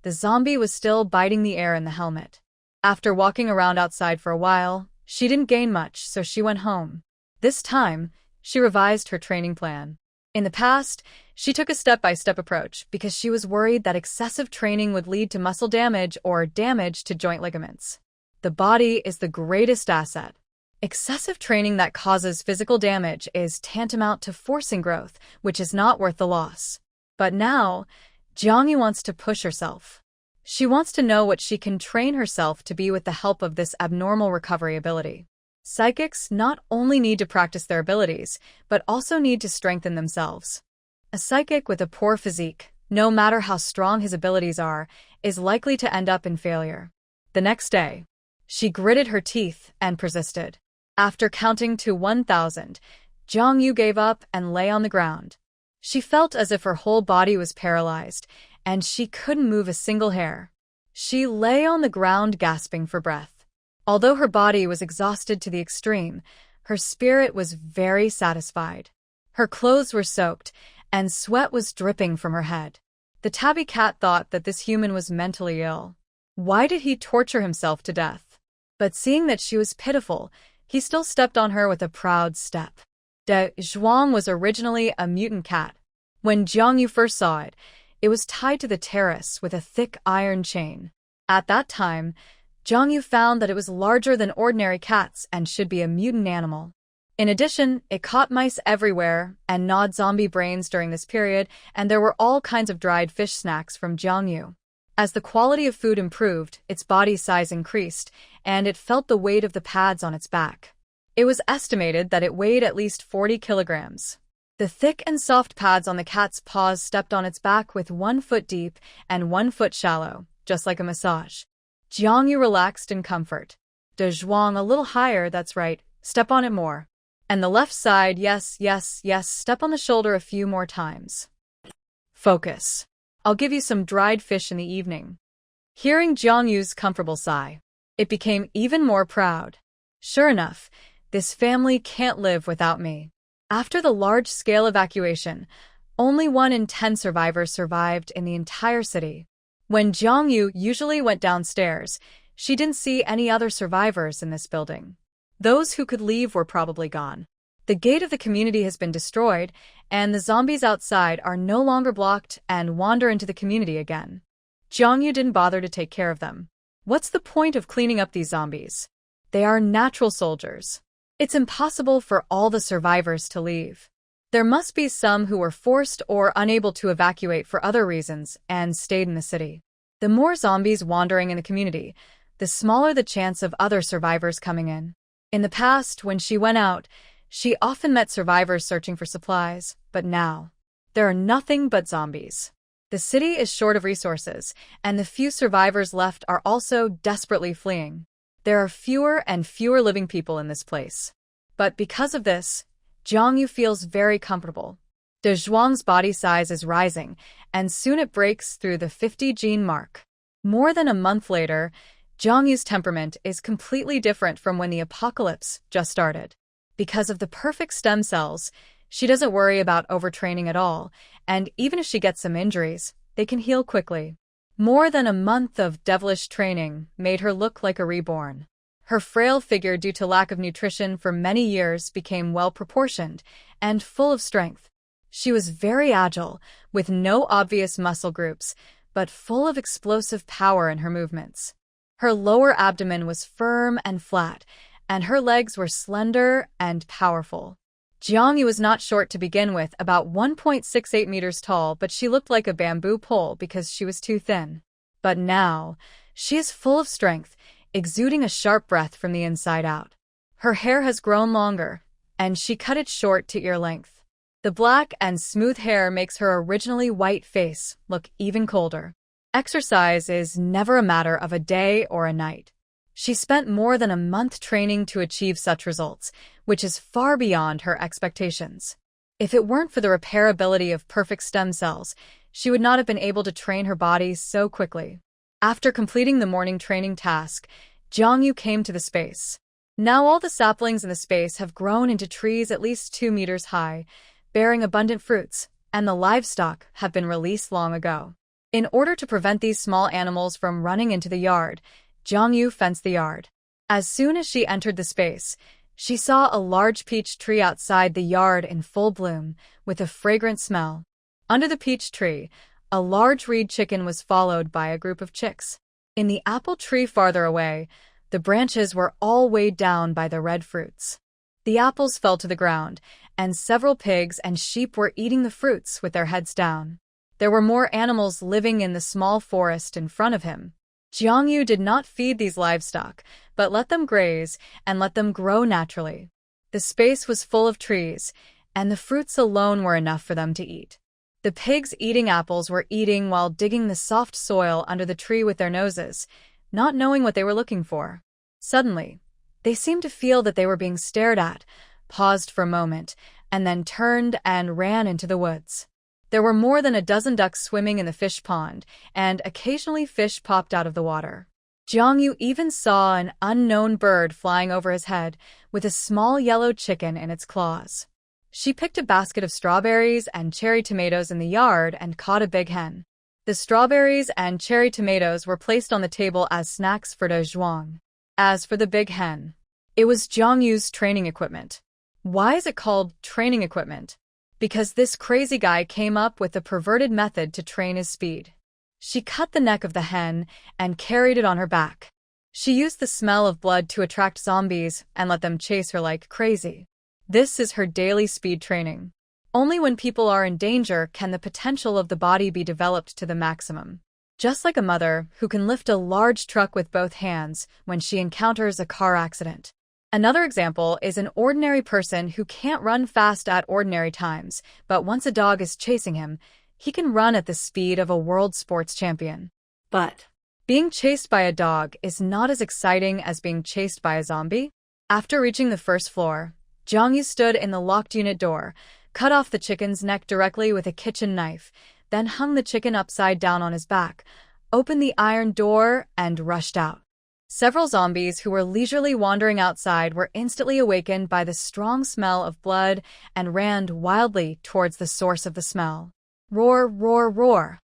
the zombie was still biting the air in the helmet. After walking around outside for a while, she didn't gain much, so she went home. This time, she revised her training plan. In the past, she took a step-by-step approach because she was worried that excessive training would lead to muscle damage or damage to joint ligaments. The body is the greatest asset. Excessive training that causes physical damage is tantamount to forcing growth, which is not worth the loss. But now, Jiangyu wants to push herself. She wants to know what she can train herself to be with the help of this abnormal recovery ability. Psychics not only need to practice their abilities, but also need to strengthen themselves. A psychic with a poor physique, no matter how strong his abilities are, is likely to end up in failure. The next day, she gritted her teeth and persisted. After counting to 1,000, Jiangyu gave up and lay on the ground. She felt as if her whole body was paralyzed, and she couldn't move a single hair. She lay on the ground gasping for breath. Although her body was exhausted to the extreme, her spirit was very satisfied. Her clothes were soaked, and sweat was dripping from her head. The tabby cat thought that this human was mentally ill. Why did he torture himself to death? But seeing that she was pitiful, he still stepped on her with a proud step. De Zhuang was originally a mutant cat. When Jiangyu first saw it, it was tied to the terrace with a thick iron chain. At that time, Jiangyu found that it was larger than ordinary cats and should be a mutant animal. In addition, it caught mice everywhere and gnawed zombie brains during this period, and there were all kinds of dried fish snacks from Jiangyu. As the quality of food improved, its body size increased, and it felt the weight of the pads on its back. It was estimated that it weighed at least 40 kilograms. The thick and soft pads on the cat's paws stepped on its back with 1 foot deep and 1 foot shallow, just like a massage. Jiangyu relaxed in comfort. De Zhuang a little higher, that's right, step on it more. And the left side, yes, yes, yes, step on the shoulder a few more times. Focus. I'll give you some dried fish in the evening. Hearing Jiangyu's comfortable sigh, it became even more proud. Sure enough, this family can't live without me. After the large-scale evacuation, only 1 in 10 survivors survived in the entire city. When Jiangyu usually went downstairs, she didn't see any other survivors in this building. Those who could leave were probably gone. The gate of the community has been destroyed, and the zombies outside are no longer blocked and wander into the community again. Jiangyu didn't bother to take care of them. What's the point of cleaning up these zombies? They are natural soldiers. It's impossible for all the survivors to leave. There must be some who were forced or unable to evacuate for other reasons and stayed in the city. The more zombies wandering in the community, the smaller the chance of other survivors coming in. In the past, when she went out, she often met survivors searching for supplies, but now, there are nothing but zombies. The city is short of resources, and the few survivors left are also desperately fleeing. There are fewer and fewer living people in this place. But because of this, Jiangyu feels very comfortable. De Zhuang's body size is rising, and soon it breaks through the 50 gene mark. More than a month later, Jiangyu's temperament is completely different from when the apocalypse just started. Because of the perfect stem cells, she doesn't worry about overtraining at all, and even if she gets some injuries, they can heal quickly. More than a month of devilish training made her look like a reborn. Her frail figure, due to lack of nutrition for many years, became well-proportioned and full of strength. She was very agile, with no obvious muscle groups, but full of explosive power in her movements. Her lower abdomen was firm and flat, and her legs were slender and powerful. Jiangyu was not short to begin with, about 1.68 meters tall, but she looked like a bamboo pole because she was too thin. But now, she is full of strength, exuding a sharp breath from the inside out. Her hair has grown longer, and she cut it short to ear length. The black and smooth hair makes her originally white face look even colder. Exercise is never a matter of a day or a night. She spent more than a month training to achieve such results, which is far beyond her expectations. If it weren't for the repairability of perfect stem cells, she would not have been able to train her body so quickly. After completing the morning training task, Jiangyu came to the space. Now all the saplings in the space have grown into trees at least 2 meters high, bearing abundant fruits, and the livestock have been released long ago. In order to prevent these small animals from running into the yard, Jiangyu fenced the yard. As soon as she entered the space, she saw a large peach tree outside the yard in full bloom, with a fragrant smell. Under the peach tree, a large reed chicken was followed by a group of chicks. In the apple tree farther away, the branches were all weighed down by the red fruits. The apples fell to the ground, and several pigs and sheep were eating the fruits with their heads down. There were more animals living in the small forest in front of him. Jiangyu did not feed these livestock, but let them graze and let them grow naturally. The space was full of trees, and the fruits alone were enough for them to eat. The pigs eating apples were eating while digging the soft soil under the tree with their noses, not knowing what they were looking for. Suddenly, they seemed to feel that they were being stared at, paused for a moment, and then turned and ran into the woods. There were more than a dozen ducks swimming in the fish pond, and occasionally fish popped out of the water. Jiangyu even saw an unknown bird flying over his head, with a small yellow chicken in its claws. She picked a basket of strawberries and cherry tomatoes in the yard and caught a big hen. The strawberries and cherry tomatoes were placed on the table as snacks for De Zhuang. As for the big hen, it was Jiangyu's training equipment. Why is it called training equipment? Because this crazy guy came up with a perverted method to train his speed. She cut the neck of the hen and carried it on her back. She used the smell of blood to attract zombies and let them chase her like crazy. This is her daily speed training. Only when people are in danger can the potential of the body be developed to the maximum. Just like a mother who can lift a large truck with both hands when she encounters a car accident. Another example is an ordinary person who can't run fast at ordinary times, but once a dog is chasing him, he can run at the speed of a world sports champion. But being chased by a dog is not as exciting as being chased by a zombie. After reaching the first floor, Jiangyu stood in the locked unit door, cut off the chicken's neck directly with a kitchen knife, then hung the chicken upside down on his back, opened the iron door, and rushed out. Several zombies who were leisurely wandering outside were instantly awakened by the strong smell of blood and ran wildly towards the source of the smell. Roar, roar, roar.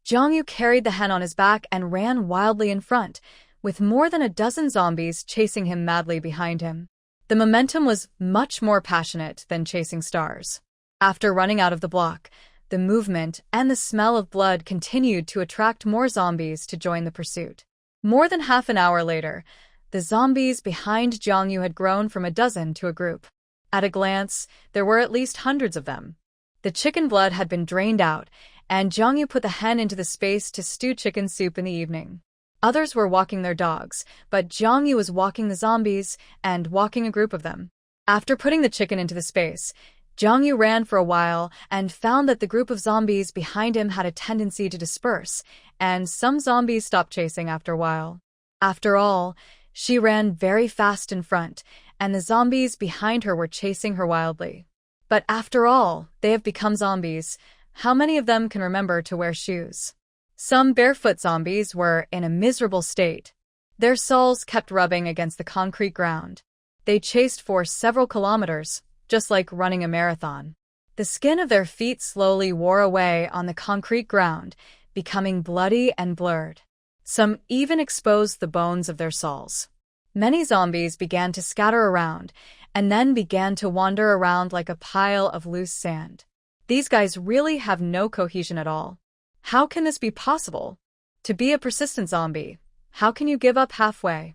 Jiangyu carried the hen on his back and ran wildly in front, with more than a dozen zombies chasing him madly behind him. The momentum was much more passionate than chasing stars. After running out of the block, the movement and the smell of blood continued to attract more zombies to join the pursuit. More than half an hour later, the zombies behind Jiangyu had grown from a dozen to a group. At a glance, there were at least hundreds of them. The chicken blood had been drained out, and Jiangyu put the hen into the space to stew chicken soup in the evening. Others were walking their dogs, but Jiangyu was walking the zombies and walking a group of them. After putting the chicken into the space, Jiangyu ran for a while and found that the group of zombies behind him had a tendency to disperse, and some zombies stopped chasing after a while. After all, she ran very fast in front, and the zombies behind her were chasing her wildly. But after all, they have become zombies. How many of them can remember to wear shoes? Some barefoot zombies were in a miserable state. Their soles kept rubbing against the concrete ground. They chased for several kilometers, just like running a marathon. The skin of their feet slowly wore away on the concrete ground, becoming bloody and blurred. Some even exposed the bones of their soles. Many zombies began to scatter around, and then began to wander around like a pile of loose sand. These guys really have no cohesion at all. How can this be possible? To be a persistent zombie, how can you give up halfway?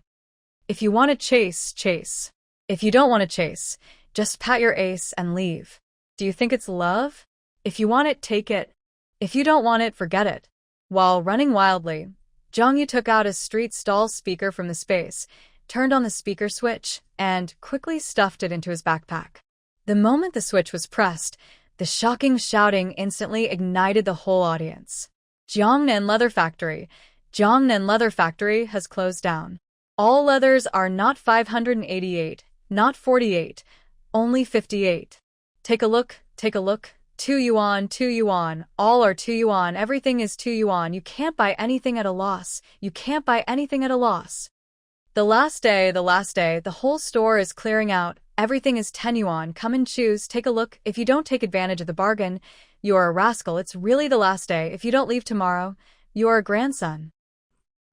If you want to chase, chase. If you don't want to chase, just pat your ace and leave. Do you think it's love? If you want it, take it. If you don't want it, forget it. While running wildly, Jiangyu took out a street stall speaker from the space, turned on the speaker switch, and quickly stuffed it into his backpack. The moment the switch was pressed, The shocking shouting instantly ignited the whole audience. Jiangnan Leather Factory. Jiangnan Leather Factory has closed down. All leathers are not 588, not 48, only 58. Take a look, take a look. 2 yuan, 2 yuan, all are 2 yuan, everything is 2 yuan, you can't buy anything at a loss, you can't buy anything at a loss. The last day, the whole store is clearing out, everything is 10 yuan, come and choose, take a look, if you don't take advantage of the bargain, you are a rascal, it's really the last day, if you don't leave tomorrow, you are a grandson.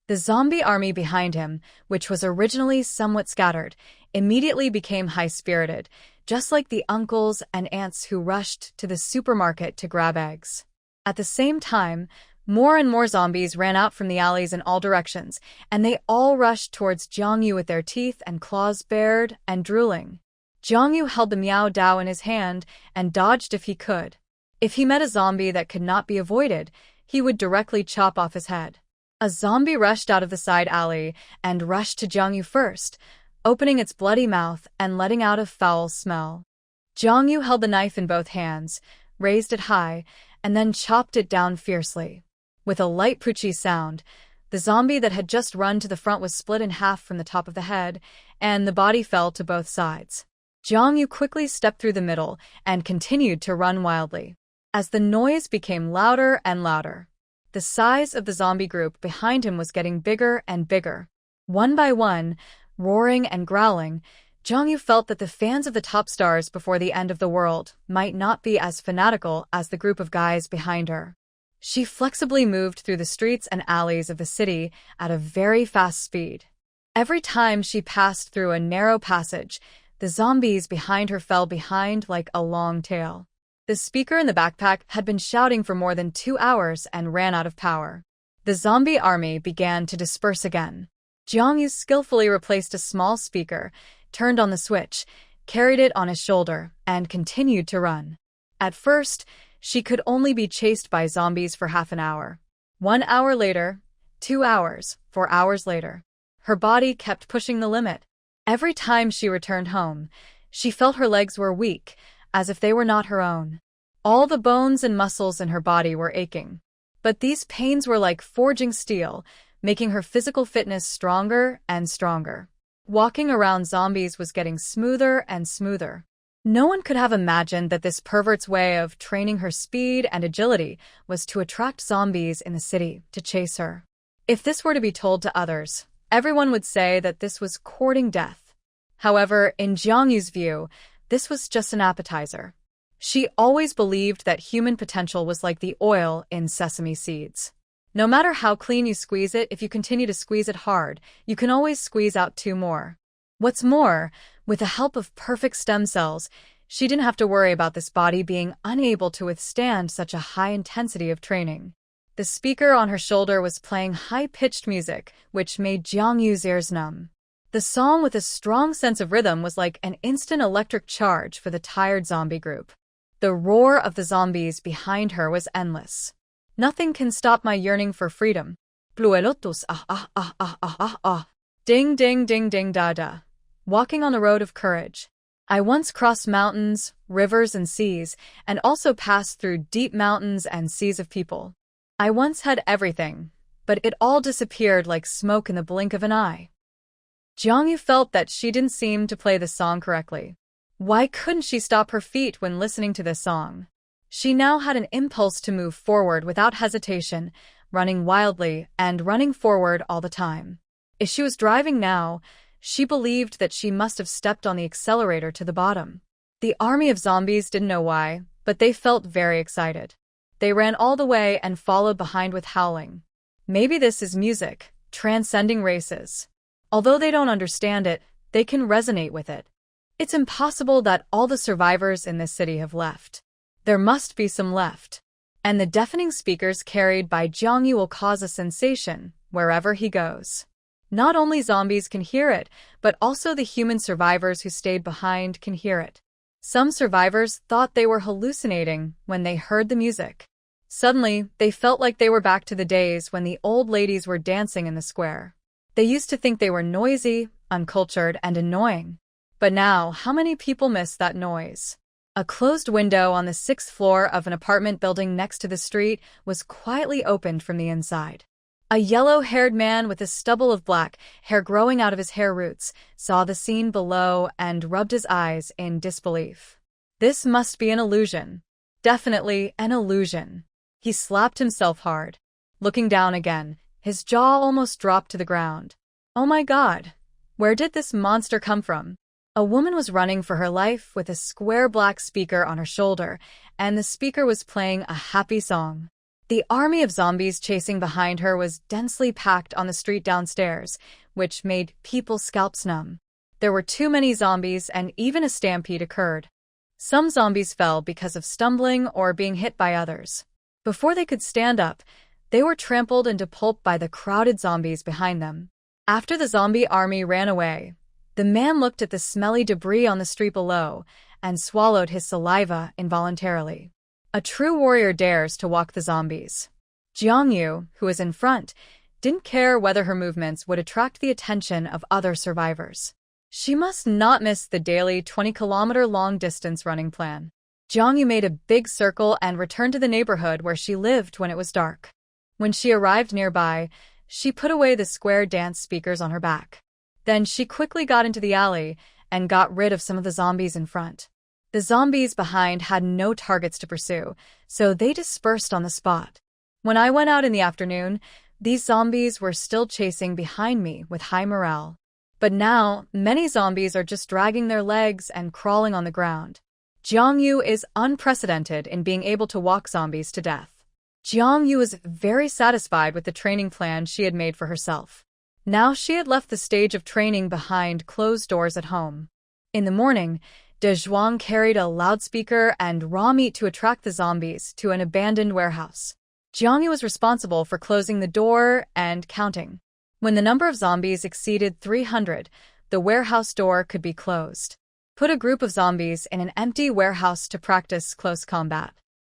The zombie army behind him, which was originally somewhat scattered, immediately became high-spirited, just like the uncles and aunts who rushed to the supermarket to grab eggs. At the same time, more and more zombies ran out from the alleys in all directions, and they all rushed towards Jiangyu with their teeth and claws bared and drooling. Jiangyu held the Miao Dao in his hand and dodged if he could. If he met a zombie that could not be avoided, he would directly chop off his head. A zombie rushed out of the side alley and rushed to Jiangyu first, opening its bloody mouth and letting out a foul smell. Jiangyu held the knife in both hands, raised it high, and then chopped it down fiercely. With a light poochie sound, the zombie that had just run to the front was split in half from the top of the head, and the body fell to both sides. Jiangyu quickly stepped through the middle and continued to run wildly. As the noise became louder and louder, the size of the zombie group behind him was getting bigger and bigger. One by one, roaring and growling, Jiangyu felt that the fans of the top stars before the end of the world might not be as fanatical as the group of guys behind her. She flexibly moved through the streets and alleys of the city at a very fast speed. Every time she passed through a narrow passage, the zombies behind her fell behind like a long tail. The speaker in the backpack had been shouting for more than 2 hours and ran out of power. The zombie army began to disperse again. Jiangyu skillfully replaced a small speaker, turned on the switch, carried it on his shoulder, and continued to run. At first, she could only be chased by zombies for half an hour. 1 hour later, 2 hours, 4 hours later. Her body kept pushing the limit. Every time she returned home, she felt her legs were weak, as if they were not her own. All the bones and muscles in her body were aching. But these pains were like forging steel, making her physical fitness stronger and stronger. Walking around zombies was getting smoother and smoother. No one could have imagined that this pervert's way of training her speed and agility was to attract zombies in the city to chase her. If this were to be told to others, everyone would say that this was courting death. However, in Jiangyu's view, this was just an appetizer. She always believed that human potential was like the oil in sesame seeds. No matter how clean you squeeze it, if you continue to squeeze it hard, you can always squeeze out 2 more. What's more, with the help of perfect stem cells, she didn't have to worry about this body being unable to withstand such a high intensity of training. The speaker on her shoulder was playing high-pitched music, which made Jiangyu's ears numb. The song with a strong sense of rhythm was like an instant electric charge for the tired zombie group. The roar of the zombies behind her was endless. Nothing can stop my yearning for freedom. Bluelotus Ding ding ding ding da da. Walking on the road of courage. I once crossed mountains, rivers, and seas, and also passed through deep mountains and seas of people. I once had everything, but it all disappeared like smoke in the blink of an eye. Jiangyu felt that she didn't seem to play the song correctly. Why couldn't she stop her feet when listening to this song? She now had an impulse to move forward without hesitation, running wildly and running forward all the time. If she was driving now, she believed that she must have stepped on the accelerator to the bottom. The army of zombies didn't know why, but they felt very excited. They ran all the way and followed behind with howling. Maybe this is music, transcending races. Although they don't understand it, they can resonate with it. It's impossible that all the survivors in this city have left. There must be some left. And the deafening speakers carried by Jiangyu will cause a sensation wherever he goes. Not only zombies can hear it, but also the human survivors who stayed behind can hear it. Some survivors thought they were hallucinating when they heard the music. Suddenly, they felt like they were back to the days when the old ladies were dancing in the square. They used to think they were noisy, uncultured, and annoying. But now, how many people miss that noise? A closed window on the 6th floor of an apartment building next to the street was quietly opened from the inside. A yellow-haired man with a stubble of black hair growing out of his hair roots saw the scene below and rubbed his eyes in disbelief. This must be an illusion. Definitely an illusion. He slapped himself hard. Looking down again, his jaw almost dropped to the ground. Oh my God! Where did this monster come from? A woman was running for her life with a square black speaker on her shoulder, and the speaker was playing a happy song. The army of zombies chasing behind her was densely packed on the street downstairs, which made people's scalps numb. There were too many zombies, and even a stampede occurred. Some zombies fell because of stumbling or being hit by others. Before they could stand up, they were trampled into pulp by the crowded zombies behind them. After the zombie army ran away, the man looked at the smelly debris on the street below and swallowed his saliva involuntarily. A true warrior dares to walk the zombies. Jiangyu, who was in front, didn't care whether her movements would attract the attention of other survivors. She must not miss the daily 20-kilometer long distance running plan. Jiangyu made a big circle and returned to the neighborhood where she lived when it was dark. When she arrived nearby, she put away the square dance speakers on her back. Then she quickly got into the alley and got rid of some of the zombies in front. The zombies behind had no targets to pursue, so they dispersed on the spot. When I went out in the afternoon, these zombies were still chasing behind me with high morale. But now, many zombies are just dragging their legs and crawling on the ground. Jiangyu is unprecedented in being able to walk zombies to death. Jiangyu was very satisfied with the training plan she had made for herself. Now she had left the stage of training behind closed doors at home. In the morning, De Zhuang carried a loudspeaker and raw meat to attract the zombies to an abandoned warehouse. Jiangyu was responsible for closing the door and counting. When the number of zombies exceeded 300, the warehouse door could be closed. Put a group of zombies in an empty warehouse to practice close combat.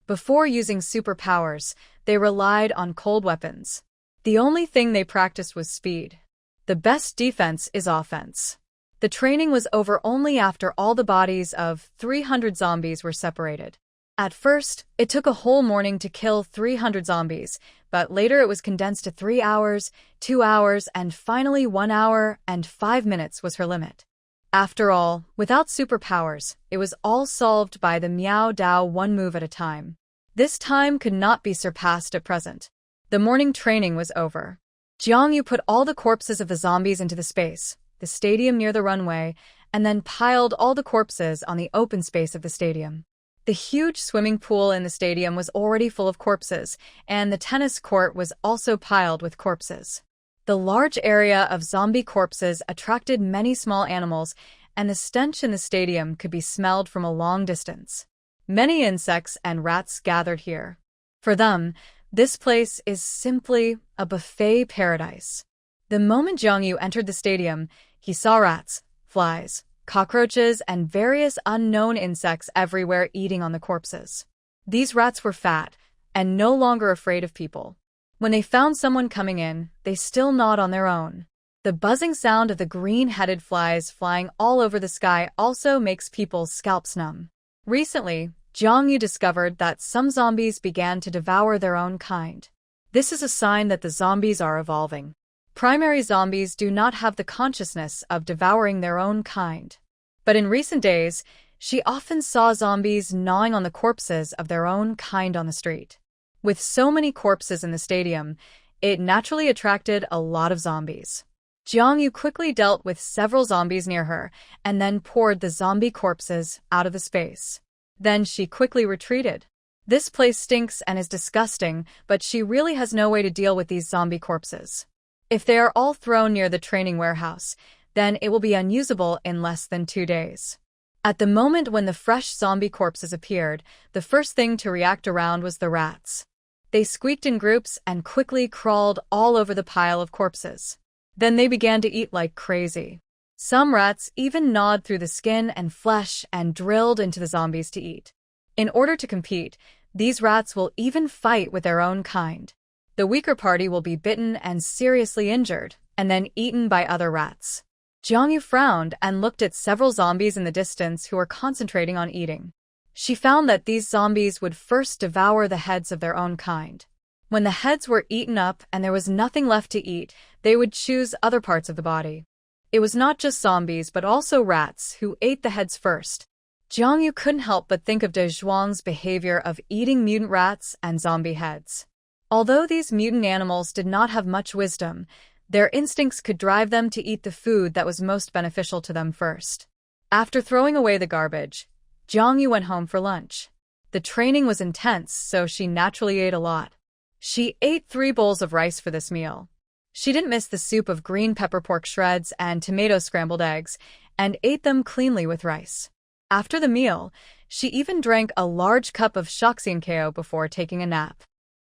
Before using superpowers, they relied on cold weapons. The only thing they practiced was speed. The best defense is offense. The training was over only after all the bodies of 300 zombies were separated. At first, it took a whole morning to kill 300 zombies, but later it was condensed to 3 hours, 2 hours, and finally 1 hour and 5 minutes was her limit. After all, without superpowers, it was all solved by the Miao Dao one move at a time. This time could not be surpassed at present. The morning training was over. Jiangyu put all the corpses of the zombies into the space, the stadium near the runway, and then piled all the corpses on the open space of the stadium. The huge swimming pool in the stadium was already full of corpses, and the tennis court was also piled with corpses. The large area of zombie corpses attracted many small animals, and the stench in the stadium could be smelled from a long distance. Many insects and rats gathered here. For them, this place is simply a buffet paradise. The moment Jiangyu entered the stadium, he saw rats, flies, cockroaches, and various unknown insects everywhere eating on the corpses. These rats were fat and no longer afraid of people. When they found someone coming in, they still gnawed on their own. The buzzing sound of the green-headed flies flying all over the sky also makes people's scalps numb. Recently, Jiangyu discovered that some zombies began to devour their own kind. This is a sign that the zombies are evolving. Primary zombies do not have the consciousness of devouring their own kind. But in recent days, she often saw zombies gnawing on the corpses of their own kind on the street. With so many corpses in the stadium, it naturally attracted a lot of zombies. Jiangyu quickly dealt with several zombies near her, and then poured the zombie corpses out of the space. Then she quickly retreated. This place stinks and is disgusting, but she really has no way to deal with these zombie corpses. If they are all thrown near the training warehouse, then it will be unusable in less than 2 days. At the moment when the fresh zombie corpses appeared, the first thing to react around was the rats. They squeaked in groups and quickly crawled all over the pile of corpses. Then they began to eat like crazy. Some rats even gnawed through the skin and flesh and drilled into the zombies to eat. In order to compete, these rats will even fight with their own kind. The weaker party will be bitten and seriously injured, and then eaten by other rats. Jiangyu frowned and looked at several zombies in the distance who were concentrating on eating. She found that these zombies would first devour the heads of their own kind. When the heads were eaten up and there was nothing left to eat, they would choose other parts of the body. It was not just zombies but also rats who ate the heads first. Jiangyu couldn't help but think of De Zhuang's behavior of eating mutant rats and zombie heads. Although these mutant animals did not have much wisdom, their instincts could drive them to eat the food that was most beneficial to them first. After throwing away the garbage, Jiangyu went home for lunch. The training was intense, so she naturally ate a lot. She ate 3 bowls of rice for this meal. She didn't miss the soup of green pepper pork shreds and tomato scrambled eggs, and ate them cleanly with rice. After the meal, she even drank a large cup of shaxiankeo before taking a nap.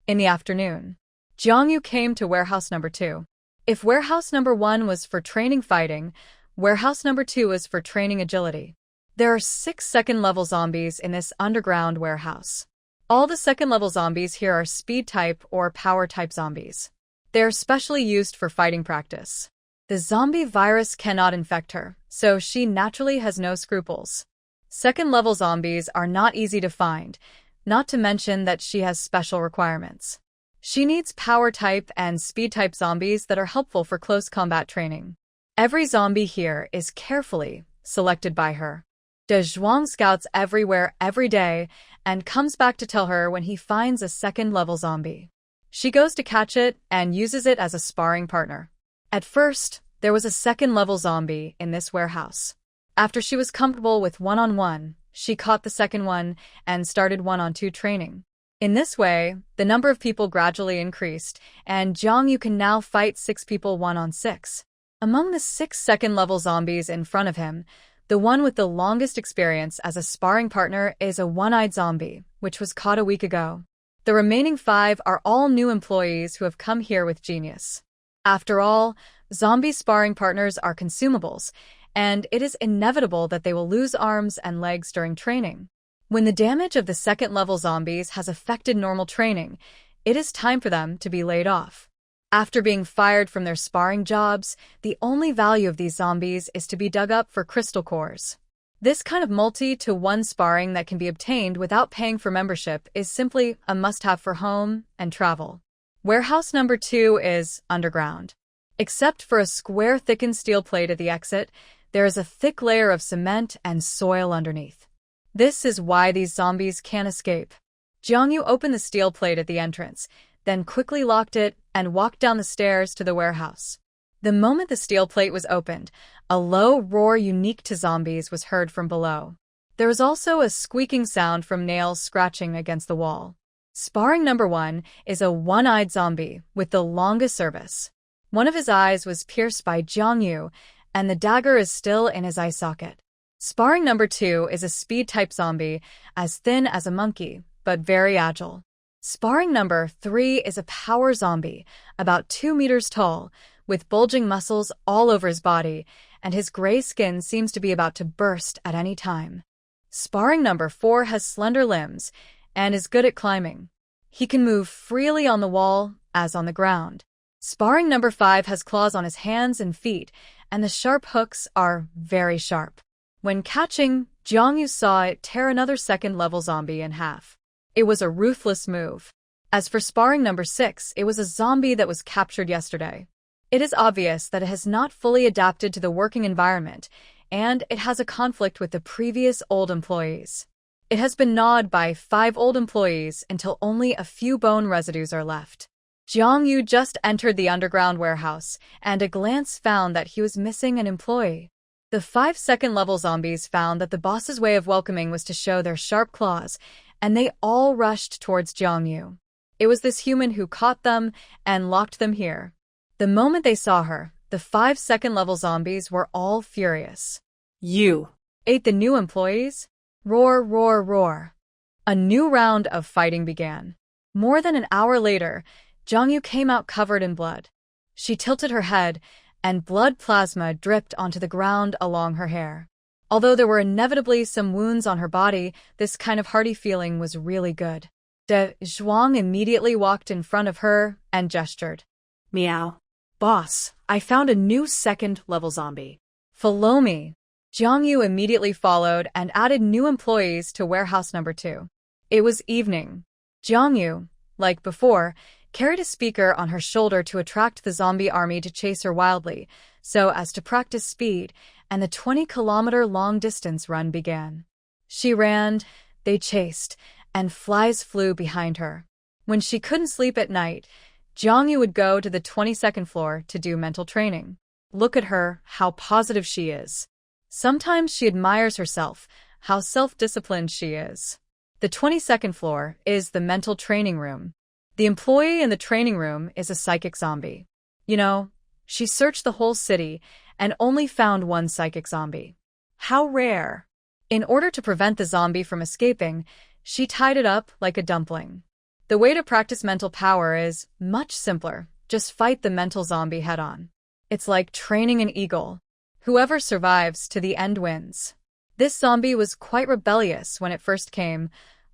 In the afternoon, Jiangyu came to warehouse number 2. If warehouse number 1 was for training fighting, warehouse number 2 was for training agility. There are 6 second-level zombies in this underground warehouse. All the second-level zombies here are speed-type or power-type zombies. They are specially used for fighting practice. The zombie virus cannot infect her, so she naturally has no scruples. Second-level zombies are not easy to find, not to mention that she has special requirements. She needs power-type and speed-type zombies that are helpful for close combat training. Every zombie here is carefully selected by her. De Zhuang scouts everywhere every day and comes back to tell her when he finds a second-level zombie. She goes to catch it and uses it as a sparring partner. At first, there was a second-level zombie in this warehouse. After she was comfortable with one-on-one, she caught the second one and started one-on-two training. In this way, the number of people gradually increased, and Jiangyu can now fight 6 people 1-on-6. Among the 6 second-level zombies in front of him, the one with the longest experience as a sparring partner is a one-eyed zombie, which was caught a week ago. The remaining 5 are all new employees who have come here with genius. After all, zombie sparring partners are consumables, and it is inevitable that they will lose arms and legs during training. When the damage of the second-level zombies has affected normal training, it is time for them to be laid off. After being fired from their sparring jobs, the only value of these zombies is to be dug up for crystal cores. This kind of multi-to-one sparring that can be obtained without paying for membership is simply a must-have for home and travel. Warehouse number 2 is underground. Except for a square thickened steel plate at the exit, there is a thick layer of cement and soil underneath. This is why these zombies can't escape. Jiangyu opened the steel plate at the entrance, then quickly locked it and walked down the stairs to the warehouse. The moment the steel plate was opened, a low roar unique to zombies was heard from below. There was also a squeaking sound from nails scratching against the wall. Sparring number 1 is a one-eyed zombie with the longest service. One of his eyes was pierced by Jiangyu, and the dagger is still in his eye socket. Sparring number 2 is a speed-type zombie, as thin as a monkey, but very agile. Sparring number 3 is a power zombie, about 2 meters tall, with bulging muscles all over his body, and his gray skin seems to be about to burst at any time. Sparring number 4 has slender limbs, and is good at climbing. He can move freely on the wall, as on the ground. Sparring number 5 has claws on his hands and feet, and the sharp hooks are very sharp. When catching, Jiangyu saw it tear another second-level zombie in half. It was a ruthless move. As for sparring number 6, it was a zombie that was captured yesterday. It is obvious that it has not fully adapted to the working environment, and it has a conflict with the previous old employees. It has been gnawed by 5 old employees until only a few bone residues are left. Jiangyu just entered the underground warehouse, and a glance found that he was missing an employee. The 5 second-level zombies found that the boss's way of welcoming was to show their sharp claws, and they all rushed towards Jiangyu. It was this human who caught them and locked them here. The moment they saw her, the 5 second-level zombies were all furious. You ate the new employees? Roar, roar, roar. A new round of fighting began. More than an hour later, Jiangyu came out covered in blood. She tilted her head, and blood plasma dripped onto the ground along her hair. Although there were inevitably some wounds on her body, this kind of hearty feeling was really good. De Zhuang immediately walked in front of her and gestured. Meow. Boss, I found a new second-level zombie. Follow me. Jiangyu immediately followed and added new employees to warehouse number 2. It was evening. Jiangyu, like before, carried a speaker on her shoulder to attract the zombie army to chase her wildly, so as to practice speed, and the 20-kilometer long-distance run began. She ran, they chased, and flies flew behind her. When she couldn't sleep at night, Jiangyu would go to the 22nd floor to do mental training. Look at her, how positive she is. Sometimes she admires herself, how self-disciplined she is. The 22nd floor is the mental training room. The employee in the training room is a psychic zombie. You know, she searched the whole city and only found one psychic zombie. How rare. In order to prevent the zombie from escaping, she tied it up like a dumpling. The way to practice mental power is much simpler. Just fight the mental zombie head-on. It's like training an eagle. Whoever survives to the end wins. This zombie was quite rebellious when it first came,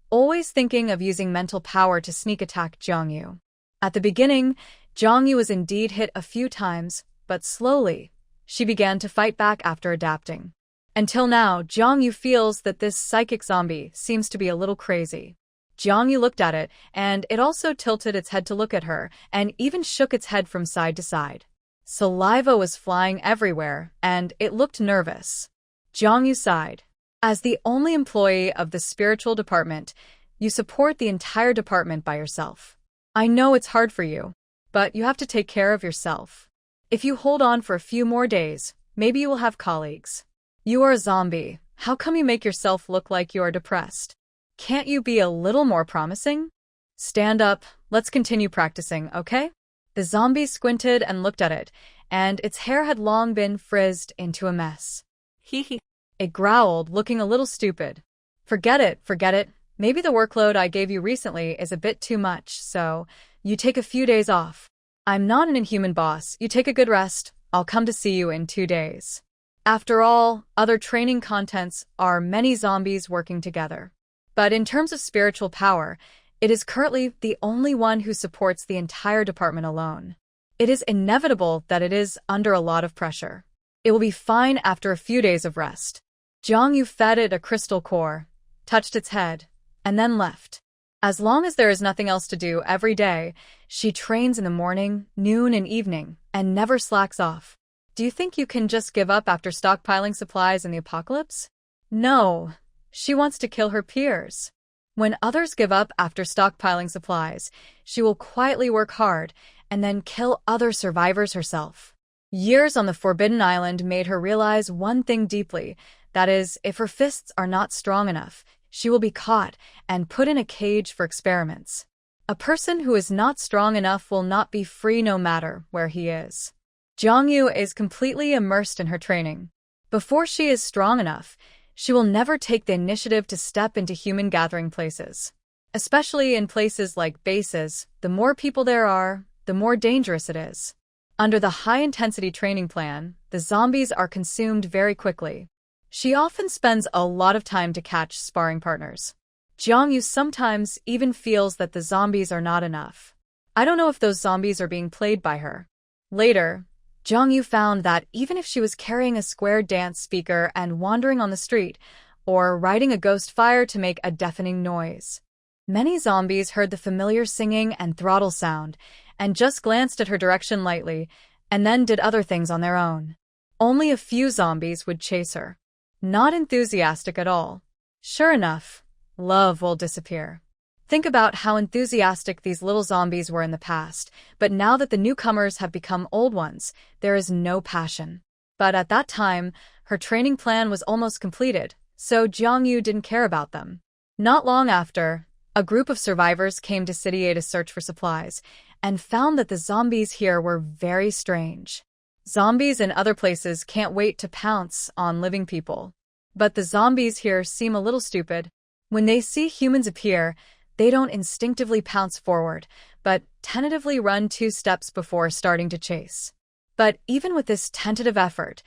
always thinking of using mental power to sneak attack Jiangyu. At the beginning, Jiangyu was indeed hit a few times, but slowly, she began to fight back after adapting. Until now, Jiangyu feels that this psychic zombie seems to be a little crazy. Jiangyu looked at it, and it also tilted its head to look at her, and even shook its head from side to side. Saliva was flying everywhere, and it looked nervous. Jiangyu sighed. As the only employee of the spiritual department, you support the entire department by yourself. I know it's hard for you, but you have to take care of yourself. If you hold on for a few more days, maybe you will have colleagues. You are a zombie. How come you make yourself look like you are depressed? Can't you be a little more promising? Stand up, let's continue practicing, okay? The zombie squinted and looked at it, and its hair had long been frizzed into a mess. Hee. It growled, looking a little stupid. Forget it. Maybe the workload I gave you recently is a bit too much, so you take a few days off. I'm not an inhuman boss. You take a good rest. I'll come to see you in 2 days. After all, other training contents are many zombies working together. But in terms of spiritual power, it is currently the only one who supports the entire department alone. It is inevitable that it is under a lot of pressure. It will be fine after a few days of rest. Jiangyu fed it a crystal core, touched its head, and then left. As long as there is nothing else to do every day, she trains in the morning, noon, and evening, and never slacks off. Do you think you can just give up after stockpiling supplies in the apocalypse? No. She wants to kill her peers. When others give up after stockpiling supplies, she will quietly work hard and then kill other survivors herself. Years on the Forbidden Island made her realize one thing deeply, that is, if her fists are not strong enough, she will be caught and put in a cage for experiments. A person who is not strong enough will not be free no matter where he is. Jiangyu is completely immersed in her training. Before she is strong enough, she will never take the initiative to step into human gathering places. Especially in places like bases, the more people there are, the more dangerous it is. Under the high-intensity training plan, the zombies are consumed very quickly. She often spends a lot of time to catch sparring partners. Jiangyu sometimes even feels that the zombies are not enough. I don't know if those zombies are being played by her. Later, Jiangyu found that even if she was carrying a square dance speaker and wandering on the street, or riding a ghost fire to make a deafening noise, many zombies heard the familiar singing and throttle sound, and just glanced at her direction lightly, and then did other things on their own. Only a few zombies would chase her. Not enthusiastic at all. Sure enough, love will disappear. Think about how enthusiastic these little zombies were in the past, but now that the newcomers have become old ones, there is no passion. But at that time, her training plan was almost completed, so Jiangyu didn't care about them. Not long after, a group of survivors came to City A to search for supplies, and found that the zombies here were very strange. Zombies in other places can't wait to pounce on living people. But the zombies here seem a little stupid. When they see humans appear, they don't instinctively pounce forward, but tentatively run 2 steps before starting to chase. But even with this tentative effort,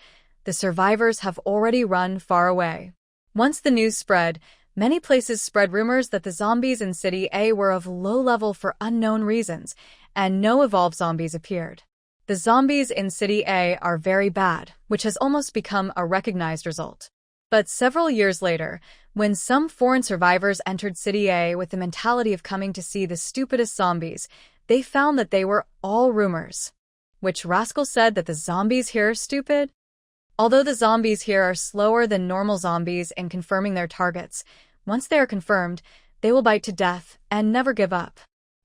the survivors have already run far away. Once the news spread, many places spread rumors that the zombies in City A were of low level for unknown reasons, and no evolved zombies appeared. The zombies in City A are very bad, which has almost become a recognized result. But several years later, when some foreign survivors entered City A with the mentality of coming to see the stupidest zombies, they found that they were all rumors. Which rascal said that the zombies here are stupid? Although the zombies here are slower than normal zombies in confirming their targets, once they are confirmed, they will bite to death and never give up.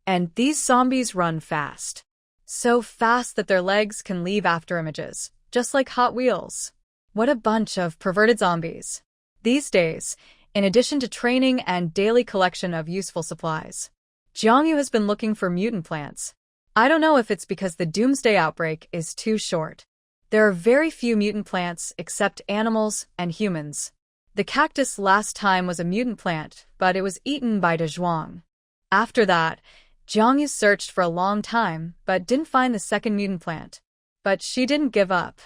And these zombies run fast. So fast that their legs can leave after images, just like Hot Wheels. What a bunch of perverted zombies. These days, in addition to training and daily collection of useful supplies, Jiangyu has been looking for mutant plants. I don't know if it's because the doomsday outbreak is too short. There are very few mutant plants except animals and humans. The cactus last time was a mutant plant, but it was eaten by De Zhuang. After that, Jiangyu searched for a long time, but didn't find the second mutant plant. But she didn't give up.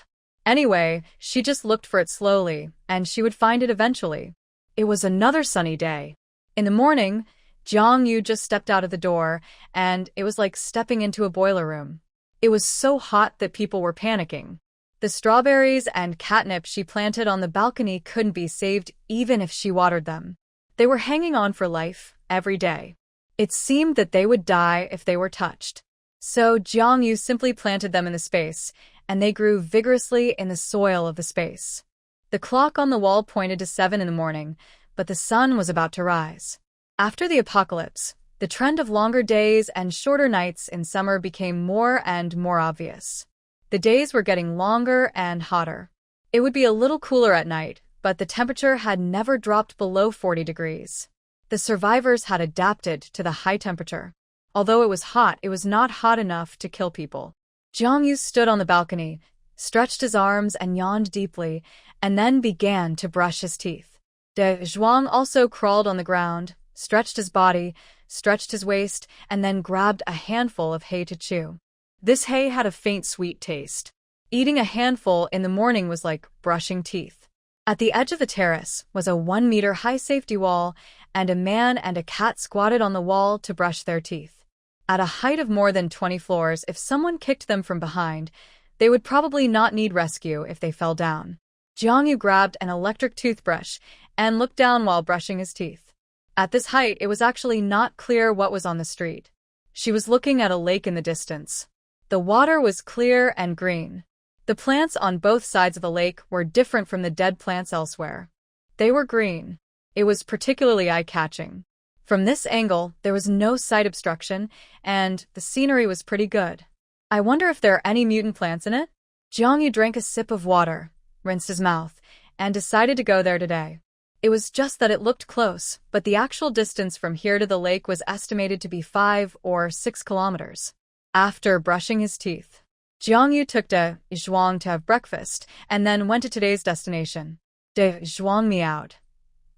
Anyway, she just looked for it slowly, and she would find it eventually. It was another sunny day. In the morning, Jiangyu just stepped out of the door, and it was like stepping into a boiler room. It was so hot that people were panicking. The strawberries and catnip she planted on the balcony couldn't be saved even if she watered them. They were hanging on for life, every day. It seemed that they would die if they were touched. So Jiangyu simply planted them in the space, and they grew vigorously in the soil of the space. The clock on the wall pointed to 7 in the morning, but the sun was about to rise. After the apocalypse, the trend of longer days and shorter nights in summer became more and more obvious. The days were getting longer and hotter. It would be a little cooler at night, but the temperature had never dropped below 40 degrees. The survivors had adapted to the high temperature. Although it was hot, it was not hot enough to kill people. Jiangyu stood on the balcony, stretched his arms and yawned deeply, and then began to brush his teeth. De Zhuang also crawled on the ground, stretched his body, stretched his waist, and then grabbed a handful of hay to chew. This hay had a faint sweet taste. Eating a handful in the morning was like brushing teeth. At the edge of the terrace was a 1-meter-high safety wall, and a man and a cat squatted on the wall to brush their teeth. At a height of more than 20 floors, if someone kicked them from behind, they would probably not need rescue if they fell down. Jiangyu grabbed an electric toothbrush and looked down while brushing his teeth. At this height, it was actually not clear what was on the street. She was looking at a lake in the distance. The water was clear and green. The plants on both sides of the lake were different from the dead plants elsewhere. They were green. It was particularly eye-catching. From this angle, there was no sight obstruction, and the scenery was pretty good. I wonder if there are any mutant plants in it? Jiangyu drank a sip of water, rinsed his mouth, and decided to go there today. It was just that it looked close, but the actual distance from here to the lake was estimated to be 5 or 6 kilometers. After brushing his teeth, Jiangyu took De Zhuang to have breakfast, and then went to today's destination. De Zhuang meowed.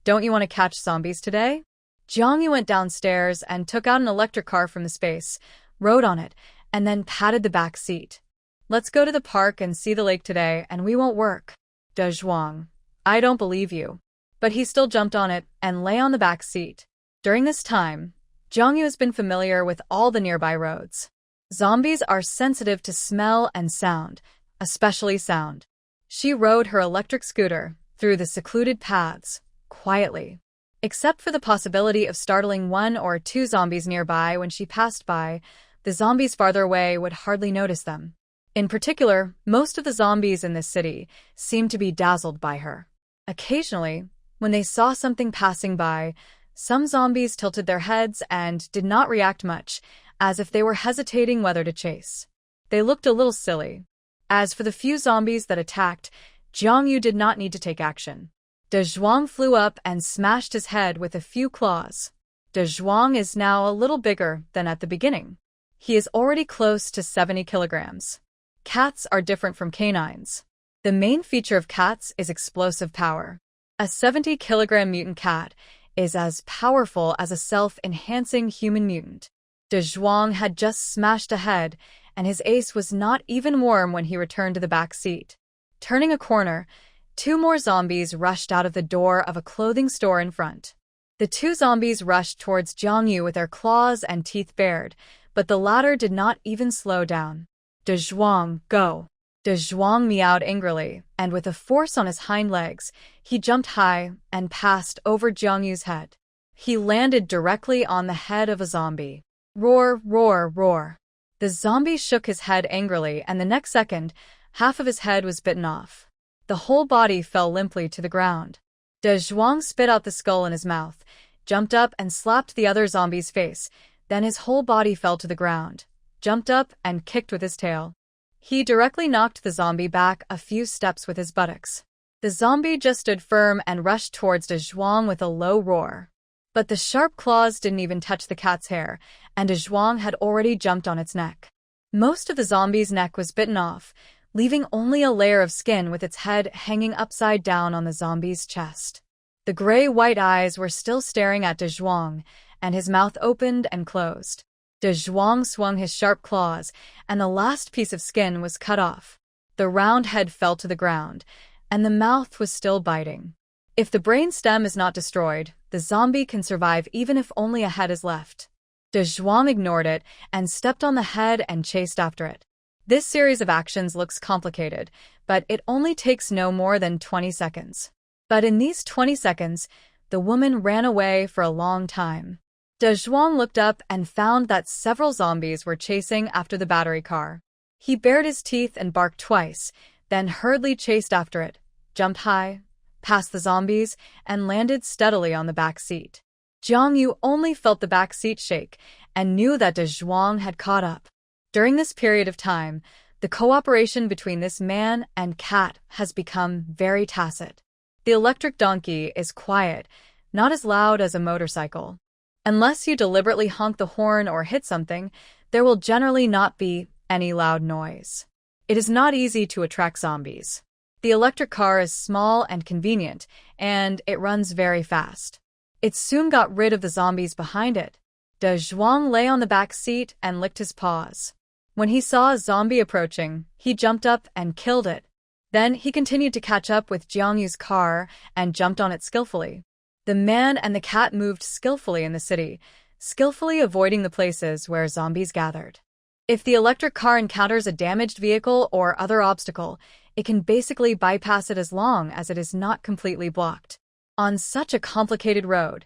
Don't you want to catch zombies today? Jiangyu went downstairs and took out an electric car from the space, rode on it, and then patted the back seat. Let's go to the park and see the lake today, and we won't work. De Zhuang. I don't believe you. But he still jumped on it and lay on the back seat. During this time, Jiangyu has been familiar with all the nearby roads. Zombies are sensitive to smell and sound, especially sound. She rode her electric scooter through the secluded paths, quietly. Except for the possibility of startling 1 or 2 zombies nearby when she passed by, the zombies farther away would hardly notice them. In particular, most of the zombies in this city seemed to be dazzled by her. Occasionally, when they saw something passing by, some zombies tilted their heads and did not react much, as if they were hesitating whether to chase. They looked a little silly. As for the few zombies that attacked, Jiangyu did not need to take action. De Zhuang flew up and smashed his head with a few claws. De Zhuang is now a little bigger than at the beginning. He is already close to 70 kilograms. Cats are different from canines. The main feature of cats is explosive power. A 70-kilogram mutant cat is as powerful as a self-enhancing human mutant. De Zhuang had just smashed ahead, and his ace was not even warm when he returned to the back seat. Turning a corner, 2 more zombies rushed out of the door of a clothing store in front. The 2 zombies rushed towards Jiangyu with their claws and teeth bared, but the latter did not even slow down. De Zhuang, go! De Zhuang meowed angrily, and with a force on his hind legs, he jumped high and passed over Jiang Yu's head. He landed directly on the head of a zombie. Roar, roar, roar. The zombie shook his head angrily, and the next second, half of his head was bitten off. The whole body fell limply to the ground. De Zhuang spit out the skull in his mouth, jumped up and slapped the other zombie's face, then his whole body fell to the ground, jumped up and kicked with his tail. He directly knocked the zombie back a few steps with his buttocks. The zombie just stood firm and rushed towards De Zhuang with a low roar. But the sharp claws didn't even touch the cat's hair, and De Zhuang had already jumped on its neck. Most of the zombie's neck was bitten off, leaving only a layer of skin with its head hanging upside down on the zombie's chest. The gray-white eyes were still staring at De Zhuang, and his mouth opened and closed. De Zhuang swung his sharp claws, and the last piece of skin was cut off. The round head fell to the ground, and the mouth was still biting. If the brain stem is not destroyed, the zombie can survive even if only a head is left. De Zhuang ignored it and stepped on the head and chased after it. This series of actions looks complicated, but it only takes no more than 20 seconds. But in these 20 seconds, the woman ran away for a long time. De Zhuang looked up and found that several zombies were chasing after the battery car. He bared his teeth and barked twice, then hurriedly chased after it, jumped high, past the zombies, and landed steadily on the back seat. Jiang Yu only felt the back seat shake and knew that De Zhuang had caught up. During this period of time, the cooperation between this man and cat has become very tacit. The electric donkey is quiet, not as loud as a motorcycle. Unless you deliberately honk the horn or hit something, there will generally not be any loud noise. It is not easy to attract zombies. The electric car is small and convenient, and it runs very fast. It soon got rid of the zombies behind it. De Zhuang lay on the back seat and licked his paws. When he saw a zombie approaching, he jumped up and killed it. Then he continued to catch up with Jiang Yu's car and jumped on it skillfully. The man and the cat moved skillfully in the city, skillfully avoiding the places where zombies gathered. If the electric car encounters a damaged vehicle or other obstacle, it can basically bypass it as long as it is not completely blocked. On such a complicated road,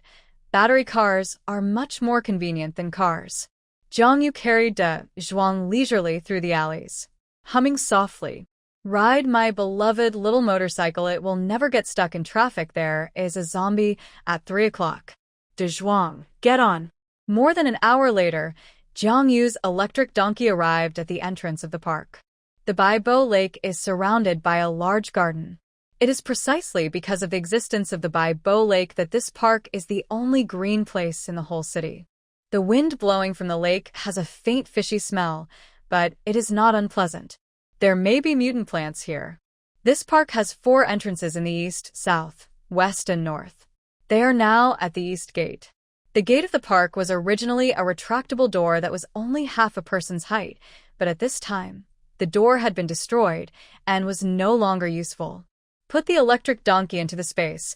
battery cars are much more convenient than cars. Jiang Yu carried De Zhuang leisurely through the alleys, humming softly. Ride my beloved little motorcycle, it will never get stuck in traffic. There is a zombie at 3 o'clock. De Zhuang, get on. More than an hour later, Jiang Yu's electric donkey arrived at the entrance of the park. The Baibo Lake is surrounded by a large garden. It is precisely because of the existence of the Baibo Lake that this park is the only green place in the whole city. The wind blowing from the lake has a faint fishy smell, but it is not unpleasant. There may be mutant plants here. This park has 4 entrances in the east, south, west, and north. They are now at the east gate. The gate of the park was originally a retractable door that was only half a person's height, but at this time, the door had been destroyed and was no longer useful. Put the electric donkey into the space.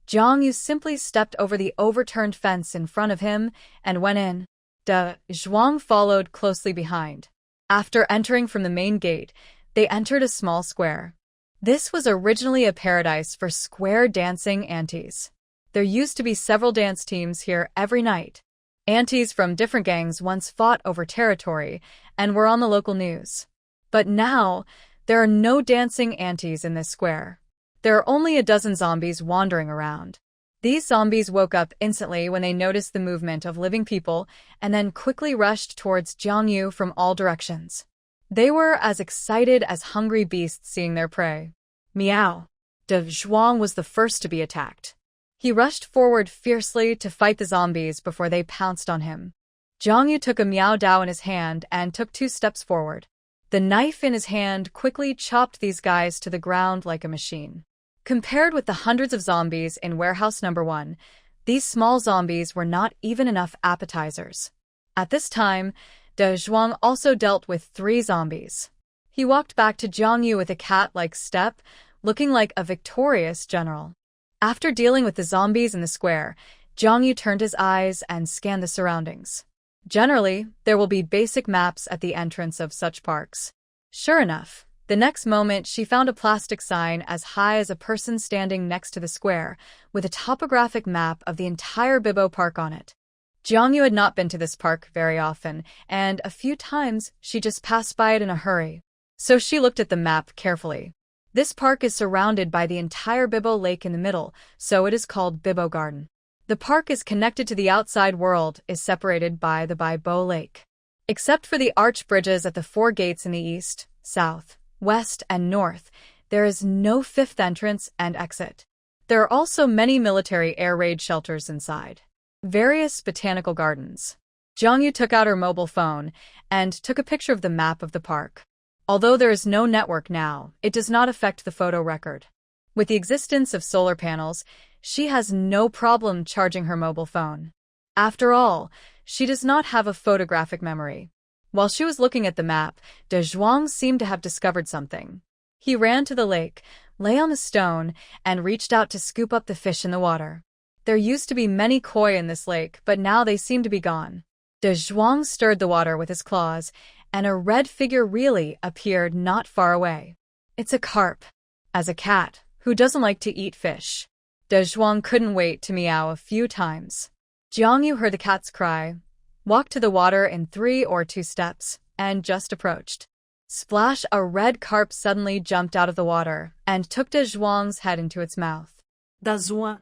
Jiang Yu simply stepped over the overturned fence in front of him and went in. De Zhuang followed closely behind. After entering from the main gate, they entered a small square. This was originally a paradise for square dancing aunties. There used to be several dance teams here every night. Aunties from different gangs once fought over territory and were on the local news. But now, there are no dancing aunties in this square. There are only a dozen zombies wandering around. These zombies woke up instantly when they noticed the movement of living people and then quickly rushed towards Jiang Yu from all directions. They were as excited as hungry beasts seeing their prey. Meow. De Zhuang was the first to be attacked. He rushed forward fiercely to fight the zombies before they pounced on him. Jiang Yu took a Miao Dao in his hand and took 2 steps forward. The knife in his hand quickly chopped these guys to the ground like a machine. Compared with the hundreds of zombies in Warehouse Number 1, these small zombies were not even enough appetizers. At this time, De Zhuang also dealt with 3 zombies. He walked back to Jiang Yu with a cat-like step, looking like a victorious general. After dealing with the zombies in the square, Jiang Yu turned his eyes and scanned the surroundings. Generally, there will be basic maps at the entrance of such parks. Sure enough, the next moment she found a plastic sign as high as a person standing next to the square, with a topographic map of the entire Bibbo Park on it. Jiangyu had not been to this park very often, and a few times she just passed by it in a hurry. So she looked at the map carefully. This park is surrounded by the entire Bibbo Lake in the middle, so it is called Bibbo Garden. The park is connected to the outside world, is separated by the Bibbo Lake. Except for the arch bridges at the 4 gates in the east, south, west, and north, there is no 5th entrance and exit. There are also many military air raid shelters inside. Various botanical gardens. Jiangyu took out her mobile phone and took a picture of the map of the park. Although there is no network now, it does not affect the photo record. With the existence of solar panels, she has no problem charging her mobile phone. After all, she does not have a photographic memory. While she was looking at the map, De Zhuang seemed to have discovered something. He ran to the lake, lay on the stone, and reached out to scoop up the fish in the water. There used to be many koi in this lake, but now they seem to be gone. De Zhuang stirred the water with his claws, and a red figure really appeared not far away. It's a carp. As a cat, who doesn't like to eat fish, De Zhuang couldn't wait to meow a few times. Jiangyu heard the cat's cry, walked to the water in 3 or 2 steps, and just approached. Splash! A red carp suddenly jumped out of the water and took De Zhuang's head into its mouth. Da Zhuang.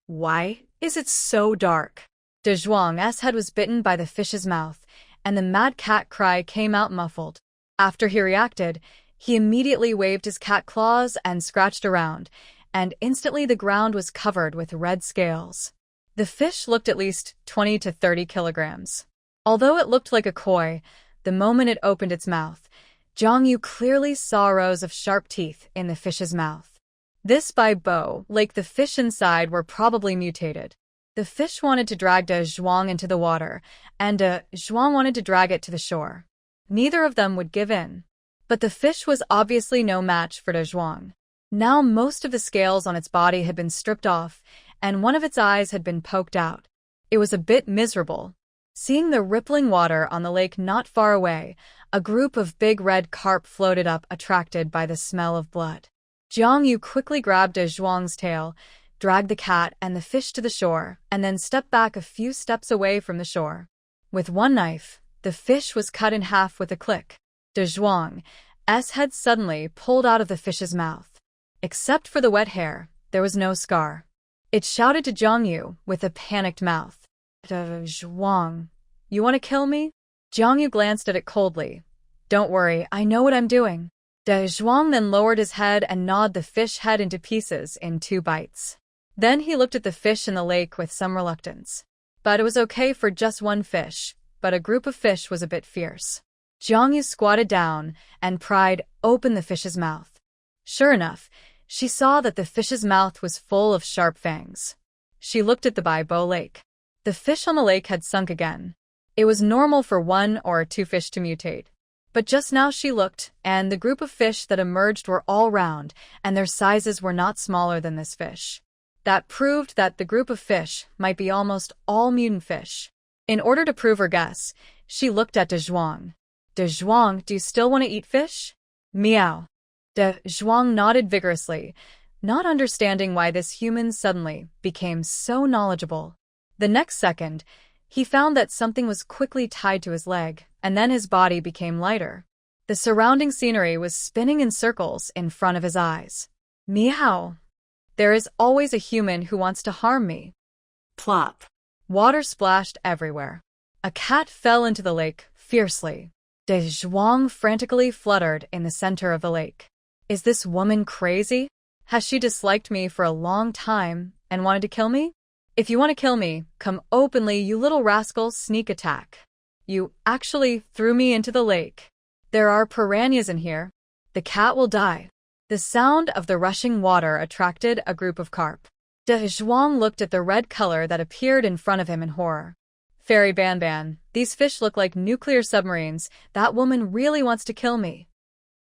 Why is it so dark? De Zhuang's head was bitten by the fish's mouth, and the mad cat cry came out muffled. After he reacted, he immediately waved his cat claws and scratched around, and instantly the ground was covered with red scales. The fish looked at least 20 to 30 kilograms. Although it looked like a koi, the moment it opened its mouth, Jiangyu clearly saw rows of sharp teeth in the fish's mouth. This Bibbo Lake, the fish inside were probably mutated. The fish wanted to drag De Zhuang into the water, and De Zhuang wanted to drag it to the shore. Neither of them would give in. But the fish was obviously no match for De Zhuang. Now most of the scales on its body had been stripped off, and one of its eyes had been poked out. It was a bit miserable. Seeing the rippling water on the lake not far away, a group of big red carp floated up, attracted by the smell of blood. Jiangyu quickly grabbed De Zhuang's tail, dragged the cat and the fish to the shore, and then stepped back a few steps away from the shore. With one knife, the fish was cut in half with a click. De Zhuang's head suddenly pulled out of the fish's mouth. Except for the wet hair, there was no scar. It shouted to Jiangyu with a panicked mouth. De Zhuang, you want to kill me? Jiangyu glanced at it coldly. Don't worry, I know what I'm doing. De Zhuang then lowered his head and gnawed the fish head into pieces in 2 bites. Then he looked at the fish in the lake with some reluctance. But it was okay for just one fish, but a group of fish was a bit fierce. Jiangyu squatted down and pried open the fish's mouth. Sure enough, she saw that the fish's mouth was full of sharp fangs. She looked at the Bibbo Lake. The fish on the lake had sunk again. It was normal for 1 or 2 fish to mutate. But just now she looked, and the group of fish that emerged were all round, and their sizes were not smaller than this fish. That proved that the group of fish might be almost all mutant fish. In order to prove her guess, she looked at De Zhuang. De Zhuang, do you still want to eat fish? Meow. De Zhuang nodded vigorously, not understanding why this human suddenly became so knowledgeable. The next second, he found that something was quickly tied to his leg, and then his body became lighter. The surrounding scenery was spinning in circles in front of his eyes. Meow. There is always a human who wants to harm me. Plop. Water splashed everywhere. A cat fell into the lake fiercely. De Zhuang frantically fluttered in the center of the lake. Is this woman crazy? Has she disliked me for a long time and wanted to kill me? If you want to kill me, come openly, you little rascal. Sneak attack. You actually threw me into the lake. There are piranhas in here. The cat will die. The sound of the rushing water attracted a group of carp. De Zhuang looked at the red color that appeared in front of him in horror. Fairy Banban, these fish look like nuclear submarines. That woman really wants to kill me.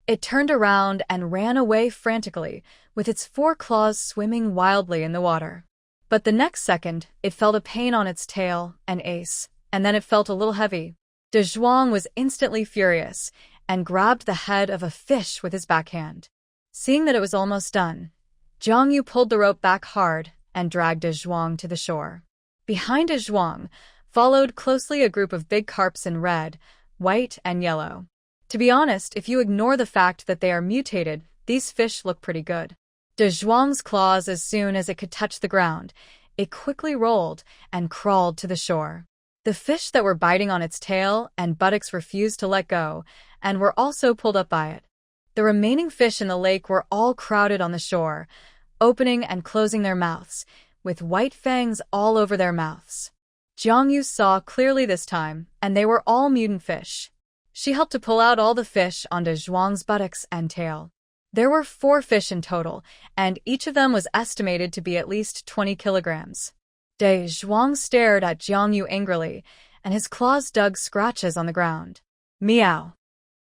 It turned around and ran away frantically, with its 4 claws swimming wildly in the water. But the next second, it felt a pain on its tail, an ace, and then it felt a little heavy. De Zhuang was instantly furious, and grabbed the head of a fish with his backhand. Seeing that it was almost done, Jiang Yu pulled the rope back hard and dragged a zhuang to the shore. Behind a zhuang followed closely a group of big carps in red, white, and yellow. To be honest, if you ignore the fact that they are mutated, these fish look pretty good. De Zhuang's claws, as soon as it could touch the ground, it quickly rolled and crawled to the shore. The fish that were biting on its tail and buttocks refused to let go, and were also pulled up by it. The remaining fish in the lake were all crowded on the shore, opening and closing their mouths, with white fangs all over their mouths. Jiang Yu saw clearly this time, and they were all mutant fish. She helped to pull out all the fish onto Zhuang's buttocks and tail. There were 4 fish in total, and each of them was estimated to be at least 20 kilograms. De Zhuang stared at Jiang Yu angrily, and his claws dug scratches on the ground. Meow.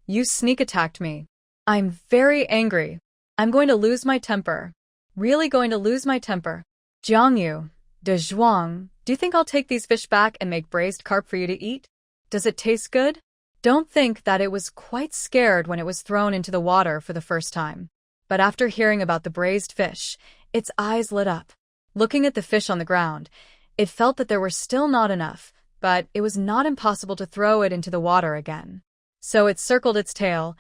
You sneak attacked me. I'm very angry. I'm going to lose my temper. Really going to lose my temper. Jiang Yu, De Zhuang, do you think I'll take these fish back and make braised carp for you to eat? Does it taste good? Don't think that it was quite scared when it was thrown into the water for the first time. But after hearing about the braised fish, its eyes lit up. Looking at the fish on the ground, it felt that there were still not enough, but it was not impossible to throw it into the water again. So it circled its tail,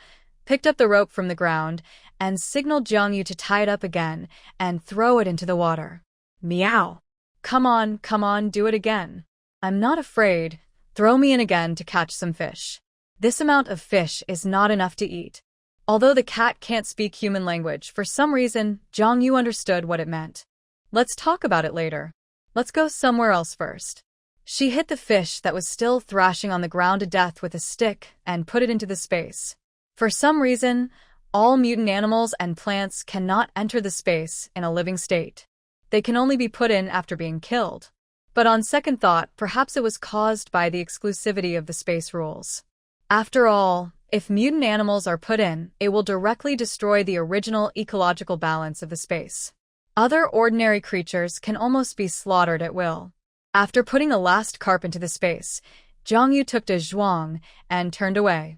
picked up the rope from the ground, and signaled Jiang Yu to tie it up again and throw it into the water. Meow. Come on, do it again. I'm not afraid. Throw me in again to catch some fish. This amount of fish is not enough to eat. Although the cat can't speak human language, for some reason, Jiang Yu understood what it meant. Let's talk about it later. Let's go somewhere else first. She hit the fish that was still thrashing on the ground to death with a stick and put it into the space. For some reason, all mutant animals and plants cannot enter the space in a living state. They can only be put in after being killed. But on second thought, perhaps it was caused by the exclusivity of the space rules. After all, if mutant animals are put in, it will directly destroy the original ecological balance of the space. Other ordinary creatures can almost be slaughtered at will. After putting the last carp into the space, Jiang Yu took De Zhuang and turned away.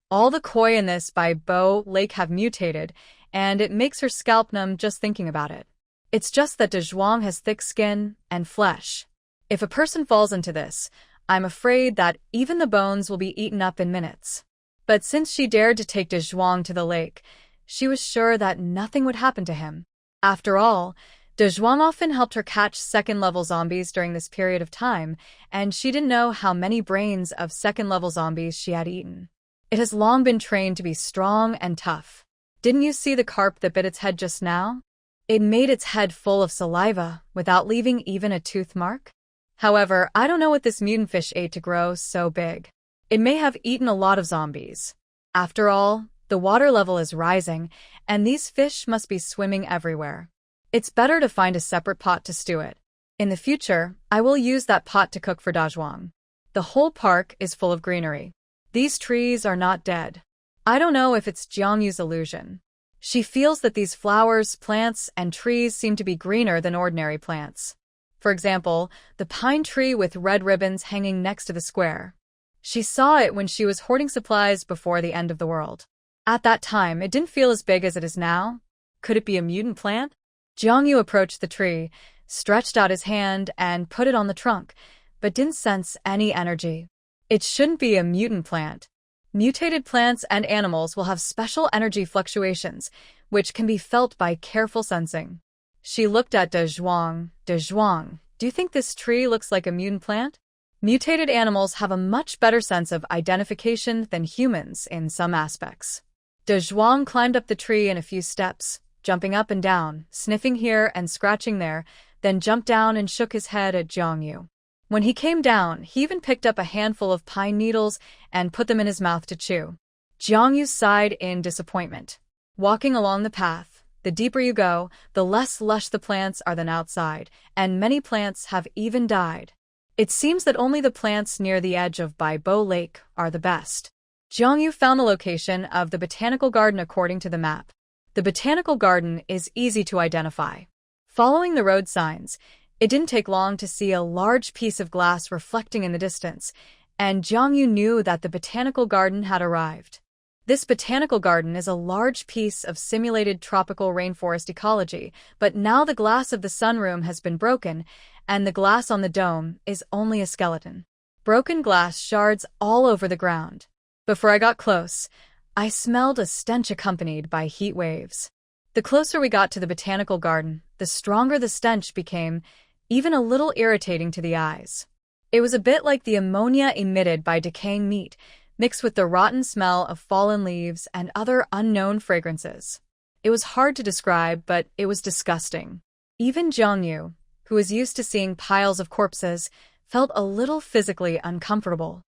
All the koi in this Baibo lake have mutated, and it makes her scalp numb just thinking about it. It's just that De Zhuang has thick skin and flesh. If a person falls into this, I'm afraid that even the bones will be eaten up in minutes. But since she dared to take De Zhuang to the lake, she was sure that nothing would happen to him. After all, De Zhuang often helped her catch second-level zombies during this period of time, and she didn't know how many brains of second-level zombies she had eaten. It has long been trained to be strong and tough. Didn't you see the carp that bit its head just now? It made its head full of saliva without leaving even a tooth mark. However, I don't know what this mutant fish ate to grow so big. It may have eaten a lot of zombies. After all, the water level is rising, and these fish must be swimming everywhere. It's better to find a separate pot to stew it. In the future, I will use that pot to cook for Dazhuang. The whole park is full of greenery. These trees are not dead. I don't know if it's Jiang Yu's illusion. She feels that these flowers, plants, and trees seem to be greener than ordinary plants. For example, the pine tree with red ribbons hanging next to the square. She saw it when she was hoarding supplies before the end of the world. At that time, it didn't feel as big as it is now. Could it be a mutant plant? Jiang Yu approached the tree, stretched out his hand, and put it on the trunk, but didn't sense any energy. It shouldn't be a mutant plant. Mutated plants and animals will have special energy fluctuations, which can be felt by careful sensing. She looked at De Zhuang. De Zhuang, do you think this tree looks like a mutant plant? Mutated animals have a much better sense of identification than humans in some aspects. De Zhuang climbed up the tree in a few steps, jumping up and down, sniffing here and scratching there, then jumped down and shook his head at Jiang Yu. When he came down, he even picked up a handful of pine needles and put them in his mouth to chew. Jiang Yu sighed in disappointment. Walking along the path, the deeper you go, the less lush the plants are than outside, and many plants have even died. It seems that only the plants near the edge of Baibo Lake are the best. Jiang Yu found the location of the botanical garden according to the map. The botanical garden is easy to identify. Following the road signs, it didn't take long to see a large piece of glass reflecting in the distance, and Jiang Yu knew that the botanical garden had arrived. This botanical garden is a large piece of simulated tropical rainforest ecology, but now the glass of the sunroom has been broken, and the glass on the dome is only a skeleton. Broken glass shards all over the ground. Before I got close, I smelled a stench accompanied by heat waves. The closer we got to the botanical garden, the stronger the stench became, even a little irritating to the eyes. It was a bit like the ammonia emitted by decaying meat, mixed with the rotten smell of fallen leaves and other unknown fragrances. It was hard to describe, but it was disgusting. Even Jiangyu, who was used to seeing piles of corpses, felt a little physically uncomfortable.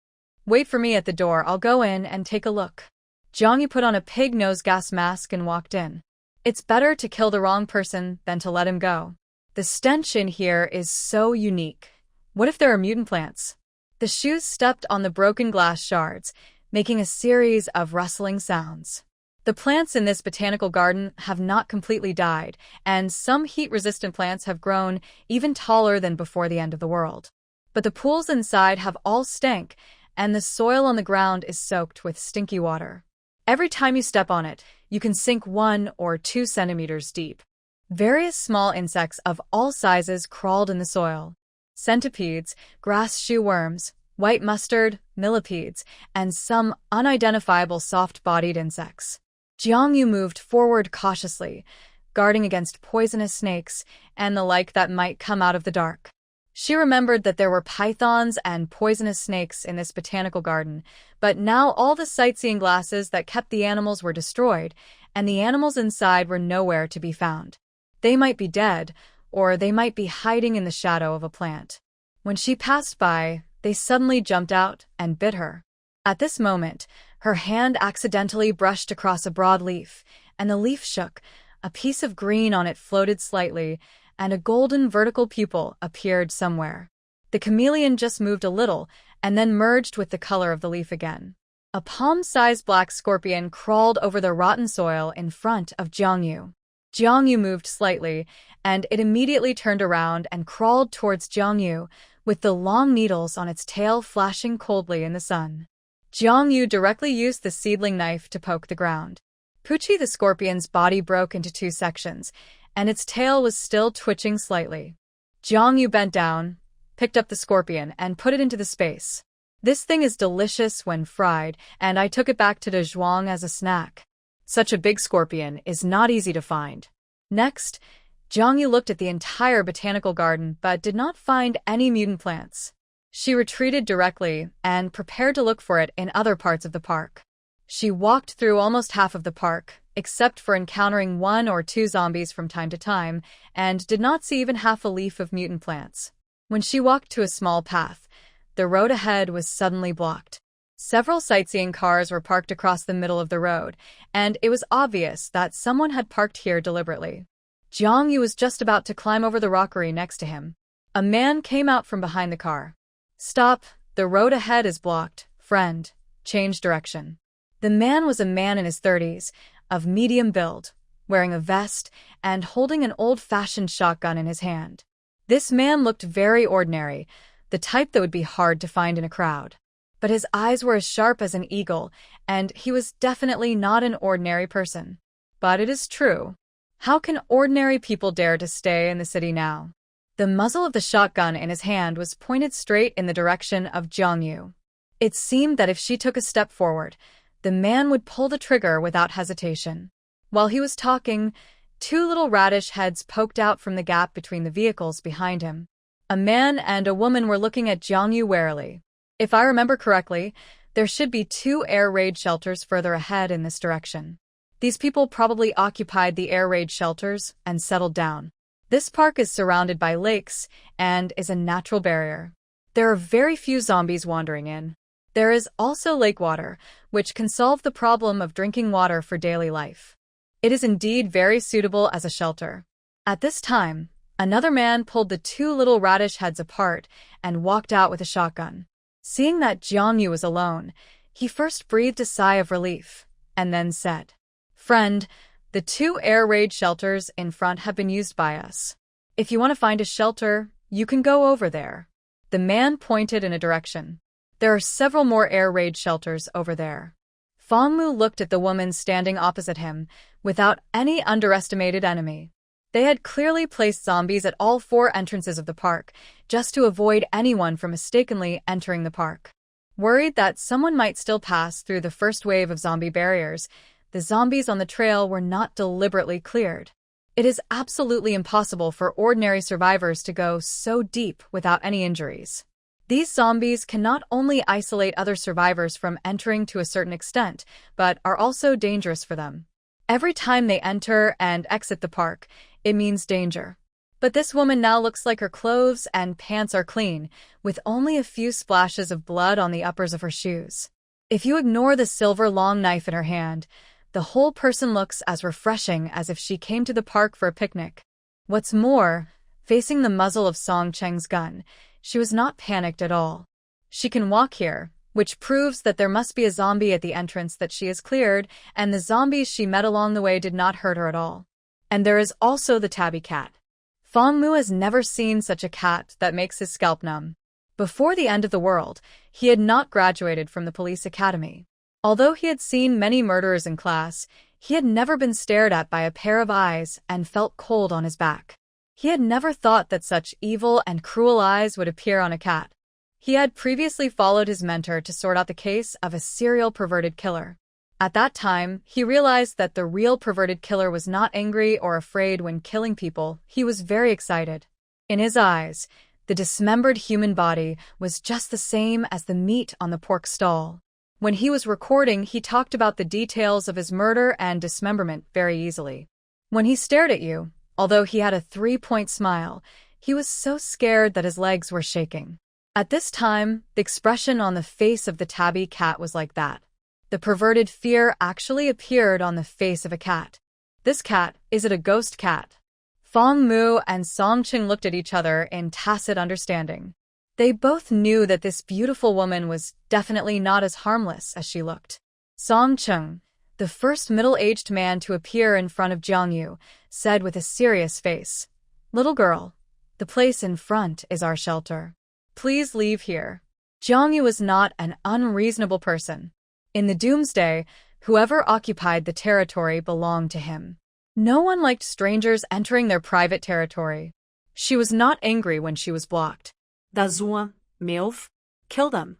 "Wait for me at the door, I'll go in and take a look." Jiangyu put on a pig nose gas mask and walked in. It's better to kill the wrong person than to let him go. The stench in here is so unique. What if there are mutant plants? The shoes stepped on the broken glass shards, making a series of rustling sounds. The plants in this botanical garden have not completely died, and some heat-resistant plants have grown even taller than before the end of the world. But the pools inside have all stank, and the soil on the ground is soaked with stinky water. Every time you step on it, you can sink 1 or 2 centimeters deep. Various small insects of all sizes crawled in the soil. Centipedes, grass shoe worms, white mustard, millipedes, and some unidentifiable soft-bodied insects. Jiangyu moved forward cautiously, guarding against poisonous snakes and the like that might come out of the dark. She remembered that there were pythons and poisonous snakes in this botanical garden, but now all the sightseeing glasses that kept the animals were destroyed, and the animals inside were nowhere to be found. They might be dead, or they might be hiding in the shadow of a plant. When she passed by, they suddenly jumped out and bit her. At this moment, her hand accidentally brushed across a broad leaf, and the leaf shook, a piece of green on it floated slightly, and a golden vertical pupil appeared somewhere. The chameleon just moved a little, and then merged with the color of the leaf again. A palm-sized black scorpion crawled over the rotten soil in front of Jiangyu. Jiangyu moved slightly, and it immediately turned around and crawled towards Jiangyu, with the long needles on its tail flashing coldly in the sun. Jiangyu directly used the seedling knife to poke the ground. Pucci the scorpion's body broke into 2 sections, and its tail was still twitching slightly. Jiangyu bent down, picked up the scorpion, and put it into the space. "This thing is delicious when fried, and I took it back to De Zhuang as a snack. Such a big scorpion is not easy to find." Next, Jiangyu looked at the entire botanical garden but did not find any mutant plants. She retreated directly and prepared to look for it in other parts of the park. She walked through almost half of the park, except for encountering 1 or 2 zombies from time to time, and did not see even half a leaf of mutant plants. When she walked to a small path, the road ahead was suddenly blocked. Several sightseeing cars were parked across the middle of the road, and it was obvious that someone had parked here deliberately. Jiangyu was just about to climb over the rockery next to him. A man came out from behind the car. "Stop, the road ahead is blocked, friend. Change direction." The man was a man in his 30s, of medium build, wearing a vest and holding an old-fashioned shotgun in his hand. This man looked very ordinary, the type that would be hard to find in a crowd. But his eyes were as sharp as an eagle, and he was definitely not an ordinary person. But it is true. How can ordinary people dare to stay in the city now? The muzzle of the shotgun in his hand was pointed straight in the direction of Jiangyu. It seemed that if she took a step forward, the man would pull the trigger without hesitation. While he was talking, 2 little radish heads poked out from the gap between the vehicles behind him. A man and a woman were looking at Jiangyu warily. If I remember correctly, there should be 2 air raid shelters further ahead in this direction. These people probably occupied the air raid shelters and settled down. This park is surrounded by lakes and is a natural barrier. There are very few zombies wandering in. There is also lake water, which can solve the problem of drinking water for daily life. It is indeed very suitable as a shelter. At this time, another man pulled the 2 little radish heads apart and walked out with a shotgun. Seeing that Jiangyu was alone, he first breathed a sigh of relief, and then said, "Friend, the 2 air raid shelters in front have been used by us. If you want to find a shelter, you can go over there." The man pointed in a direction. "There are several more air raid shelters over there." Fong Mu looked at the woman standing opposite him, without any underestimated enemy. They had clearly placed zombies at all 4 entrances of the park, just to avoid anyone from mistakenly entering the park. Worried that someone might still pass through the first wave of zombie barriers, the zombies on the trail were not deliberately cleared. It is absolutely impossible for ordinary survivors to go so deep without any injuries. These zombies can not only isolate other survivors from entering to a certain extent, but are also dangerous for them. Every time they enter and exit the park, it means danger. But this woman now looks like her clothes and pants are clean, with only a few splashes of blood on the uppers of her shoes. If you ignore the silver long knife in her hand, the whole person looks as refreshing as if she came to the park for a picnic. What's more, facing the muzzle of Song Cheng's gun, she was not panicked at all. She can walk here, which proves that there must be a zombie at the entrance that she has cleared, and the zombies she met along the way did not hurt her at all. And there is also the tabby cat. Fong Mu has never seen such a cat that makes his scalp numb. Before the end of the world, he had not graduated from the police academy. Although he had seen many murderers in class, he had never been stared at by a pair of eyes and felt cold on his back. He had never thought that such evil and cruel eyes would appear on a cat. He had previously followed his mentor to sort out the case of a serial perverted killer. At that time, he realized that the real perverted killer was not angry or afraid when killing people. He was very excited. In his eyes, the dismembered human body was just the same as the meat on the pork stall. When he was recording, he talked about the details of his murder and dismemberment very easily. When he stared at you, although he had a 3-point smile, he was so scared that his legs were shaking. At this time, the expression on the face of the tabby cat was like that. The perverted fear actually appeared on the face of a cat. This cat, is it a ghost cat? Fong Mu and Song Cheng looked at each other in tacit understanding. They both knew that this beautiful woman was definitely not as harmless as she looked. Song Cheng, the first middle-aged man to appear in front of Jiang Yu, said with a serious face, "Little girl, the place in front is our shelter. Please leave here." Jiang Yu was not an unreasonable person. In the Doomsday, whoever occupied the territory belonged to him. No one liked strangers entering their private territory. She was not angry when she was blocked. Dazua, MILF, kill them.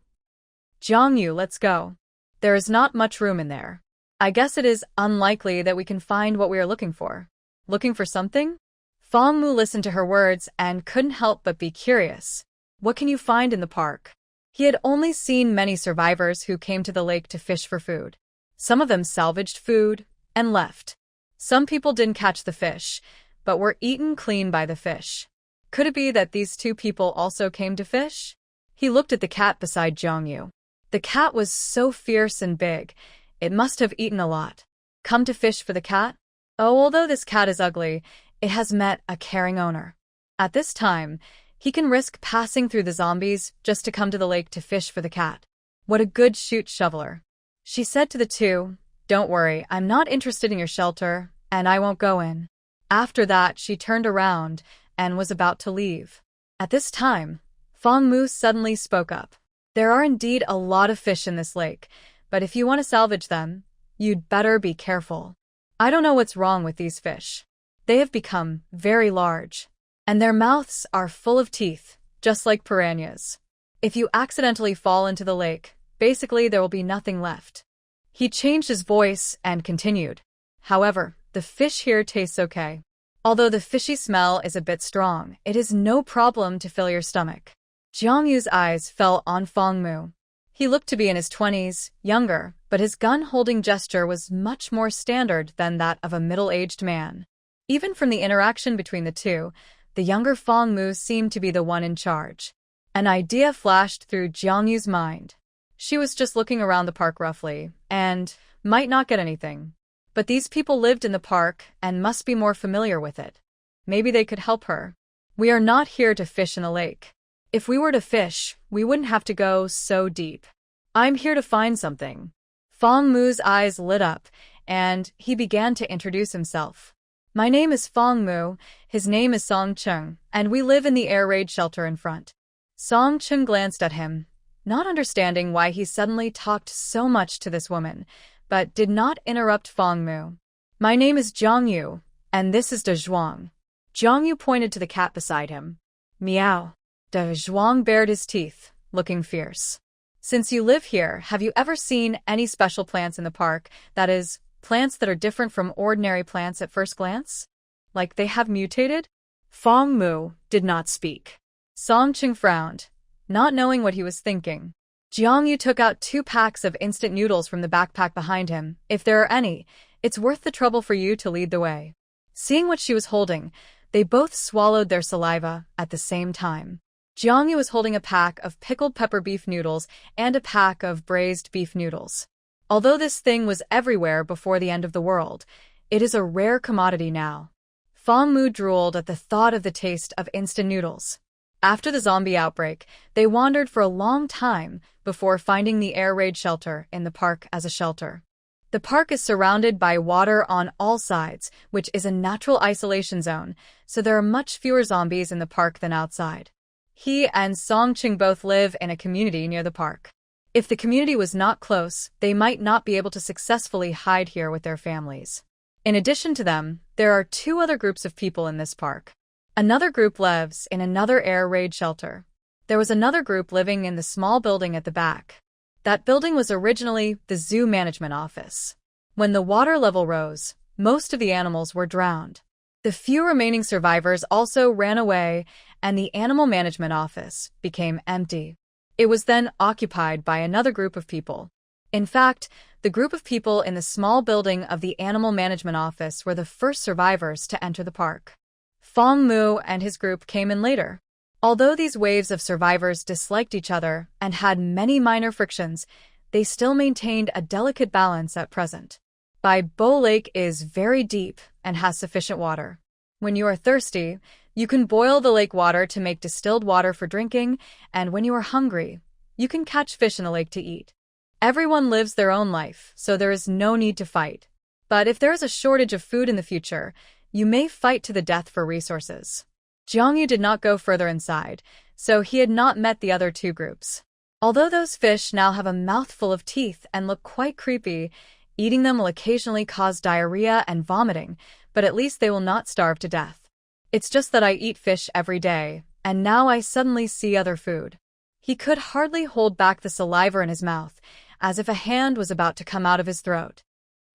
Jiang Yu, let's go. There is not much room in there. I guess it is unlikely that we can find what we are looking for. Looking for something? Fong Mu listened to her words and couldn't help but be curious. What can you find in the park? He had only seen many survivors who came to the lake to fish for food. Some of them salvaged food and left. Some people didn't catch the fish, but were eaten clean by the fish. Could it be that these 2 people also came to fish? He looked at the cat beside Jiang Yu. The cat was so fierce and big, it must have eaten a lot. Come to fish for the cat? Oh, although this cat is ugly, it has met a caring owner. At this time, he can risk passing through the zombies just to come to the lake to fish for the cat. What a good shoot shoveler. She said to the 2, "Don't worry, I'm not interested in your shelter, and I won't go in." After that, she turned around and was about to leave. At this time, Fong Mu suddenly spoke up. "There are indeed a lot of fish in this lake, but if you want to salvage them, you'd better be careful. I don't know what's wrong with these fish. They have become very large, and their mouths are full of teeth, just like piranhas. If you accidentally fall into the lake, basically there will be nothing left." He changed his voice and continued. "However, the fish here tastes okay. Although the fishy smell is a bit strong, it is no problem to fill your stomach." Jiang Yu's eyes fell on Fong Mu. He looked to be in his 20s, younger, but his gun-holding gesture was much more standard than that of a middle-aged man. Even from the interaction between the 2, the younger Fong Mu seemed to be the one in charge. An idea flashed through Jiang Yu's mind. She was just looking around the park roughly, and might not get anything. But these people lived in the park and must be more familiar with it. Maybe they could help her. We are not here to fish in the lake. If we were to fish, we wouldn't have to go so deep. I'm here to find something. Fong Mu's eyes lit up, and he began to introduce himself. "My name is Fong Mu, his name is Song Cheng, and we live in the air raid shelter in front." Song Cheng glanced at him, not understanding why he suddenly talked so much to this woman, but did not interrupt Fang Mu. "My name is Jiang Yu, and this is De Zhuang." Jiang Yu pointed to the cat beside him. "Meow." De Zhuang bared his teeth, looking fierce. "Since you live here, have you ever seen any special plants in the park? That is, plants that are different from ordinary plants at first glance? Like they have mutated?" Fang Mu did not speak. Song Qing frowned, not knowing what he was thinking. Jiang Yu took out 2 packs of instant noodles from the backpack behind him. "If there are any, it's worth the trouble for you to lead the way." Seeing what she was holding, they both swallowed their saliva at the same time. Jiang Yu was holding a pack of pickled pepper beef noodles and a pack of braised beef noodles. Although this thing was everywhere before the end of the world, it is a rare commodity now. Fang Mu drooled at the thought of the taste of instant noodles. After the zombie outbreak, they wandered for a long time before finding the air raid shelter in the park as a shelter. The park is surrounded by water on all sides, which is a natural isolation zone, so there are much fewer zombies in the park than outside. He and Song Qing both live in a community near the park. If the community was not close, they might not be able to successfully hide here with their families. In addition to them, there are 2 other groups of people in this park. Another group lives in another air raid shelter. There was another group living in the small building at the back. That building was originally the zoo management office. When the water level rose, most of the animals were drowned. The few remaining survivors also ran away, and the animal management office became empty. It was then occupied by another group of people. In fact, the group of people in the small building of the animal management office were the first survivors to enter the park. Fang Mu and his group came in later. Although these waves of survivors disliked each other and had many minor frictions, they still maintained a delicate balance at present. Bo Lake is very deep and has sufficient water. When you are thirsty, you can boil the lake water to make distilled water for drinking, and when you are hungry, you can catch fish in the lake to eat. Everyone lives their own life, so there is no need to fight. But if there is a shortage of food in the future, you may fight to the death for resources. Jiang Yu did not go further inside, so he had not met the other 2 groups. Although those fish now have a mouthful of teeth and look quite creepy, eating them will occasionally cause diarrhea and vomiting, but at least they will not starve to death. It's just that I eat fish every day, and now I suddenly see other food. He could hardly hold back the saliva in his mouth, as if a hand was about to come out of his throat.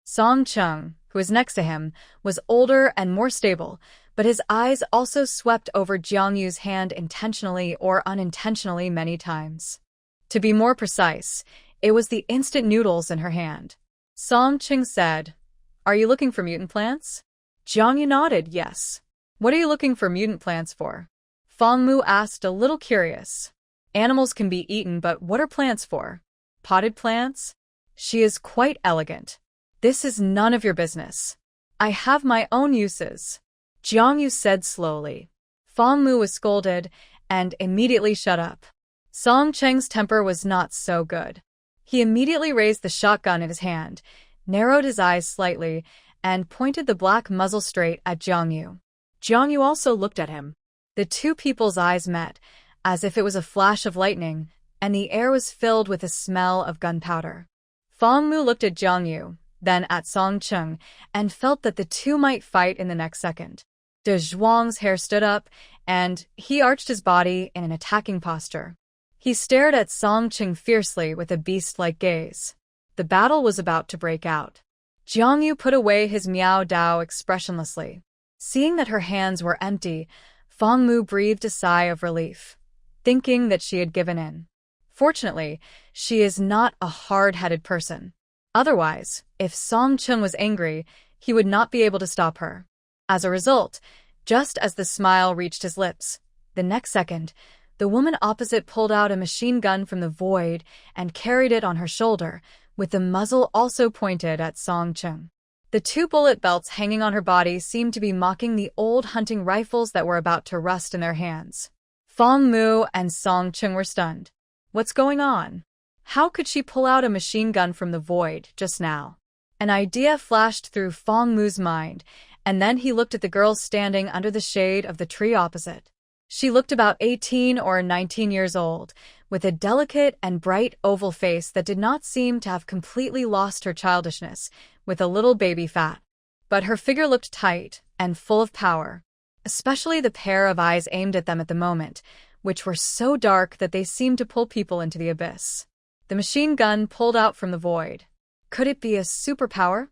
Song Qing, who was next to him, was older and more stable, but his eyes also swept over Jiang Yu's hand intentionally or unintentionally many times. To be more precise, it was the instant noodles in her hand. Song Qing said, "Are you looking for mutant plants?" Jiang Yu nodded yes. "What are you looking for mutant plants for?" Fang Mu asked, a little curious. "Animals can be eaten, but what are plants for? Potted plants?" She is quite elegant. "This is none of your business. I have my own uses," Jiang Yu said slowly. Fang Mu was scolded and immediately shut up. Song Cheng's temper was not so good. He immediately raised the shotgun in his hand, narrowed his eyes slightly, and pointed the black muzzle straight at Jiang Yu. Jiang Yu also looked at him. The 2 people's eyes met, as if it was a flash of lightning, and the air was filled with the smell of gunpowder. Fang Mu looked at Jiang Yu, then at Song Qing, and felt that the 2 might fight in the next second. De Zhuang's hair stood up, and he arched his body in an attacking posture. He stared at Song Qing fiercely with a beast-like gaze. The battle was about to break out. Jiang Yu put away his Miao Dao expressionlessly. Seeing that her hands were empty, Fang Mu breathed a sigh of relief, thinking that she had given in. Fortunately, she is not a hard-headed person. Otherwise, if Song Qing was angry, he would not be able to stop her. As a result, just as the smile reached his lips, the next second, the woman opposite pulled out a machine gun from the void and carried it on her shoulder, with the muzzle also pointed at Song Qing. The 2 bullet belts hanging on her body seemed to be mocking the old hunting rifles that were about to rust in their hands. Fang Mu and Song Qing were stunned. What's going on? How could she pull out a machine gun from the void just now? An idea flashed through Fang Mu's mind, and then he looked at the girl standing under the shade of the tree opposite. She looked about 18 or 19 years old, with a delicate and bright oval face that did not seem to have completely lost her childishness, with a little baby fat. But her figure looked tight and full of power, especially the pair of eyes aimed at them at the moment, which were so dark that they seemed to pull people into the abyss. The machine gun pulled out from the void. Could it be a superpower?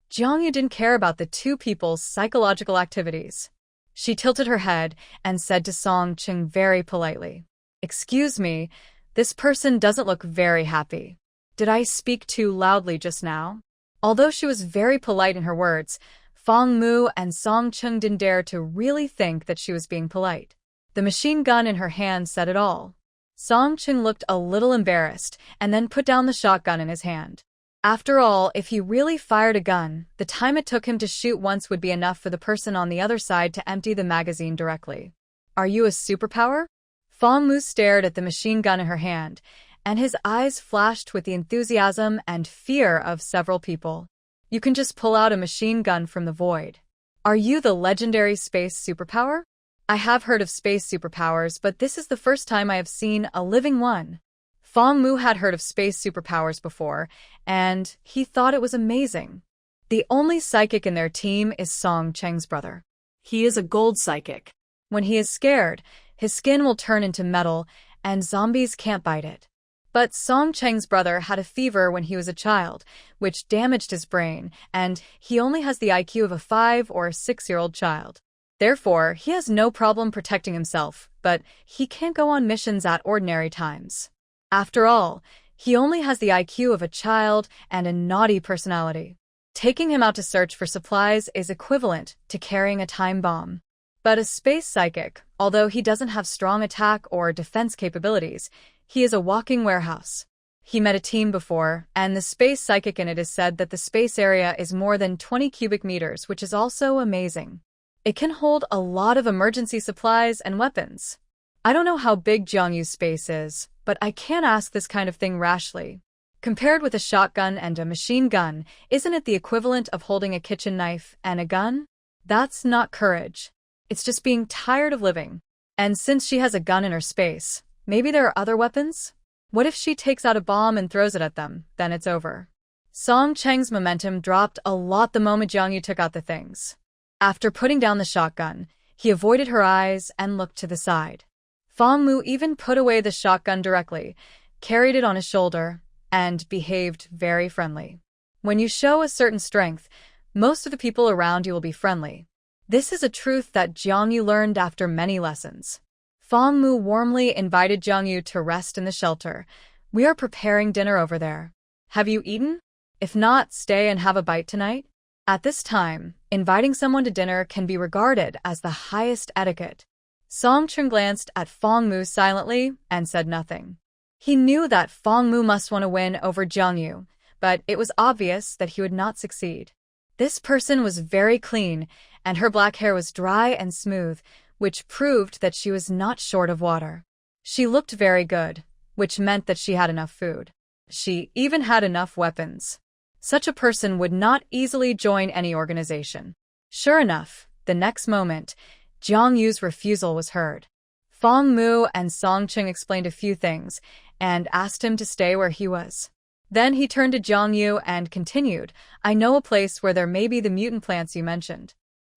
Jiangyu didn't care about the two people's psychological activities. She tilted her head and said to Song Ching very politely, "Excuse me, this person doesn't look very happy. Did I speak too loudly just now?" Although she was very polite in her words, Fong Mu and Song Ching didn't dare to really think that she was being polite. The machine gun in her hand said it all. Song Ching looked a little embarrassed and then put down the shotgun in his hand. After all, if he really fired a gun, the time it took him to shoot once would be enough for the person on the other side to empty the magazine directly. "Are you a superpower?" Fong Mu stared at the machine gun in her hand, and his eyes flashed with the enthusiasm and fear of several people. "You can just pull out a machine gun from the void. Are you the legendary space superpower?" "I have heard of space superpowers, but this is the first time I have seen a living one." Fong Mu had heard of space superpowers before, and he thought it was amazing. The only psychic in their team is Song Cheng's brother. He is a gold psychic. When he is scared, his skin will turn into metal, and zombies can't bite it. But Song Cheng's brother had a fever when he was a child, which damaged his brain, and he only has the IQ of a 5 or 6-year-old child. Therefore, he has no problem protecting himself, but he can't go on missions at ordinary times. After all, he only has the IQ of a child and a naughty personality. Taking him out to search for supplies is equivalent to carrying a time bomb. But a space psychic, although he doesn't have strong attack or defense capabilities, he is a walking warehouse. He met a team before, and the space psychic in it is said that the space area is more than 20 cubic meters, which is also amazing. It can hold a lot of emergency supplies and weapons. I don't know how big Jiangyu's space is, but I can't ask this kind of thing rashly. Compared with a shotgun and a machine gun, isn't it the equivalent of holding a kitchen knife and a gun? That's not courage. It's just being tired of living. And since she has a gun in her space, maybe there are other weapons? What if she takes out a bomb and throws it at them? Then it's over. Song Cheng's momentum dropped a lot the moment Jiangyu took out the things. After putting down the shotgun, he avoided her eyes and looked to the side. Fong Mu even put away the shotgun directly, carried it on his shoulder, and behaved very friendly. When you show a certain strength, most of the people around you will be friendly. This is a truth that Jiangyu learned after many lessons. Fong Mu warmly invited Jiangyu to rest in the shelter. "We are preparing dinner over there. Have you eaten? If not, stay and have a bite tonight." At this time, inviting someone to dinner can be regarded as the highest etiquette. Song Cheng glanced at Fong Mu silently and said nothing. He knew that Fong Mu must want to win over Jiangyu, but it was obvious that he would not succeed. This person was very clean, and her black hair was dry and smooth, which proved that she was not short of water. She looked very good, which meant that she had enough food. She even had enough weapons. Such a person would not easily join any organization. Sure enough, the next moment, Jiangyu's refusal was heard. Fong Mu and Song Cheng explained a few things and asked him to stay where he was. Then he turned to Jiangyu and continued, "I know a place where there may be the mutant plants you mentioned.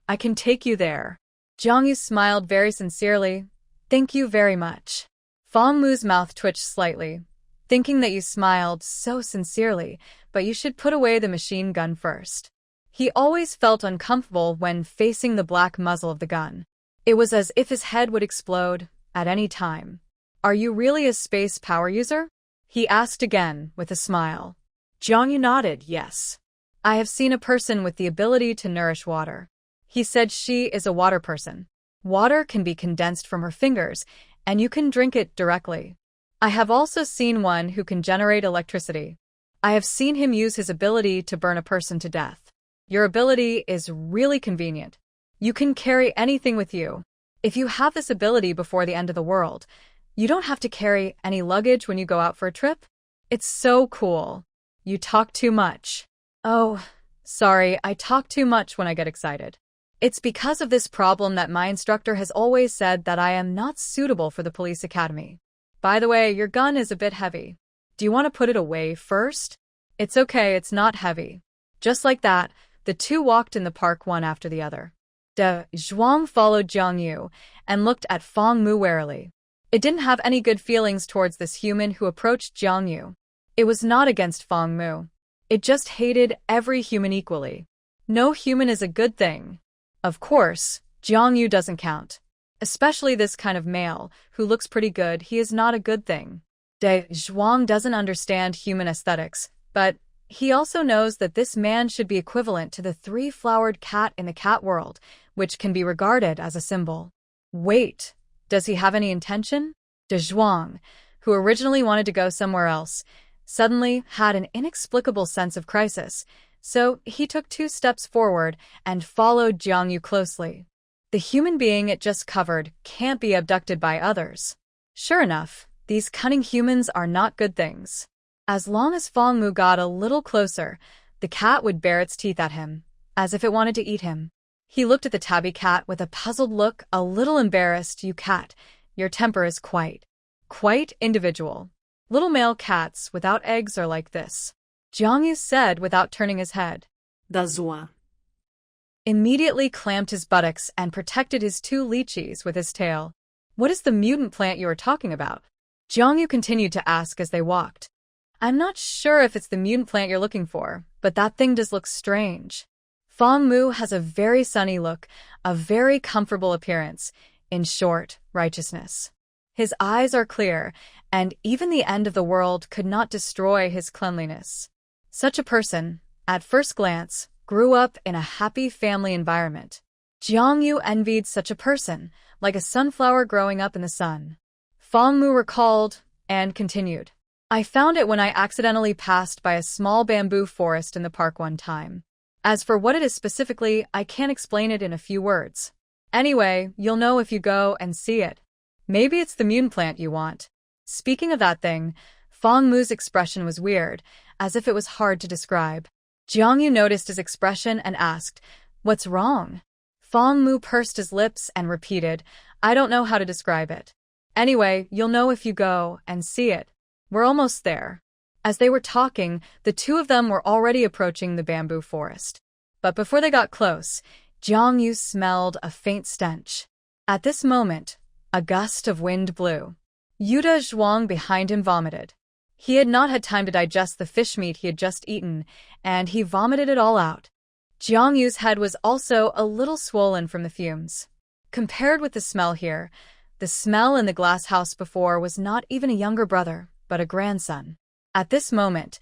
I can take you there." Jiangyu smiled very sincerely. "Thank you very much." Fong Mu's mouth twitched slightly, thinking that you smiled so sincerely, but you should put away the machine gun first. He always felt uncomfortable when facing the black muzzle of the gun. It was as if his head would explode at any time. "Are you really a space power user?" he asked again with a smile. Jiangyu nodded, yes. "I have seen a person with the ability to nourish water." He said she is a water person. Water can be condensed from her fingers, and you can drink it directly. I have also seen one who can generate electricity. I have seen him use his ability to burn a person to death. Your ability is really convenient. You can carry anything with you. If you have this ability before the end of the world, you don't have to carry any luggage when you go out for a trip. It's so cool. You talk too much. Oh, sorry, I talk too much when I get excited. It's because of this problem that my instructor has always said that I am not suitable for the police academy. By the way, your gun is a bit heavy. Do you want to put it away first? It's okay, it's not heavy. Just like that, the two walked in the park one after the other. De Zhuang followed Jiang Yu and looked at Feng Mu warily. It didn't have any good feelings towards this human who approached Jiang Yu. It was not against Feng Mu. It just hated every human equally. No human is a good thing. Of course, Jiang Yu doesn't count. Especially this kind of male, who looks pretty good, he is not a good thing. De Zhuang doesn't understand human aesthetics, but he also knows that this man should be equivalent to the three-flowered cat in the cat world, which can be regarded as a symbol. Wait, does he have any intention? De Zhuang, who originally wanted to go somewhere else, suddenly had an inexplicable sense of crisis, so he took 2 steps forward and followed Jiang Yu closely. The human being it just covered can't be abducted by others. Sure enough, these cunning humans are not good things. As long as Feng Mu got a little closer, the cat would bare its teeth at him, as if it wanted to eat him. He looked at the tabby cat with a puzzled look, a little embarrassed. You cat, your temper is quite individual. Little male cats without eggs are like this, Jiang Yu said without turning his head. Dazua Immediately clamped his buttocks and protected his 2 lychees with his tail. What is the mutant plant you are talking about? Jiang Yu continued to ask as they walked. I'm not sure if it's the mutant plant you're looking for, but that thing does look strange. Feng Mu has a very sunny look, a very comfortable appearance, in short, righteousness. His eyes are clear, and even the end of the world could not destroy his cleanliness. Such a person, at first glance, grew up in a happy family environment. Jiang Yu envied such a person, like a sunflower growing up in the sun. Feng Mu recalled and continued. I found it when I accidentally passed by a small bamboo forest in the park one time. As for what it is specifically, I can't explain it in a few words. Anyway, you'll know if you go and see it. Maybe it's the mutant plant you want. Speaking of that thing, Feng Mu's expression was weird, as if it was hard to describe. Jiang Yu noticed his expression and asked, What's wrong? Feng Mu pursed his lips and repeated, I don't know how to describe it. Anyway, you'll know if you go and see it. We're almost there. As they were talking, the 2 of them were already approaching the bamboo forest. But before they got close, Jiang Yu smelled a faint stench. At this moment, a gust of wind blew. Yuda Zhuang behind him vomited. He had not had time to digest the fish meat he had just eaten, and he vomited it all out. Jiang Yu's head was also a little swollen from the fumes. Compared with the smell here, the smell in the glass house before was not even a younger brother, but a grandson. At this moment,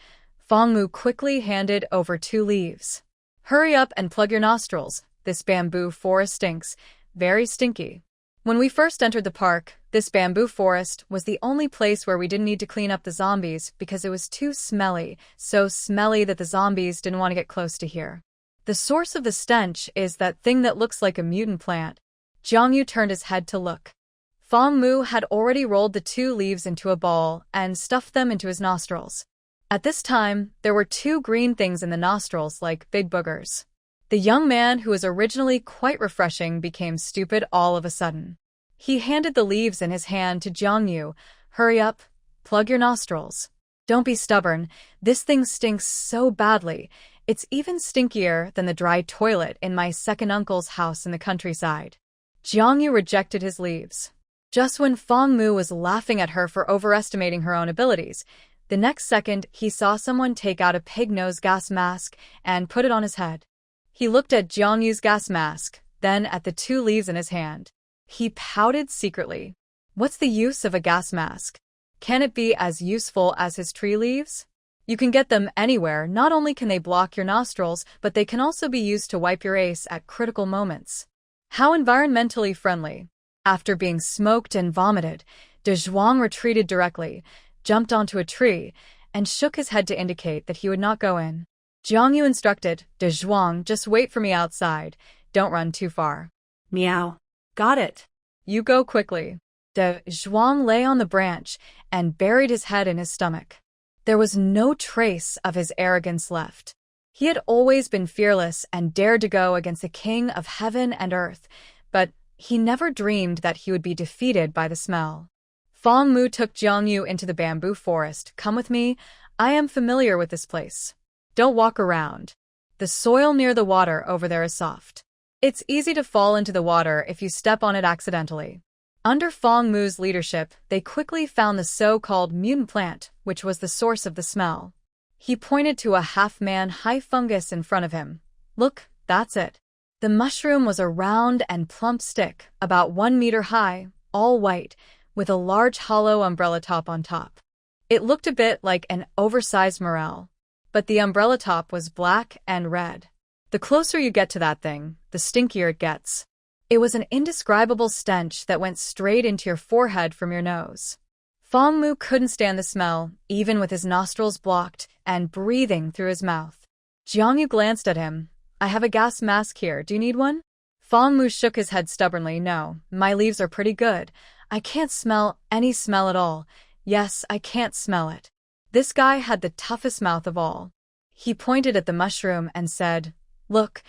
Feng Mu quickly handed over 2 leaves. Hurry up and plug your nostrils. This bamboo forest stinks. Very stinky. When we first entered the park, this bamboo forest was the only place where we didn't need to clean up the zombies because it was too smelly, so smelly that the zombies didn't want to get close to here. The source of the stench is that thing that looks like a mutant plant. Jiang Yu turned his head to look. Feng Mu had already rolled the 2 leaves into a ball and stuffed them into his nostrils. At this time, there were 2 green things in the nostrils like big boogers. The young man who was originally quite refreshing became stupid all of a sudden. He handed the leaves in his hand to Jiang Yu. Hurry up, plug your nostrils. Don't be stubborn, this thing stinks so badly. It's even stinkier than the dry toilet in my second uncle's house in the countryside. Jiang Yu rejected his leaves. Just when Feng Mu was laughing at her for overestimating her own abilities, the next second he saw someone take out a pig nose gas mask and put it on his head. He looked at Jiang Yu's gas mask, then at the 2 leaves in his hand. He pouted secretly. What's the use of a gas mask? Can it be as useful as his tree leaves? You can get them anywhere. Not only can they block your nostrils, but they can also be used to wipe your ace at critical moments. How environmentally friendly. After being smoked and vomited, De Zhuang retreated directly, jumped onto a tree, and shook his head to indicate that he would not go in. Jiang Yu instructed, De Zhuang, just wait for me outside. Don't run too far. Meow. Got it. You go quickly. De Zhuang lay on the branch and buried his head in his stomach. There was no trace of his arrogance left. He had always been fearless and dared to go against the king of heaven and earth, but he never dreamed that he would be defeated by the smell. Fong Mu took Jiangyu into the bamboo forest. Come with me, I am familiar with this place. Don't walk around. The soil near the water over there is soft. It's easy to fall into the water if you step on it accidentally. Under Fong Mu's leadership, they quickly found the so-called mutant plant, which was the source of the smell. He pointed to a half-man high fungus in front of him. Look, that's it. The mushroom was a round and plump stick, about 1 meter high, all white, with a large hollow umbrella top on top. It looked a bit like an oversized morel, but the umbrella top was black and red. The closer you get to that thing, the stinkier it gets. It was an indescribable stench that went straight into your forehead from your nose. Fong Mu couldn't stand the smell, even with his nostrils blocked and breathing through his mouth. Jiangyu glanced at him. I have a gas mask here, do you need one? Fong Mu shook his head stubbornly. No, my leaves are pretty good. I can't smell any smell at all. Yes, I can't smell it. This guy had the toughest mouth of all. He pointed at the mushroom and said, Look,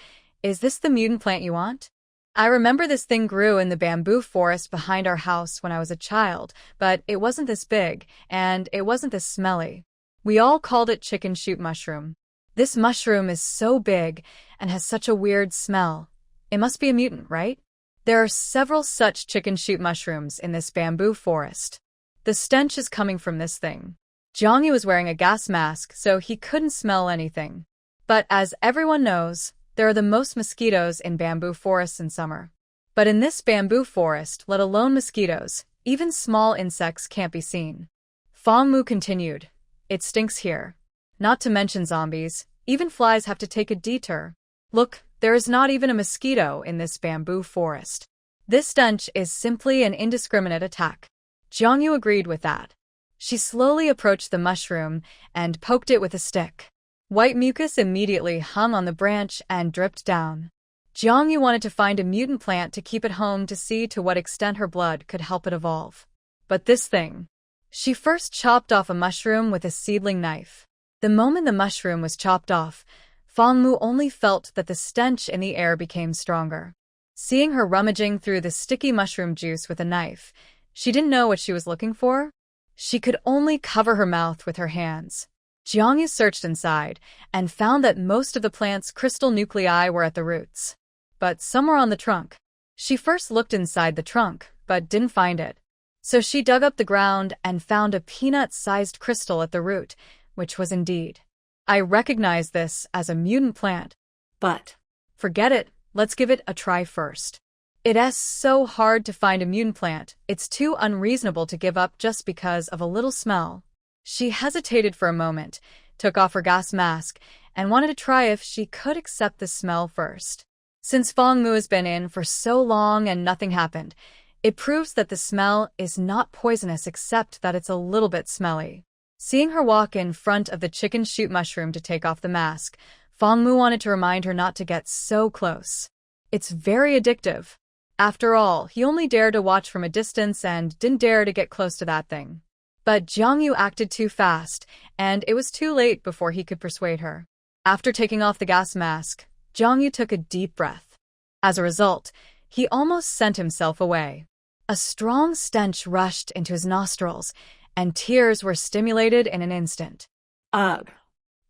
is this the mutant plant you want? I remember this thing grew in the bamboo forest behind our house when I was a child, but it wasn't this big, and it wasn't this smelly. We all called it chicken shoot mushroom. This mushroom is so big and has such a weird smell. It must be a mutant, right? There are several such chicken shoot mushrooms in this bamboo forest. The stench is coming from this thing. Jiangyu was wearing a gas mask, so he couldn't smell anything. But as everyone knows, there are the most mosquitoes in bamboo forests in summer. But in this bamboo forest, let alone mosquitoes, even small insects can't be seen. Fong Mu continued, It stinks here. Not to mention zombies, even flies have to take a detour. Look, there is not even a mosquito in this bamboo forest. This stench is simply an indiscriminate attack. Jiangyu agreed with that. She slowly approached the mushroom and poked it with a stick. White mucus immediately hung on the branch and dripped down. Jiangyu wanted to find a mutant plant to keep at home to see to what extent her blood could help it evolve. But this thing. She first chopped off a mushroom with a seedling knife. The moment the mushroom was chopped off, Fong Mu only felt that the stench in the air became stronger. Seeing her rummaging through the sticky mushroom juice with a knife, she didn't know what she was looking for. She could only cover her mouth with her hands. Jiangyu searched inside and found that most of the plant's crystal nuclei were at the roots. But some were on the trunk. She first looked inside the trunk, but didn't find it. So she dug up the ground and found a peanut-sized crystal at the root, which was indeed. I recognize this as a mutant plant. But forget it, let's give it a try first. It is so hard to find a mutant plant, it's too unreasonable to give up just because of a little smell. She hesitated for a moment, took off her gas mask, and wanted to try if she could accept the smell first. Since Fong Mu has been in for so long and nothing happened, it proves that the smell is not poisonous except that it's a little bit smelly. Seeing her walk in front of the chicken shoot mushroom to take off the mask, Fong Mu wanted to remind her not to get so close. It's very addictive. After all, he only dared to watch from a distance and didn't dare to get close to that thing. But Jiangyu acted too fast, and it was too late before he could persuade her. After taking off the gas mask, Jiangyu took a deep breath. As a result, he almost sent himself away. A strong stench rushed into his nostrils, and tears were stimulated in an instant. Ugh.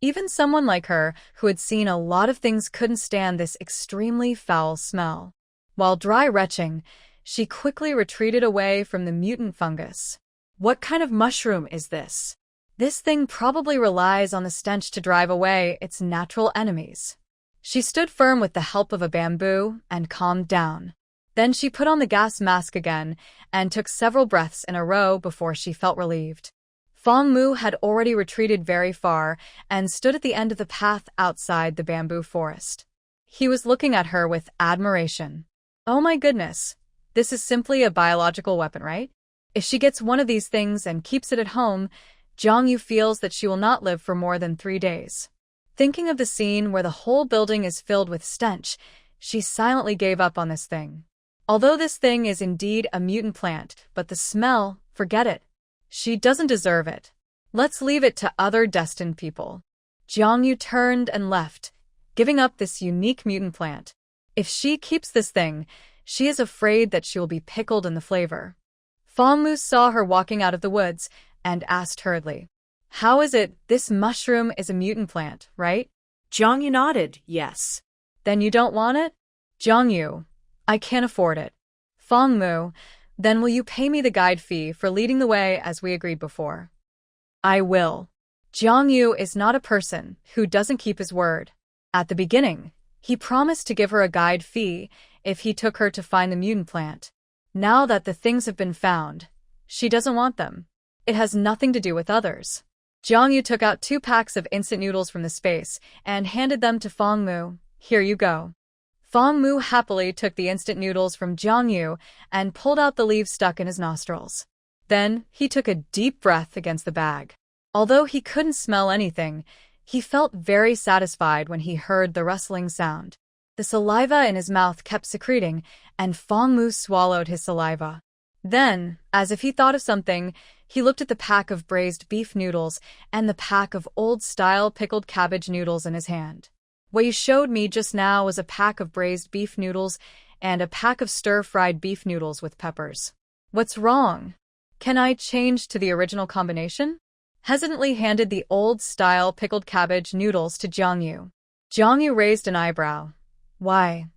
Even someone like her, who had seen a lot of things, couldn't stand this extremely foul smell. While dry retching, she quickly retreated away from the mutant fungus. What kind of mushroom is this? This thing probably relies on the stench to drive away its natural enemies. She stood firm with the help of a bamboo and calmed down. Then she put on the gas mask again and took several breaths in a row before she felt relieved. Fong Mu had already retreated very far and stood at the end of the path outside the bamboo forest. He was looking at her with admiration. Oh my goodness, this is simply a biological weapon, right? If she gets one of these things and keeps it at home, Jiangyu feels that she will not live for more than 3 days. Thinking of the scene where the whole building is filled with stench, she silently gave up on this thing. Although this thing is indeed a mutant plant, but the smell, forget it. She doesn't deserve it. Let's leave it to other destined people. Jiang Yu turned and left, giving up this unique mutant plant. If she keeps this thing, she is afraid that she will be pickled in the flavor. Fong Mu saw her walking out of the woods and asked hurriedly, "How is it? This mushroom is a mutant plant, right?" Jiang Yu nodded, yes. "Then you don't want it?" "Jiang Yu, I can't afford it." "Fong Mu, then will you pay me the guide fee for leading the way as we agreed before?" "I will." Jiang Yu is not a person who doesn't keep his word. At the beginning, he promised to give her a guide fee if he took her to find the mutant plant. Now that the things have been found, she doesn't want them. It has nothing to do with others. Jiang Yu took out 2 packs of instant noodles from the space and handed them to Fong Mu. "Here you go." Fong Mu happily took the instant noodles from Jiang Yu and pulled out the leaves stuck in his nostrils. Then he took a deep breath against the bag. Although he couldn't smell anything, he felt very satisfied when he heard the rustling sound. The saliva in his mouth kept secreting, and Fong Mu swallowed his saliva. Then, as if he thought of something, he looked at the pack of braised beef noodles and the pack of old-style pickled cabbage noodles in his hand. "What you showed me just now was a pack of braised beef noodles and a pack of stir-fried beef noodles with peppers. What's wrong? Can I change to the original combination?" Hesitantly handed the old-style pickled cabbage noodles to Jiang Yu. Jiang Yu raised an eyebrow. "Why?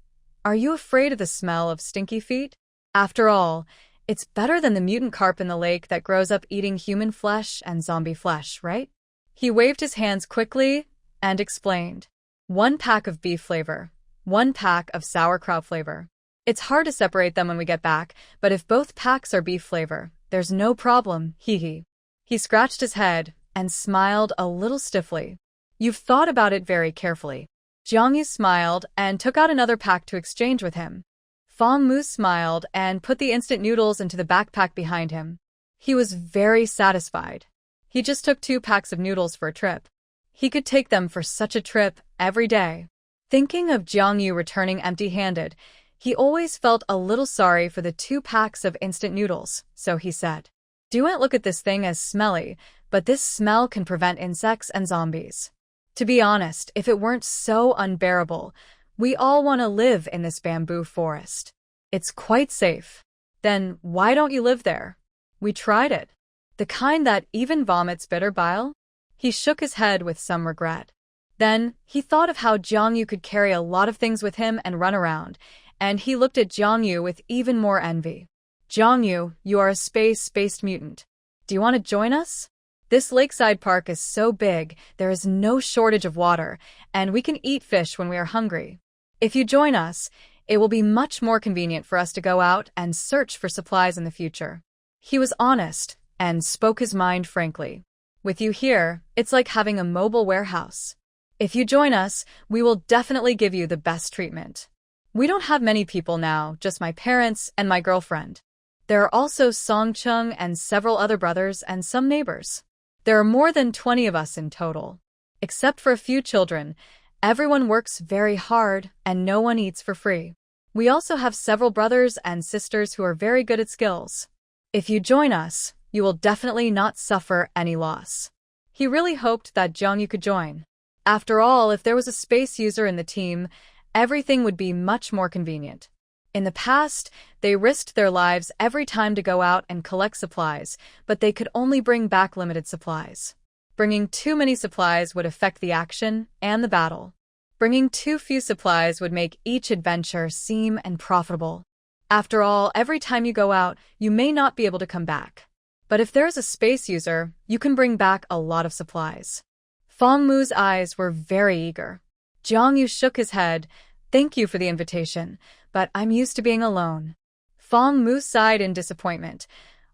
Are you afraid of the smell of stinky feet? After all, it's better than the mutant carp in the lake that grows up eating human flesh and zombie flesh, right?" He waved his hands quickly and explained. 1 pack of beef flavor, 1 pack of sauerkraut flavor. It's hard to separate them when we get back, but if both packs are beef flavor, there's no problem, hee. He scratched his head and smiled a little stiffly. "You've thought about it very carefully." Jiang Yu smiled and took out another pack to exchange with him. Fong Mu smiled and put the instant noodles into the backpack behind him. He was very satisfied. He just took 2 packs of noodles for a trip. He could take them for such a trip every day. Thinking of Jiang Yu returning empty-handed, he always felt a little sorry for the 2 packs of instant noodles, so he said, "Do not look at this thing as smelly, but this smell can prevent insects and zombies. To be honest, if it weren't so unbearable, we all want to live in this bamboo forest. It's quite safe. Then why don't you live there? We tried it. The kind that even vomits bitter bile." He shook his head with some regret. Then he thought of how Jiang Yu could carry a lot of things with him and run around, and he looked at Jiang Yu with even more envy. "Jiang Yu, you are a space-based mutant. Do you want to join us? This lakeside park is so big, there is no shortage of water, and we can eat fish when we are hungry. If you join us, it will be much more convenient for us to go out and search for supplies in the future." He was honest and spoke his mind frankly. "With you here, it's like having a mobile warehouse. If you join us, we will definitely give you the best treatment. We don't have many people now, just my parents and my girlfriend. There are also Song Chung and several other brothers and some neighbors. There are more than 20 of us in total. Except for a few children, everyone works very hard and no one eats for free. We also have several brothers and sisters who are very good at skills. If you join us, you will definitely not suffer any loss." He really hoped that Jiang Yu could join. After all, if there was a space user in the team, everything would be much more convenient. In the past, they risked their lives every time to go out and collect supplies, but they could only bring back limited supplies. Bringing too many supplies would affect the action and the battle. Bringing too few supplies would make each adventure seem unprofitable. After all, every time you go out, you may not be able to come back. But if there is a space user, you can bring back a lot of supplies. Fong Mu's eyes were very eager. Jiang Yu shook his head. "Thank you for the invitation, but I'm used to being alone." Fong Mu sighed in disappointment,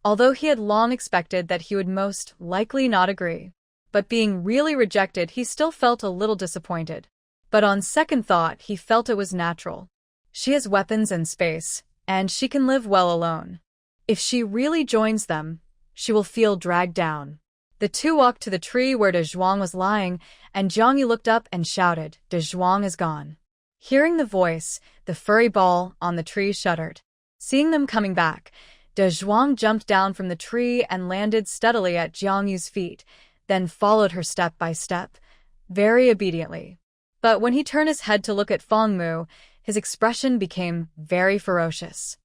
although he had long expected that he would most likely not agree. But being really rejected, he still felt a little disappointed. But on second thought, he felt it was natural. She has weapons and space, and she can live well alone. If she really joins them, she will feel dragged down. The two walked to the tree where De Zhuang was lying, and Jiang Yu looked up and shouted, "De Zhuang is gone." Hearing the voice, the furry ball on the tree shuddered. Seeing them coming back, De Zhuang jumped down from the tree and landed steadily at Jiang Yu's feet, then followed her step by step. very obediently. But when he turned his head to look at Fangmu, his expression became very ferocious.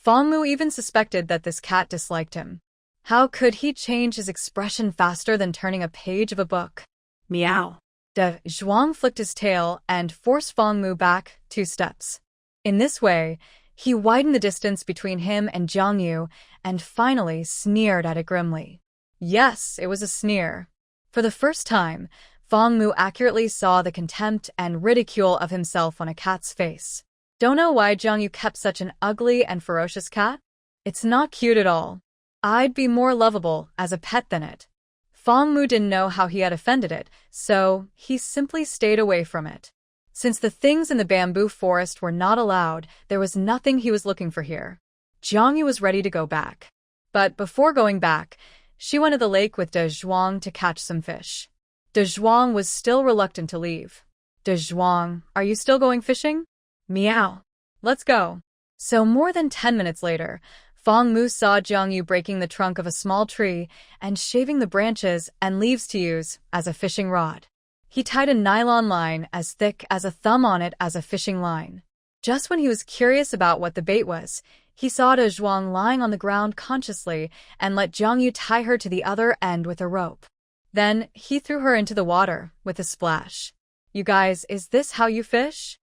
Fangmu even suspected that this cat disliked him. How could he change his expression faster than turning a page of a book? Meow. De Zhuang flicked his tail and forced Fangmu back 2 steps. In this way, he widened the distance between him and Jiang Yu and finally sneered at it grimly. Yes, it was a sneer. For the first time, Fangmu accurately saw the contempt and ridicule of himself on a cat's face. Don't know why Jiang Yu kept such an ugly and ferocious cat? It's not cute at all. I'd be more lovable as a pet than it. Fangmu didn't know how he had offended it, so he simply stayed away from it. Since the things in the bamboo forest were not allowed, there was nothing he was looking for here. Jiang Yu was ready to go back. But before going back, she went to the lake with De Zhuang to catch some fish. De Zhuang was still reluctant to leave. De Zhuang, are you still going fishing? Meow. Let's go. So more than 10 minutes later, Fangmu saw Jiang Yu breaking the trunk of a small tree and shaving the branches and leaves to use as a fishing rod. He tied a nylon line as thick as a thumb on it as a fishing line. Just when he was curious about what the bait was, he saw De Zhuang lying on the ground consciously and let Jiang Yu tie her to the other end with a rope. Then he threw her into the water with a splash. You guys, is this how you fish?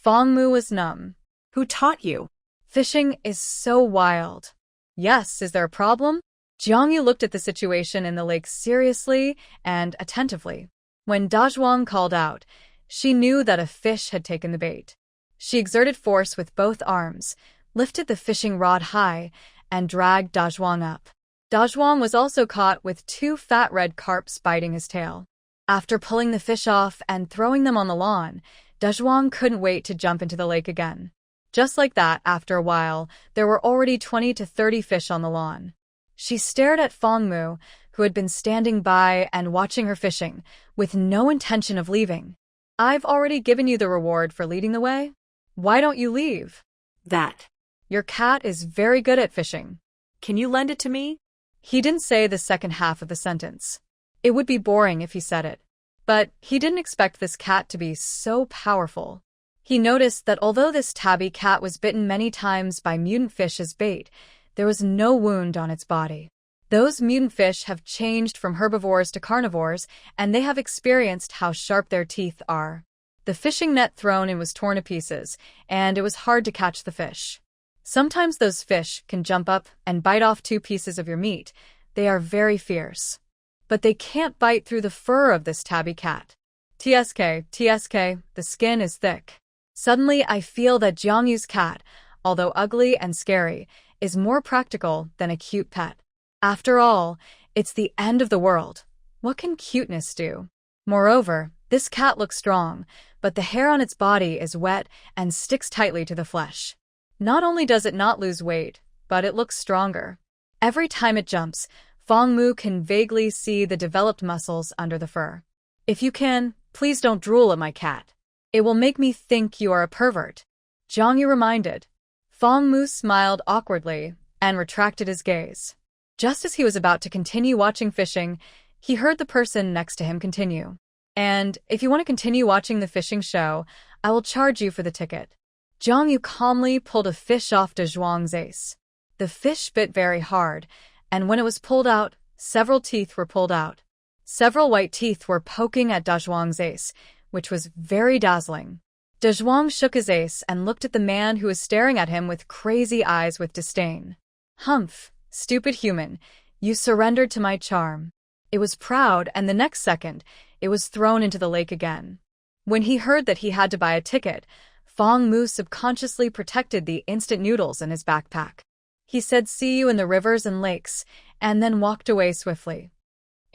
Fangmu was numb. Who taught you? Fishing is so wild. Yes, is there a problem? Jiang Yu looked at the situation in the lake seriously and attentively. When Da Zhuang called out, she knew that a fish had taken the bait. She exerted force with both arms, lifted the fishing rod high, and dragged Da Zhuang up. Da Zhuang was also caught with 2 fat red carps biting his tail. After pulling the fish off and throwing them on the lawn, Da Zhuang couldn't wait to jump into the lake again. Just like that, after a while, there were already 20 to 30 fish on the lawn. She stared at Fangmu, who had been standing by and watching her fishing, with no intention of leaving. I've already given you the reward for leading the way. Why don't you leave? That. Your cat is very good at fishing. Can you lend it to me? He didn't say the second half of the sentence. It would be boring if he said it. But he didn't expect this cat to be so powerful. He noticed that although this tabby cat was bitten many times by mutant fish as bait, there was no wound on its body. Those mutant fish have changed from herbivores to carnivores, and they have experienced how sharp their teeth are. The fishing net thrown in was torn to pieces, and it was hard to catch the fish. Sometimes those fish can jump up and bite off 2 pieces of your meat. They are very fierce. But they can't bite through the fur of this tabby cat. TSK, the skin is thick. Suddenly, I feel that Jiang Yu's cat, although ugly and scary, is more practical than a cute pet. After all, it's the end of the world. What can cuteness do? Moreover, this cat looks strong, but the hair on its body is wet and sticks tightly to the flesh. Not only does it not lose weight, but it looks stronger. Every time it jumps, Fangmu can vaguely see the developed muscles under the fur. If you can, please don't drool at my cat. It will make me think you are a pervert. Jiang Yu reminded. Fangmu smiled awkwardly and retracted his gaze. Just as he was about to continue watching fishing, he heard the person next to him continue. And if you want to continue watching the fishing show, I will charge you for the ticket. Jiang Yu calmly pulled a fish off De Zhuang's ace. The fish bit very hard, and when it was pulled out, several teeth were pulled out. Several white teeth were poking at Da Zhuang's ace, which was very dazzling. De Zhuang shook his ace and looked at the man who was staring at him with crazy eyes with disdain. Humph, stupid human, you surrendered to my charm. It was proud, and the next second, it was thrown into the lake again. When he heard that he had to buy a ticket, Fangmu subconsciously protected the instant noodles in his backpack. He said see you in the rivers and lakes, and then walked away swiftly.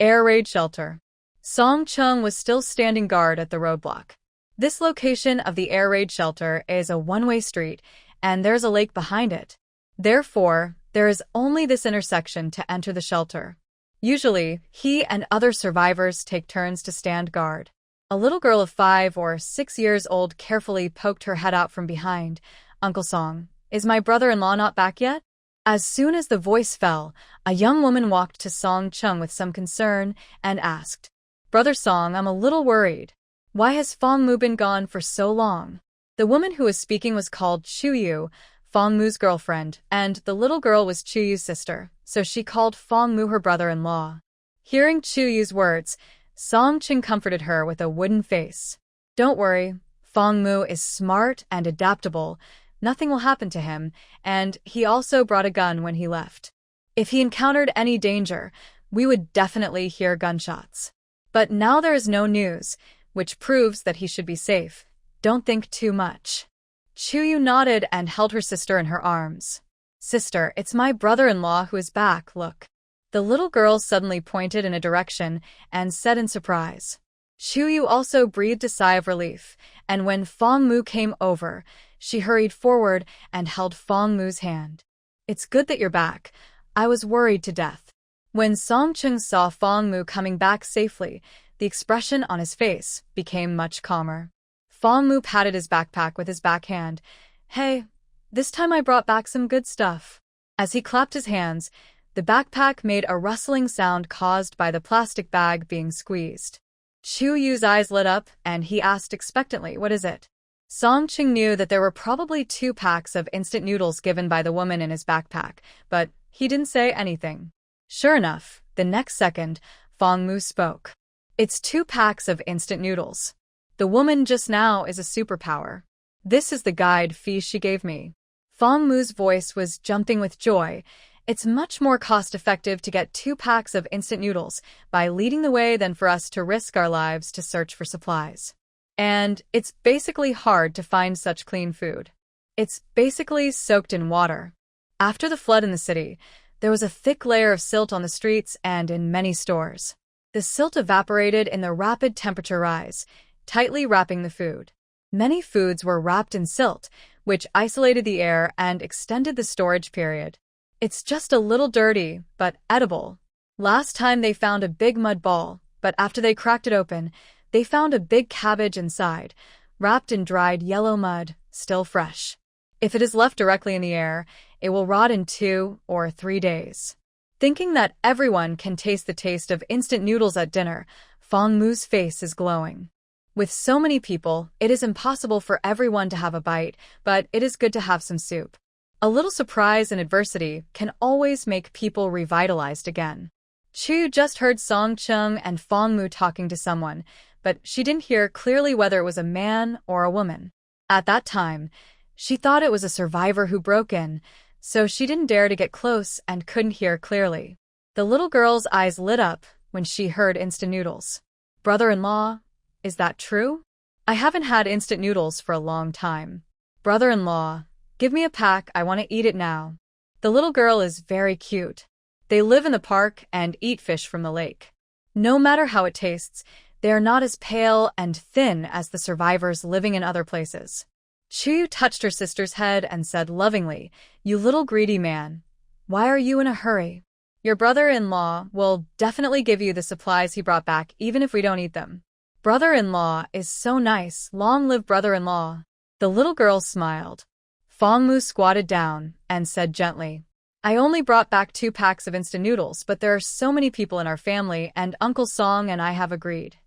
Air raid shelter. Song Chung was still standing guard at the roadblock. This location of the air raid shelter is a one-way street, and there's a lake behind it. Therefore, there is only this intersection to enter the shelter. Usually, he and other survivors take turns to stand guard. A little girl of 5 or 6 years old carefully poked her head out from behind. Uncle Song, is my brother-in-law not back yet? As soon as the voice fell, a young woman walked to Song Chung with some concern and asked, Brother Song, I'm a little worried. Why has Fong Mu been gone for so long? The woman who was speaking was called Chu Yu, Fong Mu's girlfriend, and the little girl was Chu Yu's sister, so she called Fong Mu her brother-in-law. Hearing Chu Yu's words, Song Ching comforted her with a wooden face. Don't worry, Fong Mu is smart and adaptable. Nothing will happen to him, and he also brought a gun when he left. If he encountered any danger, we would definitely hear gunshots. But now there is no news, which proves that he should be safe. Don't think too much. Chu Yu nodded and held her sister in her arms. Sister, it's my brother-in-law who is back, look. The little girl suddenly pointed in a direction and said in surprise. Chu Yu also breathed a sigh of relief, and when Fong Mu came over, she hurried forward and held Fong Mu's hand. It's good that you're back. I was worried to death. When Song Chung saw Fong Mu coming back safely, the expression on his face became much calmer. Fong Mu patted his backpack with his backhand. Hey, this time I brought back some good stuff. As he clapped his hands, the backpack made a rustling sound caused by the plastic bag being squeezed. Chu Yu's eyes lit up, and he asked expectantly, what is it? Song Ching knew that there were probably 2 packs of instant noodles given by the woman in his backpack, but he didn't say anything. Sure enough, the next second, Fong Mu spoke. It's 2 packs of instant noodles. The woman just now is a superpower. This is the guide fee she gave me. Fong Mu's voice was jumping with joy. It's much more cost-effective to get 2 packs of instant noodles by leading the way than for us to risk our lives to search for supplies. And it's basically hard to find such clean food. It's basically soaked in water. After the flood in the city, there was a thick layer of silt on the streets and in many stores. The silt evaporated in the rapid temperature rise, tightly wrapping the food. Many foods were wrapped in silt, which isolated the air and extended the storage period. It's just a little dirty, but edible. Last time they found a big mud ball, but after they cracked it open, they found a big cabbage inside, wrapped in dried yellow mud, still fresh. If it is left directly in the air, it will rot in 2 or 3 days. Thinking that everyone can taste the taste of instant noodles at dinner, Fong Mu's face is glowing. With so many people, it is impossible for everyone to have a bite, but it is good to have some soup. A little surprise and adversity can always make people revitalized again. Chu just heard Song Chung and Fong Mu talking to someone, but she didn't hear clearly whether it was a man or a woman. At that time, she thought it was a survivor who broke in, so she didn't dare to get close and couldn't hear clearly. The little girl's eyes lit up when she heard instant noodles. Brother-in-law, is that true? I haven't had instant noodles for a long time. Brother-in-law, give me a pack, I want to eat it now. The little girl is very cute. They live in the park and eat fish from the lake. No matter how it tastes, they are not as pale and thin as the survivors living in other places. Chu touched her sister's head and said lovingly, You little greedy man. Why are you in a hurry? Your brother-in-law will definitely give you the supplies he brought back even if we don't eat them. Brother-in-law is so nice, long live brother-in-law. The little girl smiled. Fong Mu squatted down and said gently, I only brought back 2 packs of instant noodles, but there are so many people in our family and Uncle Song and I have agreed.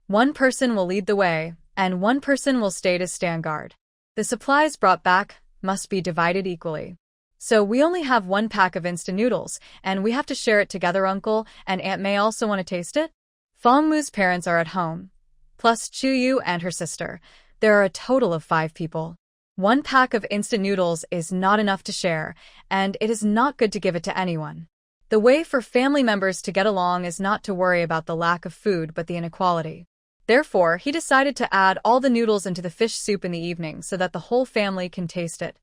1 person will lead the way, and 1 person will stay to stand guard. The supplies brought back must be divided equally. So we only have 1 pack of instant noodles, and we have to share it together. Uncle and Aunt May also want to taste it? Fong Mu's parents are at home, plus Chu Yu and her sister. There are a total of 5 people. 1 pack of instant noodles is not enough to share, and it is not good to give it to anyone. The way for family members to get along is not to worry about the lack of food but the inequality. Therefore, he decided to add all the noodles into the fish soup in the evening so that the whole family can taste it.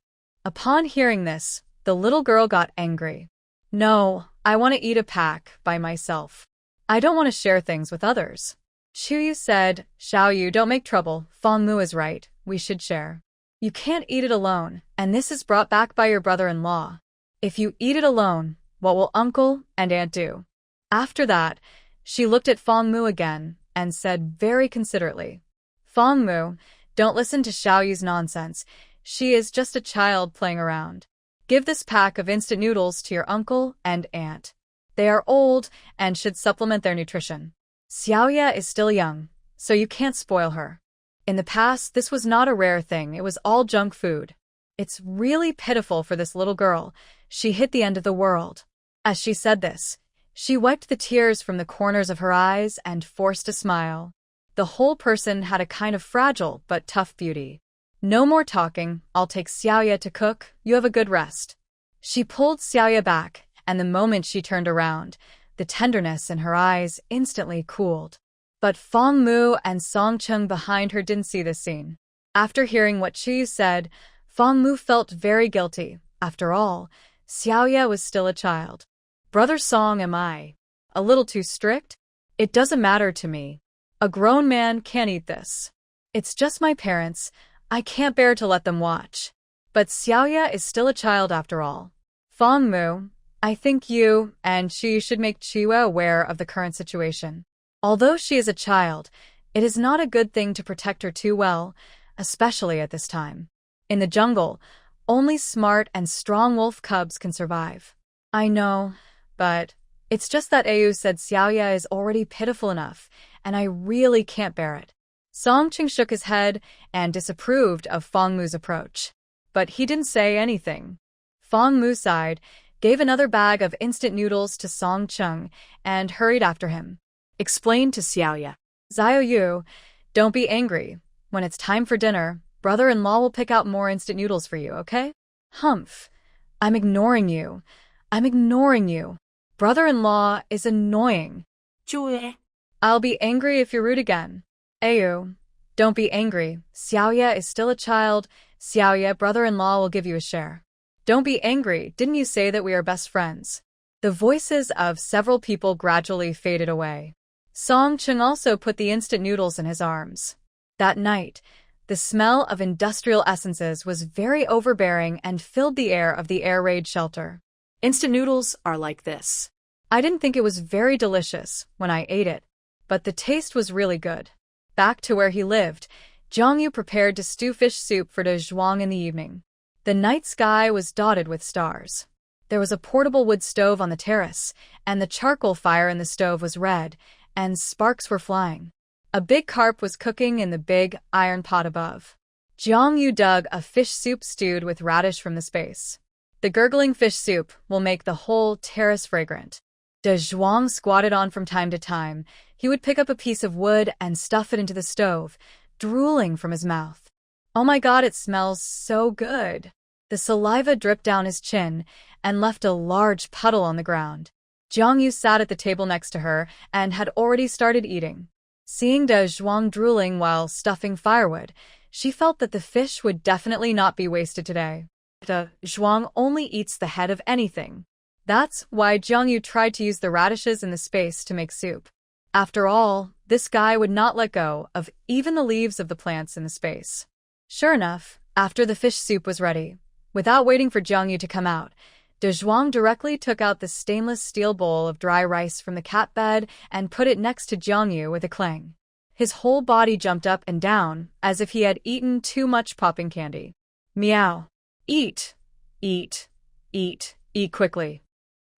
Upon hearing this, the little girl got angry. No, I want to eat a pack by myself. I don't want to share things with others. Chu Yu said, Xiao Yu, don't make trouble. Fong Mu is right. We should share. You can't eat it alone, and this is brought back by your brother-in-law. If you eat it alone, what will Uncle and Aunt do? After that, she looked at Fong Mu again and said very considerately, Fong Mu, don't listen to Xiao Yu's nonsense. She is just a child playing around. Give this pack of instant noodles to your uncle and aunt. They are old and should supplement their nutrition. Xiaoya is still young, so you can't spoil her. In the past, this was not a rare thing, it was all junk food. It's really pitiful for this little girl. She hit the end of the world. As she said this, she wiped the tears from the corners of her eyes and forced a smile. The whole person had a kind of fragile but tough beauty. No more talking, I'll take Xiaoya to cook, you have a good rest. She pulled Xiaoya back, and the moment she turned around, the tenderness in her eyes instantly cooled. But Feng Mu and Song Cheng behind her didn't see this scene. After hearing what Chiyu said, Feng Mu felt very guilty. After all, Xiaoya was still a child. Brother Song, am I a little too strict? It doesn't matter to me. A grown man can't eat this. It's just my parents. I can't bear to let them watch. But Xiaoya is still a child after all. Feng Mu, I think you and she should make Chiyu aware of the current situation. Although she is a child, it is not a good thing to protect her too well, especially at this time. In the jungle, only smart and strong wolf cubs can survive. I know, but it's just that Ayu said Xiaoya is already pitiful enough, and I really can't bear it. Song Cheng shook his head and disapproved of Feng Mu's approach. But he didn't say anything. Feng Mu sighed, gave another bag of instant noodles to Song Cheng, and hurried after him. Explained to Xiaoya. Xiao Yu, don't be angry. When it's time for dinner, brother-in-law will pick out more instant noodles for you, okay? Humph. I'm ignoring you. Brother-in-law is annoying. I'll be angry if you're rude again. Ayu, don't be angry. Xiaoya is still a child. Xiaoya, brother-in-law will give you a share. Don't be angry. Didn't you say that we are best friends? The voices of several people gradually faded away. Song Cheng also put the instant noodles in his arms. That night, the smell of industrial essences was very overbearing and filled the air of the air raid shelter. Instant noodles are like this. I didn't think it was very delicious when I ate it, but the taste was really good. Back to where he lived, Zhang Yu prepared to stew fish soup for De Zhuang in the evening. The night sky was dotted with stars. There was a portable wood stove on the terrace, and the charcoal fire in the stove was red, and sparks were flying. A big carp was cooking in the big iron pot above. Zhang Yu dug a fish soup stewed with radish from the space. The gurgling fish soup will make the whole terrace fragrant. De Zhuang squatted on from time to time. He would pick up a piece of wood and stuff it into the stove, drooling from his mouth. Oh my God, it smells so good. The saliva dripped down his chin and left a large puddle on the ground. Zhang Yu sat at the table next to her and had already started eating. Seeing De Zhuang drooling while stuffing firewood, she felt that the fish would definitely not be wasted today. De Zhuang only eats the head of anything. That's why Zhang Yu tried to use the radishes in the space to make soup. After all, this guy would not let go of even the leaves of the plants in the space. Sure enough, after the fish soup was ready, without waiting for Zhang Yu to come out, De Zhuang directly took out the stainless steel bowl of dry rice from the cat bed and put it next to Zhang Yu with a clang. His whole body jumped up and down, as if he had eaten too much popping candy. Meow. Eat. Eat. Eat. Eat quickly.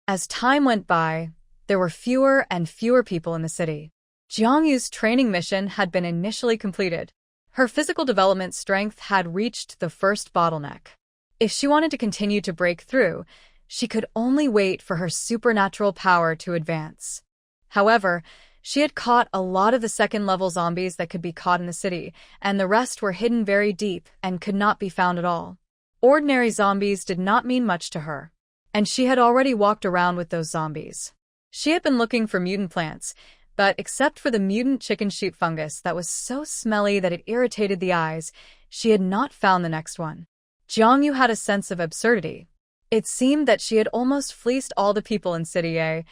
As time went by, there were fewer and fewer people in the city. Zhang Yu's training mission had been initially completed. Her physical development strength had reached the first bottleneck. If she wanted to continue to break through, she could only wait for her supernatural power to advance. However, she had caught a lot of the second-level zombies that could be caught in the city, and the rest were hidden very deep and could not be found at all. Ordinary zombies did not mean much to her, and she had already walked around with those zombies. She had been looking for mutant plants, but except for the mutant chicken sheep fungus that was so smelly that it irritated the eyes, she had not found the next one. Zhang Yu had a sense of absurdity. It seemed that she had almost fleeced all the people in City A.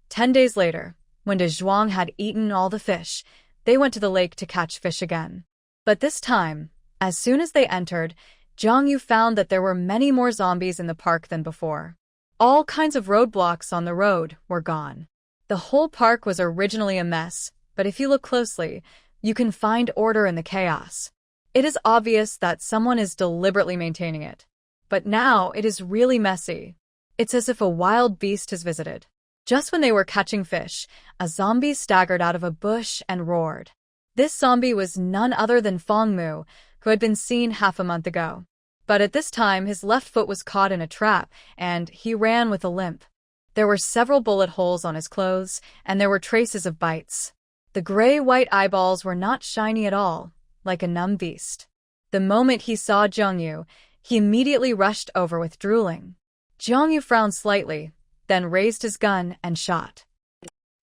10 days later, when De Zhuang had eaten all the fish, they went to the lake to catch fish again. But this time, as soon as they entered, Zhang Yu found that there were many more zombies in the park than before. All kinds of roadblocks on the road were gone. The whole park was originally a mess, but if you look closely, you can find order in the chaos. It is obvious that someone is deliberately maintaining it. But now it is really messy. It's as if a wild beast has visited. Just when they were catching fish, a zombie staggered out of a bush and roared. This zombie was none other than Fangmu, who had been seen half a month ago. But at this time, his left foot was caught in a trap, and he ran with a limp. There were several bullet holes on his clothes, and there were traces of bites. The gray-white eyeballs were not shiny at all, like a numb beast. The moment he saw Zhongyu, he immediately rushed over with drooling. Zhongyu frowned slightly, then raised his gun and shot.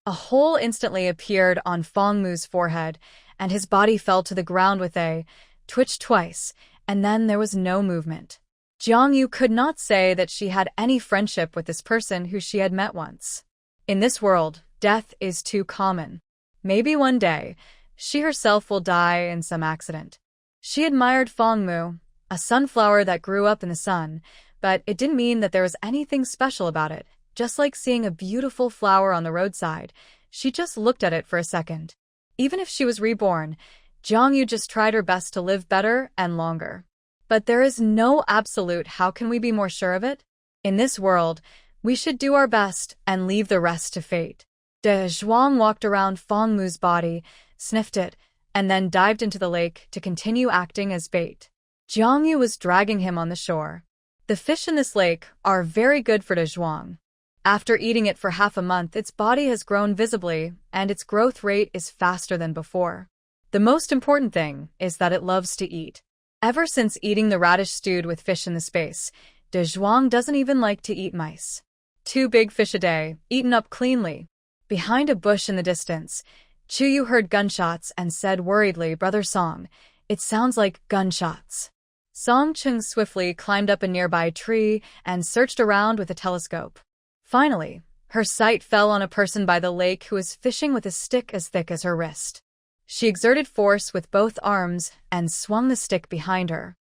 A hole instantly appeared on Fangmu's forehead, and his body fell to the ground with a twitch twice, and then there was no movement. Zhongyu could not say that she had any friendship with this person who she had met once. In this world, death is too common. Maybe one day, she herself will die in some accident. She admired Fangmu, a sunflower that grew up in the sun, but it didn't mean that there was anything special about it. Just like seeing a beautiful flower on the roadside, she just looked at it for a second. Even if she was reborn, Zhongyu just tried her best to live better and longer. But there is no absolute how can we be more sure of it? In this world, we should do our best and leave the rest to fate. De Zhuang walked around Fangmu's body, sniffed it, and then dived into the lake to continue acting as bait. Zhongyu was dragging him on the shore. The fish in this lake are very good for De Zhuang. After eating it for half a month, its body has grown visibly, and its growth rate is faster than before. The most important thing is that it loves to eat. Ever since eating the radish stewed with fish in the space, De Zhuang doesn't even like to eat mice. 2 big fish a day, eaten up cleanly. Behind a bush in the distance, Chuyu heard gunshots and said worriedly, "Brother Song, it sounds like gunshots." Song Chung swiftly climbed up a nearby tree and searched around with a telescope. Finally, her sight fell on a person by the lake who was fishing with a stick as thick as her wrist. She exerted force with both arms and swung the stick behind her.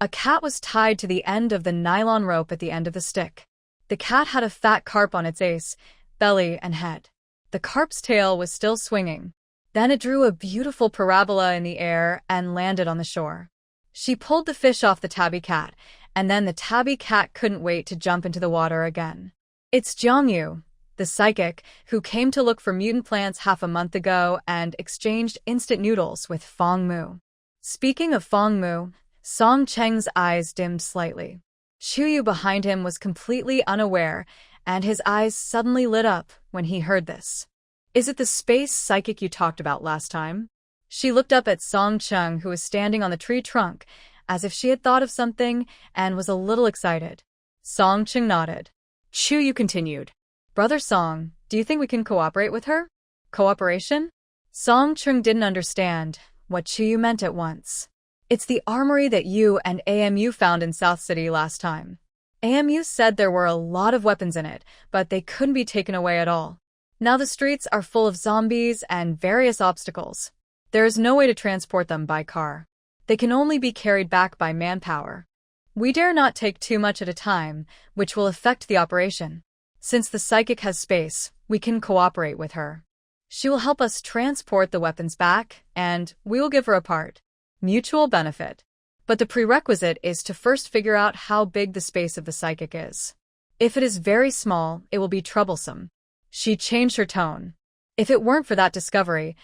A cat was tied to the end of the nylon rope at the end of the stick. The cat had a fat carp on its ace, belly, and head. The carp's tail was still swinging. Then it drew a beautiful parabola in the air and landed on the shore. She pulled the fish off the tabby cat, and then the tabby cat couldn't wait to jump into the water again. It's Zhongyu, the psychic, who came to look for mutant plants half a month ago and exchanged instant noodles with Fangmu. Speaking of Fangmu, Song Cheng's eyes dimmed slightly. Chuyu behind him was completely unaware, and his eyes suddenly lit up when he heard this. "Is it the space psychic you talked about last time?" She looked up at Song Cheng, who was standing on the tree trunk, as if she had thought of something and was a little excited. Song Cheng nodded. Chuyu continued. "Brother Song, do you think we can cooperate with her?" Cooperation? Song Cheng didn't understand what Chuyu meant at once. "It's the armory that you and AMU found in South City last time. AMU said there were a lot of weapons in it, but they couldn't be taken away at all. Now the streets are full of zombies and various obstacles. There is no way to transport them by car. They can only be carried back by manpower. We dare not take too much at a time, which will affect the operation. Since the psychic has space, we can cooperate with her. She will help us transport the weapons back, and we will give her a part. Mutual benefit. But the prerequisite is to first figure out how big the space of the psychic is. If it is very small, it will be troublesome." She changed her tone. "If it weren't for that discovery,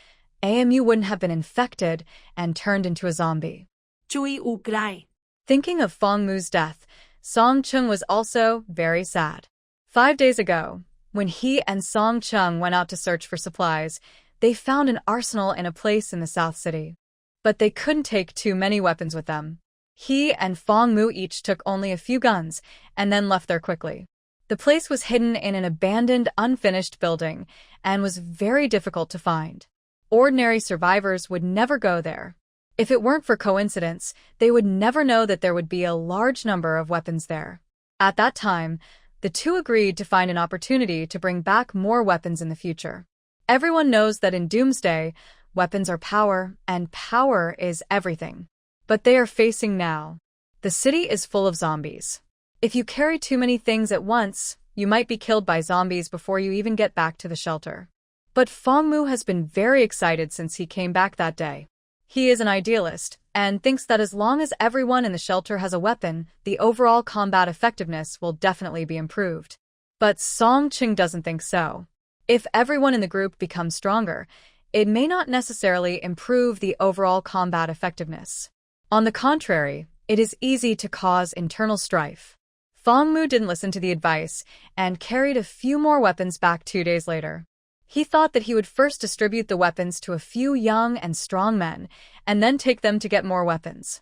AMU wouldn't have been infected and turned into a zombie." Chui ukrai. Thinking of Fangmu's death, Song Chung was also very sad. 5 days ago, when he and Song Chung went out to search for supplies, they found an arsenal in a place in the South City. But they couldn't take too many weapons with them. He and Fangmu each took only a few guns and then left there quickly. The place was hidden in an abandoned, unfinished building and was very difficult to find. Ordinary survivors would never go there. If it weren't for coincidence, they would never know that there would be a large number of weapons there. At that time, the two agreed to find an opportunity to bring back more weapons in the future. Everyone knows that in Doomsday, weapons are power, and power is everything. But they are facing now. The city is full of zombies. If you carry too many things at once, you might be killed by zombies before you even get back to the shelter. But Fangmu has been very excited since he came back that day. He is an idealist, and thinks that as long as everyone in the shelter has a weapon, the overall combat effectiveness will definitely be improved. But Song Ching doesn't think so. If everyone in the group becomes stronger, it may not necessarily improve the overall combat effectiveness. On the contrary, it is easy to cause internal strife. Fong Mu didn't listen to the advice and carried a few more weapons back 2 days later. He thought that he would first distribute the weapons to a few young and strong men and then take them to get more weapons.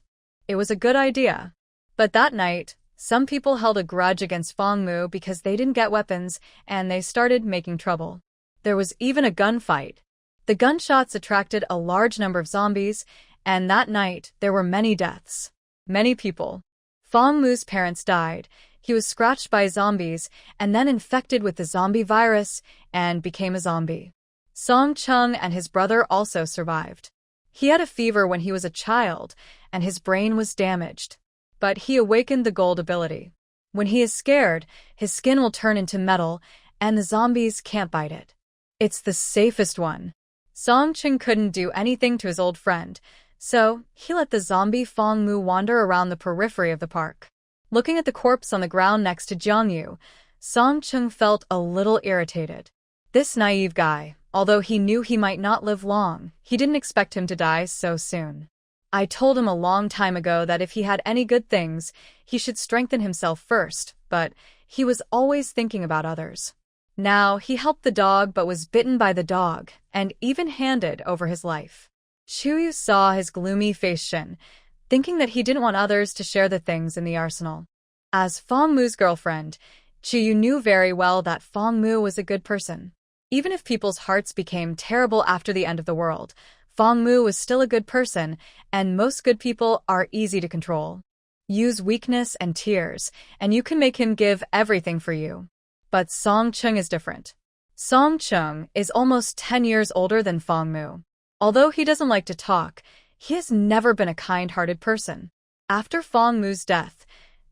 It was a good idea. But that night, some people held a grudge against Fong Mu because they didn't get weapons and they started making trouble. There was even a gunfight. The gunshots attracted a large number of zombies, and that night there were many deaths. Many people. Fong Mu's parents died. He was scratched by zombies and then infected with the zombie virus and became a zombie. Song Chung and his brother also survived. He had a fever when he was a child and his brain was damaged. But he awakened the gold ability. When he is scared, his skin will turn into metal and the zombies can't bite it. It's the safest one. Song Chung couldn't do anything to his old friend, so he let the zombie Fong Mu wander around the periphery of the park. Looking at the corpse on the ground next to Jiang Yu, Song Chung felt a little irritated. This naive guy, although he knew he might not live long, he didn't expect him to die so soon. I told him a long time ago that if he had any good things, he should strengthen himself first, but he was always thinking about others. Now, he helped the dog but was bitten by the dog, and even handed over his life. Chuyu saw his gloomy face Shin, thinking that he didn't want others to share the things in the arsenal. As Fong Mu's girlfriend, Chuyu knew very well that Fong Mu was a good person. Even if people's hearts became terrible after the end of the world, Fong Mu was still a good person, and most good people are easy to control. Use weakness and tears, and you can make him give everything for you. But Song Chung is different. Song Chung is almost 10 years older than Fong Mu. Although he doesn't like to talk, he has never been a kind-hearted person. After Fong Mu's death,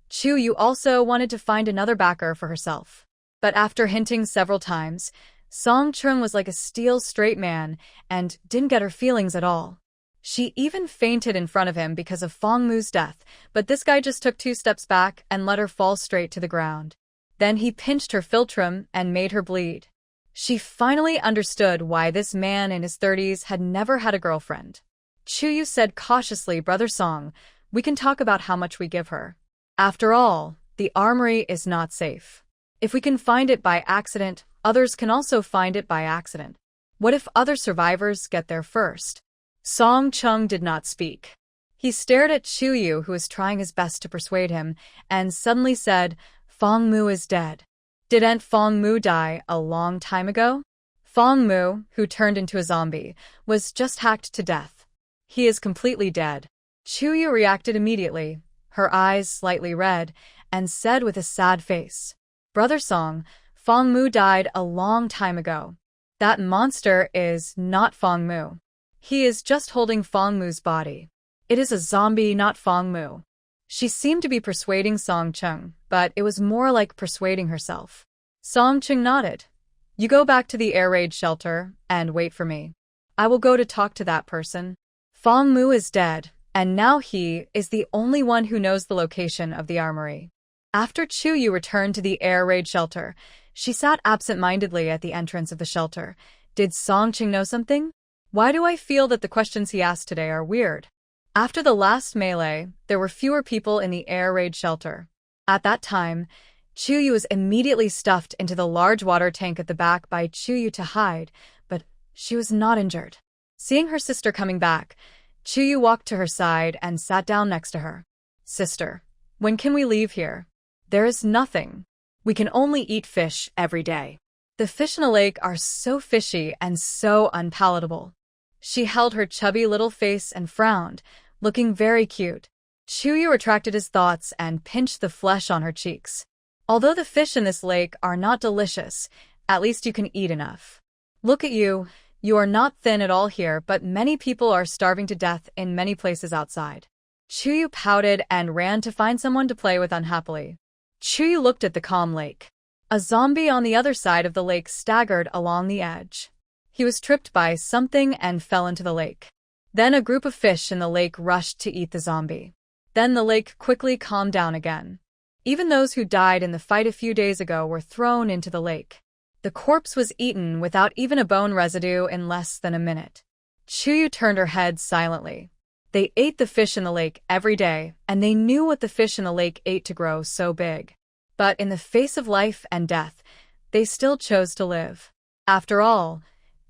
Chu Yu also wanted to find another backer for herself. But after hinting several times, Song Chung was like a steel straight man and didn't get her feelings at all. She even fainted in front of him because of Fong Mu's death, but this guy just took 2 steps back and let her fall straight to the ground. Then he pinched her philtrum and made her bleed. She finally understood why this man in his 30s had never had a girlfriend. Chu Yu said cautiously, "Brother Song, we can talk about how much we give her. After all, the armory is not safe. If we can find it by accident, others can also find it by accident. What if other survivors get there first?" Song Chung did not speak. He stared at Chu Yu, who was trying his best to persuade him, and suddenly said, "Fong Mu is dead." Didn't Fong Mu die a long time ago? Fong Mu, who turned into a zombie, was just hacked to death. He is completely dead. Chu Yu reacted immediately, her eyes slightly red, and said with a sad face, "Brother Song, Fong Mu died a long time ago. That monster is not Fong Mu. He is just holding Fong Mu's body. It is a zombie, not Fong Mu." She seemed to be persuading Song Chung, but it was more like persuading herself. Song Chung nodded. "You go back to the air raid shelter and wait for me. I will go to talk to that person." Fong Mu is dead, and now he is the only one who knows the location of the armory. After Chu Yu returned to the air raid shelter, she sat absent-mindedly at the entrance of the shelter. Did Song Chung know something? Why do I feel that the questions he asked today are weird? After the last melee, there were fewer people in the air raid shelter. At that time, Chu Yu was immediately stuffed into the large water tank at the back by Chu Yu to hide, but she was not injured. Seeing her sister coming back, Chu Yu walked to her side and sat down next to her. "Sister, when can we leave here? There is nothing. We can only eat fish every day. The fish in the lake are so fishy and so unpalatable." She held her chubby little face and frowned, looking very cute. Chu Yu retracted his thoughts and pinched the flesh on her cheeks. "Although the fish in this lake are not delicious, at least you can eat enough. Look at you. You are not thin at all here, but many people are starving to death in many places outside." Chu Yu pouted and ran to find someone to play with unhappily. Chu Yu looked at the calm lake. A zombie on the other side of the lake staggered along the edge. He was tripped by something and fell into the lake. Then a group of fish in the lake rushed to eat the zombie. Then the lake quickly calmed down again. Even those who died in the fight a few days ago were thrown into the lake. The corpse was eaten without even a bone residue in less than a minute. Chuyu turned her head silently. They ate the fish in the lake every day, and they knew what the fish in the lake ate to grow so big. But in the face of life and death, they still chose to live. After all,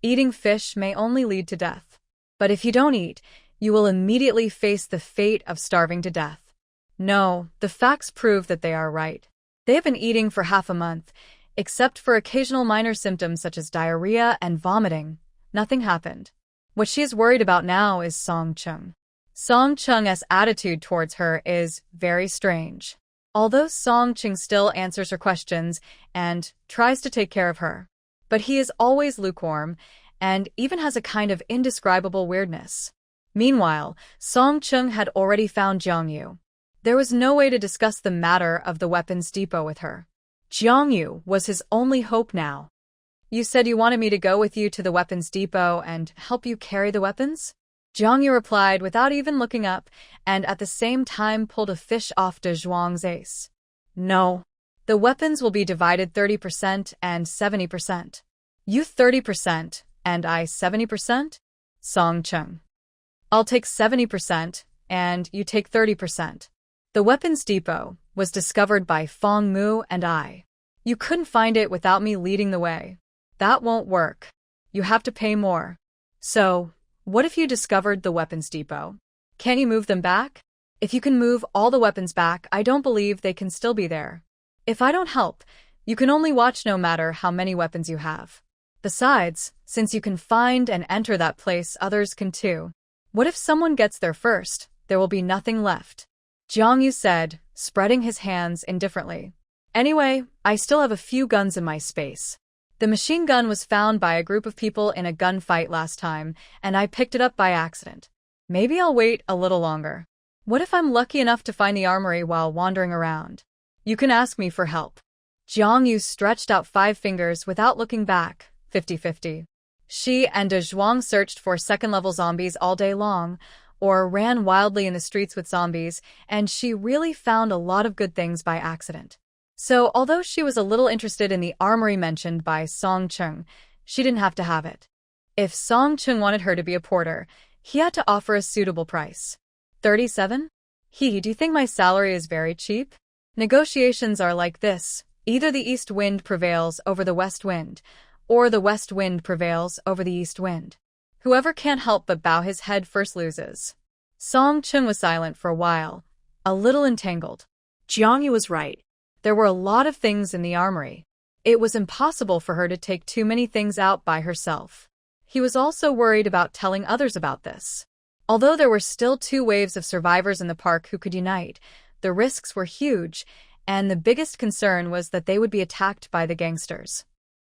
eating fish may only lead to death. But if you don't eat, you will immediately face the fate of starving to death. No, the facts prove that they are right. They have been eating for half a month. Except for occasional minor symptoms such as diarrhea and vomiting, nothing happened. What she is worried about now is Song Chung. Song Chung's attitude towards her is very strange. Although Song Chung still answers her questions and tries to take care of her, but he is always lukewarm and even has a kind of indescribable weirdness. Meanwhile, Song Chung had already found Jiangyu. There was no way to discuss the matter of the weapons depot with her. Jiangyu was his only hope now. You said you wanted me to go with you to the weapons depot and help you carry the weapons? Jiangyu replied without even looking up, and at the same time pulled a fish off De Zhuang's ace. No. The weapons will be divided 30% and 70%. You 30% and I 70%? Song Chung. I'll take 70% and you take 30%. The weapons depot was discovered by Fong Mu and I. You couldn't find it without me leading the way. That won't work. You have to pay more. So, what if you discovered the weapons depot? Can you move them back? If you can move all the weapons back, I don't believe they can still be there. If I don't help, you can only watch no matter how many weapons you have. Besides, since you can find and enter that place, others can too. What if someone gets there first? There will be nothing left. Jiangyu said, spreading his hands indifferently. Anyway, I still have a few guns in my space. The machine gun was found by a group of people in a gunfight last time, and I picked it up by accident. Maybe I'll wait a little longer. What if I'm lucky enough to find the armory while wandering around? You can ask me for help. Jiangyu stretched out 5 fingers without looking back, 50-50. She and De Zhuang searched for second-level zombies all day long, or ran wildly in the streets with zombies, and she really found a lot of good things by accident. So, although she was a little interested in the armory mentioned by Song Chung, she didn't have to have it. If Song Chung wanted her to be a porter, he had to offer a suitable price. 37? Do you think my salary is very cheap? Negotiations are like this. Either the east wind prevails over the west wind, or the west wind prevails over the east wind. Whoever can't help but bow his head first loses. Song Chung was silent for a while, a little entangled. Jiangyu was right. There were a lot of things in the armory. It was impossible for her to take too many things out by herself. He was also worried about telling others about this. Although there were still 2 waves of survivors in the park who could unite, the risks were huge, and the biggest concern was that they would be attacked by the gangsters.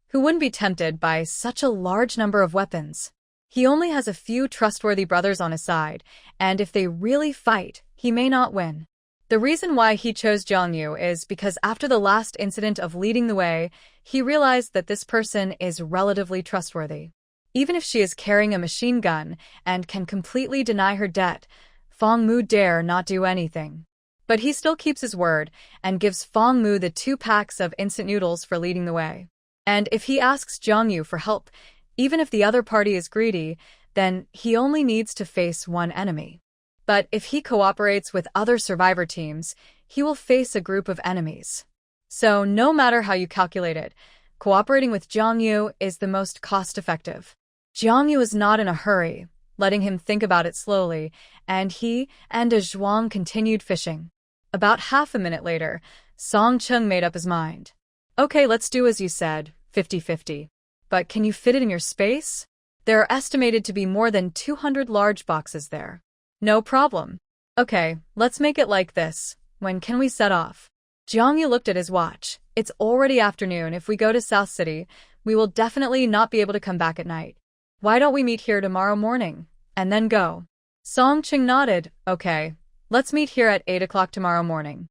Who wouldn't be tempted by such a large number of weapons? He only has a few trustworthy brothers on his side, and if they really fight, he may not win. The reason why he chose Jiangyu is because after the last incident of leading the way, he realized that this person is relatively trustworthy. Even if she is carrying a machine gun and can completely deny her debt, Fong Mu dare not do anything. But he still keeps his word and gives Fong Mu the 2 packs of instant noodles for leading the way. And if he asks Jiangyu for help, even if the other party is greedy, then he only needs to face one enemy. But if he cooperates with other survivor teams, he will face a group of enemies. So no matter how you calculate it, cooperating with Jiangyu is the most cost-effective. Jiangyu is not in a hurry, letting him think about it slowly, and he and De Zhuang continued fishing. About half a minute later, Song Chung made up his mind. Okay, let's do as you said, 50-50. But can you fit it in your space? There are estimated to be more than 200 large boxes there. No problem. Okay, let's make it like this. When can we set off? Jiangyu looked at his watch. It's already afternoon. If we go to South City, we will definitely not be able to come back at night. Why don't we meet here tomorrow morning, and then go? Song Chung nodded. Okay, let's meet here at 8 o'clock tomorrow morning.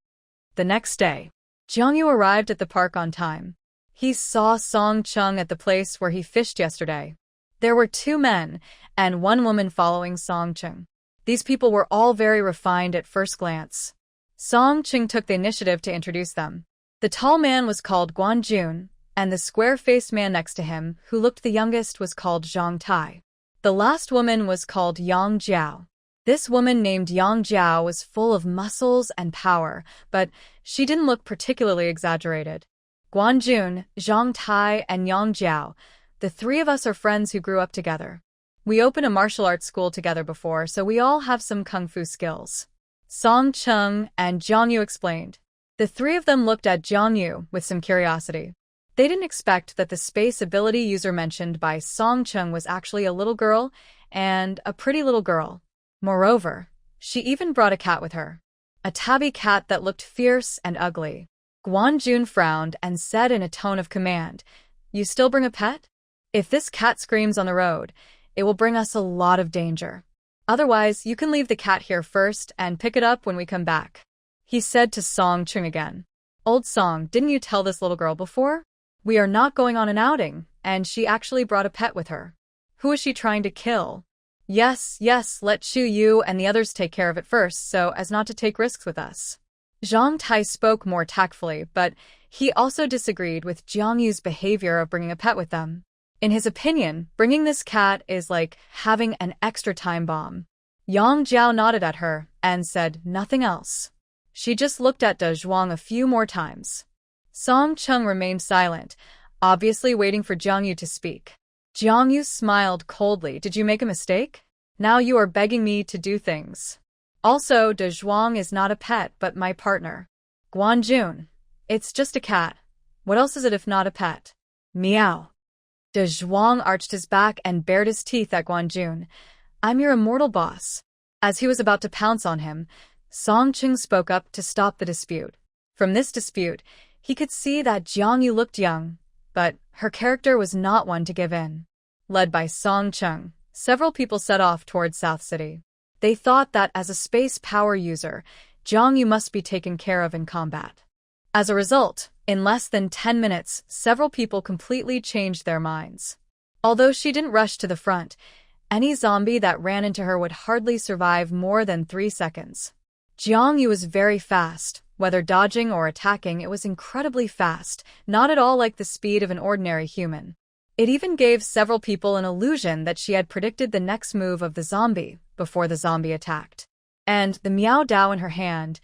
The next day, Jiangyu arrived at the park on time. He saw Song Chung at the place where he fished yesterday. There were 2 men and 1 woman following Song Chung. These people were all very refined at first glance. Song Ching took the initiative to introduce them. The tall man was called Guan Jun, and the square-faced man next to him, who looked the youngest, was called Zhang Tai. The last woman was called Yang Jiao. This woman named Yang Jiao was full of muscles and power, but she didn't look particularly exaggerated. Guan Jun, Zhang Tai, and Yang Jiao, the three of us are friends who grew up together. We opened a martial arts school together before, so we all have some kung fu skills. Song Cheng and Jiang Yu explained. The three of them looked at Jiang Yu with some curiosity. They didn't expect that the space ability user mentioned by Song Cheng was actually a little girl, and a pretty little girl. Moreover, she even brought a cat with her. A tabby cat that looked fierce and ugly. Guan Jun frowned and said in a tone of command, "You still bring a pet? If this cat screams on the road, it will bring us a lot of danger. Otherwise, you can leave the cat here first and pick it up when we come back," he said to Song Cheng again. "Old Song, didn't you tell this little girl before? We are not going on an outing, and she actually brought a pet with her. Who is she trying to kill?" Yes, let Chu Yu and the others take care of it first so as not to take risks with us." Zhang Tai spoke more tactfully, but he also disagreed with Jiang Yu's behavior of bringing a pet with them. In his opinion, bringing this cat is like having an extra time bomb. Yang Jiao nodded at her and said nothing else. She just looked at De Zhuang a few more times. Song Cheng remained silent, obviously waiting for Jiang Yu to speak. Jiang Yu smiled coldly. "Did you make a mistake? Now you are begging me to do things. Also, De Zhuang is not a pet but my partner. Guan Jun, it's just a cat. What else is it if not a pet?" Meow. De Zhuang arched his back and bared his teeth at Guan Jun. "I'm your immortal boss." As he was about to pounce on him, Song Cheng spoke up to stop the dispute. From this dispute, he could see that Jiang Yu looked young, but her character was not one to give in. Led by Song Cheng, several people set off towards South City. They thought that as a space power user, Jiang Yu must be taken care of in combat. As a result, in less than 10 minutes, several people completely changed their minds. Although she didn't rush to the front, any zombie that ran into her would hardly survive more than 3 seconds. Jiang Yu was very fast. Whether dodging or attacking, it was incredibly fast, not at all like the speed of an ordinary human. It even gave several people an illusion that she had predicted the next move of the zombie before the zombie attacked. And the Miao Dao in her hand,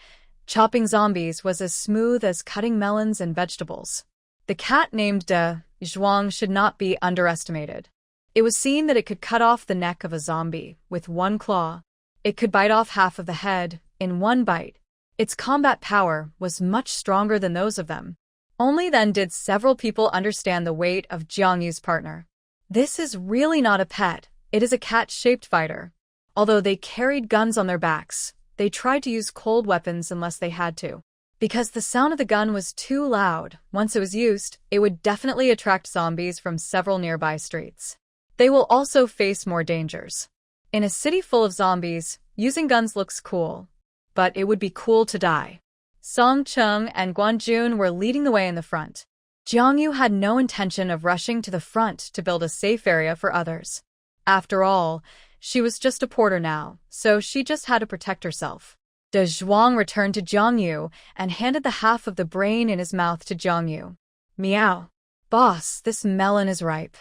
chopping zombies, was as smooth as cutting melons and vegetables. The cat named De Zhuang should not be underestimated. It was seen that it could cut off the neck of a zombie with one claw. It could bite off half of the head in one bite. Its combat power was much stronger than those of them. Only then did several people understand the weight of Jiang Yu's partner. This is really not a pet, it is a cat-shaped fighter. Although they carried guns on their backs, they tried to use cold weapons unless they had to. Because the sound of the gun was too loud, once it was used, it would definitely attract zombies from several nearby streets. They will also face more dangers. In a city full of zombies, using guns looks cool. But it would be cool to die. Song Cheng and Guan Jun were leading the way in the front. Jiang Yu had no intention of rushing to the front to build a safe area for others. After all, she was just a porter now, so she just had to protect herself. De Zhuang returned to Jiang Yu and handed the half of the brain in his mouth to Jiang Yu. "Meow. Boss, this melon is ripe."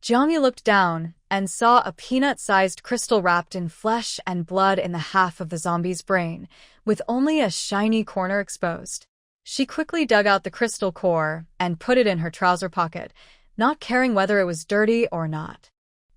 Jiang Yu looked down and saw a peanut-sized crystal wrapped in flesh and blood in the half of the zombie's brain, with only a shiny corner exposed. She quickly dug out the crystal core and put it in her trouser pocket, not caring whether it was dirty or not.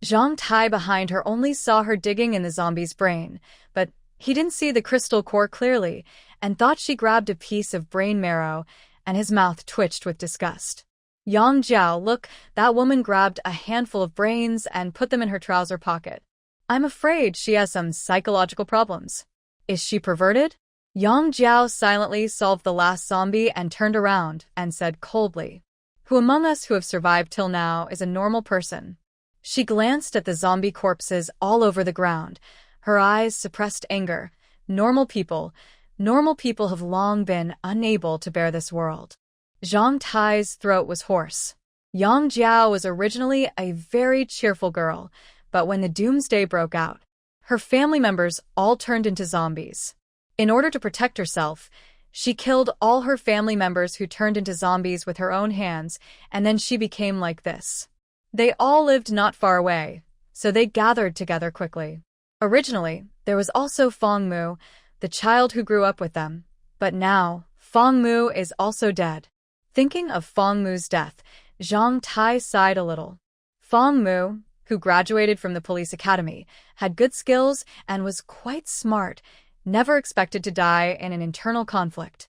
Zhang Tai behind her only saw her digging in the zombie's brain, but he didn't see the crystal core clearly and thought she grabbed a piece of brain marrow, and his mouth twitched with disgust. Yang Jiao, look, that woman grabbed a handful of brains and put them in her trouser pocket. I'm afraid she has some psychological problems. Is she perverted? Yang Jiao silently solved the last zombie and turned around and said coldly, "Who among us who have survived till now is a normal person?" She glanced at the zombie corpses all over the ground. Her eyes suppressed anger. Normal people have long been unable to bear this world. Zhang Tai's throat was hoarse. Yang Jiao was originally a very cheerful girl, but when the doomsday broke out, her family members all turned into zombies. In order to protect herself, she killed all her family members who turned into zombies with her own hands, and then she became like this. They all lived not far away, so they gathered together quickly. Originally, there was also Fong Mu, the child who grew up with them, but now, Fong Mu is also dead. Thinking of Fong Mu's death, Zhang Tai sighed a little. Fong Mu, who graduated from the police academy, had good skills and was quite smart, never expected to die in an internal conflict.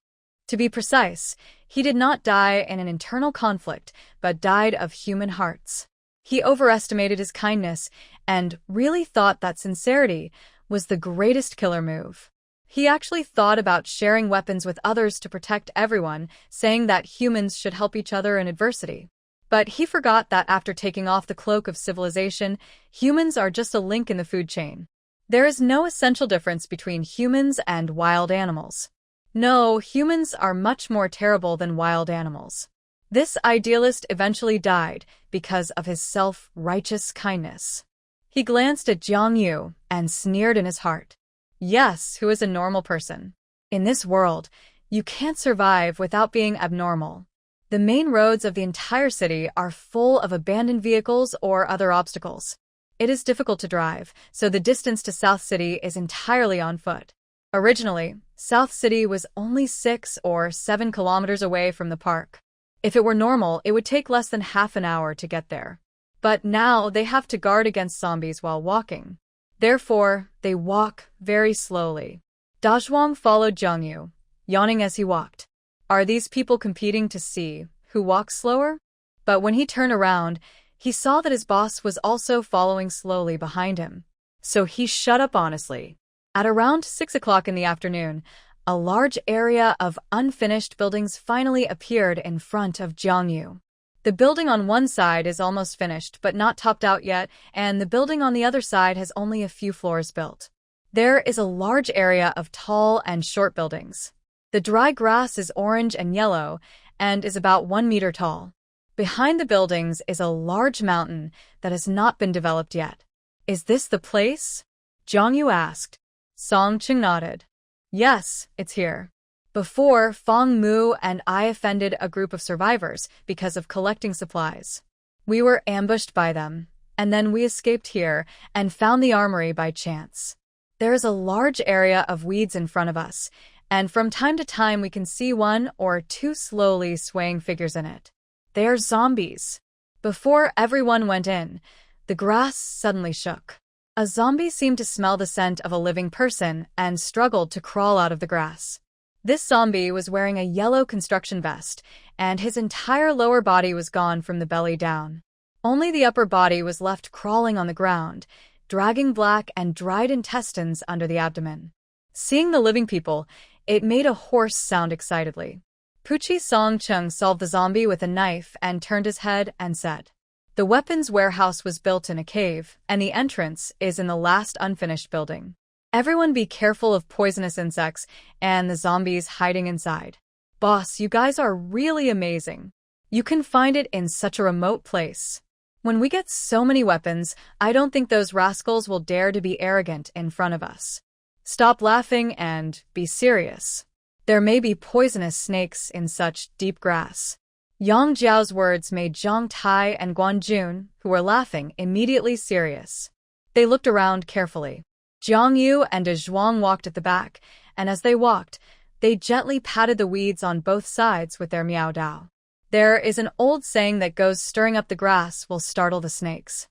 To be precise, he did not die in an internal conflict, but died of human hearts. He overestimated his kindness and really thought that sincerity was the greatest killer move. He actually thought about sharing weapons with others to protect everyone, saying that humans should help each other in adversity. But he forgot that after taking off the cloak of civilization, humans are just a link in the food chain. There is no essential difference between humans and wild animals. No, humans are much more terrible than wild animals. This idealist eventually died because of his self-righteous kindness. He glanced at Jiang Yu and sneered in his heart. Yes, who is a normal person? In this world, you can't survive without being abnormal. The main roads of the entire city are full of abandoned vehicles or other obstacles. It is difficult to drive, so the distance to South City is entirely on foot. Originally, South City was only 6 or 7 kilometers away from the park. If it were normal, it would take less than half an hour to get there. But now they have to guard against zombies while walking. Therefore, they walk very slowly. Dazhuang followed Jiang Yu, yawning as he walked. Are these people competing to see who walks slower? But when he turned around, he saw that his boss was also following slowly behind him. So he shut up honestly. At around 6 o'clock in the afternoon, a large area of unfinished buildings finally appeared in front of Jiang Yu. The building on one side is almost finished but not topped out yet, and the building on the other side has only a few floors built. There is a large area of tall and short buildings. The dry grass is orange and yellow and is about 1 meter tall. Behind the buildings is a large mountain that has not been developed yet. Is this the place? Jiang Yu asked. Song Ching nodded. Yes, it's here. Before, Fong Mu and I offended a group of survivors because of collecting supplies. We were ambushed by them, and then we escaped here and found the armory by chance. There is a large area of weeds in front of us, and from time to time we can see 1 or 2 slowly swaying figures in it. They are zombies. Before everyone went in, the grass suddenly shook. A zombie seemed to smell the scent of a living person and struggled to crawl out of the grass. This zombie was wearing a yellow construction vest, and his entire lower body was gone from the belly down. Only the upper body was left crawling on the ground, dragging black and dried intestines under the abdomen. Seeing the living people, it made a horse sound excitedly. Puchi Song Chung solved the zombie with a knife and turned his head and said, "The weapons warehouse was built in a cave, and the entrance is in the last unfinished building. Everyone be careful of poisonous insects and the zombies hiding inside. Boss, you guys are really amazing. You can find it in such a remote place. When we get so many weapons, I don't think those rascals will dare to be arrogant in front of us. Stop laughing and be serious. There may be poisonous snakes in such deep grass." Yang Jiao's words made Zhang Tai and Guan Jun, who were laughing, immediately serious. They looked around carefully. Jiang Yu and De Zhuang walked at the back, and as they walked, they gently patted the weeds on both sides with their miao dao. There is an old saying that goes, stirring up the grass will startle the snakes.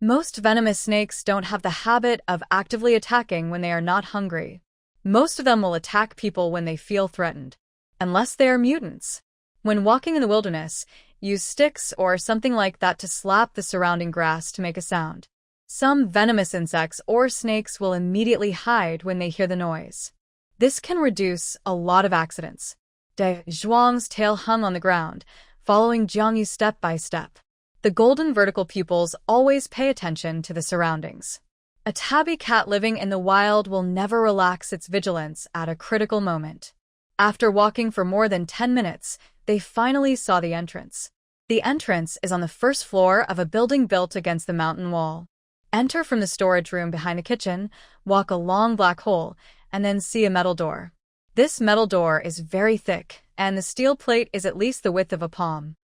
Most venomous snakes don't have the habit of actively attacking when they are not hungry. Most of them will attack people when they feel threatened, unless they are mutants. When walking in the wilderness, use sticks or something like that to slap the surrounding grass to make a sound. Some venomous insects or snakes will immediately hide when they hear the noise. This can reduce a lot of accidents. De Zhuang's tail hung on the ground, following Jiang Yu step by step. The golden vertical pupils always pay attention to the surroundings. A tabby cat living in the wild will never relax its vigilance at a critical moment. After walking for more than 10 minutes, they finally saw the entrance. The entrance is on the first floor of a building built against the mountain wall. Enter from the storage room behind the kitchen, walk a long black hole, and then see a metal door. This metal door is very thick, and the steel plate is at least the width of a palm.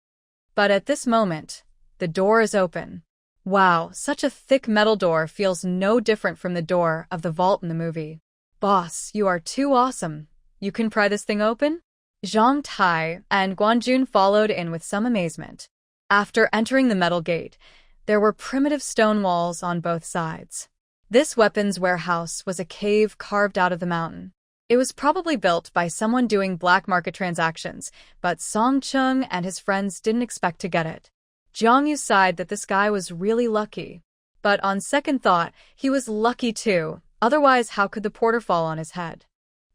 But at this moment, the door is open. Wow, such a thick metal door feels no different from the door of the vault in the movie. Boss, you are too awesome. You can pry this thing open? Zhang Tai and Guanjun followed in with some amazement. After entering the metal gate, there were primitive stone walls on both sides. This weapons warehouse was a cave carved out of the mountain. It was probably built by someone doing black market transactions, but Song Chung and his friends didn't expect to get it. Jiang Yu sighed that this guy was really lucky. But on second thought, he was lucky too, otherwise how could the porter fall on his head?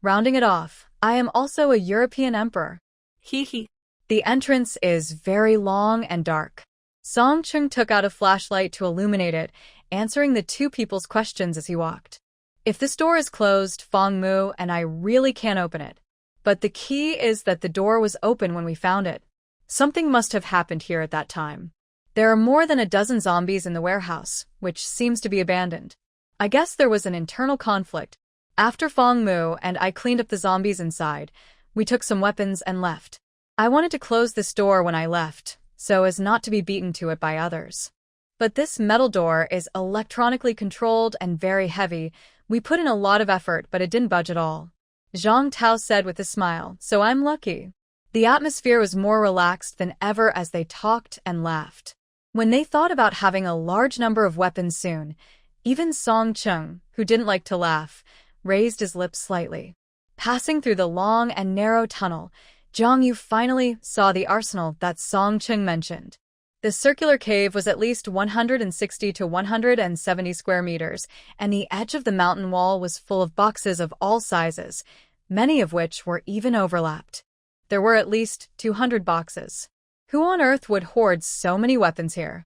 Rounding it off, I am also a European emperor. Hee. The entrance is very long and dark. Song Chung took out a flashlight to illuminate it, answering the two people's questions as he walked. If this door is closed, Fong Mu and I really can't open it. But the key is that the door was open when we found it. Something must have happened here at that time. There are more than a dozen zombies in the warehouse, which seems to be abandoned. I guess there was an internal conflict. After Fong Mu and I cleaned up the zombies inside, we took some weapons and left. I wanted to close this door when I left, so as not to be beaten to it by others. But this metal door is electronically controlled and very heavy. We put in a lot of effort, but it didn't budge at all. Zhang Tao said with a smile, so I'm lucky. The atmosphere was more relaxed than ever as they talked and laughed. When they thought about having a large number of weapons soon, even Song Chung, who didn't like to laugh, raised his lips slightly. Passing through the long and narrow tunnel, Jiang Yu finally saw the arsenal that Song Chung mentioned. The circular cave was at least 160 to 170 square meters, and the edge of the mountain wall was full of boxes of all sizes, many of which were even overlapped. There were at least 200 boxes. Who on earth would hoard so many weapons here?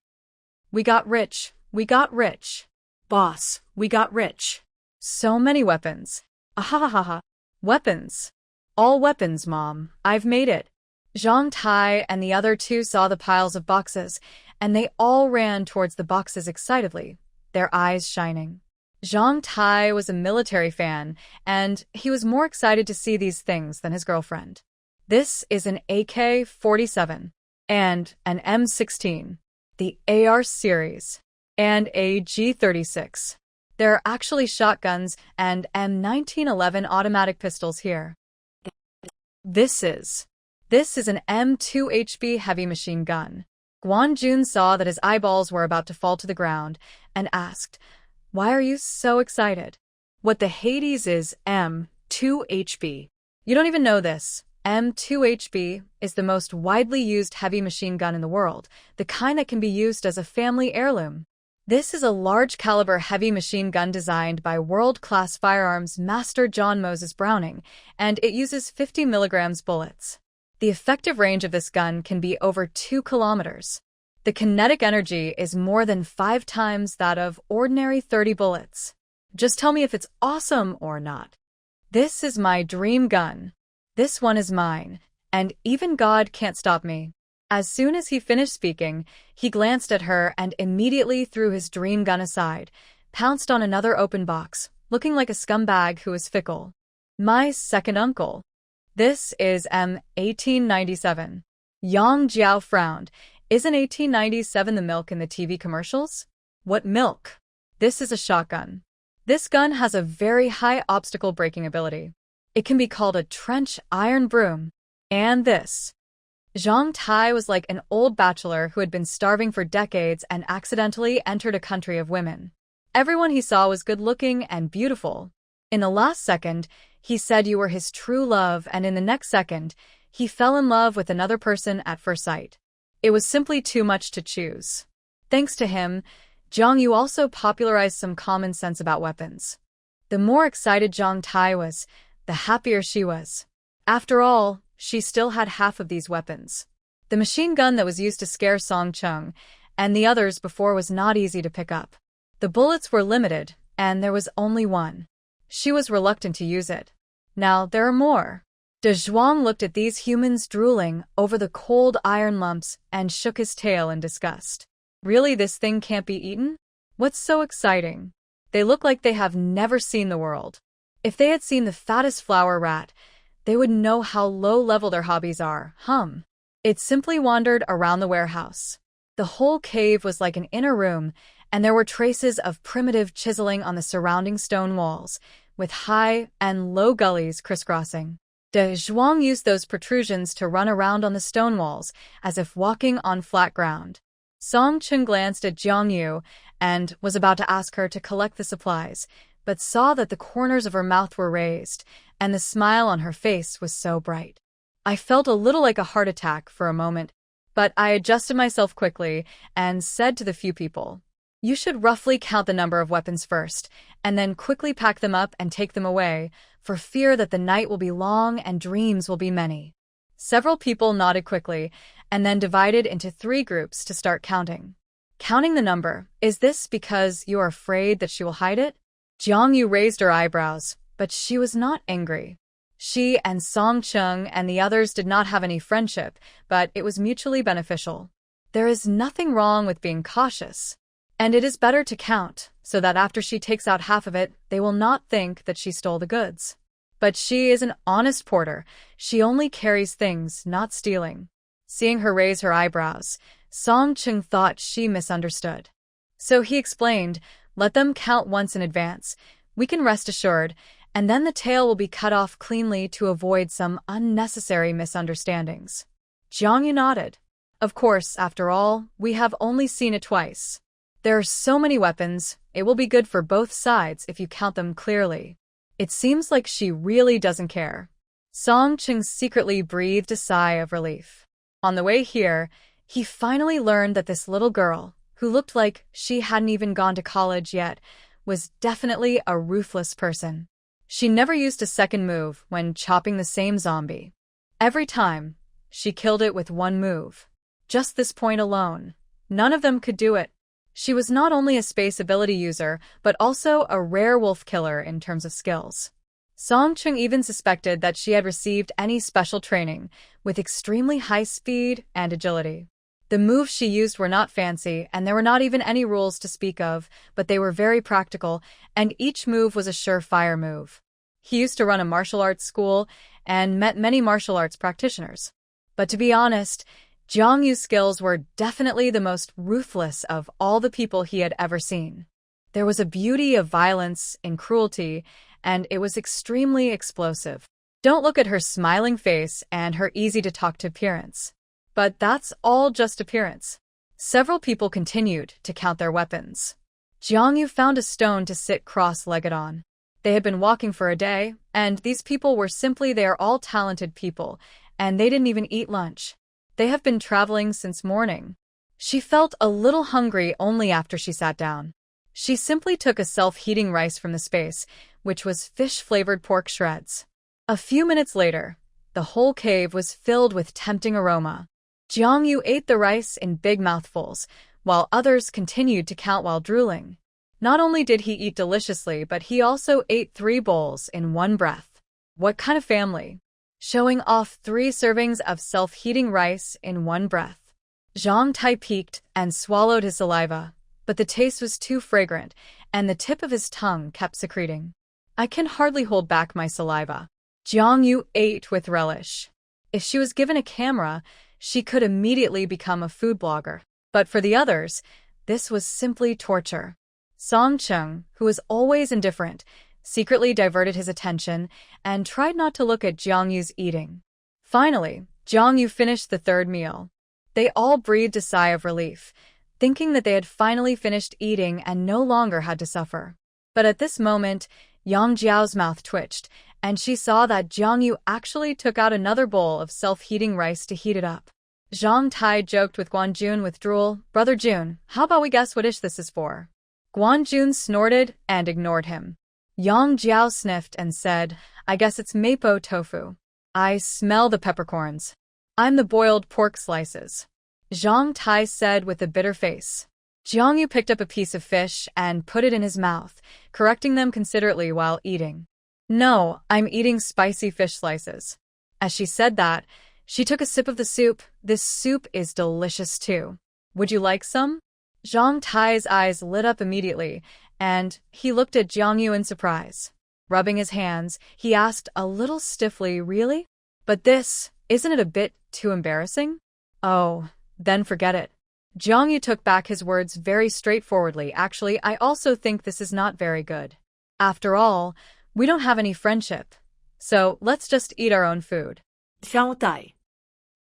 We got rich. Boss, we got rich. So many weapons. Ahahaha. Weapons. All weapons, Mom. I've made it. Zhang Tai and the other two saw the piles of boxes, and they all ran towards the boxes excitedly, their eyes shining. Zhang Tai was a military fan, and he was more excited to see these things than his girlfriend. This is an AK-47 and an M16, the AR series, and a G36. There are actually shotguns and M1911 automatic pistols here. This is an M2HB heavy machine gun. Guanjun saw that his eyeballs were about to fall to the ground and asked, "Why are you so excited? What the Hades is M2HB? You don't even know this. M2HB is the most widely used heavy machine gun in the world, the kind that can be used as a family heirloom. This is a large-caliber heavy machine gun designed by world-class firearms master John Moses Browning, and it uses 50 milligrams bullets. The effective range of this gun can be over 2 kilometers. The kinetic energy is more than 5 times that of ordinary 30 bullets. Just tell me if it's awesome or not. This is my dream gun. This one is mine, and even God can't stop me." As soon as he finished speaking, he glanced at her and immediately threw his dream gun aside, pounced on another open box, looking like a scumbag who is fickle. "My second uncle. This is M1897. Yang Jiao frowned. Isn't 1897 the milk in the TV commercials? What milk? This is a shotgun. This gun has a very high obstacle breaking ability. It can be called a trench iron broom. And this." Zhang Tai was like an old bachelor who had been starving for decades and accidentally entered a country of women. Everyone he saw was good-looking and beautiful. In the last second, he said you were his true love, and in the next second, he fell in love with another person at first sight. It was simply too much to choose. Thanks to him, Jiang Yu also popularized some common sense about weapons. The more excited Zhang Tai was, the happier she was. After all, she still had half of these weapons. The machine gun that was used to scare Song Chung and the others before was not easy to pick up. The bullets were limited, and there was only one. She was reluctant to use it. Now there are more. De Zhuang looked at these humans drooling over the cold iron lumps and shook his tail in disgust. Really, this thing can't be eaten? What's so exciting? They look like they have never seen the world. If they had seen the fattest flower rat, they would know how low-level their hobbies are. It simply wandered around the warehouse. The whole cave was like an inner room, and there were traces of primitive chiseling on the surrounding stone walls, with high and low gullies crisscrossing. De Zhuang used those protrusions to run around on the stone walls, as if walking on flat ground. Song Cheng glanced at Jiang Yu and was about to ask her to collect the supplies, but saw that the corners of her mouth were raised, and the smile on her face was so bright. I felt a little like a heart attack for a moment, but I adjusted myself quickly and said to the few people, "You should roughly count the number of weapons first, and then quickly pack them up and take them away, for fear that the night will be long and dreams will be many." Several people nodded quickly, and then divided into 3 groups to start counting. Counting the number, is this because you are afraid that she will hide it? Jiang Yu raised her eyebrows, but she was not angry. She and Song Cheng and the others did not have any friendship, but it was mutually beneficial. There is nothing wrong with being cautious. And it is better to count, so that after she takes out half of it, they will not think that she stole the goods. But she is an honest porter. She only carries things, not stealing. Seeing her raise her eyebrows, Song Cheng thought she misunderstood. So he explained, "Let them count once in advance. We can rest assured, and then the tail will be cut off cleanly to avoid some unnecessary misunderstandings." Jiang Yu nodded. Of course, after all, we have only seen it twice. There are so many weapons, it will be good for both sides if you count them clearly. It seems like she really doesn't care. Song Cheng secretly breathed a sigh of relief. On the way here, he finally learned that this little girl, who looked like she hadn't even gone to college yet, was definitely a ruthless person. She never used a second move when chopping the same zombie. Every time, she killed it with one move. Just this point alone. None of them could do it. She was not only a space ability user, but also a rare wolf killer in terms of skills. Song Cheng even suspected that she had received any special training, with extremely high speed and agility. The moves she used were not fancy, and there were not even any rules to speak of, but they were very practical, and each move was a surefire move. He used to run a martial arts school and met many martial arts practitioners. But to be honest, Jiang Yu's skills were definitely the most ruthless of all the people he had ever seen. There was a beauty of violence in cruelty, and it was extremely explosive. Don't look at her smiling face and her easy-to-talk-to appearance. But that's all just appearance. Several people continued to count their weapons. Jiang Yu found a stone to sit cross-legged on. They had been walking for a day, and these people were simply they are all talented people, and they didn't even eat lunch. They have been traveling since morning. She felt a little hungry only after she sat down. She simply took a self-heating rice from the space, which was fish-flavored pork shreds. A few minutes later, the whole cave was filled with tempting aroma. Jiang Yu ate the rice in big mouthfuls, while others continued to count while drooling. Not only did he eat deliciously, but he also ate 3 bowls in one breath. What kind of family? Showing off 3 servings of self-heating rice in one breath. Zhang Tai peeked and swallowed his saliva, but the taste was too fragrant, and the tip of his tongue kept secreting. I can hardly hold back my saliva. Jiang Yu ate with relish. If she was given a camera, she could immediately become a food blogger. But for the others, this was simply torture. Song Cheng, who was always indifferent, secretly diverted his attention and tried not to look at Jiang Yu's eating. Finally, Jiang Yu finished the 3rd meal. They all breathed a sigh of relief, thinking that they had finally finished eating and no longer had to suffer. But at this moment, Yang Jiao's mouth twitched, and she saw that Jiang Yu actually took out another bowl of self-heating rice to heat it up. Zhang Tai joked with Guan Jun with drool, "Brother Jun, how about we guess what dish this is for?" Guan Jun snorted and ignored him. Yang Jiao sniffed and said, "I guess it's mapo tofu. I smell the peppercorns. I'm the boiled pork slices." Zhang Tai said with a bitter face. Jiang Yu picked up a piece of fish and put it in his mouth, correcting them considerately while eating. "No, I'm eating spicy fish slices." As she said that, she took a sip of the soup. "This soup is delicious too. Would you like some?" Zhang Tai's eyes lit up immediately, and he looked at Jiang Yu in surprise. Rubbing his hands, he asked a little stiffly, really? But isn't it a bit too embarrassing? Oh, then forget it. Jiangyu took back his words very straightforwardly. Actually, I also think this is not very good. After all, we don't have any friendship. So let's just eat our own food. Xiao Dai.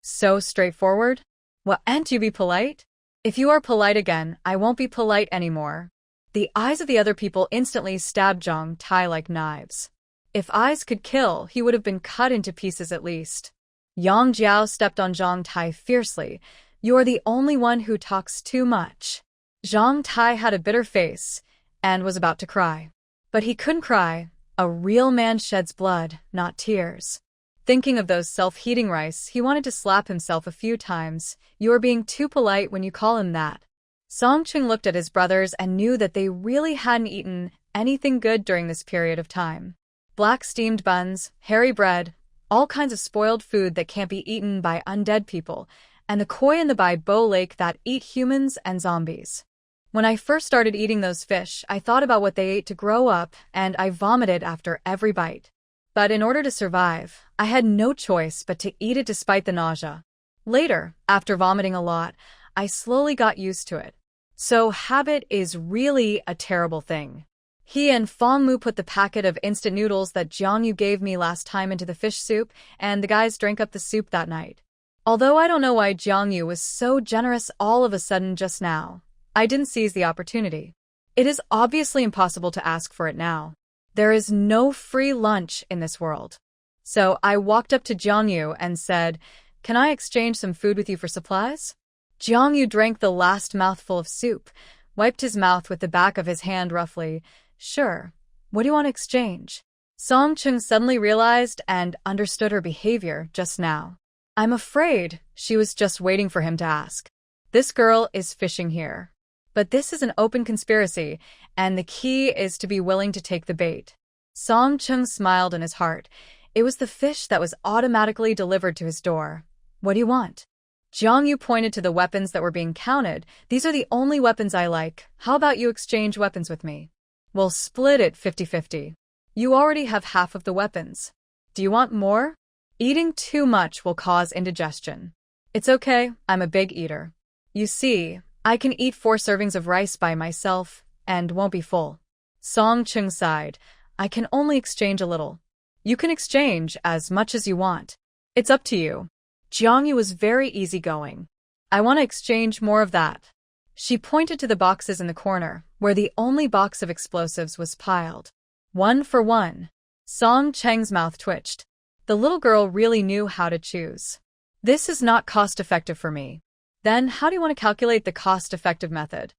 So straightforward? Well, can't you be polite? If you are polite again, I won't be polite anymore. The eyes of the other people instantly stabbed Zhang Tai like knives. If eyes could kill, he would have been cut into pieces at least. Yang Jiao stepped on Zhang Tai fiercely. You're the only one who talks too much. Zhang Tai had a bitter face and was about to cry. But he couldn't cry. A real man sheds blood, not tears. Thinking of those self-heating rice, he wanted to slap himself a few times. You are being too polite when you call him that. Song Ching looked at his brothers and knew that they really hadn't eaten anything good during this period of time. Black steamed buns, hairy bread, all kinds of spoiled food that can't be eaten by undead people, and the koi and the bai bo lake that eat humans and zombies. When I first started eating those fish, I thought about what they ate to grow up, and I vomited after every bite. But in order to survive, I had no choice but to eat it despite the nausea. Later, after vomiting a lot, I slowly got used to it. So habit is really a terrible thing. He and Fong Mu put the packet of instant noodles that Jiangyu gave me last time into the fish soup, and the guys drank up the soup that night. Although I don't know why Jiangyu was so generous all of a sudden just now, I didn't seize the opportunity. It is obviously impossible to ask for it now. There is no free lunch in this world. So I walked up to Jiangyu and said, "Can I exchange some food with you for supplies?" Jiangyu drank the last mouthful of soup, wiped his mouth with the back of his hand roughly. "Sure. What do you want to exchange?" Song Chung suddenly realized and understood her behavior just now. I'm afraid she was just waiting for him to ask. This girl is fishing here. But this is an open conspiracy, and the key is to be willing to take the bait. Song Chung smiled in his heart. It was the fish that was automatically delivered to his door. What do you want? Jiangyu pointed to the weapons that were being counted. These are the only weapons I like. How about you exchange weapons with me? We'll split it 50-50. You already have half of the weapons. Do you want more? Eating too much will cause indigestion. It's okay, I'm a big eater. You see, I can eat 4 servings of rice by myself and won't be full. Song Chung sighed. I can only exchange a little. You can exchange as much as you want. It's up to you. Jiangyu was very easygoing. I want to exchange more of that. She pointed to the boxes in the corner, where the only box of explosives was piled. 1 for 1. Song Cheng's mouth twitched. The little girl really knew how to choose. This is not cost-effective for me. Then how do you want to calculate the cost-effective method?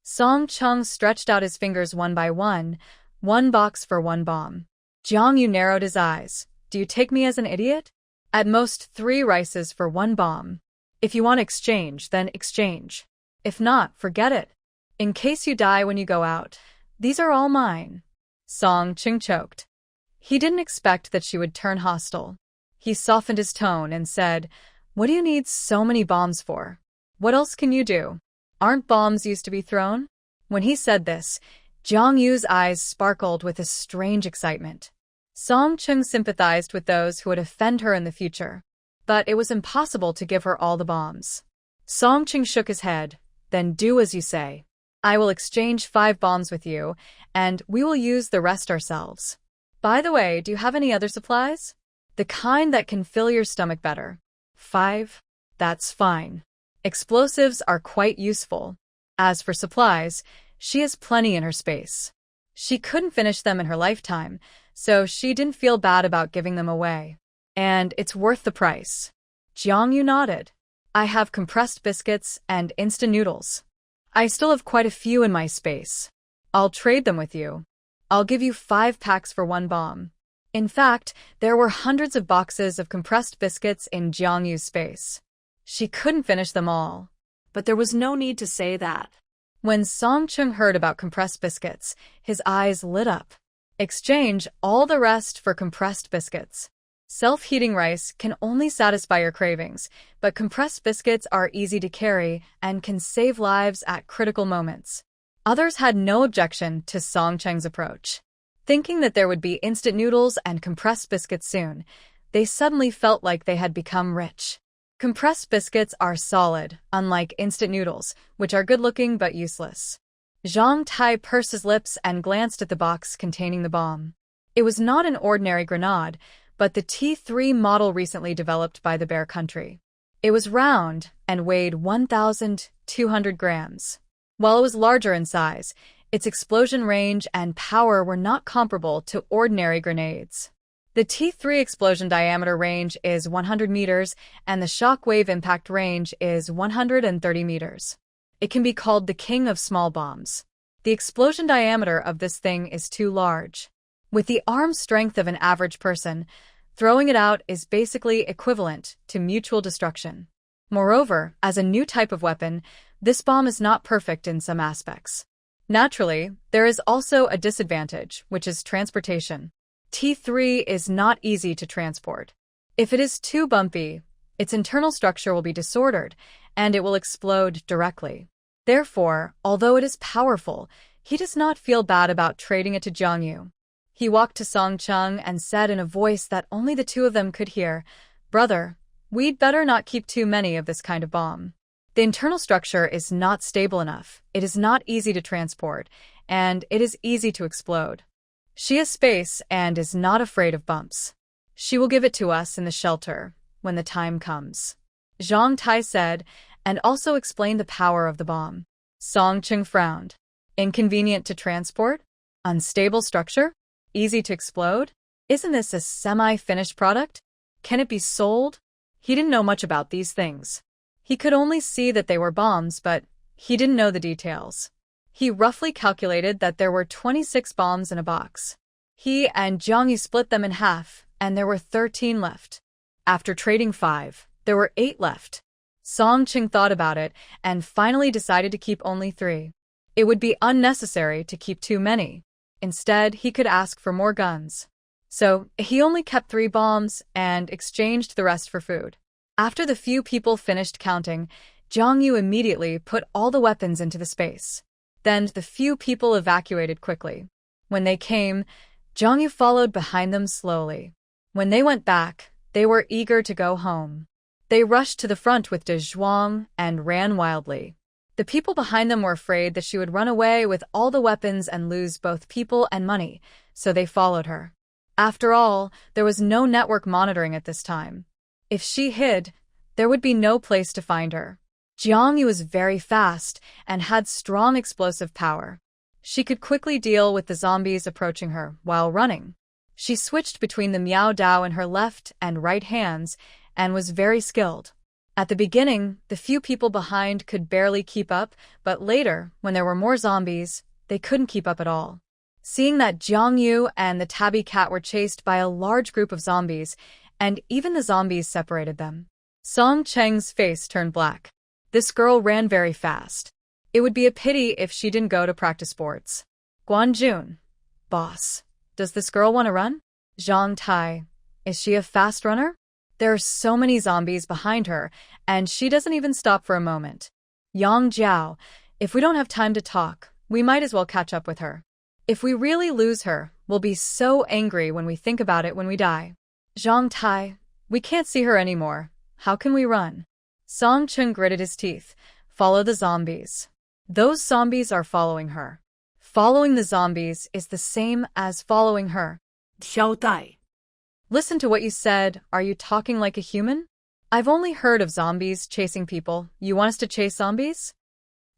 Song Chung stretched out his fingers one by one box for 1 bomb. Jiangyu narrowed his eyes. Do you take me as an idiot? At most 3 rices for 1 bomb. If you want to exchange, then exchange. If not, forget it. In case you die when you go out, these are all mine. Song Chung choked. He didn't expect that she would turn hostile. He softened his tone and said, What do you need so many bombs for? What else can you do? Aren't bombs used to be thrown? When he said this, Jiangyu's eyes sparkled with a strange excitement. Song Chung sympathized with those who would offend her in the future. But it was impossible to give her all the bombs. Song Chung shook his head. Then do as you say. I will exchange 5 bombs with you, and we will use the rest ourselves. By the way, do you have any other supplies? The kind that can fill your stomach better. 5? That's fine. Explosives are quite useful. As for supplies, she has plenty in her space. She couldn't finish them in her lifetime, so she didn't feel bad about giving them away. And it's worth the price. Jiangyu nodded. I have compressed biscuits and instant noodles. I still have quite a few in my space. I'll trade them with you. I'll give you 5 packs for 1 bomb. In fact, there were hundreds of boxes of compressed biscuits in Jiangyu's space. She couldn't finish them all. But there was no need to say that. When Song Chung heard about compressed biscuits, his eyes lit up. Exchange all the rest for compressed biscuits. Self-heating rice can only satisfy your cravings, but compressed biscuits are easy to carry and can save lives at critical moments. Others had no objection to Song Cheng's approach. Thinking that there would be instant noodles and compressed biscuits soon, they suddenly felt like they had become rich. Compressed biscuits are solid, unlike instant noodles, which are good-looking but useless. Zhang Tai pursed his lips and glanced at the box containing the bomb. It was not an ordinary grenade, but the T3 model recently developed by the Bear Country. It was round and weighed 1,200 grams. While it was larger in size, its explosion range and power were not comparable to ordinary grenades. The T3 explosion diameter range is 100 meters and the shockwave impact range is 130 meters. It can be called the king of small bombs. The explosion diameter of this thing is too large. With the arm strength of an average person, throwing it out is basically equivalent to mutual destruction. Moreover, as a new type of weapon, this bomb is not perfect in some aspects. Naturally, there is also a disadvantage, which is transportation. T3 is not easy to transport. If it is too bumpy, its internal structure will be disordered, and it will explode directly. Therefore, although it is powerful, he does not feel bad about trading it to Jiang Yu. He walked to Song Cheng and said in a voice that only the two of them could hear, "Brother, we'd better not keep too many of this kind of bomb. The internal structure is not stable enough, it is not easy to transport, and it is easy to explode. She has space and is not afraid of bumps. She will give it to us in the shelter when the time comes." Zhang Tai said, and also explained the power of the bomb. Song Cheng frowned. Inconvenient to transport? Unstable structure? Easy to explode? Isn't this a semi-finished product? Can it be sold? He didn't know much about these things. He could only see that they were bombs, but he didn't know the details. He roughly calculated that there were 26 bombs in a box. He and Jiang Yu split them in half, and there were 13 left. After trading 5, there were 8 left. Song Cheng thought about it and finally decided to keep only 3. It would be unnecessary to keep too many. Instead, he could ask for more guns. So, he only kept 3 bombs and exchanged the rest for food. After the few people finished counting, Jiang Yu immediately put all the weapons into the space. Then the few people evacuated quickly. When they came, Jiang Yu followed behind them slowly. When they went back, they were eager to go home. They rushed to the front with De Zhuang and ran wildly. The people behind them were afraid that she would run away with all the weapons and lose both people and money, so they followed her. After all, there was no network monitoring at this time. If she hid, there would be no place to find her. Jiang Yu was very fast and had strong explosive power. She could quickly deal with the zombies approaching her while running. She switched between the Miao Dao in her left and right hands and was very skilled. At the beginning, the few people behind could barely keep up, but later, when there were more zombies, they couldn't keep up at all. Seeing that Jiang Yu and the tabby cat were chased by a large group of zombies, and even the zombies separated them, Song Cheng's face turned black. This girl ran very fast. It would be a pity if she didn't go to practice sports. Guanjun, boss, does this girl want to run? Zhang Tai, is she a fast runner? There are so many zombies behind her, and she doesn't even stop for a moment. Yang Jiao, if we don't have time to talk, we might as well catch up with her. If we really lose her, we'll be so angry when we think about it when we die. Zhang Tai, we can't see her anymore. How can we run? Song Cheng gritted his teeth. Follow the zombies. Those zombies are following her. Following the zombies is the same as following her. Xiao Dai. Listen to what you said. Are you talking like a human? I've only heard of zombies chasing people. You want us to chase zombies?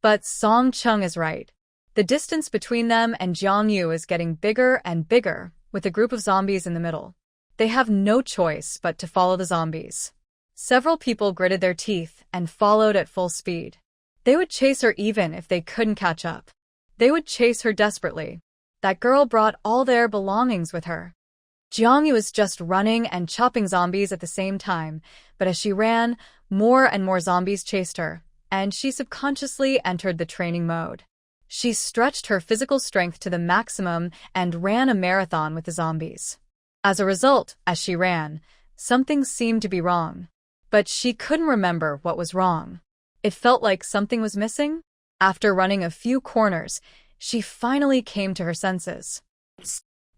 But Song Cheng is right. The distance between them and Jiang Yu is getting bigger and bigger, with a group of zombies in the middle. They have no choice but to follow the zombies. Several people gritted their teeth and followed at full speed. They would chase her even if they couldn't catch up. They would chase her desperately. That girl brought all their belongings with her. Jiang Yu was just running and chopping zombies at the same time, but as she ran, more and more zombies chased her, and she subconsciously entered the training mode. She stretched her physical strength to the maximum and ran a marathon with the zombies. As a result, as she ran, something seemed to be wrong. But she couldn't remember what was wrong. It felt like something was missing. After running a few corners, she finally came to her senses.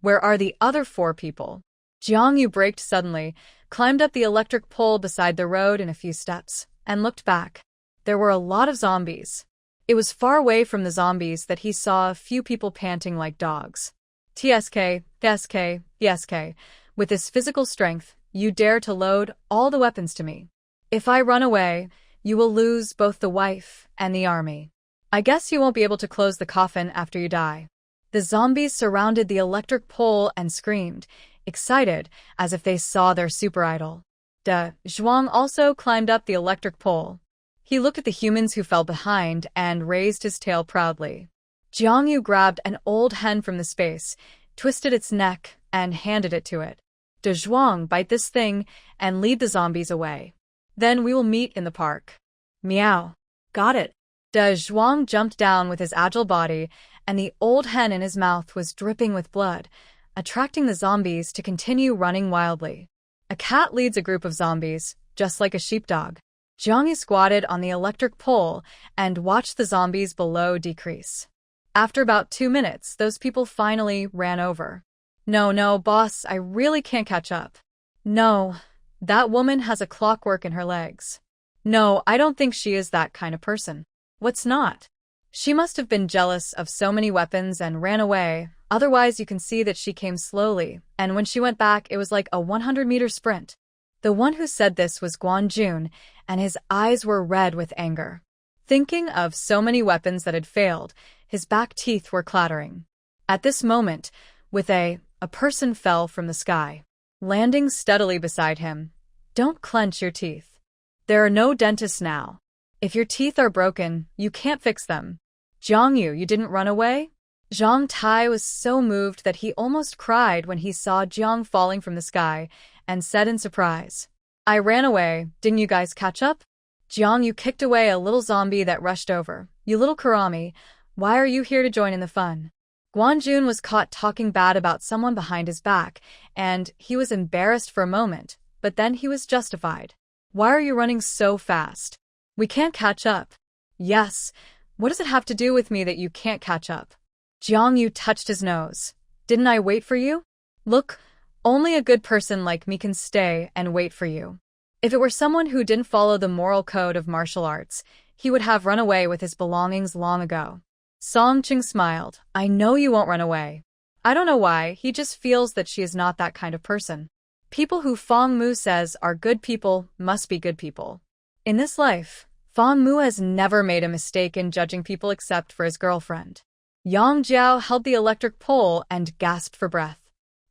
Where are the other 4 people? Jiang Yu braked suddenly, climbed up the electric pole beside the road in a few steps, and looked back. There were a lot of zombies. It was far away from the zombies that he saw a few people panting like dogs. TSK, TSK, TSK. With this physical strength, you dare to load all the weapons to me. If I run away, you will lose both the wife and the army. I guess you won't be able to close the coffin after you die. The zombies surrounded the electric pole and screamed, excited, as if they saw their super idol. De Zhuang also climbed up the electric pole. He looked at the humans who fell behind and raised his tail proudly. Jiang Yu grabbed an old hen from the space, twisted its neck, and handed it to it. De Zhuang, bite this thing and lead the zombies away. Then we will meet in the park. Meow. Got it. De Zhuang jumped down with his agile body, and the old hen in his mouth was dripping with blood, attracting the zombies to continue running wildly. A cat leads a group of zombies, just like a sheepdog. Jiang Yu squatted on the electric pole and watched the zombies below decrease. After about 2 minutes, those people finally ran over. No, boss, I really can't catch up. No, that woman has a clockwork in her legs. No, I don't think she is that kind of person. What's not? She must have been jealous of so many weapons and ran away, otherwise you can see that she came slowly, and when she went back it was like a 100-meter sprint. The one who said this was Guan Jun, and his eyes were red with anger. Thinking of so many weapons that had failed, his back teeth were clattering. At this moment, with a person fell from the sky, landing steadily beside him. Don't clench your teeth. There are no dentists now. If your teeth are broken, you can't fix them. Jiang Yu, you didn't run away? Zhang Tai was so moved that he almost cried when he saw Jiang falling from the sky, and said in surprise, I ran away, didn't you guys catch up? Jiang Yu kicked away a little zombie that rushed over. You little Karami, why are you here to join in the fun? Guan Jun was caught talking bad about someone behind his back, and he was embarrassed for a moment, but then he was justified. Why are you running so fast? We can't catch up. Yes, what does it have to do with me that you can't catch up? Jiang Yu touched his nose. Didn't I wait for you? Look, only a good person like me can stay and wait for you. If it were someone who didn't follow the moral code of martial arts, he would have run away with his belongings long ago. Song Qing smiled. I know you won't run away. I don't know why, he just feels that she is not that kind of person. People who Feng Mu says are good people must be good people. In this life, Feng Mu has never made a mistake in judging people except for his girlfriend. Yang Jiao held the electric pole and gasped for breath.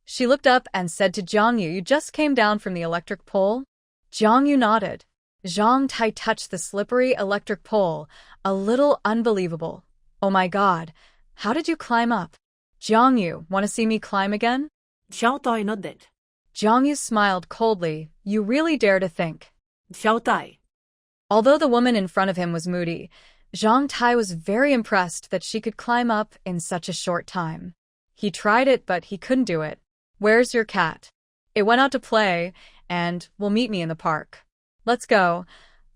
She looked up and said to Jiang Yu, you just came down from the electric pole? Jiang Yu nodded. Zhang Tai touched the slippery electric pole, a little unbelievable. Oh my god, how did you climb up? Jiang Yu, want to see me climb again? Xiao Tai nodded. Jiang Yu smiled coldly. You really dare to think. Xiao Tai. Although the woman in front of him was moody, Zhang Tai was very impressed that she could climb up in such a short time. He tried it, but he couldn't do it. Where's your cat? It went out to play, and will meet me in the park. Let's go.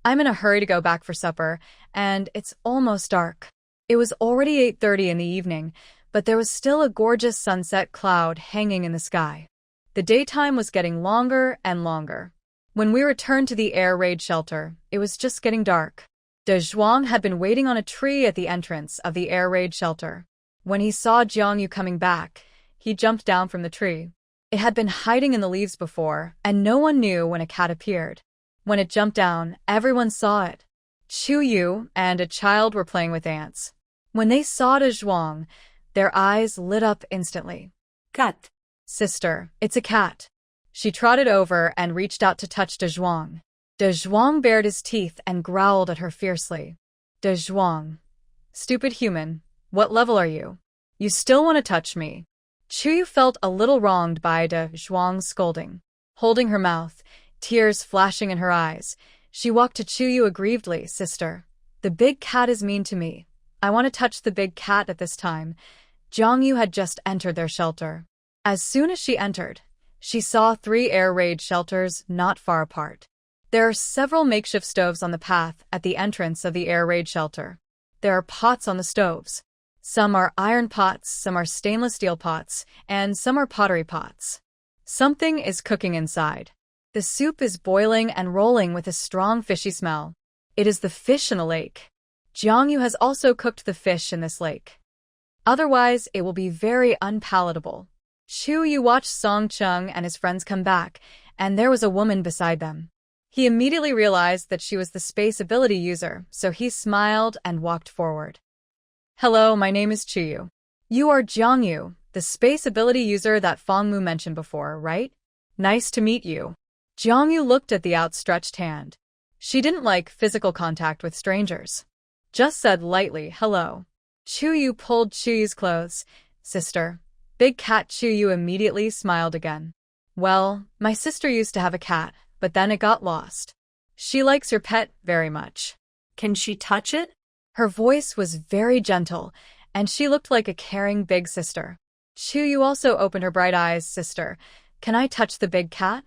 I'm in a hurry to go back for supper, and it's almost dark. It was already 8:30 in the evening, but there was still a gorgeous sunset cloud hanging in the sky. The daytime was getting longer and longer. When we returned to the air raid shelter, it was just getting dark. De Zhuang had been waiting on a tree at the entrance of the air raid shelter. When he saw Jiang Yu coming back, he jumped down from the tree. It had been hiding in the leaves before, and no one knew when a cat appeared. When it jumped down, everyone saw it. Chu Yu and a child were playing with ants. When they saw De Zhuang, their eyes lit up instantly. Cat. Sister, it's a cat. She trotted over and reached out to touch De Zhuang. De Zhuang bared his teeth and growled at her fiercely. De Zhuang. Stupid human, what level are you? You still want to touch me? Chu Yu felt a little wronged by De Zhuang's scolding. Holding her mouth, tears flashing in her eyes, she walked to Chu Yu aggrievedly. Sister, the big cat is mean to me. I want to touch the big cat at this time. Jiang Yu had just entered their shelter. As soon as she entered, she saw 3 air raid shelters not far apart. There are several makeshift stoves on the path at the entrance of the air raid shelter. There are pots on the stoves. Some are iron pots, some are stainless steel pots, and some are pottery pots. Something is cooking inside. The soup is boiling and rolling with a strong fishy smell. It is the fish in a lake. Jiangyu has also cooked the fish in this lake. Otherwise, it will be very unpalatable. Chu Yu watched Song Chung and his friends come back, and there was a woman beside them. He immediately realized that she was the space ability user, so he smiled and walked forward. Hello, my name is Chu Yu. You are Jiangyu, the space ability user that Fangmu mentioned before, right? Nice to meet you. Jiangyu looked at the outstretched hand. She didn't like physical contact with strangers. Just said lightly, hello. Chu Yu pulled Chu Yu's clothes. Sister. Big cat Chu Yu immediately smiled again. Well, my sister used to have a cat, but then it got lost. She likes your pet very much. Can she touch it? Her voice was very gentle, and she looked like a caring big sister. Chu Yu also opened her bright eyes. Sister, can I touch the big cat?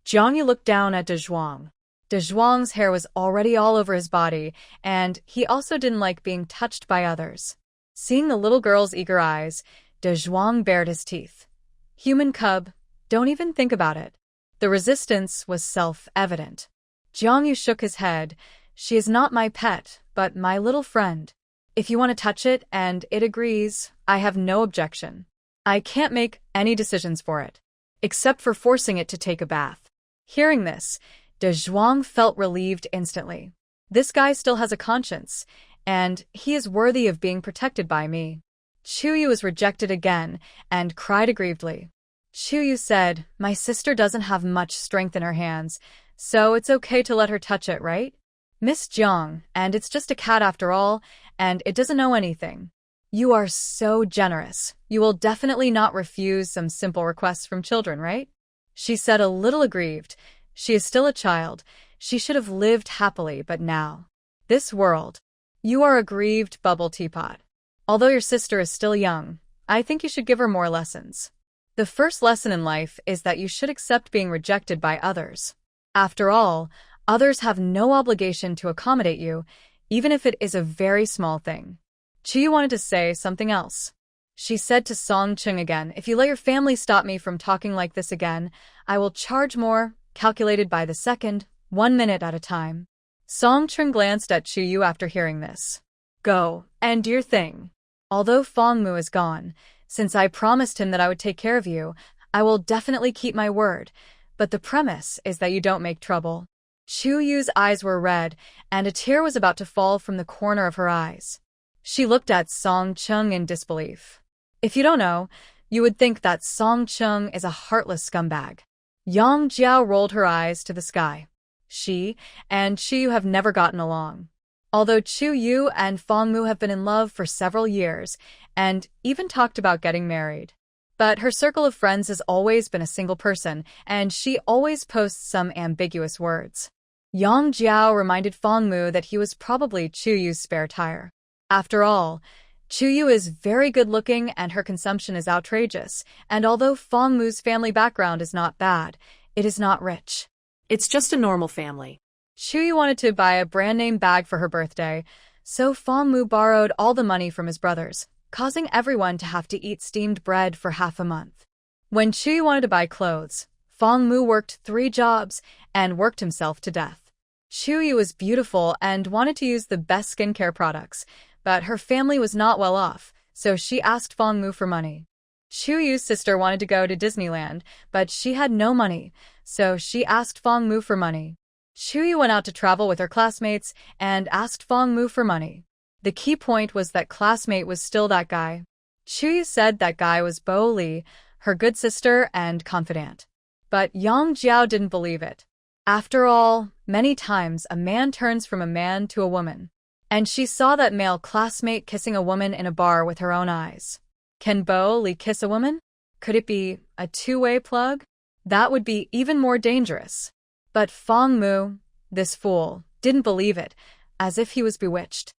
Jiangyu looked down at De Zhuang. De Zhuang's hair was already all over his body, and he also didn't like being touched by others. Seeing the little girl's eager eyes, De Zhuang bared his teeth. Human cub, don't even think about it. The resistance was self-evident. Jiangyu shook his head. She is not my pet, but my little friend. If you want to touch it and it agrees, I have no objection. I can't make any decisions for it, except for forcing it to take a bath. Hearing this, De Zhuang felt relieved instantly. This guy still has a conscience, and he is worthy of being protected by me. Chu Yu was rejected again and cried aggrievedly. Chu Yu said, my sister doesn't have much strength in her hands, so it's okay to let her touch it, right? Miss Jiang, and it's just a cat after all, and it doesn't know anything. You are so generous. You will definitely not refuse some simple requests from children, right? She said a little aggrieved. She is still a child. She should have lived happily, but now. This world. You are a grieved bubble teapot. Although your sister is still young, I think you should give her more lessons. The first lesson in life is that you should accept being rejected by others. After all, others have no obligation to accommodate you, even if it is a very small thing. Chu wanted to say something else. She said to Song Chung again, if you let your family stop me from talking like this again, I will charge more, calculated by the second, 1 minute at a time. Song Chung glanced at Chu Yu after hearing this. Go, and do your thing. Although Fangmu is gone, since I promised him that I would take care of you, I will definitely keep my word, but the premise is that you don't make trouble. Chu Yu's eyes were red, and a tear was about to fall from the corner of her eyes. She looked at Song Chung in disbelief. If you don't know, you would think that Song Chung is a heartless scumbag. Yang Jiao rolled her eyes to the sky. She and Chu Yu have never gotten along. Although Chu Yu and Fangmu have been in love for several years, and even talked about getting married. But her circle of friends has always been a single person, and she always posts some ambiguous words. Yang Jiao reminded Fangmu that he was probably Chu Yu's spare tire. After all, Chu Yu is very good-looking and her consumption is outrageous, and although Fangmu's family background is not bad, it is not rich. It's just a normal family. Chu Yu wanted to buy a brand-name bag for her birthday, so Fangmu borrowed all the money from his brothers, causing everyone to have to eat steamed bread for half a month. When Chu Yu wanted to buy clothes, Fangmu worked 3 jobs and worked himself to death. Chu Yu was beautiful and wanted to use the best skincare products, but her family was not well off, so she asked Fangmu for money. Chu Yu's sister wanted to go to Disneyland, but she had no money, so she asked Fangmu for money. Chu Yu went out to travel with her classmates and asked Fangmu for money. The key point was that classmate was still that guy. Chu Yu said that guy was Bo Li, her good sister and confidant. But Yang Jiao didn't believe it. After all, many times a man turns from a man to a woman. And she saw that male classmate kissing a woman in a bar with her own eyes. Can Bo Li kiss a woman? Could it be a two-way plug? That would be even more dangerous. But Fangmu, this fool, didn't believe it, as if he was bewitched.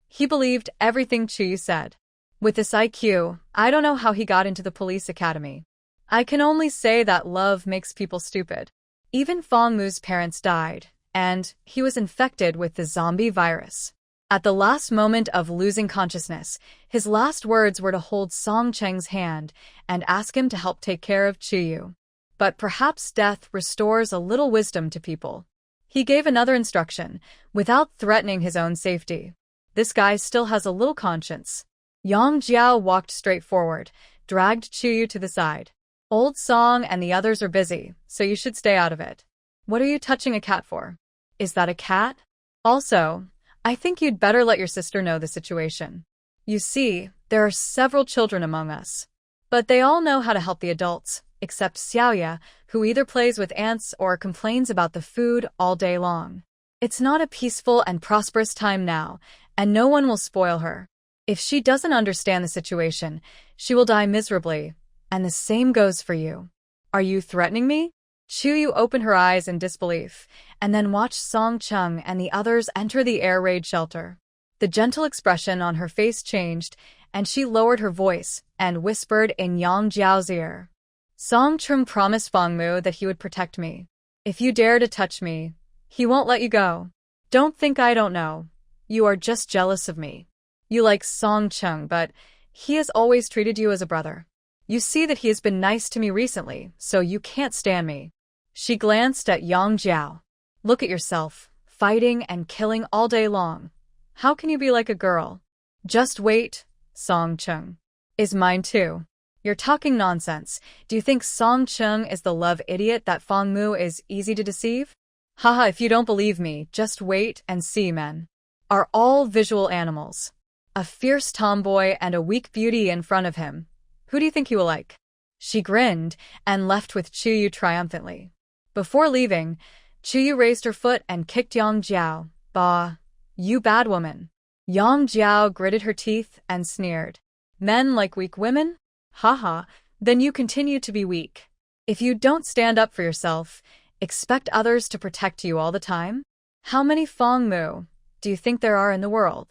He believed everything Chu Yu said. With this IQ, I don't know how he got into the police academy. I can only say that love makes people stupid. Even Fangmu's parents died, and he was infected with the zombie virus. At the last moment of losing consciousness, his last words were to hold Song Cheng's hand and ask him to help take care of Chuyu. But perhaps death restores a little wisdom to people. He gave another instruction, without threatening his own safety. This guy still has a little conscience. Yang Jiao walked straight forward, dragged Chuyu to the side. Old Song and the others are busy, so you should stay out of it. What are you touching a cat for? Is that a cat? Also, I think you'd better let your sister know the situation. You see, there are several children among us. But they all know how to help the adults, except Xiaoya, who either plays with ants or complains about the food all day long. It's not a peaceful and prosperous time now, and no one will spoil her. If she doesn't understand the situation, she will die miserably, and the same goes for you. Are you threatening me? Chuyu opened her eyes in disbelief, and then watched Song Cheng and the others enter the air raid shelter. The gentle expression on her face changed, and she lowered her voice and whispered in Yang Jiao's ear. Song Cheng promised Fangmu that he would protect me. If you dare to touch me, he won't let you go. Don't think I don't know. You are just jealous of me. You like Song Cheng, but he has always treated you as a brother. You see that he has been nice to me recently, so you can't stand me. She glanced at Yang Jiao. Look at yourself, fighting and killing all day long. How can you be like a girl? Just wait, Song Cheng. Is mine too. You're talking nonsense. Do you think Song Cheng is the love idiot that Fangmu is easy to deceive? Haha, if you don't believe me, just wait and see. Men are all visual animals. A fierce tomboy and a weak beauty in front of him. Who do you think he will like? She grinned and left with Chuyu triumphantly. Before leaving, Chuyu raised her foot and kicked Yang Jiao. Bah, you bad woman. Yang Jiao gritted her teeth and sneered. Men like weak women? Haha, then you continue to be weak. If you don't stand up for yourself, expect others to protect you all the time? How many Fangmu do you think there are in the world?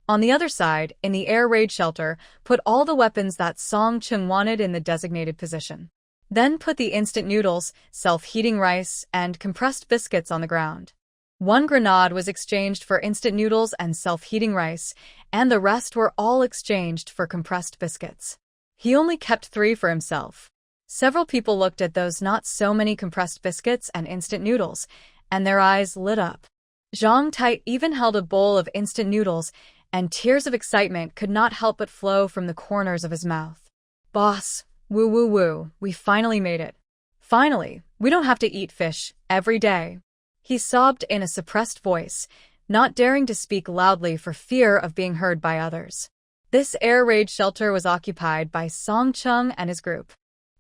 On the other side, in the air raid shelter, put all the weapons that Song Cheng wanted in the designated position. Then put the instant noodles, self-heating rice, and compressed biscuits on the ground. 1 grenade was exchanged for instant noodles and self-heating rice, and the rest were all exchanged for compressed biscuits. He only kept 3 for himself. Several people looked at those not so many compressed biscuits and instant noodles, and their eyes lit up. Zhang Tai even held a bowl of instant noodles, and tears of excitement could not help but flow from the corners of his mouth. Boss, woo woo woo, we finally made it. Finally, we don't have to eat fish every day. He sobbed in a suppressed voice, not daring to speak loudly for fear of being heard by others. This air raid shelter was occupied by Song Cheng and his group.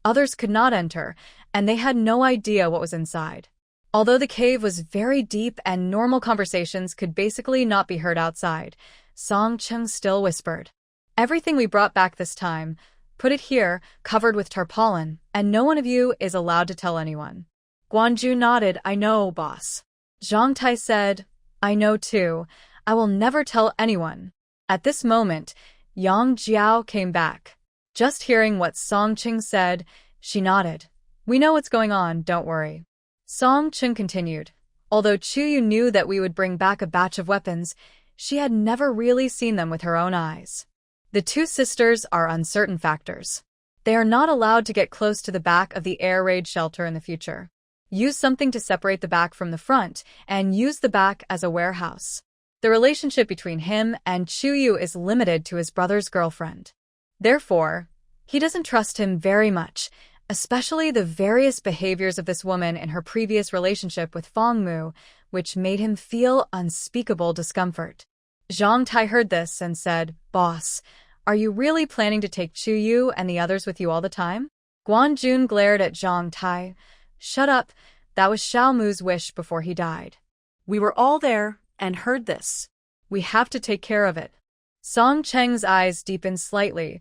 Others could not enter, and they had no idea what was inside. Although the cave was very deep and normal conversations could basically not be heard outside, Song Cheng still whispered, "Everything we brought back this time, put it here, covered with tarpaulin, and no one of you is allowed to tell anyone." Guanju nodded. "I know, boss." Zhang Tai said, "I know too. I will never tell anyone." At this moment, Yang Jiao came back. Just hearing what Song Cheng said, she nodded. "We know what's going on, don't worry." Song Cheng continued. Although Chuyu knew that we would bring back a batch of weapons, she had never really seen them with her own eyes. The 2 sisters are uncertain factors. They are not allowed to get close to the back of the air raid shelter in the future. Use something to separate the back from the front, and use the back as a warehouse. The relationship between him and Chuyu is limited to his brother's girlfriend. Therefore, he doesn't trust him very much, especially the various behaviors of this woman in her previous relationship with Fangmu, which made him feel unspeakable discomfort. Zhang Tai heard this and said, "Boss, are you really planning to take Chuyu and the others with you all the time?" Guan Jun glared at Zhang Tai. "Shut up, that was Xiao Mu's wish before he died. We were all there and heard this. We have to take care of it." Song Cheng's eyes deepened slightly,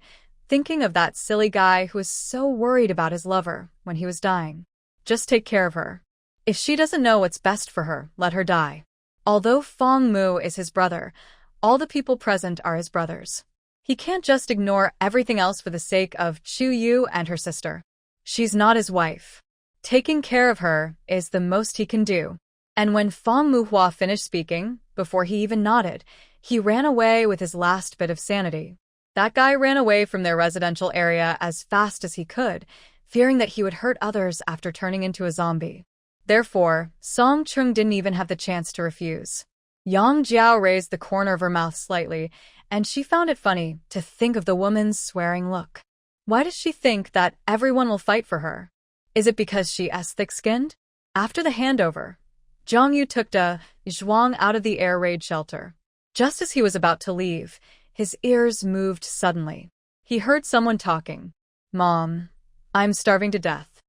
thinking of that silly guy who was so worried about his lover when he was dying. Just take care of her. If she doesn't know what's best for her, let her die. Although Fangmu is his brother, all the people present are his brothers. He can't just ignore everything else for the sake of Chuyu and her sister. She's not his wife. Taking care of her is the most he can do. And when Fangmu Hua finished speaking, before he even nodded, He ran away with his last bit of sanity. That guy ran away from their residential area as fast as he could, fearing that he would hurt others after turning into a zombie. Therefore, Song Chung didn't even have the chance to refuse. Yang Jiao raised the corner of her mouth slightly, and she found it funny to think of the woman's swearing look. Why does she think that everyone will fight for her? Is it because she is thick-skinned? After the handover, Zhang Yu took De Zhuang out of the air raid shelter. Just as he was about to leave, his ears moved suddenly. He heard someone talking. "Mom, I'm starving to death.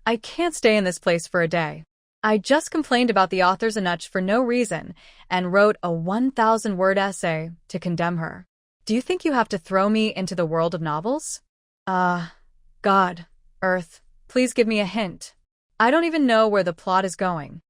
I can't stay in this place for a day. I just complained about the author's Anuch for no reason and wrote a 1,000-word essay to condemn her. Do you think you have to throw me into the world of novels? God, Earth, please give me a hint. I don't even know where the plot is going."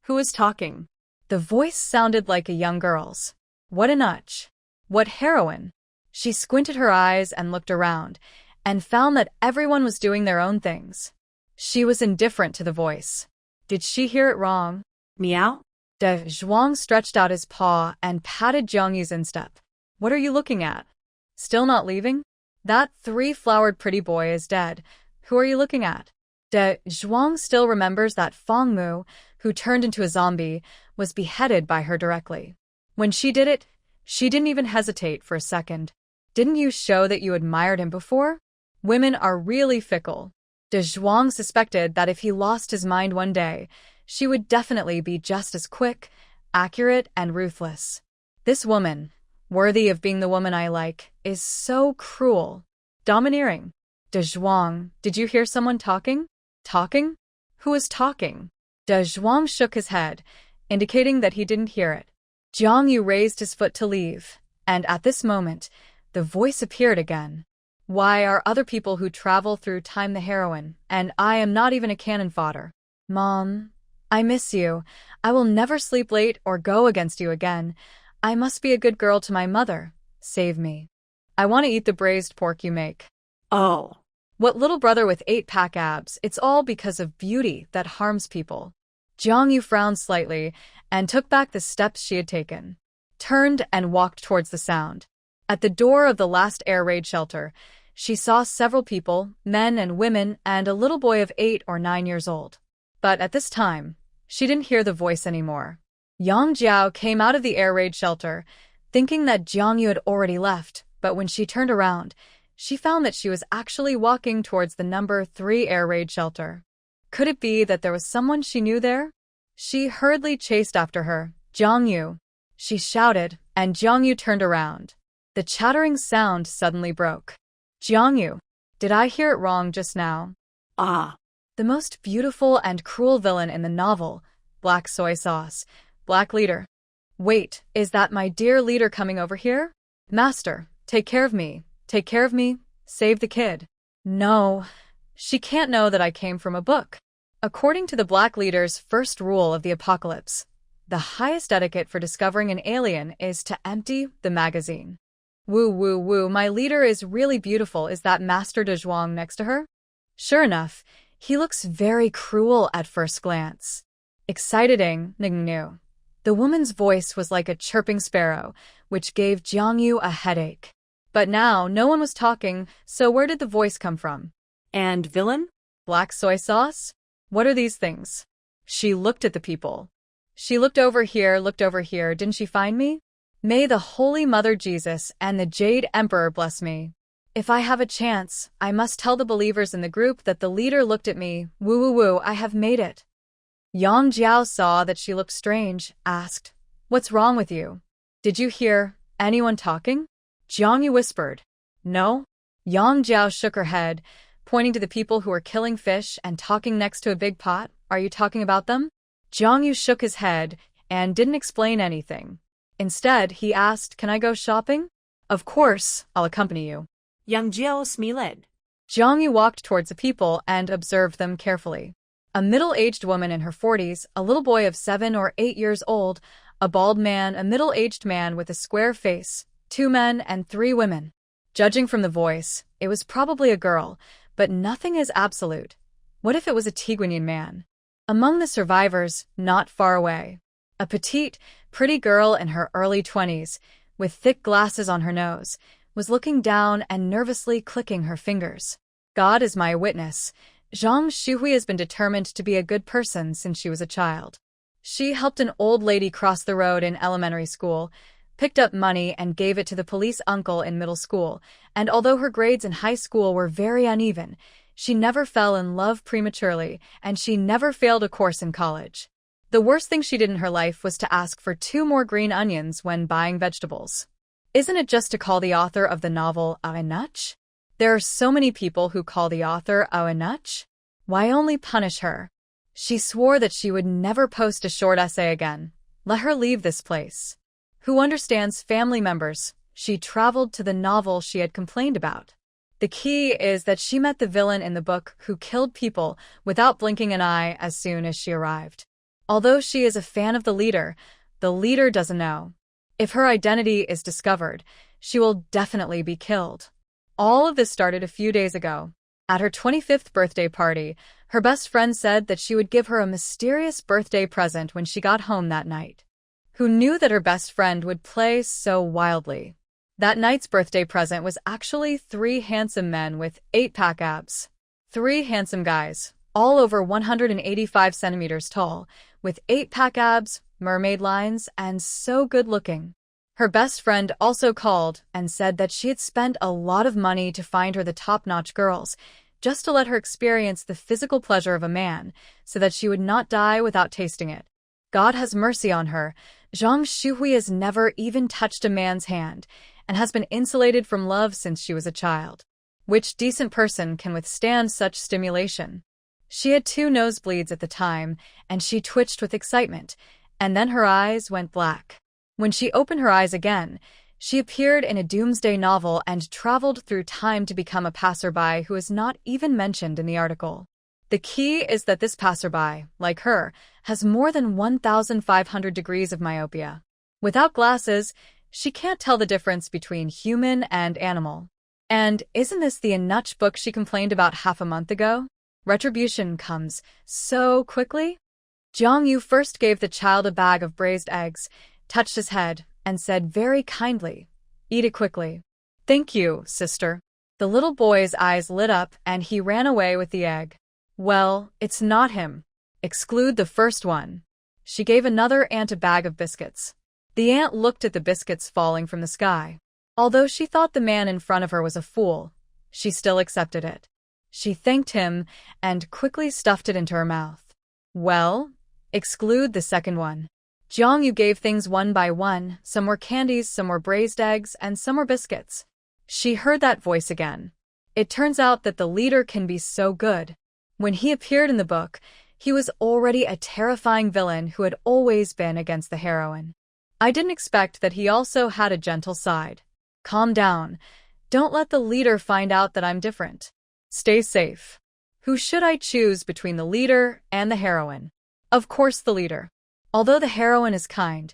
Who is talking? The voice sounded like a young girl's. What Anuch? What heroine? She squinted her eyes and looked around, and found that everyone was doing their own things. She was indifferent to the voice. Did she hear it wrong? Meow? De Zhuang stretched out his paw and patted Zhang Yu's instep. "What are you looking at? Still not leaving? That three-flowered pretty boy is dead. Who are you looking at?" De Zhuang still remembers that Feng Mu, who turned into a zombie, was beheaded by her directly. When she did it, she didn't even hesitate for a second. "Didn't you show that you admired him before? Women are really fickle." De Zhuang suspected that if he lost his mind one day, she would definitely be just as quick, accurate, and ruthless. This woman, worthy of being the woman I like, is so cruel. Domineering. De Zhuang, did you hear someone talking? Talking? Who is talking? De Zhuang shook his head, indicating that he didn't hear it. Zhang Yu raised his foot to leave, and at this moment, the voice appeared again. "Why are other people who travel through time the heroine, and I am not even a cannon fodder? Mom, I miss you. I will never sleep late or go against you again. I must be a good girl to my mother. Save me. I want to eat the braised pork you make." Oh. What little brother with 8-pack abs, it's all because of beauty that harms people. Zhang Yu frowned slightly and took back the steps she had taken, turned and walked towards the sound. At the door of the last air raid shelter, she saw several people, men and women, and a little boy of 8 or 9 years old. But at this time, she didn't hear the voice anymore. Yang Jiao came out of the air raid shelter, thinking that Zhang Yu had already left, but when she turned around, she found that she was actually walking towards the number 3 air raid shelter. Could it be that there was someone she knew there? She hurriedly chased after her. "Zhang Yu!" she shouted, and Zhang Yu turned around. The chattering sound suddenly broke. "Zhang Yu, did I hear it wrong just now?" Ah. The most beautiful and cruel villain in the novel, Black Soy Sauce, Black Leader. "Wait, is that my dear leader coming over here? Master, take care of me. Take care of me. Save the kid." No, she can't know that I came from a book. According to the Black Leader's first rule of the apocalypse, the highest etiquette for discovering an alien is to empty the magazine. Woo woo woo, my leader is really beautiful. Is that Master De Zhuang next to her? Sure enough, he looks very cruel at first glance. Exciting, Ningnu. The woman's voice was like a chirping sparrow, which gave Zhang Yu a headache. But now no one was talking, so where did the voice come from? And villain? Black soy sauce? What are these things? She looked at the people. She looked over here, didn't she find me? May the Holy Mother Jesus and the Jade Emperor bless me. If I have a chance, I must tell the believers in the group that the leader looked at me. Woo woo woo, I have made it. Yang Jiao saw that she looked strange, asked, "What's wrong with you? Did you hear anyone talking?" Zhang Yu whispered, "No." Yang Jiao shook her head, pointing to the people who were killing fish and talking next to a big pot. "Are you talking about them?" Zhang Yu shook his head and didn't explain anything. Instead, he asked, "Can I go shopping?" "Of course, I'll accompany you." Yang Jiao smiled. Zhang Yu walked towards the people and observed them carefully. A middle-aged woman in her 40s, a little boy of 7 or 8 years old, a bald man, a middle-aged man with a square face, 2 men and 3 women. Judging from the voice, it was probably a girl, but nothing is absolute. What if it was a Tiguanian man? Among the survivors, not far away, a petite, pretty girl in her early 20s, with thick glasses on her nose, was looking down and nervously clicking her fingers. God is my witness. Zhang Shuhui has been determined to be a good person since she was a child. She helped an old lady cross the road in elementary school, picked up money and gave it to the police uncle in middle school, and although her grades in high school were very uneven, she never fell in love prematurely, and she never failed a course in college. The worst thing she did in her life was to ask for 2 more green onions when buying vegetables. Isn't it just to call the author of the novel a nutch? There are so many people who call the author a nutch. Why only punish her? She swore that she would never post a short essay again. Let her leave this place. Who understands family members? She traveled to the novel she had complained about. The key is that she met the villain in the book who killed people without blinking an eye as soon as she arrived. Although she is a fan of the leader doesn't know. If her identity is discovered, she will definitely be killed. All of this started a few days ago. At her 25th birthday party, her best friend said that she would give her a mysterious birthday present when she got home that night. Who knew that her best friend would play so wildly? That night's birthday present was actually 3 handsome men with 8-pack abs. 3 handsome guys, all over 185 centimeters tall, with 8-pack abs, mermaid lines, and so good-looking. Her best friend also called and said that she had spent a lot of money to find her the top-notch girls, just to let her experience the physical pleasure of a man, so that she would not die without tasting it. God has mercy on her. Zhang Shuhui has never even touched a man's hand, and has been insulated from love since she was a child. Which decent person can withstand such stimulation? She had 2 nosebleeds at the time, and she twitched with excitement, and then her eyes went black. When she opened her eyes again, she appeared in a doomsday novel and traveled through time to become a passerby who is not even mentioned in the article. The key is that this passerby, like her, has more than 1,500 degrees of myopia. Without glasses, she can't tell the difference between human and animal. And isn't this the nutch book she complained about half a month ago? Retribution comes so quickly. Jiang Yu first gave the child a bag of braised eggs, touched his head, and said very kindly, "Eat it quickly." "Thank you, sister." The little boy's eyes lit up and he ran away with the egg. "Well, it's not him. Exclude the first one." She gave another ant a bag of biscuits. The ant looked at the biscuits falling from the sky. Although she thought the man in front of her was a fool, she still accepted it. She thanked him and quickly stuffed it into her mouth. "Well, exclude the second one." Jiang Yu gave things one by one. Some were candies, some were braised eggs, and some were biscuits. She heard that voice again. It turns out that the leader can be so good. When he appeared in the book, he was already a terrifying villain who had always been against the heroine. I didn't expect that he also had a gentle side. Calm down. Don't let the leader find out that I'm different. Stay safe. Who should I choose between the leader and the heroine? Of course the leader. Although the heroine is kind,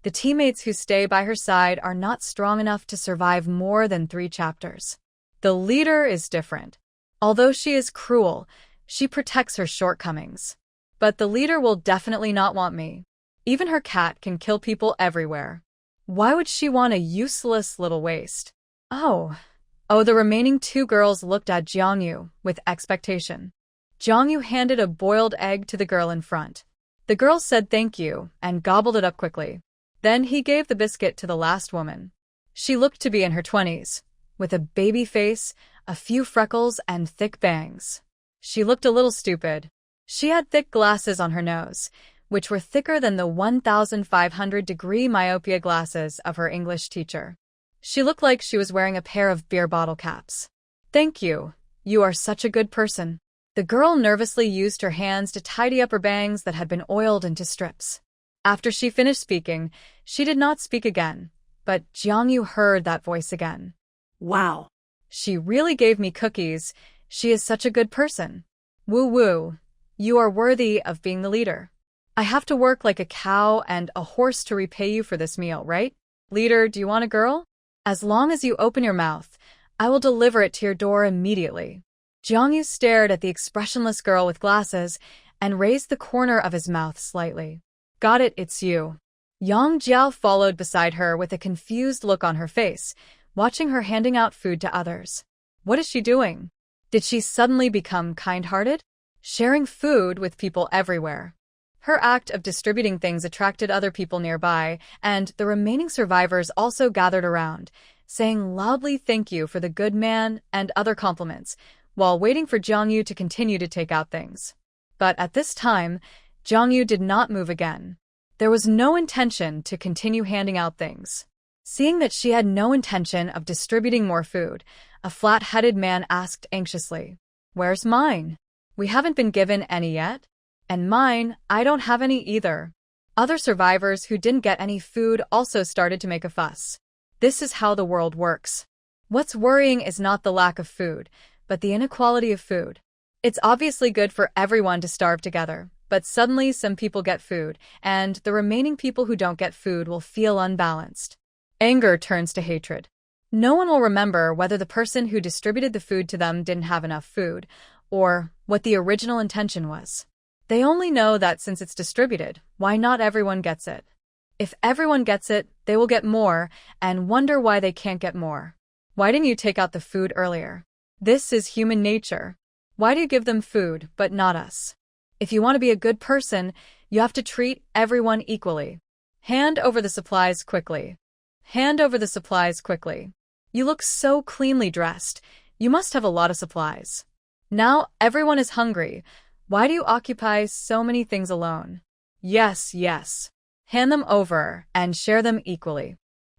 the teammates who stay by her side are not strong enough to survive more than 3 chapters. The leader is different. Although she is cruel, she protects her shortcomings. But the leader will definitely not want me. Even her cat can kill people everywhere. Why would she want a useless little waste? Oh, the remaining 2 girls looked at Jiang Yu with expectation. Jiang Yu handed a boiled egg to the girl in front. The girl said thank you and gobbled it up quickly. Then he gave the biscuit to the last woman. She looked to be in her 20s, with a baby face, a few freckles, and thick bangs. She looked a little stupid. She had thick glasses on her nose, which were thicker than the 1,500-degree myopia glasses of her English teacher. She looked like she was wearing a pair of beer bottle caps. "Thank you. You are such a good person." The girl nervously used her hands to tidy up her bangs that had been oiled into strips. After she finished speaking, she did not speak again, but Jiang Yu heard that voice again. "Wow. She really gave me cookies. She is such a good person. Woo-woo. You are worthy of being the leader. I have to work like a cow and a horse to repay you for this meal, right? Leader, do you want a girl? As long as you open your mouth, I will deliver it to your door immediately." Jiang Yu stared at the expressionless girl with glasses and raised the corner of his mouth slightly. "Got it, it's you." Yang Jiao followed beside her with a confused look on her face, watching her handing out food to others. What is she doing? Did she suddenly become kind-hearted? Sharing food with people everywhere. Her act of distributing things attracted other people nearby, and the remaining survivors also gathered around, saying loudly thank you for the good man and other compliments, while waiting for Jiangyu to continue to take out things. But at this time, Jiangyu did not move again. There was no intention to continue handing out things. Seeing that she had no intention of distributing more food, a flat-headed man asked anxiously, "Where's mine? We haven't been given any yet. And mine, I don't have any either." Other survivors who didn't get any food also started to make a fuss. This is how the world works. What's worrying is not the lack of food, but the inequality of food. It's obviously good for everyone to starve together, but suddenly some people get food, and the remaining people who don't get food will feel unbalanced. Anger turns to hatred. No one will remember whether the person who distributed the food to them didn't have enough food, or what the original intention was. They only know that since it's distributed, why not everyone gets it? If everyone gets it, they will get more, and wonder why they can't get more. Why didn't you take out the food earlier? This is human nature. Why do you give them food, but not us? If you want to be a good person, you have to treat everyone equally. Hand over the supplies quickly. Hand over the supplies quickly. You look so cleanly dressed. You must have a lot of supplies. Now everyone is hungry. Why do you occupy so many things alone? Yes, yes. Hand them over and share them equally.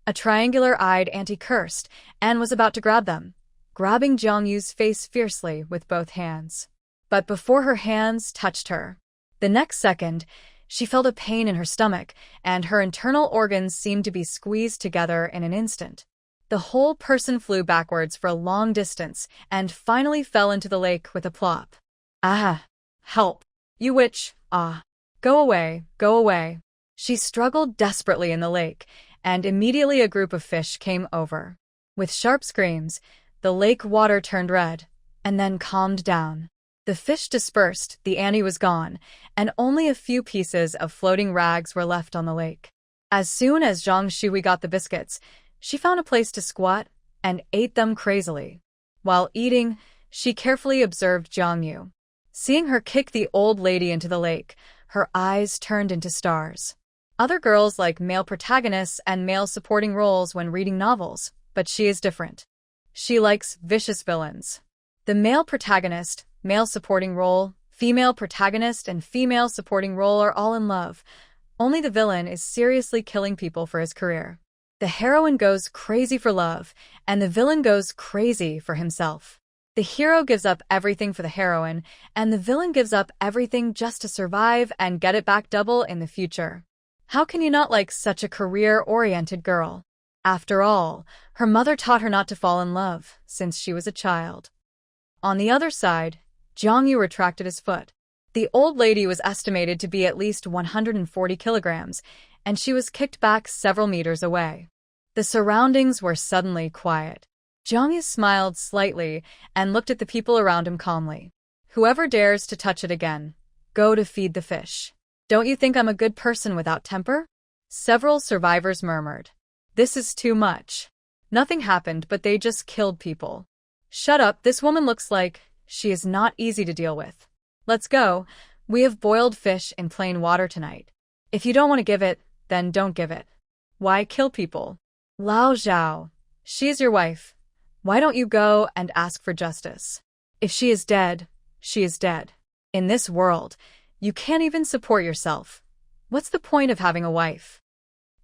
A triangular-eyed auntie cursed and was about to grab them, grabbing Jiangyu's face fiercely with both hands. But before her hands touched her, the next second, she felt a pain in her stomach, and her internal organs seemed to be squeezed together in an instant. The whole person flew backwards for a long distance and finally fell into the lake with a plop. Ah! Help! You witch! Ah! Go away! Go away! She struggled desperately in the lake, and immediately a group of fish came over. With sharp screams, the lake water turned red, and then calmed down. The fish dispersed, the auntie was gone, and only a few pieces of floating rags were left on the lake. As soon as Zhang Shui got the biscuits, she found a place to squat and ate them crazily. While eating, she carefully observed Jiangyu. Seeing her kick the old lady into the lake, her eyes turned into stars. Other girls like male protagonists and male supporting roles when reading novels, but she is different. She likes vicious villains. The male protagonist, male supporting role, female protagonist, and female supporting role are all in love. Only the villain is seriously killing people for his career. The heroine goes crazy for love, and the villain goes crazy for himself. The hero gives up everything for the heroine, and the villain gives up everything just to survive and get it back double in the future. How can you not like such a career-oriented girl? After all, her mother taught her not to fall in love since she was a child. On the other side, Jiangyu retracted his foot. The old lady was estimated to be at least 140 kilograms, and she was kicked back several meters away. The surroundings were suddenly quiet. Jiangyu smiled slightly and looked at the people around him calmly. Whoever dares to touch it again, go to feed the fish. Don't you think I'm a good person without temper? Several survivors murmured. This is too much. Nothing happened, but they just killed people. Shut up, this woman looks like she is not easy to deal with. Let's go. We have boiled fish in plain water tonight. If you don't want to give it, then don't give it. Why kill people? Lao Zhao, she is your wife. Why don't you go and ask for justice? If she is dead, she is dead. In this world, you can't even support yourself. What's the point of having a wife?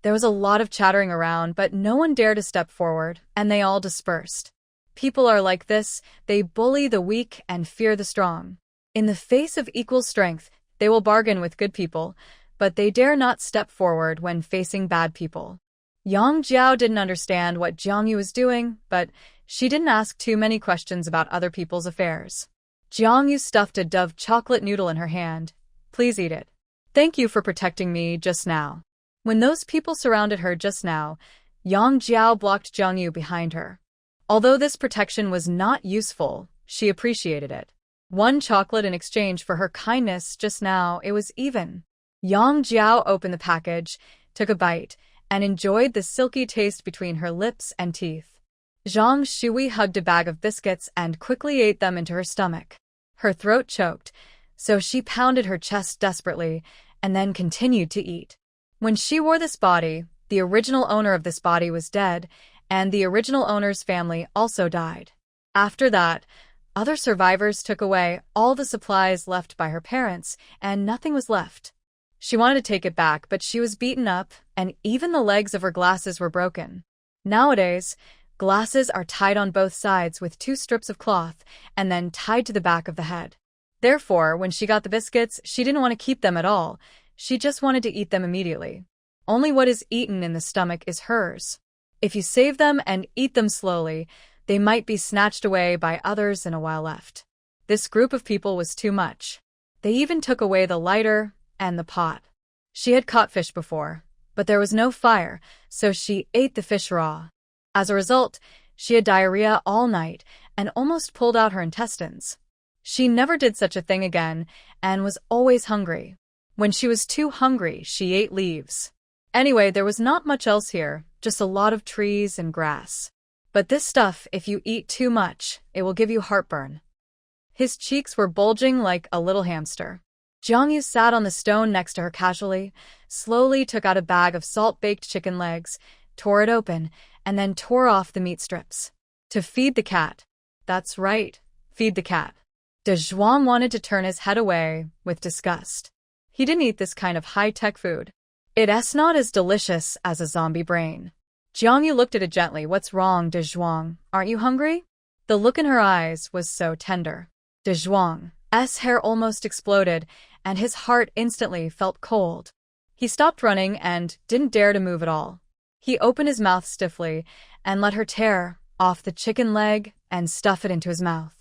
There was a lot of chattering around, but no one dared to step forward, and they all dispersed. People are like this, they bully the weak and fear the strong. In the face of equal strength, they will bargain with good people, but they dare not step forward when facing bad people. Yang Jiao didn't understand what Jiangyu was doing, but she didn't ask too many questions about other people's affairs. Jiangyu stuffed a Dove chocolate noodle in her hand. Please eat it. Thank you for protecting me just now. When those people surrounded her just now, Yang Jiao blocked Jiangyu behind her. Although this protection was not useful, she appreciated it. 1 chocolate in exchange for her kindness just now, it was even. Yang Jiao opened the package, took a bite, and enjoyed the silky taste between her lips and teeth. Zhang Shui hugged a bag of biscuits and quickly ate them into her stomach. Her throat choked, so she pounded her chest desperately and then continued to eat. When she wore this body, the original owner of this body was dead, and the original owner's family also died. After that, other survivors took away all the supplies left by her parents, and nothing was left. She wanted to take it back, but she was beaten up, and even the legs of her glasses were broken. Nowadays, glasses are tied on both sides with 2 strips of cloth and then tied to the back of the head. Therefore, when she got the biscuits, she didn't want to keep them at all. She just wanted to eat them immediately. Only what is eaten in the stomach is hers. If you save them and eat them slowly, they might be snatched away by others in a while left. This group of people was too much. They even took away the lighter and the pot. She had caught fish before, but there was no fire, so she ate the fish raw. As a result, she had diarrhea all night and almost pulled out her intestines. She never did such a thing again and was always hungry. When she was too hungry, she ate leaves. Anyway, there was not much else here, just a lot of trees and grass. But this stuff, if you eat too much, it will give you heartburn. His cheeks were bulging like a little hamster. Jiang Yu sat on the stone next to her casually, slowly took out a bag of salt-baked chicken legs, tore it open, and then tore off the meat strips. To feed the cat. That's right, feed the cat. De Zhuang wanted to turn his head away with disgust. He didn't eat this kind of high-tech food. It's not as delicious as a zombie brain. Jiang Yu looked at it gently. What's wrong, De Zhuang? Aren't you hungry? The look in her eyes was so tender. De Zhuang's hair almost exploded, and his heart instantly felt cold. He stopped running and didn't dare to move at all. He opened his mouth stiffly and let her tear off the chicken leg and stuff it into his mouth.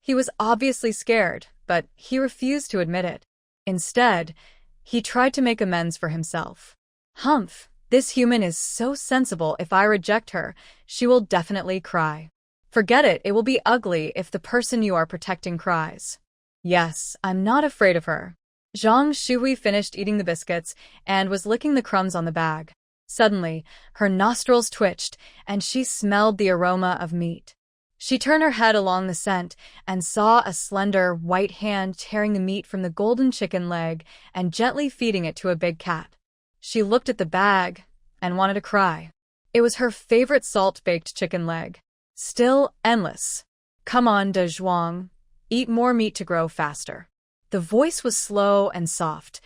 He was obviously scared, but he refused to admit it. Instead, he tried to make amends for himself. Humph, this human is so sensible. If I reject her, she will definitely cry. Forget it, it will be ugly if the person you are protecting cries. Yes, I'm not afraid of her. Zhang Shui finished eating the biscuits and was licking the crumbs on the bag. Suddenly, her nostrils twitched, and she smelled the aroma of meat. She turned her head along the scent and saw a slender, white hand tearing the meat from the golden chicken leg and gently feeding it to a big cat. She looked at the bag and wanted to cry. It was her favorite salt-baked chicken leg. Still endless. Come on, De Zhuang. Eat more meat to grow faster. The voice was slow and soft,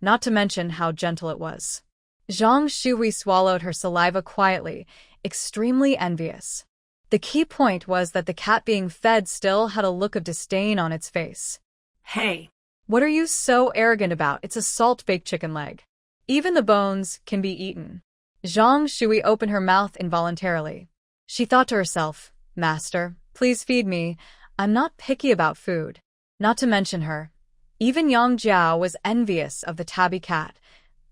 not to mention how gentle it was. Zhang Shui swallowed her saliva quietly, extremely envious. The key point was that the cat being fed still had a look of disdain on its face. Hey, what are you so arrogant about? It's a salt-baked chicken leg. Even the bones can be eaten. Zhang Shui opened her mouth involuntarily. She thought to herself, Master, please feed me. I'm not picky about food. Not to mention her. Even Yang Jiao was envious of the tabby cat,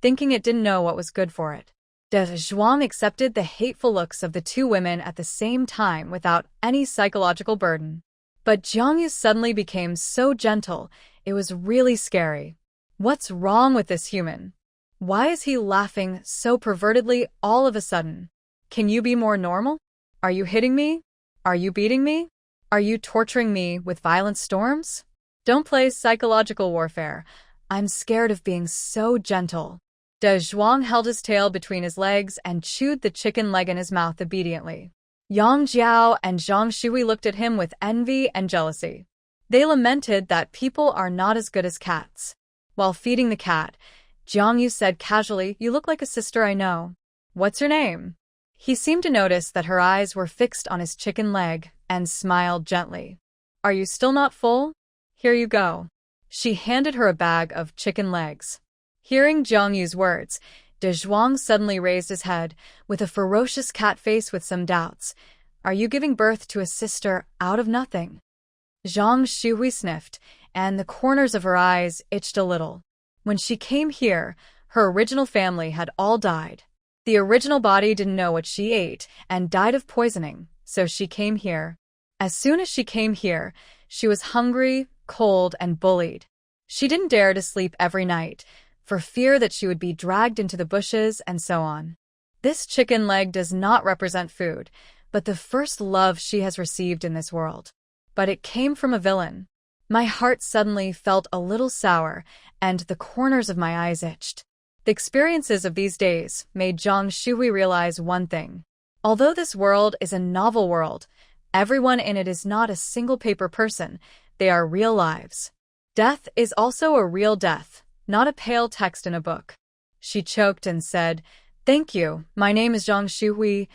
thinking it didn't know what was good for it. De Zhuang accepted the hateful looks of the two women at the same time without any psychological burden. But Jiang Yu suddenly became so gentle, it was really scary. What's wrong with this human? Why is he laughing so pervertedly all of a sudden? Can you be more normal? Are you hitting me? Are you beating me? Are you torturing me with violent storms? Don't play psychological warfare. I'm scared of being so gentle. De Zhuang held his tail between his legs and chewed the chicken leg in his mouth obediently. Yang Jiao and Zhang Shui looked at him with envy and jealousy. They lamented that people are not as good as cats. While feeding the cat, Jiang Yu said casually, You look like a sister I know. What's your name? He seemed to notice that her eyes were fixed on his chicken leg and smiled gently. Are you still not full? Here you go. She handed her a bag of chicken legs. Hearing Jiang Yu's words, De Zhuang suddenly raised his head, with a ferocious cat face with some doubts. Are you giving birth to a sister out of nothing? Zhang Shui sniffed, and the corners of her eyes itched a little. When she came here, her original family had all died. The original body didn't know what she ate and died of poisoning, so she came here. As soon as she came here, she was hungry, cold, and bullied. She didn't dare to sleep every night, for fear that she would be dragged into the bushes and so on. This chicken leg does not represent food, but the first love she has received in this world. But it came from a villain. My heart suddenly felt a little sour, and the corners of my eyes itched. The experiences of these days made Zhang Shuhui realize one thing. Although this world is a novel world, everyone in it is not a single paper person, they are real lives. Death is also a real death, not a pale text in a book. She choked and said, "Thank you, my name is Zhang Shuhui.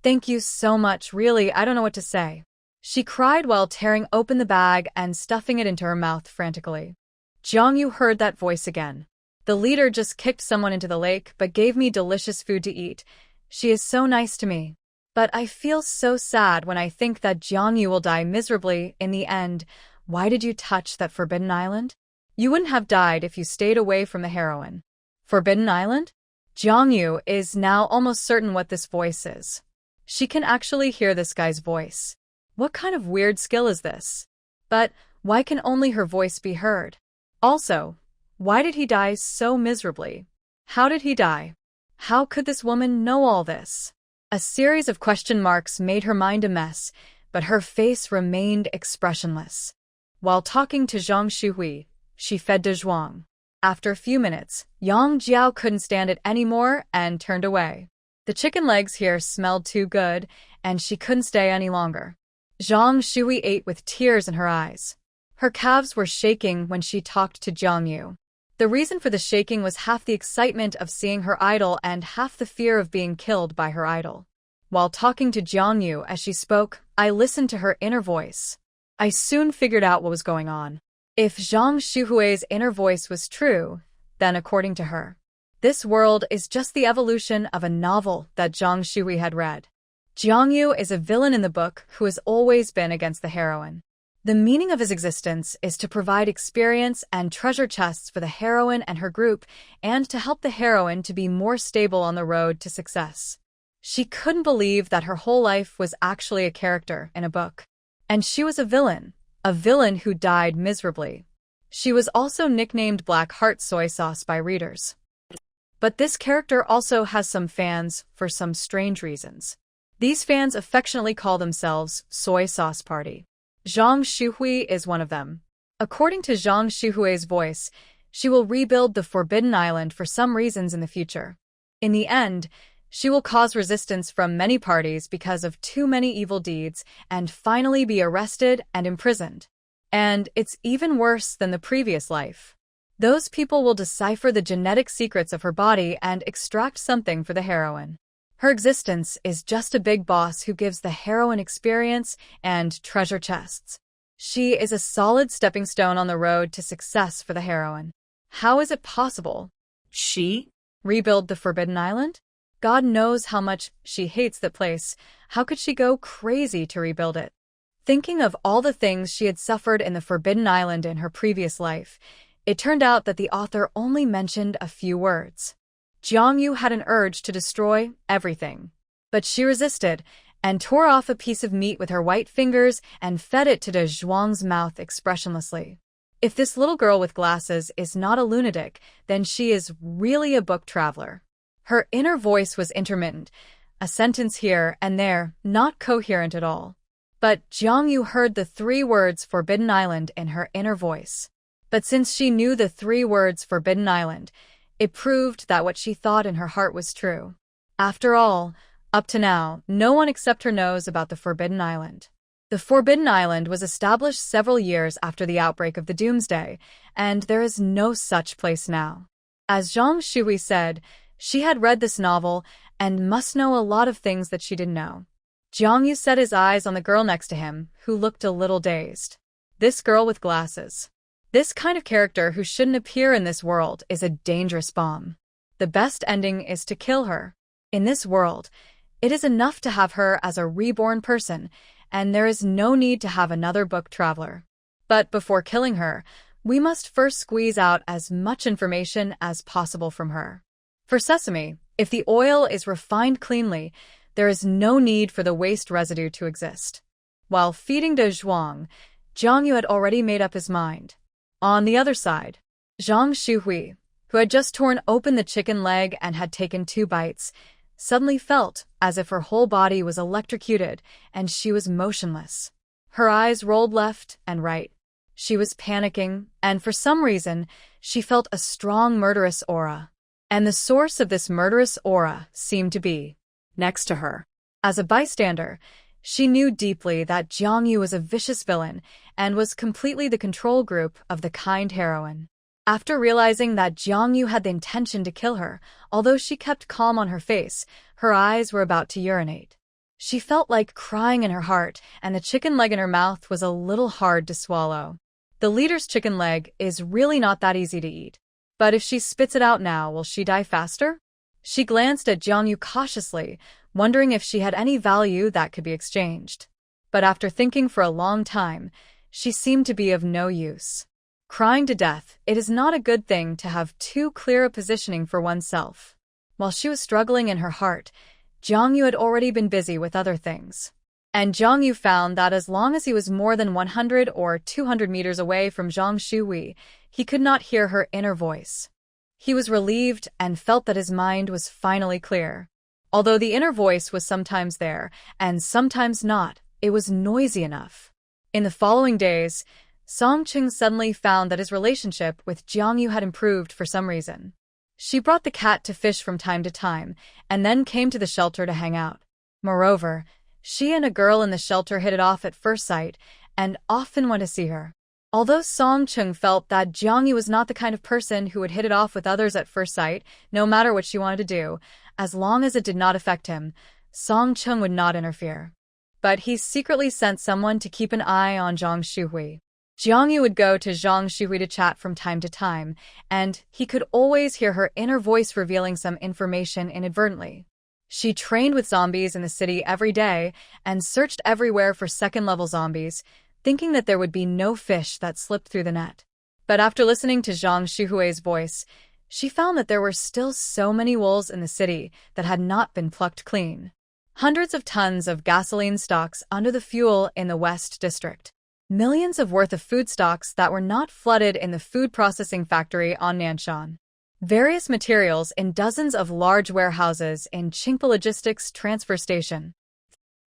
Thank you so much, really, I don't know what to say." She cried while tearing open the bag and stuffing it into her mouth frantically. Jiang Yu heard that voice again. "The leader just kicked someone into the lake but gave me delicious food to eat. She is so nice to me. But I feel so sad when I think that Jiang Yu will die miserably in the end. Why did you touch that forbidden island? You wouldn't have died if you stayed away from the heroine." Forbidden island? Jiang Yu is now almost certain what this voice is. She can actually hear this guy's voice. What kind of weird skill is this? But why can only her voice be heard? Also, why did he die so miserably? How did he die? How could this woman know all this? A series of question marks made her mind a mess, but her face remained expressionless. While talking to Zhang Shuhui, she fed to Zhuang. After a few minutes, Yang Jiao couldn't stand it anymore and turned away. The chicken legs here smelled too good, and she couldn't stay any longer. Zhang Shuhui ate with tears in her eyes. Her calves were shaking when she talked to Jiang Yu. The reason for the shaking was half the excitement of seeing her idol and half the fear of being killed by her idol. While talking to Jiang Yu as she spoke, I listened to her inner voice. I soon figured out what was going on. If Zhang Shuhui's inner voice was true, then according to her, this world is just the evolution of a novel that Zhang Shuhui had read. Jiang Yu is a villain in the book who has always been against the heroine. The meaning of his existence is to provide experience and treasure chests for the heroine and her group, and to help the heroine to be more stable on the road to success. She couldn't believe that her whole life was actually a character in a book. And she was a villain who died miserably. She was also nicknamed Black Heart Soy Sauce by readers. But this character also has some fans for some strange reasons. These fans affectionately call themselves Soy Sauce Party. Zhang Shuhui is one of them. According to Zhang Shuhui's voice, she will rebuild the Forbidden Island for some reasons in the future. In the end, she will cause resistance from many parties because of too many evil deeds and finally be arrested and imprisoned. And it's even worse than the previous life. Those people will decipher the genetic secrets of her body and extract something for the heroine. Her existence is just a big boss who gives the heroine experience and treasure chests. She is a solid stepping stone on the road to success for the heroine. How is it possible? She? Rebuild the Forbidden Island? God knows how much she hates that place. How could she go crazy to rebuild it? Thinking of all the things she had suffered in the Forbidden Island in her previous life, it turned out that the author only mentioned a few words. Jiang Yu had an urge to destroy everything. But she resisted and tore off a piece of meat with her white fingers and fed it to Zhuang's mouth expressionlessly. If this little girl with glasses is not a lunatic, then she is really a book traveler. Her inner voice was intermittent, a sentence here and there, not coherent at all. But Jiang Yu heard the 3 words Forbidden Island in her inner voice. But since she knew the 3 words Forbidden Island, it proved that what she thought in her heart was true. After all, up to now, no one except her knows about the Forbidden Island. The Forbidden Island was established several years after the outbreak of the Doomsday, and there is no such place now. As Zhang Shuhui said, she had read this novel and must know a lot of things that she didn't know. Jiang Yu set his eyes on the girl next to him, who looked a little dazed. This girl with glasses. This kind of character who shouldn't appear in this world is a dangerous bomb. The best ending is to kill her. In this world, it is enough to have her as a reborn person, and there is no need to have another book traveler. But before killing her, we must first squeeze out as much information as possible from her. For sesame, if the oil is refined cleanly, there is no need for the waste residue to exist. While feeding De Zhuang, Jiang Yu had already made up his mind. On the other side, Zhang Shuhui, who had just torn open the chicken leg and had taken 2 bites, suddenly felt as if her whole body was electrocuted and she was motionless. Her eyes rolled left and right. She was panicking, and for some reason, she felt a strong murderous aura. And the source of this murderous aura seemed to be next to her. As a bystander, she knew deeply that Jiangyu was a vicious villain and was completely the control group of the kind heroine. After realizing that Jiangyu had the intention to kill her, although she kept calm on her face, her eyes were about to urinate. She felt like crying in her heart, and the chicken leg in her mouth was a little hard to swallow. The leader's chicken leg is really not that easy to eat. But if she spits it out now, will she die faster? She glanced at Jiangyu cautiously, wondering if she had any value that could be exchanged. But after thinking for a long time, she seemed to be of no use. Crying to death, it is not a good thing to have too clear a positioning for oneself. While she was struggling in her heart, Jiangyu had already been busy with other things. And Jiangyu found that as long as he was more than 100 or 200 meters away from Zhang Shuhui, he could not hear her inner voice. He was relieved and felt that his mind was finally clear. Although the inner voice was sometimes there, and sometimes not, it was noisy enough. In the following days, Song Cheng suddenly found that his relationship with Jiangyu had improved for some reason. She brought the cat to fish from time to time, and then came to the shelter to hang out. Moreover, she and a girl in the shelter hit it off at first sight, and often went to see her. Although Song Cheng felt that Jiangyu was not the kind of person who would hit it off with others at first sight, no matter what she wanted to do, as long as it did not affect him, Song Cheng would not interfere. But he secretly sent someone to keep an eye on Zhang Shuhui. Jiangyu would go to Zhang Shuhui to chat from time to time, and he could always hear her inner voice revealing some information inadvertently. She trained with zombies in the city every day and searched everywhere for second-level zombies, thinking that there would be no fish that slipped through the net. But after listening to Zhang Shuhui's voice, she found that there were still so many wolves in the city that had not been plucked clean. Hundreds of tons of gasoline stocks under the fuel in the West District. Millions of worth of food stocks that were not flooded in the food processing factory on Nanshan. Various materials in dozens of large warehouses in Qingpa Logistics Transfer Station.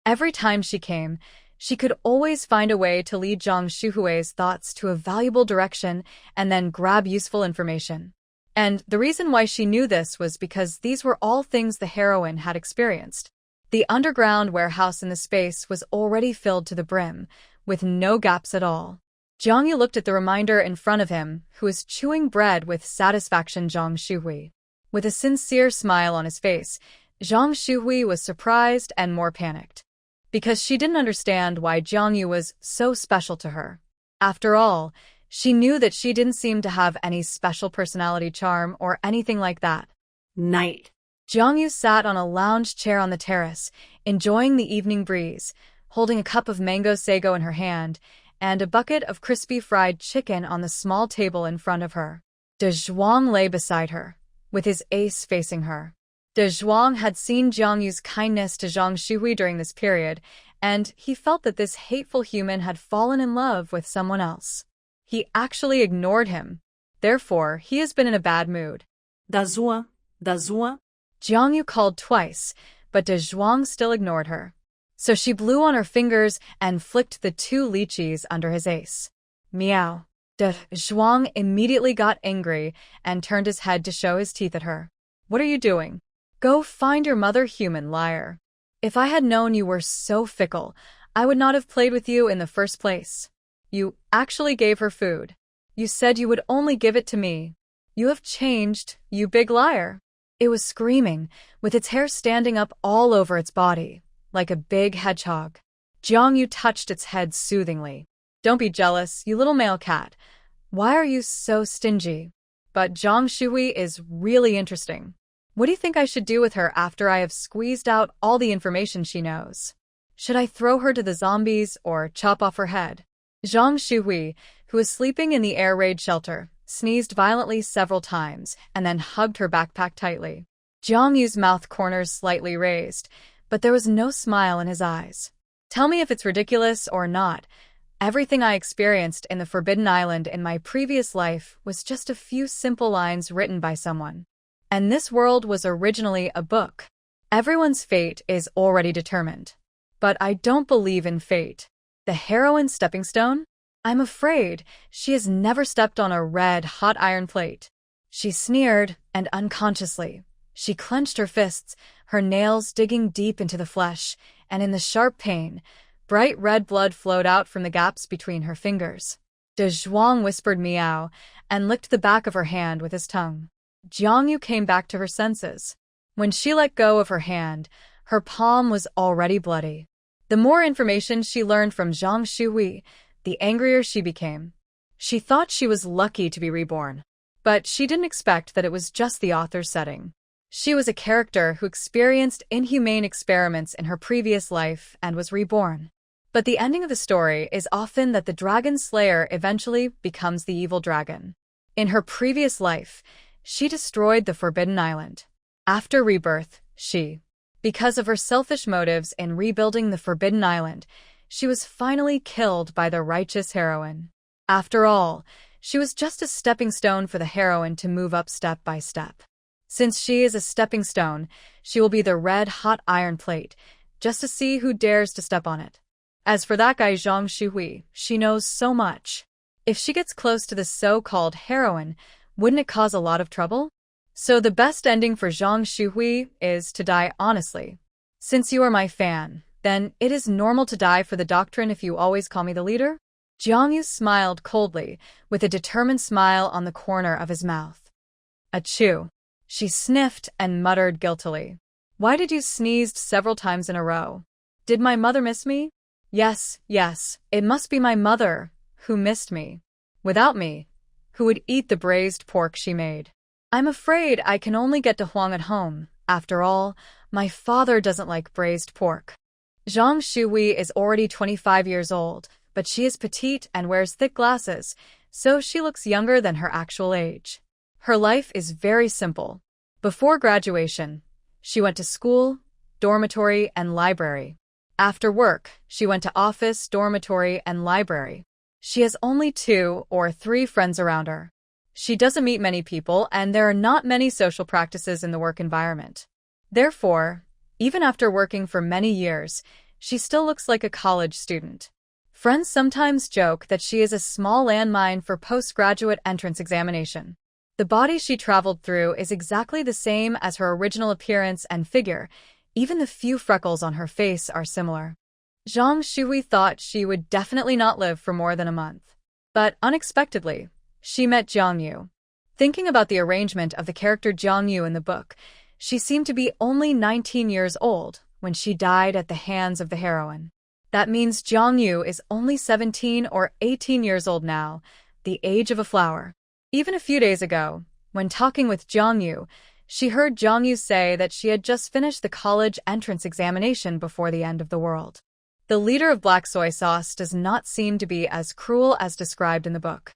Every time she came, she could always find a way to lead Zhang Shuhui's thoughts to a valuable direction and then grab useful information. And the reason why she knew this was because these were all things the heroine had experienced. The underground warehouse in the space was already filled to the brim, with no gaps at all. Jiangyu looked at the reminder in front of him, who was chewing bread with satisfaction. Zhang Shuhui. With a sincere smile on his face, Zhang Shuhui was surprised and more panicked. Because she didn't understand why Jiangyu was so special to her. After all, she knew that she didn't seem to have any special personality charm or anything like that. Night. Jiangyu sat on a lounge chair on the terrace, enjoying the evening breeze, holding a cup of mango sago in her hand, and a bucket of crispy fried chicken on the small table in front of her. De Zhuang lay beside her, with his ace facing her. De Zhuang had seen Jiangyu's kindness to Zhang Shuhui during this period, and he felt that this hateful human had fallen in love with someone else. He actually ignored him. Therefore, he has been in a bad mood. Dazua. Jiangyu called twice, but De Zhuang still ignored her. So she blew on her fingers and flicked the 2 lychees under his ace. Meow. De Zhuang immediately got angry and turned his head to show his teeth at her. What are you doing? Go find your mother, human liar. If I had known you were so fickle, I would not have played with you in the first place. You actually gave her food. You said you would only give it to me. You have changed, you big liar. It was screaming, with its hair standing up all over its body, like a big hedgehog. Jiangyu touched its head soothingly. Don't be jealous, you little male cat. Why are you so stingy? But Zhang Shuhui is really interesting. What do you think I should do with her after I have squeezed out all the information she knows? Should I throw her to the zombies or chop off her head? Zhang Shuhui, who was sleeping in the air raid shelter, sneezed violently several times and then hugged her backpack tightly. Jiangyu's mouth corners slightly raised, but there was no smile in his eyes. Tell me if it's ridiculous or not, Everything I experienced in the Forbidden Island in my previous life was just a few simple lines written by someone. And this world was originally a book. Everyone's fate is already determined. But I don't believe in fate. The heroine's stepping stone? I'm afraid she has never stepped on a red-hot iron plate. She sneered, and unconsciously, she clenched her fists, her nails digging deep into the flesh, and in the sharp pain, bright red blood flowed out from the gaps between her fingers. De Zhuang whispered meow and licked the back of her hand with his tongue. Jiangyu came back to her senses. When she let go of her hand, her palm was already bloody. The more information she learned from Zhang Shuhui, the angrier she became. She thought she was lucky to be reborn. But she didn't expect that it was just the author's setting. She was a character who experienced inhumane experiments in her previous life and was reborn. But the ending of the story is often that the dragon slayer eventually becomes the evil dragon. In her previous life, she destroyed the Forbidden Island. After Rebirth, because of her selfish motives in rebuilding the Forbidden Island, she was finally killed by the righteous heroine. After all, she was just a stepping stone for the heroine to move up step by step. Since she is a stepping stone, she will be the red-hot iron plate, just to see who dares to step on it. As for that guy Zhang Shuhui, she knows so much. If she gets close to the so-called heroine, wouldn't it cause a lot of trouble? So the best ending for Zhang Shuhui is to die honestly. Since you are my fan, then it is normal to die for the doctrine if you always call me the leader? Jiangyu smiled coldly, with a determined smile on the corner of his mouth. Achoo. She sniffed and muttered guiltily. Why did you sneeze several times in a row? Did my mother miss me? Yes, it must be my mother who missed me. Without me, who would eat the braised pork she made? I'm afraid I can only get to Huang at home. After all, my father doesn't like braised pork. Zhang Shuhui is already 25 years old, but she is petite and wears thick glasses, so she looks younger than her actual age. Her life is very simple. Before graduation, she went to school, dormitory, and library. After work, she went to office, dormitory, and library. She has only 2 or 3 friends around her. She doesn't meet many people, and there are not many social practices in the work environment. Therefore, even after working for many years, she still looks like a college student. Friends sometimes joke that she is a small landmine for postgraduate entrance examination. The body she traveled through is exactly the same as her original appearance and figure. Even the few freckles on her face are similar. Zhang Shuhui thought she would definitely not live for more than a month. But unexpectedly, she met Jiangyu. Thinking about the arrangement of the character Jiangyu in the book, she seemed to be only 19 years old when she died at the hands of the heroine. That means Jiangyu is only 17 or 18 years old now, the age of a flower. Even a few days ago, when talking with Jiangyu, she heard Jiangyu say that she had just finished the college entrance examination before the end of the world. The leader of black soy sauce does not seem to be as cruel as described in the book.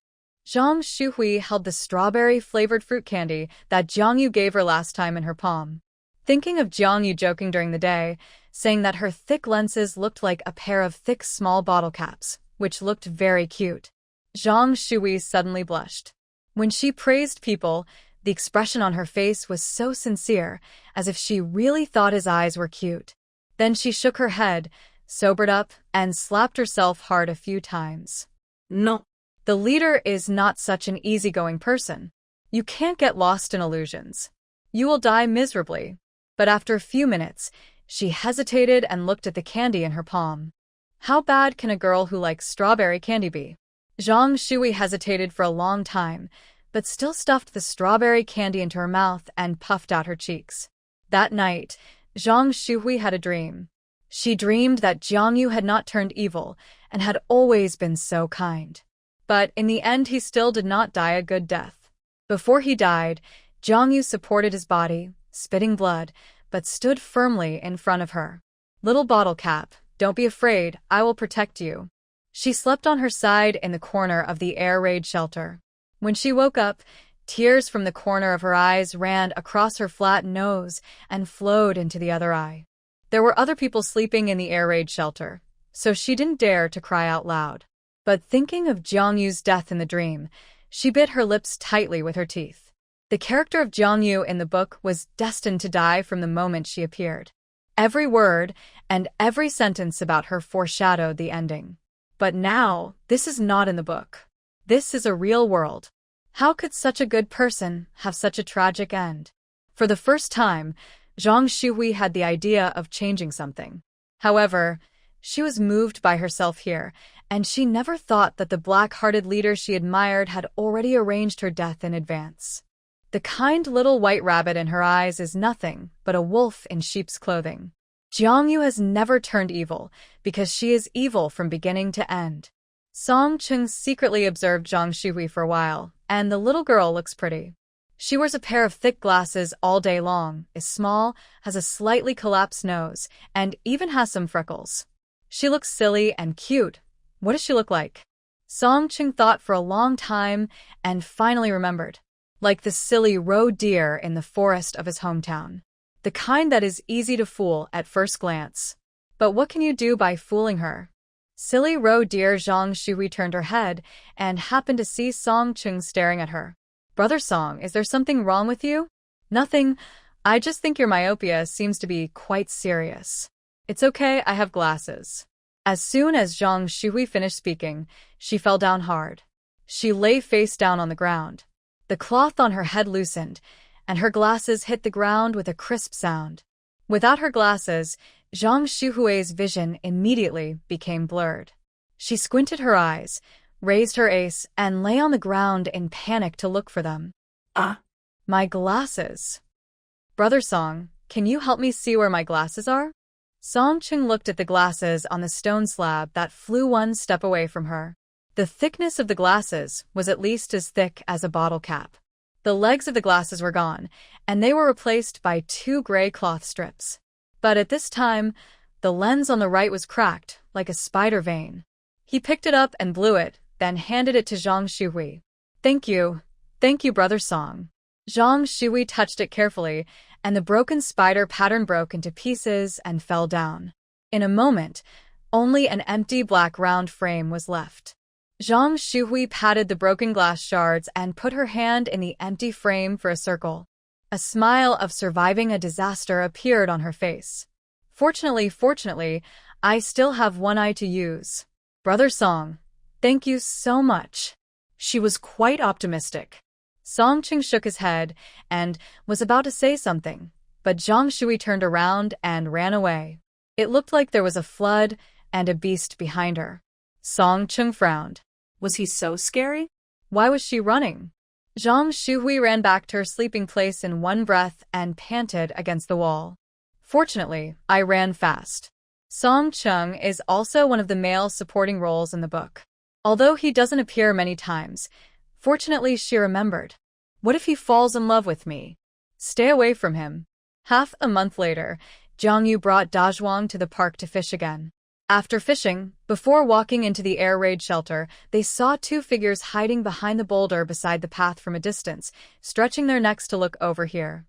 Zhang Shuhui held the strawberry-flavored fruit candy that Jiangyu gave her last time in her palm. Thinking of Jiangyu joking during the day, saying that her thick lenses looked like a pair of thick small bottle caps, which looked very cute. Zhang Shuhui suddenly blushed. When she praised people, the expression on her face was so sincere, as if she really thought his eyes were cute. Then she shook her head, sobered up, and slapped herself hard a few times. No. The leader is not such an easygoing person. You can't get lost in illusions. You will die miserably. But after a few minutes, she hesitated and looked at the candy in her palm. How bad can a girl who likes strawberry candy be? Zhang Shuhui hesitated for a long time, but still stuffed the strawberry candy into her mouth and puffed out her cheeks. That night, Zhang Shuhui had a dream. She dreamed that Jiangyu had not turned evil and had always been so kind. But in the end, he still did not die a good death. Before he died, Jiangyu supported his body, spitting blood, but stood firmly in front of her. Little bottle cap, don't be afraid, I will protect you. She slept on her side in the corner of the air raid shelter. When she woke up, tears from the corner of her eyes ran across her flat nose and flowed into the other eye. There were other people sleeping in the air raid shelter, so she didn't dare to cry out loud. But thinking of Jiang Yu's death in the dream, she bit her lips tightly with her teeth. The character of Jiang Yu in the book was destined to die from the moment she appeared. Every word and every sentence about her foreshadowed the ending. But now, this is not in the book. This is a real world. How could such a good person have such a tragic end? For the first time, Zhang Xihui had the idea of changing something. However, she was moved by herself here, and she never thought that the black-hearted leader she admired had already arranged her death in advance. The kind little white rabbit in her eyes is nothing but a wolf in sheep's clothing. Jiang Yu has never turned evil, because she is evil from beginning to end. Song Chung secretly observed Zhang Xihui for a while, and the little girl looks pretty. She wears a pair of thick glasses all day long, is small, has a slightly collapsed nose, and even has some freckles. She looks silly and cute. What does she look like? Song Chung thought for a long time and finally remembered. Like the silly roe deer in the forest of his hometown. The kind that is easy to fool at first glance. But what can you do by fooling her? Silly roe deer. Zhang Xihui turned her head and happened to see Song Chung staring at her. Brother Song, is there something wrong with you? Nothing. I just think your myopia seems to be quite serious. It's okay, I have glasses. As soon as Zhang Xihui finished speaking, she fell down hard. She lay face down on the ground. The cloth on her head loosened, and her glasses hit the ground with a crisp sound. Without her glasses, Zhang Xihui's vision immediately became blurred. She squinted her eyes, raised her ace, and lay on the ground in panic to look for them. My glasses. Brother Song, can you help me see where my glasses are? Song Chung looked at the glasses on the stone slab that flew one step away from her. The thickness of the glasses was at least as thick as a bottle cap. The legs of the glasses were gone, and they were replaced by 2 gray cloth strips. But at this time, the lens on the right was cracked, like a spider vein. He picked it up and blew it, then handed it to Zhang Xihui. Thank you, Brother Song. Zhang Xihui touched it carefully, and the broken spider pattern broke into pieces and fell down. In a moment, only an empty black round frame was left. Zhang Xihui patted the broken glass shards and put her hand in the empty frame for a circle. A smile of surviving a disaster appeared on her face. Fortunately, I still have one eye to use. Brother Song, thank you so much. She was quite optimistic. Song Chung shook his head and was about to say something, but Zhang Xihui turned around and ran away. It looked like there was a flood and a beast behind her. Song Chung frowned. Was he so scary? Why was she running? Zhang Xihui ran back to her sleeping place in one breath and panted against the wall. Fortunately, I ran fast. Song Chung is also one of the male supporting roles in the book. Although he doesn't appear many times, fortunately she remembered. What if he falls in love with me? Stay away from him. Half a month later, Jiang Yu brought Dazhuang to the park to fish again. After fishing, before walking into the air raid shelter, they saw 2 figures hiding behind the boulder beside the path from a distance, stretching their necks to look over here.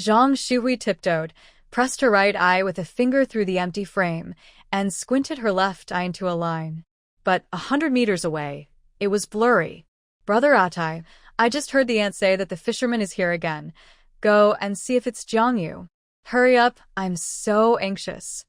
Zhang Xihui tiptoed, pressed her right eye with a finger through the empty frame, and squinted her left eye into a line. But 100 meters away, it was blurry. Brother Atai, I just heard the ant say that the fisherman is here again. Go and see if it's Jiang Yu. Hurry up, I'm so anxious.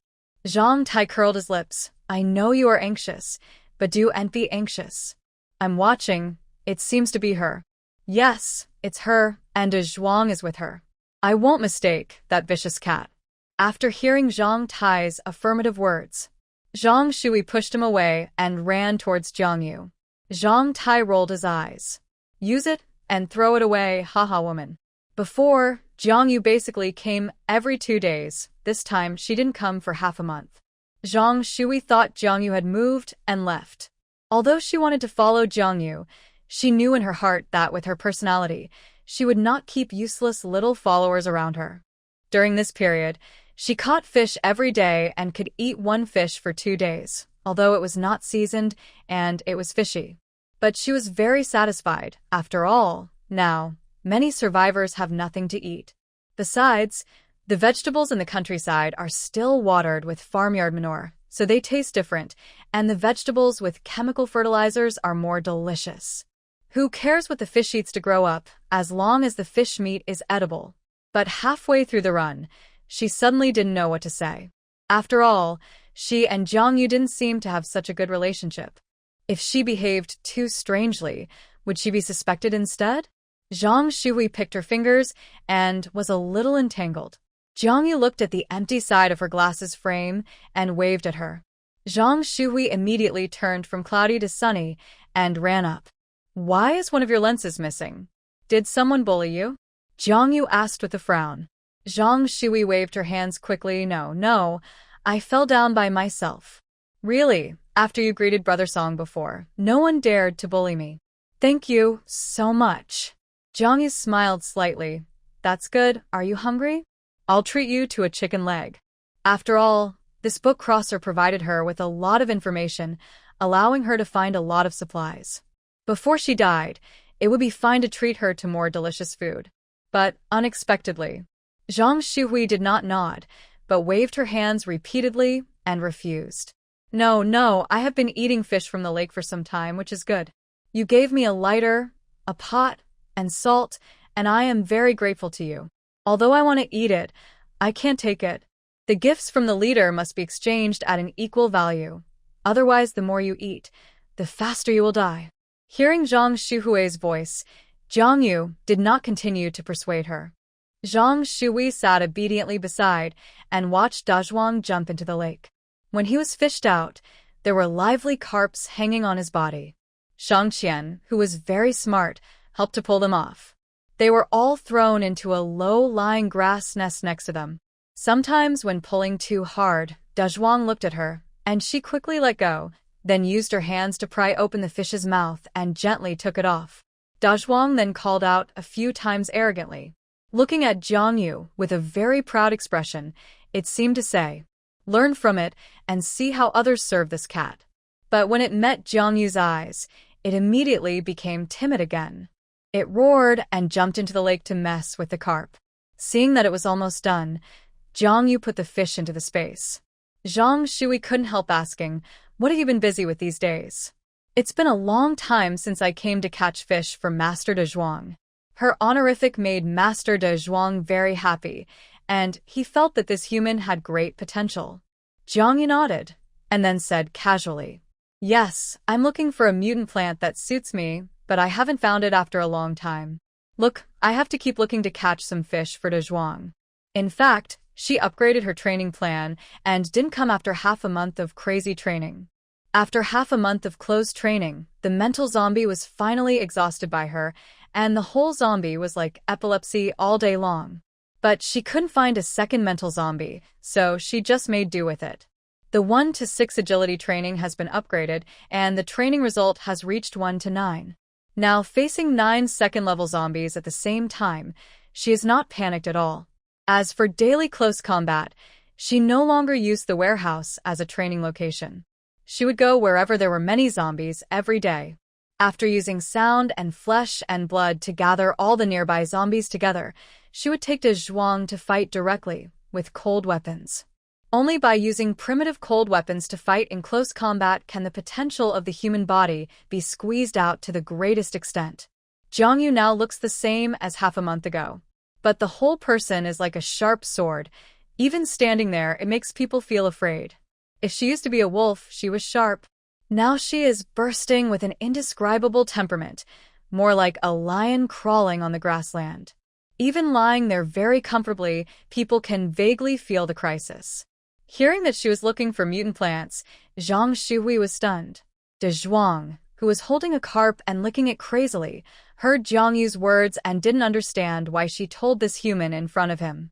Zhang Tai curled his lips. I know you are anxious, but do not be anxious. I'm watching. It seems to be her. Yes, it's her, and Zhuang is with her. I won't mistake that vicious cat. After hearing Zhang Tai's affirmative words, Zhang Xihui pushed him away and ran towards Jiang Yu. Zhang Tai rolled his eyes. Use it and throw it away, haha woman. Before, Jiang Yu basically came every 2 days. This time, she didn't come for half a month. Zhang Xihui thought Jiang Yu had moved and left. Although she wanted to follow Jiang Yu, she knew in her heart that with her personality, she would not keep useless little followers around her. During this period, she caught fish every day and could eat 1 fish for 2 days, although it was not seasoned and it was fishy. But she was very satisfied. After all, now, many survivors have nothing to eat. Besides, the vegetables in the countryside are still watered with farmyard manure, so they taste different, and the vegetables with chemical fertilizers are more delicious. Who cares what the fish eats to grow up, as long as the fish meat is edible? But halfway through the run, she suddenly didn't know what to say. After all, she and Jiang Yu didn't seem to have such a good relationship. If she behaved too strangely, would she be suspected instead? Zhang Shui picked her fingers and was a little entangled. Jiang Yu looked at the empty side of her glasses frame and waved at her. Zhang Shui immediately turned from cloudy to sunny and ran up. Why is one of your lenses missing? Did someone bully you? Jiang Yu asked with a frown. Zhang Shui waved her hands quickly. No, I fell down by myself. Really, after you greeted Brother Song before, no one dared to bully me. Thank you so much. Jiang Yu smiled slightly. That's good. Are you hungry? I'll treat you to a chicken leg. After all, this book crosser provided her with a lot of information, allowing her to find a lot of supplies. Before she died, it would be fine to treat her to more delicious food. But, unexpectedly, Zhang Shui did not nod, but waved her hands repeatedly and refused. No, I have been eating fish from the lake for some time, which is good. You gave me a lighter, a pot, and salt, and I am very grateful to you. Although I want to eat it, I can't take it. The gifts from the leader must be exchanged at an equal value. Otherwise, the more you eat, the faster you will die. Hearing Zhang Shui's voice, Jiang Yu did not continue to persuade her. Zhang Shui sat obediently beside and watched Dazhuang jump into the lake. When he was fished out, there were lively carps hanging on his body. Shangqian, who was very smart, helped to pull them off. They were all thrown into a low-lying grass nest next to them. Sometimes when pulling too hard, Dazhuang looked at her, and she quickly let go, then used her hands to pry open the fish's mouth and gently took it off. Dazhuang then called out a few times arrogantly. Looking at Jiang Yu with a very proud expression, it seemed to say, "Learn from it and see how others serve this cat." But when it met Jiang Yu's eyes, it immediately became timid again. It roared and jumped into the lake to mess with the carp. Seeing that it was almost done, Jiang Yu put the fish into the space. Zhang Shui couldn't help asking, "What have you been busy with these days?" "It's been a long time since I came to catch fish for Master de Zhuang." Her honorific made Master de Zhuang very happy, and he felt that this human had great potential. Jiang Yu nodded, and then said casually, "Yes, I'm looking for a mutant plant that suits me, but I haven't found it after a long time. Look, I have to keep looking to catch some fish for de Zhuang." In fact, she upgraded her training plan and didn't come after half a month of crazy training. After half a month of closed training, the mental zombie was finally exhausted by her, and the whole zombie was like epilepsy all day long. But she couldn't find a second mental zombie, so she just made do with it. The 1 to 6 agility training has been upgraded, and the training result has reached 1 to 9. Now, facing 9 second-level zombies at the same time, she is not panicked at all. As for daily close combat, she no longer used the warehouse as a training location. She would go wherever there were many zombies every day. After using sound and flesh and blood to gather all the nearby zombies together, she would take to Zhuang to fight directly, with cold weapons. Only by using primitive cold weapons to fight in close combat can the potential of the human body be squeezed out to the greatest extent. Jiang Yu now looks the same as half a month ago. But the whole person is like a sharp sword. Even standing there, it makes people feel afraid. If she used to be a wolf, she was sharp. Now she is bursting with an indescribable temperament, more like a lion crawling on the grassland. Even lying there very comfortably, people can vaguely feel the crisis. Hearing that she was looking for mutant plants, Zhang Shui was stunned. De Zhuang, who was holding a carp and licking it crazily, heard Jiang Yu's words and didn't understand why she told this human in front of him.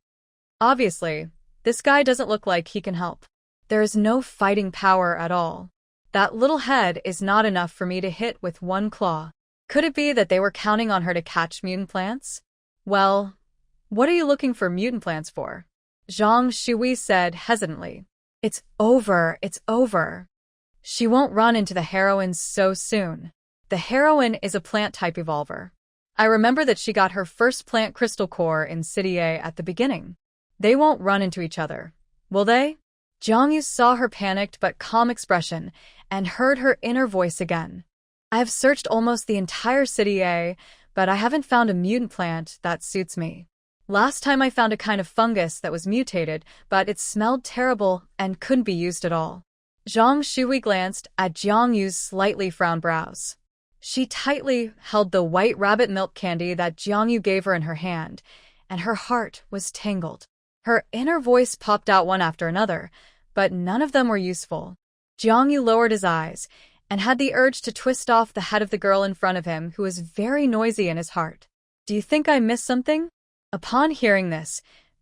Obviously, this guy doesn't look like he can help. There is no fighting power at all. That little head is not enough for me to hit with one claw. Could it be that they were counting on her to catch mutant plants? Well, what are you looking for mutant plants for? Zhang Shui said hesitantly. It's over. She won't run into the heroines so soon. The heroine is a plant-type evolver. I remember that she got her first plant crystal core in City A at the beginning. They won't run into each other, will they? Jiangyu saw her panicked but calm expression and heard her inner voice again. I have searched almost the entire city A, but I haven't found a mutant plant that suits me. Last time I found a kind of fungus that was mutated, but it smelled terrible and couldn't be used at all. Zhang Shui glanced at Jiangyu's slightly frowned brows. She tightly held the white rabbit milk candy that Jiangyu gave her in her hand, and her heart was tangled. Her inner voice popped out one after another, but none of them were useful. Jiangyu lowered his eyes and had the urge to twist off the head of the girl in front of him, who was very noisy in his heart. Do you think I missed something? Upon hearing this,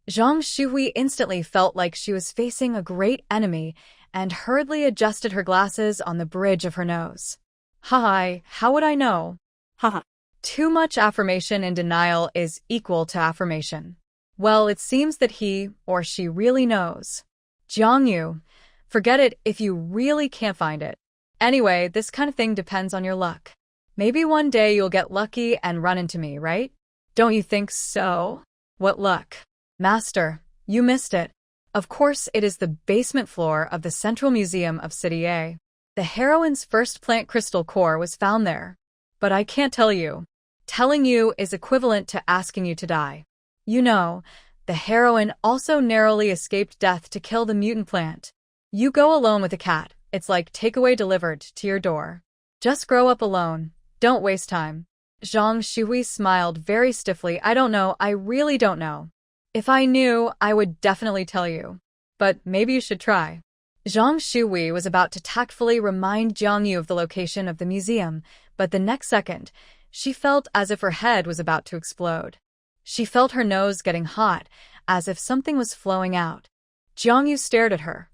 Zhang Shui instantly felt like she was facing a great enemy and hurriedly adjusted her glasses on the bridge of her nose. Hi, how would I know? Haha. Too much affirmation in denial is equal to affirmation. Well, it seems that he or she really knows. Jiangyu, forget it if you really can't find it. Anyway, this kind of thing depends on your luck. Maybe one day you'll get lucky and run into me, right? Don't you think so? What luck? Master, you missed it. Of course, it is the basement floor of the Central Museum of City A. The heroine's first plant crystal core was found there. But I can't tell you. Telling you is equivalent to asking you to die. You know, the heroine also narrowly escaped death to kill the mutant plant. You go alone with a cat. It's like takeaway delivered to your door. Just grow up alone. Don't waste time. Zhang Shui smiled very stiffly. I don't know. I really don't know. If I knew, I would definitely tell you. But maybe you should try. Zhang Shui was about to tactfully remind Jiangyu of the location of the museum, but the next second, she felt as if her head was about to explode. She felt her nose getting hot, as if something was flowing out. Jiangyu stared at her.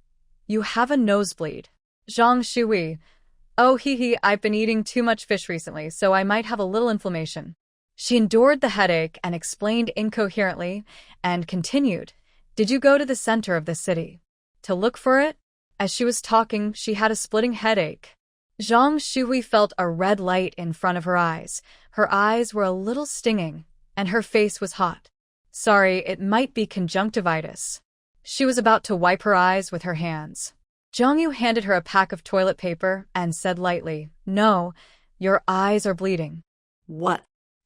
You have a nosebleed. Zhang Shui. Oh, I've been eating too much fish recently, so I might have a little inflammation. She endured the headache and explained incoherently, and continued. Did you go to the center of the city? To look for it? As she was talking, she had a splitting headache. Zhang Shui felt a red light in front of her eyes. Her eyes were a little stinging, and her face was hot. Sorry, it might be conjunctivitis. She was about to wipe her eyes with her hands. Jiangyu handed her a pack of toilet paper and said lightly, No, your eyes are bleeding. What?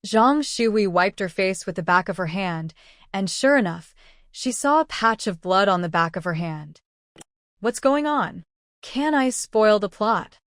Zhang Shui wiped her face with the back of her hand, and sure enough, she saw a patch of blood on the back of her hand. What's going on? Can I spoil the plot?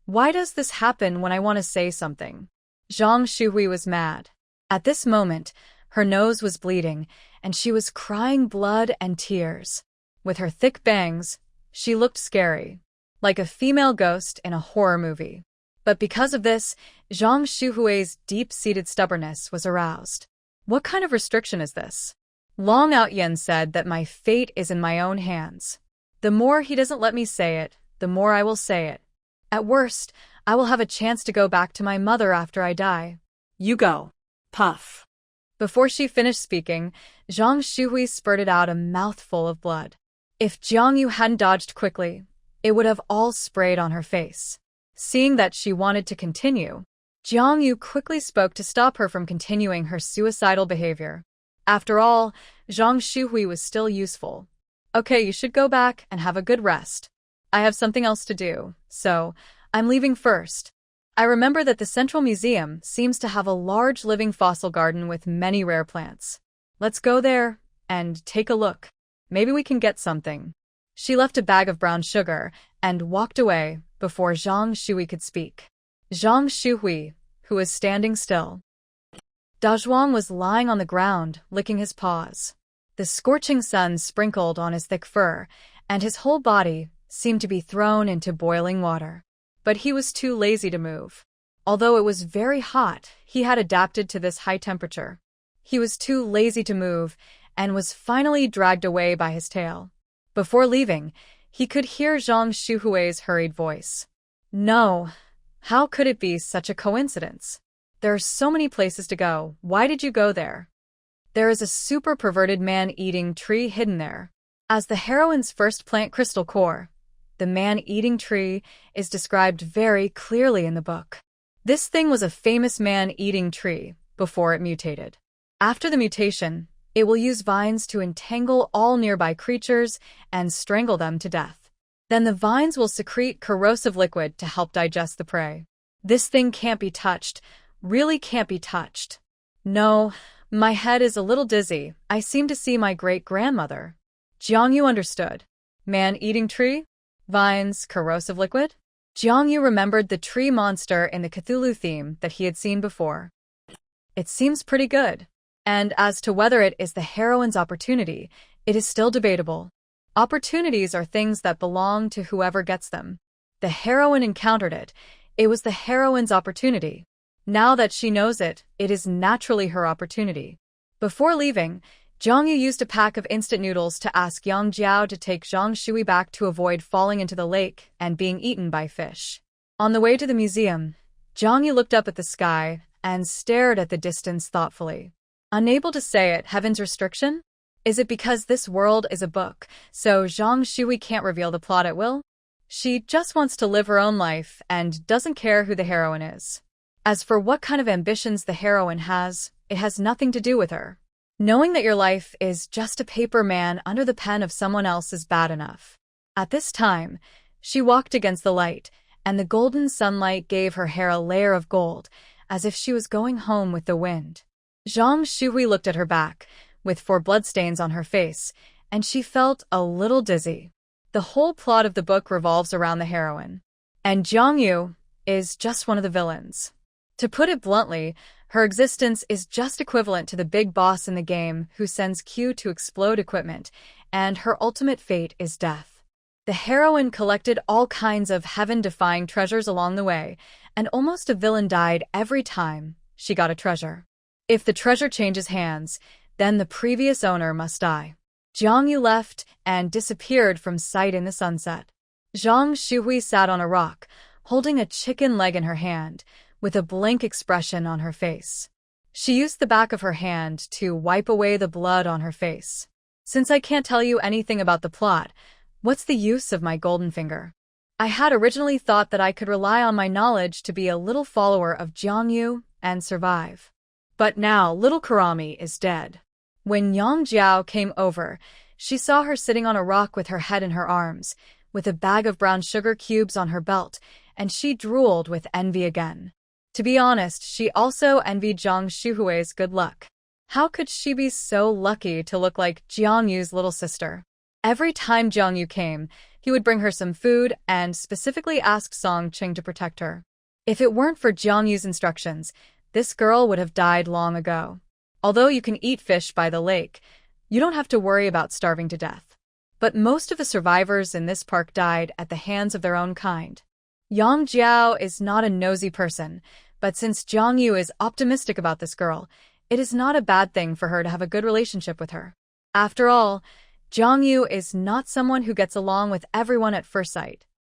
Why does this happen when I want to say something? Zhang Shui was mad. At this moment, her nose was bleeding, and she was crying blood and tears. With her thick bangs, she looked scary, like a female ghost in a horror movie. But because of this, Zhang Shuhui's deep-seated stubbornness was aroused. What kind of restriction is this? Long Outyen said that my fate is in my own hands. The more he doesn't let me say it, the more I will say it. At worst, I will have a chance to go back to my mother after I die. You go. Puff. Before she finished speaking, Zhang Shui spurted out a mouthful of blood. If Jiangyu hadn't dodged quickly, it would have all sprayed on her face. Seeing that she wanted to continue, Jiangyu quickly spoke to stop her from continuing her suicidal behavior. After all, Zhang Shui was still useful. Okay, you should go back and have a good rest. I have something else to do, so I'm leaving first. I remember that the Central Museum seems to have a large living fossil garden with many rare plants. Let's go there and take a look. Maybe we can get something. She left a bag of brown sugar and walked away before Zhang Shui could speak. Zhang Shui, who was standing still. Dazhuang was lying on the ground, licking his paws. The scorching sun sprinkled on his thick fur, and his whole body seemed to be thrown into boiling water. But he was too lazy to move. Although it was very hot, he had adapted to this high temperature. He was too lazy to move and was finally dragged away by his tail. Before leaving, he could hear Zhang Shuhui's hurried voice. No, how could it be such a coincidence? There are so many places to go. Why did you go there? There is a super perverted man-eating tree hidden there. As the heroine's first plant crystal core, the man-eating tree is described very clearly in the book. This thing was a famous man-eating tree before it mutated. After the mutation, It will use vines to entangle all nearby creatures and strangle them to death. Then the vines will secrete corrosive liquid to help digest the prey. This thing can't be touched. Really can't be touched. No, my head is a little dizzy. I seem to see my great-grandmother. Jiangyu understood. Man-eating tree? Vines, corrosive liquid? Jiangyu remembered the tree monster in the Cthulhu theme that he had seen before. It seems pretty good. And as to whether it is the heroine's opportunity, it is still debatable. Opportunities are things that belong to whoever gets them. The heroine encountered it. It was the heroine's opportunity. Now that she knows it, it is naturally her opportunity. Before leaving, Jiangyu used a pack of instant noodles to ask Yang Jiao to take Zhang Shui back to avoid falling into the lake and being eaten by fish. On the way to the museum, Jiangyu looked up at the sky and stared at the distance thoughtfully. Unable to say it, heaven's restriction? Is it because this world is a book, so Zhang Shui can't reveal the plot at will? She just wants to live her own life and doesn't care who the heroine is. As for what kind of ambitions the heroine has, it has nothing to do with her. Knowing that your life is just a paper man under the pen of someone else is bad enough. At this time, she walked against the light, and the golden sunlight gave her hair a layer of gold, as if she was going home with the wind. Zhang Shui looked at her back, with 4 bloodstains on her face, and she felt a little dizzy. The whole plot of the book revolves around the heroine. And Jiangyu is just one of the villains. To put it bluntly, her existence is just equivalent to the big boss in the game who sends Q to explode equipment, and her ultimate fate is death. The heroine collected all kinds of heaven-defying treasures along the way, and almost a villain died every time she got a treasure. If the treasure changes hands, then the previous owner must die. Jiangyu left and disappeared from sight in the sunset. Zhang Shui sat on a rock, holding a chicken leg in her hand, with a blank expression on her face. She used the back of her hand to wipe away the blood on her face. Since I can't tell you anything about the plot, what's the use of my golden finger? I had originally thought that I could rely on my knowledge to be a little follower of Jiangyu and survive. But now little Kurami is dead. When Yang Jiao came over, she saw her sitting on a rock with her head in her arms, with a bag of brown sugar cubes on her belt, and she drooled with envy again. To be honest, she also envied Zhang Shuhui's good luck. How could she be so lucky to look like Jiangyu's little sister? Every time Jiangyu came, he would bring her some food and specifically ask Song Qing to protect her. If it weren't for Jiangyu's instructions, this girl would have died long ago. Although you can eat fish by the lake, you don't have to worry about starving to death. But most of the survivors in this park died at the hands of their own kind. Yang Jiao is not a nosy person, but since Jiangyu is optimistic about this girl, it is not a bad thing for her to have a good relationship with her. After all, Jiangyu is not someone who gets along with everyone at first sight.